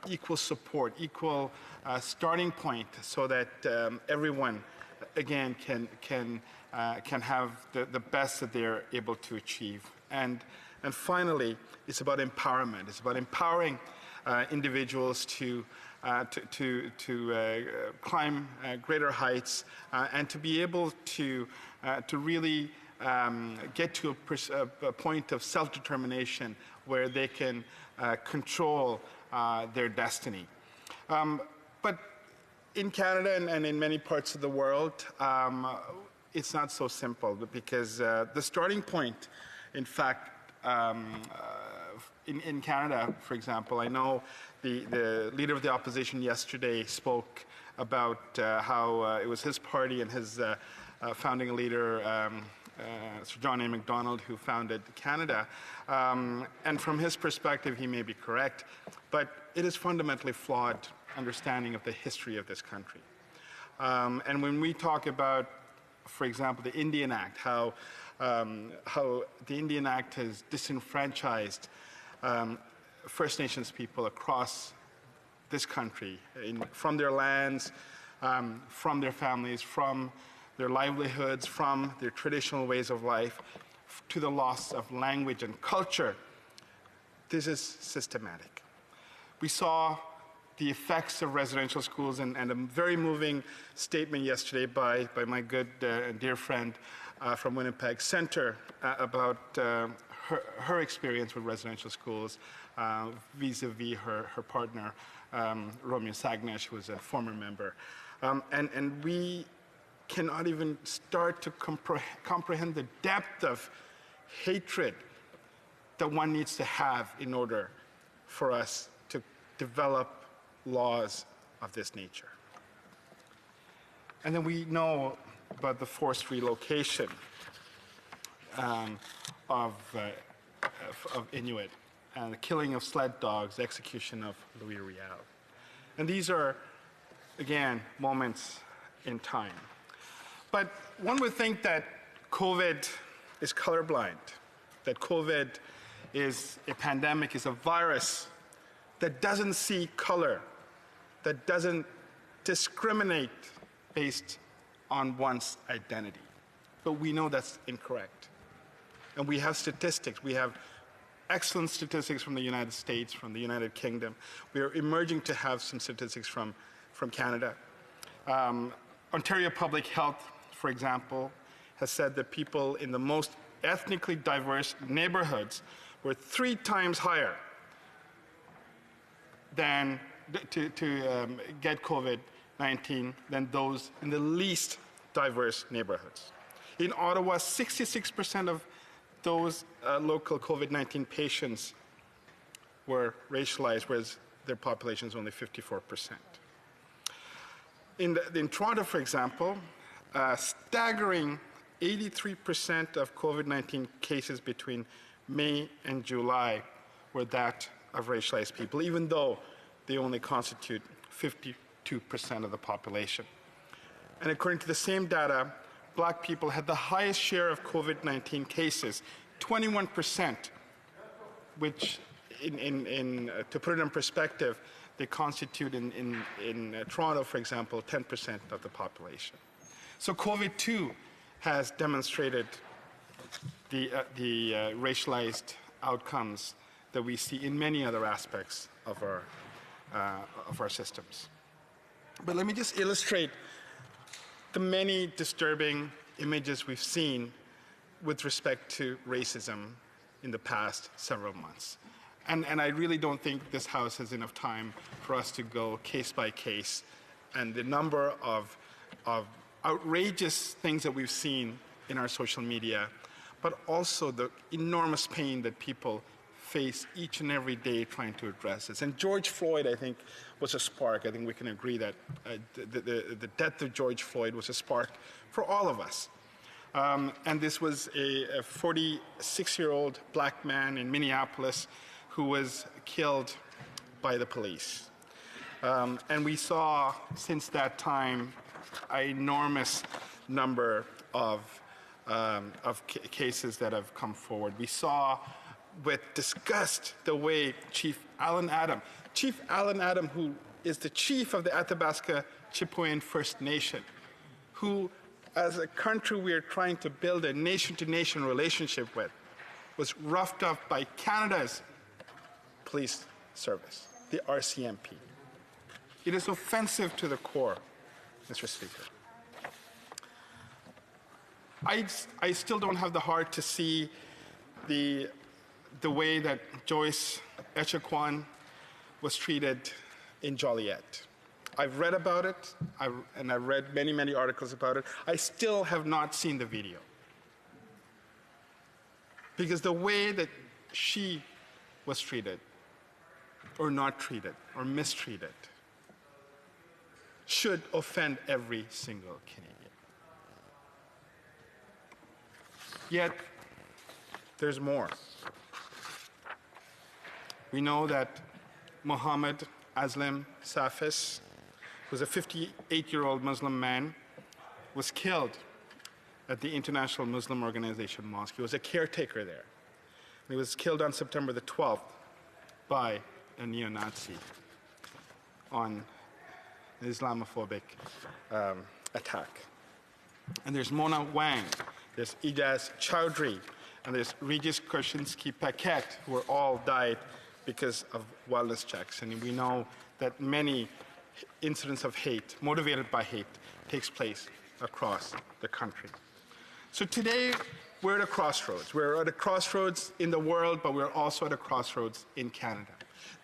equal support, equal starting point, so that everyone, again, can have the best that they're able to achieve. And finally, it's about empowerment. It's about empowering individuals to climb greater heights and to be able to really get to a point of self-determination where they can control their destiny. But in Canada and in many parts of the world, it's not so simple, because the starting point, in fact, in Canada, for example, I know the leader of the opposition yesterday spoke about how it was his party and his founding leader, Sir John A. Macdonald, who founded Canada. And from his perspective, he may be correct, but it is fundamentally flawed understanding of the history of this country. And when we talk about, for example, the Indian Act, how the Indian Act has disenfranchised First Nations people across this country, from their lands, from their families, from their livelihoods, from their traditional ways of life, to the loss of language and culture. This is systematic. We saw the effects of residential schools, and a very moving statement yesterday by my good and dear friend from Winnipeg Centre about her experience with residential schools vis-a-vis her partner, Romeo Sagnesh, who was a former member. And we cannot even start to comprehend the depth of hatred that one needs to have in order for us to develop laws of this nature. And then we know about the forced relocation of Inuit and the killing of sled dogs, the execution of Louis Riel. And these are, again, moments in time. But one would think that COVID is colorblind, that COVID is a pandemic, is a virus that doesn't see color, that doesn't discriminate based on one's identity. But we know that's incorrect. And we have statistics. We have excellent statistics from the United States, from the United Kingdom. We are emerging to have some statistics from Canada. Ontario Public Health, for example, has said that people in the most ethnically diverse neighborhoods were 3 times higher than to get COVID-19 than those in the least diverse neighborhoods. In Ottawa, 66% of those local COVID-19 patients were racialized, whereas their population is only 54%. In Toronto, for example, a staggering 83% of COVID-19 cases between May and July were that of racialized people, even though they only constitute 52% of the population. And according to the same data, Black people had the highest share of COVID-19 cases, 21%, which, to put it in perspective, they constitute in Toronto, for example, 10% of the population. So COVID too has demonstrated the racialized outcomes that we see in many other aspects of our systems. But let me just illustrate the many disturbing images we've seen with respect to racism in the past several months. And I really don't think this House has enough time for us to go case by case, and the number of outrageous things that we've seen in our social media, but also the enormous pain that people face each and every day trying to address this. And George Floyd, I think, was a spark. I think we can agree that the death of George Floyd was a spark for all of us. And this was a 46-year-old Black man in Minneapolis who was killed by the police. And we saw, since that time, an enormous number of cases that have come forward. We saw with disgust the way Chief Alan Adam, who is the chief of the Athabasca Chipewyan First Nation, who, as a country we are trying to build a nation-to-nation relationship with, was roughed up by Canada's police service, the RCMP. It is offensive to the core, Mr. Speaker. I still don't have the heart to see the way that Joyce Echaquan was treated in Joliet. I've read about it, and I've read many, many articles about it. I still have not seen the video. Because the way that she was treated, or not treated, or mistreated, should offend every single Canadian. Yet, there's more. We know that Mohammed Aslam Safis, who was a 58-year-old Muslim man, was killed at the International Muslim Organization Mosque. He was a caretaker there. He was killed on September the 12th by a neo-Nazi on an Islamophobic attack. And there's Mona Wang, there's Ijaz Chowdhury, and there's Regis Korshinsky-Paquette, who are all died because of wellness checks. And we know that many incidents of hate, motivated by hate, takes place across the country. So today, we're at a crossroads. We're at a crossroads in the world, but we're also at a crossroads in Canada.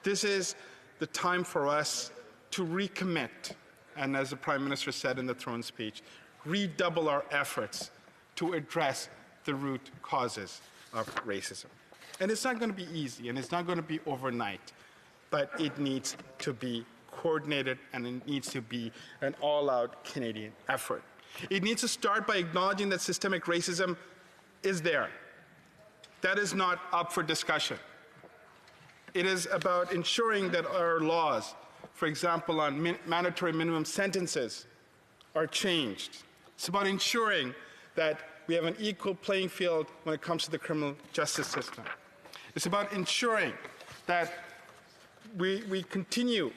This is the time for us to recommit, and as the Prime Minister said in the throne speech, redouble our efforts to address the root causes of racism. And it's not going to be easy, and it's not going to be overnight, but it needs to be coordinated, and it needs to be an all-out Canadian effort. It needs to start by acknowledging that systemic racism is there. That is not up for discussion. It is about ensuring that our laws, for example, on mandatory minimum sentences, are changed. It's about ensuring that we have an equal playing field when it comes to the criminal justice system. It's about ensuring that we continue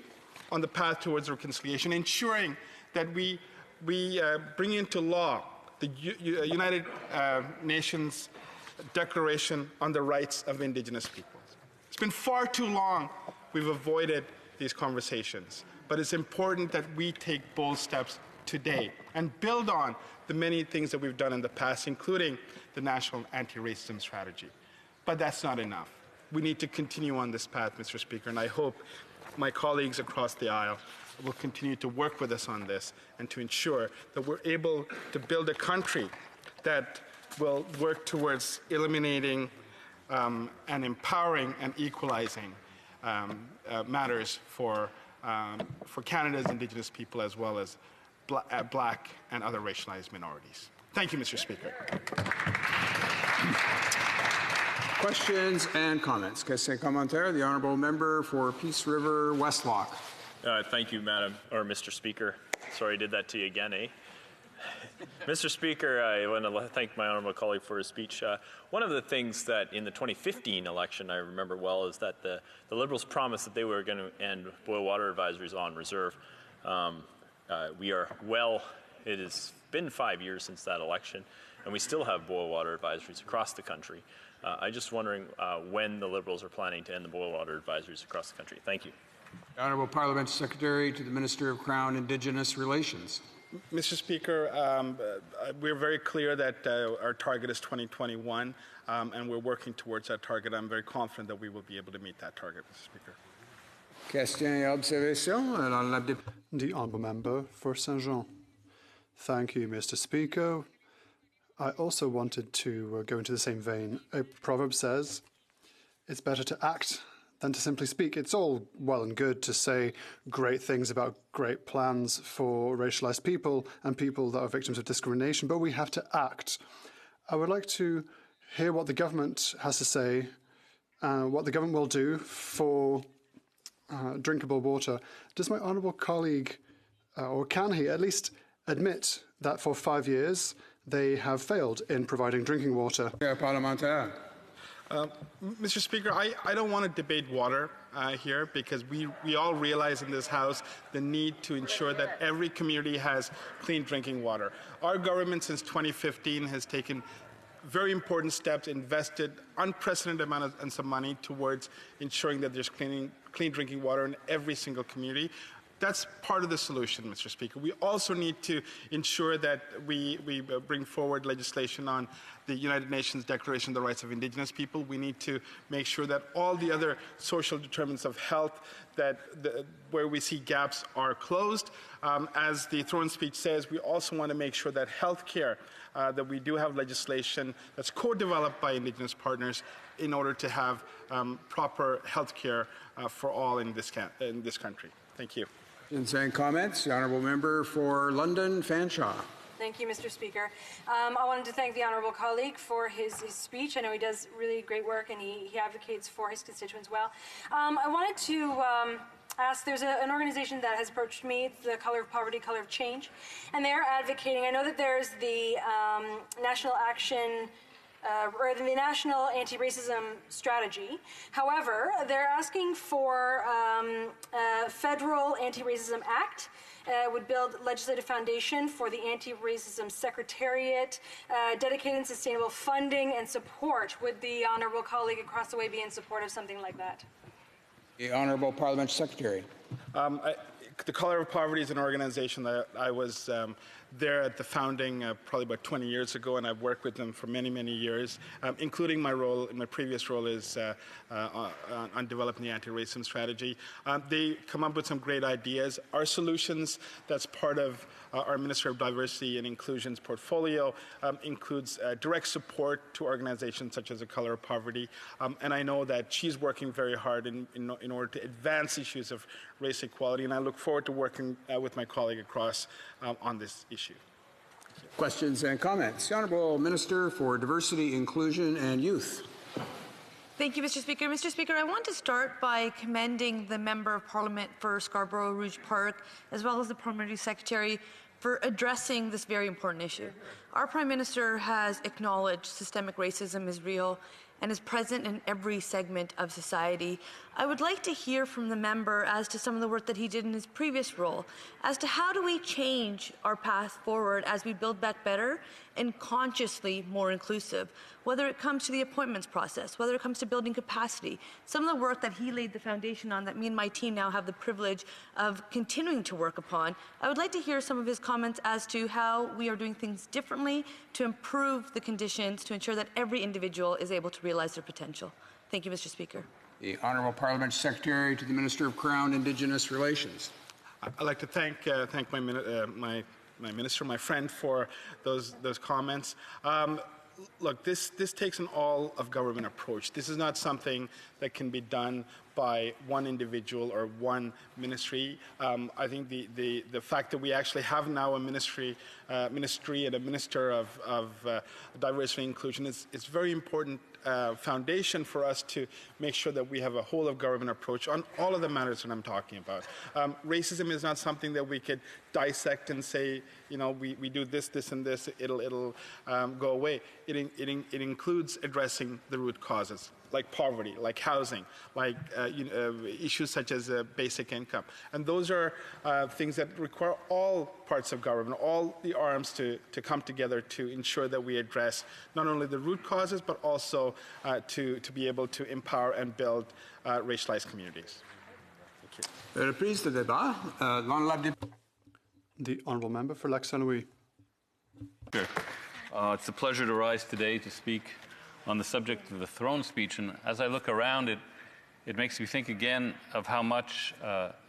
on the path towards reconciliation, ensuring that we bring into law the United Nations Declaration on the Rights of Indigenous Peoples. It's been far too long we've avoided these conversations, but it's important that we take bold steps today and build on the many things that we've done in the past, including the National Anti-Racism Strategy. But that's not enough. We need to continue on this path, Mr. Speaker, and I hope my colleagues across the aisle will continue to work with us on this and to ensure that we're able to build a country that will work towards eliminating and empowering and equalizing matters for Canada's Indigenous people as well as Black and other racialized minorities. Thank you, Mr. Speaker. Questions and comments. Question commentaire. The honourable member for Peace River Westlock. Thank you, Mr. Speaker. Sorry I did that to you again, eh? Mr. Speaker, I want to thank my honourable colleague for his speech. One of the things that in the 2015 election I remember well is that the Liberals promised that they were going to end boil water advisories on reserve. We are it has been 5 years since that election, and we still have boil water advisories across the country. I'm just wondering when the Liberals are planning to end the boil water advisories across the country. Thank you. The Honourable Parliamentary Secretary to the Minister of Crown Indigenous Relations. Mr. Speaker, we're very clear that our target is 2021, and we're working towards that target. I'm very confident that we will be able to meet that target, Mr. Speaker. Question et observation. The Honourable Member for Saint-Jean. Thank you, Mr. Speaker. I also wanted to go into the same vein. A proverb says, it's better to act than to simply speak. It's all well and good to say great things about great plans for racialized people and people that are victims of discrimination, but we have to act. I would like to hear what the government has to say, what the government will do for drinkable water. Does my honourable colleague, or can he at least admit that for 5 years they have failed in providing drinking water? Mr. Speaker, I don't want to debate water here because we all realize in this House the need to ensure that every community has clean drinking water. Our government since 2015 has taken very important steps, invested unprecedented amount of money towards ensuring that there's clean drinking water in every single community. That's part of the solution, Mr. Speaker. We also need to ensure that we bring forward legislation on the United Nations Declaration on the Rights of Indigenous People. We need to make sure that all the other social determinants of health where we see gaps are closed. As the throne speech says, we also want to make sure that health care, that we do have legislation that's co-developed by Indigenous partners in order to have proper health care for all in this country. Thank you. And comments. The honourable member for London Fanshawe. Thank you, Mr. Speaker. I wanted to thank the honourable colleague for his speech. I know he does really great work and he advocates for his constituents well. I wanted to ask, there's an organization that has approached me, the Colour of Poverty, Colour of Change, and they're advocating, I know that there's the National Action or the National Anti-Racism Strategy. However, they're asking for a federal Anti-Racism Act. Would build legislative foundation for the Anti-Racism Secretariat, dedicated and sustainable funding and support. Would the honourable colleague across the way be in support of something like that? The Honourable Parliamentary Secretary. The Color of Poverty is an organization that I was there at the founding probably about 20 years ago, and I've worked with them for many, many years, including my previous role is on developing the anti-racism strategy. They come up with some great ideas. Our solutions, that's part of our Minister of Diversity and Inclusion's portfolio, includes direct support to organizations such as The Color of Poverty. And I know that she's working very hard in order to advance issues of race equality, and I look forward to working with my colleague across on this issue. Questions and comments. The Honourable Minister for Diversity, Inclusion and Youth. Thank you, Mr. Speaker. Mr. Speaker, I want to start by commending the Member of Parliament for Scarborough Rouge Park, as well as the Parliamentary Secretary, for addressing this very important issue. Our Prime Minister has acknowledged systemic racism is real and is present in every segment of society. I would like to hear from the member as to some of the work that he did in his previous role, as to how do we change our path forward as we build back better and consciously more inclusive, whether it comes to the appointments process, whether it comes to building capacity. Some of the work that he laid the foundation on that me and my team now have the privilege of continuing to work upon. I would like to hear some of his comments as to how we are doing things differently to improve the conditions to ensure that every individual is able to realize their potential. Thank you, Mr. Speaker. The Honourable Parliamentary Secretary to the Minister of Crown Indigenous Relations. I'd like to thank my minister, my friend, for those comments. Look, this takes an all-of-government approach. This is not something that can be done by one individual or one ministry. I think the fact that we actually have now a ministry and a minister of diversity and inclusion is very important foundation for us to make sure that we have a whole-of-government approach on all of the matters that I'm talking about. Racism is not something that we could dissect and say, you know, we do this, this, and this, it'll go away. It includes addressing the root causes, like poverty, like housing, like issues such as basic income. And those are things that require all parts of government, all the arms to come together to ensure that we address not only the root causes, but also to be able to empower and build racialized communities. Thank you. The Honourable Member for Lac Saint Louis. Sure. It's a pleasure to rise today to speak on the subject of the throne speech, and as I look around it makes me think again of how much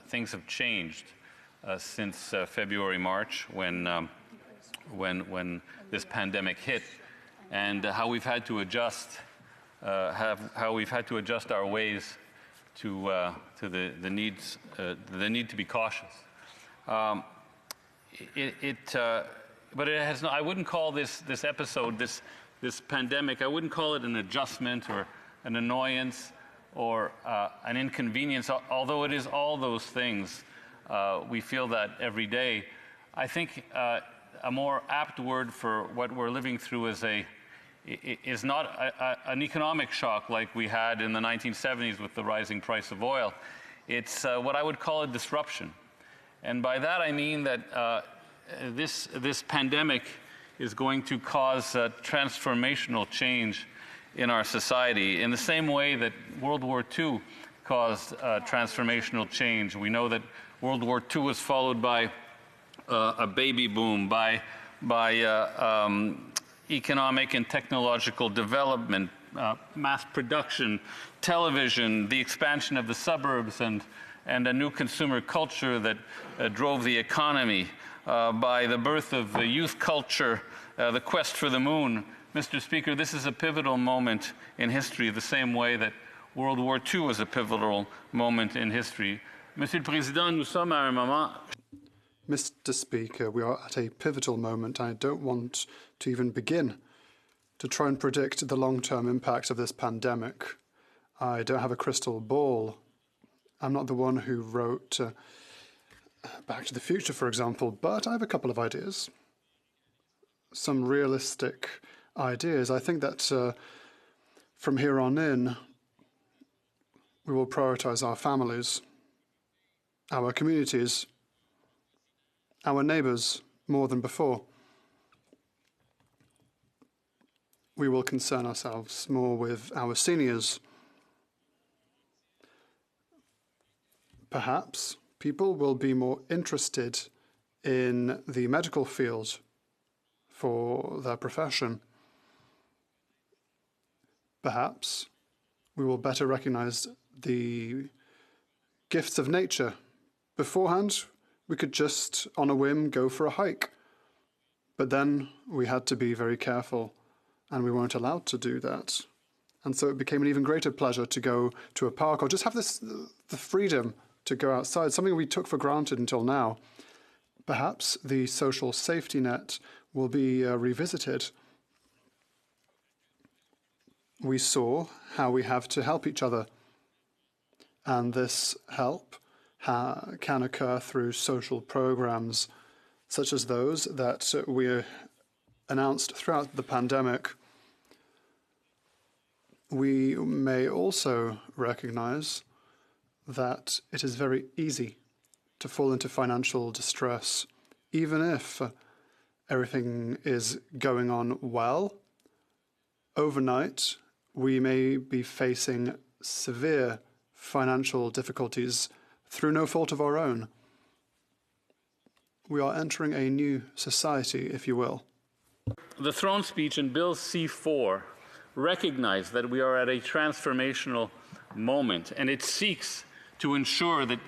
things have changed since February, March, when this pandemic hit, and how we've had to adjust, how we've had to adjust our ways to the need to be cautious. But it has no, I wouldn't call this episode, this pandemic, I wouldn't call it an adjustment or an annoyance or an inconvenience, although it is all those things. We feel that every day. I think a more apt word for what we're living through is not an economic shock like we had in the 1970s with the rising price of oil. It's what I would call a disruption. And by that I mean that this pandemic is going to cause transformational change in our society in the same way that World War II caused transformational change. We know that World War II was followed by a baby boom, by economic and technological development, mass production, television, the expansion of the suburbs, and a new consumer culture that drove the economy, by the birth of the youth culture, the quest for the moon. Mr. Speaker, this is a pivotal moment in history, the same way that World War II was a pivotal moment in history. Monsieur le Président, nous sommes à un moment. Mr. Speaker, we are at a pivotal moment. I don't want to even begin to try and predict the long-term impact of this pandemic. I don't have a crystal ball. I'm not the one who wrote Back to the Future, for example, but I have a couple of ideas. Some realistic ideas. I think that from here on in, we will prioritise our families, our communities, our neighbours more than before. We will concern ourselves more with our seniors. Perhaps people will be more interested in the medical field for their profession. Perhaps we will better recognize the gifts of nature. Beforehand, we could just, on a whim, go for a hike. But then we had to be very careful, and we weren't allowed to do that. And so it became an even greater pleasure to go to a park or just have the freedom to go outside, something we took for granted until now. Perhaps the social safety net will be revisited. We saw how we have to help each other, and this help can occur through social programs such as those that we announced throughout the pandemic. We may also recognize that it is very easy to fall into financial distress, even if everything is going on well. Overnight, we may be facing severe financial difficulties through no fault of our own. We are entering a new society, if you will. The throne speech in Bill C-4 recognized that we are at a transformational moment, and it seeks to ensure that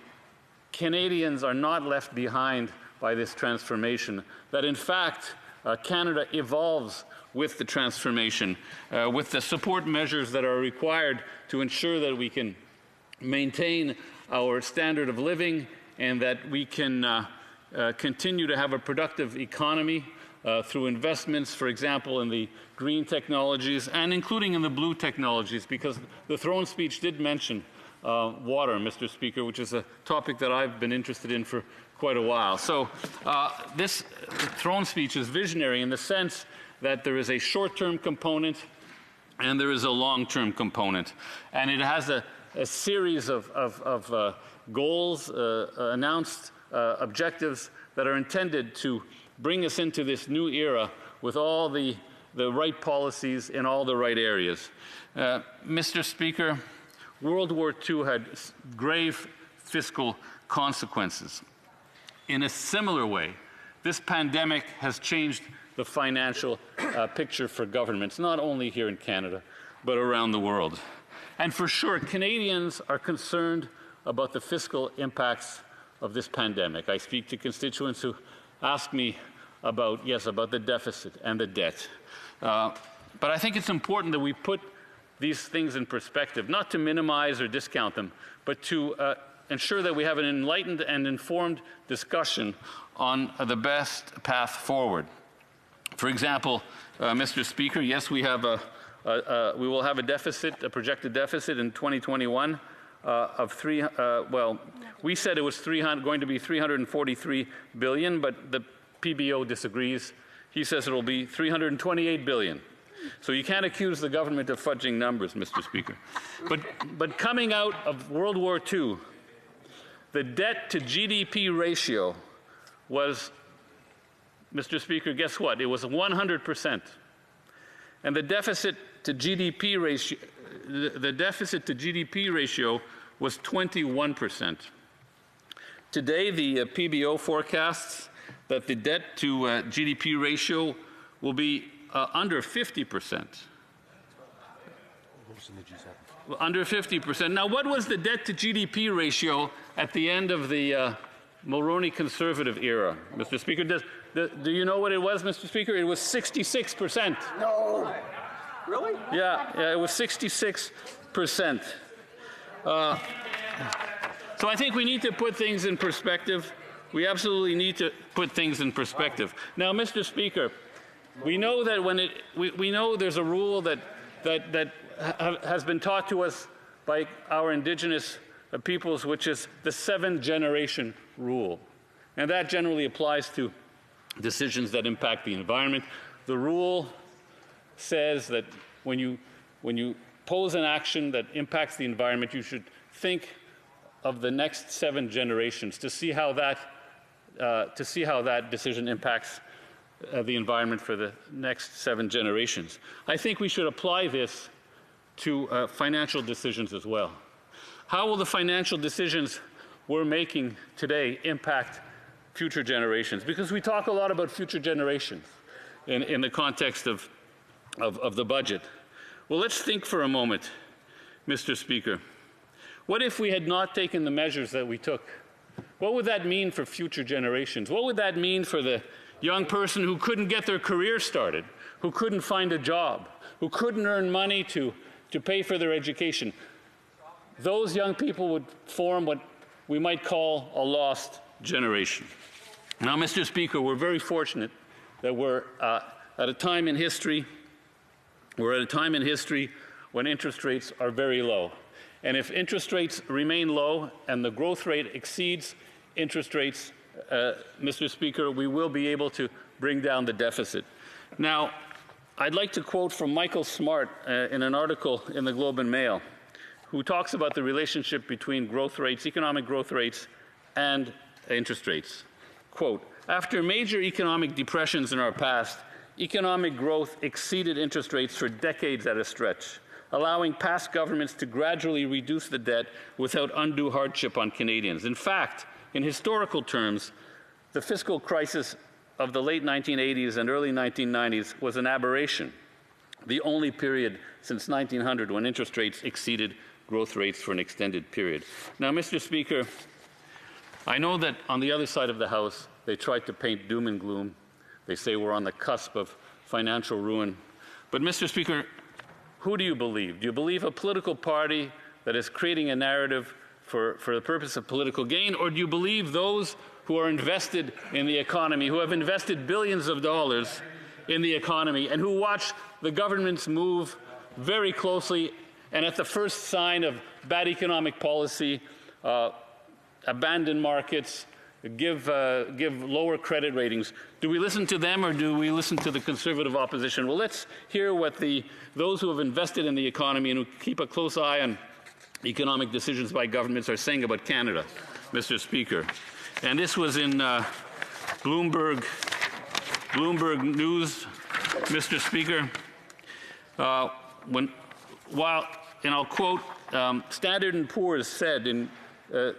Canadians are not left behind by this transformation, that in fact Canada evolves with the transformation, with the support measures that are required to ensure that we can maintain our standard of living and that we can continue to have a productive economy through investments, for example, in the green technologies and including in the blue technologies, because the throne speech did mention water, Mr. Speaker, which is a topic that I've been interested in for quite a while. So this throne speech is visionary in the sense that there is a short-term component and there is a long-term component. And it has a series of goals, announced objectives that are intended to bring us into this new era with all the right policies in all the right areas. Mr. Speaker, World War II had grave fiscal consequences. In a similar way, this pandemic has changed the financial picture for governments, not only here in Canada, but around the world. And for sure, Canadians are concerned about the fiscal impacts of this pandemic. I speak to constituents who ask me about the deficit and the debt. But I think it's important that we put these things in perspective, not to minimize or discount them, but to ensure that we have an enlightened and informed discussion on the best path forward. For example, Mr. Speaker, yes, we will have a deficit, a projected deficit in 2021 of we said it was going to be $343 billion, but the PBO disagrees. He says it will be $328 billion. So you can't accuse the government of fudging numbers, Mr. Speaker. But coming out of World War II, the debt to GDP ratio was, Mr. Speaker, guess what? It was 100%. And the deficit to GDP ratio was 21%. Today, the PBO forecasts that the debt to GDP ratio will be under 50%. Under 50%. Now, what was the debt to GDP ratio at the end of the Mulroney Conservative era, Mr. Speaker? Do you know what it was, Mr. Speaker? It was 66%. No. Really? Yeah, it was 66%. So I think we need to put things in perspective. We absolutely need to put things in perspective. Now, Mr. Speaker, we know that we know there's a rule that has been taught to us by our Indigenous peoples, which is the 7-generation rule. And that generally applies to decisions that impact the environment. The rule says that when you pose an action that impacts the environment, you should think of the next 7 generations to see how that decision impacts the environment for the next 7 generations. I think we should apply this to financial decisions as well. How will the financial decisions we're making today impact future generations? Because we talk a lot about future generations in the context of the budget. Well, let's think for a moment, Mr. Speaker. What if we had not taken the measures that we took? What would that mean for future generations? What would that mean for the young person who couldn't get their career started, who couldn't find a job, who couldn't earn money to pay for their education? Those young people would form what we might call a lost generation. Now, Mr. Speaker, we're very fortunate that we're at a time in history when interest rates are very low. And if interest rates remain low and the growth rate exceeds interest rates, Mr. Speaker, we will be able to bring down the deficit. Now, I'd like to quote from Michael Smart in an article in the Globe and Mail, who talks about the relationship between growth rates, economic growth rates, and interest rates. Quote, "After major economic depressions in our past, economic growth exceeded interest rates for decades at a stretch, allowing past governments to gradually reduce the debt without undue hardship on Canadians. In fact, in historical terms, the fiscal crisis of the late 1980s and early 1990s was an aberration, the only period since 1900 when interest rates exceeded growth rates for an extended period." Now, Mr. Speaker, I know that on the other side of the House, they tried to paint doom and gloom. They say we're on the cusp of financial ruin. But, Mr. Speaker, who do you believe? Do you believe a political party that is creating a narrative for the purpose of political gain, or do you believe those who are invested in the economy, who have invested billions of dollars in the economy, and who watch the governments move very closely, and at the first sign of bad economic policy, abandon markets, give lower credit ratings? Do we listen to them, or do we listen to the Conservative opposition? Well, let's hear what those who have invested in the economy and who keep a close eye on economic decisions by governments are saying about Canada, Mr. Speaker. And this was in Bloomberg News, Mr. Speaker. And I'll quote, Standard & Poor's said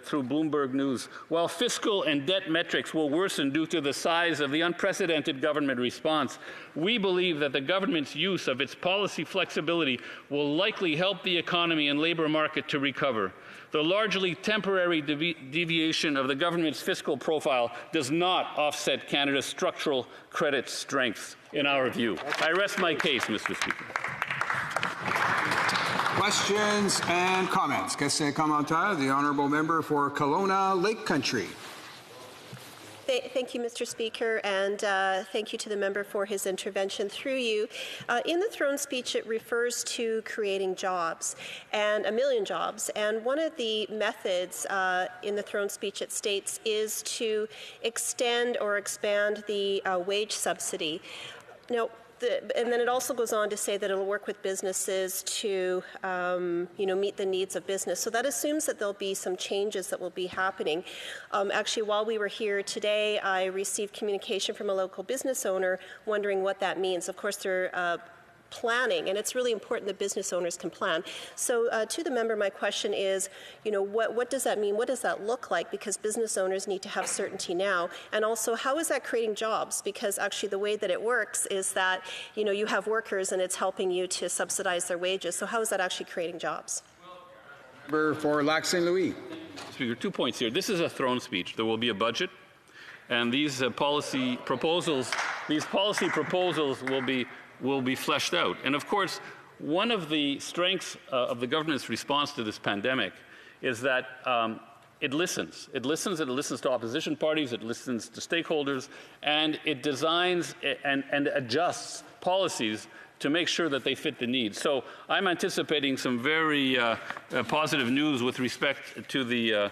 through Bloomberg News, "While fiscal and debt metrics will worsen due to the size of the unprecedented government response, we believe that the government's use of its policy flexibility will likely help the economy and labor market to recover. The largely temporary deviation of the government's fiscal profile does not offset Canada's structural credit strengths, in our view." I rest my case, Mr. Speaker. Questions and comments. Question et commentaire, the honourable member for Kelowna Lake Country. Thank you, Mr. Speaker, and thank you to the member for his intervention through you. In the throne speech, it refers to creating jobs, and 1 million jobs. And one of the methods in the throne speech, it states, is to extend or expand the wage subsidy. Now, and then it also goes on to say that it'll work with businesses to, meet the needs of business. So that assumes that there'll be some changes that will be happening. Actually, while we were here today, I received communication from a local business owner wondering what that means. Of course, they're planning, and it's really important that business owners can plan. So to the member, my question is, what does that mean? What does that look like? Because business owners need to have certainty now. And also, how is that creating jobs? Because actually the way that it works is that, you have workers and it's helping you to subsidize their wages. So how is that actually creating jobs? Member for Lac St. Louis. Speaker, 2 points here. This is a throne speech. There will be a budget, and these policy proposals will be fleshed out. And of course, one of the strengths of the government's response to this pandemic is that it listens. It listens to opposition parties, it listens to stakeholders, and it designs and adjusts policies to make sure that they fit the needs. So I'm anticipating some very positive news with respect to the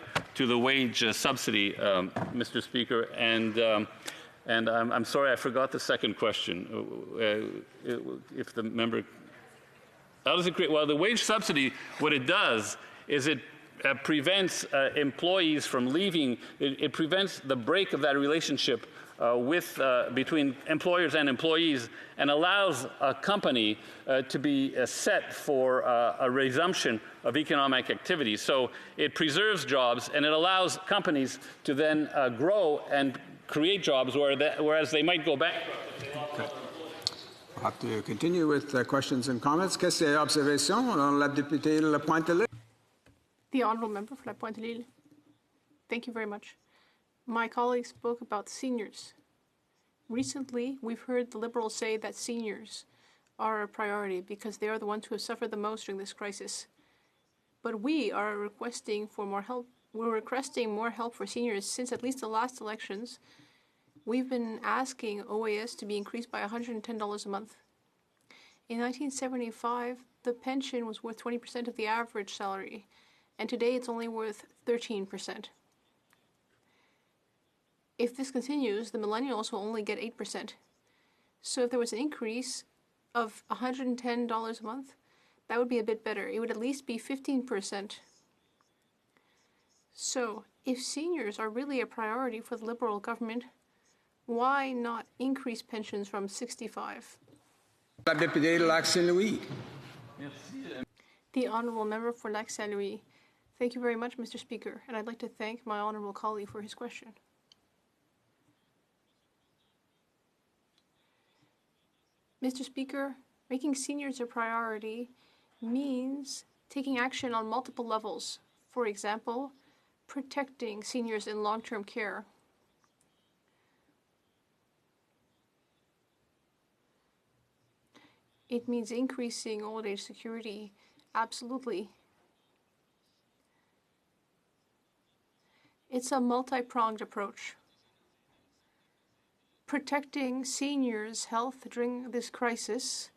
wage subsidy, Mr. Speaker, and I'm sorry, I forgot the second question. If the member, how does it create? Well, the wage subsidy, what it does is it prevents employees from leaving. It prevents the break of that relationship between employers and employees and allows a company to be set for a resumption of economic activity. So it preserves jobs and it allows companies to then grow and create jobs whereas they might go bankrupt. Okay. We'll have to continue with questions and comments. Questions et observations? La députée La Pointe-Lille. The Honourable Member for La Pointe-Lille. Thank you very much. My colleague spoke about seniors. Recently, we've heard the Liberals say that seniors are a priority because they are the ones who have suffered the most during this crisis. But we are requesting for more help. We're requesting more help for seniors since at least the last elections. We've been asking OAS to be increased by $110 a month. In 1975, the pension was worth 20% of the average salary, and today it's only worth 13%. If this continues, the millennials will only get 8%. So if there was an increase of $110 a month, that would be a bit better. It would at least be 15%. So if seniors are really a priority for the Liberal government, why not increase pensions from 65? La députée Lac Saint-Louis. The Honourable Member for Lac Saint-Louis. Thank you very much, Mr. Speaker, and I'd like to thank my honourable colleague for his question. Mr. Speaker, making seniors a priority means taking action on multiple levels. For example, protecting seniors in long-term care. It means increasing old age security, absolutely. It's a multi-pronged approach. Protecting seniors' health during this crisis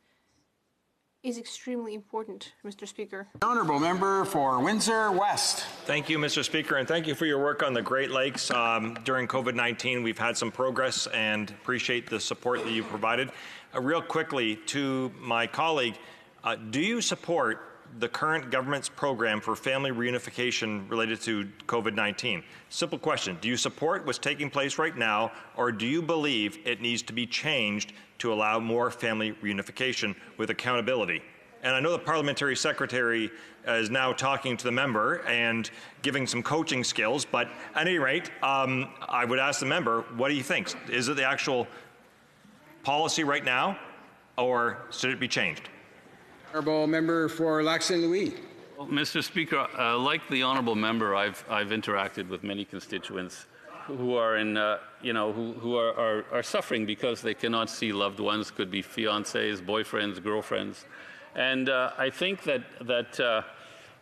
is extremely important, Mr. Speaker. Honourable Member for Windsor West. Thank you, Mr. Speaker, and thank you for your work on the Great Lakes. During COVID-19, we've had some progress and appreciate the support that you've provided. Real quickly, to my colleague, do you support the current government's program for family reunification related to COVID-19? Simple question. Do you support what's taking place right now, or do you believe it needs to be changed to allow more family reunification with accountability? And I know the parliamentary secretary is now talking to the member and giving some coaching skills, but at any rate, I would ask the member, what do you think? Is it the actual policy right now, or should it be changed? Honourable Member for Lac Saint-Louis. Well, Mr. Speaker, like the honourable member, I've interacted with many constituents who are in, who are suffering because they cannot see loved ones. Could be fiancés, boyfriends, girlfriends, and I think that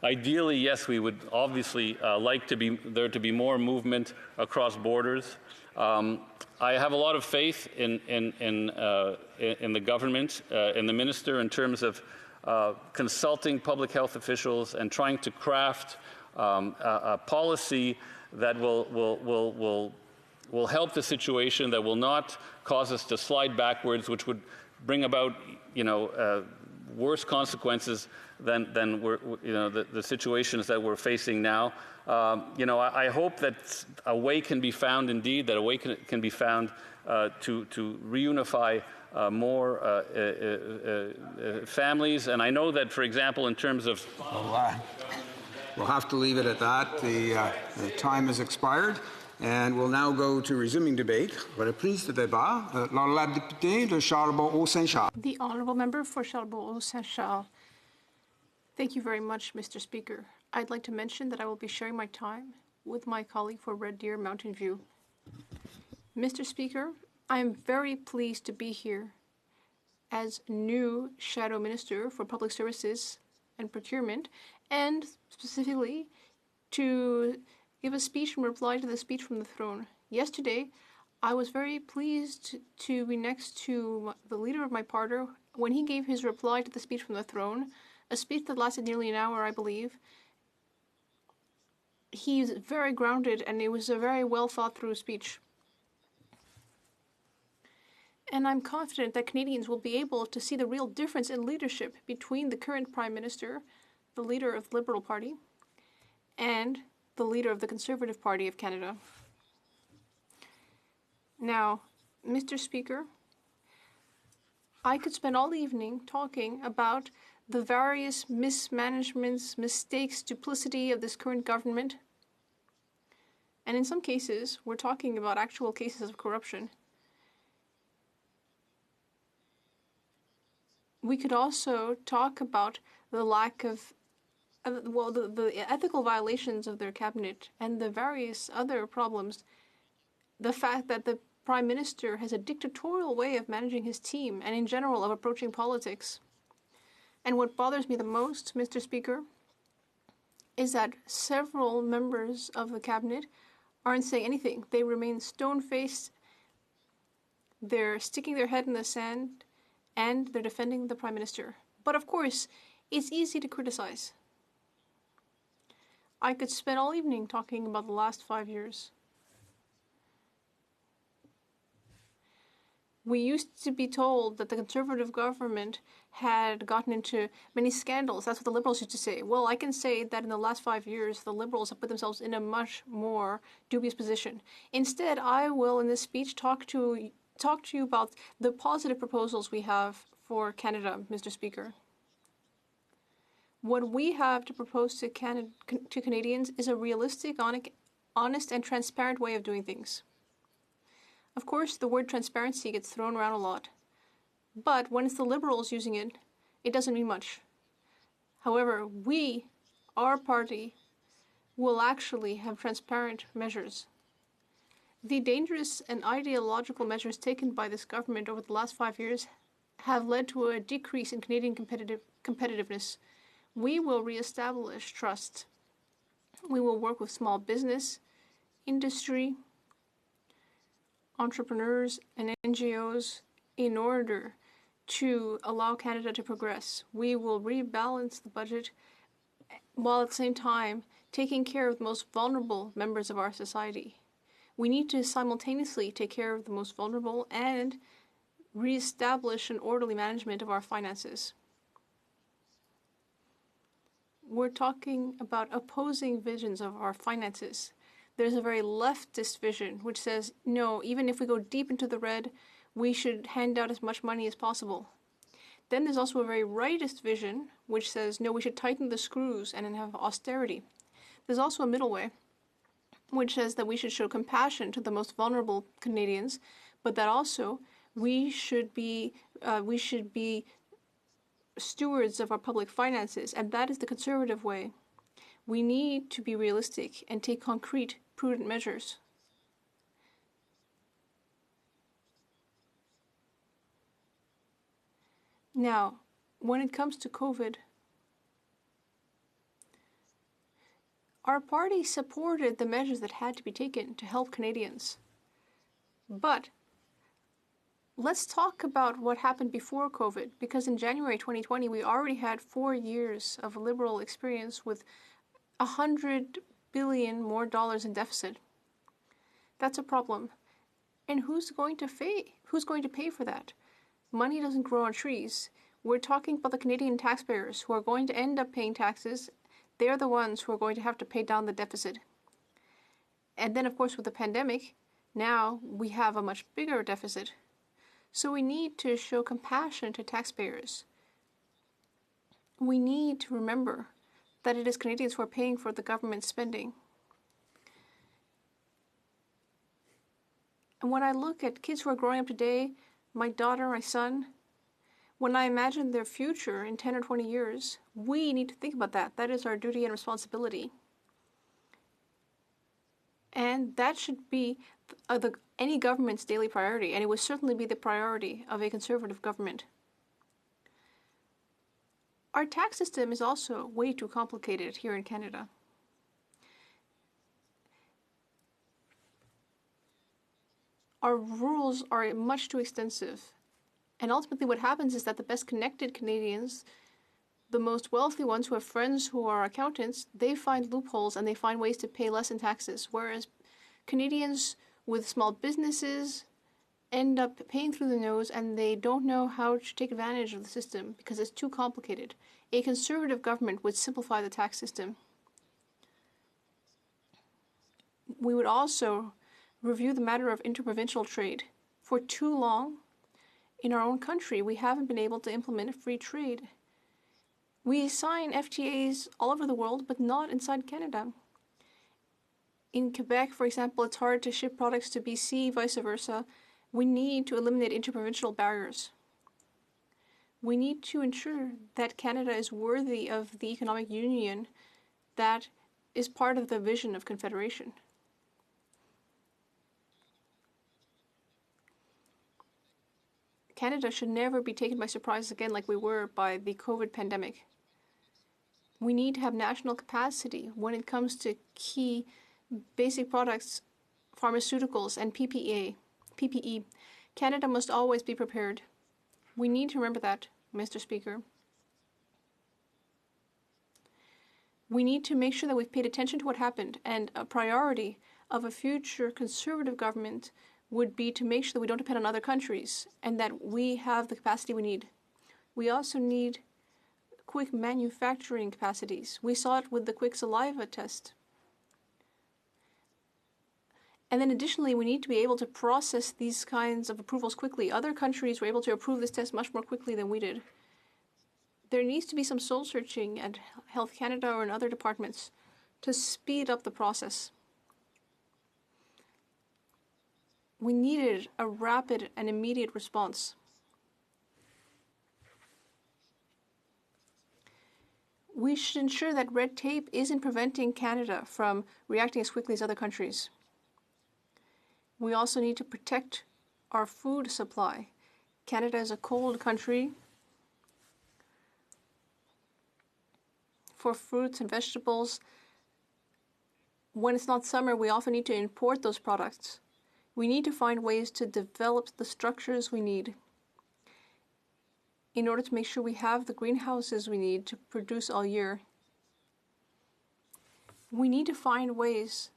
ideally, yes, we would obviously like there to be more movement across borders. I have a lot of faith in the government, in the minister, in terms of consulting public health officials and trying to craft a policy that will help the situation, that will not cause us to slide backwards, which would bring about, worse consequences than the situations that we're facing now. I hope that a way can be found, indeed, that a way can be found to reunify more families. And I know that, for example, in terms of... We'll have to leave it at that. The time has expired. And we'll now go to resuming debate. Reprise de débat. La députée de Charbonneau-Saint-Charles. The Honourable Member for Charbonneau-Saint-Charles. Thank you very much, Mr. Speaker. I'd like to mention that I will be sharing my time with my colleague for Red Deer Mountain View. Mr. Speaker, I am very pleased to be here as new Shadow Minister for Public Services and Procurement, and specifically to give a speech in reply to the speech from the throne. Yesterday, I was very pleased to be next to the leader of my party when he gave his reply to the speech from the throne, a speech that lasted nearly an hour, I believe. He's very grounded, and it was a very well thought through speech. And I'm confident that Canadians will be able to see the real difference in leadership between the current Prime Minister, the leader of the Liberal Party, and the leader of the Conservative Party of Canada. Now, Mr. Speaker, I could spend all evening talking about the various mismanagements, mistakes, duplicity of this current government. And in some cases, we're talking about actual cases of corruption. We could also talk about the lack of, the ethical violations of their cabinet and the various other problems. The fact that the Prime Minister has a dictatorial way of managing his team and in general of approaching politics. And what bothers me the most, Mr. Speaker, is that several members of the cabinet aren't saying anything. They remain stone-faced, they're sticking their head in the sand, and they're defending the Prime Minister. But of course, it's easy to criticize. I could spend all evening talking about the last 5 years. We used to be told that the Conservative government had gotten into many scandals. That's what the Liberals used to say. Well, I can say that in the last 5 years, the Liberals have put themselves in a much more dubious position. Instead, I will, in this speech, talk to you about the positive proposals we have for Canada, Mr. Speaker. What we have to propose to Canadians is a realistic, honest, and transparent way of doing things. Of course, the word transparency gets thrown around a lot. But when it's the Liberals using it, it doesn't mean much. However, our party, will actually have transparent measures. The dangerous and ideological measures taken by this government over the last 5 years have led to a decrease in Canadian competitiveness. We will reestablish trust. We will work with small business, industry, entrepreneurs, and NGOs in order to allow Canada to progress. We will rebalance the budget while at the same time taking care of the most vulnerable members of our society. We need to simultaneously take care of the most vulnerable and reestablish an orderly management of our finances. We're talking about opposing visions of our finances. There's a very leftist vision which says, no, even if we go deep into the red, we should hand out as much money as possible. Then there's also a very rightist vision which says, no, we should tighten the screws and then have austerity. There's also a middle way which says that we should show compassion to the most vulnerable Canadians, but that also we should be stewards of our public finances, and that is the Conservative way. We need to be realistic and take concrete, prudent measures. Now, when it comes to COVID, our party supported the measures that had to be taken to help Canadians. But let's talk about what happened before COVID, because in January 2020, we already had 4 years of Liberal experience with $100 billion more in deficit. That's a problem. And who's going to pay for that? Money doesn't grow on trees. We're talking about the Canadian taxpayers who are going to end up paying taxes. They're the ones who are going to have to pay down the deficit. And then, of course, with the pandemic, now we have a much bigger deficit. So we need to show compassion to taxpayers. We need to remember that it is Canadians who are paying for the government's spending. And when I look at kids who are growing up today, my daughter, my son, when I imagine their future in 10 or 20 years, we need to think about that. That is our duty and responsibility. And that should be any government's daily priority, and it would certainly be the priority of a Conservative government. Our tax system is also way too complicated here in Canada. Our rules are much too extensive. And ultimately what happens is that the best connected Canadians, the most wealthy ones who have friends who are accountants, they find loopholes and they find ways to pay less in taxes, whereas Canadians with small businesses end up paying through the nose and they don't know how to take advantage of the system because it's too complicated. A Conservative government would simplify the tax system. We would also review the matter of interprovincial trade. For too long, in our own country, we haven't been able to implement free trade. We sign FTAs all over the world, but not inside Canada. In Quebec, for example, it's hard to ship products to BC, vice versa. We need to eliminate interprovincial barriers. We need to ensure that Canada is worthy of the economic union that is part of the vision of Confederation. Canada should never be taken by surprise again like we were by the COVID pandemic. We need to have national capacity when it comes to key basic products, pharmaceuticals, and PPE. Canada must always be prepared. We need to remember that, Mr. Speaker. We need to make sure that we've paid attention to what happened, and a priority of a future Conservative government would be to make sure that we don't depend on other countries and that we have the capacity we need. We also need quick manufacturing capacities. We saw it with the quick saliva test. And then additionally, we need to be able to process these kinds of approvals quickly. Other countries were able to approve this test much more quickly than we did. There needs to be some soul searching at Health Canada or in other departments to speed up the process. We needed a rapid and immediate response. We should ensure that red tape isn't preventing Canada from reacting as quickly as other countries. We also need to protect our food supply. Canada is a cold country. For fruits and vegetables, when it's not summer, we often need to import those products. We need to find ways to develop the structures we need in order to make sure we have the greenhouses we need to produce all year. We need to find ways,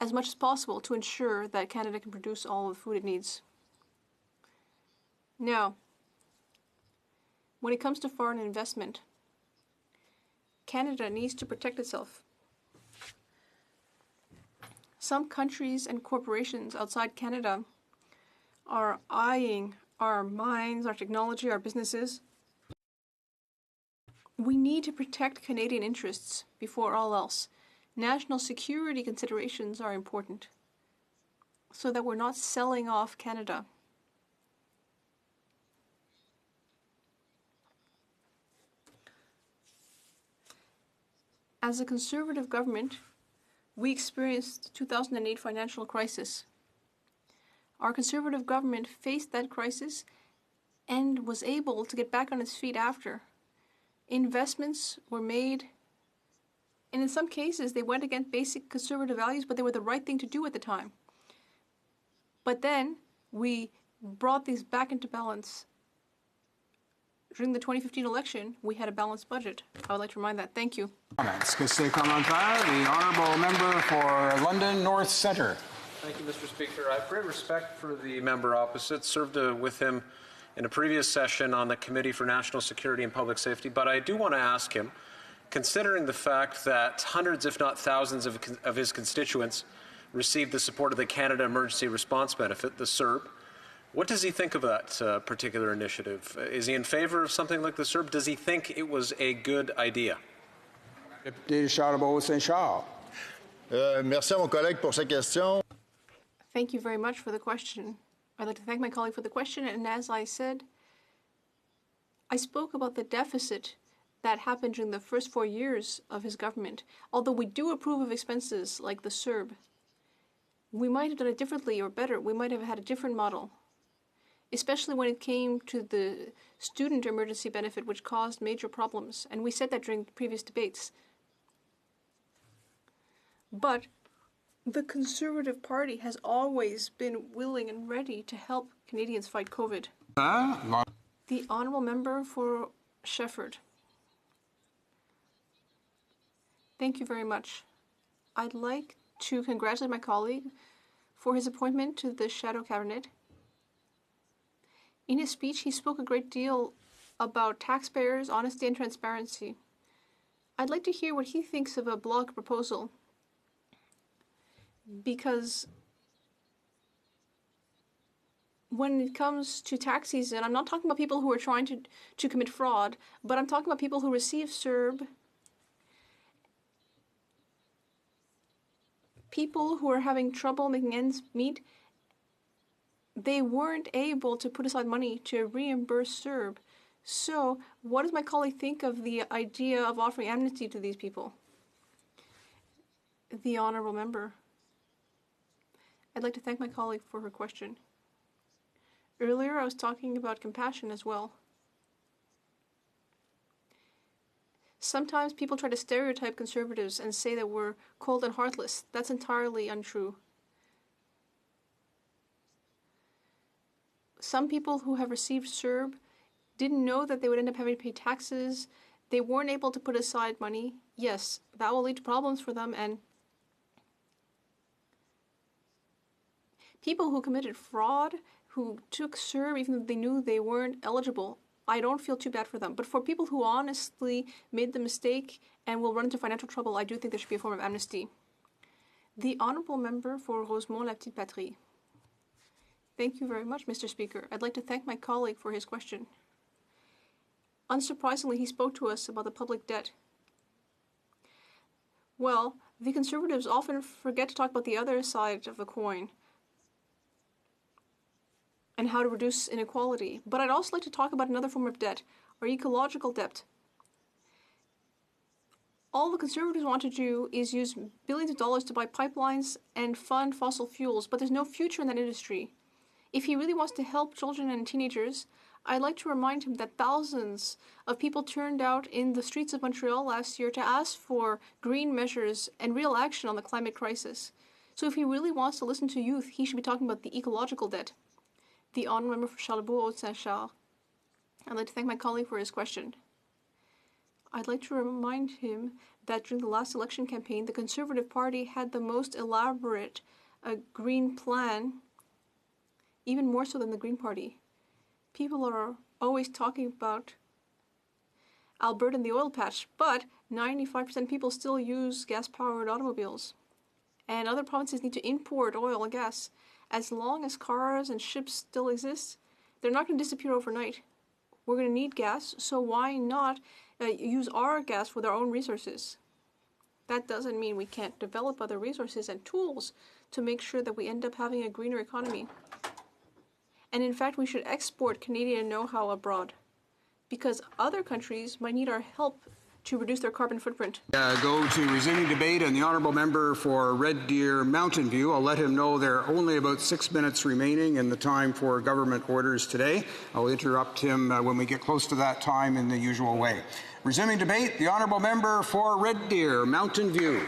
as much as possible, to ensure that Canada can produce all the food it needs. Now, when it comes to foreign investment, Canada needs to protect itself. Some countries and corporations outside Canada are eyeing our mines, our technology, our businesses. We need to protect Canadian interests before all else. National security considerations are important so that we're not selling off Canada. As a Conservative government, we experienced the 2008 financial crisis. Our Conservative government faced that crisis and was able to get back on its feet after. Investments were made, and in some cases they went against basic Conservative values, but they were the right thing to do at the time. But then we brought these back into balance. During the 2015 election, we had a balanced budget. I would like to remind that. Thank you. Comments. The Honourable Member for London North Centre. Thank you, Mr. Speaker. I have great respect for the member opposite. Served with him in a previous session on the Committee for National Security and Public Safety. But I do want to ask him, considering the fact that hundreds, if not thousands, of his constituents received the support of the Canada Emergency Response Benefit, the CERB, what does he think of that particular initiative? Is he in favor of something like the CERB? Does he think it was a good idea? Merci à mon collègue pour sa question. Thank you very much for the question. I'd like to thank my colleague for the question, and as I said, I spoke about the deficit that happened during the first 4 years of his government. Although we do approve of expenses like the CERB, we might have done it differently or better. We might have had a different model, especially when it came to the student emergency benefit, which caused major problems. And we said that during previous debates. But the Conservative Party has always been willing and ready to help Canadians fight COVID. The Honourable Member for Shefford. Thank you very much. I'd like to congratulate my colleague for his appointment to the Shadow Cabinet. In his speech, he spoke a great deal about taxpayers, honesty, and transparency. I'd like to hear what he thinks of a block proposal, because when it comes to tax season, I'm not talking about people who are trying to commit fraud, but I'm talking about people who receive CERB, people who are having trouble making ends meet. They weren't able to put aside money to reimburse CERB. So what does my colleague think of the idea of offering amnesty to these people? The honourable member. I'd like to thank my colleague for her question. Earlier, I was talking about compassion as well. Sometimes people try to stereotype conservatives and say that we're cold and heartless. That's entirely untrue. Some people who have received CERB didn't know that they would end up having to pay taxes. They weren't able to put aside money. Yes, that will lead to problems for them, and people who committed fraud, who took CERB even though they knew they weren't eligible, I don't feel too bad for them. But for people who honestly made the mistake and will run into financial trouble, I do think there should be a form of amnesty. The honourable member for Rosemont-la-Petite-Patrie. Thank you very much, Mr. Speaker. I'd like to thank my colleague for his question. Unsurprisingly, he spoke to us about the public debt. Well, the Conservatives often forget to talk about the other side of the coin and how to reduce inequality. But I'd also like to talk about another form of debt, our ecological debt. All the Conservatives want to do is use billions of dollars to buy pipelines and fund fossil fuels, but there's no future in that industry. If he really wants to help children and teenagers, I'd like to remind him that thousands of people turned out in the streets of Montreal last year to ask for green measures and real action on the climate crisis. So if he really wants to listen to youth, he should be talking about the ecological debt. The honourable member for Charlebourg-Saint-Charles. I'd like to thank my colleague for his question. I'd like to remind him that during the last election campaign, the Conservative Party had the most elaborate green plan, even more so than the Green Party. People are always talking about Alberta and the oil patch, but 95% of people still use gas-powered automobiles. And other provinces need to import oil and gas. As long as cars and ships still exist, they're not going to disappear overnight. We're going to need gas, so why not use our gas for their own resources? That doesn't mean we can't develop other resources and tools to make sure that we end up having a greener economy. And in fact, we should export Canadian know-how abroad, because other countries might need our help to reduce their carbon footprint. Go to resuming debate, and the honourable member for Red Deer Mountain View. I'll let him know there are only about 6 minutes remaining in the time for government orders today. I'll interrupt him when we get close to that time in the usual way. Resuming debate, the honourable member for Red Deer Mountain View.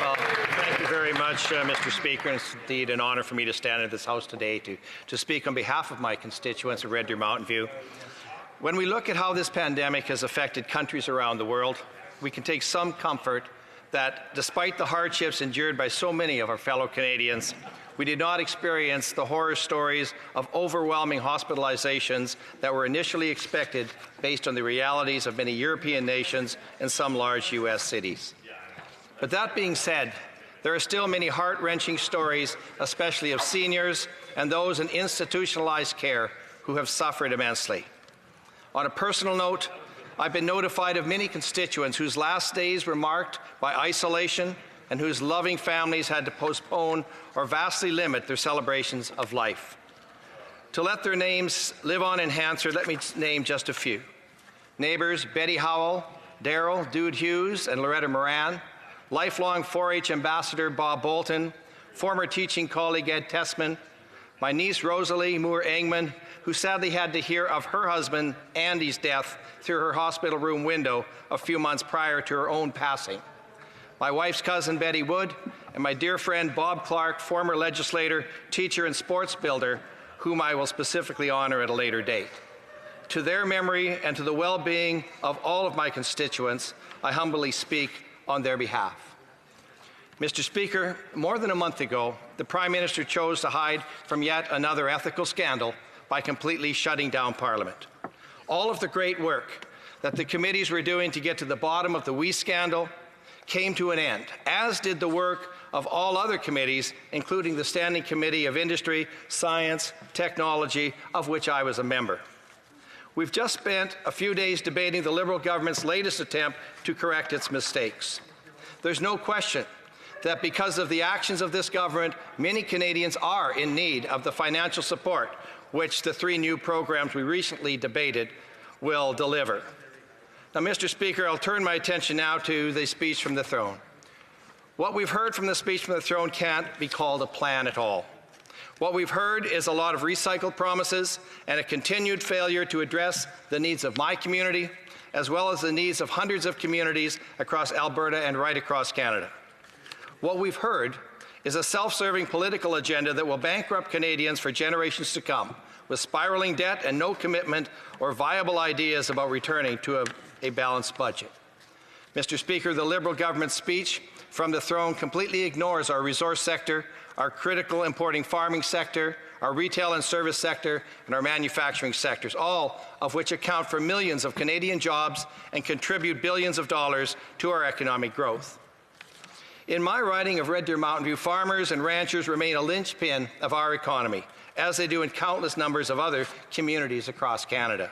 Well, thank you very much, Mr. Speaker. It's indeed an honour for me to stand in this House today to speak on behalf of my constituents of Red Deer Mountain View. When we look at how this pandemic has affected countries around the world, we can take some comfort that despite the hardships endured by so many of our fellow Canadians, we did not experience the horror stories of overwhelming hospitalizations that were initially expected based on the realities of many European nations and some large U.S. cities. But that being said, there are still many heart-wrenching stories, especially of seniors and those in institutionalized care who have suffered immensely. On a personal note, I've been notified of many constituents whose last days were marked by isolation and whose loving families had to postpone or vastly limit their celebrations of life. To let their names live on in Hansard, let me name just a few. Neighbours Betty Howell, Daryl Dude Hughes, and Loretta Moran, lifelong 4-H ambassador Bob Bolton, former teaching colleague Ed Tessman, my niece Rosalie Moore-Engman, who sadly had to hear of her husband Andy's death through her hospital room window a few months prior to her own passing. My wife's cousin Betty Wood, and my dear friend Bob Clark, former legislator, teacher, and sports builder, whom I will specifically honor at a later date. To their memory and to the well-being of all of my constituents, I humbly speak on their behalf. Mr. Speaker, more than a month ago, the Prime Minister chose to hide from yet another ethical scandal by completely shutting down Parliament. All of the great work that the committees were doing to get to the bottom of the WE scandal came to an end, as did the work of all other committees, including the Standing Committee of Industry, Science, Technology, of which I was a member. We've just spent a few days debating the Liberal government's latest attempt to correct its mistakes. There's no question that because of the actions of this government, many Canadians are in need of the financial support which the 3 new programs we recently debated will deliver. Now, Mr. Speaker, I'll turn my attention now to the speech from the throne. What we've heard from the speech from the throne can't be called a plan at all. What we've heard is a lot of recycled promises and a continued failure to address the needs of my community, as well as the needs of hundreds of communities across Alberta and right across Canada. What we've heard is a self-serving political agenda that will bankrupt Canadians for generations to come, with spiraling debt and no commitment or viable ideas about returning to a balanced budget. Mr. Speaker, the Liberal government's speech from the throne completely ignores our resource sector, our critical importing farming sector, our retail and service sector, and our manufacturing sectors, all of which account for millions of Canadian jobs and contribute billions of dollars to our economic growth. In my riding of Red Deer Mountain View, farmers and ranchers remain a linchpin of our economy, as they do in countless numbers of other communities across Canada.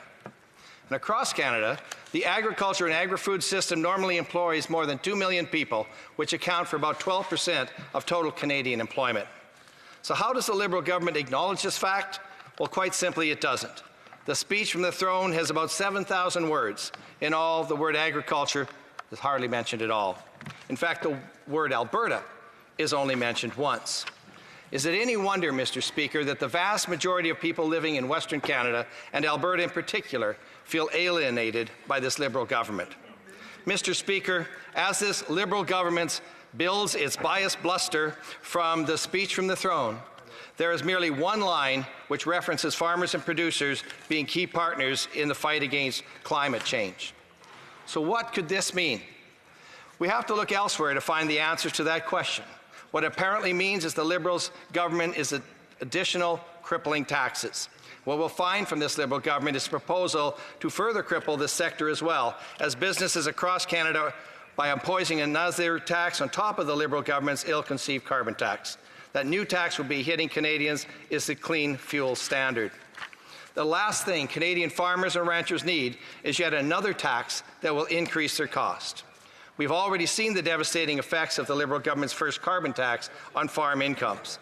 And across Canada, the agriculture and agri-food system normally employs more than 2 million people, which account for about 12% of total Canadian employment. So how does the Liberal government acknowledge this fact? Well, quite simply, it doesn't. The speech from the throne has about 7,000 words. In all, the word agriculture is hardly mentioned at all. In fact, the word Alberta is only mentioned once. Is it any wonder, Mr. Speaker, that the vast majority of people living in Western Canada, and Alberta in particular, feel alienated by this Liberal government? Mr. Speaker, as this Liberal government builds its biased bluster from the speech from the throne, there is merely one line which references farmers and producers being key partners in the fight against climate change. So what could this mean? We have to look elsewhere to find the answers to that question. What it apparently means is the Liberals' government is additional crippling taxes. What we'll find from this Liberal government is a proposal to further cripple this sector as well, as businesses across Canada by imposing another tax on top of the Liberal government's ill-conceived carbon tax. That new tax will be hitting Canadians is the clean fuel standard. The last thing Canadian farmers and ranchers need is yet another tax that will increase their cost. We've already seen the devastating effects of the Liberal government's first carbon tax on farm incomes.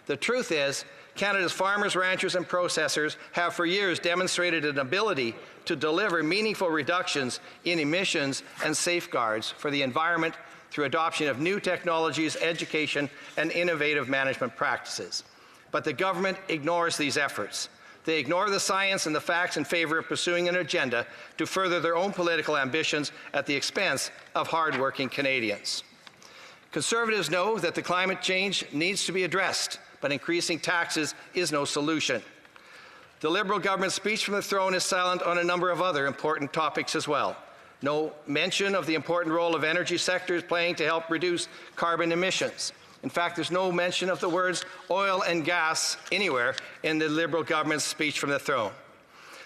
The truth is, Canada's farmers, ranchers, and processors have for years demonstrated an ability to deliver meaningful reductions in emissions and safeguards for the environment through adoption of new technologies, education, and innovative management practices. But the government ignores these efforts. They ignore the science and the facts in favor of pursuing an agenda to further their own political ambitions at the expense of hard-working Canadians. Conservatives know that the climate change needs to be addressed, but increasing taxes is no solution. The Liberal government's speech from the throne is silent on a number of other important topics as well. No mention of the important role of energy sectors playing to help reduce carbon emissions. In fact, there's no mention of the words oil and gas anywhere in the Liberal government's speech from the throne.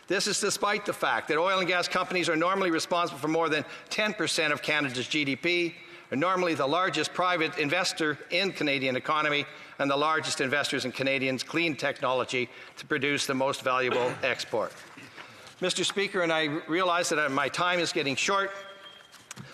This is despite the fact that oil and gas companies are normally responsible for more than 10% of Canada's GDP, are normally the largest private investor in the Canadian economy, and the largest investors in Canadians' clean technology to produce the most valuable export. Mr. Speaker, and I realize that my time is getting short,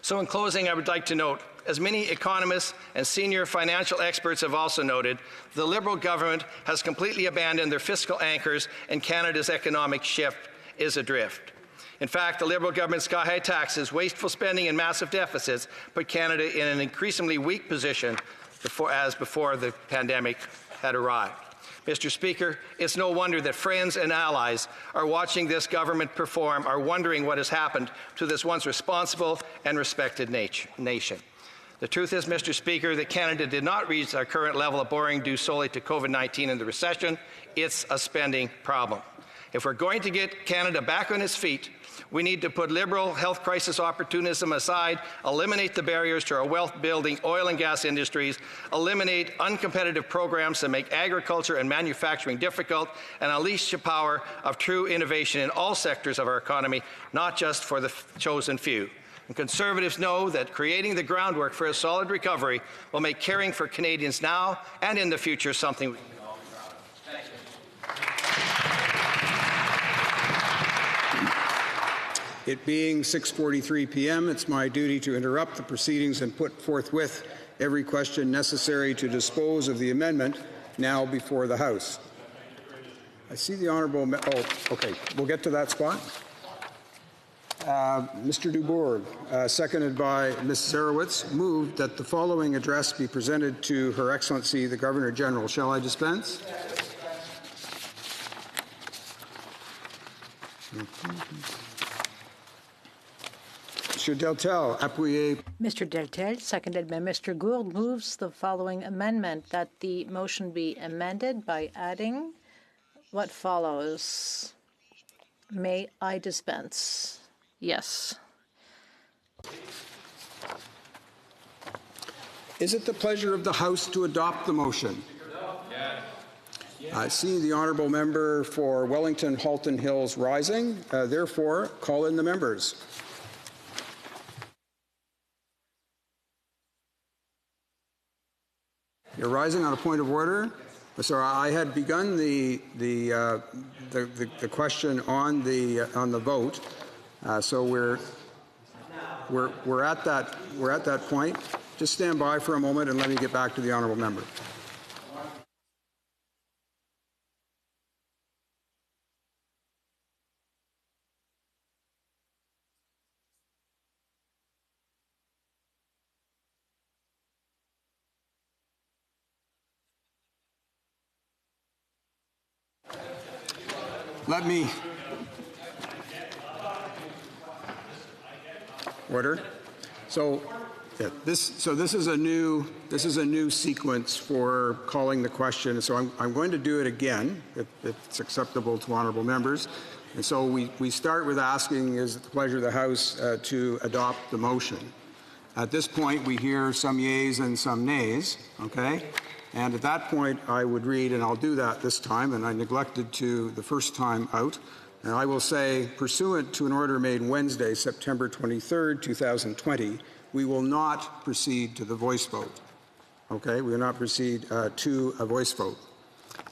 so in closing, I would like to note, as many economists and senior financial experts have also noted, the Liberal government has completely abandoned their fiscal anchors and Canada's economic shift is adrift. In fact, the Liberal government's sky-high taxes, wasteful spending and massive deficits put Canada in an increasingly weak position before the pandemic had arrived. Mr. Speaker, it's no wonder that friends and allies are watching this government perform, are wondering what has happened to this once responsible and respected nation. The truth is, Mr. Speaker, that Canada did not reach our current level of borrowing due solely to COVID-19 and the recession. It's a spending problem. If we're going to get Canada back on its feet, we need to put Liberal health crisis opportunism aside, eliminate the barriers to our wealth-building oil and gas industries, eliminate uncompetitive programs that make agriculture and manufacturing difficult, and unleash the power of true innovation in all sectors of our economy, not just for the chosen few. And Conservatives know that creating the groundwork for a solid recovery will make caring for Canadians now and in the future something we can all be proud of. Thank you. It being 6:43 p.m., it's my duty to interrupt the proceedings and put forthwith every question necessary to dispose of the amendment now before the House. I see the honourable. Okay, we'll get to that spot. Mr. Dubourg, seconded by Ms. Zarowitz, moved that the following address be presented to Her Excellency the Governor-General. Shall I dispense? Mr. Deltel, appuyé. Mr. Deltel, seconded by Mr. Gould, moves the following amendment, that the motion be amended by adding what follows. May I dispense? Yes. Is it the pleasure of the House to adopt the motion? Yes. I see the honourable member for Wellington Halton Hills rising. Therefore, call in the members. You're rising on a point of order. So I had begun the question on the vote. So we're at that point. Just stand by for a moment and let me get back to the honourable member. Let me order. So this is a new sequence for calling the question. So I'm going to do it again if it's acceptable to honourable members. And so we start with asking, is it the pleasure of the House to adopt the motion? At this point, we hear some yeas and some nays. Okay. And at that point, I would read, and I'll do that this time, and I neglected to the first time out, and I will say, pursuant to an order made Wednesday, September 23rd, 2020, we will not proceed to the voice vote. Okay? We will not proceed to a voice vote.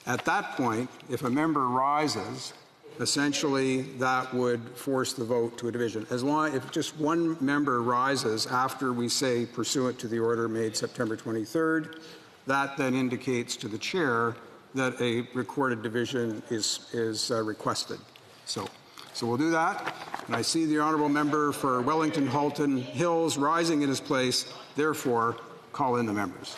At that point, if a member rises, essentially that would force the vote to a division. If just one member rises after we say pursuant to the order made September 23rd, that then indicates to the chair that a recorded division is requested. So we'll do that. And I see the honourable member for Wellington Halton Hills rising in his place. Therefore, call in the members.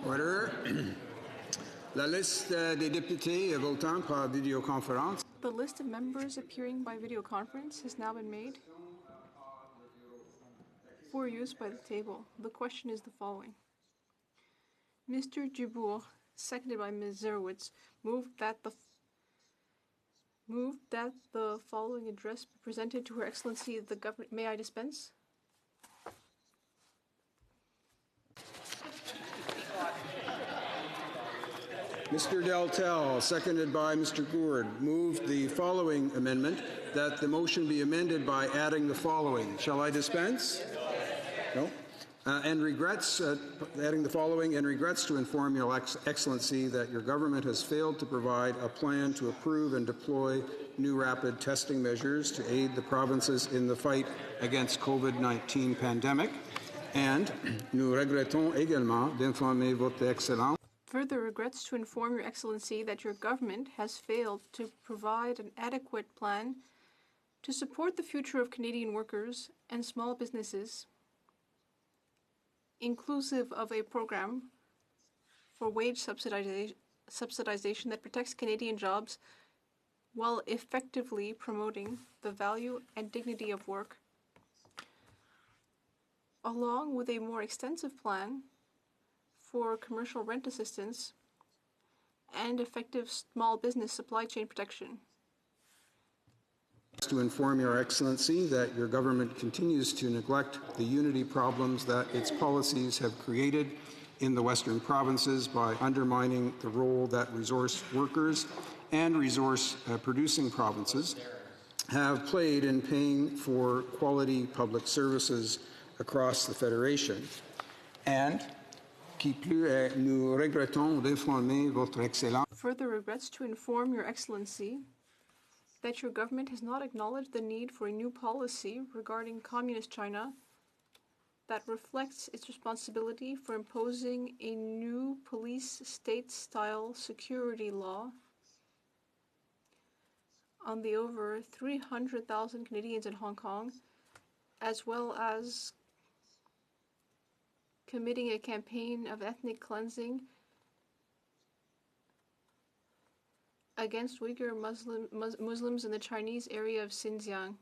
Order. La liste des députés votant par vidéoconférence. The list of members appearing by video conference has now been made for use by the table. The question is the following. Mr. Dubourg, seconded by Ms. Zerowitz, moved that the following address be presented to Her Excellency the Government. May I dispense? Mr. Deltel, seconded by Mr. Gourd, moved the following amendment, that the motion be amended by adding the following. Shall I dispense? No. And regrets, adding the following, and regrets to inform Your Excellency that your government has failed to provide a plan to approve and deploy new rapid testing measures to aid the provinces in the fight against COVID-19 pandemic. And nous regrettons également d'informer Votre Excellence. Further regrets to inform Your Excellency that your government has failed to provide an adequate plan to support the future of Canadian workers and small businesses, inclusive of a program for wage subsidization that protects Canadian jobs while effectively promoting the value and dignity of work, along with a more extensive plan for commercial rent assistance and effective small business supply chain protection. To inform Your Excellency that your government continues to neglect the unity problems that its policies have created in the Western provinces by undermining the role that resource workers and resource producing provinces have played in paying for quality public services across the Federation. And nous regrettons d'informer Votre Excellence. Further regrets to inform Your Excellency that your government has not acknowledged the need for a new policy regarding Communist China that reflects its responsibility for imposing a new police state-style security law on the over 300,000 Canadians in Hong Kong, as well as committing a campaign of ethnic cleansing against Uyghur Muslims in the Chinese area of Xinjiang.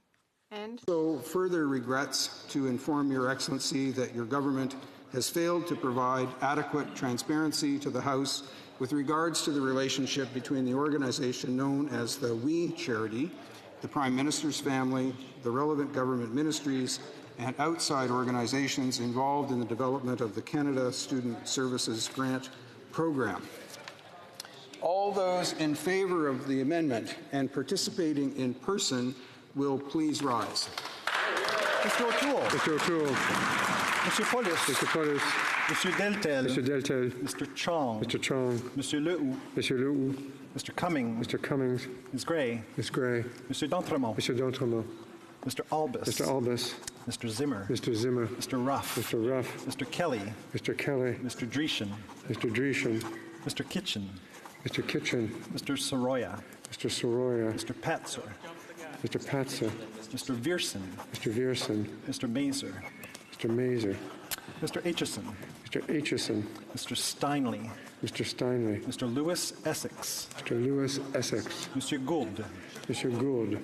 And so further regrets to inform Your Excellency that your government has failed to provide adequate transparency to the House with regards to the relationship between the organization known as the We Charity, the Prime Minister's family, the relevant government ministries, and outside organizations involved in the development of the Canada Student Services Grant Program. All those in favor of the amendment and participating in person will please rise. Mr. O'Toole. Mr. O'Toole. Mr. Follis. Mr. Follis. Mr. Deltel. Mr. Deltel. Mr. Chong. Mr. Chong. Mr. Lehoux. Mr. Lehoux. Mr. Cummings. Mr. Cummings. Ms. Gray. Ms. Gray. Mr. D'Entremont. Mr. D'Entremont. Mr. Albus. Mr. Albus. Mr. Zimmer. Mr. Zimmer. Mr. Ruff. Mr. Ruff. Mr. Kelly. Mr. Kelly. Mr. Dreeshen. Mr. Dreeshen. Mr. Kitchen. Mr. Kitchen. Mr. Soroya. Mr. Soroya. Mr. Patzer. Mr. Patzer. Mr. Viersen. Mr. Viersen. Mr. Mazer. Mr. Mazer. Mr. Aitchison. Mr. Aitchison. Mr. Steinley. Mr. Steinley. Mr. Lewis Essex. Mr. Lewis Essex. Monsieur Gould. Monsieur Gould.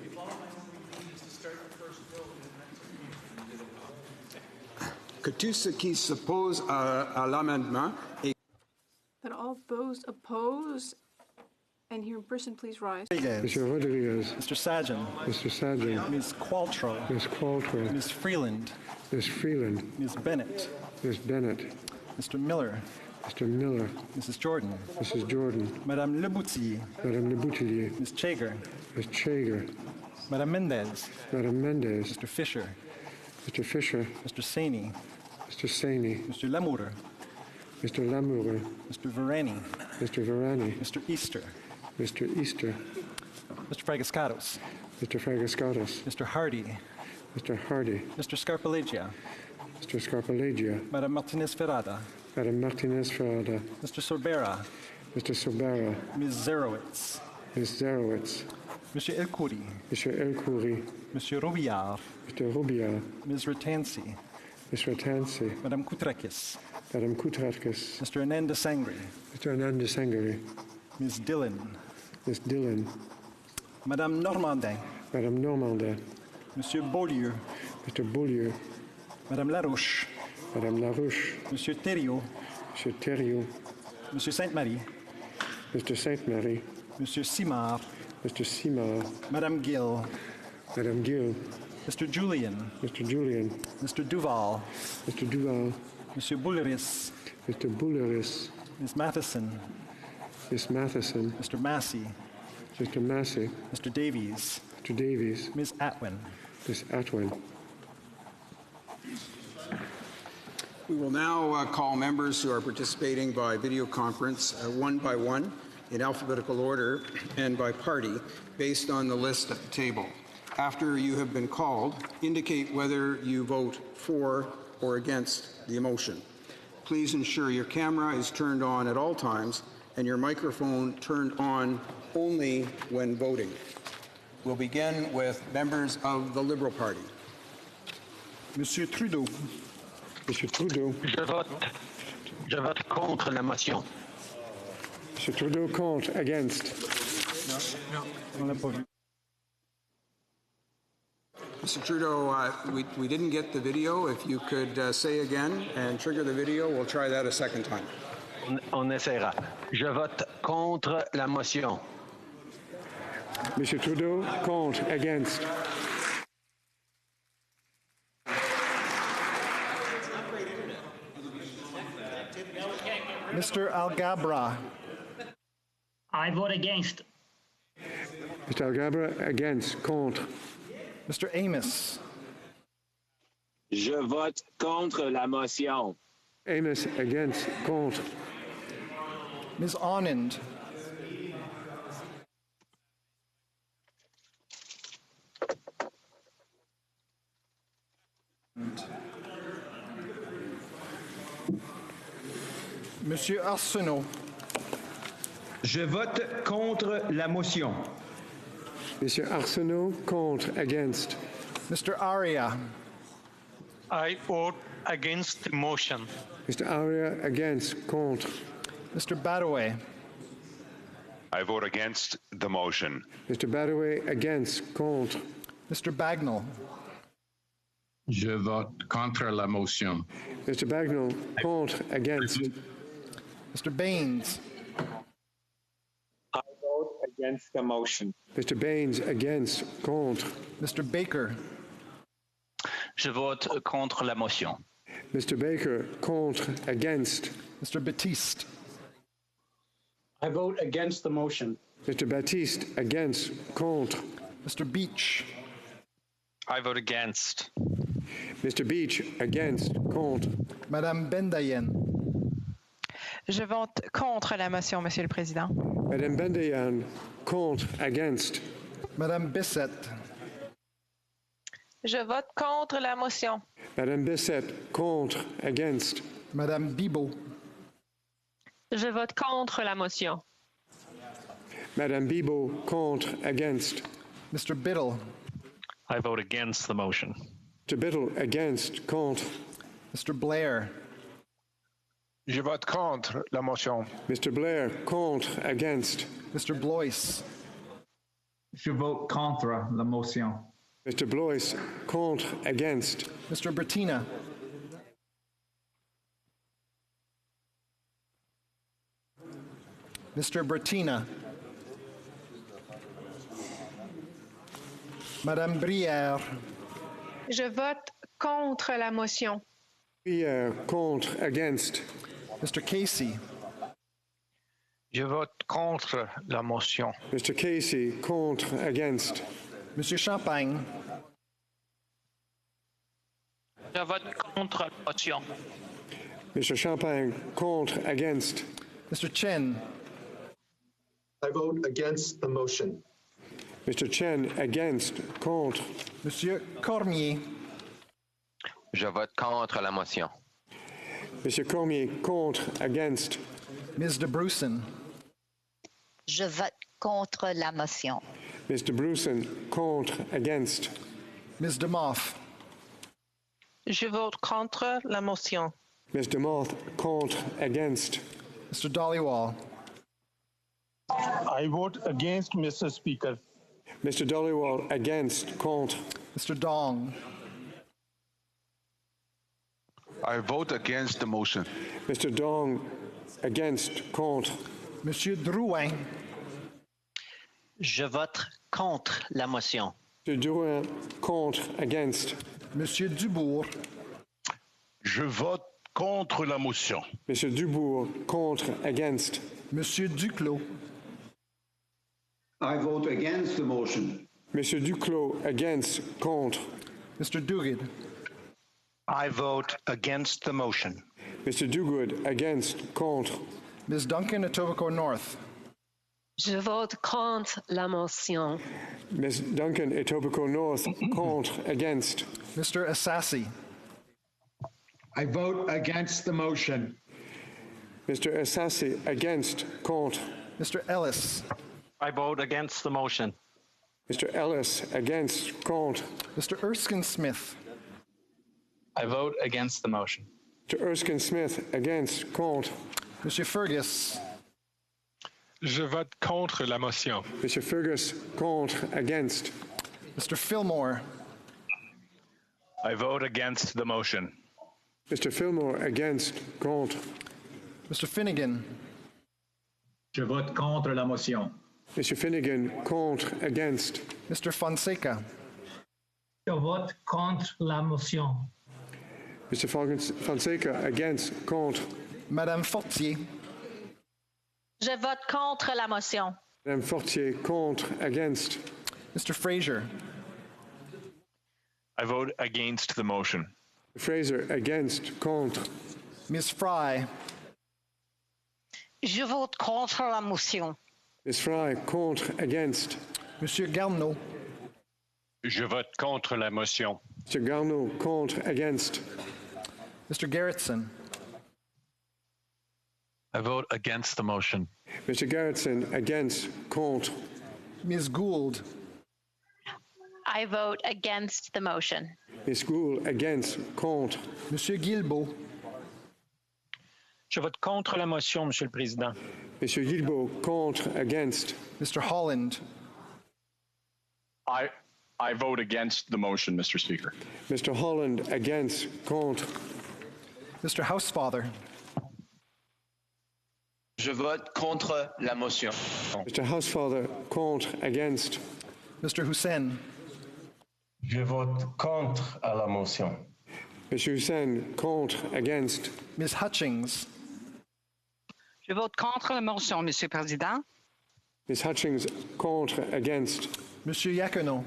Que tous ceux qui s'opposent à l'amendement et that all those opposed and here in person please rise. Mr. Rodriguez. Mr. Sajan. Mr. Sajan. Ms. Qualtrough. Ms. Qualtrough. Ms. Freeland. Ms. Freeland. Ms. Bennett. Ms. Bennett. Mr. Miller. Mr. Miller. Mrs. Jordan. Mrs. Jordan. Madame Leboutillier. Madame Leboutillier. Ms. Chager. Ms. Chager. Madame Mendez. Madame Mendez. Mr. Fisher. Mr. Fisher. Mr. Saini. Mr. Saini. Mr. Lamour. Mr. Lamour. Mr. Varani. Mr. Varani. Mr. Easter. Mr. Easter. Mr. Fragascatos. Mr. Fragascatos. Mr. Hardy. Mr. Hardy. Mr. Scarpalegia. Mr. Scarpalegia. Madame Martinez Ferrada. Madame Martinez Ferrada. Mr. Sorbera. Mr. Sorbera. Ms. Zerowitz. Ms. Zerowitz. Monsieur El Khoury. Monsieur El Khoury. Monsieur Robillard. Mr. Robillard. Ms. Ratansi. Ms. Ratansi. Madame Koutrakis. Madame Koutrakis. Mr. Ananda Sangri. Mr. Ananda Sangari. Ms. Dillon. Ms. Dillon. Madame Normandin. Madame Normandin. Monsieur Beaulieu. Mr. Beaulieu. Madame Larouche. Madame Larouche. Monsieur Thériault. Monsieur Thériault. Monsieur Sainte-Marie. Mr. Sainte-Marie. Monsieur Simard. Mr. Simard. Madame Gill. Madame Gill. Mr. Julian. Mr. Julian. Mr. Duval. Mr. Duval. Monsieur Bouleris. Mr. Bouleris. Ms. Matheson. Miss Matheson. Mr. Massey. Mr. Massey. Mr. Davies. Mr. Davies. Ms. Atwin. Miss Atwin. We will now call members who are participating by video conference one by one in alphabetical order and by party based on the list at the table. After you have been called, indicate whether you vote for or against the motion. Please ensure your camera is turned on at all times and your microphone turned on only when voting. We'll begin with members of the Liberal Party. Monsieur Trudeau. Monsieur Trudeau. Je vote contre la motion. Monsieur Trudeau, contre, against. On l'a pas vu. Mr. Trudeau, we didn't get the video. If you could say again and trigger the video, we'll try that a second time. On essaiera. Je vote contre la motion. Monsieur Trudeau, contre, against. Mr. Algabra. I vote against. Mr. Algabra, against, contre. Mr. Amos. Je vote contre la motion. Amos, against, contre. Ms. Anand. Monsieur Arsenault. Je vote contre la motion. Monsieur Arsenault, contre, against. Mr. Aria. I vote against the motion. Mr. Aria, against, contre. Mr. Badaway. I vote against the motion. Mr. Badaway, against, contre. Mr. Bagnall. Je vote contre la motion. Mr. Bagnall, contre, against. Mr. Baines. I vote against the motion. Mr. Baines, against, contre. Mr. Baker. Je vote contre la motion. Mr. Baker, contre, against. Mr. Batiste. I vote against the motion. Mr. Baptiste, against, contre. Mr. Beach. I vote against. Mr. Beach, against, contre. Madame Bendayen. Je vote contre la motion, Monsieur le Président. Madame Bendayen, contre, against. Madame Bissett. Je vote contre la motion. Madame Bissett, contre, against. Madame Bibeau. Je vote contre la motion. Madame Bibeau, contre, against. Mr. Biddle. I vote against the motion. Mr. Biddle, against, contre. Mr. Blair. Je vote contre la motion. Mr. Blair, contre, against. Mr. Blois. Je vote contre la motion. Mr. Blois, contre, against. Mr. Bertina. Mr. Bertina. Madame Brière. Je vote contre la motion. Brière, contre, against. Mr. Casey. Je vote contre la motion. Mr. Casey, contre, against. Monsieur Champagne. Je vote contre la motion. Mr. Champagne, contre, against. Mr. Chen. I vote against the motion. Mr. Chen, against, contre. Monsieur Cormier. Je vote contre la motion. Monsieur Cormier, contre, against. Ms. de Brussen. Je vote contre la motion. Mr. Brussen, contre, against. Ms. de Moff. Je vote contre la motion. Ms. DeMoth, contre, against. Mr. Dollywall. I vote against, Mr. Speaker. Mr. Dollywall, against, contre. Mr. Dong. I vote against the motion. Mr. Dong, against, contre. Monsieur Drouin. Je vote contre la motion. Mr. Drouin, contre, against. Monsieur Dubourg. Je vote contre la motion. Monsieur Dubourg, contre, against. Monsieur Duclos. I vote against the motion. Monsieur Duclos, against, contre. Mr. Duguid. I vote against the motion. Mr. Duguid, against, contre. Ms. Duncan, Etobicoke North. Je vote contre la motion. Ms. Duncan, Etobicoke North, contre, against. Mr. Assassi. I vote against the motion. Mr. Assassi, against, contre. Mr. Ellis. I vote against the motion. Mr. Ellis, against, contre. Mr. Erskine Smith. I vote against the motion. Mr. Erskine Smith, against, contre. Monsieur Fergus. Je vote contre la motion. Mr. Fergus, contre, against. Mr. Fillmore. I vote against the motion. Mr. Fillmore, against, contre. Mr. Finnegan. Je vote contre la motion. Mr. Finnegan, contre, against. Mr. Fonseca. Je vote contre la motion. Mr. Fonseca, against, contre. Madame Fortier. Je vote contre la motion. Madame Fortier, contre, against. Mr. Fraser. I vote against the motion. Fraser, against, contre. Ms. Fry. Je vote contre la motion. Ms. Fry, contre, against. Monsieur Garneau. Je vote contre la motion. Mr. Garneau, contre, against. Mr. Gerritsen. I vote against the motion. Mr. Gerritsen, against, contre. Ms. Gould. I vote against the motion. Ms. Gould, against, contre. Monsieur Guilbeault. Je vote contre la motion, Monsieur le Président. Monsieur Guilbeault, contre, against. Mr. Holland. I vote against the motion, Mr. Speaker. Mr. Holland, against, contre. Mr. Housefather. Je vote contre la motion. Mr. Housefather, contre, against. Mr. Hussein. Je vote contre à la motion. Mr. Hussein, contre, against. Ms. Hutchings. Je vote contre la motion, Monsieur le Président. Ms. Hutchings, contre, against. Monsieur Iacono.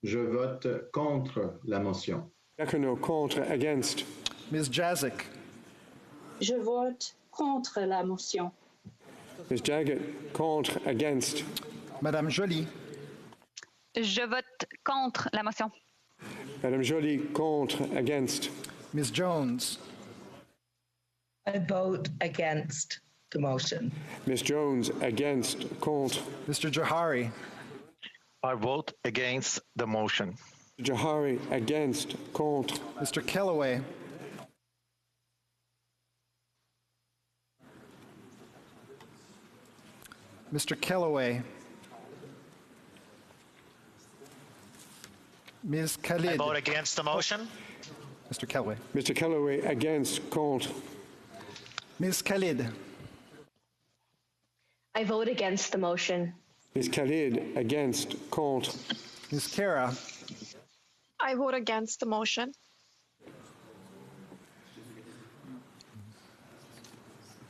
Je vote contre la motion. Iacono, contre, against. Ms. Jazik. Je vote contre la motion. Ms. Jaggett, contre, against. Madame Joly. Je vote contre la motion. Madame Joly, contre, against. Ms. Jones. I vote against the motion. Ms. Jones, against, contre. Mr. Johari. I vote against the motion. Johari, against, contre. Mr. Kellaway. Mr. Kellaway. Ms. Khalid. I vote against the motion. Mr. Kellaway. Mr. Kellaway, against, contre. Ms. Khalid. I vote against the motion. Ms. Khalid, against, contre. Ms. Kara. I vote against the motion.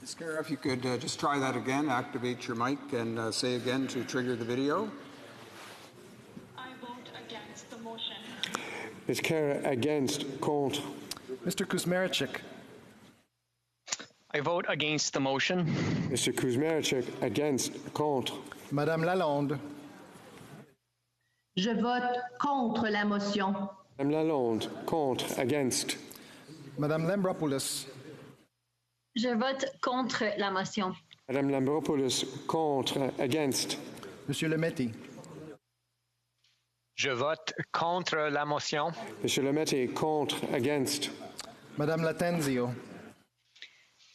Ms. Kara, if you could just try that again, activate your mic and say again to trigger the video. I vote against the motion. Ms. Kara, against, contre. Mr. Kuzmerichik. I vote against the motion. Mr. Kuzmerichik, against, contre. Madame Lalonde. Je vote contre la motion. Madame Lalonde, contre, against. Madame Lambropoulos. Je vote contre la motion. Madame Lambropoulos, contre, against. Monsieur Lemetti. Je vote contre la motion. Monsieur Lemetti, contre, against. Madame Latenzio.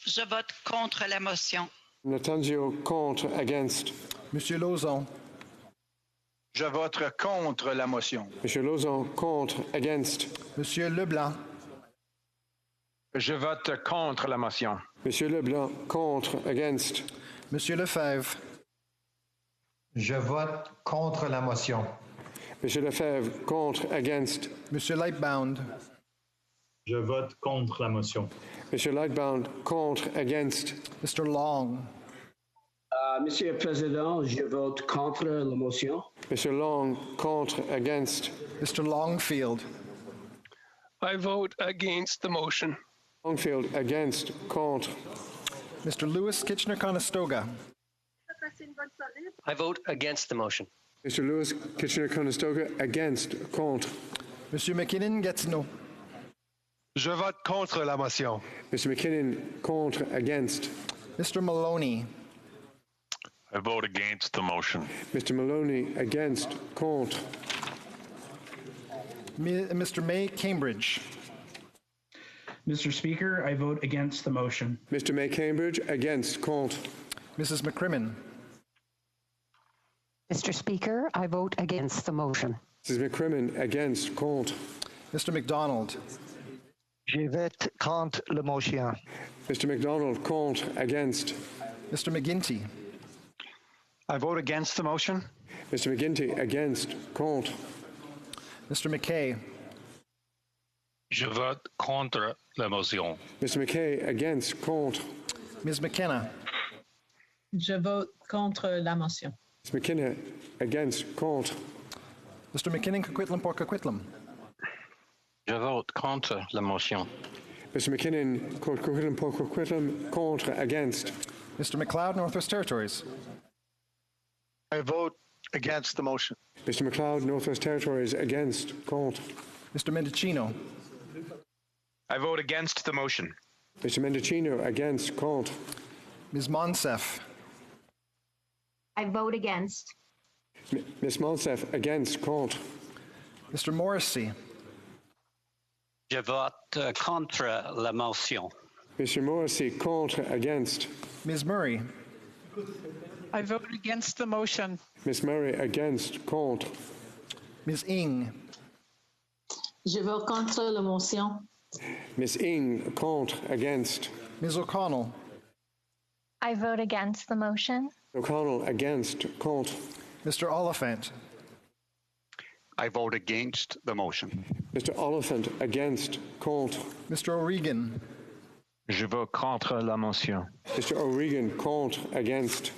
Je vote contre la motion. Latenzio, contre, against. Monsieur Lauzon. Je vote contre la motion. Monsieur Lauzon, contre, against. Monsieur Leblanc. Je vote contre la motion. Monsieur Leblanc, contre, against. Monsieur Lefebvre. Je vote contre la motion. Monsieur Lefebvre, contre, against. Monsieur Lightbound. Je vote contre la motion. Monsieur Lightbound, contre, against. Mr. Long. Monsieur le Président, je vote contre la motion. Monsieur Long, contre, against. Mr. Longfield. I vote against the motion. Longfield, against, contre. Mr. Lewis Kitchener-Conestoga. I vote against the motion. Mr. Lewis Kitchener-Conestoga, against, contre. Monsieur McKinnon-Gatineau. Je vote contre la motion. Mr. McKinnon, contre, against. Mr. Maloney. I vote against the motion. Mr. Maloney, against, contre. Mr. May Cambridge. Mr. Speaker, I vote against the motion. Mr. May Cambridge, against, contre. Mrs. McCrimmon. Mr. Speaker, I vote against the motion. Mrs. McCrimmon, against, contre. Mr. McDonald. Je vote contre la motion. Mr. McDonald, contre, against. Mr. McGuinty. I vote against the motion. Mr. McGuinty, against, contre. Mr. McKay. Je vote contre la motion. Mr. McKay, against, contre. Ms. McKenna. Je vote contre la motion. Ms. McKenna, against, contre. Mr. McKinnon Coquitlam por Coquitlam. Je vote contre la motion. Mr. McKinnon, Coquitlam por Coquitlam, contre, against. Mr. McLeod, Northwest Territories. I vote against the motion. Mr. McLeod, Northwest Territories, against, contre. Mr. Mendicino. I vote against the motion. Mr. Mendicino, against, contre. Ms. Monsef. I vote against. Ms. Monsef, against, contre. Mr. Morrissey. Je vote contre la motion. Mr. Morrissey, contre, against. Ms. Murray. I vote against the motion. Ms. Murray, against, contre. Ms. Ing. Je vote contre la motion. Ms. Ing, contre, against. Ms. O'Connell. I vote against the motion. O'Connell, against, contre. Mr. Oliphant. I vote against the motion. Mr. Oliphant, against, contre. Mr. O'Regan. Je vote contre la motion. Mr. O'Regan, contre, against.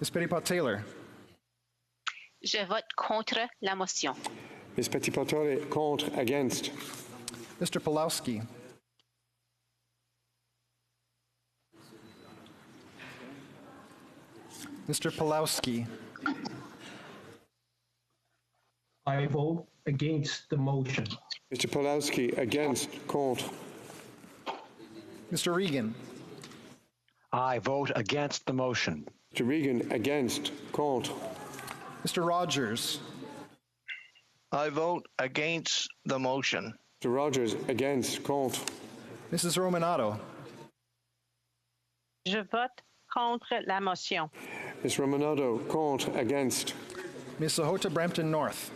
Ms. Petitpas-Taylor. Je vote contre la motion. Ms. Petitpas-Taylor, contre, against. Mr. Pulowski. Mr. Pulowski. I vote against the motion. Mr. Pulowski, against, contre. Mr. Regan. I vote against the motion. Mr. Regan, against, contre. Mr. Rogers. I vote against the motion. Mr. Rogers, against, contre. Mrs. Romanato. Je vote contre la motion. Ms. Romanato, contre, against. Ms. Sahota Brampton North.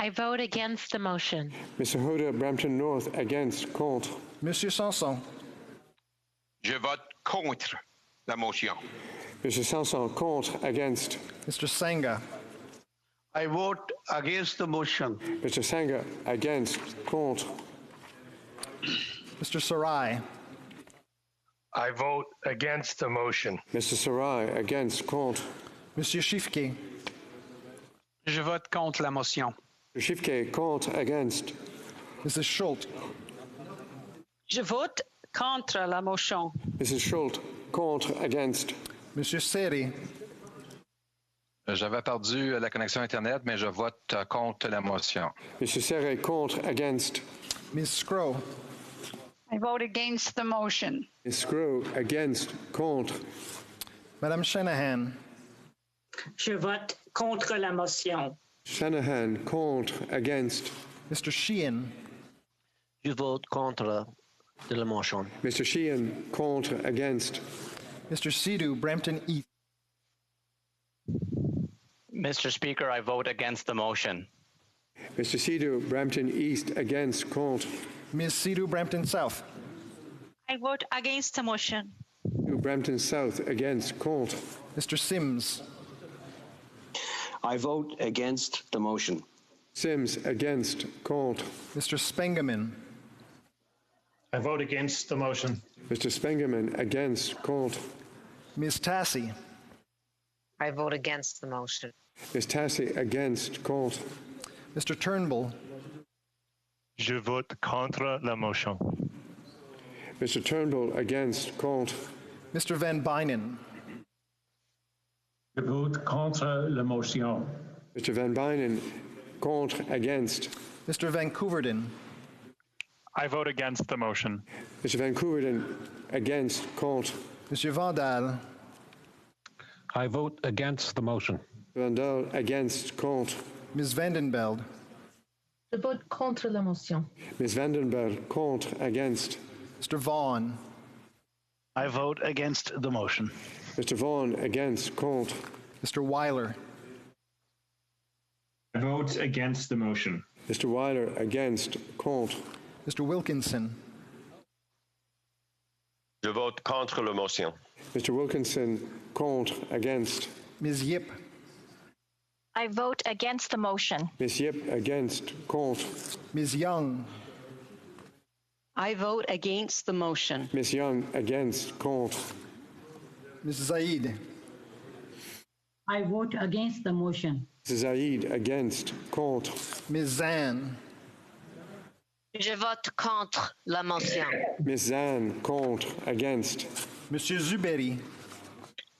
I vote against the motion. Ms. Sahota Brampton North, against, contre. Monsieur Sanson. Je vote contre la motion. Mr. Sanson, contre, against. Mr. Sangha. I vote against the motion. Mr. Sangha, against, contre. Mr. Sarai. I vote against the motion. Mr. Sarai, against, contre. Monsieur Shifke. Je vote contre la motion. Mr. Shifke, contre, against. Mrs. Schultz. Je vote contre la motion. Mrs. Schultz, contre, against. Monsieur Seri. J'avais perdu la connexion Internet, mais je vote contre la motion. Mr. Serre, contre, against. Ms. Scrow. I vote against the motion. Ms. Scrow, against, contre. Madame Shanahan. Je vote contre la motion. Shanahan, contre, against. Mr. Sheehan. Je vote contre de la motion. Mr. Sheehan, contre, against. Mr. Sidhu, Brampton East. Mr. Speaker, I vote against the motion. Mr. Sidhu, Brampton East, against, contre. Ms. Sidhu, Brampton South. I vote against the motion. Brampton South, against, contre. Mr. Sims. I vote against the motion. Sims, against, contre. Mr. Spengeman. I vote against the motion. Mr. Spengeman, against, contre. Ms. Tassi. I vote against the motion. Ms. Tassi, against, contre. Mr. Turnbull. Je vote contre la motion. Mr. Turnbull, against, contre. Mr. Van Bynen. Je vote contre la motion. Mr. Van Bynen, contre, against. Mr. Van Couverden. I vote against the motion. Mr. Van Couverden, against, contre. Monsieur Vandal. I vote against the motion. Vandal, against, contre. Ms. Vandenbeld. Je vote contre la motion. Ms. Vandenberg, contre, against. Mr. Vaughan. I vote against the motion. Mr. Vaughan, against, contre. Mr. Weiler. I vote against the motion. Mr. Weiler, against, contre. Mr. Wilkinson. Je vote contre la motion. Mr. Wilkinson, contre, against. Ms. Yip. I vote against the motion. Ms. Yip, against, contre. Ms. Young. I vote against the motion. Ms. Young, against, contre. Ms. Zaid. I vote against the motion. Mrs. Zaid, against, contre. Ms. Zan. Je vote contre la motion. Ms. Zan, contre, against. Monsieur Zuberi.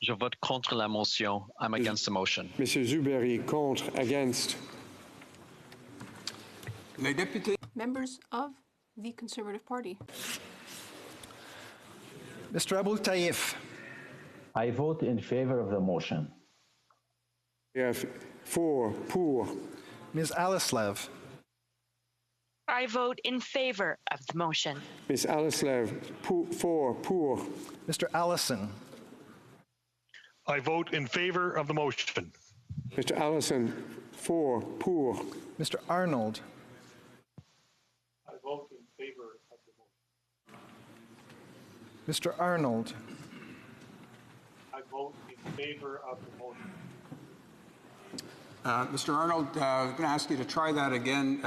Je vote contre la motion. I'm against the motion. Monsieur Zuberi, contre, against. Les députés. Members of the Conservative Party. Mr. Abul Taif. I vote in favor of the motion. We have 4 pour. Ms. Alislav. I vote in favor of the motion. Ms. Alislav, 4 pour. Mr. Allison. I vote in favor of the motion. Mr. Allison, 4 pour. Mr. Arnold. I vote in favor of the motion. Mr. Arnold. I vote in favor of the motion. Mr. Arnold, I'm going to ask you to try that again.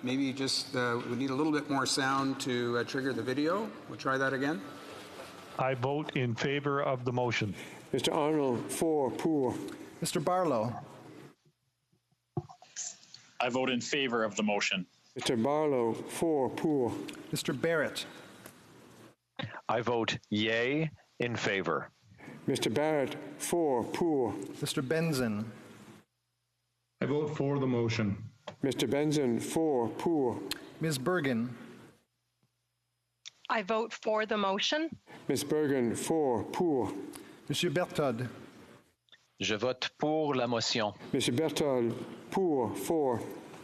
Maybe just we need a little bit more sound to trigger the video. We'll try that again. I vote in favor of the motion. Mr. Arnold, 4 pour. Mr. Barlow. I vote in favor of the motion. Mr. Barlow, 4 pour. Mr. Barrett. I vote yea in favor. Mr. Barrett, 4 pour. Mr. Benzin. I vote for the motion. Mr. Benzin, 4 pour. Ms. Bergen. I vote for the motion. Ms. Bergen, 4 pour. Monsieur Berthold. Je vote pour la motion. Monsieur Berthold, pour, 4.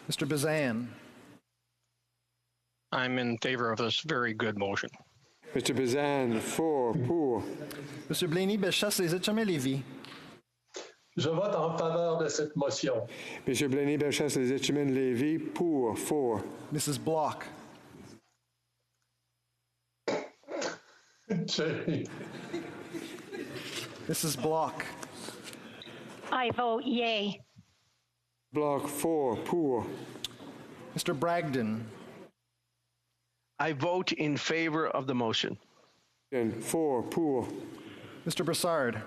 Mr. Bazan. I'm in favor of this very good motion. Mr. Bazan, 4 pour. Monsieur Blaney, Bellechasse, Les Etchemins, Lévis. Je vote en faveur de cette motion. Monsieur Blaney, Bellechasse, Les Etchemins, Lévis, pour, 4. Mrs. Block. Mrs. Block. I vote yea. Block, 4 pour. Mr. Bragdon. I vote in favor of the motion. 4 pour. Mr. Brassard.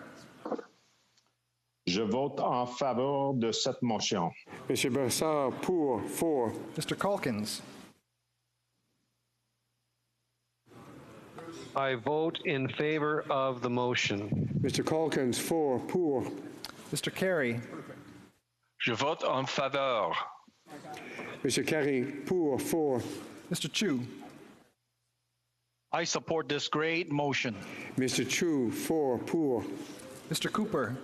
Je vote en faveur de cette motion. Monsieur Brassard, pour, 4. Mr. Calkins. I vote in favor of the motion. Mr. Calkins, 4 pour. Mr. Carey. Je vote en faveur. Monsieur Carey, pour, 4. Mr. Chu. I support this great motion. Mr. Chu, 4 pour. Mr. Cooper.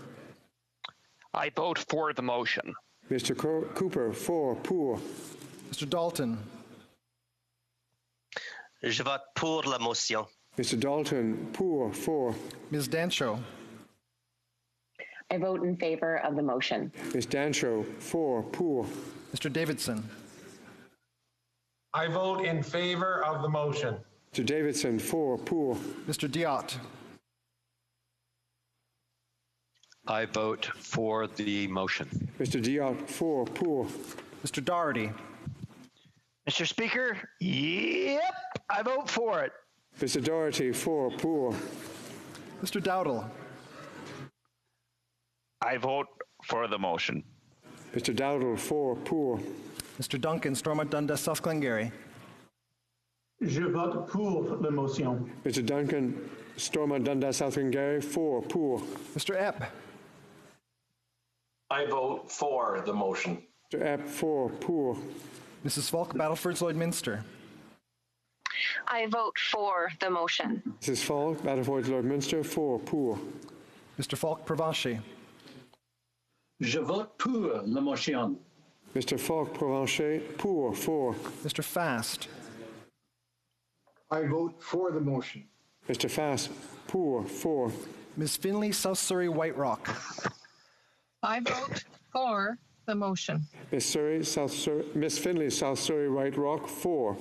I vote for the motion. Mr. Cooper, 4 pour. Mr. Dalton. Je vote pour la motion. Mr. Dalton, pour. Ms. Dancho. I vote in favor of the motion. Ms. Dancho, pour. Mr. Davidson. I vote in favor of the motion. Mr. Davidson, pour. Mr. Diot. I vote for the motion. Mr. Diot, pour. Mr. Doherty. Mr. Speaker, yep, I vote for it. Mr. Doherty, pour. Mr. Dowdle. I vote for the motion. Mr. Dowdle, pour. Mr. Duncan, Stormont Dundas, South Glengarry. Je vote pour la motion. Mr. Duncan, Stormont Dundas, South Glengarry, pour. Mr. Epp. I vote for the motion. Mr. Epp, pour. Mrs. Falk, Battlefords, Lloydminster. I vote for the motion. Mrs. Falk, Battlefords, Lloydminster, pour. Mr. Falk, Provencher. Je vote pour la motion. Mr. Falk, Provencher, pour. Mr. Fast. I vote for the motion. Mr. Fast, pour. Ms. Finley, South Surrey, White Rock. I vote for the motion. Miss Finley, South Surrey, White Rock, pour.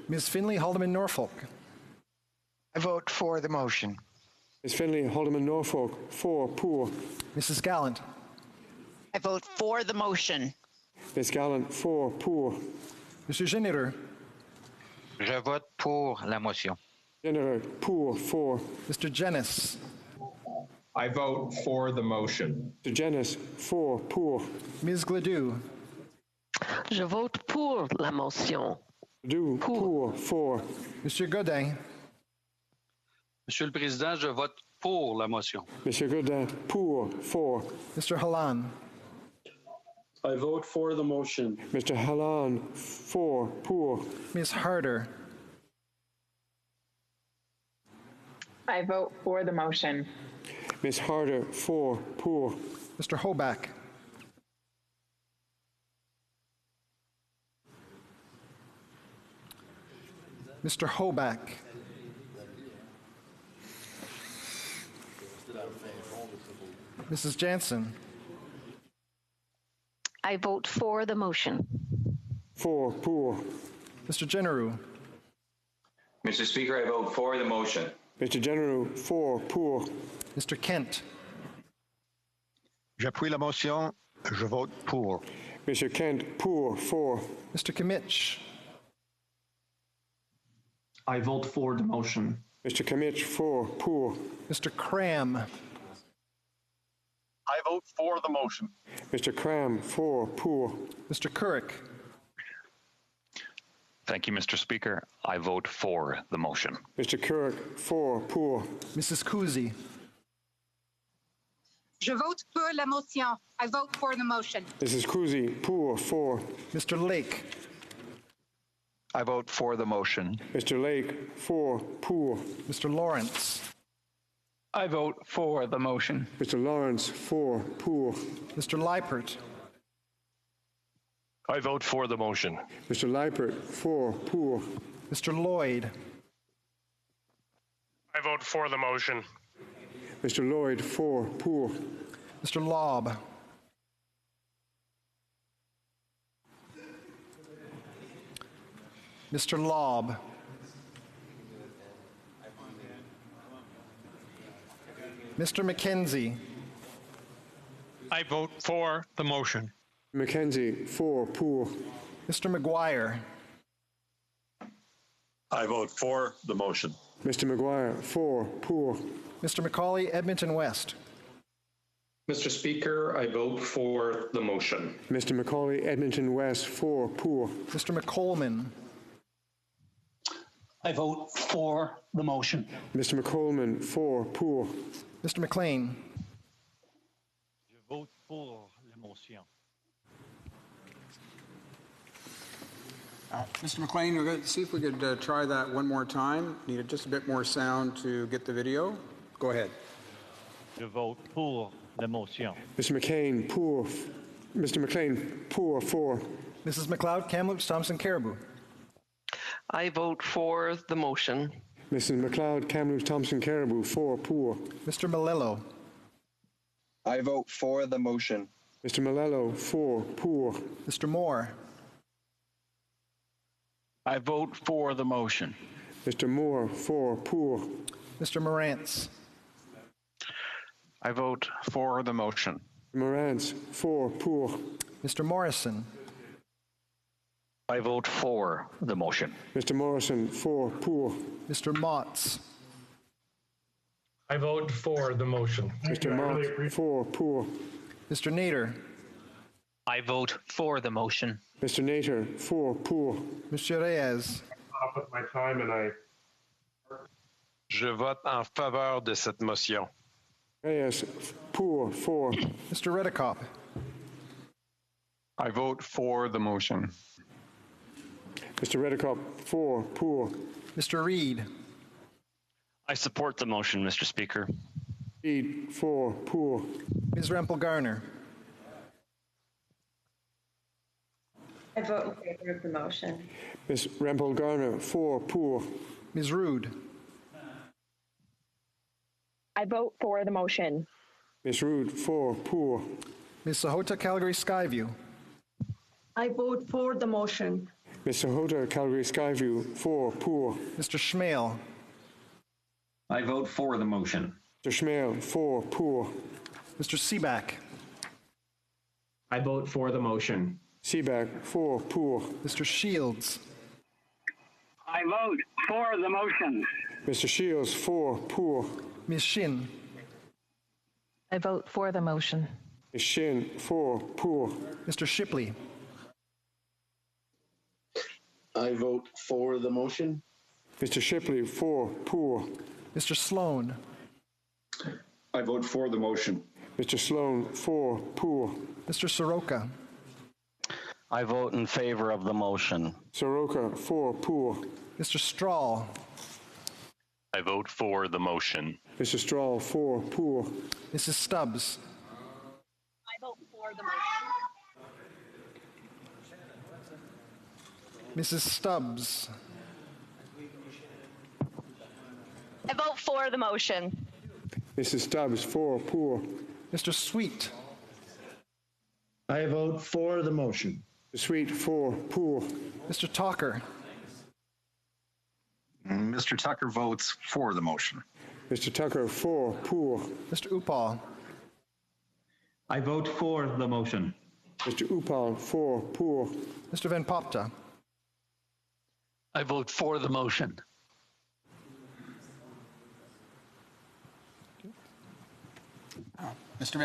Ms. Finley, Haldeman, Norfolk. I vote for the motion. Miss Finley, Haldeman, Norfolk, pour. Mrs. Gallant. I vote for the motion. Miss Gallant, pour. Mr. Généreux. Je vote pour la motion. Généreux, pour. Mr. Jenis. I vote for the motion. Mr. Jenis, pour. Ms. Gledoux. Je vote pour la motion. Pour. Monsieur Godin. Monsieur le Président, je vote pour la motion. Monsieur Godin, pour. Mr. Halan. I vote for the motion. Mr. Halan, pour. Ms. Harder. I vote for the motion. Miss Harder, pour. Mr. Hoback. Mr. Hoback. Mrs. Jansen. I vote for the motion. Pour. Mr. Generou. Mr. Speaker, I vote for the motion. Mr. General, pour. Mr. Kent. J'appuie la motion. Je vote pour. Mr. Kent, pour. Mr. Kimmich. I vote for the motion. Mr. Kimmich, pour. Mr. Cram. I vote for the motion. Mr. Cram, pour. Mr. Couric. Thank you, Mr. Speaker. I vote for the motion. Mr. Couric, pour. Mrs. Cousy. Je vote pour la motion. I vote for the motion. Mrs. Cousy, pour. Mr. Lake. I vote for the motion. Mr. Lake, pour. Mr. Lawrence. I vote for the motion. Mr. Lawrence, pour. Mr. Liepert. I vote for the motion. Mr. Liepert, pour. Mr. Lloyd. I vote for the motion. Mr. Lloyd, pour. Mr. Lobb. Mr. Lobb. Mr. McKenzie. I vote for the motion. Mackenzie, pour. Mr. McGuire. I vote for the motion. Mr. McGuire, pour. Mr. McCauley, Edmonton West. Mr. Speaker, I vote for the motion. Mr. McCauley, Edmonton West, pour. Mr. McColman. I vote for the motion. Mr. McColman, pour. Mr. McLean. Je vote pour la motion. Mr. McLean, we're going to see if we could try that one more time. Needed just a bit more sound to get the video. Go ahead. Je vote pour la motion. Mr. McCain, pour. Mr. McLean, pour. Mrs. McLeod, Kamloops, Thompson, Caribou. I vote for the motion. Mrs. McLeod, Kamloops, Thompson, Caribou, 4, poor. Mr. Malillo. I vote for the motion. Mr. Malillo, 4, poor. Mr. Moore. I vote for the motion. Mr. Moore, 4, poor. Mr. Morantz. I vote for the motion. Morantz, 4, poor. Mr. Morrison. I vote for the motion. Mr. Morrison, 4, poor. Mr. Motts. I vote for the motion. Mr. Mott, 4, poor. Mr. Nader. I vote for the motion. Mr. Nader, 4, poor. Mr. Reyes. I'll put my time and I. Je vote en faveur de cette motion. Reyes, poor, 4. Mr. Redekop. I vote for the motion. Mr. Redekop, 4, poor. Mr. Reed. I support the motion, Mr. Speaker. Reed, 4, poor. Ms. Rempel Garner. I vote in favor of the motion. Ms. Rempel Garner, 4, poor. Ms. Rude. I vote for the motion. Ms. Rude, 4, poor. Ms. Sahota Calgary Skyview. I vote for the motion. Ms. Sahota Calgary Skyview, 4, poor. Mr. Schmale. I vote for the motion. Mr. Schmale, 4, poor. Mr. Seaback. I vote for the motion. Seaback, 4, poor. Mr. Shields. I vote for the motion. Mr. Shields, 4, poor. Ms. Shin. I vote for the motion. Ms. Shin, 4, poor. Mr. Shipley. I vote for the motion. Mr. Shipley, 4, poor. Mr. Sloan. I vote for the motion. Mr. Sloan, 4, poor. Mr. Soroka. I vote in favor of the motion. Soroka, 4, poor. Mr. Strahl. I vote for the motion. Mr. Strahl, 4, poor. Mrs. Stubbs. I vote for the motion. Mrs. Stubbs. I vote for the motion. Mrs. Stubbs, 4, poor. Mr. Sweet. I vote for the motion. Mr. Sweet, 4, poor. Mr. Talker. Mr. Tucker votes for the motion. Mr. Tucker, 4, poor. Mr. Upal. I vote for the motion. Mr. Upal, 4, poor. Mr. Van Popta. I vote for the motion. Mr.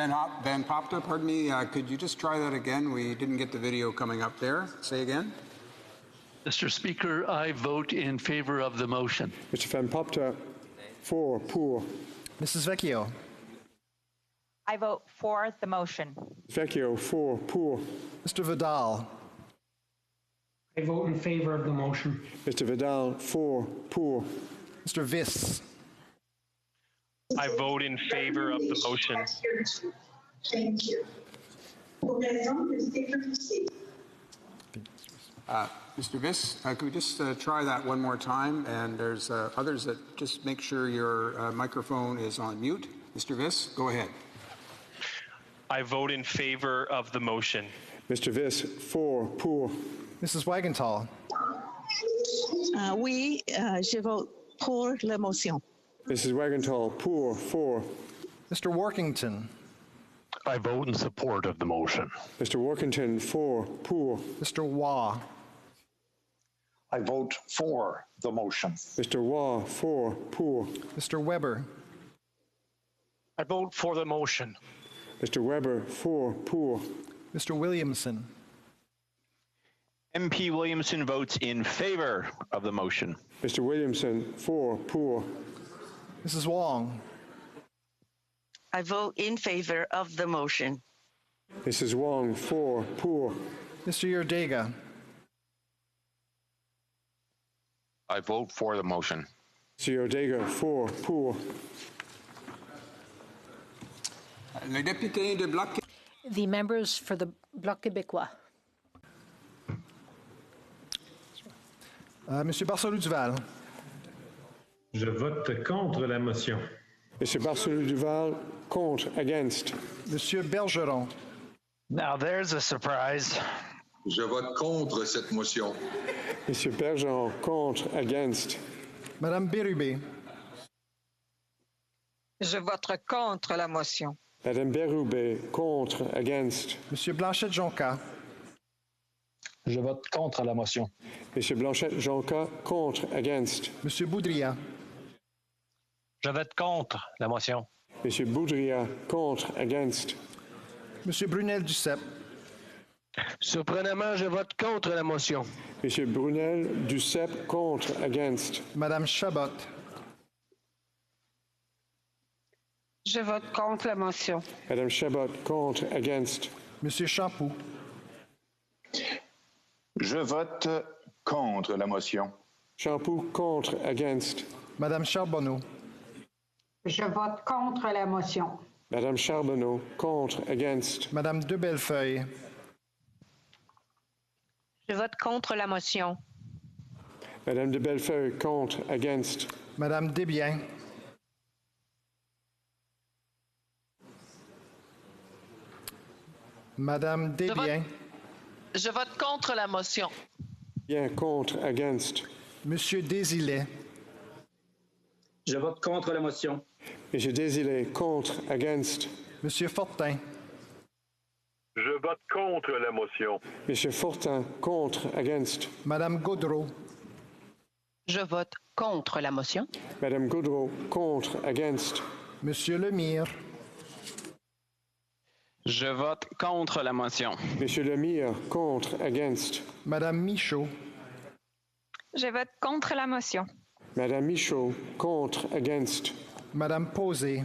Van Popta, pardon me, could you just try that again? We didn't get the video coming up there. Say again. Mr. Speaker, I vote in favor of the motion. Mr. Van Popta, 4, poor. Mrs. Vecchio. I vote for the motion. Vecchio, 4, poor. Mr. Vidal. I vote in favor of the motion. Mr. Vidal, 4, poor. Mr. Viss. I vote in favor of the motion. Thank you. Mr. Viss, could we just try that one more time? And there's others that just make sure your microphone is on mute. Mr. Viss, go ahead. I vote in favor of the motion. Mr. Viss, 4, poor. Mrs. Wagenthal. Oui, je vote pour la motion. Mrs. Wagenthal, poor, 4. Mr. Workington. I vote in support of the motion. Mr. Workington, 4, poor. Mr. Waugh. I vote for the motion. Mr. Waugh, 4, poor. Mr. Weber. I vote for the motion. Mr. Weber, 4, poor. Mr. Williamson. MP Williamson votes in favor of the motion. Mr. Williamson, 4, poor. Mrs. Wong. I vote in favor of the motion. Mrs. Wong, 4, poor. Mr. Yerdega. I vote for the motion. Mr. Yerdega, 4, poor. Le député de Bloc. The members for the Bloc Québécois. Monsieur Barcelou-Duval. Je vote contre la motion. Monsieur Barcelou-Duval, contre, against. Monsieur Bergeron. Now there's a surprise. Je vote contre cette motion. Monsieur Bergeron, contre, against. Madame Bérubé. Je vote contre la motion. Madame Bérubé, contre, against. Monsieur Blanchette-Jonca. Je vote contre la motion. Monsieur Blanchette-Jonca, contre, against. Monsieur Boudria. Je vote contre la motion. Monsieur Boudria, contre, against. Monsieur Brunel-Duceppe. Surprenamment, je vote contre la motion. Monsieur Brunel-Duceppe, contre, against. Madame Chabot. Je vote contre la motion. Madame Chabot, contre, against. Monsieur Champoux. Je vote contre la motion. Champoux, contre, against. Madame Charbonneau. Je vote contre la motion. Madame Charbonneau, contre, against. Madame de Bellefeuille. Je vote contre la motion. Madame de Bellefeuille, contre, against. Madame Desbiens. Madame Desbiens. Je vote contre la motion. Bien, contre, against. Monsieur Désilet. Je vote contre la motion. Monsieur Désilé, contre, against. Monsieur Fortin. Je vote contre la motion. Monsieur Fortin, contre, against. Madame Gaudreau. Je vote contre la motion. Madame Gaudreau, contre, against. Monsieur Lemire. Je vote contre la motion. Monsieur Lemire, contre, against. Madame Michaud. Je vote contre la motion. Madame Michaud, contre, against. Madame Posé.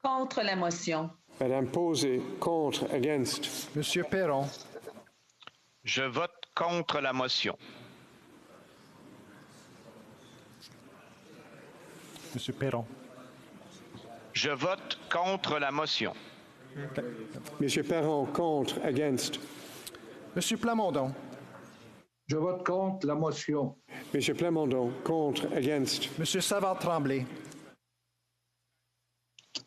Contre la motion. Madame Posé, contre, against. Monsieur Perron. Je vote contre la motion. Monsieur Perron. Je vote contre la motion. Monsieur Perron, contre, against. Monsieur Plamondon. Je vote contre la motion. Monsieur Plamondon, contre, against. Monsieur Savard-Tremblay.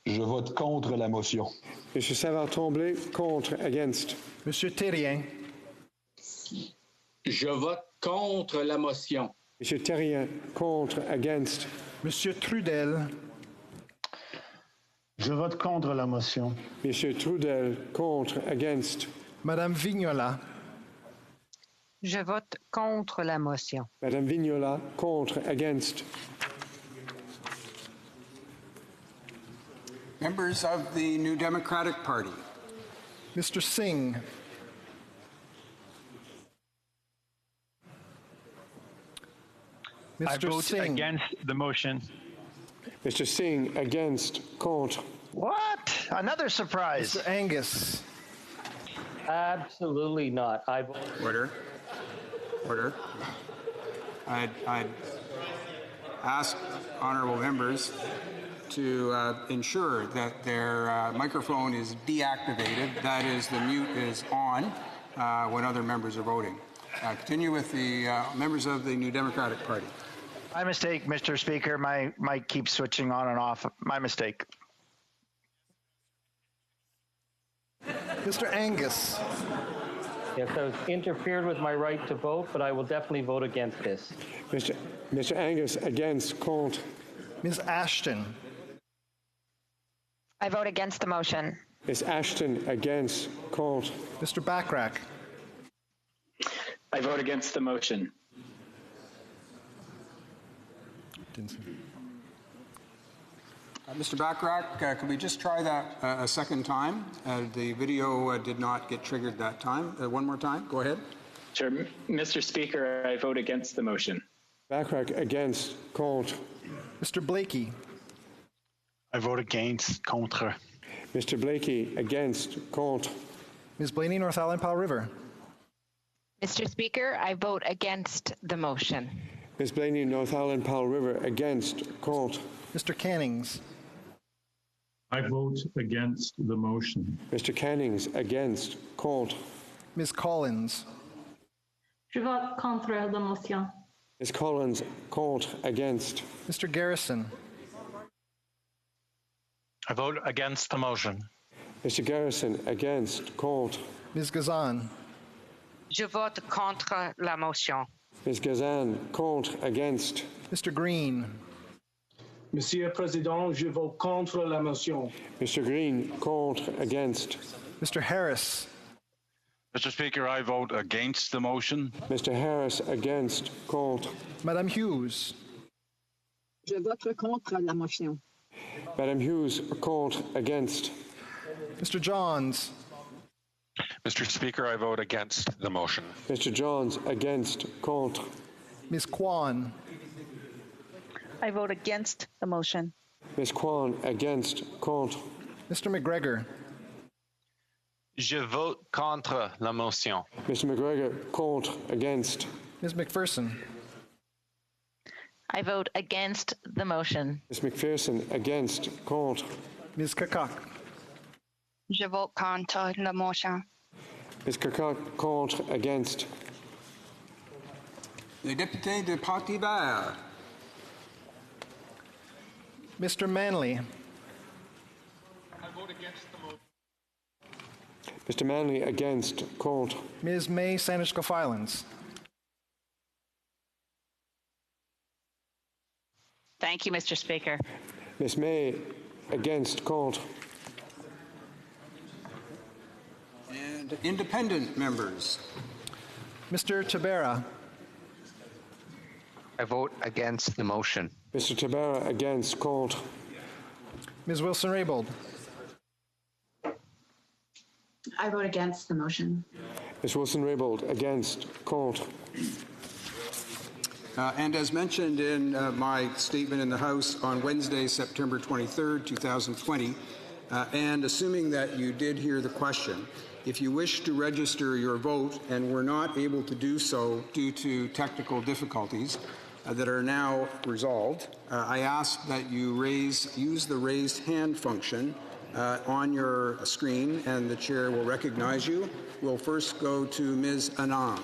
Je vote contre la motion. Monsieur Savard-Tremblay, contre, against. Monsieur Terrien. Je vote contre la motion. Monsieur Terrien, contre, against. Monsieur Trudel. Je vote contre la motion. Monsieur Trudel, contre, against. Madame Vignola. Je vote contre la motion. Madame Vignola, contre, against. Members of the New Democratic Party. Mr. Singh. I Mr. vote Singh. against the motion. Mr. Singh, against, contre. What? Another surprise. Mr. Angus. Absolutely not. I vote. Order. Order. I'd ask honorable members to ensure that their microphone is deactivated. That is, the mute is on when other members are voting. Continue with the members of the New Democratic Party. My mistake, Mr. Speaker. My mic keeps switching on and off. My mistake. Mr. Angus. Yes, I've interfered with my right to vote, but I will definitely vote against this. Mr. Angus, against, contre. Ms. Ashton. I vote against the motion. Ms. Ashton, against, contre. Mr. Backrack. I vote against the motion. Mr. Backrack, could we just try that a second time? The video did not get triggered that time. One more time. Go ahead. Sure. Mr. Speaker, I vote against the motion. Backrack, against, contre. Mr. Blakey. I vote against, contre. Mr. Blakey, against, contre. Ms. Blaney, North Island, Powell River. Mr. Speaker, I vote against the motion. Ms. Blaney, North Island, Powell River, against, contre. Mr. Cannings. I vote against the motion. Mr. Cannings, against, contre. Ms. Collins. Je vote contre la motion. Ms. Collins, contre, against. Mr. Garrison. I vote against the motion. Mr. Garrison, against, contre. Ms. Gazan. Je vote contre la motion. Ms. Gazan, contre, against. Mr. Green. Monsieur le Président, je vote contre la motion. Mr. Green, contre, against. Mr. Harris. Mr. Speaker, I vote against the motion. Mr. Harris, against, contre. Madame Hughes. Je vote contre la motion. Madame Hughes, contre, against. Mr. Johns. Mr. Speaker, I vote against the motion. Mr. Johns, against, contre. Ms. Kwan. I vote against the motion. Ms. Kwan, against, contre. Mr. McGregor. Je vote contre la motion. Mr. McGregor, contre, against. Ms. McPherson. I vote against the motion. Ms. McPherson, against, contre. Ms. Kakak. Je vote contre la motion. Ms. Kakak, contre, against. Les députés du Parti vert. Mr. Manley. I vote against the motion. Mr. Manley, against, contre. Ms. May Sanishko-Filans. Thank you, Mr. Speaker. Ms. May, against, contre. And independent members. Mr. Tabera. I vote against the motion. Mr. Tabera, against, contre. Ms. Wilson-Raybould. I vote against the motion. Ms. Wilson-Raybould, against, contre. And as mentioned in my statement in the House on Wednesday, September 23rd, 2020, and assuming that you did hear the question, if you wish to register your vote and were not able to do so due to technical difficulties that are now resolved, I ask that you use the raised hand function on your screen, and the chair will recognize you. We'll first go to Ms. Anand.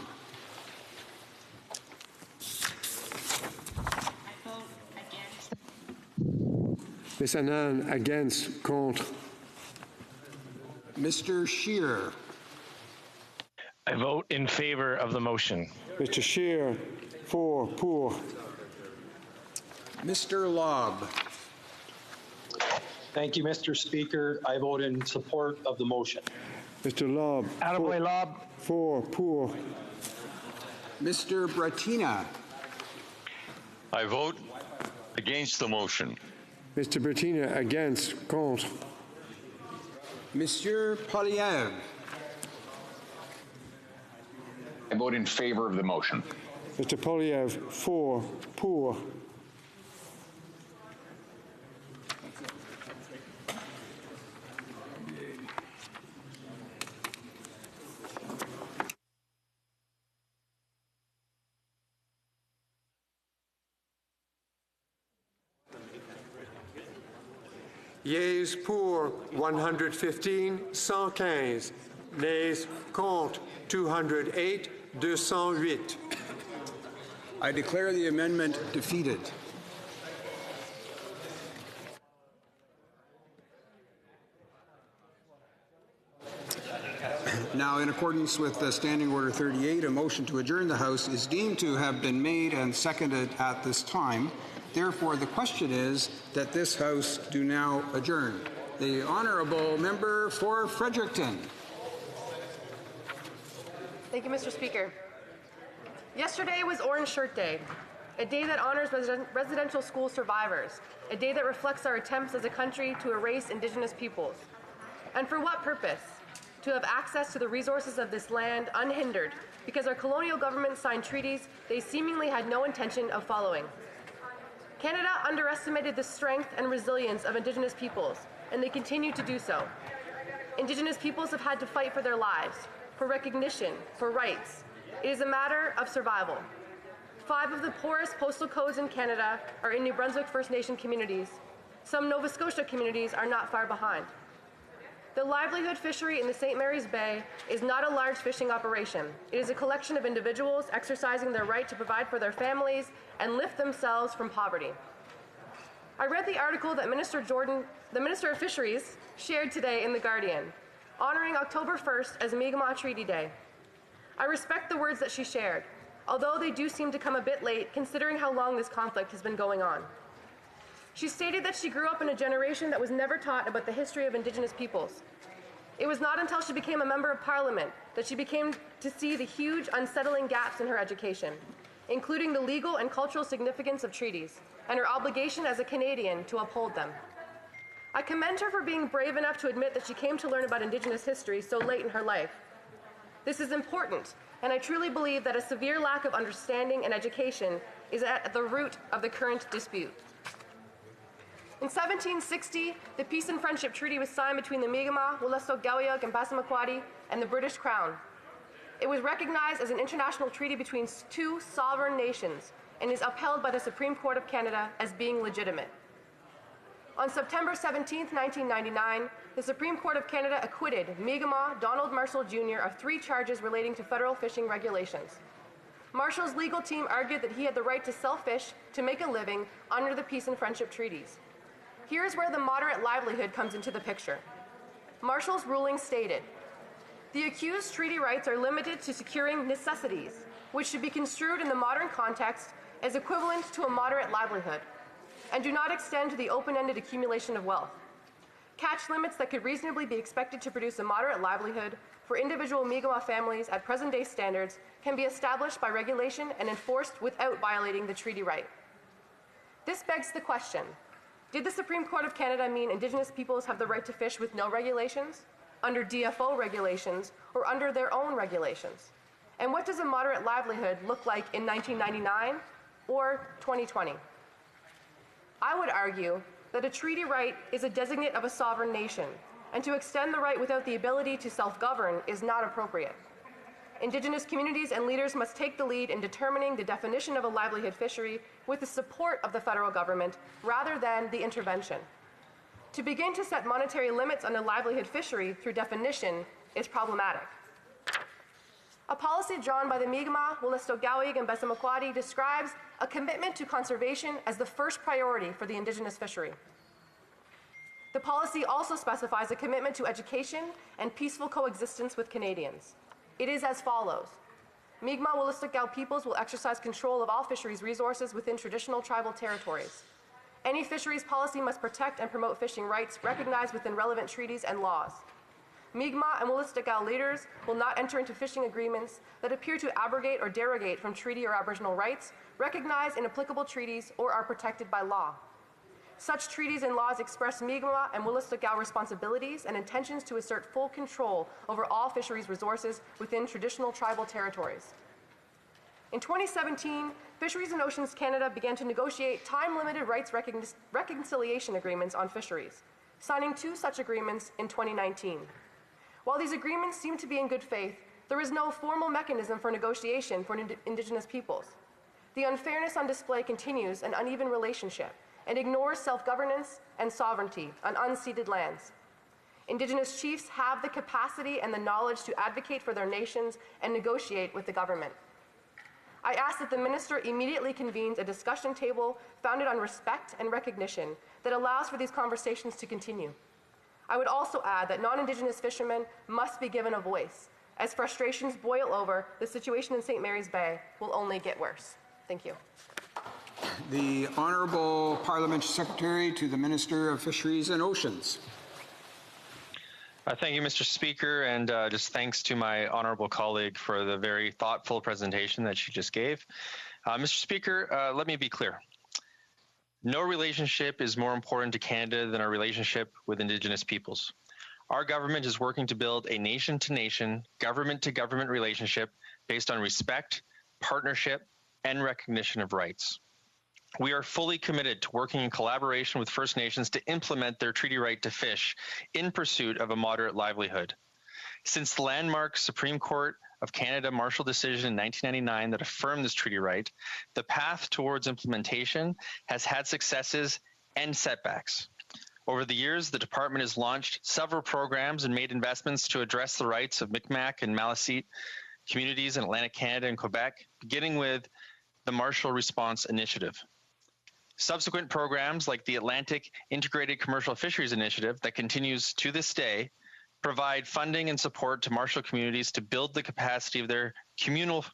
Ms. Anand, against, contre. Mr. Scheer. I vote in favor of the motion. Mr. Scheer, for, pour. Mr. Lobb. Thank you, Mr. Speaker. I vote in support of the motion. Mr. Lobb. Attaboy, Lobb. For, pour. Mr. Bratina. I vote against the motion. Mr. Bertina, against, contre. Monsieur Poliev. I vote in favor of the motion. Mr. Poliev, for, pour. Yeas pour 115, 115. Nays contre 208, 208. I declare the amendment defeated. Now, in accordance with Standing Order 38, a motion to adjourn the House is deemed to have been made and seconded at this time. Therefore, the question is that this House do now adjourn. The Honourable Member for Fredericton. Thank you, Mr. Speaker. Yesterday was Orange Shirt Day, a day that honors residential school survivors, a day that reflects our attempts as a country to erase Indigenous peoples. And for what purpose? To have access to the resources of this land unhindered, because our colonial government signed treaties they seemingly had no intention of following. Canada underestimated the strength and resilience of Indigenous peoples, and they continue to do so. Indigenous peoples have had to fight for their lives, for recognition, for rights. It is a matter of survival. 5 of the poorest postal codes in Canada are in New Brunswick First Nation communities. Some Nova Scotia communities are not far behind. The livelihood fishery in the St. Mary's Bay is not a large fishing operation. It is a collection of individuals exercising their right to provide for their families and lift themselves from poverty. I read the article that Minister Jordan, the Minister of Fisheries, shared today in The Guardian, honoring October 1st as Mi'kmaq Treaty Day. I respect the words that she shared, although they do seem to come a bit late considering how long this conflict has been going on. She stated that she grew up in a generation that was never taught about the history of Indigenous peoples. It was not until she became a member of Parliament that she became to see the huge, unsettling gaps in her education, including the legal and cultural significance of treaties, and her obligation as a Canadian to uphold them. I commend her for being brave enough to admit that she came to learn about Indigenous history so late in her life. This is important, and I truly believe that a severe lack of understanding and education is at the root of the current dispute. In 1760, the Peace and Friendship Treaty was signed between the Mi'kmaq, Wolastoqiyik, and Passamaquoddy and the British Crown. It was recognized as an international treaty between two sovereign nations and is upheld by the Supreme Court of Canada as being legitimate. On September 17, 1999, the Supreme Court of Canada acquitted Mi'kmaq Donald Marshall Jr. of 3 charges relating to federal fishing regulations. Marshall's legal team argued that he had the right to sell fish to make a living under the Peace and Friendship Treaties. Here's where the moderate livelihood comes into the picture. Marshall's ruling stated, "The accused's treaty rights are limited to securing necessities, which should be construed in the modern context as equivalent to a moderate livelihood, and do not extend to the open-ended accumulation of wealth. Catch limits that could reasonably be expected to produce a moderate livelihood for individual Mi'kmaq families at present-day standards can be established by regulation and enforced without violating the treaty right." This begs the question, did the Supreme Court of Canada mean Indigenous peoples have the right to fish with no regulations, under DFO regulations, or under their own regulations? And what does a moderate livelihood look like in 1999 or 2020? I would argue that a treaty right is a designate of a sovereign nation, and to extend the right without the ability to self-govern is not appropriate. Indigenous communities and leaders must take the lead in determining the definition of a livelihood fishery with the support of the federal government rather than the intervention. To begin to set monetary limits on a livelihood fishery through definition is problematic. A policy drawn by the Mi'kmaq, Wolastoqiyik, and Passamaquoddy describes a commitment to conservation as the first priority for the Indigenous fishery. The policy also specifies a commitment to education and peaceful coexistence with Canadians. It is as follows. Mi'kmaq Wolastoqiyik peoples will exercise control of all fisheries resources within traditional tribal territories. Any fisheries policy must protect and promote fishing rights recognized within relevant treaties and laws. Mi'kmaq and Wolastoqiyik leaders will not enter into fishing agreements that appear to abrogate or derogate from treaty or Aboriginal rights recognized in applicable treaties or are protected by law. Such treaties and laws express Mi'kmaq and Wolastoqiyik responsibilities and intentions to assert full control over all fisheries resources within traditional tribal territories. In 2017, Fisheries and Oceans Canada began to negotiate time-limited rights reconciliation agreements on fisheries, signing 2 such agreements in 2019. While these agreements seem to be in good faith, there is no formal mechanism for negotiation for Indigenous peoples. The unfairness on display continues an uneven relationship and ignores self-governance and sovereignty on unceded lands. Indigenous chiefs have the capacity and the knowledge to advocate for their nations and negotiate with the government. I ask that the minister immediately convenes a discussion table founded on respect and recognition that allows for these conversations to continue. I would also add that non-Indigenous fishermen must be given a voice. As frustrations boil over, the situation in St. Mary's Bay will only get worse. Thank you. The Honourable Parliamentary Secretary to the Minister of Fisheries and Oceans. Thank you, Mr. Speaker, and just thanks to my honourable colleague for the very thoughtful presentation that she just gave. Mr. Speaker, let me be clear. No relationship is more important to Canada than our relationship with Indigenous peoples. Our government is working to build a nation-to-nation, government-to-government relationship based on respect, partnership, and recognition of rights. We are fully committed to working in collaboration with First Nations to implement their treaty right to fish in pursuit of a moderate livelihood. Since the landmark Supreme Court of Canada Marshall decision in 1999 that affirmed this treaty right, the path towards implementation has had successes and setbacks. Over the years, the department has launched several programs and made investments to address the rights of Mi'kmaq and Maliseet communities in Atlantic Canada and Quebec, beginning with the Marshall Response Initiative. Subsequent programs like the Atlantic Integrated Commercial Fisheries Initiative that continues to this day provide funding and support to Marshall communities to build the capacity of their communal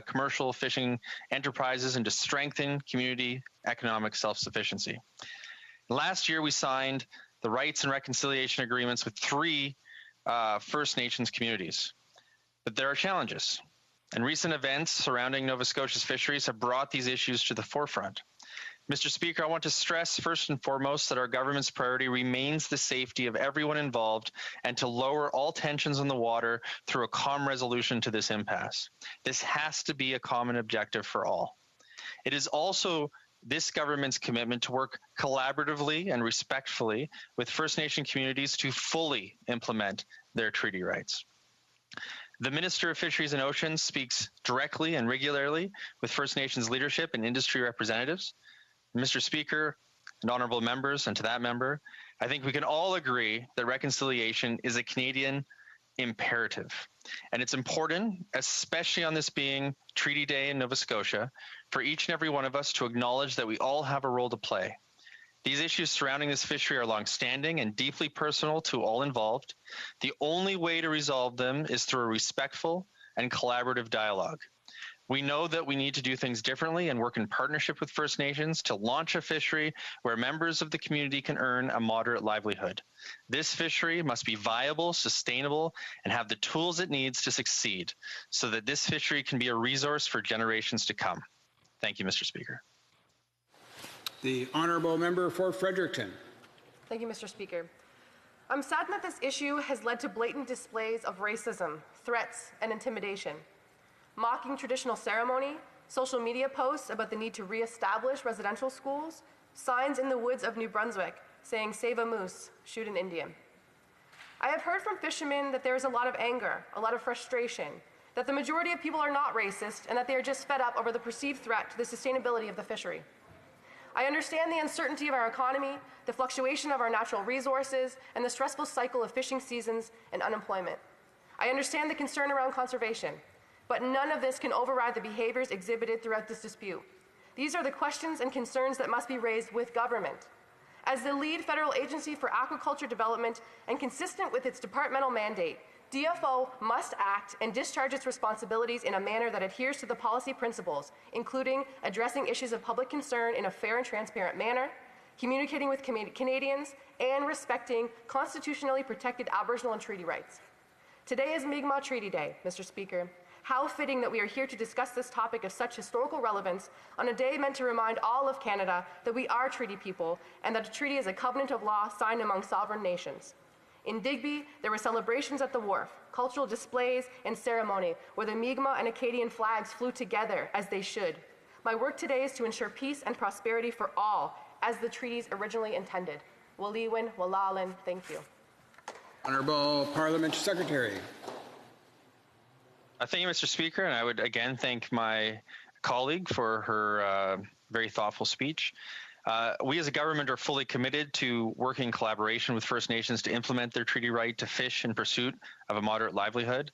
commercial fishing enterprises and to strengthen community economic self-sufficiency. Last year, we signed the rights and reconciliation agreements with 3 First Nations communities. But there are challenges, and recent events surrounding Nova Scotia's fisheries have brought these issues to the forefront. Mr. Speaker, I want to stress first and foremost that our government's priority remains the safety of everyone involved and to lower all tensions on the water through a calm resolution to this impasse. This has to be a common objective for all. It is also this government's commitment to work collaboratively and respectfully with First Nation communities to fully implement their treaty rights. The Minister of Fisheries and Oceans speaks directly and regularly with First Nations leadership and industry representatives. Mr. Speaker and honorable members, and to that member, I think we can all agree that reconciliation is a Canadian imperative. And it's important, especially on this being Treaty Day in Nova Scotia, for each and every one of us to acknowledge that we all have a role to play. These issues surrounding this fishery are long-standing and deeply personal to all involved. The only way to resolve them is through a respectful and collaborative dialogue. We know that we need to do things differently and work in partnership with First Nations to launch a fishery where members of the community can earn a moderate livelihood. This fishery must be viable, sustainable, and have the tools it needs to succeed so that this fishery can be a resource for generations to come. Thank you, Mr. Speaker. The honourable member for Fredericton. Thank you, Mr. Speaker. I'm saddened that this issue has led to blatant displays of racism, threats, and intimidation. Mocking traditional ceremony, social media posts about the need to reestablish residential schools, signs in the woods of New Brunswick saying "Save a moose, shoot an Indian." I have heard from fishermen that there is a lot of anger, a lot of frustration, that the majority of people are not racist and that they are just fed up over the perceived threat to the sustainability of the fishery. I understand the uncertainty of our economy, the fluctuation of our natural resources, and the stressful cycle of fishing seasons and unemployment. I understand the concern around conservation. But none of this can override the behaviors exhibited throughout this dispute. These are the questions and concerns that must be raised with government. As the lead federal agency for aquaculture development and consistent with its departmental mandate, DFO must act and discharge its responsibilities in a manner that adheres to the policy principles, including addressing issues of public concern in a fair and transparent manner, communicating with Canadians, and respecting constitutionally protected Aboriginal and treaty rights. Today is Mi'kmaq Treaty Day, Mr. Speaker. How fitting that we are here to discuss this topic of such historical relevance on a day meant to remind all of Canada that we are treaty people and that a treaty is a covenant of law signed among sovereign nations. In Digby, there were celebrations at the wharf, cultural displays, and ceremony where the Mi'kmaq and Acadian flags flew together as they should. My work today is to ensure peace and prosperity for all, as the treaties originally intended. Waliwin, Walalin, thank you. Honourable Parliamentary Secretary. Thank you, Mr. Speaker, and I would again thank my colleague for her very thoughtful speech. We as a government are fully committed to working in collaboration with First Nations to implement their treaty right to fish in pursuit of a moderate livelihood.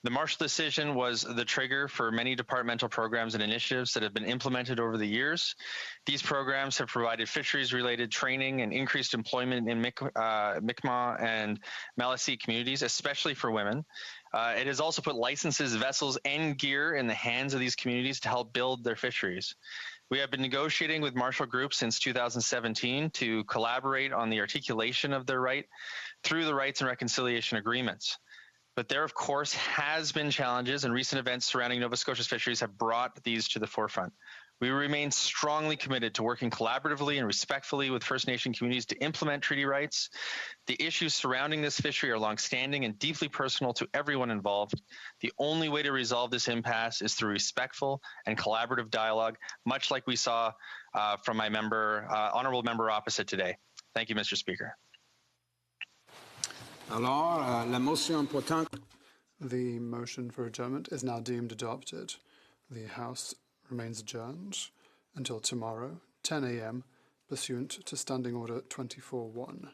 The Marshall decision was the trigger for many departmental programs and initiatives that have been implemented over the years. These programs have provided fisheries-related training and increased employment in Mi'kmaq and Maliseet communities, especially for women. It has also put licenses, vessels, and gear in the hands of these communities to help build their fisheries. We have been negotiating with Marshall Group since 2017 to collaborate on the articulation of their right through the rights and reconciliation agreements. But there, of course, has been challenges, and recent events surrounding Nova Scotia's fisheries have brought these to the forefront. We remain strongly committed to working collaboratively and respectfully with First Nation communities to implement treaty rights. The issues surrounding this fishery are longstanding and deeply personal to everyone involved. The only way to resolve this impasse is through respectful and collaborative dialogue, much like we saw from my honourable member opposite today. Thank you, Mr. Speaker. Alors, la motion portant. The motion for adjournment is now deemed adopted. The House remains adjourned until tomorrow, 10 a.m., pursuant to Standing Order 24.1.